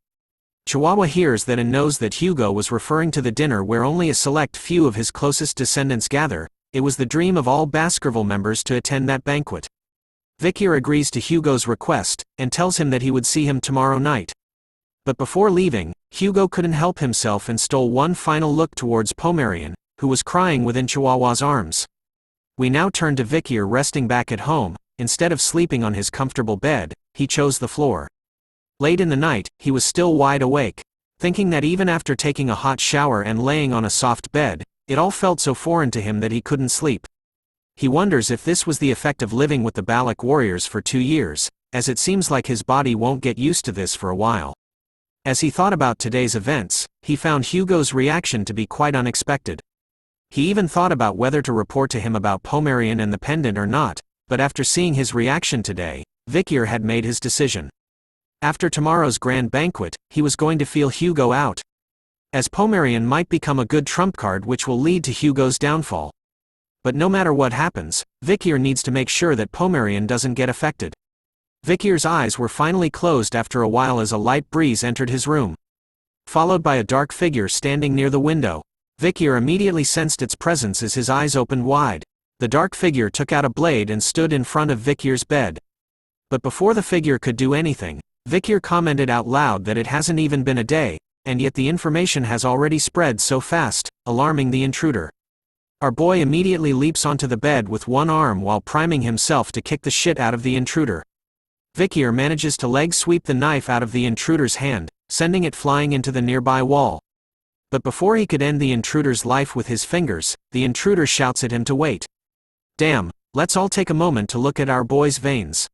Chihuahua hears that and knows that Hugo was referring to the dinner where only a select few of his closest descendants gather. It was the dream of all Baskerville members to attend that banquet. Vikir agrees to Hugo's request, and tells him that he would see him tomorrow night. But before leaving, Hugo couldn't help himself and stole one final look towards Pomerian, who was crying within Chihuahua's arms. We now turn to Vikir resting back at home. Instead of sleeping on his comfortable bed, he chose the floor. Late in the night, he was still wide awake, thinking that even after taking a hot shower and laying on a soft bed, it all felt so foreign to him that he couldn't sleep. He wonders if this was the effect of living with the Balak warriors for 2 years, as it seems like his body won't get used to this for a while. As he thought about today's events, he found Hugo's reaction to be quite unexpected. He even thought about whether to report to him about Pomerian and the pendant or not, but after seeing his reaction today, Vikir had made his decision. After tomorrow's grand banquet, he was going to feel Hugo out, as Pomerian might become a good trump card which will lead to Hugo's downfall. But no matter what happens, Vikir needs to make sure that Pomerian doesn't get affected. Vikir's eyes were finally closed after a while as a light breeze entered his room. Followed by a dark figure standing near the window. Vikir immediately sensed its presence as his eyes opened wide. The dark figure took out a blade and stood in front of Vikir's bed. But before the figure could do anything, Vikir commented out loud that it hasn't even been a day, and yet the information has already spread so fast, alarming the intruder. Our boy immediately leaps onto the bed with one arm while priming himself to kick the shit out of the intruder. Vikir manages to leg sweep the knife out of the intruder's hand, sending it flying into the nearby wall. But before he could end the intruder's life with his fingers, the intruder shouts at him to wait. Damn, let's all take a moment to look at our boy's veins.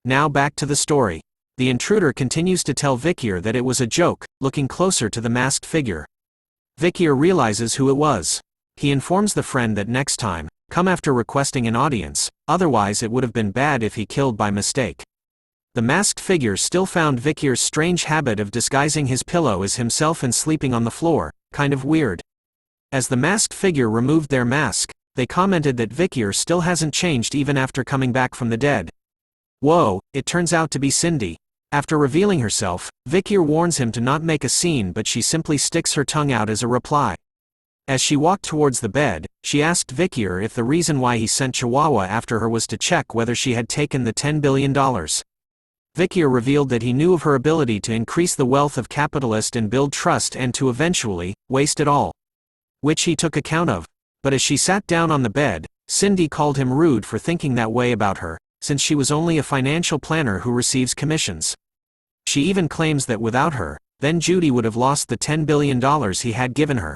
Now back to the story. The intruder continues to tell Vikir that it was a joke, looking closer to the masked figure. Vikir realizes who it was. He informs the friend that next time, come after requesting an audience, otherwise it would have been bad if he killed by mistake. The masked figure still found Vikir's strange habit of disguising his pillow as himself and sleeping on the floor, kind of weird. As the masked figure removed their mask, they commented that Vikir still hasn't changed even after coming back from the dead. Whoa, it turns out to be Cindy. After revealing herself, Vikir warns him to not make a scene, but she simply sticks her tongue out as a reply. As she walked towards the bed, she asked Vikir if the reason why he sent Chihuahua after her was to check whether she had taken the $10 billion. Vikir revealed that he knew of her ability to increase the wealth of capitalist and build trust and to eventually waste it all. Which he took account of. But as she sat down on the bed, Cindy called him rude for thinking that way about her, since she was only a financial planner who receives commissions. She even claims that without her, then Judy would have lost the $10 billion he had given her.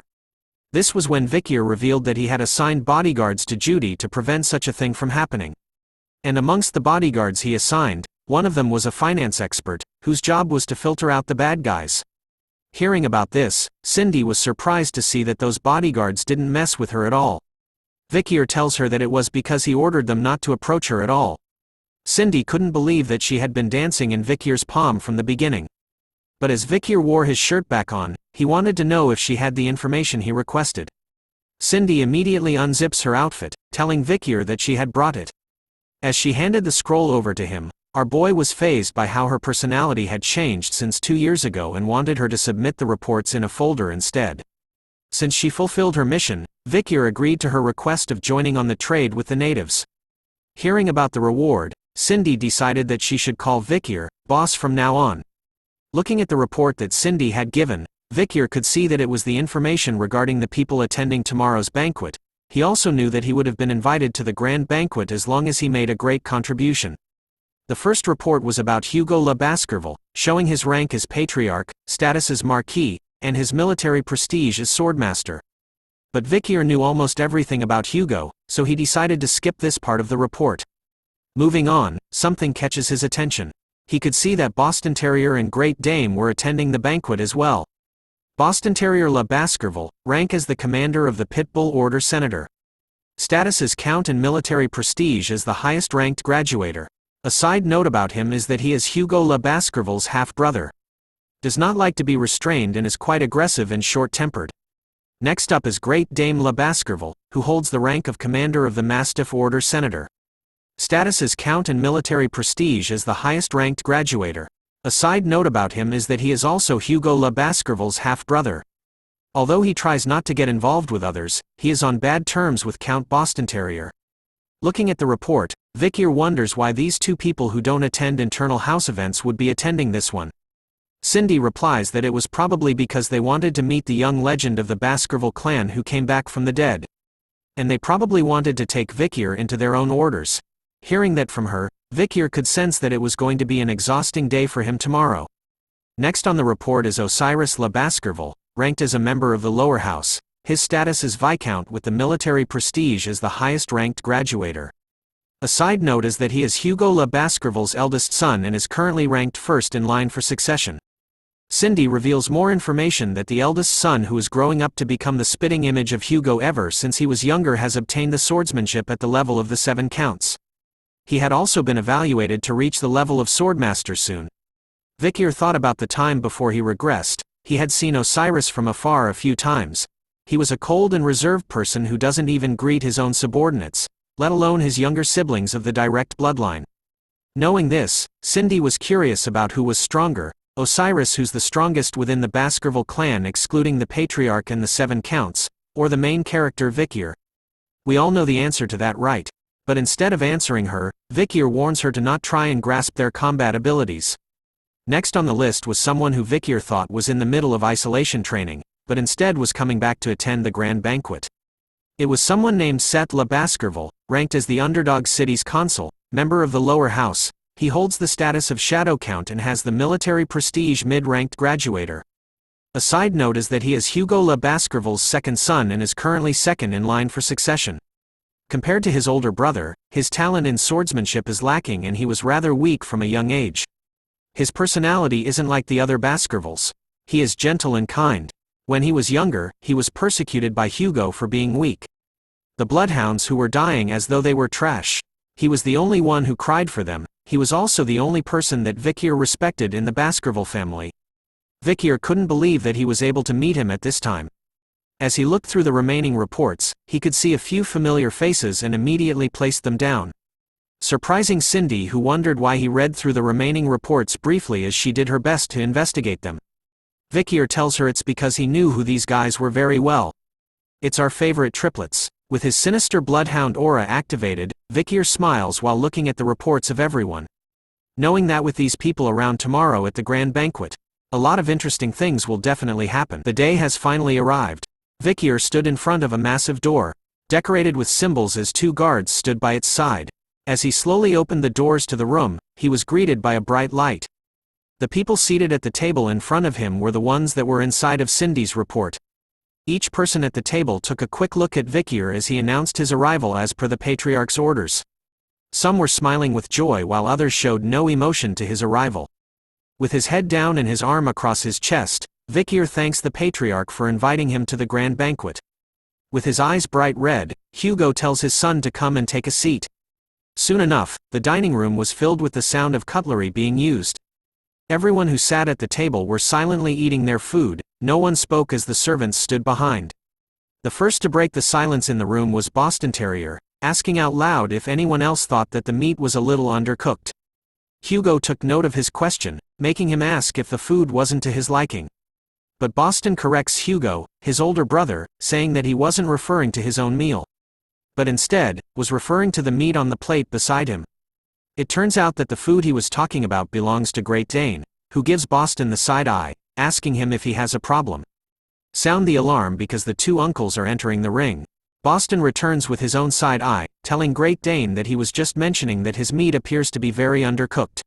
This was when Vikir revealed that he had assigned bodyguards to Judy to prevent such a thing from happening. And amongst the bodyguards he assigned, one of them was a finance expert, whose job was to filter out the bad guys. Hearing about this, Cindy was surprised to see that those bodyguards didn't mess with her at all. Vikir tells her that it was because he ordered them not to approach her at all. Cindy couldn't believe that she had been dancing in Vikir's palm from the beginning. But as Vikir wore his shirt back on, he wanted to know if she had the information he requested. Cindy immediately unzips her outfit, telling Vikir that she had brought it. As she handed the scroll over to him, our boy was fazed by how her personality had changed since 2 years ago and wanted her to submit the reports in a folder instead. Since she fulfilled her mission, Vikir agreed to her request of joining on the trade with the natives. Hearing about the reward, Cindy decided that she should call Vikir boss from now on. Looking at the report that Cindy had given, Vikir could see that it was the information regarding the people attending tomorrow's banquet. He also knew that he would have been invited to the grand banquet as long as he made a great contribution. The first report was about Hugo le Baskerville, showing his rank as patriarch, status as marquis, and his military prestige as swordmaster. But Vikir knew almost everything about Hugo, so he decided to skip this part of the report. Moving on, something catches his attention. He could see that Boston Terrier and Great Dane were attending the banquet as well. Boston Terrier le Baskerville, rank as the commander of the Pitbull Order Senator. Status as Count and military prestige as the highest-ranked graduator. A side note about him is that he is Hugo le Baskerville's half-brother. Does not like to be restrained and is quite aggressive and short-tempered. Next up is Great Dame le Baskerville, who holds the rank of commander of the Mastiff Order Senator. Status as Count and military prestige as the highest-ranked graduator. A side note about him is that he is also Hugo le Baskerville's half-brother. Although he tries not to get involved with others, he is on bad terms with Count Boston Terrier. Looking at the report, Vikir wonders why these two people who don't attend internal house events would be attending this one. Cindy replies that it was probably because they wanted to meet the young legend of the Baskerville clan who came back from the dead. And they probably wanted to take Vikir into their own orders. Hearing that from her, Vikir could sense that it was going to be an exhausting day for him tomorrow. Next on the report is Osiris le Baskerville, ranked as a member of the lower house. His status is Viscount with the military prestige as the highest-ranked graduator. A side note is that he is Hugo le Baskerville's eldest son and is currently ranked first in line for succession. Cindy reveals more information that the eldest son, who is growing up to become the spitting image of Hugo ever since he was younger, has obtained the swordsmanship at the level of the 7 counts. He had also been evaluated to reach the level of swordmaster soon. Vikir thought about the time before he regressed. He had seen Osiris from afar a few times. He was a cold and reserved person who doesn't even greet his own subordinates, let alone his younger siblings of the direct bloodline. Knowing this, Cindy was curious about who was stronger, Osiris, who's the strongest within the Baskerville clan excluding the patriarch and the 7 counts, or the main character Vikir? We all know the answer to that, right? But instead of answering her, Vikir warns her to not try and grasp their combat abilities. Next on the list was someone who Vikir thought was in the middle of isolation training, but instead was coming back to attend the grand banquet. It was someone named Seth Le Baskerville, ranked as the underdog city's consul, member of the lower house. He holds the status of Shadow Count and has the military prestige mid-ranked graduator. A side note is that he is Hugo Le Baskerville's second son and is currently second in line for succession. Compared to his older brother, his talent in swordsmanship is lacking and he was rather weak from a young age. His personality isn't like the other Baskervilles. He is gentle and kind. When he was younger, he was persecuted by Hugo for being weak. The bloodhounds who were dying as though they were trash. He was the only one who cried for them. He was also the only person that Vikir respected in the Baskerville family. Vikir couldn't believe that he was able to meet him at this time. As he looked through the remaining reports, he could see a few familiar faces and immediately placed them down. Surprising Cindy, who wondered why he read through the remaining reports briefly as she did her best to investigate them. Vikir tells her it's because he knew who these guys were very well. It's our favorite triplets. With his sinister bloodhound aura activated, Vikir smiles while looking at the reports of everyone. Knowing that with these people around tomorrow at the grand banquet, a lot of interesting things will definitely happen. The day has finally arrived. Vikir stood in front of a massive door, decorated with symbols as two guards stood by its side. As he slowly opened the doors to the room, he was greeted by a bright light. The people seated at the table in front of him were the ones that were inside of Cindy's report. Each person at the table took a quick look at Vikir as he announced his arrival as per the Patriarch's orders. Some were smiling with joy while others showed no emotion to his arrival. With his head down and his arm across his chest, Vikir thanks the Patriarch for inviting him to the grand banquet. With his eyes bright red, Hugo tells his son to come and take a seat. Soon enough, the dining room was filled with the sound of cutlery being used. Everyone who sat at the table were silently eating their food. No one spoke as the servants stood behind. The first to break the silence in the room was Boston Terrier, asking out loud if anyone else thought that the meat was a little undercooked. Hugo took note of his question, making him ask if the food wasn't to his liking. But Boston corrects Hugo, his older brother, saying that he wasn't referring to his own meal, but instead, was referring to the meat on the plate beside him. It turns out that the food he was talking about belongs to Great Dane, who gives Boston the side eye, asking him if he has a problem. Sound the alarm because the two uncles are entering the ring. Boston returns with his own side eye, telling Great Dane that he was just mentioning that his meat appears to be very undercooked.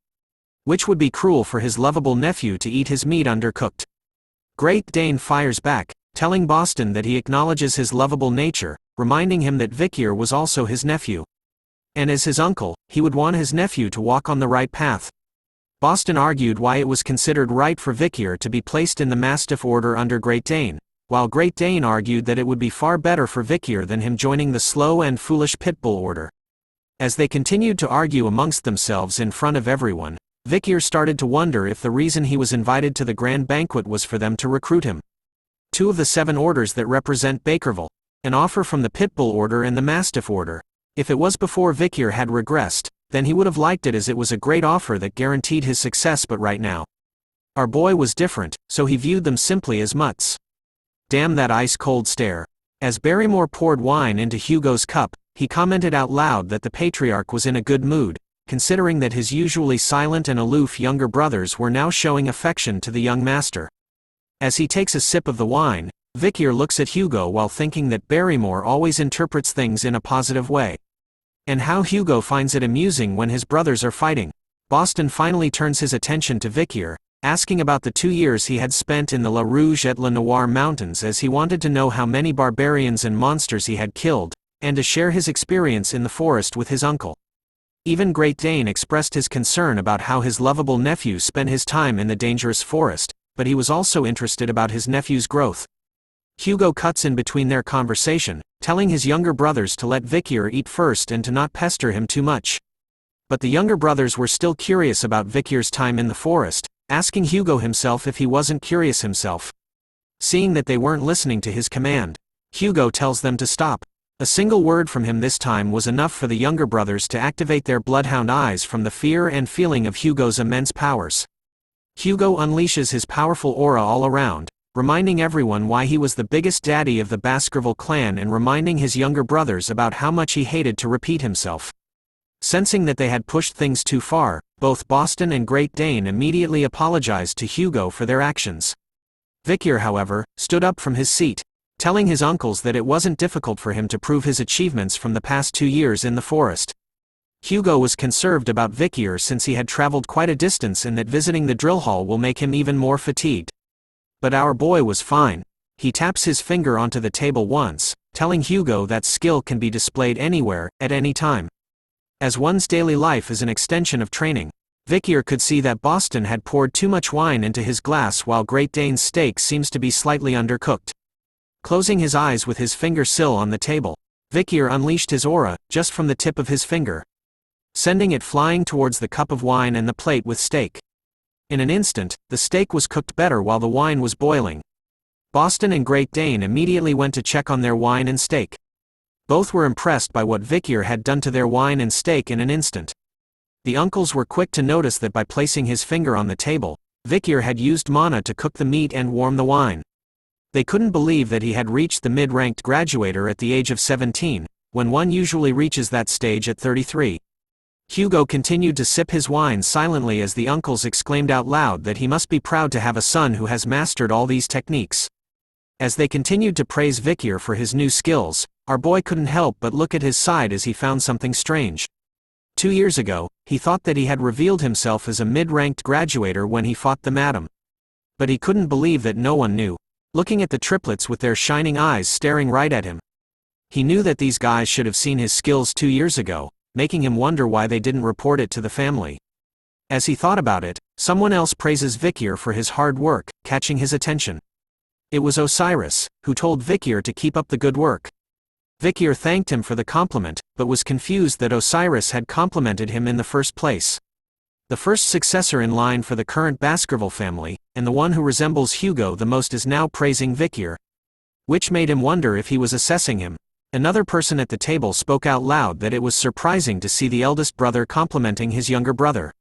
Which would be cruel for his lovable nephew to eat his meat undercooked. Great Dane fires back, telling Boston that he acknowledges his lovable nature, reminding him that Vikir was also his nephew. And as his uncle, he would want his nephew to walk on the right path. Boston argued why it was considered right for Vikir to be placed in the Mastiff Order under Great Dane, while Great Dane argued that it would be far better for Vikir than him joining the slow and foolish Pitbull Order. As they continued to argue amongst themselves in front of everyone, Vikir started to wonder if the reason he was invited to the grand banquet was for them to recruit him. 2 of the 7 orders that represent Baskerville, an offer from the Pitbull Order and the Mastiff Order. If it was before Vikir had regressed, then he would have liked it as it was a great offer that guaranteed his success, but right now, our boy was different, so he viewed them simply as mutts. Damn that ice-cold stare. As Barrymore poured wine into Hugo's cup, he commented out loud that the Patriarch was in a good mood, considering that his usually silent and aloof younger brothers were now showing affection to the young master. As he takes a sip of the wine, Vikir looks at Hugo while thinking that Barrymore always interprets things in a positive way. And how Hugo finds it amusing when his brothers are fighting. Boston finally turns his attention to Vikir, asking about the 2 years he had spent in the La Rouge et La Noire mountains, as he wanted to know how many barbarians and monsters he had killed, and to share his experience in the forest with his uncle. Even Great Dane expressed his concern about how his lovable nephew spent his time in the dangerous forest, but he was also interested about his nephew's growth. Hugo cuts in between their conversation, telling his younger brothers to let Vikir eat first and to not pester him too much. But the younger brothers were still curious about Vikir's time in the forest, asking Hugo himself if he wasn't curious himself. Seeing that they weren't listening to his command, Hugo tells them to stop. A single word from him this time was enough for the younger brothers to activate their bloodhound eyes from the fear and feeling of Hugo's immense powers. Hugo unleashes his powerful aura all around, reminding everyone why he was the biggest daddy of the Baskerville clan and reminding his younger brothers about how much he hated to repeat himself. Sensing that they had pushed things too far, both Boston and Great Dane immediately apologized to Hugo for their actions. Vikir, however, stood up from his seat, telling his uncles that it wasn't difficult for him to prove his achievements from the past 2 years in the forest. Hugo was concerned about Vikir since he had traveled quite a distance and that visiting the drill hall will make him even more fatigued. But our boy was fine. He taps his finger onto the table once, telling Hugo that skill can be displayed anywhere, at any time. As one's daily life is an extension of training, Vikir could see that Boston had poured too much wine into his glass while Great Dane's steak seems to be slightly undercooked. Closing his eyes with his finger sill on the table, Vikir unleashed his aura, just from the tip of his finger, sending it flying towards the cup of wine and the plate with steak. In an instant, the steak was cooked better while the wine was boiling. Boston and Great Dane immediately went to check on their wine and steak. Both were impressed by what Vikir had done to their wine and steak in an instant. The uncles were quick to notice that by placing his finger on the table, Vikir had used mana to cook the meat and warm the wine. They couldn't believe that he had reached the mid-ranked graduator at the age of 17, when one usually reaches that stage at 33. Hugo continued to sip his wine silently as the uncles exclaimed out loud that he must be proud to have a son who has mastered all these techniques. As they continued to praise Vikir for his new skills, our boy couldn't help but look at his side as he found something strange. 2 years ago, he thought that he had revealed himself as a mid-ranked graduator when he fought the madam. But he couldn't believe that no one knew, looking at the triplets with their shining eyes staring right at him. He knew that these guys should have seen his skills 2 years ago, making him wonder why they didn't report it to the family. As he thought about it, someone else praises Vikir for his hard work, catching his attention. It was Osiris, who told Vikir to keep up the good work. Vikir thanked him for the compliment, but was confused that Osiris had complimented him in the first place. The first successor in line for the current Baskerville family, and the one who resembles Hugo the most, is now praising Vikir, which made him wonder if he was assessing him. Another person at the table spoke out loud that it was surprising to see the eldest brother complimenting his younger brother.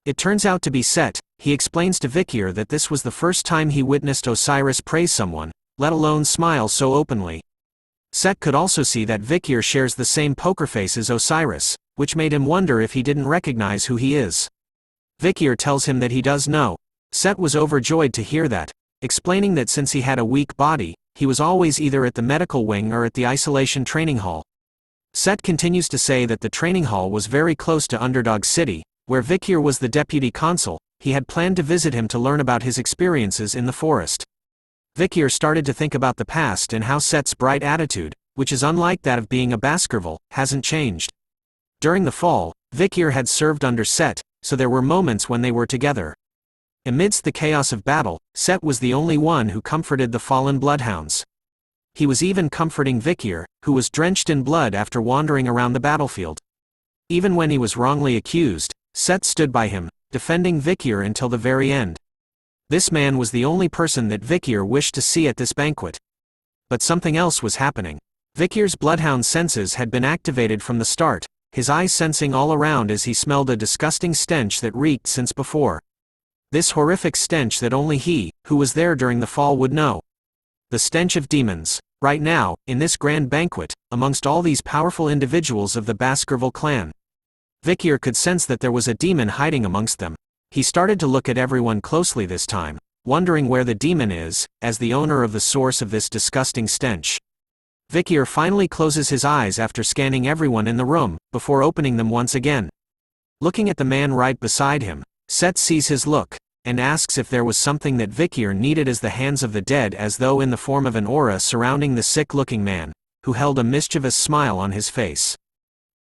It turns out to be Set. He explains to Vikir that this was the first time he witnessed Osiris praise someone, let alone smile so openly. Set could also see that Vikir shares the same poker face as Osiris, which made him wonder if he didn't recognize who he is. Vikir tells him that he does know. Set was overjoyed to hear that, explaining that since he had a weak body, he was always either at the medical wing or at the isolation training hall. Set continues to say that the training hall was very close to Underdog City, where Vikir was the deputy consul. He had planned to visit him to learn about his experiences in the forest. Vikir started to think about the past and how Set's bright attitude, which is unlike that of being a Baskerville, hasn't changed. During the fall, Vikir had served under Set, so there were moments when they were together. Amidst the chaos of battle, Set was the only one who comforted the fallen bloodhounds. He was even comforting Vikir, who was drenched in blood after wandering around the battlefield. Even when he was wrongly accused, Set stood by him, defending Vikir until the very end. This man was the only person that Vikir wished to see at this banquet. But something else was happening. Vikir's bloodhound senses had been activated from the start, his eyes sensing all around as he smelled a disgusting stench that reeked since before. This horrific stench that only he, who was there during the fall, would know. The stench of demons. Right now, in this grand banquet, amongst all these powerful individuals of the Baskerville clan, Vikir could sense that there was a demon hiding amongst them. He started to look at everyone closely this time, wondering where the demon is, as the owner of the source of this disgusting stench. Vikir finally closes his eyes after scanning everyone in the room, before opening them once again. Looking at the man right beside him, Set sees his look, and asks if there was something that Vikir needed, as the hands of the dead as though in the form of an aura surrounding the sick-looking man, who held a mischievous smile on his face.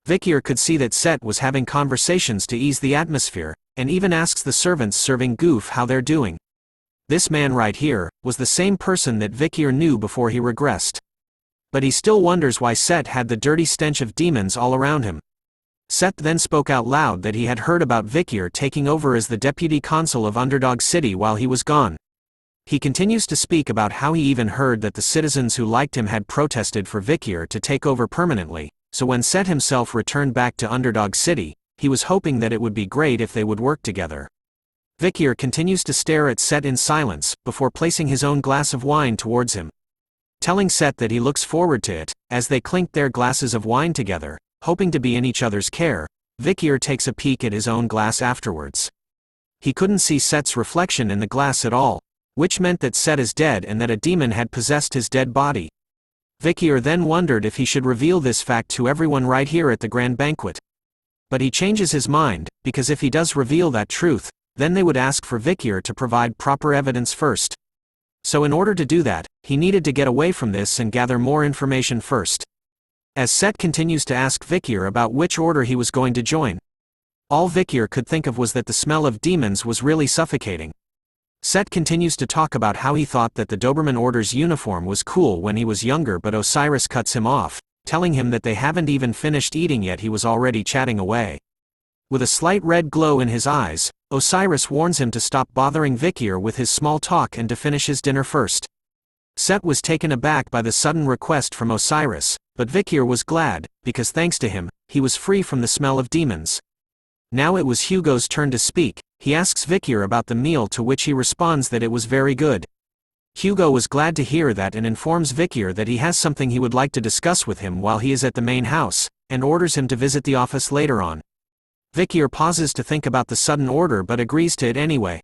Vikir could see that Set was having conversations to ease the atmosphere, and even asks the servants serving Goof how they're doing. This man right here was the same person that Vikir knew before he regressed. But he still wonders why Set had the dirty stench of demons all around him. Set then spoke out loud that he had heard about Vikir taking over as the deputy consul of Underdog City while he was gone. He continues to speak about how he even heard that the citizens who liked him had protested for Vikir to take over permanently, so when Set himself returned back to Underdog City, he was hoping that it would be great if they would work together. Vikir continues to stare at Set in silence, before placing his own glass of wine towards him. Telling Set that he looks forward to it, as they clink their glasses of wine together, hoping to be in each other's care, Vikir takes a peek at his own glass afterwards. He couldn't see Set's reflection in the glass at all, which meant that Set is dead and that a demon had possessed his dead body. Vikir then wondered if he should reveal this fact to everyone right here at the grand banquet. But he changes his mind, because if he does reveal that truth, then they would ask for Vikir to provide proper evidence first. So in order to do that, he needed to get away from this and gather more information first. As Set continues to ask Vikir about which order he was going to join, all Vikir could think of was that the smell of demons was really suffocating. Set continues to talk about how he thought that the Doberman Order's uniform was cool when he was younger, but Osiris cuts him off, telling him that they haven't even finished eating yet. He was already chatting away. With a slight red glow in his eyes, Osiris warns him to stop bothering Vikir with his small talk and to finish his dinner first. Set was taken aback by the sudden request from Osiris, but Vikir was glad, because thanks to him, he was free from the smell of demons. Now it was Hugo's turn to speak. He asks Vikir about the meal, to which he responds that it was very good. Hugo was glad to hear that and informs Vikir that he has something he would like to discuss with him while he is at the main house, and orders him to visit the office later on. Vikir pauses to think about the sudden order but agrees to it anyway.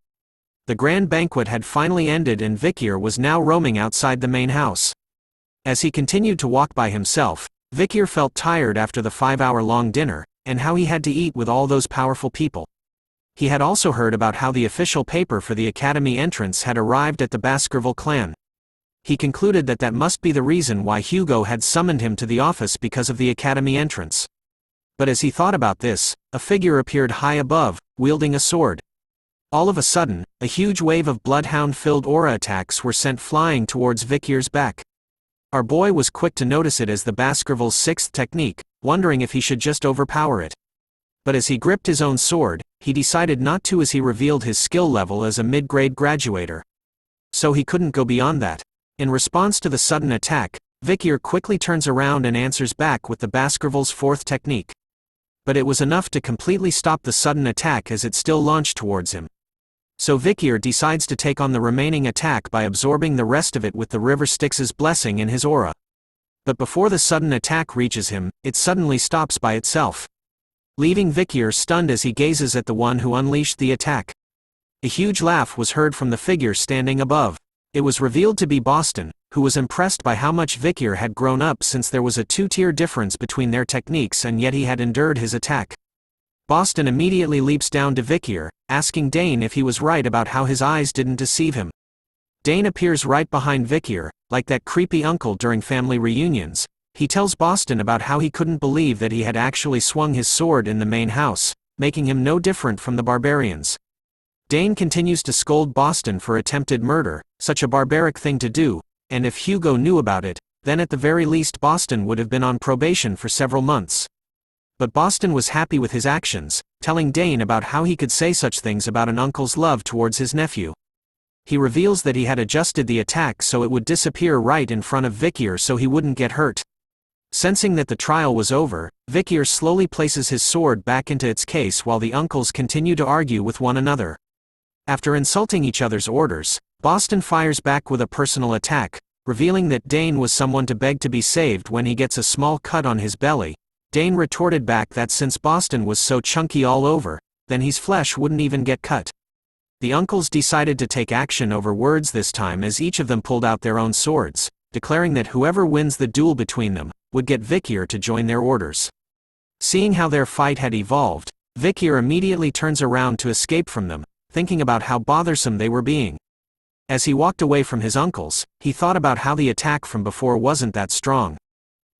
The grand banquet had finally ended and Vikir was now roaming outside the main house. As he continued to walk by himself, Vikir felt tired after the 5-hour-long dinner, and how he had to eat with all those powerful people. He had also heard about how the official paper for the academy entrance had arrived at the Baskerville clan. He concluded that that must be the reason why Hugo had summoned him to the office, because of the academy entrance. But as he thought about this, a figure appeared high above, wielding a sword. All of a sudden, a huge wave of bloodhound-filled aura attacks were sent flying towards Vikir's back. Our boy was quick to notice it as the Baskerville's 6th technique, wondering if he should just overpower it. But as he gripped his own sword, he decided not to, as he revealed his skill level as a mid-grade graduator. So he couldn't go beyond that. In response to the sudden attack, Vikir quickly turns around and answers back with the Baskerville's 4th technique. But it was enough to completely stop the sudden attack as it still launched towards him. So Vikir decides to take on the remaining attack by absorbing the rest of it with the River Styx's blessing in his aura. But before the sudden attack reaches him, it suddenly stops by itself, leaving Vikir stunned as he gazes at the one who unleashed the attack. A huge laugh was heard from the figure standing above. It was revealed to be Boston, who was impressed by how much Vikir had grown up, since there was a 2-tier difference between their techniques and yet he had endured his attack. Boston immediately leaps down to Vikir, asking Dane if he was right about how his eyes didn't deceive him. Dane appears right behind Vikir, like that creepy uncle during family reunions. He tells Boston about how he couldn't believe that he had actually swung his sword in the main house, making him no different from the barbarians. Dane continues to scold Boston for attempted murder, such a barbaric thing to do, and if Hugo knew about it, then at the very least Boston would have been on probation for several months. But Boston was happy with his actions, telling Dane about how he could say such things about an uncle's love towards his nephew. He reveals that he had adjusted the attack so it would disappear right in front of Vikir so he wouldn't get hurt. Sensing that the trial was over, Vikir slowly places his sword back into its case while the uncles continue to argue with one another. After insulting each other's orders, Boston fires back with a personal attack, revealing that Dane was someone to beg to be saved when he gets a small cut on his belly. Dane retorted back that since Boston was so chunky all over, then his flesh wouldn't even get cut. The uncles decided to take action over words this time, as each of them pulled out their own swords, declaring that whoever wins the duel between them would get Vikir to join their orders. Seeing how their fight had evolved, Vikir immediately turns around to escape from them, thinking about how bothersome they were being. As he walked away from his uncles, he thought about how the attack from before wasn't that strong.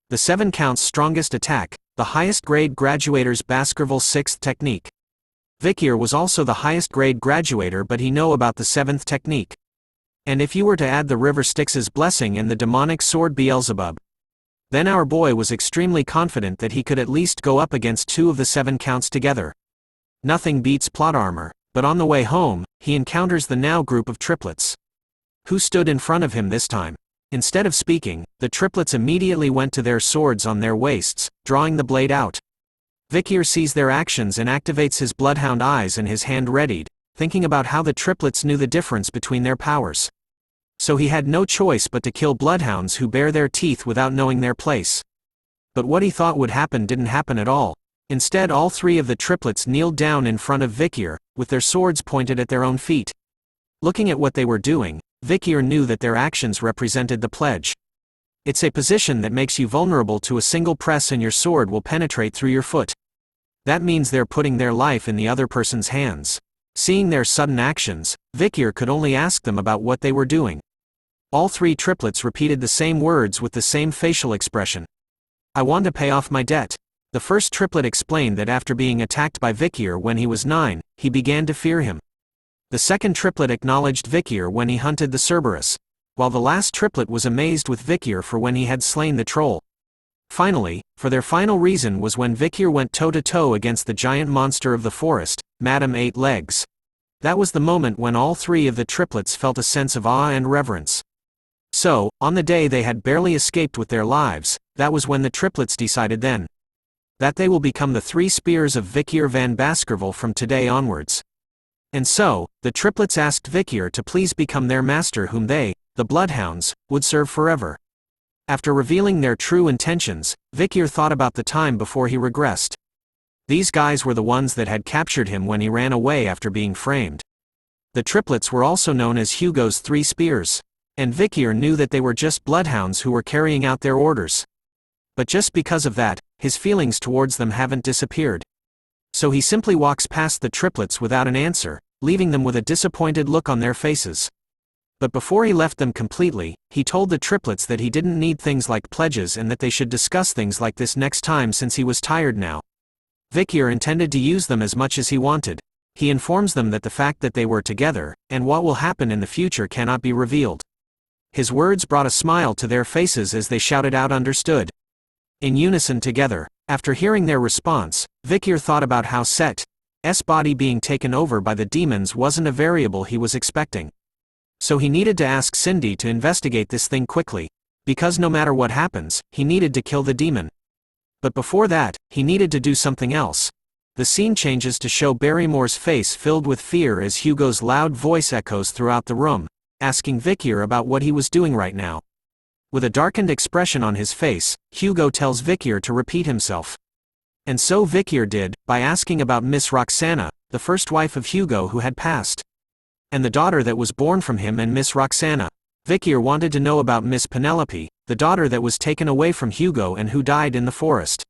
The 7 counts strongest attack, the highest grade graduator's Baskerville 6th technique. Vikir was also the highest grade graduator, but he knew about the 7th technique. And if you were to add the River Styx's blessing and the demonic sword Beelzebub, then our boy was extremely confident that he could at least go up against 2 of the 7 counts together. Nothing beats plot armor, but on the way home, he encounters the now group of triplets, who stood in front of him this time. Instead of speaking, the triplets immediately went to their swords on their waists, drawing the blade out. Vikir sees their actions and activates his bloodhound eyes and his hand readied, thinking about how the triplets knew the difference between their powers. So he had no choice but to kill bloodhounds who bare their teeth without knowing their place. But what he thought would happen didn't happen at all. Instead, all three of the triplets kneeled down in front of Vikir, with their swords pointed at their own feet. Looking at what they were doing, Vikir knew that their actions represented the pledge. It's a position that makes you vulnerable to a single press and your sword will penetrate through your foot. That means they're putting their life in the other person's hands. Seeing their sudden actions, Vikir could only ask them about what they were doing. All three triplets repeated the same words with the same facial expression. I want to pay off my debt. The first triplet explained that after being attacked by Vikir when he was 9, he began to fear him. The second triplet acknowledged Vikir when he hunted the Cerberus, while the last triplet was amazed with Vikir for when he had slain the troll. Finally, for their final reason was when Vikir went toe-to-toe against the giant monster of the forest, Madame Eight Legs. That was the moment when all three of the triplets felt a sense of awe and reverence. So, on the day they had barely escaped with their lives, that was when the triplets decided then that they will become the 3 spears of Vikir van Baskerville from today onwards. And so, the triplets asked Vikir to please become their master whom they, the bloodhounds, would serve forever. After revealing their true intentions, Vikir thought about the time before he regressed. These guys were the ones that had captured him when he ran away after being framed. The triplets were also known as Hugo's 3 spears. And Vikir knew that they were just bloodhounds who were carrying out their orders. But just because of that, his feelings towards them haven't disappeared. So he simply walks past the triplets without an answer, leaving them with a disappointed look on their faces. But before he left them completely, he told the triplets that he didn't need things like pledges and that they should discuss things like this next time since he was tired now. Vikir intended to use them as much as he wanted. He informs them that the fact that they were together, and what will happen in the future cannot be revealed. His words brought a smile to their faces as they shouted out understood. In unison together, after hearing their response, Vikir thought about how Set's body being taken over by the demons wasn't a variable he was expecting. So he needed to ask Cindy to investigate this thing quickly, because no matter what happens, he needed to kill the demon. But before that, he needed to do something else. The scene changes to show Barrymore's face filled with fear as Hugo's loud voice echoes throughout the room, asking Vikir about what he was doing right now. With a darkened expression on his face, Hugo tells Vikir to repeat himself. And so Vikir did, by asking about Miss Roxana, the first wife of Hugo who had passed. And the daughter that was born from him and Miss Roxana. Vikir wanted to know about Miss Penelope, the daughter that was taken away from Hugo and who died in the forest.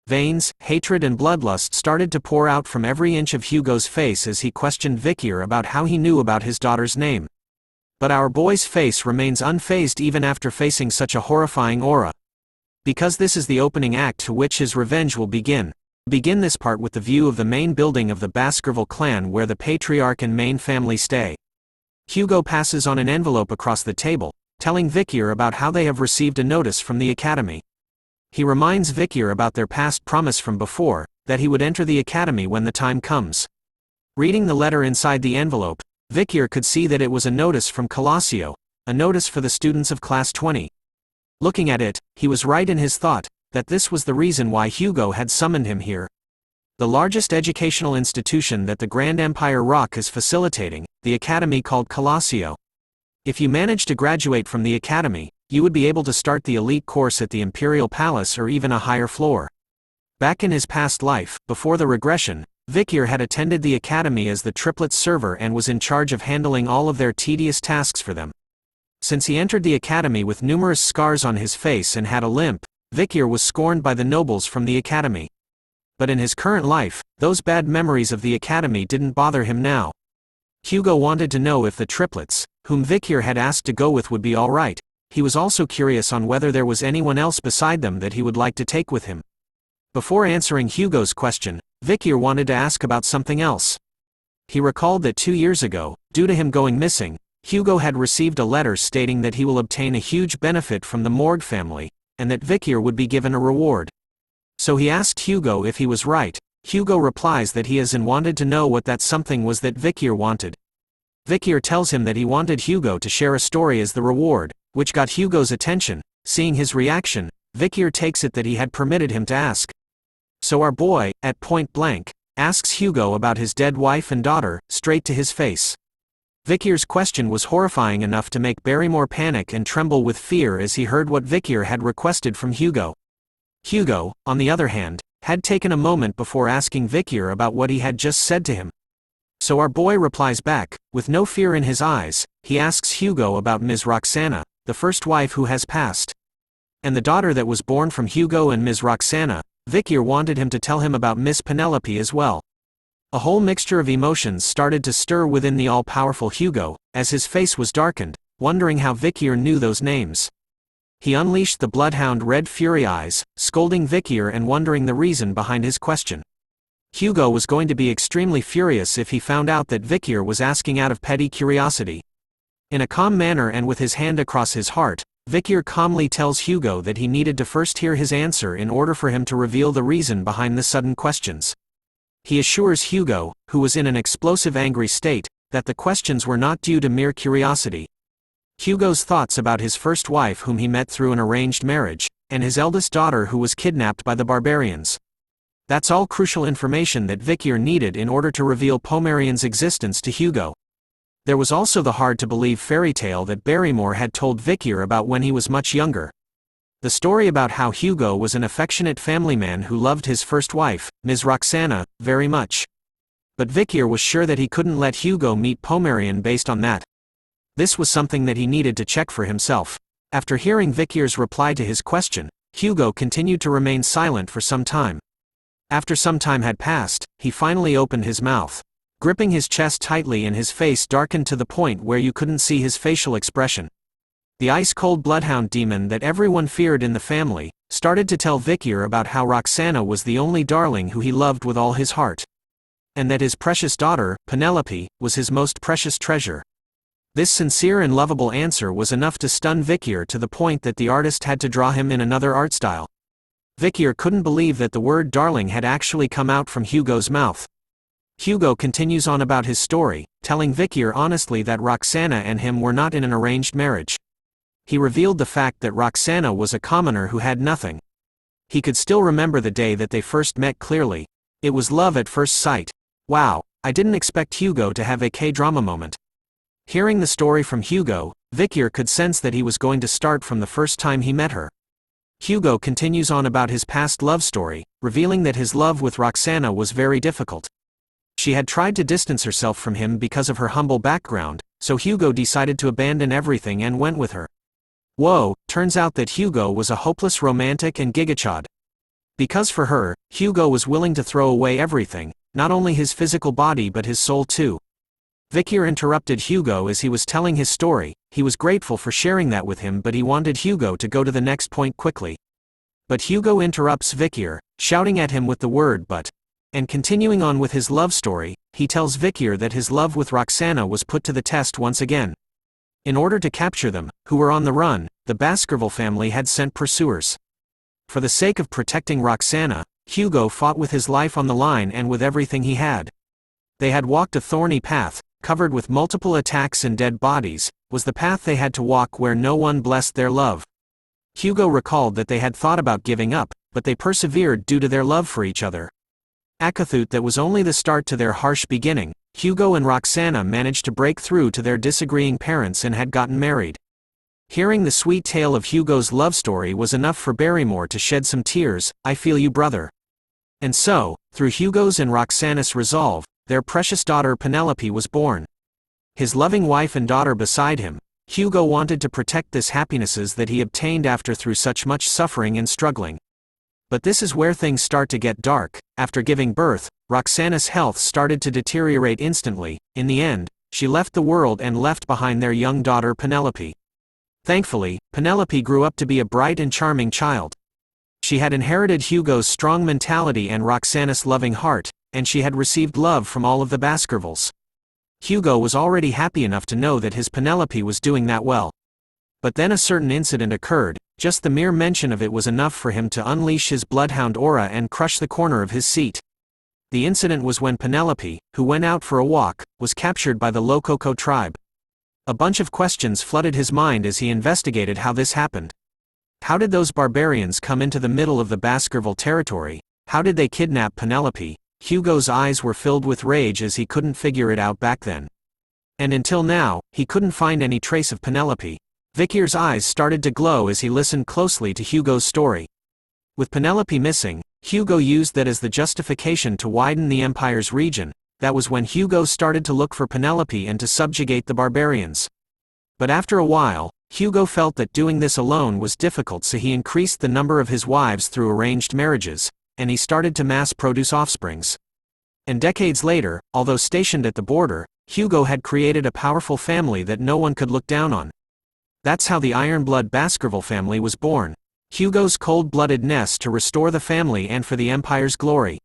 Veins, hatred and bloodlust started to pour out from every inch of Hugo's face as he questioned Vikir about how he knew about his daughter's name. But our boy's face remains unfazed even after facing such a horrifying aura. Because this is the opening act to which his revenge will begin. Begin this part with the view of the main building of the Baskerville clan where the patriarch and main family stay. Hugo passes on an envelope across the table, telling Vikir about how they have received a notice from the academy. He reminds Vikir about their past promise from before, that he would enter the academy when the time comes. Reading the letter inside the envelope, Vikir could see that it was a notice from Colossio, a notice for the students of Class 20. Looking at it, he was right in his thought, that this was the reason why Hugo had summoned him here. The largest educational institution that the Grand Empire Rock is facilitating, the academy called Colossio. If you manage to graduate from the academy, you would be able to start the elite course at the Imperial Palace or even a higher floor. Back in his past life, before the regression, Vikir had attended the academy as the triplets' server and was in charge of handling all of their tedious tasks for them. Since he entered the academy with numerous scars on his face and had a limp, Vikir was scorned by the nobles from the academy. But in his current life, those bad memories of the academy didn't bother him now. Hugo wanted to know if the triplets, whom Vikir had asked to go with, would be alright. He was also curious on whether there was anyone else beside them that he would like to take with him. Before answering Hugo's question, Vikir wanted to ask about something else. He recalled that 2 years ago, due to him going missing, Hugo had received a letter stating that he will obtain a huge benefit from the Morgue family, and that Vikir would be given a reward. So he asked Hugo if he was right. Hugo replies that he has and wanted to know what that something was that Vikir wanted. Vikir tells him that he wanted Hugo to share a story as the reward, which got Hugo's attention. Seeing his reaction, Vikir takes it that he had permitted him to ask. So our boy, at point blank, asks Hugo about his dead wife and daughter, straight to his face. Vikir's question was horrifying enough to make Barrymore panic and tremble with fear as he heard what Vikir had requested from Hugo. Hugo, on the other hand, had taken a moment before asking Vikir about what he had just said to him. So our boy replies back, with no fear in his eyes. He asks Hugo about Ms. Roxana, the first wife who has passed, and the daughter that was born from Hugo and Ms. Roxana. Vikir wanted him to tell him about Miss Penelope as well. A whole mixture of emotions started to stir within the all-powerful Hugo, as his face was darkened, wondering how Vikir knew those names. He unleashed the bloodhound red fury eyes, scolding Vikir and wondering the reason behind his question. Hugo was going to be extremely furious if he found out that Vikir was asking out of petty curiosity. In a calm manner and with his hand across his heart, Vikir calmly tells Hugo that he needed to first hear his answer in order for him to reveal the reason behind the sudden questions. He assures Hugo, who was in an explosive angry state, that the questions were not due to mere curiosity. Hugo's thoughts about his first wife whom he met through an arranged marriage, and his eldest daughter who was kidnapped by the barbarians. That's all crucial information that Vikir needed in order to reveal Pomerian's existence to Hugo. There was also the hard-to-believe fairy tale that Barrymore had told Vikir about when he was much younger. The story about how Hugo was an affectionate family man who loved his first wife, Ms. Roxana, very much. But Vikir was sure that he couldn't let Hugo meet Pomerian based on that. This was something that he needed to check for himself. After hearing Vikir's reply to his question, Hugo continued to remain silent for some time. After some time had passed, he finally opened his mouth, gripping his chest tightly, and his face darkened to the point where you couldn't see his facial expression. The ice-cold bloodhound demon that everyone feared in the family started to tell Vikir about how Roxana was the only darling who he loved with all his heart, and that his precious daughter, Penelope, was his most precious treasure. This sincere and lovable answer was enough to stun Vikir to the point that the artist had to draw him in another art style. Vikir couldn't believe that the word darling had actually come out from Hugo's mouth. Hugo continues on about his story, telling Vikir honestly that Roxana and him were not in an arranged marriage. He revealed the fact that Roxana was a commoner who had nothing. He could still remember the day that they first met clearly. It was love at first sight. Wow, I didn't expect Hugo to have a K-drama moment. Hearing the story from Hugo, Vikir could sense that he was going to start from the first time he met her. Hugo continues on about his past love story, revealing that his love with Roxana was very difficult. She had tried to distance herself from him because of her humble background, so Hugo decided to abandon everything and went with her. Whoa, turns out that Hugo was a hopeless romantic and gigachad. Because for her, Hugo was willing to throw away everything, not only his physical body but his soul too. Vikir interrupted Hugo as he was telling his story. He was grateful for sharing that with him, but he wanted Hugo to go to the next point quickly. But Hugo interrupts Vikir, shouting at him with the word but. And continuing on with his love story, he tells Vikir that his love with Roxana was put to the test once again. In order to capture them, who were on the run, the Baskerville family had sent pursuers. For the sake of protecting Roxana, Hugo fought with his life on the line and with everything he had. They had walked a thorny path, covered with multiple attacks and dead bodies, was the path they had to walk where no one blessed their love. Hugo recalled that they had thought about giving up, but they persevered due to their love for each other. Akathut, that was only the start to their harsh beginning. Hugo and Roxana managed to break through to their disagreeing parents and had gotten married. Hearing the sweet tale of Hugo's love story was enough for Barrymore to shed some tears. I feel you, brother. And so, through Hugo's and Roxana's resolve, their precious daughter Penelope was born. His loving wife and daughter beside him, Hugo wanted to protect this happinesses that he obtained after through such much suffering and struggling. But this is where things start to get dark. After giving birth, Roxana's health started to deteriorate instantly. In the end, she left the world and left behind their young daughter Penelope. Thankfully, Penelope grew up to be a bright and charming child. She had inherited Hugo's strong mentality and Roxana's loving heart, and she had received love from all of the Baskervilles. Hugo was already happy enough to know that his Penelope was doing that well. But then a certain incident occurred. Just the mere mention of it was enough for him to unleash his bloodhound aura and crush the corner of his seat. The incident was when Penelope, who went out for a walk, was captured by the Lococo tribe. A bunch of questions flooded his mind as he investigated how this happened. How did those barbarians come into the middle of the Baskerville territory? How did they kidnap Penelope? Hugo's eyes were filled with rage as he couldn't figure it out back then. And until now, he couldn't find any trace of Penelope. Vikir's eyes started to glow as he listened closely to Hugo's story. With Penelope missing, Hugo used that as the justification to widen the Empire's region. That was when Hugo started to look for Penelope and to subjugate the barbarians. But after a while, Hugo felt that doing this alone was difficult, so he increased the number of his wives through arranged marriages, and he started to mass-produce offsprings. And decades later, although stationed at the border, Hugo had created a powerful family that no one could look down on. That's how the Ironblood Baskerville family was born. Hugo's cold-bloodedness to restore the family and for the Empire's glory.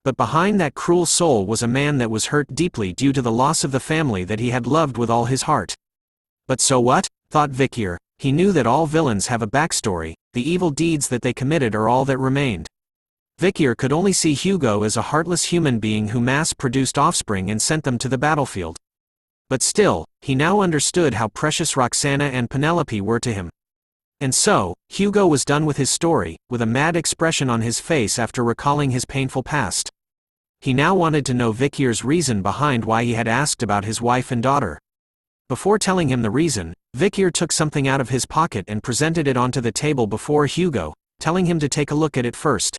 But behind that cruel soul was a man that was hurt deeply due to the loss of the family that he had loved with all his heart. But so what? Thought Vikir. He knew that all villains have a backstory, the evil deeds that they committed are all that remained. Vikir could only see Hugo as a heartless human being who mass-produced offspring and sent them to the battlefield. But still, he now understood how precious Roxana and Penelope were to him. And so, Hugo was done with his story, with a mad expression on his face after recalling his painful past. He now wanted to know Vikir's reason behind why he had asked about his wife and daughter. Before telling him the reason, Vikir took something out of his pocket and presented it onto the table before Hugo, telling him to take a look at it first.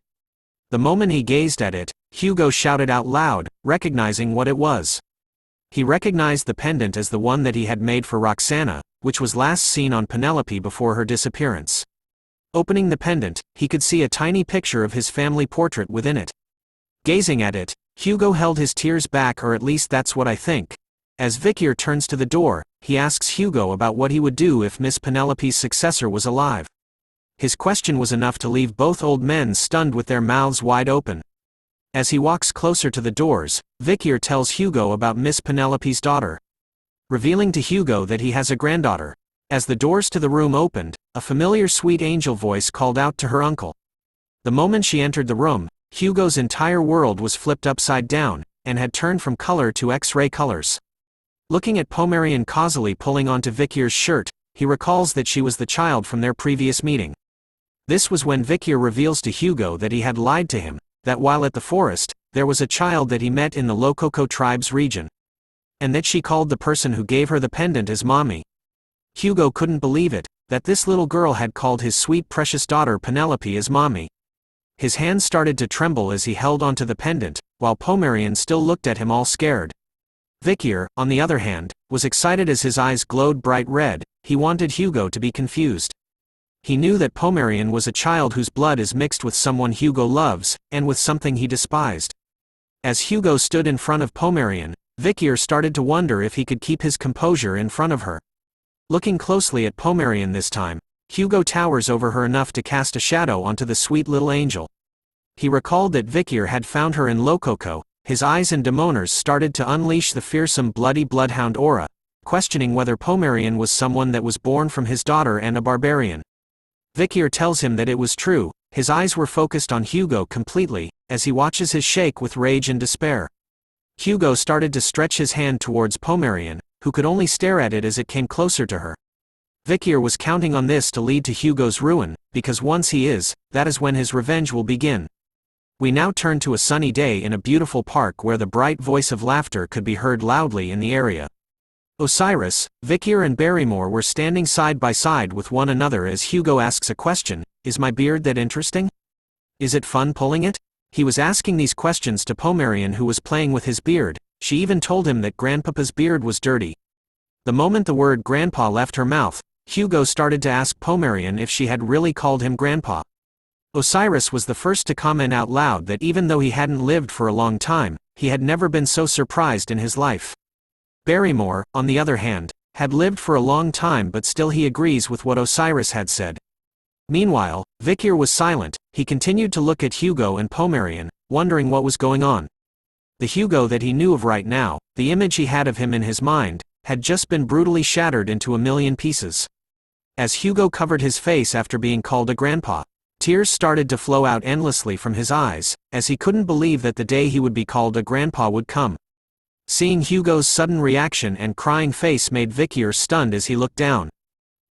The moment he gazed at it, Hugo shouted out loud, recognizing what it was. He recognized the pendant as the one that he had made for Roxana, which was last seen on Penelope before her disappearance. Opening the pendant, he could see a tiny picture of his family portrait within it. Gazing at it, Hugo held his tears back, or at least that's what I think. As Vikir turns to the door, he asks Hugo about what he would do if Miss Penelope's successor was alive. His question was enough to leave both old men stunned with their mouths wide open. As he walks closer to the doors, Vikir tells Hugo about Miss Penelope's daughter, revealing to Hugo that he has a granddaughter. As the doors to the room opened, a familiar sweet angel voice called out to her uncle. The moment she entered the room, Hugo's entire world was flipped upside down, and had turned from color to X-ray colors. Looking at Pomerian causally pulling onto Vikir's shirt, he recalls that she was the child from their previous meeting. This was when Vikir reveals to Hugo that he had lied to him, that while at the forest, there was a child that he met in the Lococo tribe's region. And that she called the person who gave her the pendant as mommy. Hugo couldn't believe it, that this little girl had called his sweet precious daughter Penelope as mommy. His hands started to tremble as he held onto the pendant, while Pomerian still looked at him all scared. Vikir, on the other hand, was excited as his eyes glowed bright red. He wanted Hugo to be confused. He knew that Pomerian was a child whose blood is mixed with someone Hugo loves, and with something he despised. As Hugo stood in front of Pomerian, Vikir started to wonder if he could keep his composure in front of her. Looking closely at Pomerian this time, Hugo towers over her enough to cast a shadow onto the sweet little angel. He recalled that Vikir had found her in Lococo. His eyes and demoners started to unleash the fearsome bloody bloodhound aura, questioning whether Pomerian was someone that was born from his daughter and a barbarian. Vikir tells him that it was true. His eyes were focused on Hugo completely, as he watches his shake with rage and despair. Hugo started to stretch his hand towards Pomerian, who could only stare at it as it came closer to her. Vikir was counting on this to lead to Hugo's ruin, because once he is, that is when his revenge will begin. We now turn to a sunny day in a beautiful park where the bright voice of laughter could be heard loudly in the area. Osiris, Vikir and Barrymore were standing side by side with one another as Hugo asks a question, "Is my beard that interesting? Is it fun pulling it?" He was asking these questions to Pomerian, who was playing with his beard. She even told him that Grandpapa's beard was dirty. The moment the word grandpa left her mouth, Hugo started to ask Pomerian if she had really called him grandpa. Osiris was the first to comment out loud that even though he hadn't lived for a long time, he had never been so surprised in his life. Barrymore, on the other hand, had lived for a long time, but still he agrees with what Osiris had said. Meanwhile, Vikir was silent. He continued to look at Hugo and Pomerian, wondering what was going on. The Hugo that he knew of right now, the image he had of him in his mind, had just been brutally shattered into a million pieces. As Hugo covered his face after being called a grandpa, tears started to flow out endlessly from his eyes, as he couldn't believe that the day he would be called a grandpa would come. Seeing Hugo's sudden reaction and crying face made Vikir stunned as he looked down.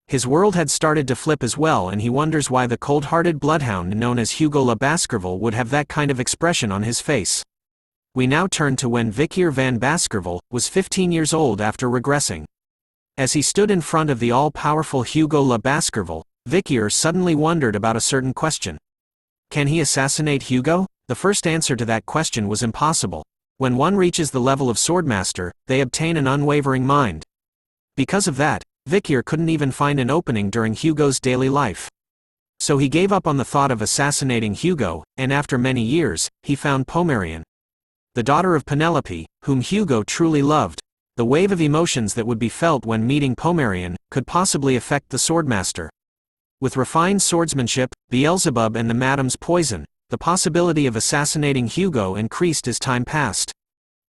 His world had started to flip as well, and he wonders why the cold-hearted bloodhound known as Hugo le Baskerville would have that kind of expression on his face. We now turn to when Vikir van Baskerville was 15 years old after regressing. As he stood in front of the all-powerful Hugo le Baskerville, Vikir suddenly wondered about a certain question. Can he assassinate Hugo? The first answer to that question was impossible. When one reaches the level of swordmaster, they obtain an unwavering mind. Because of that, Vikir couldn't even find an opening during Hugo's daily life. So he gave up on the thought of assassinating Hugo, and after many years, he found Pomerian, the daughter of Penelope, whom Hugo truly loved. The wave of emotions that would be felt when meeting Pomerian could possibly affect the swordmaster. With refined swordsmanship, Beelzebub and the madam's poison, the possibility of assassinating Hugo increased as time passed.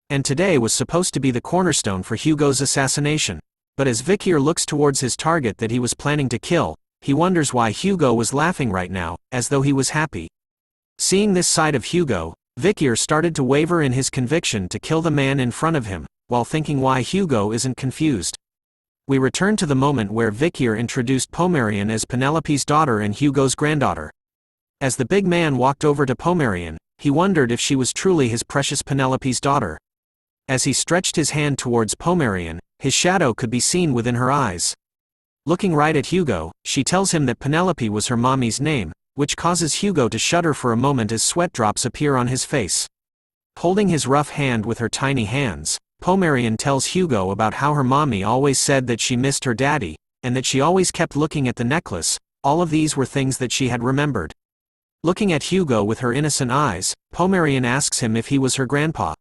And today was supposed to be the cornerstone for Hugo's assassination. But as Vikir looks towards his target that he was planning to kill, he wonders why Hugo was laughing right now, as though he was happy. Seeing this side of Hugo, Vikir started to waver in his conviction to kill the man in front of him, while thinking why Hugo isn't confused. We return to the moment where Vikir introduced Pomerian as Penelope's daughter and Hugo's granddaughter. As the big man walked over to Pomerian, he wondered if she was truly his precious Penelope's daughter. As he stretched his hand towards Pomerian, his shadow could be seen within her eyes. Looking right at Hugo, she tells him that Penelope was her mommy's name, which causes Hugo to shudder for a moment as sweat drops appear on his face. Holding his rough hand with her tiny hands, Pomerian tells Hugo about how her mommy always said that she missed her daddy, and that she always kept looking at the necklace. All of these were things that she had remembered. Looking at Hugo with her innocent eyes, Pomerian asks him if he was her grandpa.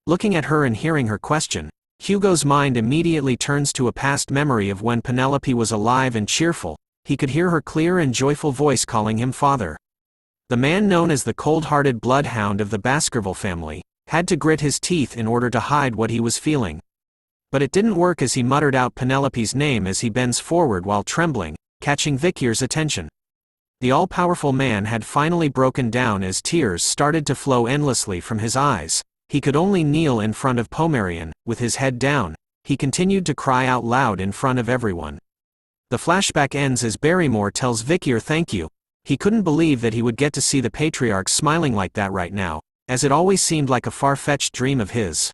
Looking at her and hearing her question, Hugo's mind immediately turns to a past memory of when Penelope was alive and cheerful. He could hear her clear and joyful voice calling him father. The man known as the cold-hearted bloodhound of the Baskerville family had to grit his teeth in order to hide what he was feeling. But it didn't work as he muttered out Penelope's name as he bends forward while trembling, catching Vikir's attention. The all-powerful man had finally broken down as tears started to flow endlessly from his eyes. He could only kneel in front of Pomerian, with his head down. He continued to cry out loud in front of everyone. The flashback ends as Barrymore tells Vikir thank you. He couldn't believe that he would get to see the patriarch smiling like that right now, as it always seemed like a far-fetched dream of his.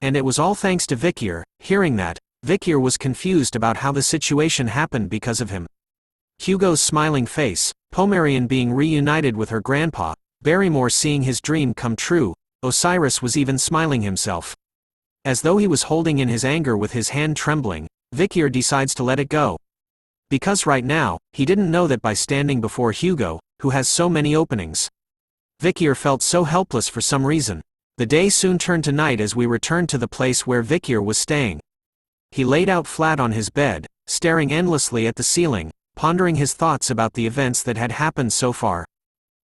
And it was all thanks to Vikir. Hearing that, Vikir was confused about how the situation happened because of him. Hugo's smiling face, Pomerian being reunited with her grandpa, Barrymore seeing his dream come true, Osiris was even smiling himself. As though he was holding in his anger with his hand trembling, Vikir decides to let it go. Because right now, he didn't know that by standing before Hugo, who has so many openings. Vikir felt so helpless for some reason. The day soon turned to night as we returned to the place where Vikir was staying. He laid out flat on his bed, staring endlessly at the ceiling, pondering his thoughts about the events that had happened so far.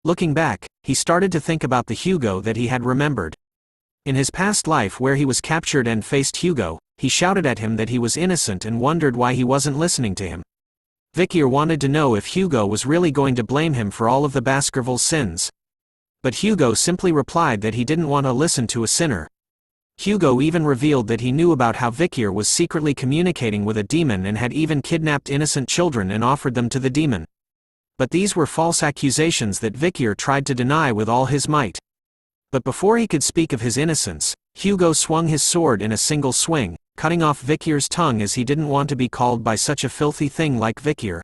Looking back, he started to think about the Hugo that he had remembered. In his past life where he was captured and faced Hugo, he shouted at him that he was innocent and wondered why he wasn't listening to him. Vikir wanted to know if Hugo was really going to blame him for all of the Baskerville's sins. But Hugo simply replied that he didn't want to listen to a sinner. Hugo even revealed that he knew about how Vikir was secretly communicating with a demon and had even kidnapped innocent children and offered them to the demon. But these were false accusations that Vikir tried to deny with all his might. But before he could speak of his innocence, Hugo swung his sword in a single swing, cutting off Vikir's tongue as he didn't want to be called by such a filthy thing like Vikir.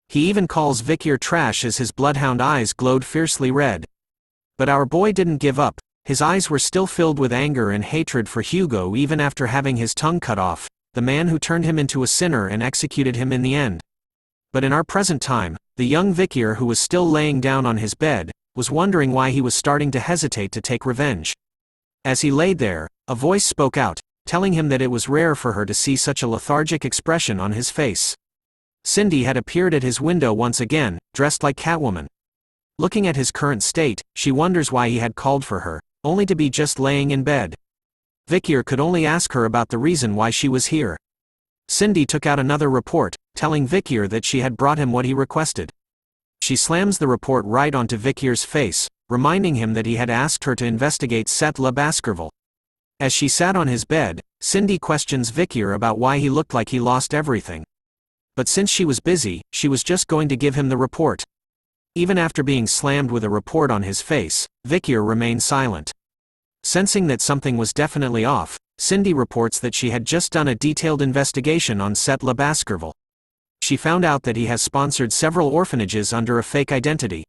He even calls Vikir trash as his bloodhound eyes glowed fiercely red. But our boy didn't give up. His eyes were still filled with anger and hatred for Hugo even after having his tongue cut off, the man who turned him into a sinner and executed him in the end. But in our present time, the young Vikir who was still laying down on his bed, was wondering why he was starting to hesitate to take revenge. As he laid there, a voice spoke out, telling him that it was rare for her to see such a lethargic expression on his face. Cindy had appeared at his window once again, dressed like Catwoman. Looking at his current state, she wonders why he had called for her, only to be just laying in bed. Vikir could only ask her about the reason why she was here. Cindy took out another report, telling Vikir that she had brought him what he requested. She slams the report right onto Vikir's face, reminding him that he had asked her to investigate Seth le Baskerville. As she sat on his bed, Cindy questions Vikir about why he looked like he lost everything. But since she was busy, she was just going to give him the report. Even after being slammed with a report on his face, Vikir remained silent. Sensing that something was definitely off, Cindy reports that she had just done a detailed investigation on Set Le Baskerville. She found out that he has sponsored several orphanages under a fake identity.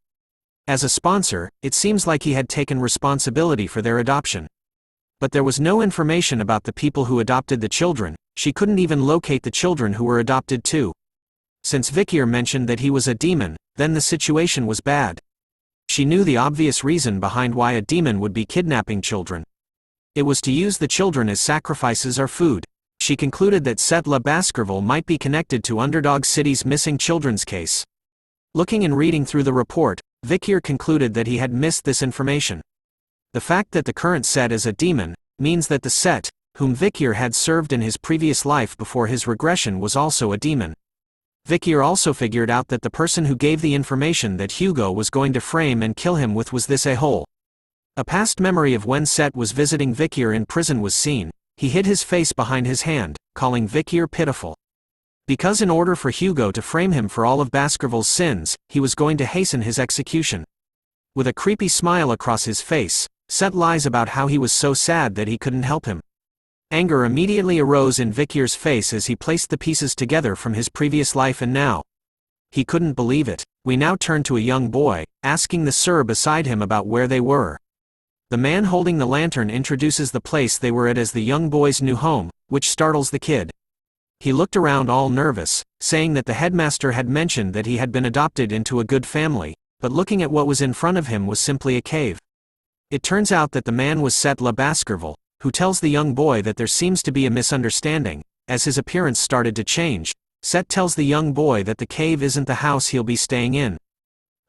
As a sponsor, it seems like he had taken responsibility for their adoption. But there was no information about the people who adopted the children. She couldn't even locate the children who were adopted too. Since Vikir mentioned that he was a demon, then the situation was bad. She knew the obvious reason behind why a demon would be kidnapping children. It was to use the children as sacrifices or food. She concluded that Set Le Baskerville might be connected to Underdog City's missing children's case. Looking and reading through the report, Vikir concluded that he had missed this information. The fact that the current Set is a demon means that the Set, whom Vikir had served in his previous life before his regression, was also a demon. Vikir also figured out that the person who gave the information that Hugo was going to frame and kill him with was this a-hole. A past memory of when Set was visiting Vikir in prison was seen. He hid his face behind his hand, calling Vikir pitiful. Because in order for Hugo to frame him for all of Baskerville's sins, he was going to hasten his execution. With a creepy smile across his face, Set lies about how he was so sad that he couldn't help him. Anger immediately arose in Vikir's face as he placed the pieces together from his previous life and now. He couldn't believe it. We now turn to a young boy, asking the sir beside him about where they were. The man holding the lantern introduces the place they were at as the young boy's new home, which startles the kid. He looked around all nervous, saying that the headmaster had mentioned that he had been adopted into a good family, but looking at what was in front of him was simply a cave. It turns out that the man was Set Le Baskerville, who tells the young boy that there seems to be a misunderstanding. As his appearance started to change, Set tells the young boy that the cave isn't the house he'll be staying in,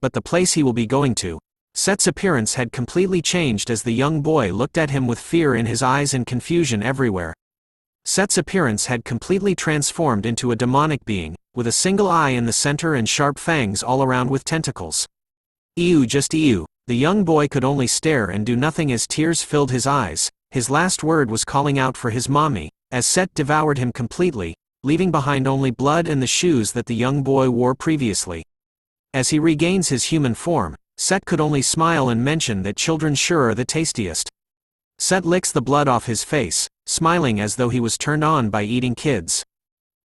but the place he will be going to. Set's appearance had completely changed as the young boy looked at him with fear in his eyes and confusion everywhere. Set's appearance had completely transformed into a demonic being, with a single eye in the center and sharp fangs all around with tentacles. Ew, just ew. The young boy could only stare and do nothing as tears filled his eyes. His last word was calling out for his mommy, as Set devoured him completely, leaving behind only blood and the shoes that the young boy wore previously. As he regains his human form, Set could only smile and mention that children sure are the tastiest. Set licks the blood off his face, smiling as though he was turned on by eating kids.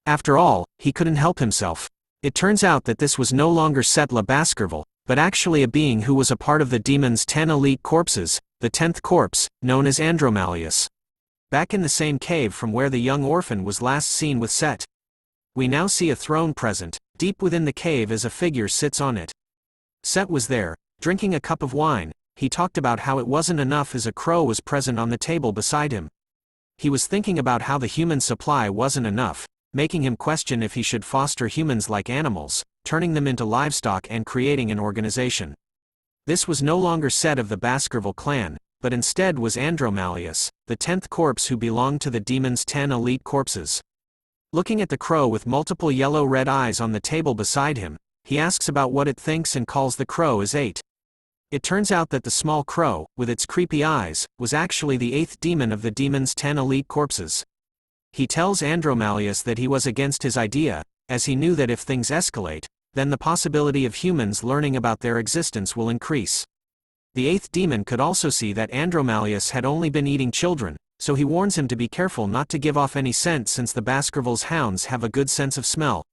After all, he couldn't help himself. It turns out that this was no longer Set Le Baskerville, but actually a being who was a part of the demon's 10 elite corpses, the 10th corpse, known as Andromalius. Back in the same cave from where the young orphan was last seen with Set. We now see a throne present, deep within the cave as a figure sits on it. Set was there, drinking a cup of wine. He talked about how it wasn't enough as a crow was present on the table beside him. He was thinking about how the human supply wasn't enough, making him question if he should foster humans like animals, turning them into livestock and creating an organization. This was no longer Set of the Baskerville clan, but instead was Andromalius, the 10th corpse who belonged to the demon's 10 elite corpses. Looking at the crow with multiple yellow-red eyes on the table beside him, he asks about what it thinks and calls the crow as 8. It turns out that the small crow, with its creepy eyes, was actually the 8th demon of the demon's 10 elite corpses. He tells Andromalius that he was against his idea, as he knew that if things escalate, then the possibility of humans learning about their existence will increase. The 8th demon could also see that Andromalius had only been eating children, so he warns him to be careful not to give off any scent since the Baskerville's hounds have a good sense of smell.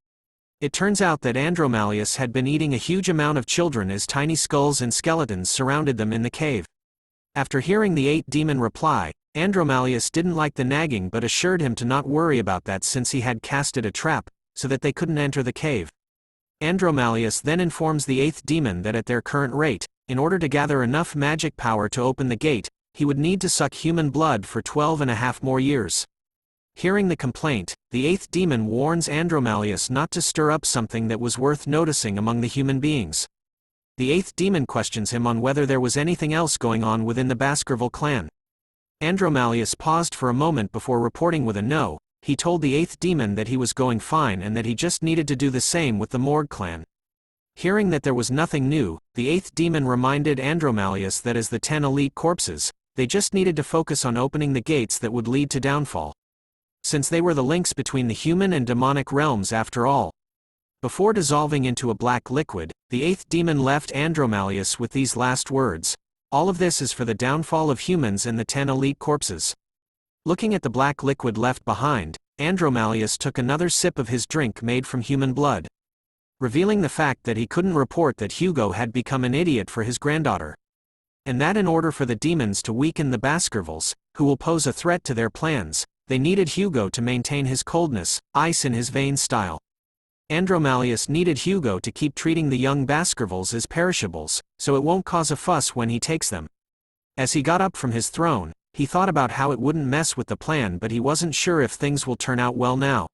It turns out that Andromalius had been eating a huge amount of children as tiny skulls and skeletons surrounded them in the cave. After hearing the 8th demon reply, Andromalius didn't like the nagging but assured him to not worry about that since he had casted a trap, so that they couldn't enter the cave. Andromalius then informs the 8th demon that at their current rate, in order to gather enough magic power to open the gate, he would need to suck human blood for 12.5 more years. Hearing the complaint, the 8th demon warns Andromalius not to stir up something that was worth noticing among the human beings. The 8th demon questions him on whether there was anything else going on within the Baskerville clan. Andromalius paused for a moment before reporting with a no. He told the 8th demon that he was going fine and that he just needed to do the same with the Morgue clan. Hearing that there was nothing new, the 8th demon reminded Andromalius that as the 10 elite corpses, they just needed to focus on opening the gates that would lead to downfall. Since they were the links between the human and demonic realms after all. Before dissolving into a black liquid, the 8th demon left Andromalius with these last words. All of this is for the downfall of humans and the 10 elite corpses. Looking at the black liquid left behind, Andromalius took another sip of his drink made from human blood, revealing the fact that he couldn't report that Hugo had become an idiot for his granddaughter. And that in order for the demons to weaken the Baskervilles, who will pose a threat to their plans, they needed Hugo to maintain his coldness, ice in his veins style. Andromalius needed Hugo to keep treating the young Baskervilles as perishables, so it won't cause a fuss when he takes them. As he got up from his throne, he thought about how it wouldn't mess with the plan, but he wasn't sure if things will turn out well now.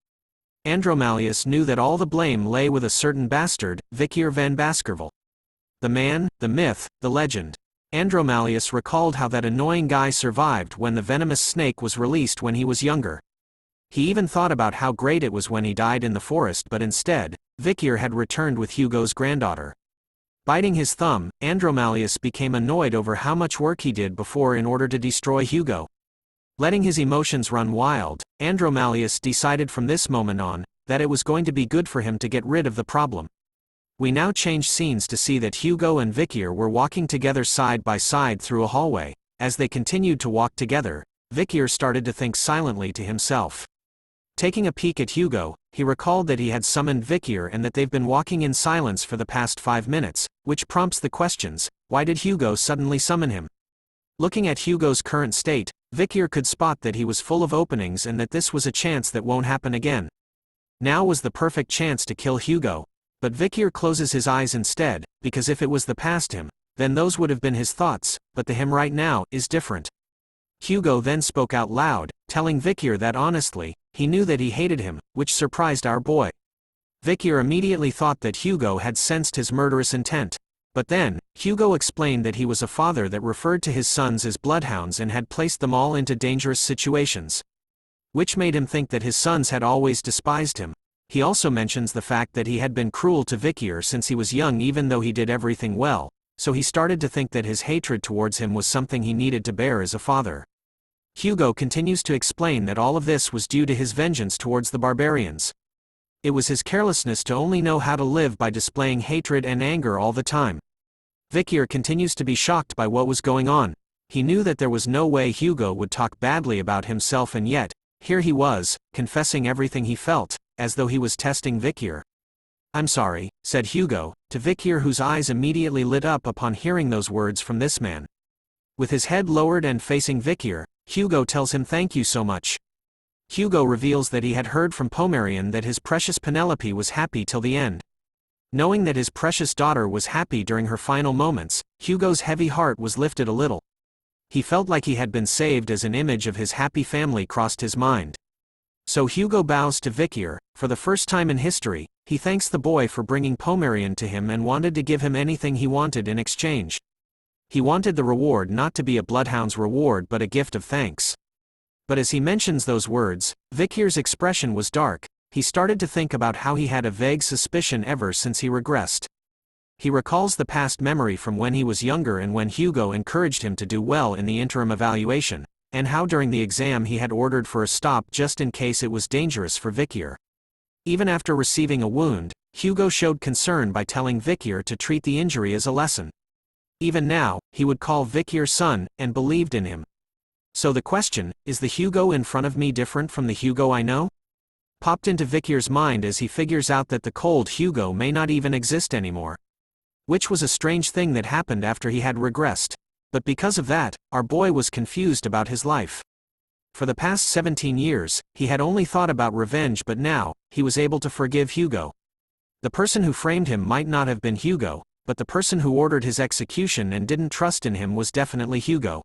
Andromalius knew that all the blame lay with a certain bastard, Vikir van Baskerville. The man, the myth, the legend. Andromalius recalled how that annoying guy survived when the venomous snake was released when he was younger. He even thought about how great it was when he died in the forest, but instead, Vikir had returned with Hugo's granddaughter. Biting his thumb, Andromalius became annoyed over how much work he did before in order to destroy Hugo. Letting his emotions run wild, Andromalius decided from this moment on, that it was going to be good for him to get rid of the problem. We now change scenes to see that Hugo and Vikir were walking together side by side through a hallway. As they continued to walk together, Vikir started to think silently to himself. Taking a peek at Hugo, he recalled that he had summoned Vikir and that they've been walking in silence for the past 5 minutes, which prompts the questions: why did Hugo suddenly summon him? Looking at Hugo's current state, Vikir could spot that he was full of openings and that this was a chance that won't happen again. Now was the perfect chance to kill Hugo. But Vikir closes his eyes instead, because if it was the past him, then those would have been his thoughts, but the him right now is different. Hugo then spoke out loud, telling Vikir that honestly, he knew that he hated him, which surprised our boy. Vikir immediately thought that Hugo had sensed his murderous intent. But then, Hugo explained that he was a father that referred to his sons as bloodhounds and had placed them all into dangerous situations, which made him think that his sons had always despised him. He also mentions the fact that he had been cruel to Vikir since he was young, even though he did everything well, so he started to think that his hatred towards him was something he needed to bear as a father. Hugo continues to explain that all of this was due to his vengeance towards the barbarians. It was his carelessness to only know how to live by displaying hatred and anger all the time. Vikir continues to be shocked by what was going on. He knew that there was no way Hugo would talk badly about himself, and yet, here he was, confessing everything he felt, as though he was testing Vikir. "I'm sorry," said Hugo, to Vikir, whose eyes immediately lit up upon hearing those words from this man. With his head lowered and facing Vikir, Hugo tells him thank you so much. Hugo reveals that he had heard from Pomerian that his precious Penelope was happy till the end. Knowing that his precious daughter was happy during her final moments, Hugo's heavy heart was lifted a little. He felt like he had been saved as an image of his happy family crossed his mind. So Hugo bows to Vikir. For the first time in history, he thanks the boy for bringing Pomerian to him and wanted to give him anything he wanted in exchange. He wanted the reward not to be a bloodhound's reward but a gift of thanks. But as he mentions those words, Vikir's expression was dark. He started to think about how he had a vague suspicion ever since he regressed. He recalls the past memory from when he was younger and when Hugo encouraged him to do well in the interim evaluation, and how during the exam he had ordered for a stop just in case it was dangerous for Vikir. Even after receiving a wound, Hugo showed concern by telling Vikir to treat the injury as a lesson. Even now, he would call Vikir son, and believed in him. So the question, is the Hugo in front of me different from the Hugo I know? Popped into Vikir's mind as he figures out that the cold Hugo may not even exist anymore. Which was a strange thing that happened after he had regressed. But because of that, our boy was confused about his life. For the past 17 years, he had only thought about revenge, but now, he was able to forgive Hugo. The person who framed him might not have been Hugo, but the person who ordered his execution and didn't trust in him was definitely Hugo.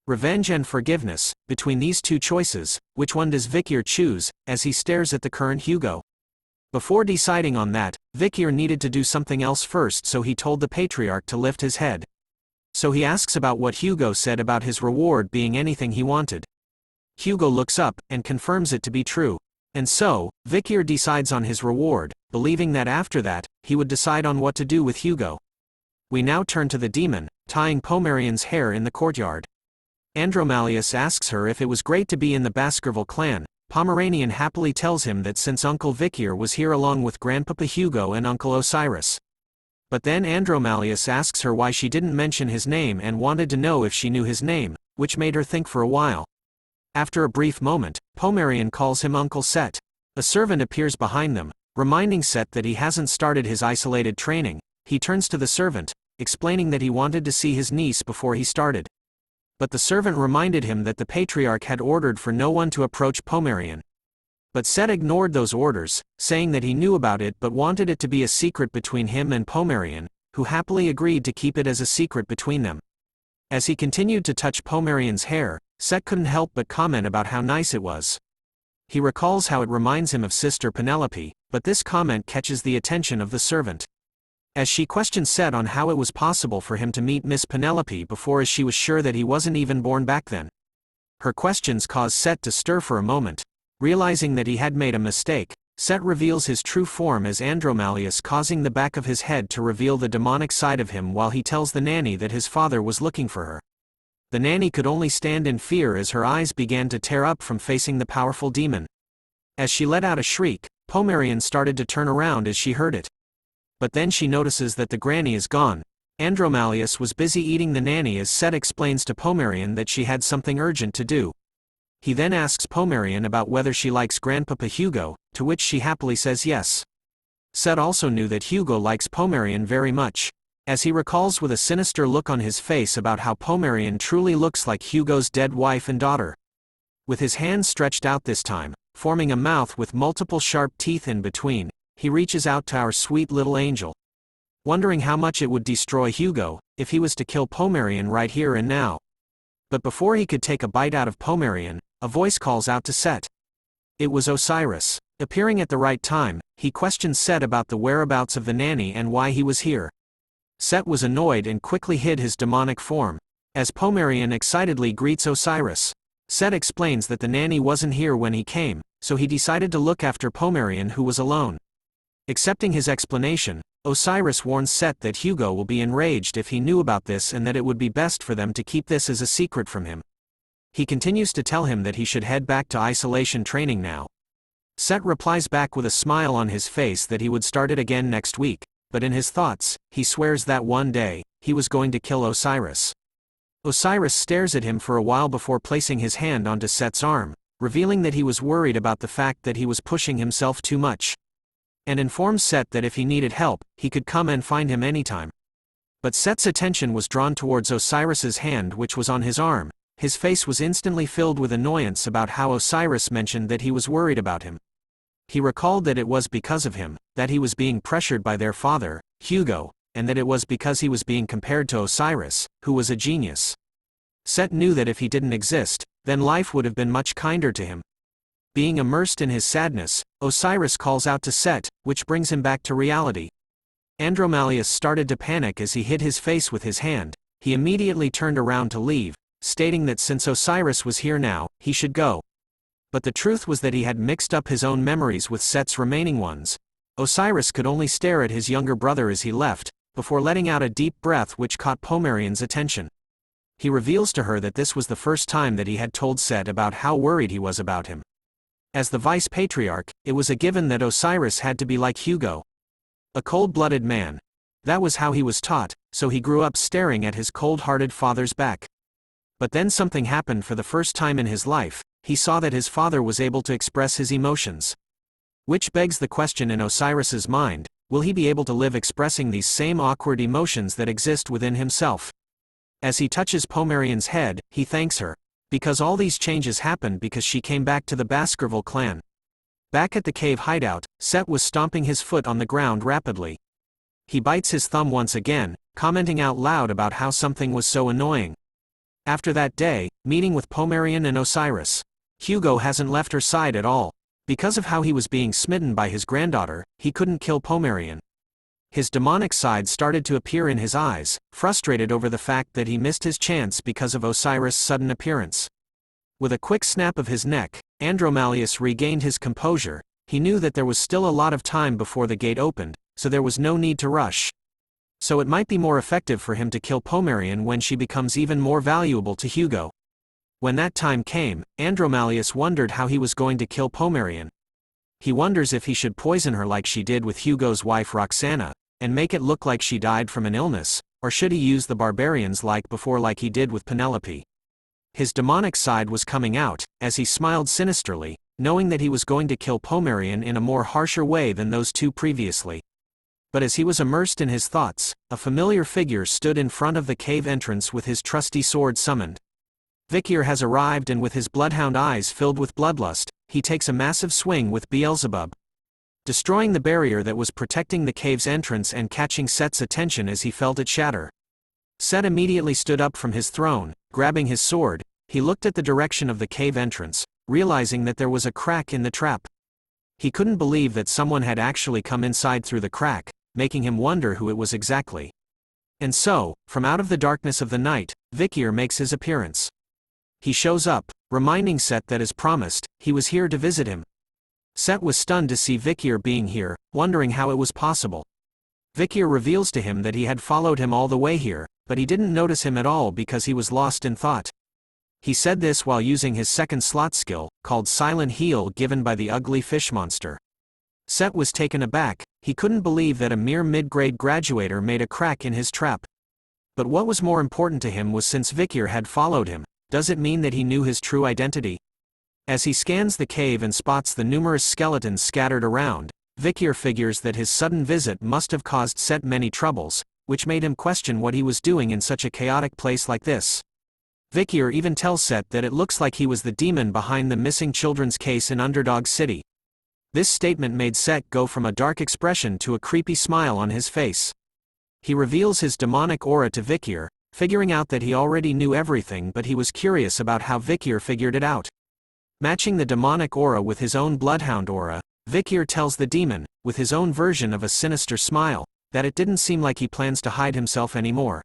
Revenge and forgiveness, between these two choices, which one does Vikir choose, as he stares at the current Hugo? Before deciding on that, Vikir needed to do something else first, so he told the patriarch to lift his head. So he asks about what Hugo said about his reward being anything he wanted. Hugo looks up, and confirms it to be true. And so, Vikir decides on his reward, believing that after that, he would decide on what to do with Hugo. We now turn to the demon, tying Pomerian's hair in the courtyard. Andromalius asks her if it was great to be in the Baskerville clan. Pomeranian happily tells him that since Uncle Vikir was here along with Grandpapa Hugo and Uncle Osiris, But then Andromalius asks her why she didn't mention his name and wanted to know if she knew his name, which made her think for a while. After a brief moment, Pomerian calls him Uncle Set. A servant appears behind them, reminding Set that he hasn't started his isolated training. He turns to the servant, explaining that he wanted to see his niece before he started. But the servant reminded him that the patriarch had ordered for no one to approach Pomerian. But Set ignored those orders, saying that he knew about it but wanted it to be a secret between him and Pomerian, who happily agreed to keep it as a secret between them. As he continued to touch Pomerian's hair, Set couldn't help but comment about how nice it was. He recalls how it reminds him of Sister Penelope, but this comment catches the attention of the servant. As she questions Set on how it was possible for him to meet Miss Penelope before, as she was sure that he wasn't even born back then. Her questions cause Set to stir for a moment. Realizing that he had made a mistake, Set reveals his true form as Andromalius, causing the back of his head to reveal the demonic side of him while he tells the nanny that his father was looking for her. The nanny could only stand in fear as her eyes began to tear up from facing the powerful demon. As she let out a shriek, Pomerian started to turn around as she heard it. But then she notices that the granny is gone. Andromalius was busy eating the nanny as Set explains to Pomerian that she had something urgent to do. He then asks Pomerian about whether she likes Grandpapa Hugo, to which she happily says yes. Set also knew that Hugo likes Pomerian very much, as he recalls with a sinister look on his face about how Pomerian truly looks like Hugo's dead wife and daughter. With his hands stretched out this time, forming a mouth with multiple sharp teeth in between, he reaches out to our sweet little angel. Wondering how much it would destroy Hugo if he was to kill Pomerian right here and now. But before he could take a bite out of Pomerian, a voice calls out to Set. It was Osiris. Appearing at the right time, he questions Set about the whereabouts of the nanny and why he was here. Set was annoyed and quickly hid his demonic form. As Pomerian excitedly greets Osiris, Set explains that the nanny wasn't here when he came, so he decided to look after Pomerian, who was alone. Accepting his explanation, Osiris warns Set that Hugo will be enraged if he knew about this and that it would be best for them to keep this as a secret from him. He continues to tell him that he should head back to isolation training now. Set replies back with a smile on his face that he would start it again next week, but in his thoughts, he swears that one day, he was going to kill Osiris. Osiris stares at him for a while before placing his hand onto Set's arm, revealing that he was worried about the fact that he was pushing himself too much. And informs Set that if he needed help, he could come and find him anytime. But Set's attention was drawn towards Osiris's hand, which was on his arm. His face was instantly filled with annoyance about how Osiris mentioned that he was worried about him. He recalled that it was because of him, that he was being pressured by their father, Hugo, and that it was because he was being compared to Osiris, who was a genius. Set knew that if he didn't exist, then life would have been much kinder to him. Being immersed in his sadness, Osiris calls out to Set, which brings him back to reality. Andromalius started to panic as he hid his face with his hand. He immediately turned around to leave, stating that since Osiris was here now, he should go. But the truth was that he had mixed up his own memories with Set's remaining ones. Osiris could only stare at his younger brother as he left, before letting out a deep breath which caught Pomerian's attention. He reveals to her that this was the first time that he had told Set about how worried he was about him. As the vice patriarch, it was a given that Osiris had to be like Hugo. A cold-blooded man. That was how he was taught, so he grew up staring at his cold-hearted father's back. But then something happened. For the first time in his life, he saw that his father was able to express his emotions. Which begs the question in Osiris's mind, will he be able to live expressing these same awkward emotions that exist within himself? As he touches Pomerian's head, he thanks her. Because all these changes happened because she came back to the Baskerville clan. Back at the cave hideout, Set was stomping his foot on the ground rapidly. He bites his thumb once again, commenting out loud about how something was so annoying. After that day, meeting with Pomerian and Osiris, Hugo hasn't left her side at all. Because of how he was being smitten by his granddaughter, he couldn't kill Pomerian. His demonic side started to appear in his eyes, frustrated over the fact that he missed his chance because of Osiris' sudden appearance. With a quick snap of his neck, Andromalius regained his composure. He knew that there was still a lot of time before the gate opened, so there was no need to rush. So it might be more effective for him to kill Pomerian when she becomes even more valuable to Hugo. When that time came, Andromalius wondered how he was going to kill Pomerian. He wonders if he should poison her like she did with Hugo's wife Roxana, and make it look like she died from an illness, or should he use the barbarians like before, like he did with Penelope? His demonic side was coming out, as he smiled sinisterly, knowing that he was going to kill Pomerian in a more harsher way than those two previously. But as he was immersed in his thoughts, a familiar figure stood in front of the cave entrance with his trusty sword summoned. Vikir has arrived, and with his bloodhound eyes filled with bloodlust, he takes a massive swing with Beelzebub, destroying the barrier that was protecting the cave's entrance and catching Set's attention as he felt it shatter. Set immediately stood up from his throne. Grabbing his sword, he looked at the direction of the cave entrance, realizing that there was a crack in the trap. He couldn't believe that someone had actually come inside through the crack, making him wonder who it was exactly. And so, from out of the darkness of the night, Vikir makes his appearance. He shows up, reminding Set that as promised, he was here to visit him. Set was stunned to see Vikir being here, wondering how it was possible. Vikir reveals to him that he had followed him all the way here, but he didn't notice him at all because he was lost in thought. He said this while using his second slot skill, called Silent Heal, given by the ugly fish monster. Set was taken aback. He couldn't believe that a mere mid-grade graduator made a crack in his trap. But what was more important to him was, since Vikir had followed him, does it mean that he knew his true identity? As he scans the cave and spots the numerous skeletons scattered around, Vikir figures that his sudden visit must have caused Set many troubles, which made him question what he was doing in such a chaotic place like this. Vikir even tells Set that it looks like he was the demon behind the missing children's case in Underdog City. This statement made Set go from a dark expression to a creepy smile on his face. He reveals his demonic aura to Vikir, figuring out that he already knew everything, but he was curious about how Vikir figured it out. Matching the demonic aura with his own bloodhound aura, Vikir tells the demon, with his own version of a sinister smile, that it didn't seem like he plans to hide himself anymore.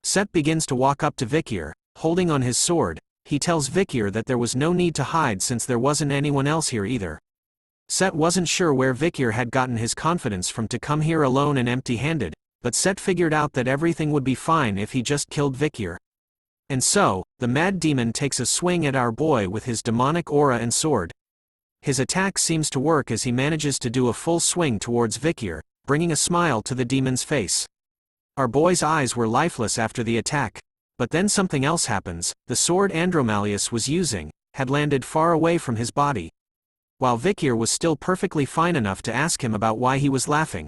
Set begins to walk up to Vikir, holding on his sword. He tells Vikir that there was no need to hide since there wasn't anyone else here either. Set wasn't sure where Vikir had gotten his confidence from to come here alone and empty-handed, but Set figured out that everything would be fine if he just killed Vikir. And so, the mad demon takes a swing at our boy with his demonic aura and sword. His attack seems to work as he manages to do a full swing towards Vikir, bringing a smile to the demon's face. Our boy's eyes were lifeless after the attack. But then something else happens. The sword Andromalius was using had landed far away from his body, while Vikir was still perfectly fine enough to ask him about why he was laughing.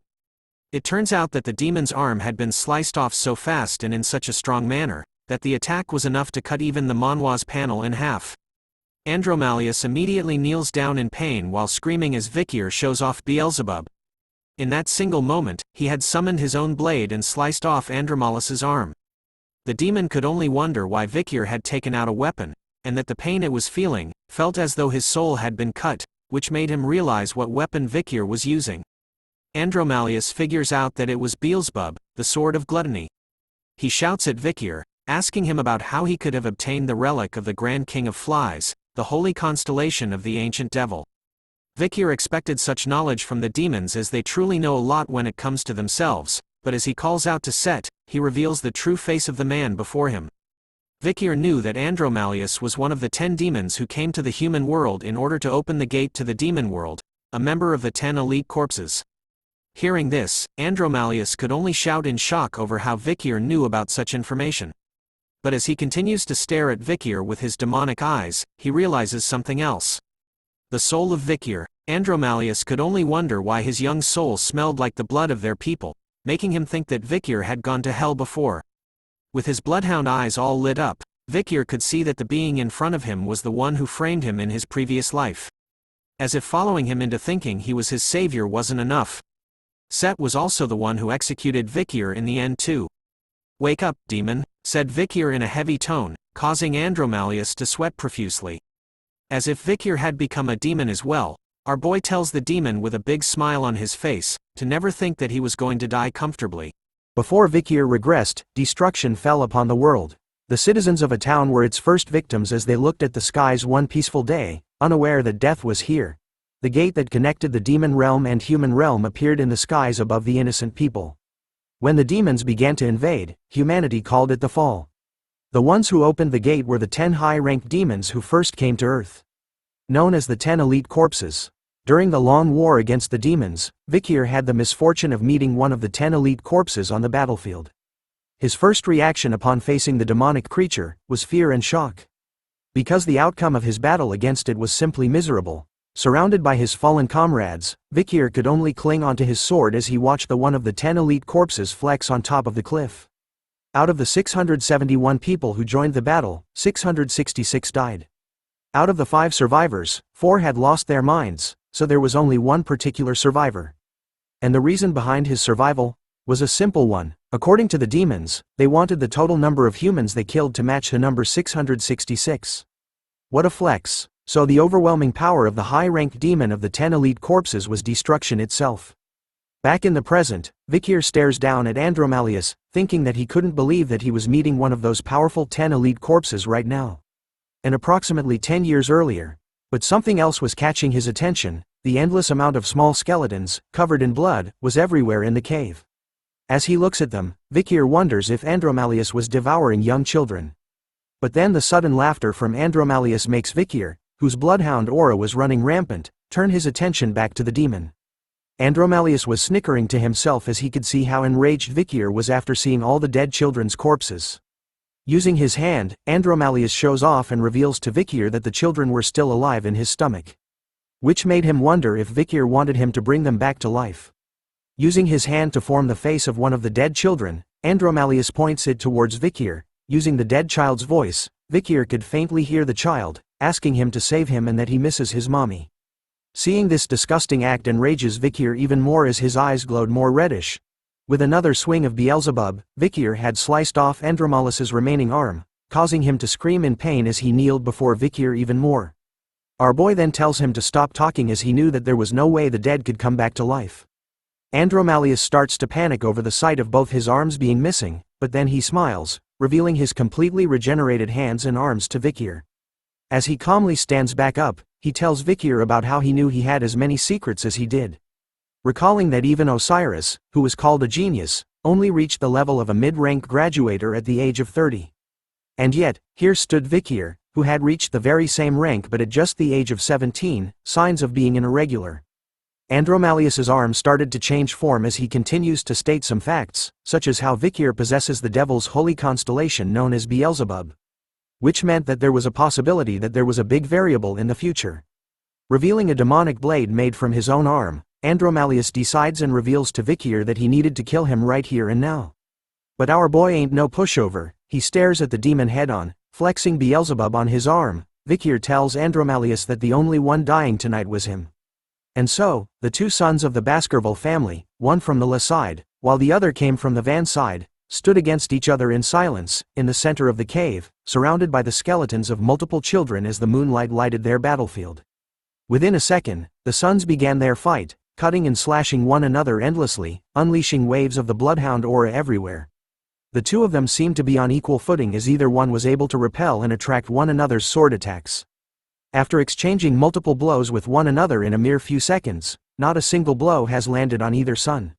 It turns out that the demon's arm had been sliced off so fast and in such a strong manner, that the attack was enough to cut even the Manhwa's panel in half. Andromalius immediately kneels down in pain while screaming as Vikir shows off Beelzebub. In that single moment, he had summoned his own blade and sliced off Andromalius's arm. The demon could only wonder why Vikir had taken out a weapon, and that the pain it was feeling felt as though his soul had been cut, which made him realize what weapon Vikir was using. Andromalius figures out that it was Beelzebub, the sword of gluttony. He shouts at Vikir, asking him about how he could have obtained the relic of the Grand King of Flies, the holy constellation of the ancient devil. Vikir expected such knowledge from the demons, as they truly know a lot when it comes to themselves, but as he calls out to Set, he reveals the true face of the man before him. Vikir knew that Andromalius was one of the 10 demons who came to the human world in order to open the gate to the demon world, a member of the 10 elite corpses. Hearing this, Andromalius could only shout in shock over how Vikir knew about such information. But as he continues to stare at Vikir with his demonic eyes, he realizes something else. The soul of Vikir. Andromalius could only wonder why his young soul smelled like the blood of their people, making him think that Vikir had gone to hell before. With his bloodhound eyes all lit up, Vikir could see that the being in front of him was the one who framed him in his previous life. As if following him into thinking he was his savior wasn't enough, Set was also the one who executed Vikir in the end too. "Wake up, demon," said Vikir in a heavy tone, causing Andromalius to sweat profusely. As if Vikir had become a demon as well, our boy tells the demon with a big smile on his face, to never think that he was going to die comfortably. Before Vikir regressed, destruction fell upon the world. The citizens of a town were its first victims as they looked at the skies one peaceful day, unaware that death was here. The gate that connected the demon realm and human realm appeared in the skies above the innocent people. When the demons began to invade, humanity called it the fall. The ones who opened the gate were the 10 high-ranked demons who first came to Earth. Known as the 10 elite corpses. During the long war against the demons, Vikir had the misfortune of meeting one of the 10 elite corpses on the battlefield. His first reaction upon facing the demonic creature was fear and shock. Because the outcome of his battle against it was simply miserable. Surrounded by his fallen comrades, Vikir could only cling onto his sword as he watched the one of the 10 elite corpses flex on top of the cliff. Out of the 671 people who joined the battle, 666 died. Out of the 5 survivors, 4 had lost their minds, so there was only one particular survivor. And the reason behind his survival was a simple one. According to the demons, they wanted the total number of humans they killed to match the number 666. What a flex! So the overwhelming power of the high-ranked demon of the 10 elite corpses was destruction itself. Back in the present, Vikir stares down at Andromalius, thinking that he couldn't believe that he was meeting one of those powerful 10 elite corpses right now. And approximately 10 years earlier. But something else was catching his attention. The endless amount of small skeletons, covered in blood, was everywhere in the cave. As he looks at them, Vikir wonders if Andromalius was devouring young children. But then the sudden laughter from Andromalius makes Vikir, whose bloodhound aura was running rampant, turn his attention back to the demon. Andromalius was snickering to himself as he could see how enraged Vikir was after seeing all the dead children's corpses. Using his hand, Andromalius shows off and reveals to Vikir that the children were still alive in his stomach. Which made him wonder if Vikir wanted him to bring them back to life. Using his hand to form the face of one of the dead children, Andromalius points it towards Vikir. Using the dead child's voice, Vikir could faintly hear the child, asking him to save him and that he misses his mommy. Seeing this disgusting act enrages Vikir even more as his eyes glowed more reddish. With another swing of Beelzebub, Vikir had sliced off Andromalius's remaining arm, causing him to scream in pain as he kneeled before Vikir even more. Our boy then tells him to stop talking as he knew that there was no way the dead could come back to life. Andromalius starts to panic over the sight of both his arms being missing, but then he smiles, revealing his completely regenerated hands and arms to Vikir. As he calmly stands back up, he tells Vikir about how he knew he had as many secrets as he did. Recalling that even Osiris, who was called a genius, only reached the level of a mid-rank graduator at the age of 30. And yet, here stood Vikir, who had reached the very same rank but at just the age of 17, signs of being an irregular. Andromalius's arm started to change form as he continues to state some facts, such as how Vikir possesses the devil's holy constellation known as Beelzebub. Which meant that there was a possibility that there was a big variable in the future. Revealing a demonic blade made from his own arm, Andromalius decides and reveals to Vikir that he needed to kill him right here and now. But our boy ain't no pushover. He stares at the demon head-on, flexing Beelzebub on his arm. Vikir tells Andromalius that the only one dying tonight was him. And so, the 2 sons of the Baskerville family, one from the La side, while the other came from the Van side, stood against each other in silence, in the center of the cave, surrounded by the skeletons of multiple children as the moonlight lighted their battlefield. Within a second, the sons began their fight, cutting and slashing one another endlessly, unleashing waves of the bloodhound aura everywhere. The 2 of them seemed to be on equal footing as either one was able to repel and attract one another's sword attacks. After exchanging multiple blows with one another in a mere few seconds, not a single blow has landed on either son.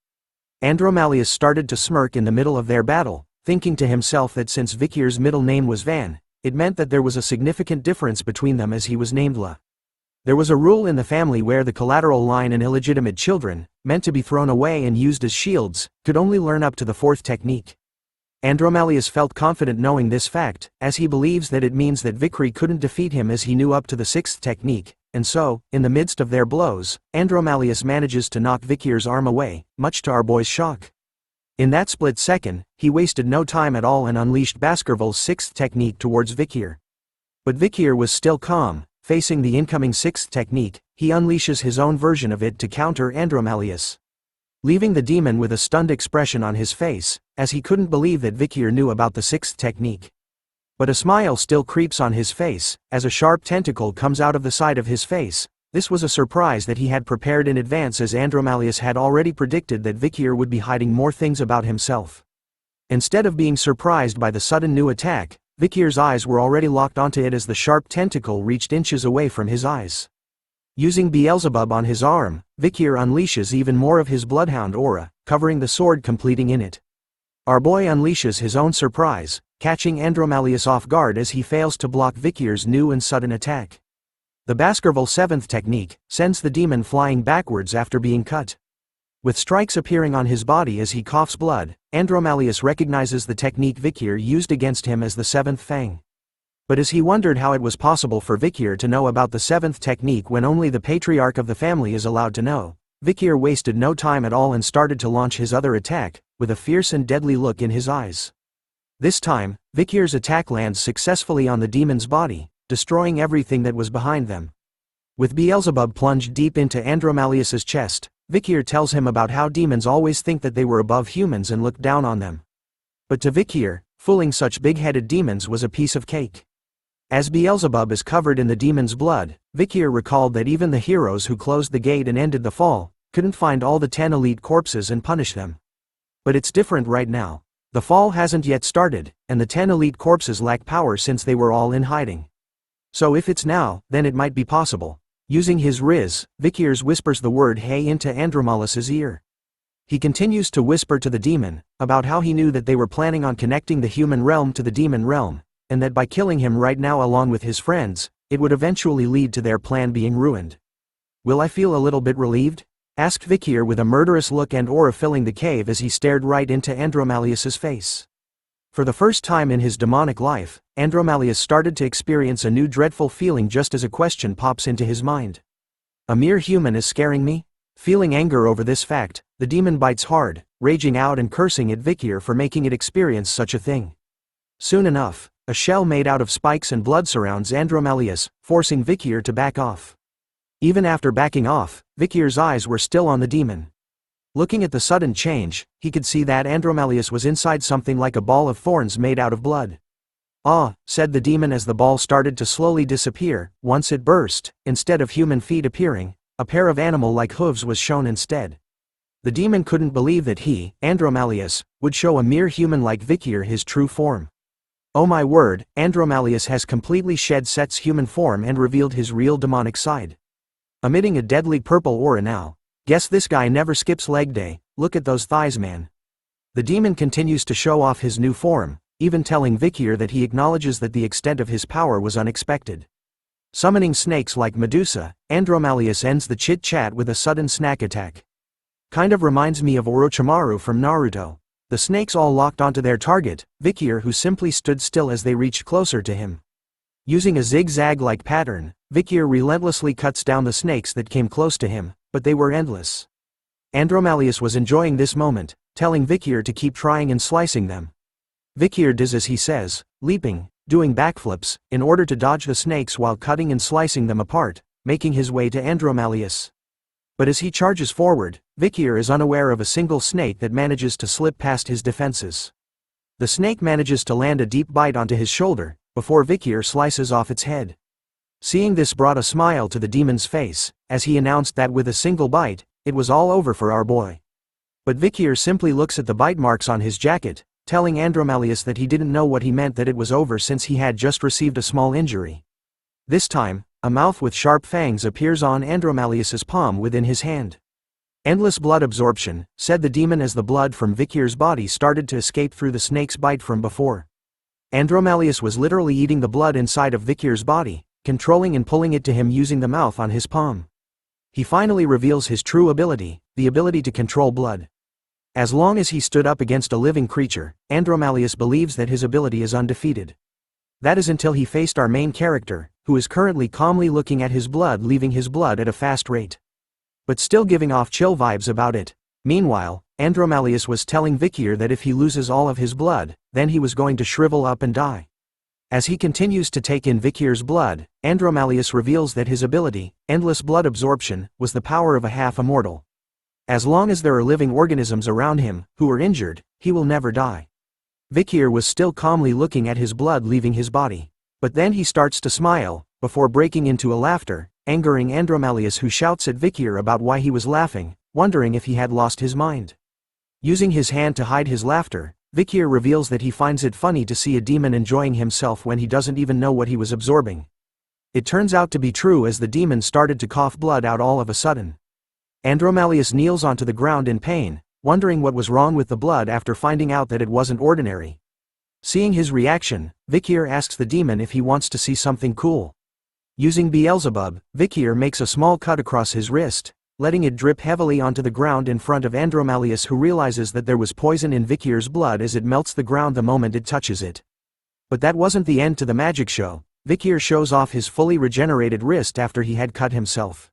Andromalius started to smirk in the middle of their battle, thinking to himself that since Vikir's middle name was Van, it meant that there was a significant difference between them as he was named La. There was a rule in the family where the collateral line and illegitimate children, meant to be thrown away and used as shields, could only learn up to the 4th technique. Andromalius felt confident knowing this fact, as he believes that it means that Vikir couldn't defeat him as he knew up to the 6th technique, and so, in the midst of their blows, Andromalius manages to knock Vikir's arm away, much to our boy's shock. In that split second, he wasted no time at all and unleashed Baskerville's 6th technique towards Vikir. But Vikir was still calm. Facing the incoming 6th technique, he unleashes his own version of it to counter Andromalius. Leaving the demon with a stunned expression on his face, as he couldn't believe that Vikir knew about the 6th technique. But a smile still creeps on his face, as a sharp tentacle comes out of the side of his face. This was a surprise that he had prepared in advance as Andromalius had already predicted that Vikir would be hiding more things about himself. Instead of being surprised by the sudden new attack, Vikir's eyes were already locked onto it as the sharp tentacle reached inches away from his eyes. Using Beelzebub on his arm, Vikir unleashes even more of his bloodhound aura, covering the sword completing in it. Our boy unleashes his own surprise, catching Andromalius off guard as he fails to block Vikir's new and sudden attack. The Baskerville 7th technique sends the demon flying backwards after being cut. With strikes appearing on his body as he coughs blood, Andromalius recognizes the technique Vikir used against him as the 7th Fang. But as he wondered how it was possible for Vikir to know about the 7th technique when only the patriarch of the family is allowed to know, Vikir wasted no time at all and started to launch his other attack, with a fierce and deadly look in his eyes. This time, Vikir's attack lands successfully on the demon's body, destroying everything that was behind them. With Beelzebub plunged deep into Andromalius's chest, Vikir tells him about how demons always think that they were above humans and look down on them. But to Vikir, fooling such big-headed demons was a piece of cake. As Beelzebub is covered in the demon's blood, Vikir recalled that even the heroes who closed the gate and ended the fall couldn't find all the 10 elite corpses and punish them. But it's different right now. The fall hasn't yet started, and the 10 elite corpses lack power since they were all in hiding. So if it's now, then it might be possible. Using his riz, Vikir whispers the word hey into Andromalius's ear. He continues to whisper to the demon about how he knew that they were planning on connecting the human realm to the demon realm, and that by killing him right now along with his friends, it would eventually lead to their plan being ruined. Will I feel a little bit relieved? Asked Vikir with a murderous look and aura filling the cave as he stared right into Andromalius's face. For the first time in his demonic life, Andromalius started to experience a new dreadful feeling just as a question pops into his mind. A mere human is scaring me? Feeling anger over this fact, the demon bites hard, raging out and cursing at Vikir for making it experience such a thing. Soon enough, a shell made out of spikes and blood surrounds Andromalius, forcing Vikir to back off. Even after backing off, Vikir's eyes were still on the demon. Looking at the sudden change, he could see that Andromalius was inside something like a ball of thorns made out of blood. Ah, said the demon as the ball started to slowly disappear. Once it burst, instead of human feet appearing, a pair of animal-like hooves was shown instead. The demon couldn't believe that he, Andromalius, would show a mere human like Vikir his true form. Oh my word, Andromalius has completely shed Set's human form and revealed his real demonic side. Emitting a deadly purple aura now. Guess this guy never skips leg day, look at those thighs man. The demon continues to show off his new form, even telling Vikir that he acknowledges that the extent of his power was unexpected. Summoning snakes like Medusa, Andromalius ends the chit-chat with a sudden snack attack. Kind of reminds me of Orochimaru from Naruto. The snakes all locked onto their target, Vikir who simply stood still as they reached closer to him. Using a zigzag-like pattern, Vikir relentlessly cuts down the snakes that came close to him, but they were endless. Andromalius was enjoying this moment, telling Vikir to keep trying and slicing them. Vikir does as he says, leaping, doing backflips, in order to dodge the snakes while cutting and slicing them apart, making his way to Andromalius. But as he charges forward, Vikir is unaware of a single snake that manages to slip past his defenses. The snake manages to land a deep bite onto his shoulder, before Vikir slices off its head. Seeing this brought a smile to the demon's face, as he announced that with a single bite, it was all over for our boy. But Vikir simply looks at the bite marks on his jacket, telling Andromalius that he didn't know what he meant that it was over since he had just received a small injury. This time, a mouth with sharp fangs appears on Andromalius's palm within his hand. Endless blood absorption, said the demon as the blood from Vikir's body started to escape through the snake's bite from before. Andromalius was literally eating the blood inside of Vikir's body, controlling and pulling it to him using the mouth on his palm. He finally reveals his true ability, the ability to control blood. As long as he stood up against a living creature, Andromalius believes that his ability is undefeated. That is until he faced our main character, who is currently calmly looking at his blood leaving his blood at a fast rate. But still giving off chill vibes about it. Meanwhile, Andromalius was telling Vikir that if he loses all of his blood, then he was going to shrivel up and die. As he continues to take in Vikir's blood, Andromalius reveals that his ability, endless blood absorption, was the power of a half-immortal. As long as there are living organisms around him, who are injured, he will never die. Vikir was still calmly looking at his blood leaving his body. But then he starts to smile, before breaking into a laughter, angering Andromalius who shouts at Vikir about why he was laughing, wondering if he had lost his mind. Using his hand to hide his laughter, Vikir reveals that he finds it funny to see a demon enjoying himself when he doesn't even know what he was absorbing. It turns out to be true as the demon started to cough blood out all of a sudden. Andromalius kneels onto the ground in pain, wondering what was wrong with the blood after finding out that it wasn't ordinary. Seeing his reaction, Vikir asks the demon if he wants to see something cool. Using Beelzebub, Vikir makes a small cut across his wrist, letting it drip heavily onto the ground in front of Andromalius, who realizes that there was poison in Vikir's blood as it melts the ground the moment it touches it. But that wasn't the end to the magic show. Vikir shows off his fully regenerated wrist after he had cut himself.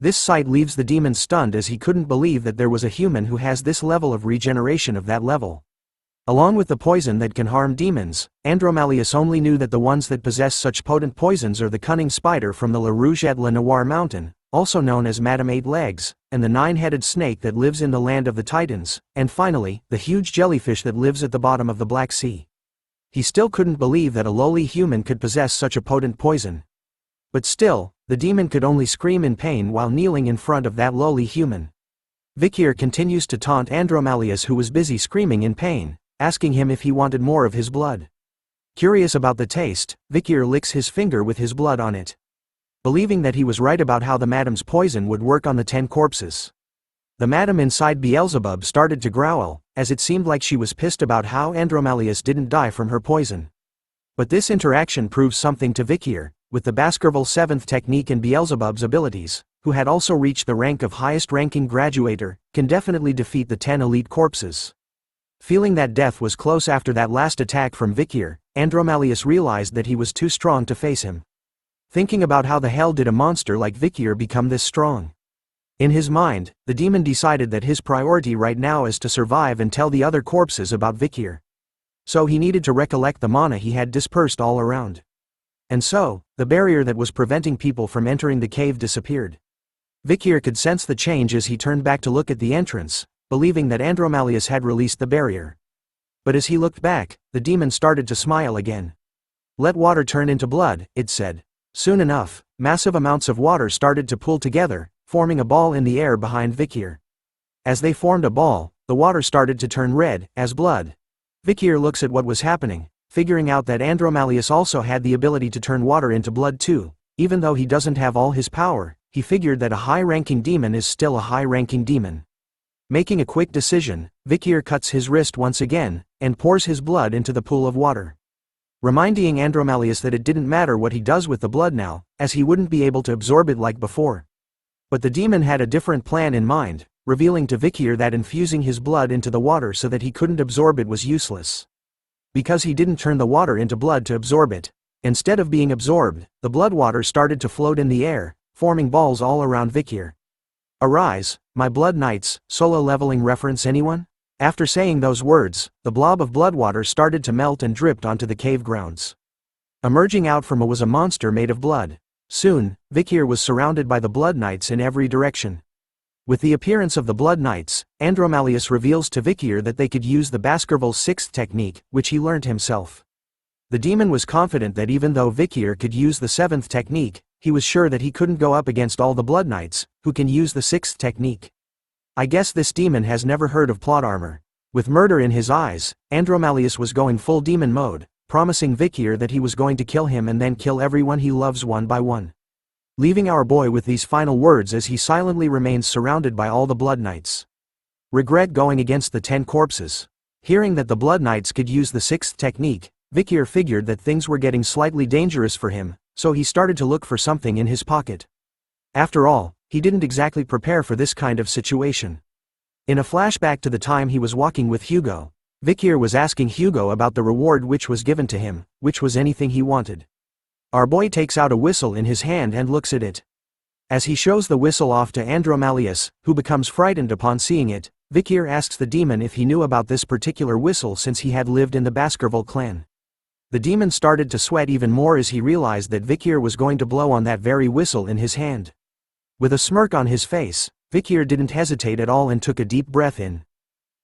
This sight leaves the demon stunned, as he couldn't believe that there was a human who has this level of regeneration of that level. Along with the poison that can harm demons, Andromalius only knew that the ones that possess such potent poisons are the cunning spider from the La Rouge et la Noire mountain, also known as Madame Eight Legs, and the nine-headed snake that lives in the land of the Titans, and finally, the huge jellyfish that lives at the bottom of the Black Sea. He still couldn't believe that a lowly human could possess such a potent poison. But still, the demon could only scream in pain while kneeling in front of that lowly human. Vikir continues to taunt Andromalius, who was busy screaming in pain, asking him if he wanted more of his blood. Curious about the taste, Vikir licks his finger with his blood on it. Believing that he was right about how the madam's poison would work on the 10 corpses. The madam inside Beelzebub started to growl, as it seemed like she was pissed about how Andromalius didn't die from her poison. But this interaction proves something to Vikir, with the Baskerville 7th technique and Beelzebub's abilities, who had also reached the rank of highest-ranking graduator, can definitely defeat the 10 elite corpses. Feeling that death was close after that last attack from Vikir, Andromalius realized that he was too strong to face him. Thinking about how the hell did a monster like Vikir become this strong? In his mind, the demon decided that his priority right now is to survive and tell the other corpses about Vikir. So he needed to recollect the mana he had dispersed all around. And so, the barrier that was preventing people from entering the cave disappeared. Vikir could sense the change as he turned back to look at the entrance, believing that Andromalius had released the barrier. But as he looked back, the demon started to smile again. "Let water turn into blood," it said. Soon enough, massive amounts of water started to pool together, forming a ball in the air behind Vikir. As they formed a ball, the water started to turn red, as blood. Vikir looks at what was happening, figuring out that Andromalius also had the ability to turn water into blood too. Even though he doesn't have all his power, he figured that a high-ranking demon is still a high-ranking demon. Making a quick decision, Vikir cuts his wrist once again, and pours his blood into the pool of water. Reminding Andromalius that it didn't matter what he does with the blood now, as he wouldn't be able to absorb it like before. But the demon had a different plan in mind, revealing to Vikir that infusing his blood into the water so that he couldn't absorb it was useless. Because he didn't turn the water into blood to absorb it. Instead of being absorbed, the blood water started to float in the air, forming balls all around Vikir. "Arise, my blood knights," solo leveling reference anyone? After saying those words, the blob of blood water started to melt and dripped onto the cave grounds. Emerging out from it was a monster made of blood. Soon, Vikir was surrounded by the Blood Knights in every direction. With the appearance of the Blood Knights, Andromalius reveals to Vikir that they could use the Baskerville 6th technique, which he learned himself. The demon was confident that even though Vikir could use the 7th technique, he was sure that he couldn't go up against all the Blood Knights, who can use the 6th technique. I guess this demon has never heard of plot armor. With murder in his eyes, Andromalius was going full demon mode, promising Vikir that he was going to kill him and then kill everyone he loves one by one. Leaving our boy with these final words as he silently remains surrounded by all the Blood Knights. Regret going against the 10 corpses. Hearing that the Blood Knights could use the 6th technique, Vikir figured that things were getting slightly dangerous for him, so he started to look for something in his pocket. After all, he didn't exactly prepare for this kind of situation. In a flashback to the time he was walking with Hugo, Vikir was asking Hugo about the reward which was given to him, which was anything he wanted. Our boy takes out a whistle in his hand and looks at it. As he shows the whistle off to Andromalius, who becomes frightened upon seeing it, Vikir asks the demon if he knew about this particular whistle since he had lived in the Baskerville clan. The demon started to sweat even more as he realized that Vikir was going to blow on that very whistle in his hand. With a smirk on his face, Vikir didn't hesitate at all and took a deep breath in.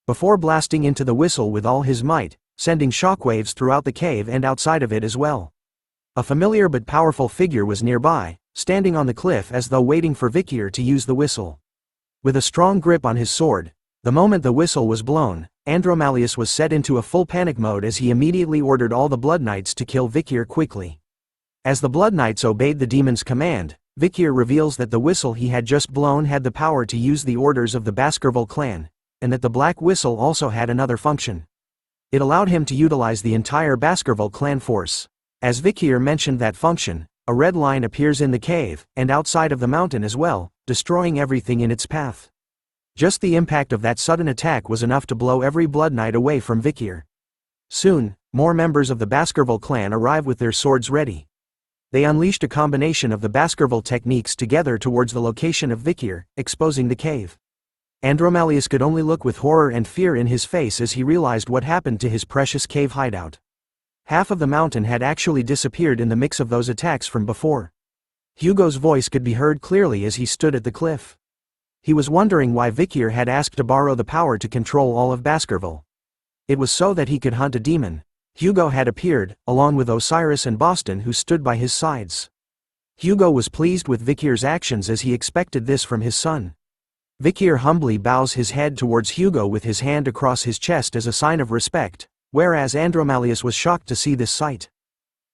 Before blasting into the whistle with all his might, sending shockwaves throughout the cave and outside of it as well. A familiar but powerful figure was nearby, standing on the cliff as though waiting for Vikir to use the whistle. With a strong grip on his sword, the moment the whistle was blown, Andromalius was set into a full panic mode as he immediately ordered all the Blood Knights to kill Vikir quickly. As the Blood Knights obeyed the demon's command, Vikir reveals that the whistle he had just blown had the power to use the orders of the Baskerville clan, and that the black whistle also had another function. It allowed him to utilize the entire Baskerville clan force. As Vikir mentioned that function, A red line appears in the cave, and outside of the mountain as well, destroying everything in its path. Just the impact of that sudden attack was enough to blow every Blood Knight away from Vikir. Soon, more members of the Baskerville clan arrive with their swords ready. They unleashed a combination of the Baskerville techniques together towards the location of Vikir, exposing the cave. Andromalius could only look with horror and fear in his face as he realized what happened to his precious cave hideout. Half of the mountain had actually disappeared in the mix of those attacks from before. Hugo's voice could be heard clearly as he stood at the cliff. He was wondering why Vikir had asked to borrow the power to control all of Baskerville. It was so that he could hunt a demon. Hugo had appeared, along with Osiris and Boston who stood by his sides. Hugo was pleased with Vikir's actions as he expected this from his son. Vikir humbly bows his head towards Hugo with his hand across his chest as a sign of respect, whereas Andromalius was shocked to see this sight.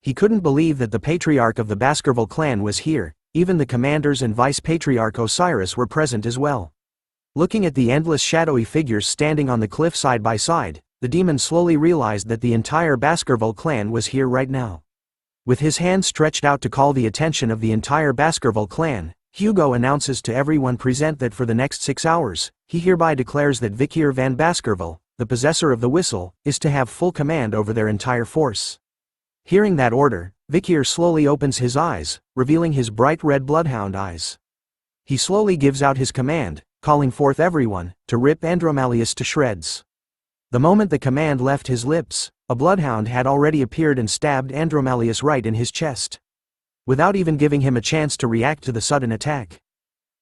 He couldn't believe that the patriarch of the Baskerville clan was here, even the commanders and vice-patriarch Osiris were present as well. Looking at the endless shadowy figures standing on the cliff side by side, the demon slowly realized that the entire Baskerville clan was here right now. With his hand stretched out to call the attention of the entire Baskerville clan, Hugo announces to everyone present that for the next 6 hours, he hereby declares that Vikir van Baskerville, the possessor of the whistle, is to have full command over their entire force. Hearing that order, Vikir slowly opens his eyes, revealing his bright red bloodhound eyes. He slowly gives out his command, calling forth everyone, to rip Andromalius to shreds. The moment the command left his lips, a bloodhound had already appeared and stabbed Andromalius right in his chest, without even giving him a chance to react to the sudden attack.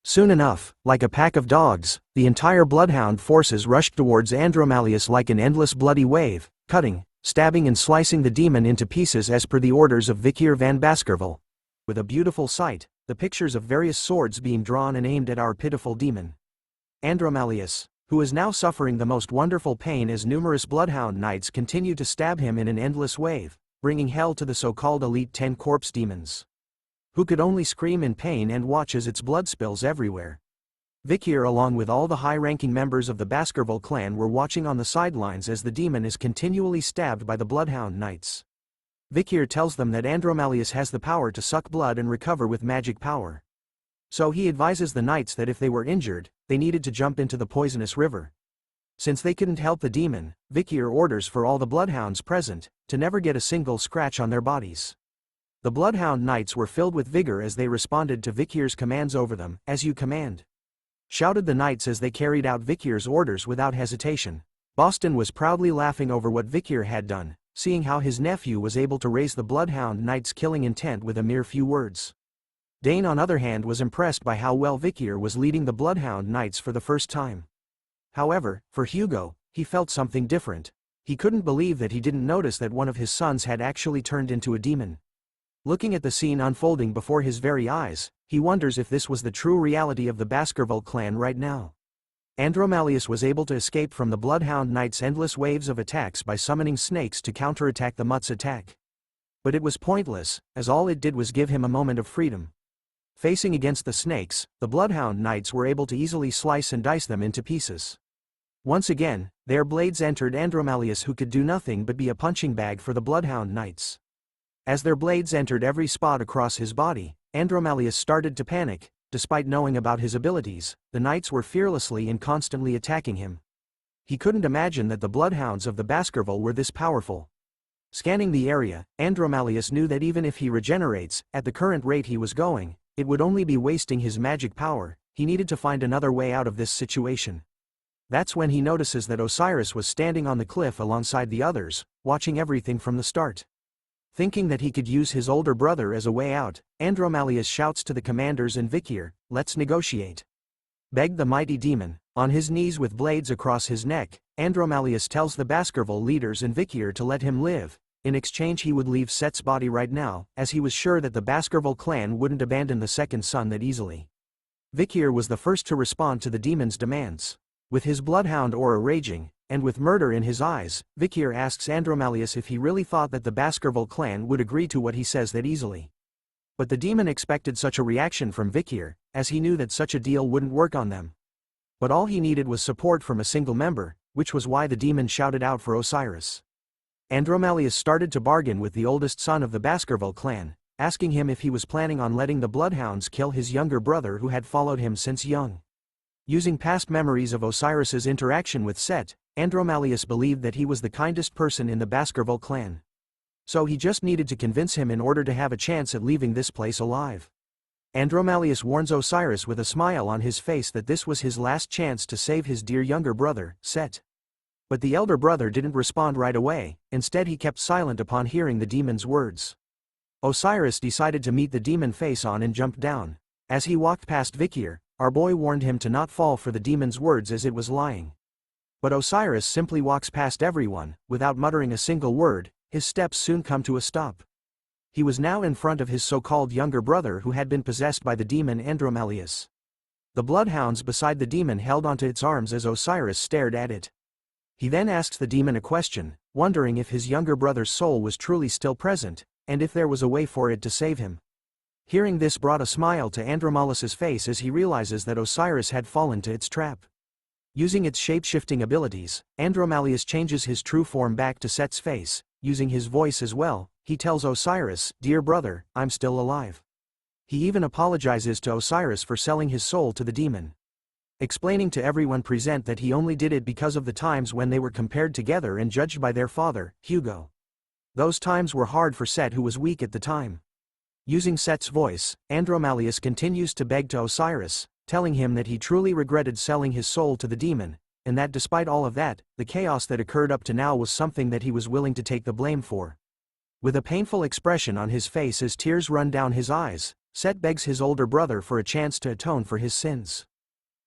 Soon enough, like a pack of dogs, the entire bloodhound forces rushed towards Andromalius like an endless bloody wave, cutting, stabbing and slicing the demon into pieces as per the orders of Vikir van Baskerville. With a beautiful sight, the pictures of various swords being drawn and aimed at our pitiful demon. Andromalius, who is now suffering the most wonderful pain as numerous bloodhound knights continue to stab him in an endless wave, bringing hell to the so-called Elite 10 corpse demons, who could only scream in pain and watch as its blood spills everywhere. Vikir along with all the high-ranking members of the Baskerville clan were watching on the sidelines as the demon is continually stabbed by the bloodhound knights. Vikir tells them that Andromalius has the power to suck blood and recover with magic power. So he advises the knights that if they were injured, they needed to jump into the poisonous river. Since they couldn't help the demon, Vikir orders for all the bloodhounds present to never get a single scratch on their bodies. The bloodhound knights were filled with vigor as they responded to Vikir's commands over them. "As you command," shouted the knights as they carried out Vikir's orders without hesitation. Boston was proudly laughing over what Vikir had done, seeing how his nephew was able to raise the bloodhound knights' killing intent with a mere few words. Dane on other hand was impressed by how well Vikir was leading the bloodhound knights for the first time. However, for Hugo, he felt something different. He couldn't believe that he didn't notice that one of his sons had actually turned into a demon. Looking at the scene unfolding before his very eyes, he wonders if this was the true reality of the Baskerville clan right now. Andromalius was able to escape from the bloodhound knights' endless waves of attacks by summoning snakes to counterattack the Mutt's attack. But it was pointless, as all it did was give him a moment of freedom. Facing against the snakes, the bloodhound knights were able to easily slice and dice them into pieces. Once again, their blades entered Andromalius, who could do nothing but be a punching bag for the bloodhound knights. As their blades entered every spot across his body, Andromalius started to panic. Despite knowing about his abilities, the knights were fearlessly and constantly attacking him. He couldn't imagine that the bloodhounds of the Baskerville were this powerful. Scanning the area, Andromalius knew that even if he regenerates, at the current rate he was going, it would only be wasting his magic power. He needed to find another way out of this situation. That's when he notices that Osiris was standing on the cliff alongside the others, watching everything from the start. Thinking that he could use his older brother as a way out, Andromalius shouts to the commanders and Vikir, "Let's negotiate," begged the mighty demon. On his knees with blades across his neck, Andromalius tells the Baskerville leaders and Vikir to let him live. In exchange he would leave Set's body right now, as he was sure that the Baskerville clan wouldn't abandon the second son that easily. Vikir was the first to respond to the demon's demands. With his bloodhound aura raging, and with murder in his eyes, Vikir asks Andromalius if he really thought that the Baskerville clan would agree to what he says that easily. But the demon expected such a reaction from Vikir, as he knew that such a deal wouldn't work on them. But all he needed was support from a single member, which was why the demon shouted out for Osiris. Andromalius started to bargain with the oldest son of the Baskerville clan, asking him if he was planning on letting the bloodhounds kill his younger brother who had followed him since young. Using past memories of Osiris's interaction with Set, Andromalius believed that he was the kindest person in the Baskerville clan. So he just needed to convince him in order to have a chance at leaving this place alive. Andromalius warns Osiris with a smile on his face that this was his last chance to save his dear younger brother, Set. But the elder brother didn't respond right away, instead he kept silent upon hearing the demon's words. Osiris decided to meet the demon face on and jumped down. As he walked past Vikir, our boy warned him to not fall for the demon's words as it was lying. But Osiris simply walks past everyone, without muttering a single word. His steps soon come to a stop. He was now in front of his so-called younger brother who had been possessed by the demon Andromalius. The bloodhounds beside the demon held onto its arms as Osiris stared at it. He then asked the demon a question, wondering if his younger brother's soul was truly still present, and if there was a way for it to save him. Hearing this brought a smile to Andromalius's face as he realizes that Osiris had fallen to its trap. Using its shape-shifting abilities, Andromalius changes his true form back to Set's face. Using his voice as well, he tells Osiris, "Dear brother, I'm still alive." He even apologizes to Osiris for selling his soul to the demon. Explaining to everyone present that he only did it because of the times when they were compared together and judged by their father, Hugo. Those times were hard for Set who was weak at the time. Using Set's voice, Andromalius continues to beg to Osiris, telling him that he truly regretted selling his soul to the demon, and that despite all of that, the chaos that occurred up to now was something that he was willing to take the blame for. With a painful expression on his face as tears run down his eyes, Set begs his older brother for a chance to atone for his sins.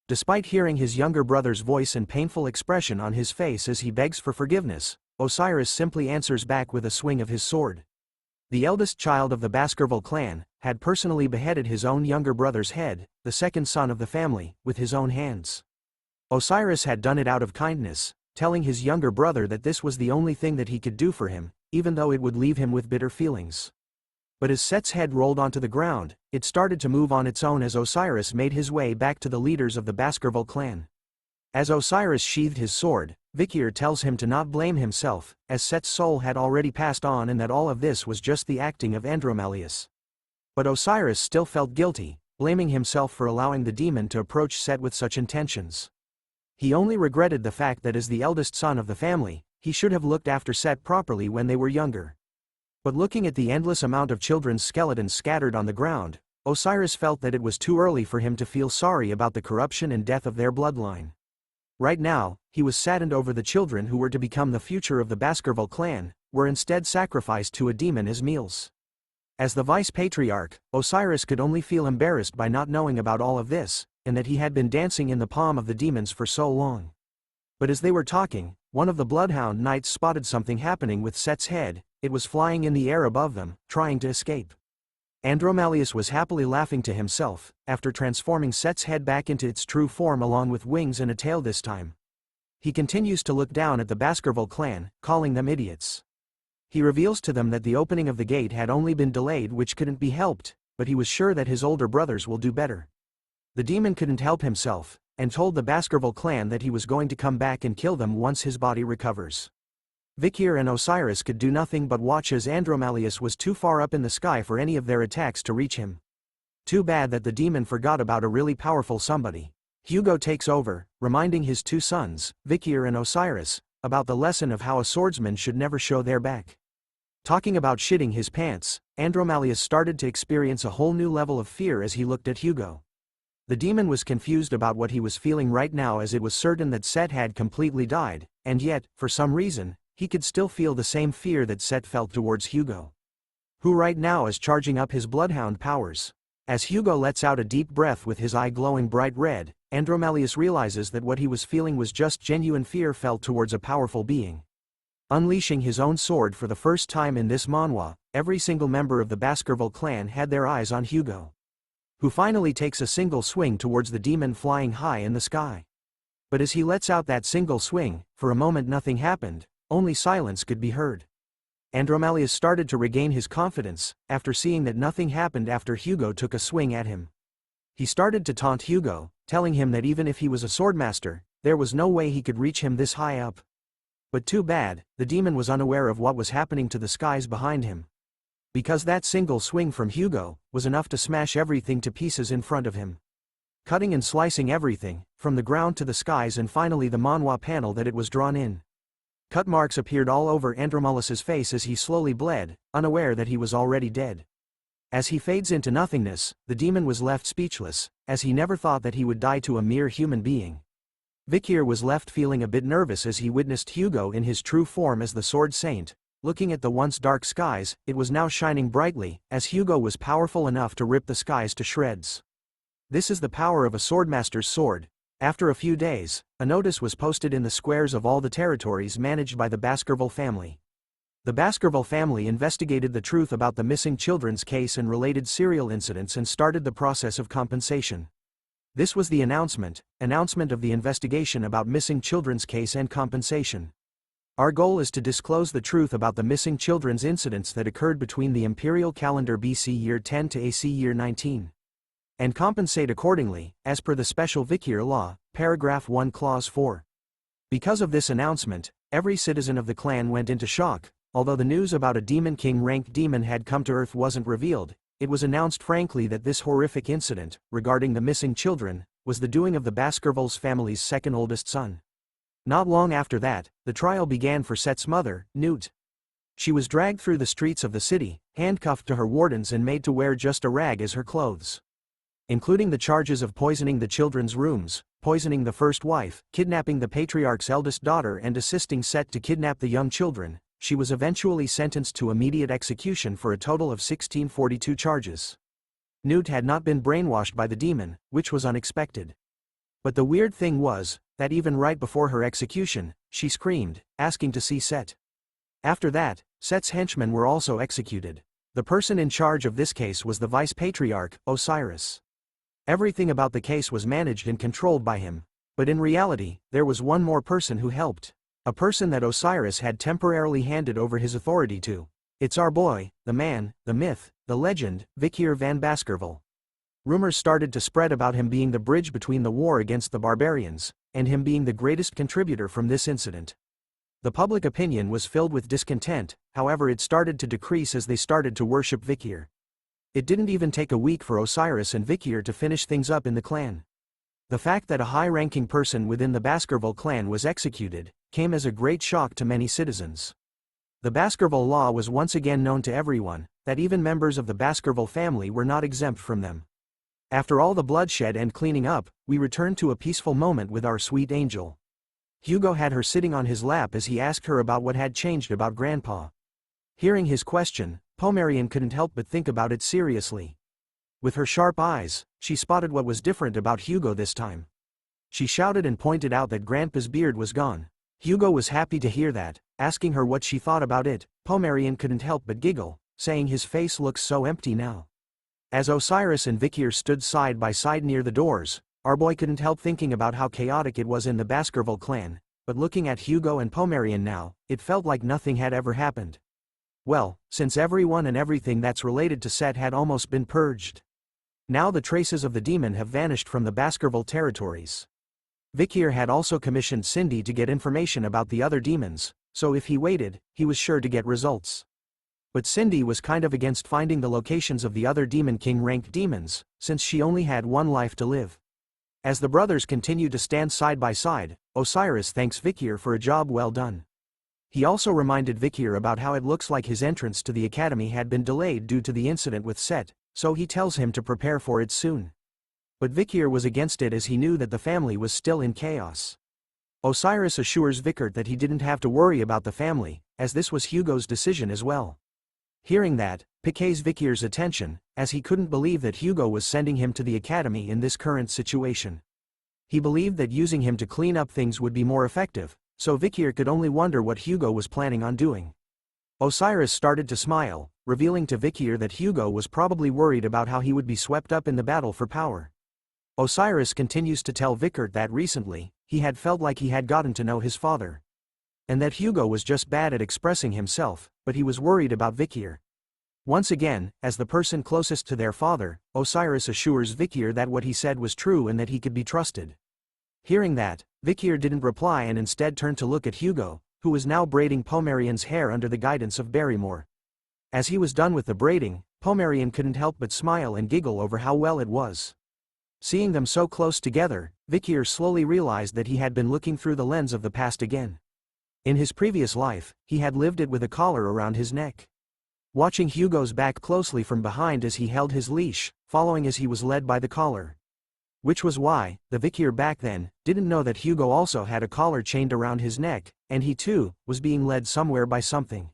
Despite hearing his younger brother's voice and painful expression on his face as he begs for forgiveness, Osiris simply answers back with a swing of his sword. The eldest child of the Baskerville clan had personally beheaded his own younger brother's head, the second son of the family, with his own hands. Osiris had done it out of kindness, telling his younger brother that this was the only thing that he could do for him, even though it would leave him with bitter feelings. But as Set's head rolled onto the ground, it started to move on its own as Osiris made his way back to the leaders of the Baskerville clan. As Osiris sheathed his sword, Vikir tells him to not blame himself, as Set's soul had already passed on and that all of this was just the acting of Andromalius. But Osiris still felt guilty, blaming himself for allowing the demon to approach Set with such intentions. He only regretted the fact that as the eldest son of the family, he should have looked after Set properly when they were younger. But looking at the endless amount of children's skeletons scattered on the ground, Osiris felt that it was too early for him to feel sorry about the corruption and death of their bloodline. Right now, he was saddened over the children who were to become the future of the Baskerville clan, were instead sacrificed to a demon as meals. As the vice-patriarch, Osiris could only feel embarrassed by not knowing about all of this, and that he had been dancing in the palm of the demons for so long. But as they were talking, one of the bloodhound knights spotted something happening with Set's head. It was flying in the air above them, trying to escape. Andromalius was happily laughing to himself, after transforming Set's head back into its true form along with wings and a tail this time. He continues to look down at the Baskerville clan, calling them idiots. He reveals to them that the opening of the gate had only been delayed, which couldn't be helped, but he was sure that his older brothers will do better. The demon couldn't help himself, and told the Baskerville clan that he was going to come back and kill them once his body recovers. Vikir and Osiris could do nothing but watch as Andromalius was too far up in the sky for any of their attacks to reach him. Too bad that the demon forgot about a really powerful somebody. Hugo takes over, reminding his two sons, Vikir and Osiris, about the lesson of how a swordsman should never show their back. Talking about shitting his pants, Andromalius started to experience a whole new level of fear as he looked at Hugo. The demon was confused about what he was feeling right now, as it was certain that Set had completely died, and yet, for some reason, he could still feel the same fear that Set felt towards Hugo, who right now is charging up his bloodhound powers. As Hugo lets out a deep breath with his eye glowing bright red, Andromalius realizes that what he was feeling was just genuine fear felt towards a powerful being. Unleashing his own sword for the first time in this manhwa, every single member of the Baskerville clan had their eyes on Hugo, who finally takes a single swing towards the demon flying high in the sky. But as he lets out that single swing, for a moment nothing happened. Only silence could be heard. Andromalius started to regain his confidence, after seeing that nothing happened after Hugo took a swing at him. He started to taunt Hugo, telling him that even if he was a swordmaster, there was no way he could reach him this high up. But too bad, the demon was unaware of what was happening to the skies behind him. Because that single swing from Hugo was enough to smash everything to pieces in front of him. Cutting and slicing everything, from the ground to the skies and finally the manhwa panel that it was drawn in. Cut marks appeared all over Andromelus's face as he slowly bled, unaware that he was already dead. As he fades into nothingness, the demon was left speechless, as he never thought that he would die to a mere human being. Vikir was left feeling a bit nervous as he witnessed Hugo in his true form as the Sword Saint. Looking at the once dark skies, it was now shining brightly, as Hugo was powerful enough to rip the skies to shreds. This is the power of a swordmaster's sword. After a few days, a notice was posted in the squares of all the territories managed by the Baskerville family. The Baskerville family investigated the truth about the missing children's case and related serial incidents and started the process of compensation. This was the announcement of the investigation about missing children's case and compensation. Our goal is to disclose the truth about the missing children's incidents that occurred between the imperial calendar BC year 10 to AC year 19. And compensate accordingly, as per the special Vikir law, paragraph 1 clause 4. Because of this announcement, every citizen of the clan went into shock. Although the news about a Demon King ranked demon had come to Earth wasn't revealed, it was announced frankly that this horrific incident, regarding the missing children, was the doing of the Baskervilles family's second oldest son. Not long after that, the trial began for Set's mother, Newt. She was dragged through the streets of the city, handcuffed to her wardens and made to wear just a rag as her clothes. Including the charges of poisoning the children's rooms, poisoning the first wife, kidnapping the patriarch's eldest daughter and assisting Set to kidnap the young children, she was eventually sentenced to immediate execution for a total of 1642 charges. Newt had not been brainwashed by the demon, which was unexpected. But the weird thing was, that even right before her execution, she screamed, asking to see Set. After that, Set's henchmen were also executed. The person in charge of this case was the vice-patriarch, Osiris. Everything about the case was managed and controlled by him. But in reality, there was one more person who helped. A person that Osiris had temporarily handed over his authority to. It's our boy, the man, the myth, the legend, Vikir van Baskerville. Rumors started to spread about him being the bridge between the war against the barbarians, and him being the greatest contributor from this incident. The public opinion was filled with discontent, however it started to decrease as they started to worship Vikir. It didn't even take a week for Osiris and Vikir to finish things up in the clan. The fact that a high-ranking person within the Baskerville clan was executed, came as a great shock to many citizens. The Baskerville law was once again known to everyone, that even members of the Baskerville family were not exempt from them. After all the bloodshed and cleaning up, we returned to a peaceful moment with our sweet angel. Hugo had her sitting on his lap as he asked her about what had changed about Grandpa. Hearing his question, Pomerian couldn't help but think about it seriously. With her sharp eyes, she spotted what was different about Hugo this time. She shouted and pointed out that Grandpa's beard was gone. Hugo was happy to hear that, asking her what she thought about it. Pomerian couldn't help but giggle, saying his face looks so empty now. As Osiris and Vikir stood side by side near the doors, our boy couldn't help thinking about how chaotic it was in the Baskerville clan, but looking at Hugo and Pomerian now, it felt like nothing had ever happened. Well, since everyone and everything that's related to Set had almost been purged. Now the traces of the demon have vanished from the Baskerville territories. Vikir had also commissioned Cindy to get information about the other demons, so if he waited, he was sure to get results. But Cindy was kind of against finding the locations of the other Demon King ranked demons, since she only had one life to live. As the brothers continued to stand side by side, Osiris thanks Vikir for a job well done. He also reminded Vikir about how it looks like his entrance to the academy had been delayed due to the incident with Set, so he tells him to prepare for it soon. But Vikir was against it as he knew that the family was still in chaos. Osiris assures Vikir that he didn't have to worry about the family, as this was Hugo's decision as well. Hearing that, piques Vikir's attention, as he couldn't believe that Hugo was sending him to the academy in this current situation. He believed that using him to clean up things would be more effective, so Vikir could only wonder what Hugo was planning on doing. Osiris started to smile, revealing to Vikir that Hugo was probably worried about how he would be swept up in the battle for power. Osiris continues to tell Vikir that recently, he had felt like he had gotten to know his father. And that Hugo was just bad at expressing himself, but he was worried about Vikir. Once again, as the person closest to their father, Osiris assures Vikir that what he said was true and that he could be trusted. Hearing that, Vikir didn't reply and instead turned to look at Hugo, who was now braiding Pomerian's hair under the guidance of Barrymore. As he was done with the braiding, Pomerian couldn't help but smile and giggle over how well it was. Seeing them so close together, Vikir slowly realized that he had been looking through the lens of the past again. In his previous life, he had lived it with a collar around his neck. Watching Hugo's back closely from behind as he held his leash, following as he was led by the collar. Which was why, the Vikir back then, didn't know that Hugo also had a collar chained around his neck, and he too, was being led somewhere by something.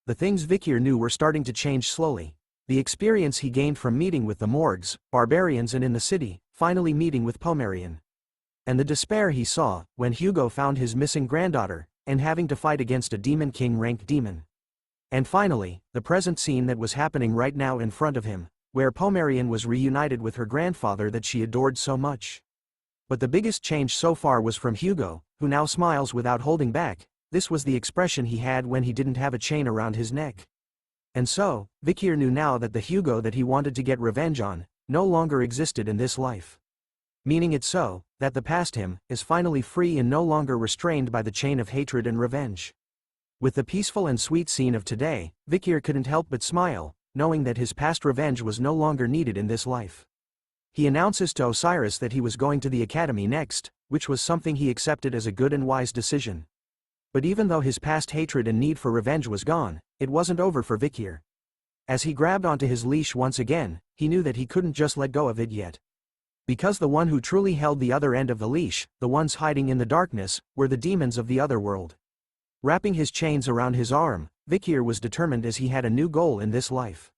The things Vikir knew were starting to change slowly. The experience he gained from meeting with the Morgs, barbarians and in the city, finally meeting with Pomerian. And the despair he saw, when Hugo found his missing granddaughter, and having to fight against a Demon King rank demon. And finally, the present scene that was happening right now in front of him, where Pomerian was reunited with her grandfather that she adored so much. But the biggest change so far was from Hugo, who now smiles without holding back. This was the expression he had when he didn't have a chain around his neck. And so, Vikir knew now that the Hugo that he wanted to get revenge on, no longer existed in this life. Meaning it so, that the past him, is finally free and no longer restrained by the chain of hatred and revenge. With the peaceful and sweet scene of today, Vikir couldn't help but smile, knowing that his past revenge was no longer needed in this life. He announces to Osiris that he was going to the academy next, which was something he accepted as a good and wise decision. But even though his past hatred and need for revenge was gone, it wasn't over for Vikir. As he grabbed onto his leash once again, he knew that he couldn't just let go of it yet. Because the one who truly held the other end of the leash, the ones hiding in the darkness, were the demons of the other world. Wrapping his chains around his arm, Vikir was determined as he had a new goal in this life.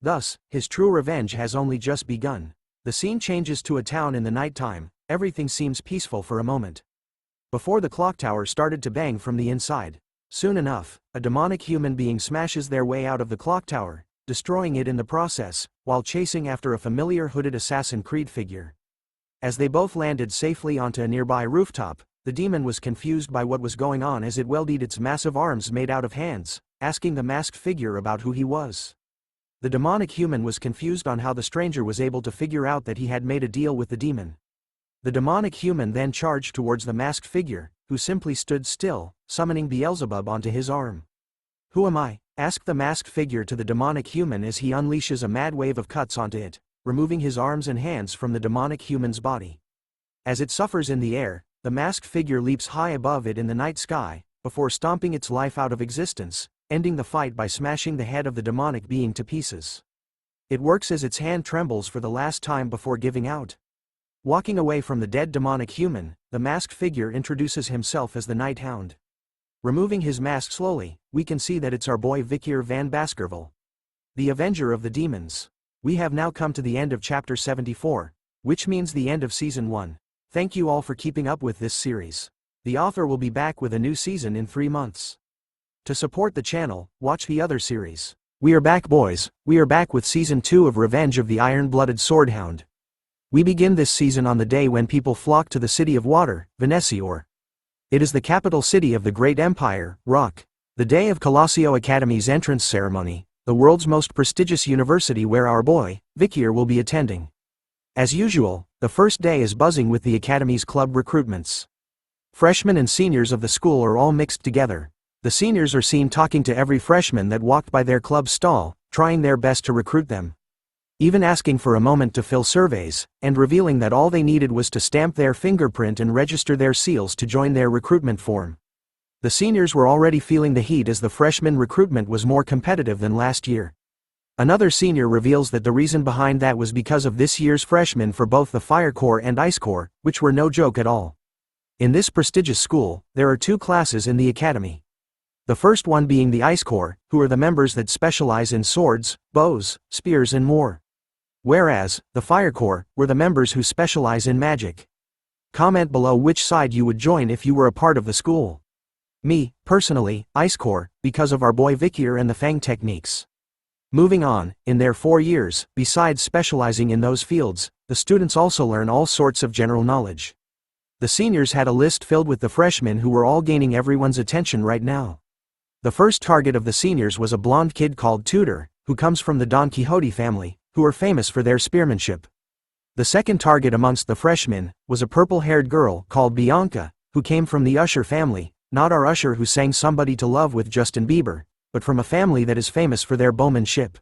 Thus, his true revenge has only just begun. The scene changes to a town in the nighttime. Everything seems peaceful for a moment. Before the clock tower started to bang from the inside. Soon enough, a demonic human being smashes their way out of the clock tower, destroying it in the process, while chasing after a familiar hooded Assassin's Creed figure. As they both landed safely onto a nearby rooftop, the demon was confused by what was going on as it welded its massive arms made out of hands, asking the masked figure about who he was. The demonic human was confused on how the stranger was able to figure out that he had made a deal with the demon. The demonic human then charged towards the masked figure, who simply stood still, summoning Beelzebub onto his arm. "Who am I?" asked the masked figure to the demonic human as he unleashes a mad wave of cuts onto it, removing his arms and hands from the demonic human's body. As it suffers in the air, the masked figure leaps high above it in the night sky, before stomping its life out of existence, ending the fight by smashing the head of the demonic being to pieces. It works as its hand trembles for the last time before giving out. Walking away from the dead demonic human, the masked figure introduces himself as the Night Hound. Removing his mask slowly, we can see that it's our boy Vikir van Baskerville, the Avenger of the Demons. We have now come to the end of chapter 74, which means the end of season 1. Thank you all for keeping up with this series. The author will be back with a new season in 3 months. To support the channel, watch the other series. We are back, boys. We are back with season 2 of Revenge of the Iron-Blooded Swordhound. We begin this season on the day when people flock to the city of water, Venesior. It is the capital city of the great empire, Rock. The day of Colossio Academy's entrance ceremony, the world's most prestigious university where our boy, Vikir, will be attending. As usual, the first day is buzzing with the Academy's club recruitments. Freshmen and seniors of the school are all mixed together. The seniors are seen talking to every freshman that walked by their club stall, trying their best to recruit them. Even asking for a moment to fill surveys, and revealing that all they needed was to stamp their fingerprint and register their seals to join their recruitment form. The seniors were already feeling the heat as the freshman recruitment was more competitive than last year. Another senior reveals that the reason behind that was because of this year's freshmen for both the Fire Corps and Ice Corps, which were no joke at all. In this prestigious school, there are 2 classes in the academy. The first one being the Ice Corps, who are the members that specialize in swords, bows, spears and more. Whereas, the Fire Corps were the members who specialize in magic. Comment below which side you would join if you were a part of the school. Me, personally, Ice Corps, because of our boy Vikir and the Fang techniques. Moving on, in their 4 years, besides specializing in those fields, the students also learn all sorts of general knowledge. The seniors had a list filled with the freshmen who were all gaining everyone's attention right now. The first target of the seniors was a blonde kid called Tudor, who comes from the Don Quixote family, who are famous for their spearmanship. The second target amongst the freshmen was a purple-haired girl called Bianca, who came from the Usher family, not our Usher who sang Somebody to Love with Justin Bieber, but from a family that is famous for their bowmanship.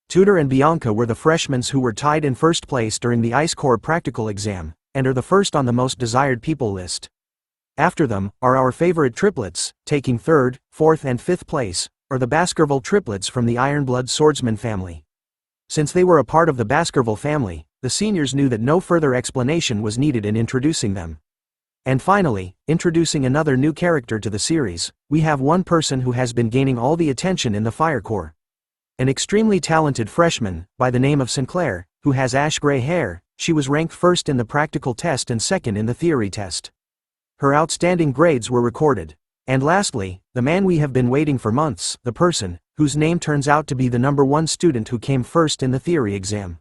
Tudor and Bianca were the freshmen who were tied in first place during the Ice Corps practical exam, and are the first on the most desired people list. After them, are our favorite triplets, taking third, fourth and fifth place, or the Baskerville triplets from the Ironblood swordsman family. Since they were a part of the Baskerville family, the seniors knew that no further explanation was needed in introducing them. And finally, introducing another new character to the series, we have one person who has been gaining all the attention in the Fire Corps. An extremely talented freshman, by the name of Sinclair, who has ash-gray hair. She was ranked first in the practical test and second in the theory test. Her outstanding grades were recorded. And lastly, the man we have been waiting for months, the person, whose name turns out to be the #1 student who came first in the theory exam.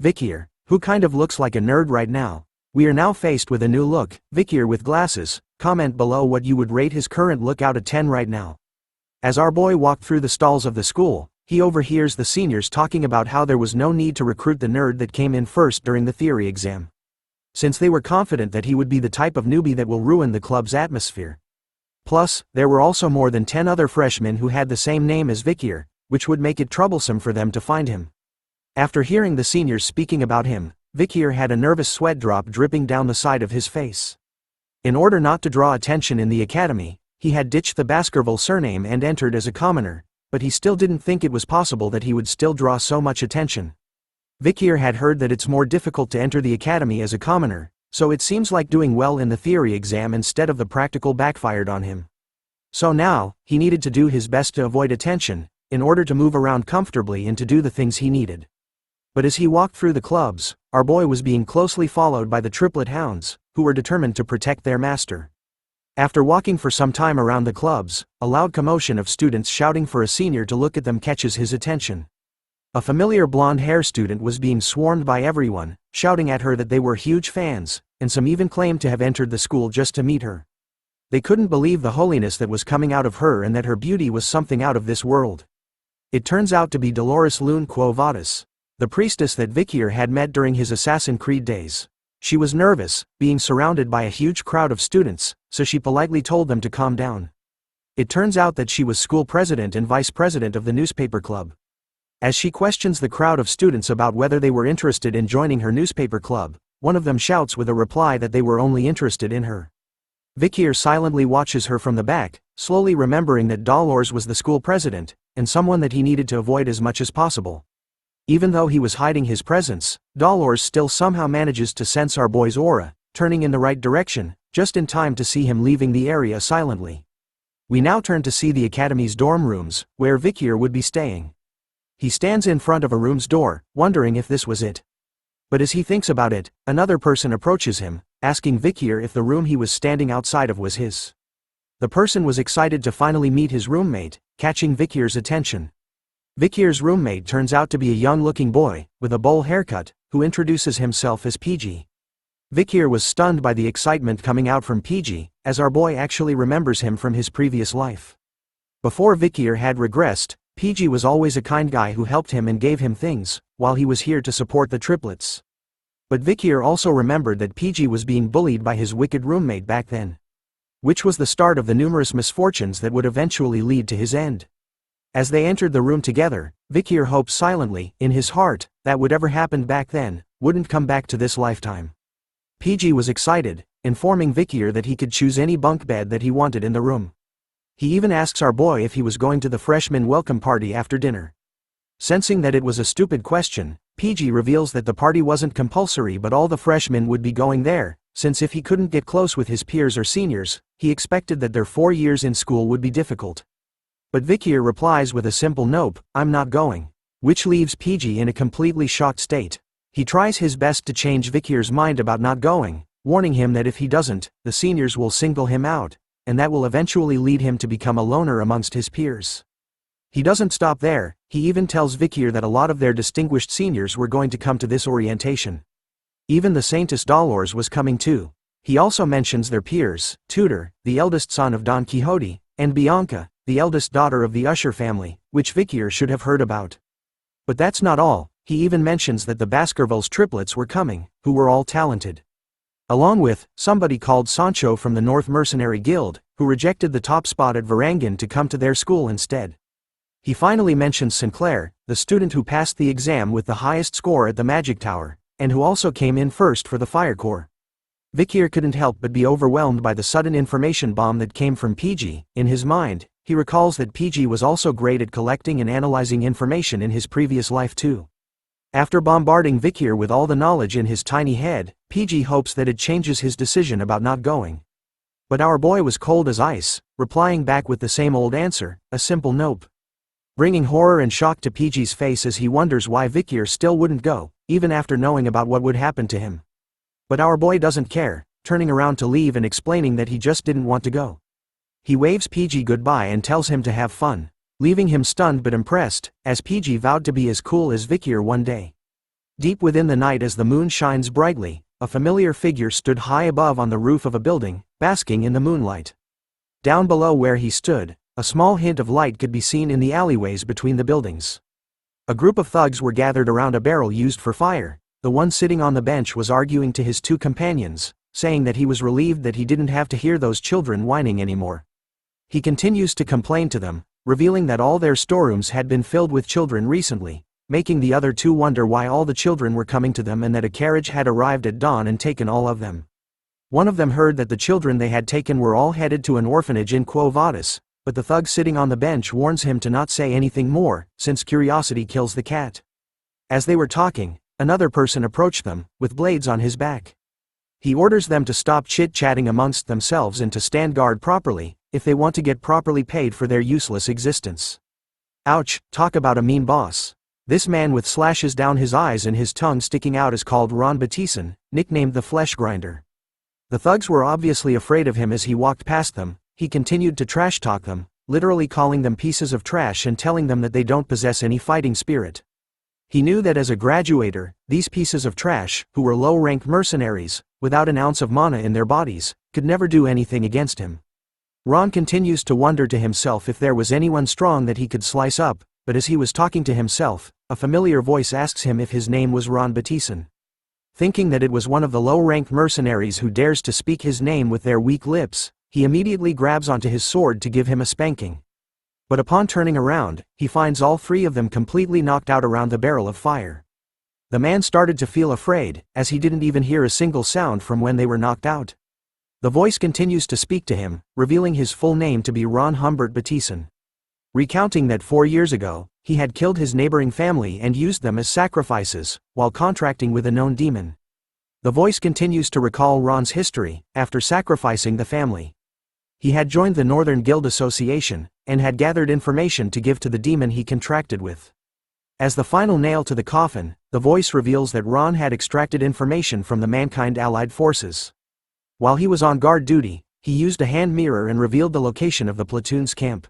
Vikir, who kind of looks like a nerd right now. We are now faced with a new look, Vikir with glasses. Comment below what you would rate his current look out of 10 right now. As our boy walked through the stalls of the school, he overhears the seniors talking about how there was no need to recruit the nerd that came in first during the theory exam, since they were confident that he would be the type of newbie that will ruin the club's atmosphere. Plus, there were also more than 10 other freshmen who had the same name as Vikir, which would make it troublesome for them to find him. After hearing the seniors speaking about him, Vikir had a nervous sweat drop dripping down the side of his face. In order not to draw attention in the academy, he had ditched the Baskerville surname and entered as a commoner, but he still didn't think it was possible that he would still draw so much attention. Vikir had heard that it's more difficult to enter the academy as a commoner, so it seems like doing well in the theory exam instead of the practical backfired on him. So now, he needed to do his best to avoid attention, in order to move around comfortably and to do the things he needed. But as he walked through the clubs, our boy was being closely followed by the triplet hounds, who were determined to protect their master. After walking for some time around the clubs, a loud commotion of students shouting for a senior to look at them catches his attention. A familiar blonde-hair student was being swarmed by everyone, shouting at her that they were huge fans, and some even claimed to have entered the school just to meet her. They couldn't believe the holiness that was coming out of her and that her beauty was something out of this world. It turns out to be Dolores Lune Quo Vadis, the priestess that Vikir had met during his Assassin's Creed days. She was nervous, being surrounded by a huge crowd of students, so she politely told them to calm down. It turns out that she was school president and vice president of the newspaper club. As she questions the crowd of students about whether they were interested in joining her newspaper club, one of them shouts with a reply that they were only interested in her. Vikir silently watches her from the back, slowly remembering that Dolores was the school president, and someone that he needed to avoid as much as possible. Even though he was hiding his presence, Dolores still somehow manages to sense our boy's aura, turning in the right direction, just in time to see him leaving the area silently. We now turn to see the academy's dorm rooms, where Vikir would be staying. He stands in front of a room's door, wondering if this was it. But as he thinks about it, another person approaches him, asking Vikir if the room he was standing outside of was his. The person was excited to finally meet his roommate, catching Vikir's attention. Vikir's roommate turns out to be a young-looking boy, with a bowl haircut, who introduces himself as PG. Vikir was stunned by the excitement coming out from PG, as our boy actually remembers him from his previous life. Before Vikir had regressed, PG was always a kind guy who helped him and gave him things, while he was here to support the triplets. But Vikir also remembered that PG was being bullied by his wicked roommate back then, which was the start of the numerous misfortunes that would eventually lead to his end. As they entered the room together, Vikir hoped silently, in his heart, that whatever happened back then, wouldn't come back to this lifetime. PG was excited, informing Vikir that he could choose any bunk bed that he wanted in the room. He even asks our boy if he was going to the freshman welcome party after dinner. Sensing that it was a stupid question, PG reveals that the party wasn't compulsory but all the freshmen would be going there, since if he couldn't get close with his peers or seniors, he expected that their 4 years in school would be difficult. But Vikir replies with a simple nope, I'm not going, which leaves PG in a completely shocked state. He tries his best to change Vikir's mind about not going, warning him that if he doesn't, the seniors will single him out, and that will eventually lead him to become a loner amongst his peers. He doesn't stop there, he even tells Vikir that a lot of their distinguished seniors were going to come to this orientation. Even the Saintess Dolores was coming too. He also mentions their peers, Tudor, the eldest son of Don Quixote, and Bianca, the eldest daughter of the Usher family, which Vikir should have heard about. But that's not all, he even mentions that the Baskerville's triplets were coming, who were all talented. Along with, somebody called Sancho from the North Mercenary Guild, who rejected the top spot at Varangian to come to their school instead. He finally mentions Sinclair, the student who passed the exam with the highest score at the Magic Tower, and who also came in first for the Fire Corps. Vikir couldn't help but be overwhelmed by the sudden information bomb that came from PG. In his mind, he recalls that PG was also great at collecting and analyzing information in his previous life too. After bombarding Vikir with all the knowledge in his tiny head, PG hopes that it changes his decision about not going. But our boy was cold as ice, replying back with the same old answer, a simple nope. Bringing horror and shock to PG's face as he wonders why Vikir still wouldn't go, even after knowing about what would happen to him. But our boy doesn't care, turning around to leave and explaining that he just didn't want to go. He waves PG goodbye and tells him to have fun, leaving him stunned but impressed, as PG vowed to be as cool as Vikir one day. Deep within the night as the moon shines brightly, a familiar figure stood high above on the roof of a building, basking in the moonlight. Down below where he stood, a small hint of light could be seen in the alleyways between the buildings. A group of thugs were gathered around a barrel used for fire. The one sitting on the bench was arguing to his two companions, saying that he was relieved that he didn't have to hear those children whining anymore. He continues to complain to them, revealing that all their storerooms had been filled with children recently, making the other two wonder why all the children were coming to them and that a carriage had arrived at dawn and taken all of them. One of them heard that the children they had taken were all headed to an orphanage in Quo Vadis, but the thug sitting on the bench warns him to not say anything more, since curiosity kills the cat. As they were talking, another person approached them, with blades on his back. He orders them to stop chit-chatting amongst themselves and to stand guard properly, if they want to get properly paid for their useless existence. Ouch, talk about a mean boss. This man with slashes down his eyes and his tongue sticking out is called Ron Batison, nicknamed the Flesh Grinder. The thugs were obviously afraid of him as he walked past them. He continued to trash talk them, literally calling them pieces of trash and telling them that they don't possess any fighting spirit. He knew that as a graduator, these pieces of trash, who were low-rank mercenaries, without an ounce of mana in their bodies, could never do anything against him. Ron continues to wonder to himself if there was anyone strong that he could slice up, but as he was talking to himself, a familiar voice asks him if his name was Ron Batison. Thinking that it was one of the low-rank mercenaries who dares to speak his name with their weak lips, he immediately grabs onto his sword to give him a spanking. But upon turning around, he finds all three of them completely knocked out around the barrel of fire. The man started to feel afraid, as he didn't even hear a single sound from when they were knocked out. The voice continues to speak to him, revealing his full name to be Ron Humbert Batison. Recounting that 4 years ago, he had killed his neighboring family and used them as sacrifices, while contracting with a known demon. The voice continues to recall Ron's history, after sacrificing the family. He had joined the Northern Guild Association, and had gathered information to give to the demon he contracted with. As the final nail to the coffin, the voice reveals that Ron had extracted information from the Mankind Allied Forces. While he was on guard duty, he used a hand mirror and revealed the location of the platoon's camp.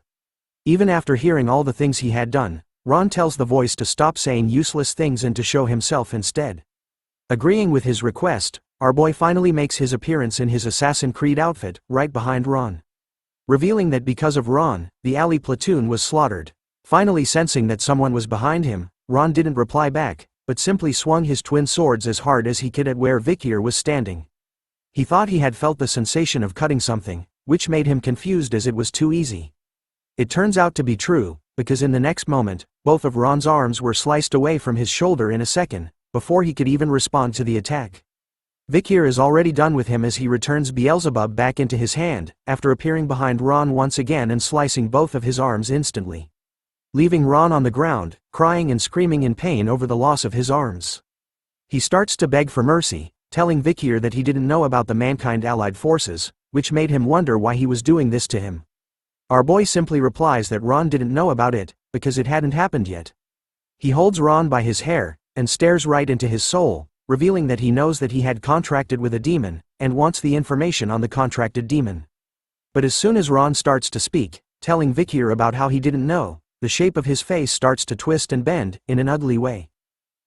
Even after hearing all the things he had done, Ron tells the voice to stop saying useless things and to show himself instead. Agreeing with his request, our boy finally makes his appearance in his Assassin's Creed outfit, right behind Ron. Revealing that because of Ron, the alley platoon was slaughtered. Finally sensing that someone was behind him, Ron didn't reply back, but simply swung his twin swords as hard as he could at where Vikir was standing. He thought he had felt the sensation of cutting something, which made him confused as it was too easy. It turns out to be true, because in the next moment, both of Ron's arms were sliced away from his shoulder in a second, before he could even respond to the attack. Vikir is already done with him as he returns Beelzebub back into his hand, after appearing behind Ron once again and slicing both of his arms instantly. Leaving Ron on the ground, crying and screaming in pain over the loss of his arms. He starts to beg for mercy, telling Vikir that he didn't know about the Mankind Allied Forces, which made him wonder why he was doing this to him. Our boy simply replies that Ron didn't know about it, because it hadn't happened yet. He holds Ron by his hair, and stares right into his soul, revealing that he knows that he had contracted with a demon, and wants the information on the contracted demon. But as soon as Ron starts to speak, telling Vikir about how he didn't know, the shape of his face starts to twist and bend, in an ugly way.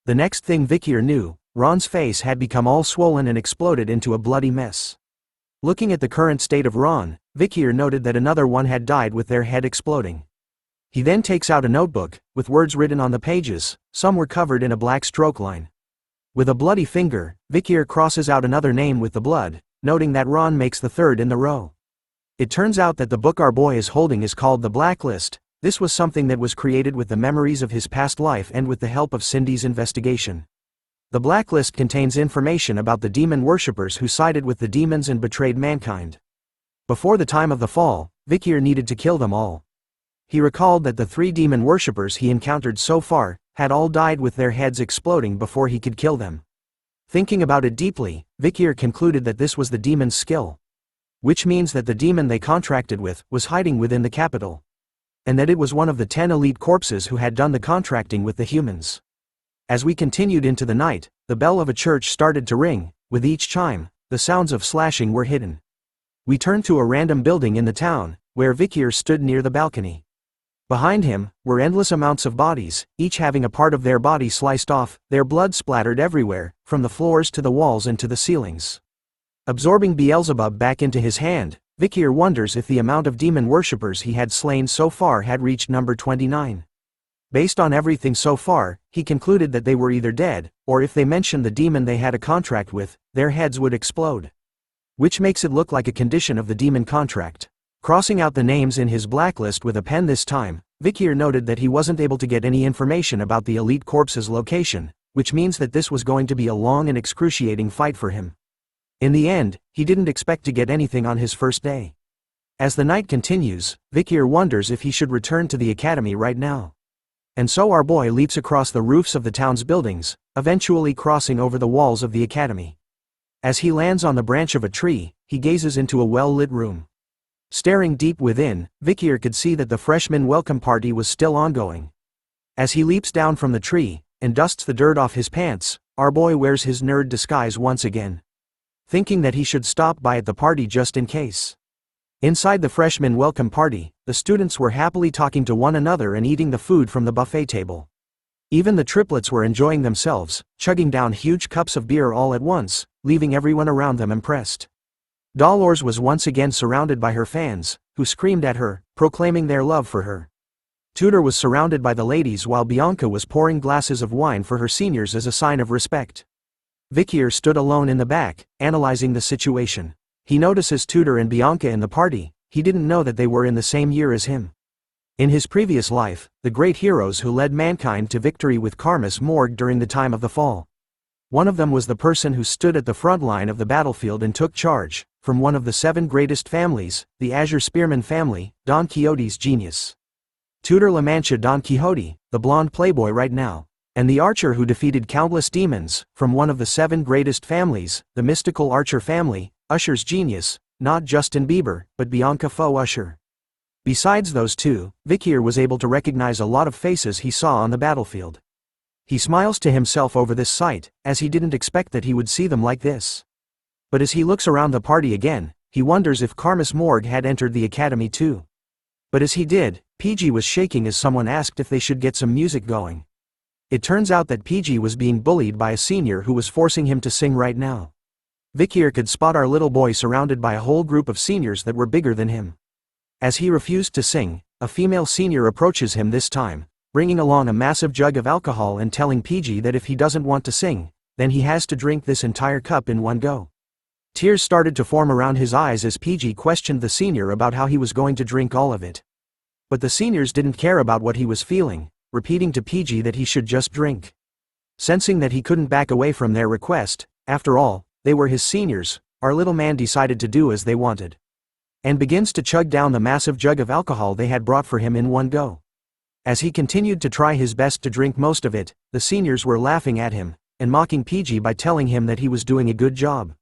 The next thing Vikir knew, Ron's face had become all swollen and exploded into a bloody mess. Looking at the current state of Ron, Vikir noted that another one had died with their head exploding. He then takes out a notebook, with words written on the pages, some were covered in a black stroke line. With a bloody finger, Vikir crosses out another name with the blood, noting that Ron makes the third in the row. It turns out that the book our boy is holding is called The Blacklist, This was something that was created with the memories of his past life and with the help of Cindy's investigation. The blacklist contains information about the demon worshippers who sided with the demons and betrayed mankind. Before the time of the fall, Vikir needed to kill them all. He recalled that the 3 demon worshippers he encountered so far had all died with their heads exploding before he could kill them. Thinking about it deeply, Vikir concluded that this was the demon's skill. Which means that the demon they contracted with was hiding within the capital. And that it was one of the 10 elite corpses who had done the contracting with the humans. As we continued into the night, the bell of a church started to ring. With each chime, the sounds of slashing were hidden. We turned to a random building in the town, where Vikir stood near the balcony. Behind him were endless amounts of bodies, each having a part of their body sliced off, their blood splattered everywhere, from the floors to the walls and to the ceilings. Absorbing Beelzebub back into his hand, Vikir wonders if the amount of demon worshippers he had slain so far had reached number 29. Based on everything so far, he concluded that they were either dead, or if they mentioned the demon they had a contract with, their heads would explode. Which makes it look like a condition of the demon contract. Crossing out the names in his blacklist with a pen this time, Vikir noted that he wasn't able to get any information about the elite corpse's location, which means that this was going to be a long and excruciating fight for him. In the end, he didn't expect to get anything on his first day. As the night continues, Vikir wonders if he should return to the academy right now. And so our boy leaps across the roofs of the town's buildings, eventually crossing over the walls of the academy. As he lands on the branch of a tree, he gazes into a well-lit room. Staring deep within, Vikir could see that the freshman welcome party was still ongoing. As he leaps down from the tree, and dusts the dirt off his pants, our boy wears his nerd disguise once again. Thinking that he should stop by at the party just in case. Inside the freshman welcome party, the students were happily talking to one another and eating the food from the buffet table. Even the triplets were enjoying themselves, chugging down huge cups of beer all at once, leaving everyone around them impressed. Dolores was once again surrounded by her fans, who screamed at her, proclaiming their love for her. Tudor was surrounded by the ladies while Bianca was pouring glasses of wine for her seniors as a sign of respect. Vikir stood alone in the back, analyzing the situation. He notices Tudor and Bianca in the party. He didn't know that they were in the same year as him. In his previous life, the great heroes who led mankind to victory with Karmas morgue during the time of the fall. One of them was the person who stood at the front line of the battlefield and took charge, from one of the 7 greatest families, the Azure Spearman family, Don Quixote's genius. Tudor La Mancha Don Quixote, the blonde playboy right now. And the archer who defeated countless demons, from one of the 7 greatest families, the mystical Archer family, Usher's genius, not Justin Bieber, but Bianca Faux Usher. Besides those 2, Vikir was able to recognize a lot of faces he saw on the battlefield. He smiles to himself over this sight, as he didn't expect that he would see them like this. But as he looks around the party again, he wonders if Karmas morgue had entered the academy too. But as he did, PG was shaking as someone asked if they should get some music going. It turns out that PG was being bullied by a senior who was forcing him to sing right now. Vikir could spot our little boy surrounded by a whole group of seniors that were bigger than him. As he refused to sing, a female senior approaches him this time, bringing along a massive jug of alcohol and telling PG that if he doesn't want to sing, then he has to drink this entire cup in one go. Tears started to form around his eyes as PG questioned the senior about how he was going to drink all of it. But the seniors didn't care about what he was feeling, repeating to PG that he should just drink. Sensing that he couldn't back away from their request, after all, they were his seniors, our little man decided to do as they wanted. And begins to chug down the massive jug of alcohol they had brought for him in one go. As he continued to try his best to drink most of it, the seniors were laughing at him, and mocking PG by telling him that he was doing a good job.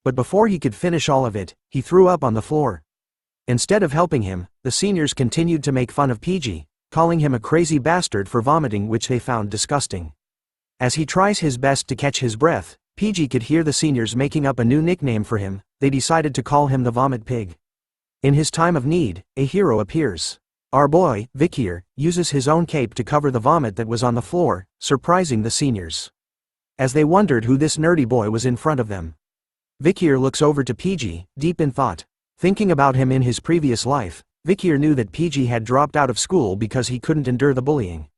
But before he could finish all of it, he threw up on the floor. Instead of helping him, the seniors continued to make fun of PG, calling him a crazy bastard for vomiting, which they found disgusting. As he tries his best to catch his breath, PG could hear the seniors making up a new nickname for him. They decided to call him the Vomit Pig. In his time of need, a hero appears. Our boy, Vikir, uses his own cape to cover the vomit that was on the floor, surprising the seniors. As they wondered who this nerdy boy was in front of them, Vikir looks over to PG, deep in thought. Thinking about him in his previous life, Vikir knew that PG had dropped out of school because he couldn't endure the bullying.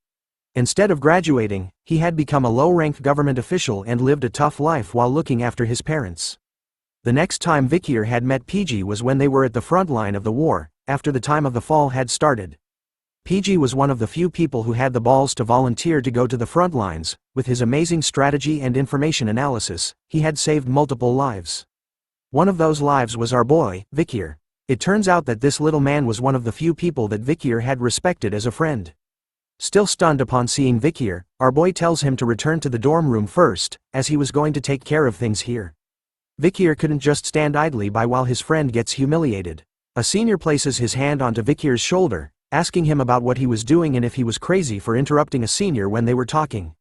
Instead of graduating, he had become a low-ranked government official and lived a tough life while looking after his parents. The next time Vikir had met PG was when they were at the front line of the war, after the time of the fall had started. PG was one of the few people who had the balls to volunteer to go to the front lines. With his amazing strategy and information analysis, he had saved multiple lives. One of those lives was our boy, Vikir. It turns out that this little man was one of the few people that Vikir had respected as a friend. Still stunned upon seeing Vikir, our boy tells him to return to the dorm room first, as he was going to take care of things here. Vikir couldn't just stand idly by while his friend gets humiliated. A senior places his hand onto Vikir's shoulder, asking him about what he was doing and if he was crazy for interrupting a senior when they were talking.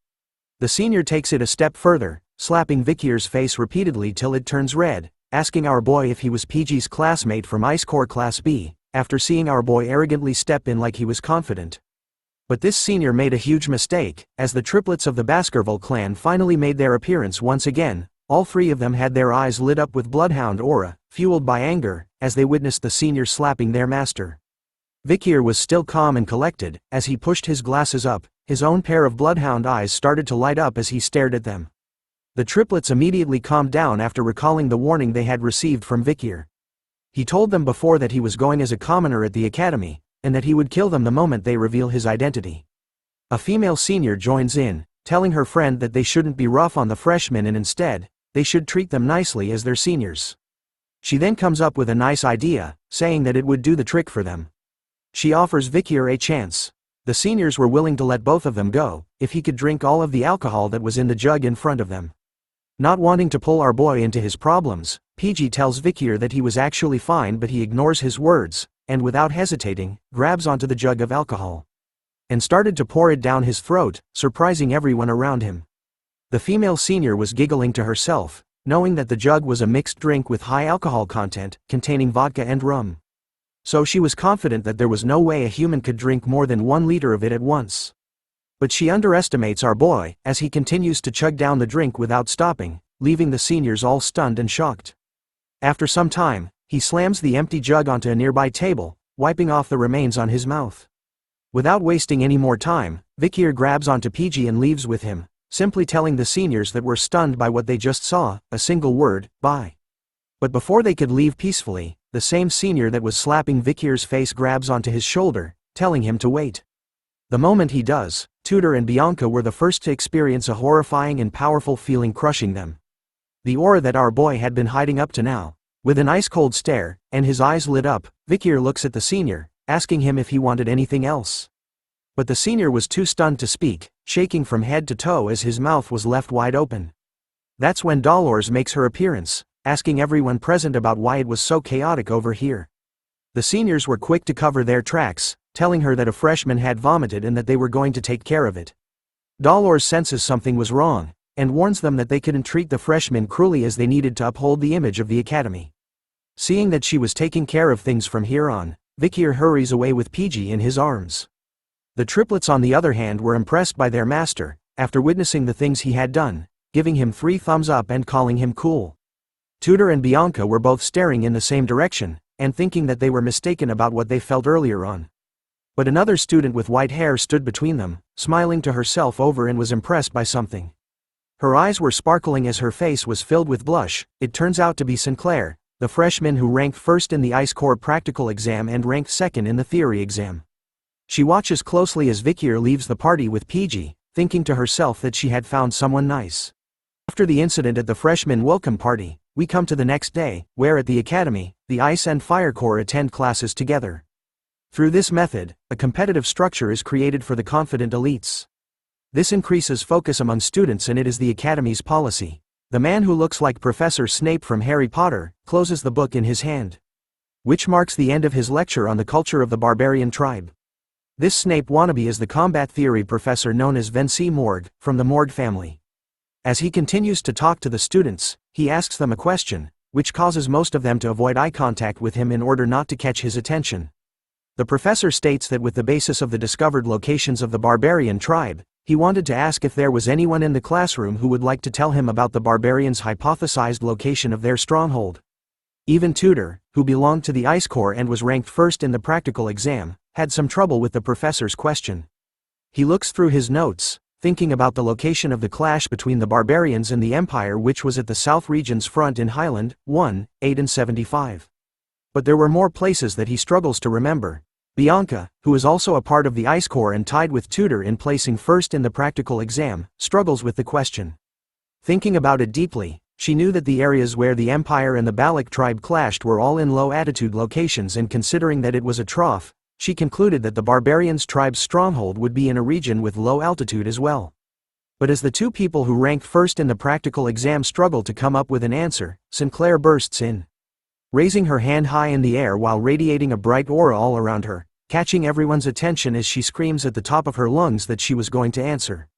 The senior takes it a step further, slapping Vikir's face repeatedly till it turns red, asking our boy if he was PG's classmate from Ice Corps Class B, after seeing our boy arrogantly step in like he was confident. But this senior made a huge mistake, as the triplets of the Baskerville clan finally made their appearance once again. All three of them had their eyes lit up with bloodhound aura, fueled by anger, as they witnessed the senior slapping their master. Vikir was still calm and collected. As he pushed his glasses up, his own pair of bloodhound eyes started to light up as he stared at them. The triplets immediately calmed down after recalling the warning they had received from Vikir. He told them before that he was going as a commoner at the academy, and that he would kill them the moment they reveal his identity. A female senior joins in, telling her friend that they shouldn't be rough on the freshmen and instead, they should treat them nicely as their seniors. She then comes up with a nice idea, saying that it would do the trick for them. She offers Vikir a chance. The seniors were willing to let both of them go, if he could drink all of the alcohol that was in the jug in front of them. Not wanting to pull our boy into his problems, PG tells Vikir that he was actually fine, but he ignores his words, and without hesitating, grabs onto the jug of alcohol. And started to pour it down his throat, surprising everyone around him. The female senior was giggling to herself, knowing that the jug was a mixed drink with high alcohol content, containing vodka and rum. So she was confident that there was no way a human could drink more than 1 liter of it at once. But she underestimates our boy, as he continues to chug down the drink without stopping, leaving the seniors all stunned and shocked. After some time, he slams the empty jug onto a nearby table, wiping off the remains on his mouth. Without wasting any more time, Vikir grabs onto PG and leaves with him, simply telling the seniors that were stunned by what they just saw, a single word, bye. But before they could leave peacefully, the same senior that was slapping Vikir's face grabs onto his shoulder, telling him to wait. The moment he does, Tudor and Bianca were the first to experience a horrifying and powerful feeling crushing them. The aura that our boy had been hiding up to now. With an ice-cold stare, and his eyes lit up, Vikir looks at the senior, asking him if he wanted anything else. But the senior was too stunned to speak, shaking from head to toe as his mouth was left wide open. That's when Dolores makes her appearance, asking everyone present about why it was so chaotic over here. The seniors were quick to cover their tracks, telling her that a freshman had vomited and that they were going to take care of it. Dolores senses something was wrong, and warns them that they couldn't treat the freshmen cruelly as they needed to uphold the image of the academy. Seeing that she was taking care of things from here on, Vikir hurries away with PG in his arms. The triplets on the other hand were impressed by their master, after witnessing the things he had done, giving him 3 thumbs up and calling him cool. Tudor and Bianca were both staring in the same direction, and thinking that they were mistaken about what they felt earlier on. But another student with white hair stood between them, smiling to herself over and was impressed by something. Her eyes were sparkling as her face was filled with blush. It turns out to be Sinclair, the freshman who ranked first in the Ice Corps practical exam and ranked second in the theory exam. She watches closely as Vikir leaves the party with PG, thinking to herself that she had found someone nice. After the incident at the freshman welcome party, we come to the next day, where at the academy, the Ice and Fire Corps attend classes together. Through this method, a competitive structure is created for the confident elites. This increases focus among students and it is the academy's policy. The man who looks like Professor Snape from Harry Potter, closes the book in his hand. Which marks the end of his lecture on the culture of the barbarian tribe. This Snape wannabe is the combat theory professor known as Vinci Morgue, from the Morgue family. As he continues to talk to the students, he asks them a question, which causes most of them to avoid eye contact with him in order not to catch his attention. The professor states that with the basis of the discovered locations of the barbarian tribe, he wanted to ask if there was anyone in the classroom who would like to tell him about the barbarians' hypothesized location of their stronghold. Even Tudor, who belonged to the Ice Corps and was ranked first in the practical exam, had some trouble with the professor's question. He looks through his notes, thinking about the location of the clash between the barbarians and the Empire, which was at the South Region's front in Highland, 1, 8 and 75. But there were more places that he struggles to remember. Bianca, who is also a part of the Ice Corps and tied with Tutor in placing first in the practical exam, struggles with the question. Thinking about it deeply, she knew that the areas where the Empire and the Baloch tribe clashed were all in low-altitude locations, and considering that it was a trough, she concluded that the Barbarians' tribe's stronghold would be in a region with low altitude as well. But as the two people who ranked first in the practical exam struggle to come up with an answer, Sinclair bursts in. Raising her hand high in the air while radiating a bright aura all around her, catching everyone's attention as she screams at the top of her lungs that she was going to answer.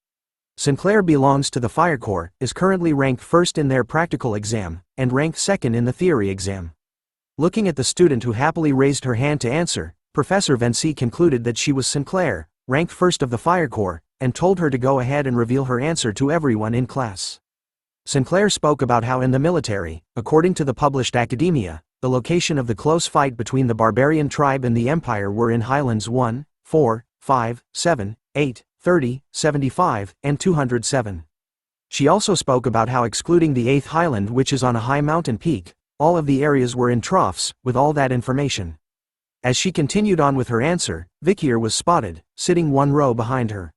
Sinclair belongs to the Fire Corps, is currently ranked first in their practical exam, and ranked second in the theory exam. Looking at the student who happily raised her hand to answer, Professor Vinci concluded that she was Sinclair, ranked first of the Fire Corps, and told her to go ahead and reveal her answer to everyone in class. Sinclair spoke about how in the military, according to the published academia, the location of the close fight between the Barbarian tribe and the Empire were in Highlands 1, 4, 5, 7, 8, 30, 75, and 207. She also spoke about how excluding the 8th Highland, which is on a high mountain peak, all of the areas were in troughs. With all that information, as she continued on with her answer, Vikir was spotted, sitting one row behind her.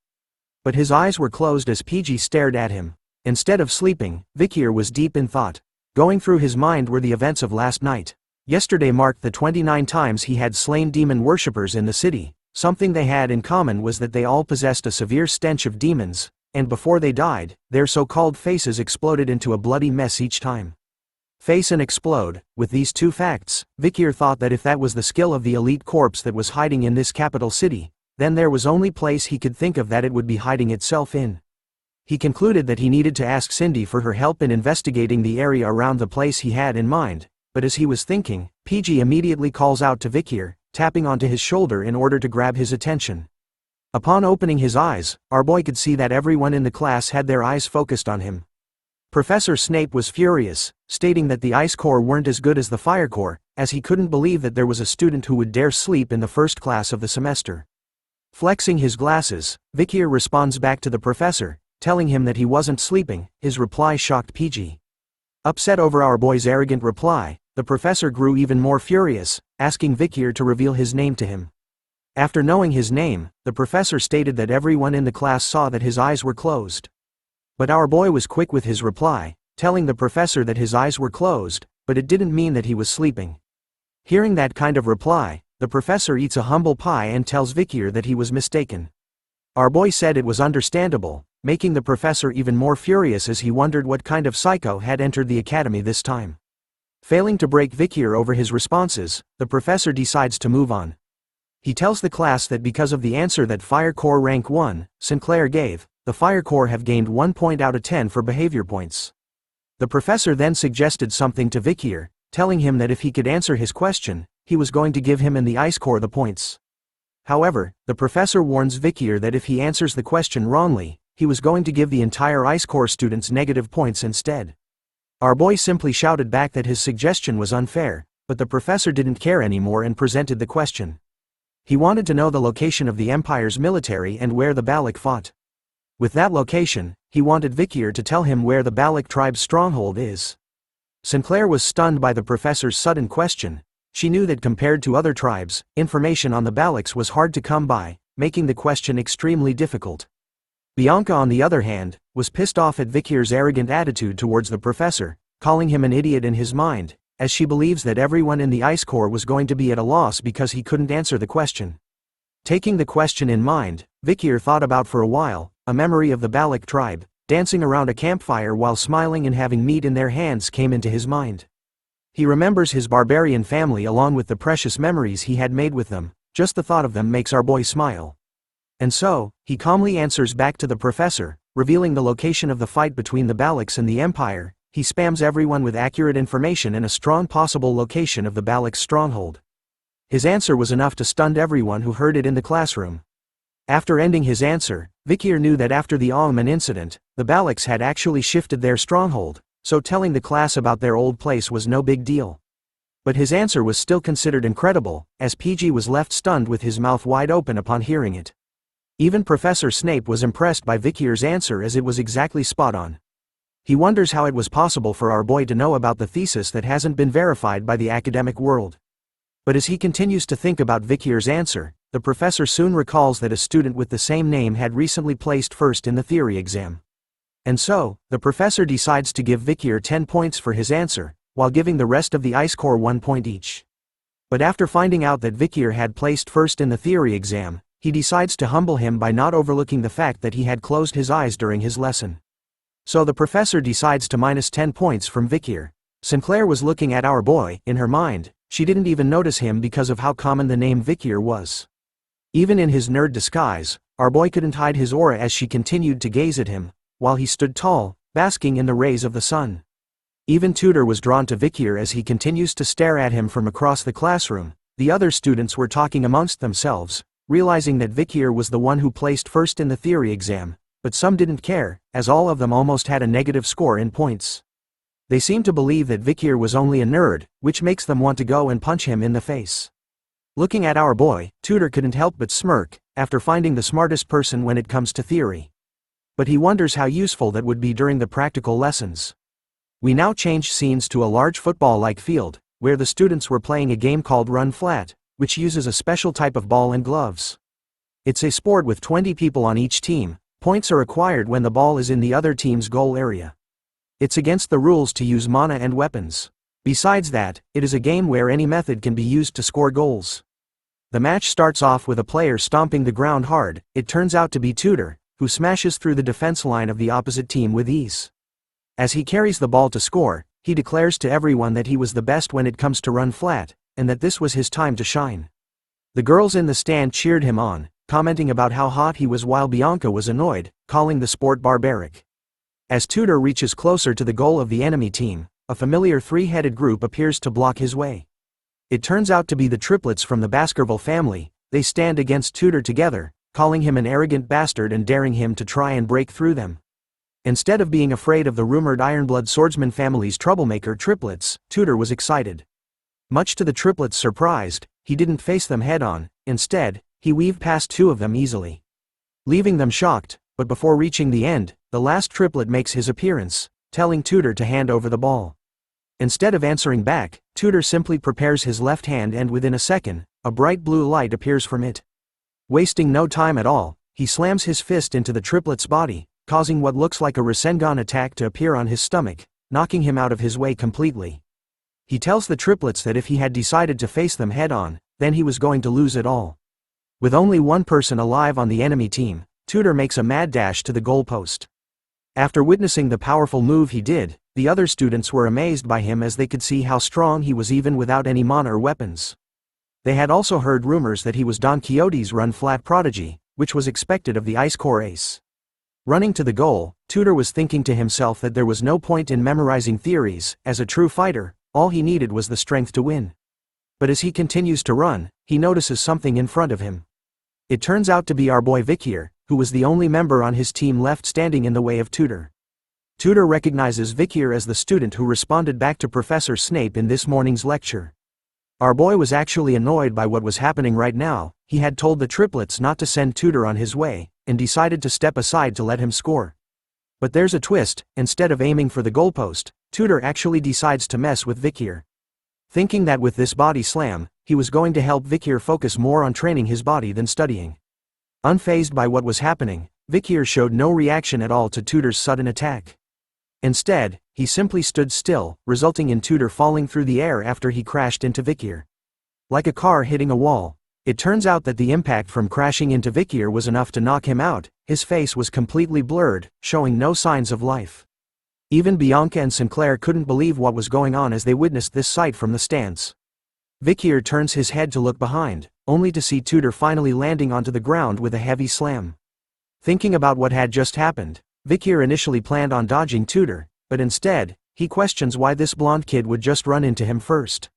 But his eyes were closed as PG stared at him. Instead of sleeping, Vikir was deep in thought. Going through his mind were the events of last night. Yesterday marked the 29 times he had slain demon worshippers in the city. Something they had in common was that they all possessed a severe stench of demons, and before they died, their so-called faces exploded into a bloody mess each time. Face and explode. With these two facts, Vikir thought that if that was the skill of the elite corpse that was hiding in this capital city, then there was only place he could think of that it would be hiding itself in. He concluded that he needed to ask Cindy for her help in investigating the area around the place he had in mind, but as he was thinking, PG immediately calls out to Vikir, tapping onto his shoulder in order to grab his attention. Upon opening his eyes, our boy could see that everyone in the class had their eyes focused on him. Professor Snape was furious, stating that the Ice Corps weren't as good as the Fire Corps, as he couldn't believe that there was a student who would dare sleep in the first class of the semester. Flexing his glasses, Vikir responds back to the professor, telling him that he wasn't sleeping. His reply shocked PG. Upset over our boy's arrogant reply, the professor grew even more furious, asking Vikir to reveal his name to him. After knowing his name, the professor stated that everyone in the class saw that his eyes were closed. But our boy was quick with his reply, telling the professor that his eyes were closed, but it didn't mean that he was sleeping. Hearing that kind of reply, the professor eats a humble pie and tells Vikir that he was mistaken. Our boy said it was understandable, making the professor even more furious as he wondered what kind of psycho had entered the academy this time. Failing to break Vikir over his responses, the professor decides to move on. He tells the class that because of the answer that Fire Corps rank 1, Sinclair gave, the Fire Corps have gained 1 point out of 10 for behavior points. The professor then suggested something to Vikir, telling him that if he could answer his question, he was going to give him and the Ice Corps the points. However, the professor warns Vikir that if he answers the question wrongly, he was going to give the entire Ice Corps students negative points instead. Our boy simply shouted back that his suggestion was unfair, but the professor didn't care anymore and presented the question. He wanted to know the location of the Empire's military and where the Baloch fought. With that location, he wanted Vikir to tell him where the Baloch tribe's stronghold is. Sinclair was stunned by the professor's sudden question. She knew that compared to other tribes, information on the Balochs was hard to come by, making the question extremely difficult. Bianca, on the other hand, was pissed off at Vikir's arrogant attitude towards the professor, calling him an idiot in his mind, as she believes that everyone in the Ice Corps was going to be at a loss because he couldn't answer the question. Taking the question in mind, Vikir thought about for a while. A memory of the Baloch tribe, dancing around a campfire while smiling and having meat in their hands came into his mind. He remembers his barbarian family along with the precious memories he had made with them. Just the thought of them makes our boy smile. And so, he calmly answers back to the professor, revealing the location of the fight between the Balochs and the Empire. He spams everyone with accurate information and a strong possible location of the Balochs' stronghold. His answer was enough to stun everyone who heard it in the classroom. After ending his answer, Vikir knew that after the Alman incident, the Balochs had actually shifted their stronghold, so telling the class about their old place was no big deal. But his answer was still considered incredible, as PG was left stunned with his mouth wide open upon hearing it. Even Professor Snape was impressed by Vikir's answer as it was exactly spot on. He wonders how it was possible for our boy to know about the thesis that hasn't been verified by the academic world. But as he continues to think about Vikir's answer, the professor soon recalls that a student with the same name had recently placed first in the theory exam. And so, the professor decides to give Vikir 10 points for his answer, while giving the rest of the ice corps 1 point each. But after finding out that Vikir had placed first in the theory exam, he decides to humble him by not overlooking the fact that he had closed his eyes during his lesson. So the professor decides to minus 10 points from Vikir. Sinclair was looking at our boy. In her mind, she didn't even notice him because of how common the name Vikir was. Even in his nerd disguise, our boy couldn't hide his aura as she continued to gaze at him, while he stood tall, basking in the rays of the sun. Even Tudor was drawn to Vikir as he continues to stare at him from across the classroom. The other students were talking amongst themselves, realizing that Vikir was the one who placed first in the theory exam, but some didn't care, as all of them almost had a negative score in points. They seemed to believe that Vikir was only a nerd, which makes them want to go and punch him in the face. Looking at our boy, Tudor couldn't help but smirk, after finding the smartest person when it comes to theory. But he wonders how useful that would be during the practical lessons. We now change scenes to a large football-like field, where the students were playing a game called Run Flat, which uses a special type of ball and gloves. It's a sport with 20 people on each team. Points are acquired when the ball is in the other team's goal area. It's against the rules to use mana and weapons. Besides that, it is a game where any method can be used to score goals. The match starts off with a player stomping the ground hard. It turns out to be Tudor, who smashes through the defense line of the opposite team with ease. As he carries the ball to score, he declares to everyone that he was the best when it comes to run flat, and that this was his time to shine. The girls in the stand cheered him on, commenting about how hot he was, while Bianca was annoyed, calling the sport barbaric. As Tudor reaches closer to the goal of the enemy team, a familiar three-headed group appears to block his way. It turns out to be the triplets from the Baskerville family. They stand against Tudor together, calling him an arrogant bastard and daring him to try and break through them. Instead of being afraid of the rumored Ironblood swordsman family's troublemaker triplets, Tudor was excited. Much to the triplets' surprise, he didn't face them head-on. Instead, he weaved past two of them easily, leaving them shocked. But before reaching the end, the last triplet makes his appearance, telling Tudor to hand over the ball. Instead of answering back, Tudor simply prepares his left hand, and within a second, a bright blue light appears from it. Wasting no time at all, he slams his fist into the triplet's body, causing what looks like a Rasengan attack to appear on his stomach, knocking him out of his way completely. He tells the triplets that if he had decided to face them head-on, then he was going to lose it all. With only one person alive on the enemy team, Tudor makes a mad dash to the goalpost. After witnessing the powerful move he did, the other students were amazed by him as they could see how strong he was even without any mana or weapons. They had also heard rumors that he was Don Quixote's run-flat prodigy, which was expected of the Ice Corps ace. Running to the goal, Tudor was thinking to himself that there was no point in memorizing theories. As a true fighter, all he needed was the strength to win. But as he continues to run, he notices something in front of him. It turns out to be our boy Vikir, who was the only member on his team left standing in the way of Tudor. Tudor recognizes Vikir as the student who responded back to Professor Snape in this morning's lecture. Our boy was actually annoyed by what was happening right now. He had told the triplets not to send Tudor on his way, and decided to step aside to let him score. But there's a twist. Instead of aiming for the goalpost, Tudor actually decides to mess with Vikir. Thinking that with this body slam, he was going to help Vikir focus more on training his body than studying. Unfazed by what was happening, Vikir showed no reaction at all to Tudor's sudden attack. Instead, he simply stood still, resulting in Tudor falling through the air after he crashed into Vikir. Like a car hitting a wall, it turns out that the impact from crashing into Vikir was enough to knock him out. His face was completely blurred, showing no signs of life. Even Bianca and Sinclair couldn't believe what was going on as they witnessed this sight from the stands. Vikir turns his head to look behind, only to see Tudor finally landing onto the ground with a heavy slam. Thinking about what had just happened, Vikir initially planned on dodging Tudor, but instead, he questions why this blonde kid would just run into him first.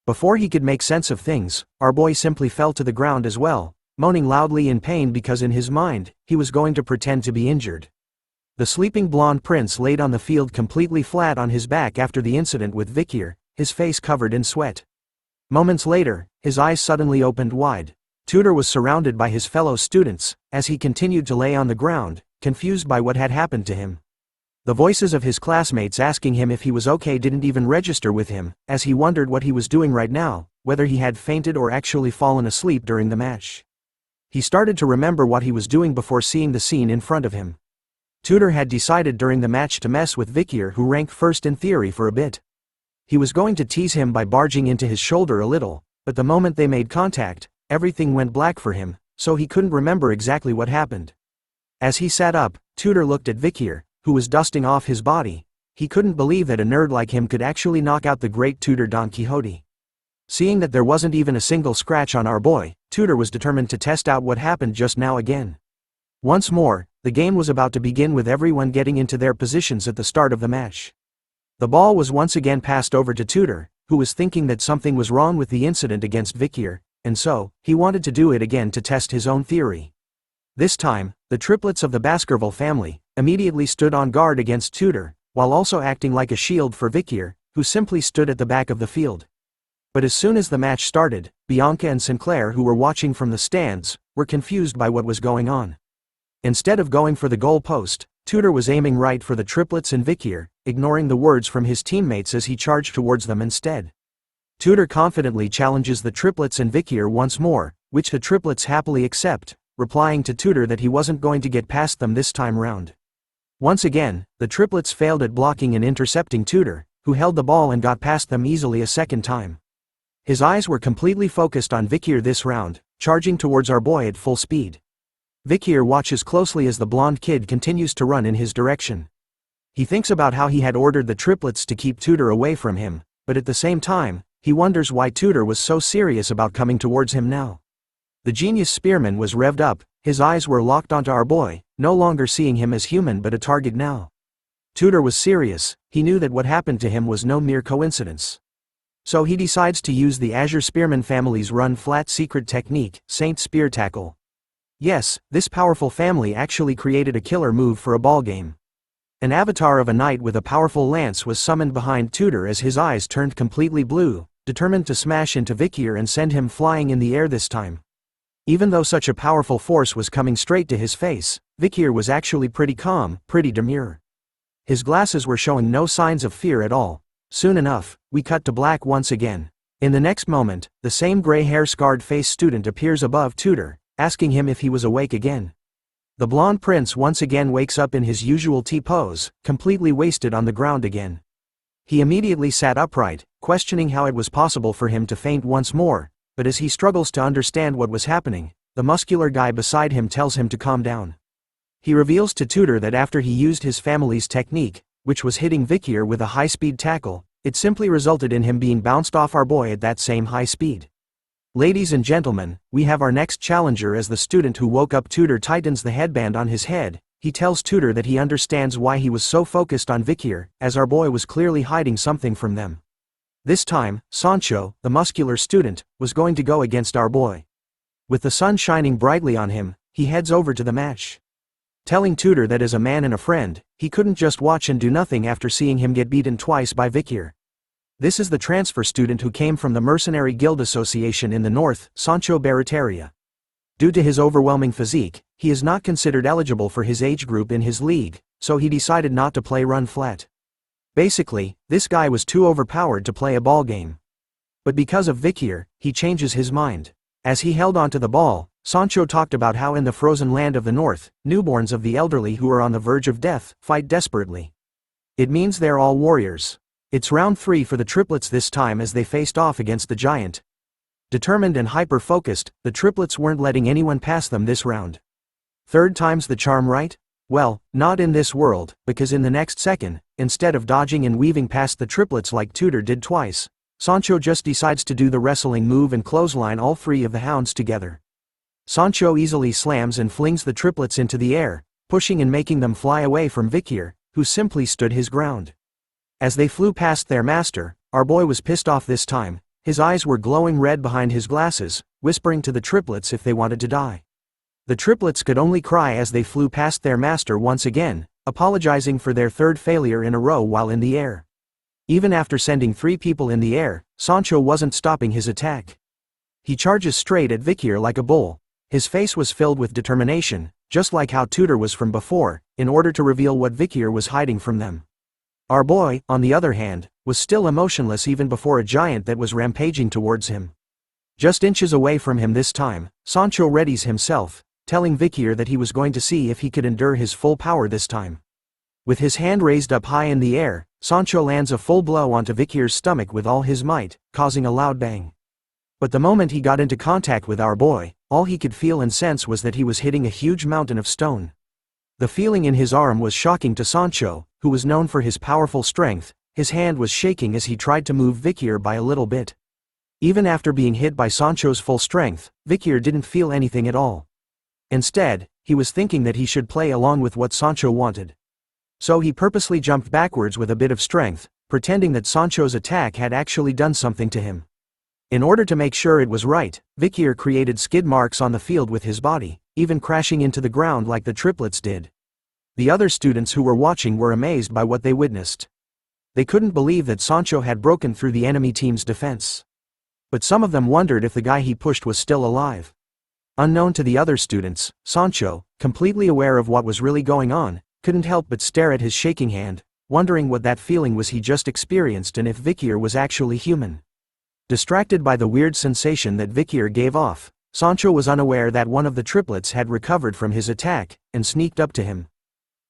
Before he could make sense of things, our boy simply fell to the ground as well, moaning loudly in pain because in his mind, he was going to pretend to be injured. The sleeping blonde prince laid on the field completely flat on his back after the incident with Vikir, his face covered in sweat. Moments later, his eyes suddenly opened wide. Tudor was surrounded by his fellow students, as he continued to lay on the ground, confused by what had happened to him. The voices of his classmates asking him if he was okay didn't even register with him, as he wondered what he was doing right now, whether he had fainted or actually fallen asleep during the match. He started to remember what he was doing before seeing the scene in front of him. Tudor had decided during the match to mess with Vikir, who ranked first in theory, for a bit. He was going to tease him by barging into his shoulder a little, but the moment they made contact, everything went black for him, so he couldn't remember exactly what happened. As he sat up, Tudor looked at Vikir, who was dusting off his body. He couldn't believe that a nerd like him could actually knock out the great Tudor Don Quixote. Seeing that there wasn't even a single scratch on our boy, Tudor was determined to test out what happened just now again. Once more, the game was about to begin with everyone getting into their positions at the start of the match. The ball was once again passed over to Tudor, who was thinking that something was wrong with the incident against Vikir, and so, he wanted to do it again to test his own theory. This time, the triplets of the Baskerville family immediately stood on guard against Tudor, while also acting like a shield for Vikir, who simply stood at the back of the field. But as soon as the match started, Bianca and Sinclair, who were watching from the stands, were confused by what was going on. Instead of going for the goal post, Tudor was aiming right for the triplets and Vikir, ignoring the words from his teammates as he charged towards them instead. Tudor confidently challenges the triplets and Vikir once more, which the triplets happily accept, replying to Tudor that he wasn't going to get past them this time round. Once again, the triplets failed at blocking and intercepting Tudor, who held the ball and got past them easily a second time. His eyes were completely focused on Vikir this round, charging towards our boy at full speed. Vikir watches closely as the blonde kid continues to run in his direction. He thinks about how he had ordered the triplets to keep Tudor away from him, but at the same time, he wonders why Tudor was so serious about coming towards him now. The genius spearman was revved up, his eyes were locked onto our boy, no longer seeing him as human but a target now. Tudor was serious, he knew that what happened to him was no mere coincidence. So he decides to use the Azure Spearman family's run-flat secret technique, Saint Spear Tackle. Yes, this powerful family actually created a killer move for a ballgame. An avatar of a knight with a powerful lance was summoned behind Tudor as his eyes turned completely blue, determined to smash into Vikir and send him flying in the air this time. Even though such a powerful force was coming straight to his face, Vikir was actually pretty calm, pretty demure. His glasses were showing no signs of fear at all. Soon enough, we cut to black once again. In the next moment, the same gray-hair scarred-faced student appears above Tudor, asking him if he was awake again. The blonde prince once again wakes up in his usual T-pose, completely wasted on the ground again. He immediately sat upright, questioning how it was possible for him to faint once more, but as he struggles to understand what was happening, the muscular guy beside him tells him to calm down. He reveals to Tudor that after he used his family's technique, which was hitting Vikir with a high-speed tackle, it simply resulted in him being bounced off our boy at that same high speed. Ladies and gentlemen, we have our next challenger. As the student who woke up Tudor tightens the headband on his head, he tells Tudor that he understands why he was so focused on Vikir, as our boy was clearly hiding something from them. This time, Sancho, the muscular student, was going to go against our boy. With the sun shining brightly on him, he heads over to the match. Telling Tudor that as a man and a friend, he couldn't just watch and do nothing after seeing him get beaten twice by Vikir. This is the transfer student who came from the Mercenary Guild Association in the north, Sancho Barataria. Due to his overwhelming physique, he is not considered eligible for his age group in his league, so he decided not to play run flat. Basically, this guy was too overpowered to play a ball game. But because of Vikir, he changes his mind. As he held onto the ball, Sancho talked about how in the frozen land of the north, newborns of the elderly who are on the verge of death, fight desperately. It means they're all warriors. It's round 3 for the triplets this time as they faced off against the giant. Determined and hyper-focused, the triplets weren't letting anyone pass them this round. Third time's the charm, right? Well, not in this world, because in the next second, instead of dodging and weaving past the triplets like Tudor did twice, Sancho just decides to do the wrestling move and clothesline all 3 of the hounds together. Sancho easily slams and flings the triplets into the air, pushing and making them fly away from Vikir, who simply stood his ground. As they flew past their master, our boy was pissed off this time. His eyes were glowing red behind his glasses, whispering to the triplets if they wanted to die. The triplets could only cry as they flew past their master once again, apologizing for their third failure in a row while in the air. Even after sending 3 people in the air, Sancho wasn't stopping his attack. He charges straight at Vikir like a bull. His face was filled with determination, just like how Tudor was from before, in order to reveal what Vikir was hiding from them. Our boy, on the other hand, was still emotionless even before a giant that was rampaging towards him. Just inches away from him this time, Sancho readies himself, telling Vikir that he was going to see if he could endure his full power this time. With his hand raised up high in the air, Sancho lands a full blow onto Vikir's stomach with all his might, causing a loud bang. But the moment he got into contact with our boy, all he could feel and sense was that he was hitting a huge mountain of stone. The feeling in his arm was shocking to Sancho, who was known for his powerful strength. His hand was shaking as he tried to move Vikir by a little bit. Even after being hit by Sancho's full strength, Vikir didn't feel anything at all. Instead, he was thinking that he should play along with what Sancho wanted. So he purposely jumped backwards with a bit of strength, pretending that Sancho's attack had actually done something to him. In order to make sure it was right, Vikir created skid marks on the field with his body, even crashing into the ground like the triplets did. The other students who were watching were amazed by what they witnessed. They couldn't believe that Sancho had broken through the enemy team's defense. But some of them wondered if the guy he pushed was still alive. Unknown to the other students, Sancho, completely aware of what was really going on, couldn't help but stare at his shaking hand, wondering what that feeling was he just experienced and if Vikir was actually human. Distracted by the weird sensation that Vikir gave off, Sancho was unaware that one of the triplets had recovered from his attack and sneaked up to him.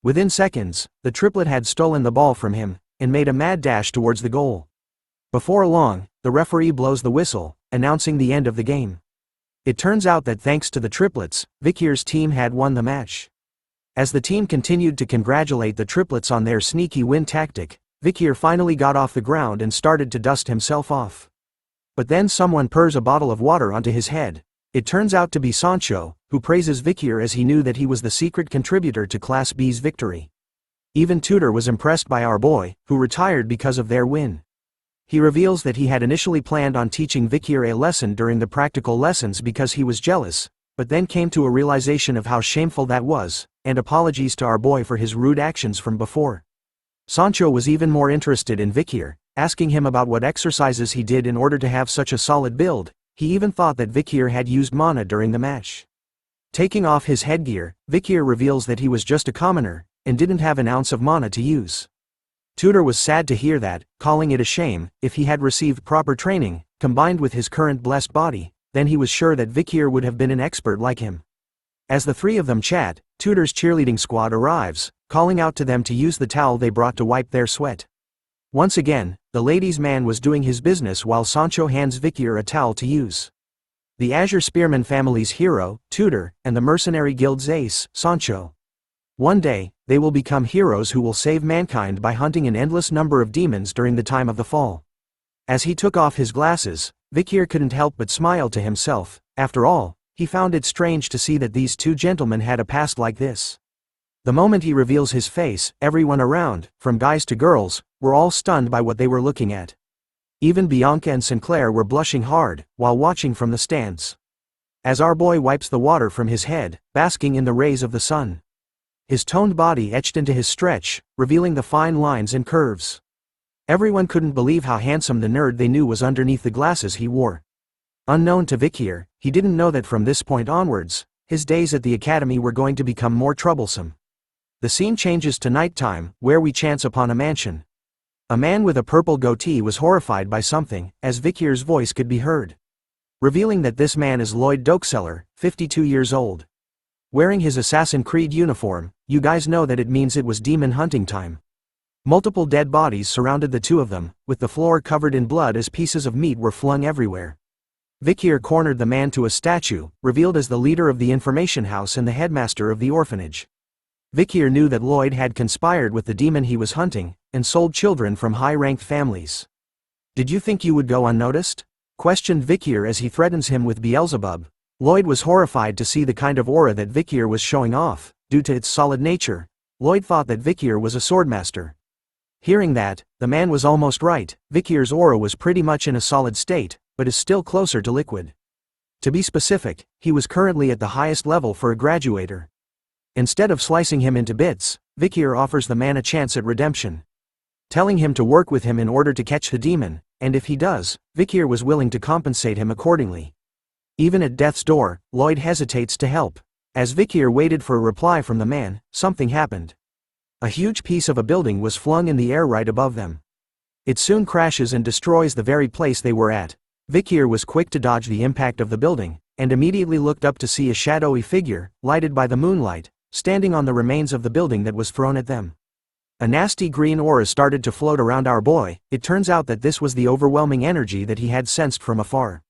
Within seconds, the triplet had stolen the ball from him and made a mad dash towards the goal. Before long, the referee blows the whistle, announcing the end of the game. It turns out that thanks to the triplets, Vikir's team had won the match. As the team continued to congratulate the triplets on their sneaky win tactic, Vikir finally got off the ground and started to dust himself off. But then someone pours a bottle of water onto his head. It turns out to be Sancho, who praises Vikir as he knew that he was the secret contributor to Class B's victory. Even Tutor was impressed by our boy, who retired because of their win. He reveals that he had initially planned on teaching Vikir a lesson during the practical lessons because he was jealous, but then came to a realization of how shameful that was, and apologies to our boy for his rude actions from before. Sancho was even more interested in Vikir, asking him about what exercises he did in order to have such a solid build. He even thought that Vikir had used mana during the match. Taking off his headgear, Vikir reveals that he was just a commoner, and didn't have an ounce of mana to use. Tutor was sad to hear that, calling it a shame. If he had received proper training, combined with his current blessed body, then he was sure that Vikir would have been an expert like him. As the three of them chat, Tutor's cheerleading squad arrives, calling out to them to use the towel they brought to wipe their sweat. Once again, the ladies' man was doing his business while Sancho hands Vikir a towel to use. The Azure Spearman family's hero, Tutor, and the mercenary guild's ace, Sancho. One day, they will become heroes who will save mankind by hunting an endless number of demons during the time of the fall. As he took off his glasses, Vikir couldn't help but smile to himself. After all, he found it strange to see that these two gentlemen had a past like this. The moment he reveals his face, everyone around, from guys to girls, were all stunned by what they were looking at. Even Bianca and Sinclair were blushing hard, while watching from the stands. As our boy wipes the water from his head, basking in the rays of the sun. His toned body etched into his stretch, revealing the fine lines and curves. Everyone couldn't believe how handsome the nerd they knew was underneath the glasses he wore. Unknown to Vikir, he didn't know that from this point onwards, his days at the academy were going to become more troublesome. The scene changes to nighttime, where we chance upon a mansion. A man with a purple goatee was horrified by something, as Vikir's voice could be heard. Revealing that this man is Lloyd Dokeseller, 52 years old. Wearing his Assassin's Creed uniform, you guys know that it means it was demon hunting time. Multiple dead bodies surrounded the two of them, with the floor covered in blood as pieces of meat were flung everywhere. Vikir cornered the man to a statue, revealed as the leader of the information house and the headmaster of the orphanage. Vikir knew that Lloyd had conspired with the demon he was hunting, and sold children from high-ranked families. "Did you think you would go unnoticed?" questioned Vikir as he threatens him with Beelzebub. Lloyd was horrified to see the kind of aura that Vikir was showing off. Due to its solid nature, Lloyd thought that Vikir was a swordmaster. Hearing that, the man was almost right. Vikir's aura was pretty much in a solid state, but is still closer to liquid. To be specific, he was currently at the highest level for a graduator. Instead of slicing him into bits, Vikir offers the man a chance at redemption. Telling him to work with him in order to catch the demon, and if he does, Vikir was willing to compensate him accordingly. Even at death's door, Lloyd hesitates to help. As Vikir waited for a reply from the man, something happened. A huge piece of a building was flung in the air right above them. It soon crashes and destroys the very place they were at. Vikir was quick to dodge the impact of the building, and immediately looked up to see a shadowy figure, lighted by the moonlight, standing on the remains of the building that was thrown at them. A nasty green aura started to float around our boy. It turns out that this was the overwhelming energy that he had sensed from afar.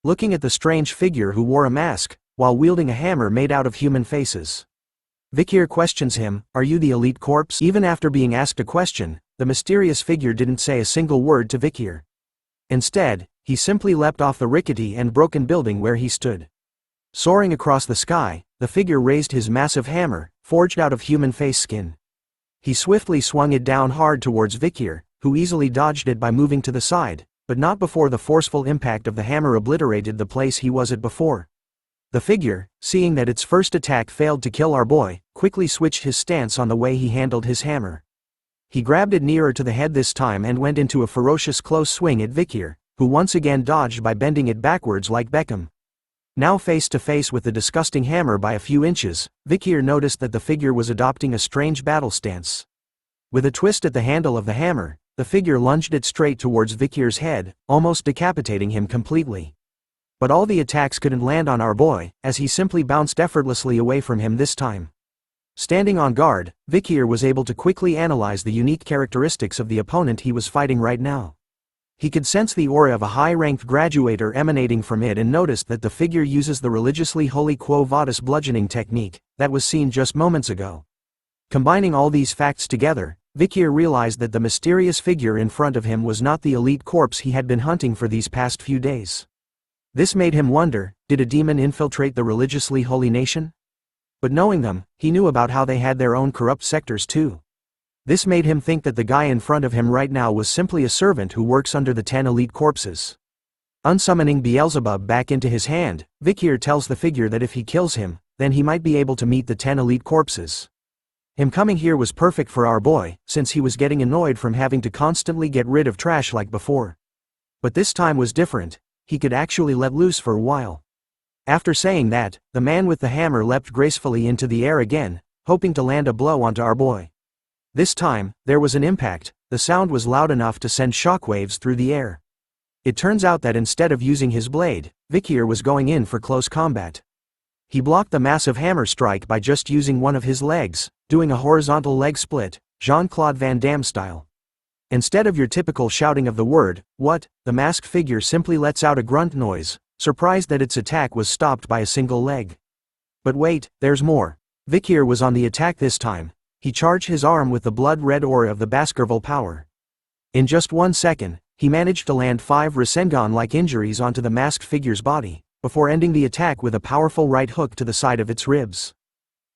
Looking at the strange figure who wore a mask, while wielding a hammer made out of human faces. Vikir questions him, "Are you the elite corpse?" Even after being asked a question, the mysterious figure didn't say a single word to Vikir. Instead, he simply leapt off the rickety and broken building where he stood. Soaring across the sky, the figure raised his massive hammer, forged out of human face skin. He swiftly swung it down hard towards Vikir, who easily dodged it by moving to the side, but not before the forceful impact of the hammer obliterated the place he was at before. The figure, seeing that its first attack failed to kill our boy, quickly switched his stance on the way he handled his hammer. He grabbed it nearer to the head this time and went into a ferocious close swing at Vikir, who once again dodged by bending it backwards like Beckham. Now face to face with the disgusting hammer by a few inches, Vikir noticed that the figure was adopting a strange battle stance. With a twist at the handle of the hammer, the figure lunged it straight towards Vikir's head, almost decapitating him completely. But all the attacks couldn't land on our boy, as he simply bounced effortlessly away from him this time. Standing on guard, Vikir was able to quickly analyze the unique characteristics of the opponent he was fighting right now. He could sense the aura of a high-ranked graduator emanating from it and noticed that the figure uses the religiously holy Quo Vadis bludgeoning technique that was seen just moments ago. Combining all these facts together, Vikir realized that the mysterious figure in front of him was not the elite corpse he had been hunting for these past few days. This made him wonder, did a demon infiltrate the religiously holy nation? But knowing them, he knew about how they had their own corrupt sectors too. This made him think that the guy in front of him right now was simply a servant who works under the 10 elite corpses. Unsummoning Beelzebub back into his hand, Vikir tells the figure that if he kills him, then he might be able to meet the 10 elite corpses. Him coming here was perfect for our boy, since he was getting annoyed from having to constantly get rid of trash like before. But this time was different, he could actually let loose for a while. After saying that, the man with the hammer leapt gracefully into the air again, hoping to land a blow onto our boy. This time, there was an impact. The sound was loud enough to send shockwaves through the air. It turns out that instead of using his blade, Vikir was going in for close combat. He blocked the massive hammer strike by just using one of his legs, doing a horizontal leg split, Jean-Claude Van Damme style. Instead of your typical shouting of the word, "What?" the masked figure simply lets out a grunt noise, surprised that its attack was stopped by a single leg. But wait, there's more. Vikir was on the attack this time. He charged his arm with the blood-red aura of the Baskerville power. In just 1 second, he managed to land 5 Rasengan-like injuries onto the masked figure's body, before ending the attack with a powerful right hook to the side of its ribs.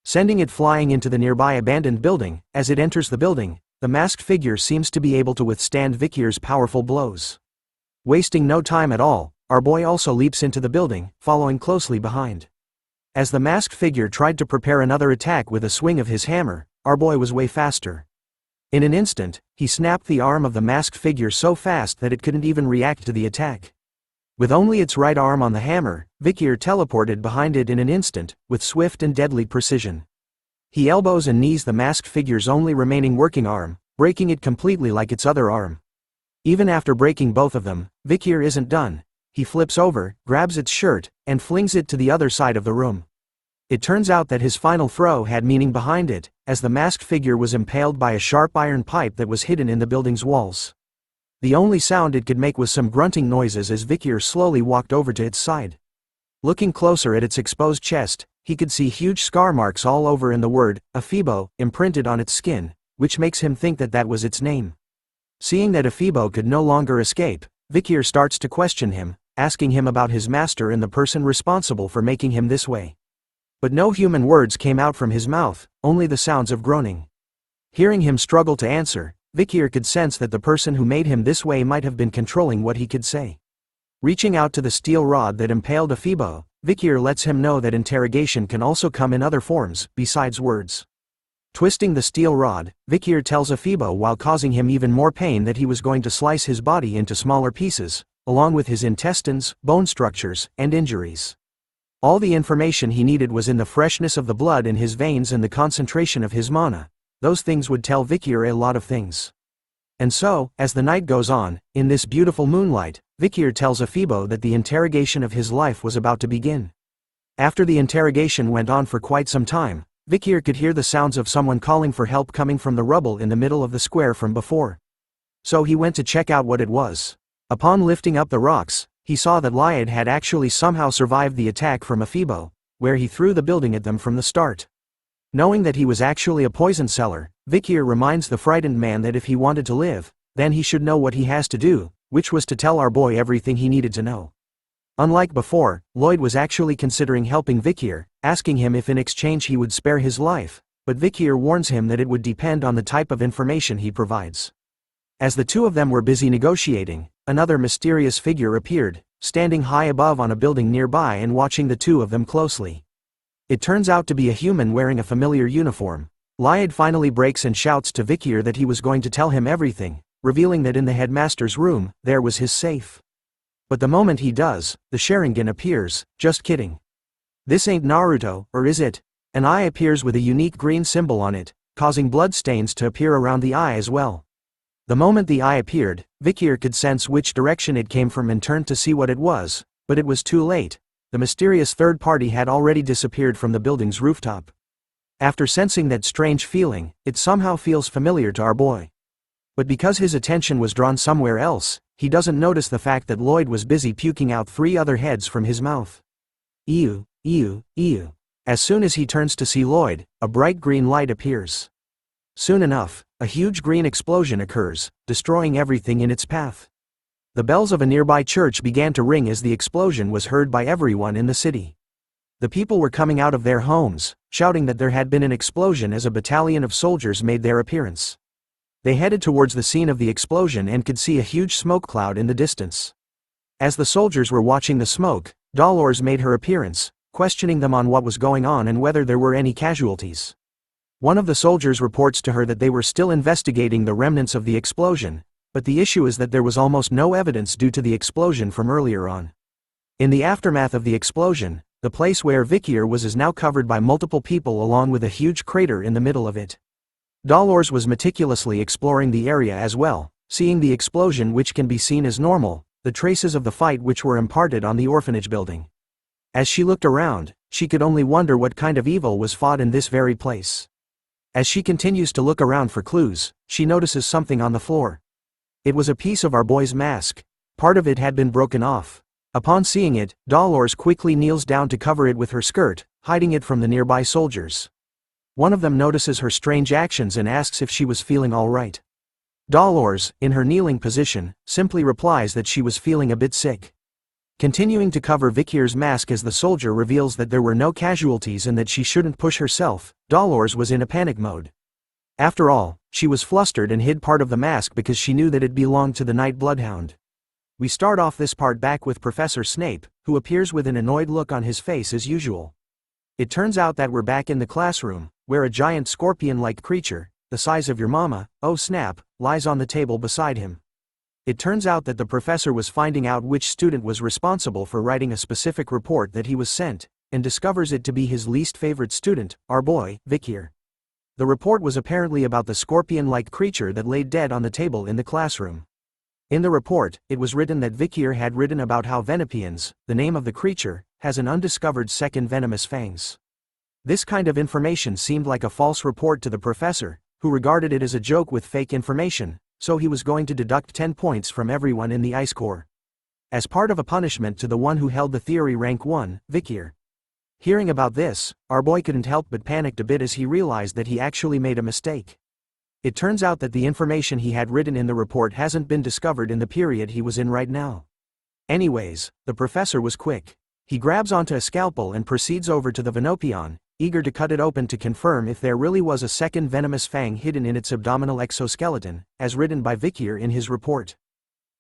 Sending it flying into the nearby abandoned building. As it enters the building, the masked figure seems to be able to withstand Vikir's powerful blows. Wasting no time at all, our boy also leaps into the building, following closely behind. As the masked figure tried to prepare another attack with a swing of his hammer, our boy was way faster. In an instant, he snapped the arm of the masked figure so fast that it couldn't even react to the attack. With only its right arm on the hammer, Vikir teleported behind it in an instant, with swift and deadly precision. He elbows and knees the masked figure's only remaining working arm, breaking it completely like its other arm. Even after breaking both of them, Vikir isn't done. He flips over, grabs its shirt, and flings it to the other side of the room. It turns out that his final throw had meaning behind it, as the masked figure was impaled by a sharp iron pipe that was hidden in the building's walls. The only sound it could make was some grunting noises as Vikir slowly walked over to its side. Looking closer at its exposed chest, he could see huge scar marks all over and the word, Afibo, imprinted on its skin, which makes him think that that was its name. Seeing that Afibo could no longer escape, Vikir starts to question him, asking him about his master and the person responsible for making him this way. But no human words came out from his mouth, only the sounds of groaning. Hearing him struggle to answer, Vikir could sense that the person who made him this way might have been controlling what he could say. Reaching out to the steel rod that impaled Afibo, Vikir lets him know that interrogation can also come in other forms, besides words. Twisting the steel rod, Vikir tells Afibo while causing him even more pain that he was going to slice his body into smaller pieces, along with his intestines, bone structures, and injuries. All the information he needed was in the freshness of the blood in his veins and the concentration of his mana. Those things would tell Vikir a lot of things. And so, as the night goes on, in this beautiful moonlight, Vikir tells Ephibo that the interrogation of his life was about to begin. After the interrogation went on for quite some time, Vikir could hear the sounds of someone calling for help coming from the rubble in the middle of the square from before. So he went to check out what it was. Upon lifting up the rocks, he saw that Lyad had actually somehow survived the attack from Ephibo, where he threw the building at them from the start. Knowing that he was actually a poison seller, Vikir reminds the frightened man that if he wanted to live, then he should know what he has to do, which was to tell our boy everything he needed to know. Unlike before, Lloyd was actually considering helping Vikir, asking him if in exchange he would spare his life, but Vikir warns him that it would depend on the type of information he provides. As the two of them were busy negotiating, another mysterious figure appeared, standing high above on a building nearby and watching the two of them closely. It turns out to be a human wearing a familiar uniform. Lyad finally breaks and shouts to Vikir that he was going to tell him everything, revealing that in the headmaster's room, there was his safe. But the moment he does, the Sharingan appears. Just kidding. This ain't Naruto, or is it? An eye appears with a unique green symbol on it, causing blood stains to appear around the eye as well. The moment the eye appeared, Vikir could sense which direction it came from and turned to see what it was, but it was too late. The mysterious third party had already disappeared from the building's rooftop. After sensing that strange feeling, it somehow feels familiar to our boy. But because his attention was drawn somewhere else, he doesn't notice the fact that Lloyd was busy puking out 3 other heads from his mouth. Ew, ew, ew. As soon as he turns to see Lloyd, a bright green light appears. Soon enough, a huge green explosion occurs, destroying everything in its path. The bells of a nearby church began to ring as the explosion was heard by everyone in the city. The people were coming out of their homes, shouting that there had been an explosion as a battalion of soldiers made their appearance. They headed towards the scene of the explosion and could see a huge smoke cloud in the distance. As the soldiers were watching the smoke, Dolores made her appearance, questioning them on what was going on and whether there were any casualties. One of the soldiers reports to her that they were still investigating the remnants of the explosion, but the issue is that there was almost no evidence due to the explosion from earlier on. In the aftermath of the explosion, the place where Vikir was is now covered by multiple people along with a huge crater in the middle of it. Dolores was meticulously exploring the area as well, seeing the explosion which can be seen as normal, the traces of the fight which were imparted on the orphanage building. As she looked around, she could only wonder what kind of evil was fought in this very place. As she continues to look around for clues, she notices something on the floor. It was a piece of our boy's mask. Part of it had been broken off. Upon seeing it, Dolores quickly kneels down to cover it with her skirt, hiding it from the nearby soldiers. One of them notices her strange actions and asks if she was feeling all right. Dolores, in her kneeling position, simply replies that she was feeling a bit sick. Continuing to cover Vikir's mask as the soldier reveals that there were no casualties and that she shouldn't push herself, Dolores was in a panic mode. After all, she was flustered and hid part of the mask because she knew that it belonged to the Night Bloodhound. We start off this part back with Professor Snape, who appears with an annoyed look on his face as usual. It turns out that we're back in the classroom, where a giant scorpion-like creature, the size of your mama, oh snap, lies on the table beside him. It turns out that the professor was finding out which student was responsible for writing a specific report that he was sent, and discovers it to be his least favorite student, our boy, Vikir. The report was apparently about the scorpion-like creature that lay dead on the table in the classroom. In the report, it was written that Vikir had written about how Venepians, the name of the creature, has an undiscovered second venomous fangs. This kind of information seemed like a false report to the professor, who regarded it as a joke with fake information, so he was going to deduct 10 points from everyone in the Ice Corps. As part of a punishment to the one who held the theory rank 1, Vikir. Hearing about this, our boy couldn't help but panicked a bit as he realized that he actually made a mistake. It turns out that the information he had written in the report hasn't been discovered in the period he was in right now. Anyways, the professor was quick. He grabs onto a scalpel and proceeds over to the Venopion, eager to cut it open to confirm if there really was a second venomous fang hidden in its abdominal exoskeleton, as written by Vikir in his report.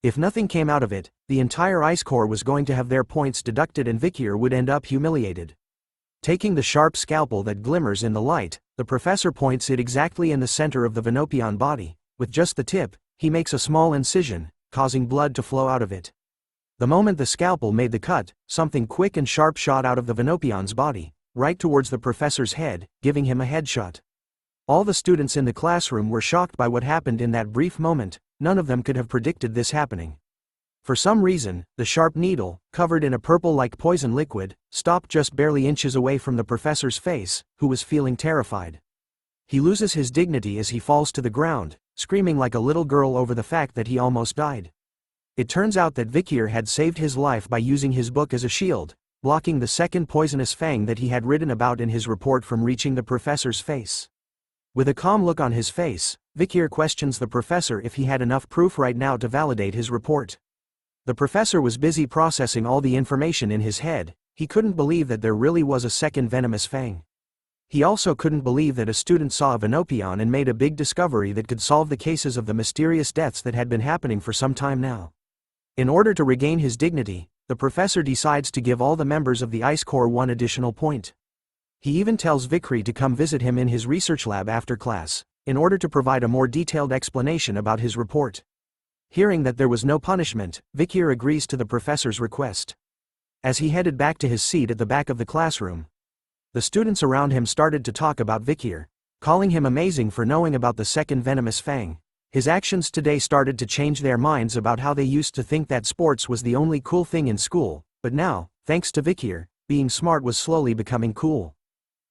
If nothing came out of it, the entire Ice Corps was going to have their points deducted and Vikir would end up humiliated. Taking the sharp scalpel that glimmers in the light, the professor points it exactly in the center of the Venopion body. With just the tip, he makes a small incision, causing blood to flow out of it. The moment the scalpel made the cut, something quick and sharp shot out of the Venopion's body, right towards the professor's head, giving him a headshot. All the students in the classroom were shocked by what happened in that brief moment. None of them could have predicted this happening. For some reason, the sharp needle, covered in a purple-like poison liquid, stopped just barely inches away from the professor's face, who was feeling terrified. He loses his dignity as he falls to the ground, screaming like a little girl over the fact that he almost died. It turns out that Vikir had saved his life by using his book as a shield, blocking the second poisonous fang that he had written about in his report from reaching the professor's face. With a calm look on his face, Vikir questions the professor if he had enough proof right now to validate his report. The professor was busy processing all the information in his head. He couldn't believe that there really was a second venomous fang. He also couldn't believe that a student saw a Venopion and made a big discovery that could solve the cases of the mysterious deaths that had been happening for some time now. In order to regain his dignity, the professor decides to give all the members of the Ice Corps one additional point. He even tells Vikri to come visit him in his research lab after class, in order to provide a more detailed explanation about his report. Hearing that there was no punishment, Vikir agrees to the professor's request. As he headed back to his seat at the back of the classroom, the students around him started to talk about Vikir, calling him amazing for knowing about the second venomous fang. His actions today started to change their minds about how they used to think that sports was the only cool thing in school, but now, thanks to Vikir, being smart was slowly becoming cool.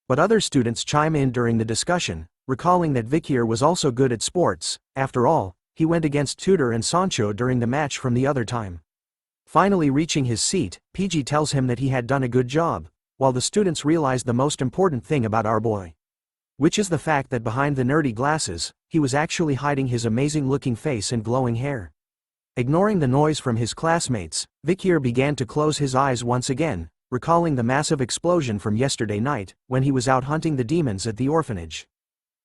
But other students chime in during the discussion, recalling that Vikir was also good at sports. After all, he went against Tudor and Sancho during the match from the other time. Finally reaching his seat, PG tells him that he had done a good job, while the students realized the most important thing about our boy. Which is the fact that behind the nerdy glasses, he was actually hiding his amazing-looking face and glowing hair. Ignoring the noise from his classmates, Vikir began to close his eyes once again, recalling the massive explosion from yesterday night, when he was out hunting the demons at the orphanage.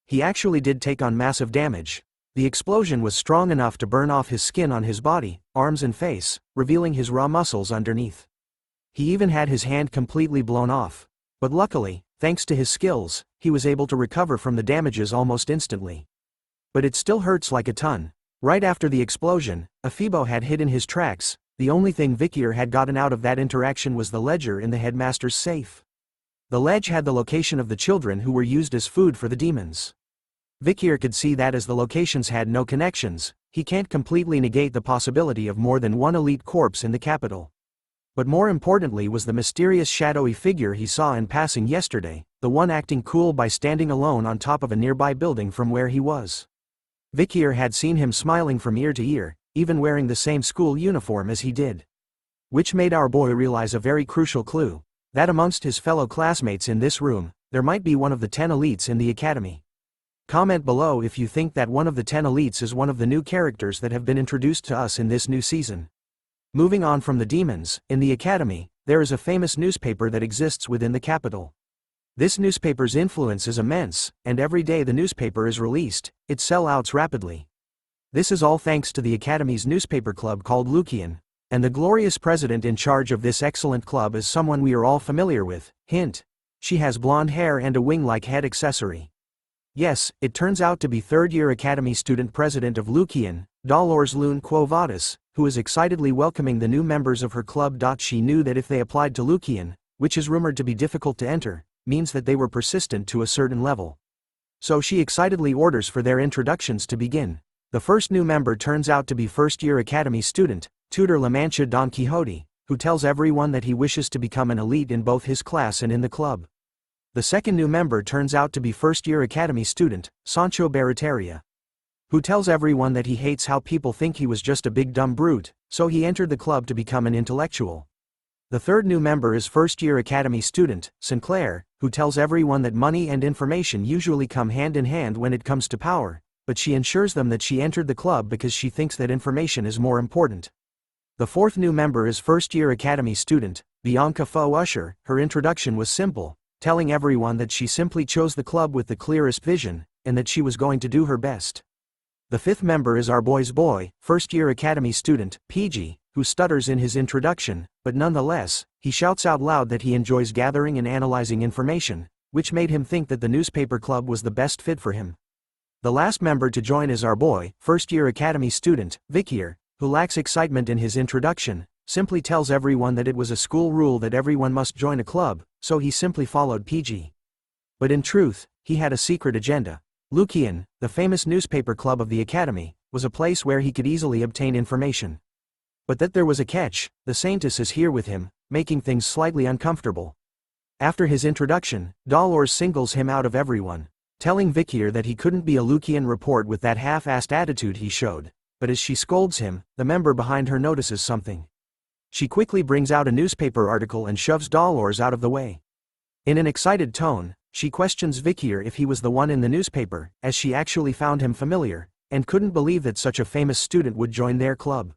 He actually did take on massive damage. The explosion was strong enough to burn off his skin on his body, arms and face, revealing his raw muscles underneath. He even had his hand completely blown off. But luckily, thanks to his skills, he was able to recover from the damages almost instantly. But it still hurts like a ton. Right after the explosion, Afibo had hidden his tracks. The only thing Vikir had gotten out of that interaction was the ledger in the headmaster's safe. The ledge had the location of the children who were used as food for the demons. Vikir could see that as the locations had no connections, he can't completely negate the possibility of more than one elite corpse in the capital. But more importantly was the mysterious shadowy figure he saw in passing yesterday, the one acting cool by standing alone on top of a nearby building from where he was. Vikir had seen him smiling from ear to ear, even wearing the same school uniform as he did. Which made our boy realize a very crucial clue, that amongst his fellow classmates in this room, there might be one of the 10 elites in the academy. Comment below if you think that one of the 10 elites is one of the new characters that have been introduced to us in this new season. Moving on from the demons, in the academy, there is a famous newspaper that exists within the capital. This newspaper's influence is immense, and every day the newspaper is released, it sells out rapidly. This is all thanks to the academy's newspaper club called Lucian, and the glorious president in charge of this excellent club is someone we are all familiar with. Hint: she has blonde hair and a wing-like head accessory. Yes, it turns out to be third-year Academy student president of Lucian, Dolores Lune Quo Vadis, who is excitedly welcoming the new members of her club. She knew that if they applied to Lucian, which is rumored to be difficult to enter, means that they were persistent to a certain level. So she excitedly orders for their introductions to begin. The first new member turns out to be first-year Academy student, Tutor La Mancha Don Quixote, who tells everyone that he wishes to become an elite in both his class and in the club. The second new member turns out to be first-year Academy student, Sancho Barataria, who tells everyone that he hates how people think he was just a big dumb brute, so he entered the club to become an intellectual. The third new member is first-year Academy student, Sinclair, who tells everyone that money and information usually come hand in hand when it comes to power, but she ensures them that she entered the club because she thinks that information is more important. The fourth new member is first-year Academy student, Bianca Faux Usher. Her introduction was simple, telling everyone that she simply chose the club with the clearest vision, and that she was going to do her best. The fifth member is our boy's boy, first-year Academy student, PG, who stutters in his introduction, but nonetheless, he shouts out loud that he enjoys gathering and analyzing information, which made him think that the newspaper club was the best fit for him. The last member to join is our boy, first-year Academy student, Vikir, who lacks excitement in his introduction, simply tells everyone that it was a school rule that everyone must join a club, so he simply followed PG. But in truth, he had a secret agenda. Lucian, the famous newspaper club of the academy, was a place where he could easily obtain information. But that there was a catch: the Saintess is here with him, making things slightly uncomfortable. After his introduction, Dolores singles him out of everyone, telling Vikir that he couldn't be a Lucian report with that half-assed attitude he showed. But as she scolds him, the member behind her notices something. She quickly brings out a newspaper article and shoves Dolores out of the way. In an excited tone, she questions Vikir if he was the one in the newspaper, as she actually found him familiar, and couldn't believe that such a famous student would join their club.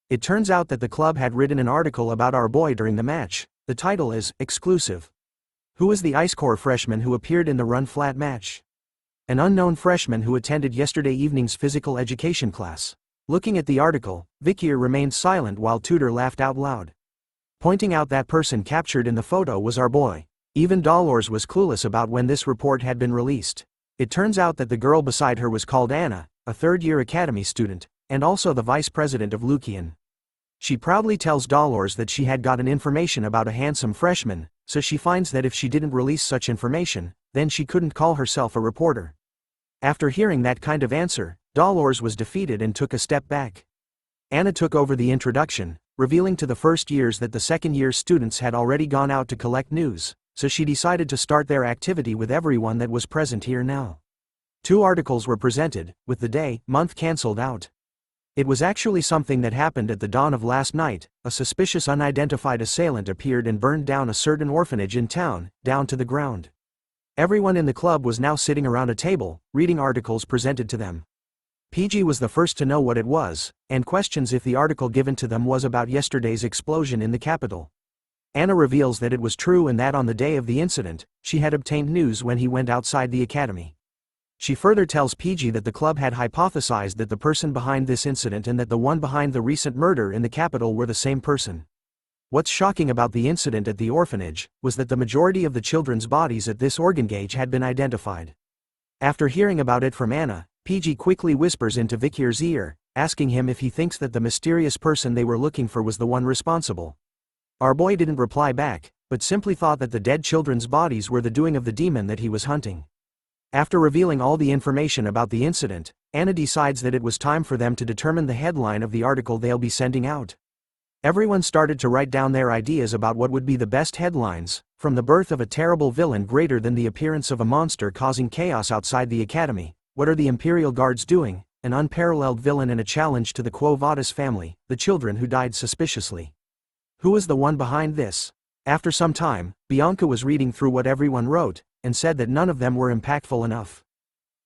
It turns out that the club had written an article about our boy during the match. The title is Exclusive. Who is the Ice Corps freshman who appeared in the run-flat match? An unknown freshman who attended yesterday evening's physical education class. Looking at the article, Vikir remained silent while Tudor laughed out loud, pointing out that person captured in the photo was our boy. Even Dolores was clueless about when this report had been released. It turns out that the girl beside her was called Anna, a third-year academy student, and also the vice president of Lucian. She proudly tells Dolores that she had gotten information about a handsome freshman, so she finds that if she didn't release such information, then she couldn't call herself a reporter. After hearing that kind of answer, Dolores was defeated and took a step back. Anna took over the introduction, revealing to the first years that the second-year students had already gone out to collect news, so she decided to start their activity with everyone that was present here now. 2 articles were presented, with the day, month cancelled out. It was actually something that happened at the dawn of last night. A suspicious unidentified assailant appeared and burned down a certain orphanage in town, down to the ground. Everyone in the club was now sitting around a table, reading articles presented to them. PG was the first to know what it was, and questions if the article given to them was about yesterday's explosion in the capital. Anna reveals that it was true and that on the day of the incident, she had obtained news when he went outside the academy. She further tells PG that the club had hypothesized that the person behind this incident and that the one behind the recent murder in the capital were the same person. What's shocking about the incident at the orphanage was that the majority of the children's bodies at this organ gauge had been identified. After hearing about it from Anna, PG quickly whispers into Vikir's ear, asking him if he thinks that the mysterious person they were looking for was the one responsible. Our boy didn't reply back, but simply thought that the dead children's bodies were the doing of the demon that he was hunting. After revealing all the information about the incident, Anna decides that it was time for them to determine the headline of the article they'll be sending out. Everyone started to write down their ideas about what would be the best headlines, from the birth of a terrible villain greater than the appearance of a monster causing chaos outside the academy, what are the Imperial Guards doing, an unparalleled villain and a challenge to the Quo Vadis family, the children who died suspiciously. Who is the one behind this? After some time, Bianca was reading through what everyone wrote, and said that none of them were impactful enough.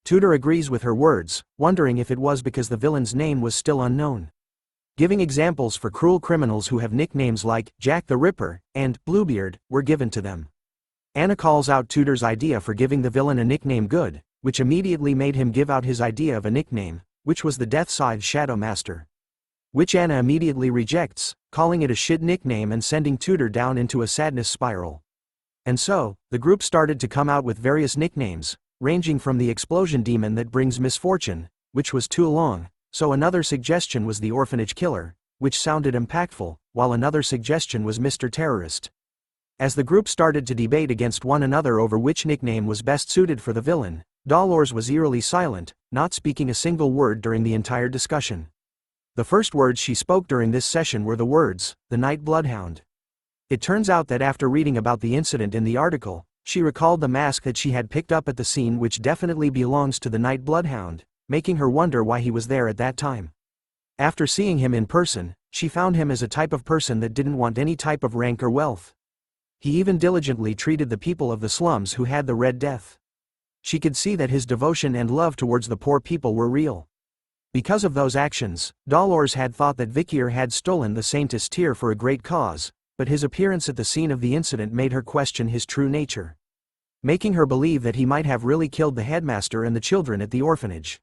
Tudor agrees with her words, wondering if it was because the villain's name was still unknown. Giving examples for cruel criminals who have nicknames like Jack the Ripper and Bluebeard were given to them. Anna calls out Tudor's idea for giving the villain a nickname good, which immediately made him give out his idea of a nickname, which was the Death Scythe Shadow Master. Which Anna immediately rejects, calling it a shit nickname and sending Tudor down into a sadness spiral. And so, the group started to come out with various nicknames, ranging from the explosion demon that brings misfortune, which was too long, so another suggestion was the orphanage killer, which sounded impactful, while another suggestion was Mr. Terrorist. As the group started to debate against one another over which nickname was best suited for the villain, Dolores was eerily silent, not speaking a single word during the entire discussion. The first words she spoke during this session were the words, "The Night Bloodhound." It turns out that after reading about the incident in the article, she recalled the mask that she had picked up at the scene, which definitely belongs to the Night Bloodhound, making her wonder why he was there at that time. After seeing him in person, she found him as a type of person that didn't want any type of rank or wealth. He even diligently treated the people of the slums who had the Red Death. She could see that his devotion and love towards the poor people were real. Because of those actions, Dolores had thought that Vikir had stolen the Saintess tear for a great cause, but his appearance at the scene of the incident made her question his true nature, making her believe that he might have really killed the headmaster and the children at the orphanage.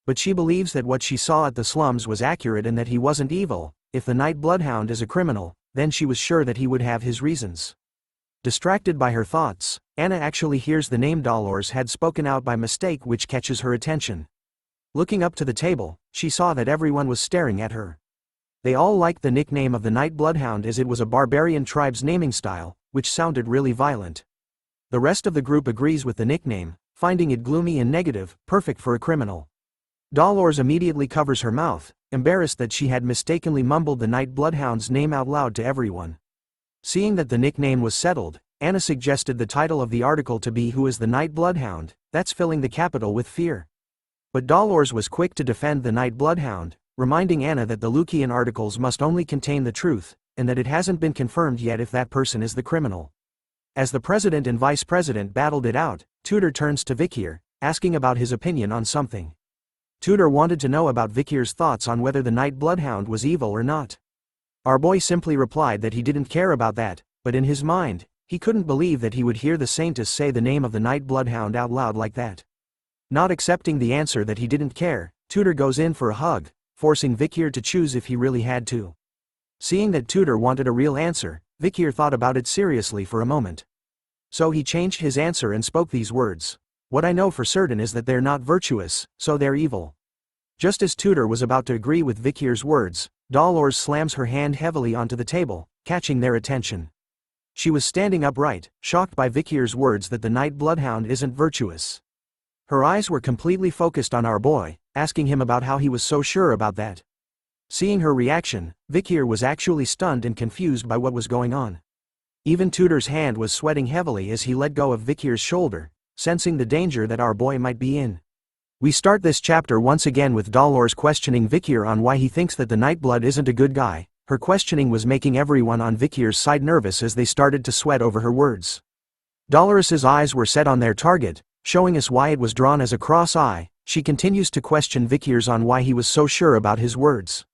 But she believes that what she saw at the slums was accurate and that he wasn't evil. If the Night Bloodhound is a criminal, then she was sure that he would have his reasons. Distracted by her thoughts, Anna actually hears the name Dolores had spoken out by mistake, which catches her attention. Looking up to the table, she saw that everyone was staring at her. They all liked the nickname of the Night Bloodhound as it was a barbarian tribe's naming style, which sounded really violent. The rest of the group agrees with the nickname, finding it gloomy and negative, perfect for a criminal. Dolores immediately covers her mouth, embarrassed that she had mistakenly mumbled the Night Bloodhound's name out loud to everyone. Seeing that the nickname was settled, Anna suggested the title of the article to be "Who is the Night Bloodhound?" That's filling the capital with fear. But Dolores was quick to defend the Night Bloodhound, reminding Anna that the Lucian articles must only contain the truth, and that it hasn't been confirmed yet if that person is the criminal. As the president and vice president battled it out, Tudor turns to Vikir, asking about his opinion on something. Tudor wanted to know about Vikir's thoughts on whether the Night Bloodhound was evil or not. Our boy simply replied that he didn't care about that, but in his mind, he couldn't believe that he would hear the Saintess say the name of the Night Bloodhound out loud like that. Not accepting the answer that he didn't care, Tudor goes in for a hug, forcing Vikir to choose if he really had to. Seeing that Tudor wanted a real answer, Vikir thought about it seriously for a moment. So he changed his answer and spoke these words. "What I know for certain is that they're not virtuous, so they're evil." Just as Tudor was about to agree with Vikir's words, Dolores slams her hand heavily onto the table, catching their attention. She was standing upright, shocked by Vikir's words that the Night Bloodhound isn't virtuous. Her eyes were completely focused on our boy, asking him about how he was so sure about that. Seeing her reaction, Vikir was actually stunned and confused by what was going on. Even Tudor's hand was sweating heavily as he let go of Vikir's shoulder, sensing the danger that our boy might be in. We start this chapter once again with Dolores questioning Vikir on why he thinks that the Nightblood isn't a good guy. Her questioning was making everyone on Vikir's side nervous as they started to sweat over her words. Dolores's eyes were set on their target, showing us why it was drawn as a cross eye. She continues to question Vikir's on why he was so sure about his words.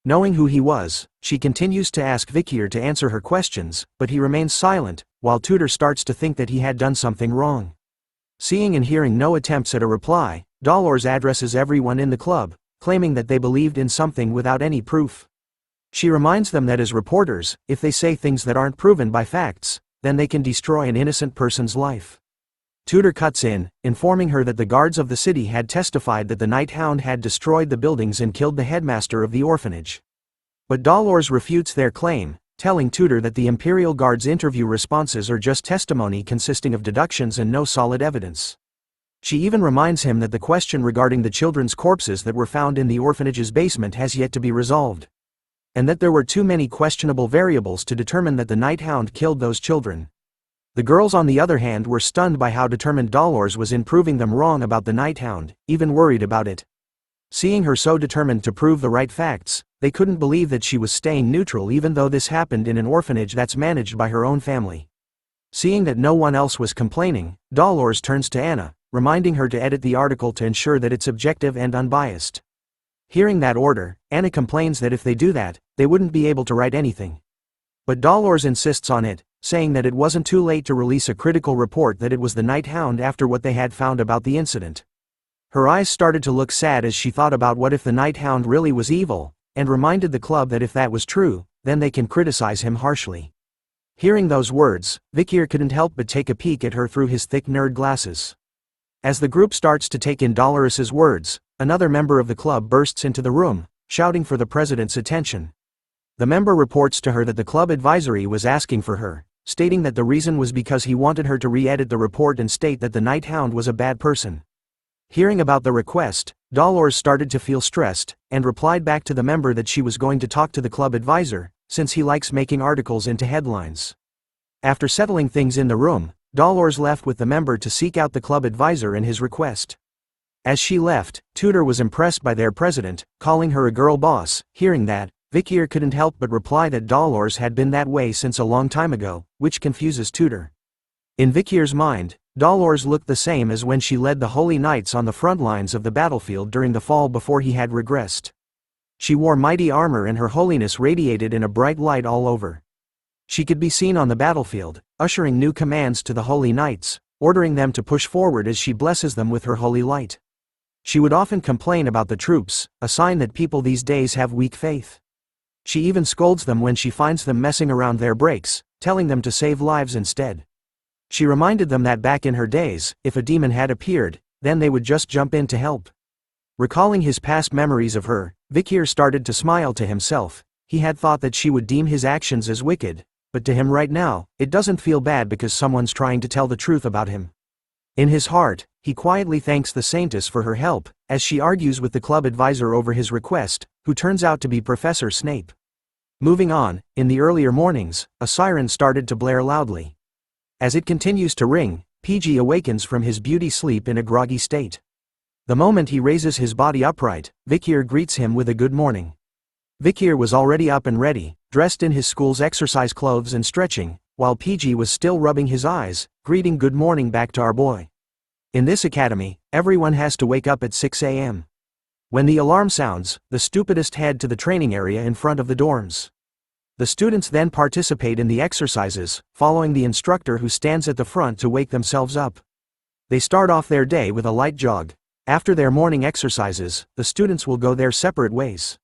Knowing who he was, she continues to ask Vikir to answer her questions, but he remains silent, while Tudor starts to think that he had done something wrong. Seeing and hearing no attempts at a reply, Dolores addresses everyone in the club, claiming that they believed in something without any proof. She reminds them that as reporters, if they say things that aren't proven by facts, then they can destroy an innocent person's life. Tudor cuts in, informing her that the guards of the city had testified that the Night Hound had destroyed the buildings and killed the headmaster of the orphanage. But Dolores refutes their claim, telling Tudor that the Imperial Guard's interview responses are just testimony consisting of deductions and no solid evidence. She even reminds him that the question regarding the children's corpses that were found in the orphanage's basement has yet to be resolved, and that there were too many questionable variables to determine that the Night Hound killed those children. The girls on the other hand were stunned by how determined Dolores was in proving them wrong about the Night Hound, even worried about it. Seeing her so determined to prove the right facts, they couldn't believe that she was staying neutral even though this happened in an orphanage that's managed by her own family. Seeing that no one else was complaining, Dolores turns to Anna, reminding her to edit the article to ensure that it's objective and unbiased. Hearing that order, Anna complains that if they do that, they wouldn't be able to write anything. But Dolores insists on it, saying that it wasn't too late to release a critical report that it was the Night Hound after what they had found about the incident. Her eyes started to look sad as she thought about what if the Night Hound really was evil, and reminded the club that if that was true, then they can criticize him harshly. Hearing those words, Vikir couldn't help but take a peek at her through his thick nerd glasses. As the group starts to take in Dolores's words, another member of the club bursts into the room, shouting for the president's attention. The member reports to her that the club advisory was asking for her, stating that the reason was because he wanted her to re-edit the report and state that the Night Hound was a bad person. Hearing about the request, Dolores started to feel stressed, and replied back to the member that she was going to talk to the club advisor, since he likes making articles into headlines. After settling things in the room, Dolores left with the member to seek out the club advisor and his request. As she left, Tudor was impressed by their president, calling her a girl boss. Hearing that, Vikir couldn't help but reply that Dolores had been that way since a long time ago, which confuses Tudor. In Vikir's mind, Dolores looked the same as when she led the Holy Knights on the front lines of the battlefield during the fall before he had regressed. She wore mighty armor and her holiness radiated in a bright light all over. She could be seen on the battlefield, ushering new commands to the Holy Knights, ordering them to push forward as she blesses them with her holy light. She would often complain about the troops, a sign that people these days have weak faith. She even scolds them when she finds them messing around their breaks, telling them to save lives instead. She reminded them that back in her days, if a demon had appeared, then they would just jump in to help. Recalling his past memories of her, Vikir started to smile to himself. He had thought that she would deem his actions as wicked, but to him right now, it doesn't feel bad because someone's trying to tell the truth about him. In his heart, he quietly thanks the Saintess for her help, as she argues with the club advisor over his request, who turns out to be Professor Snape. Moving on, in the earlier mornings, a siren started to blare loudly. As it continues to ring, PG awakens from his beauty sleep in a groggy state. The moment he raises his body upright, Vikir greets him with a good morning. Vikir was already up and ready, dressed in his school's exercise clothes and stretching, while PG was still rubbing his eyes, greeting good morning back to our boy. In this academy, everyone has to wake up at 6 a.m. When the alarm sounds, the stupidest head to the training area in front of the dorms. The students then participate in the exercises, following the instructor who stands at the front to wake themselves up. They start off their day with a light jog. After their morning exercises, the students will go their separate ways.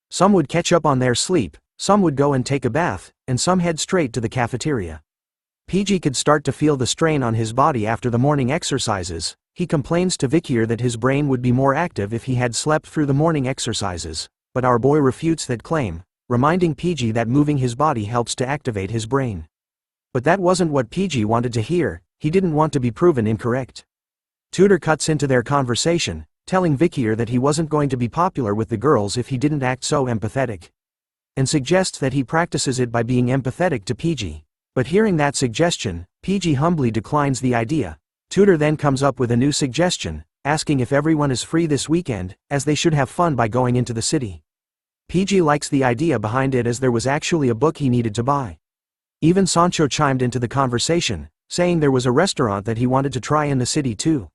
Some would catch up on their sleep, some would go and take a bath, and some head straight to the cafeteria. PG could start to feel the strain on his body after the morning exercises. He complains to Vikir that his brain would be more active if he had slept through the morning exercises, but our boy refutes that claim, reminding PG that moving his body helps to activate his brain. But that wasn't what PG wanted to hear. He didn't want to be proven incorrect. Tutor cuts into their conversation, telling Vikir that he wasn't going to be popular with the girls if he didn't act so empathetic, and suggests that he practices it by being empathetic to PG. But hearing that suggestion, PG humbly declines the idea. Tutor then comes up with a new suggestion, asking if everyone is free this weekend, as they should have fun by going into the city. PG likes the idea behind it as there was actually a book he needed to buy. Even Sancho chimed into the conversation, saying there was a restaurant that he wanted to try in the city too.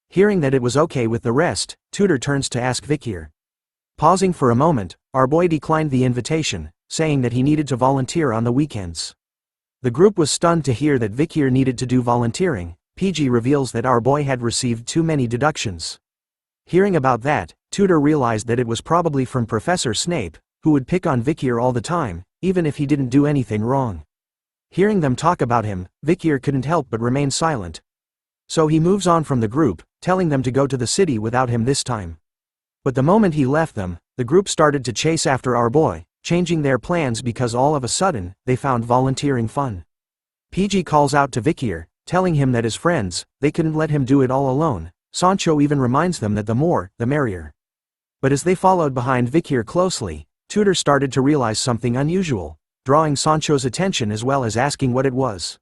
Hearing that it was okay with the rest, Tutor turns to ask Vikir. Pausing for a moment, our boy declined the invitation, saying that he needed to volunteer on the weekends. The group was stunned to hear that Vikir needed to do volunteering. PG reveals that our boy had received too many deductions. Hearing about that, Tutor realized that it was probably from Professor Snape, who would pick on Vikir all the time, even if he didn't do anything wrong. Hearing them talk about him, Vikir couldn't help but remain silent. So he moves on from the group, telling them to go to the city without him this time. But the moment he left them, the group started to chase after our boy, changing their plans because all of a sudden, they found volunteering fun. PG calls out to Vikir, telling him that his friends, they couldn't let him do it all alone. Sancho even reminds them that the more, the merrier. But as they followed behind Vikir closely, Tutor started to realize something unusual, drawing Sancho's attention as well as asking what it was.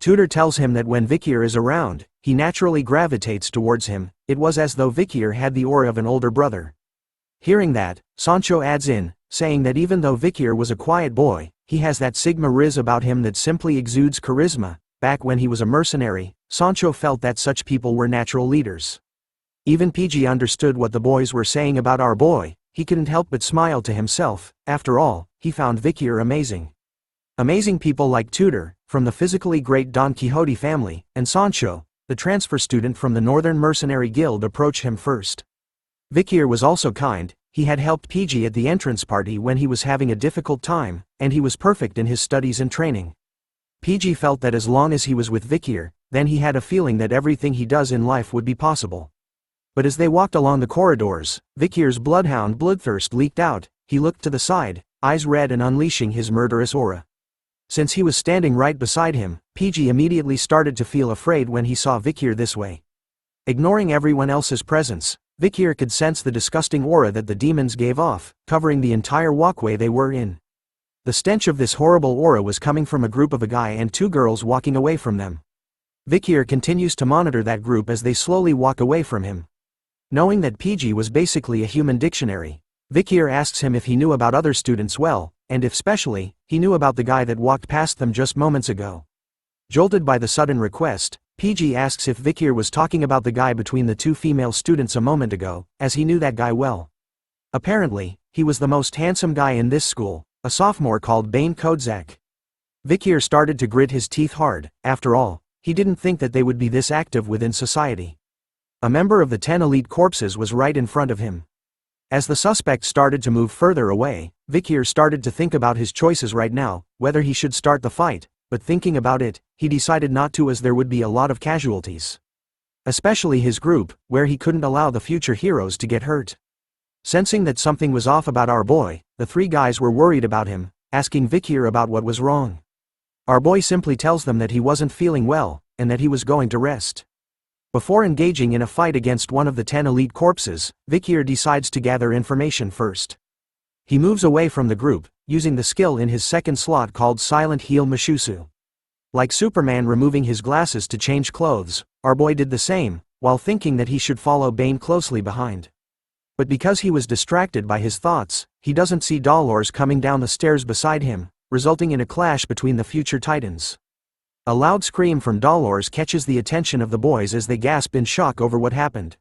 Tutor tells him that when Vikir is around, he naturally gravitates towards him. It was as though Vikir had the aura of an older brother. Hearing that, Sancho adds in, saying that even though Vikir was a quiet boy, he has that Sigma Riz about him that simply exudes charisma. Back when he was a mercenary, Sancho felt that such people were natural leaders. Even PG understood what the boys were saying about our boy. He couldn't help but smile to himself. After all, he found Vikir amazing. Amazing people like Tutor, from the physically great Don Quixote family, and Sancho, the transfer student from the Northern Mercenary Guild, approached him first. Vikir was also kind. He had helped PG at the entrance party when he was having a difficult time, and he was perfect in his studies and training. PG felt that as long as he was with Vikir, then he had a feeling that everything he does in life would be possible. But as they walked along the corridors, Vikir's bloodhound bloodthirst leaked out. He looked to the side, eyes red and unleashing his murderous aura. Since he was standing right beside him, PG immediately started to feel afraid when he saw Vikir this way. Ignoring everyone else's presence, Vikir could sense the disgusting aura that the demons gave off, covering the entire walkway they were in. The stench of this horrible aura was coming from a group of a guy and two girls walking away from them. Vikir continues to monitor that group as they slowly walk away from him. Knowing that PG was basically a human dictionary, Vikir asks him if he knew about other students well, and if specially, he knew about the guy that walked past them just moments ago. Jolted by the sudden request, PG asks if Vikir was talking about the guy between the two female students a moment ago, as he knew that guy well. Apparently, he was the most handsome guy in this school, a sophomore called Bane Kodzak. Vikir started to grit his teeth hard. After all, he didn't think that they would be this active within society. A member of the 10 elite corpses was right in front of him. As the suspect started to move further away, Vikir started to think about his choices right now, whether he should start the fight, but thinking about it, he decided not to as there would be a lot of casualties. Especially his group, where he couldn't allow the future heroes to get hurt. Sensing that something was off about our boy, the three guys were worried about him, asking Vikir about what was wrong. Our boy simply tells them that he wasn't feeling well, and that he was going to rest. Before engaging in a fight against one of the 10 elite corpses, Vikir decides to gather information first. He moves away from the group, using the skill in his second slot called Silent Heel Mushusu. Like Superman removing his glasses to change clothes, our boy did the same, while thinking that he should follow Bane closely behind. But because he was distracted by his thoughts, he doesn't see Dolores coming down the stairs beside him, resulting in a clash between the future titans. A loud scream from Dolores catches the attention of the boys as they gasp in shock over what happened.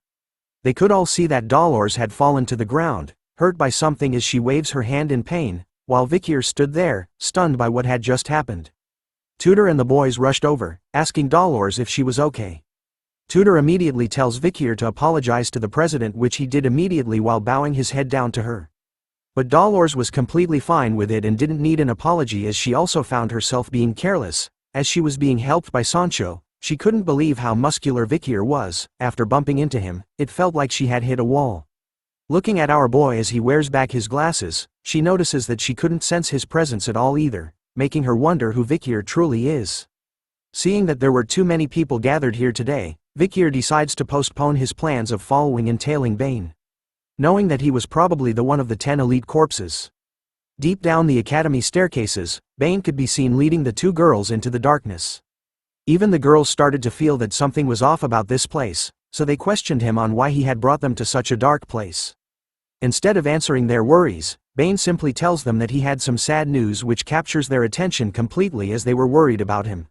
They could all see that Dolores had fallen to the ground, hurt by something as she waves her hand in pain, while Vikir stood there, stunned by what had just happened. Tudor and the boys rushed over, asking Dolores if she was okay. Tudor immediately tells Vikir to apologize to the president, which he did immediately while bowing his head down to her. But Dolores was completely fine with it and didn't need an apology, as she also found herself being careless. As she was being helped by Sancho, she couldn't believe how muscular Vikir was. After bumping into him, it felt like she had hit a wall. Looking at our boy as he wears back his glasses, she notices that she couldn't sense his presence at all either, making her wonder who Vikir truly is. Seeing that there were too many people gathered here today, Vikir decides to postpone his plans of following and tailing Bane. Knowing that he was probably the one of the 10 elite corpses. Deep down the academy staircases, Bane could be seen leading the two girls into the darkness. Even the girls started to feel that something was off about this place, so they questioned him on why he had brought them to such a dark place. Instead of answering their worries, Bane simply tells them that he had some sad news which captures their attention completely as they were worried about him.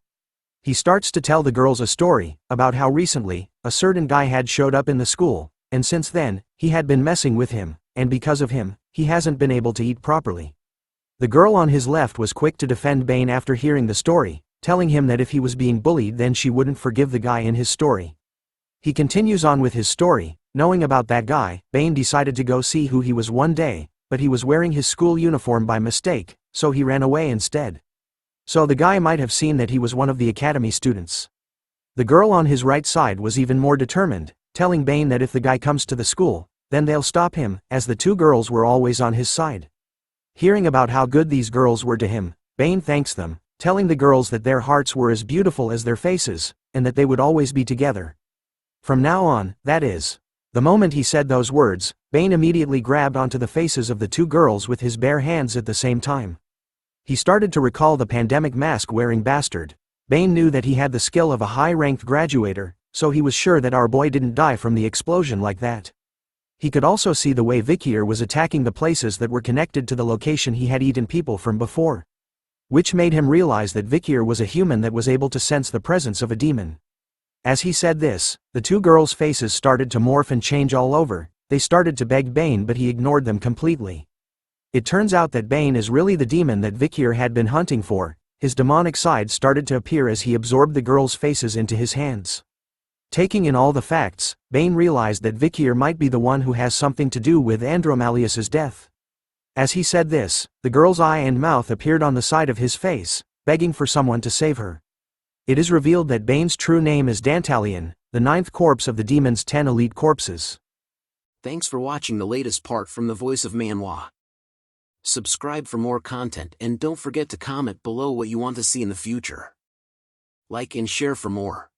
He starts to tell the girls a story, about how recently, a certain guy had showed up in the school, and since then, he had been messing with him, and because of him, he hasn't been able to eat properly. The girl on his left was quick to defend Bane after hearing the story, telling him that if he was being bullied then she wouldn't forgive the guy in his story. He continues on with his story. Knowing about that guy, Bane decided to go see who he was one day, but he was wearing his school uniform by mistake, so he ran away instead. So the guy might have seen that he was one of the academy students. The girl on his right side was even more determined, telling Bane that if the guy comes to the school, then they'll stop him, as the two girls were always on his side. Hearing about how good these girls were to him, Bane thanks them, telling the girls that their hearts were as beautiful as their faces, and that they would always be together. From now on, that is. The moment he said those words, Bane immediately grabbed onto the faces of the two girls with his bare hands at the same time. He started to recall the pandemic mask-wearing bastard. Bane knew that he had the skill of a high-ranked graduator, so he was sure that our boy didn't die from the explosion like that. He could also see the way Vikir was attacking the places that were connected to the location he had eaten people from before. Which made him realize that Vikir was a human that was able to sense the presence of a demon. As he said this, the two girls' faces started to morph and change all over. They started to beg Bane, but he ignored them completely. It turns out that Bane is really the demon that Vikir had been hunting for. His demonic side started to appear as he absorbed the girls' faces into his hands. Taking in all the facts, Bane realized that Vikir might be the one who has something to do with Andromalius's death. As he said this, the girl's eye and mouth appeared on the side of his face, begging for someone to save her. It is revealed that Bane's true name is Dantalion, the 9th corpse of the demon's 10 elite corpses. Thanks for watching the latest part from the voice of Manhwa. Subscribe for more content and don't forget to comment below what you want to see in the future. Like and share for more.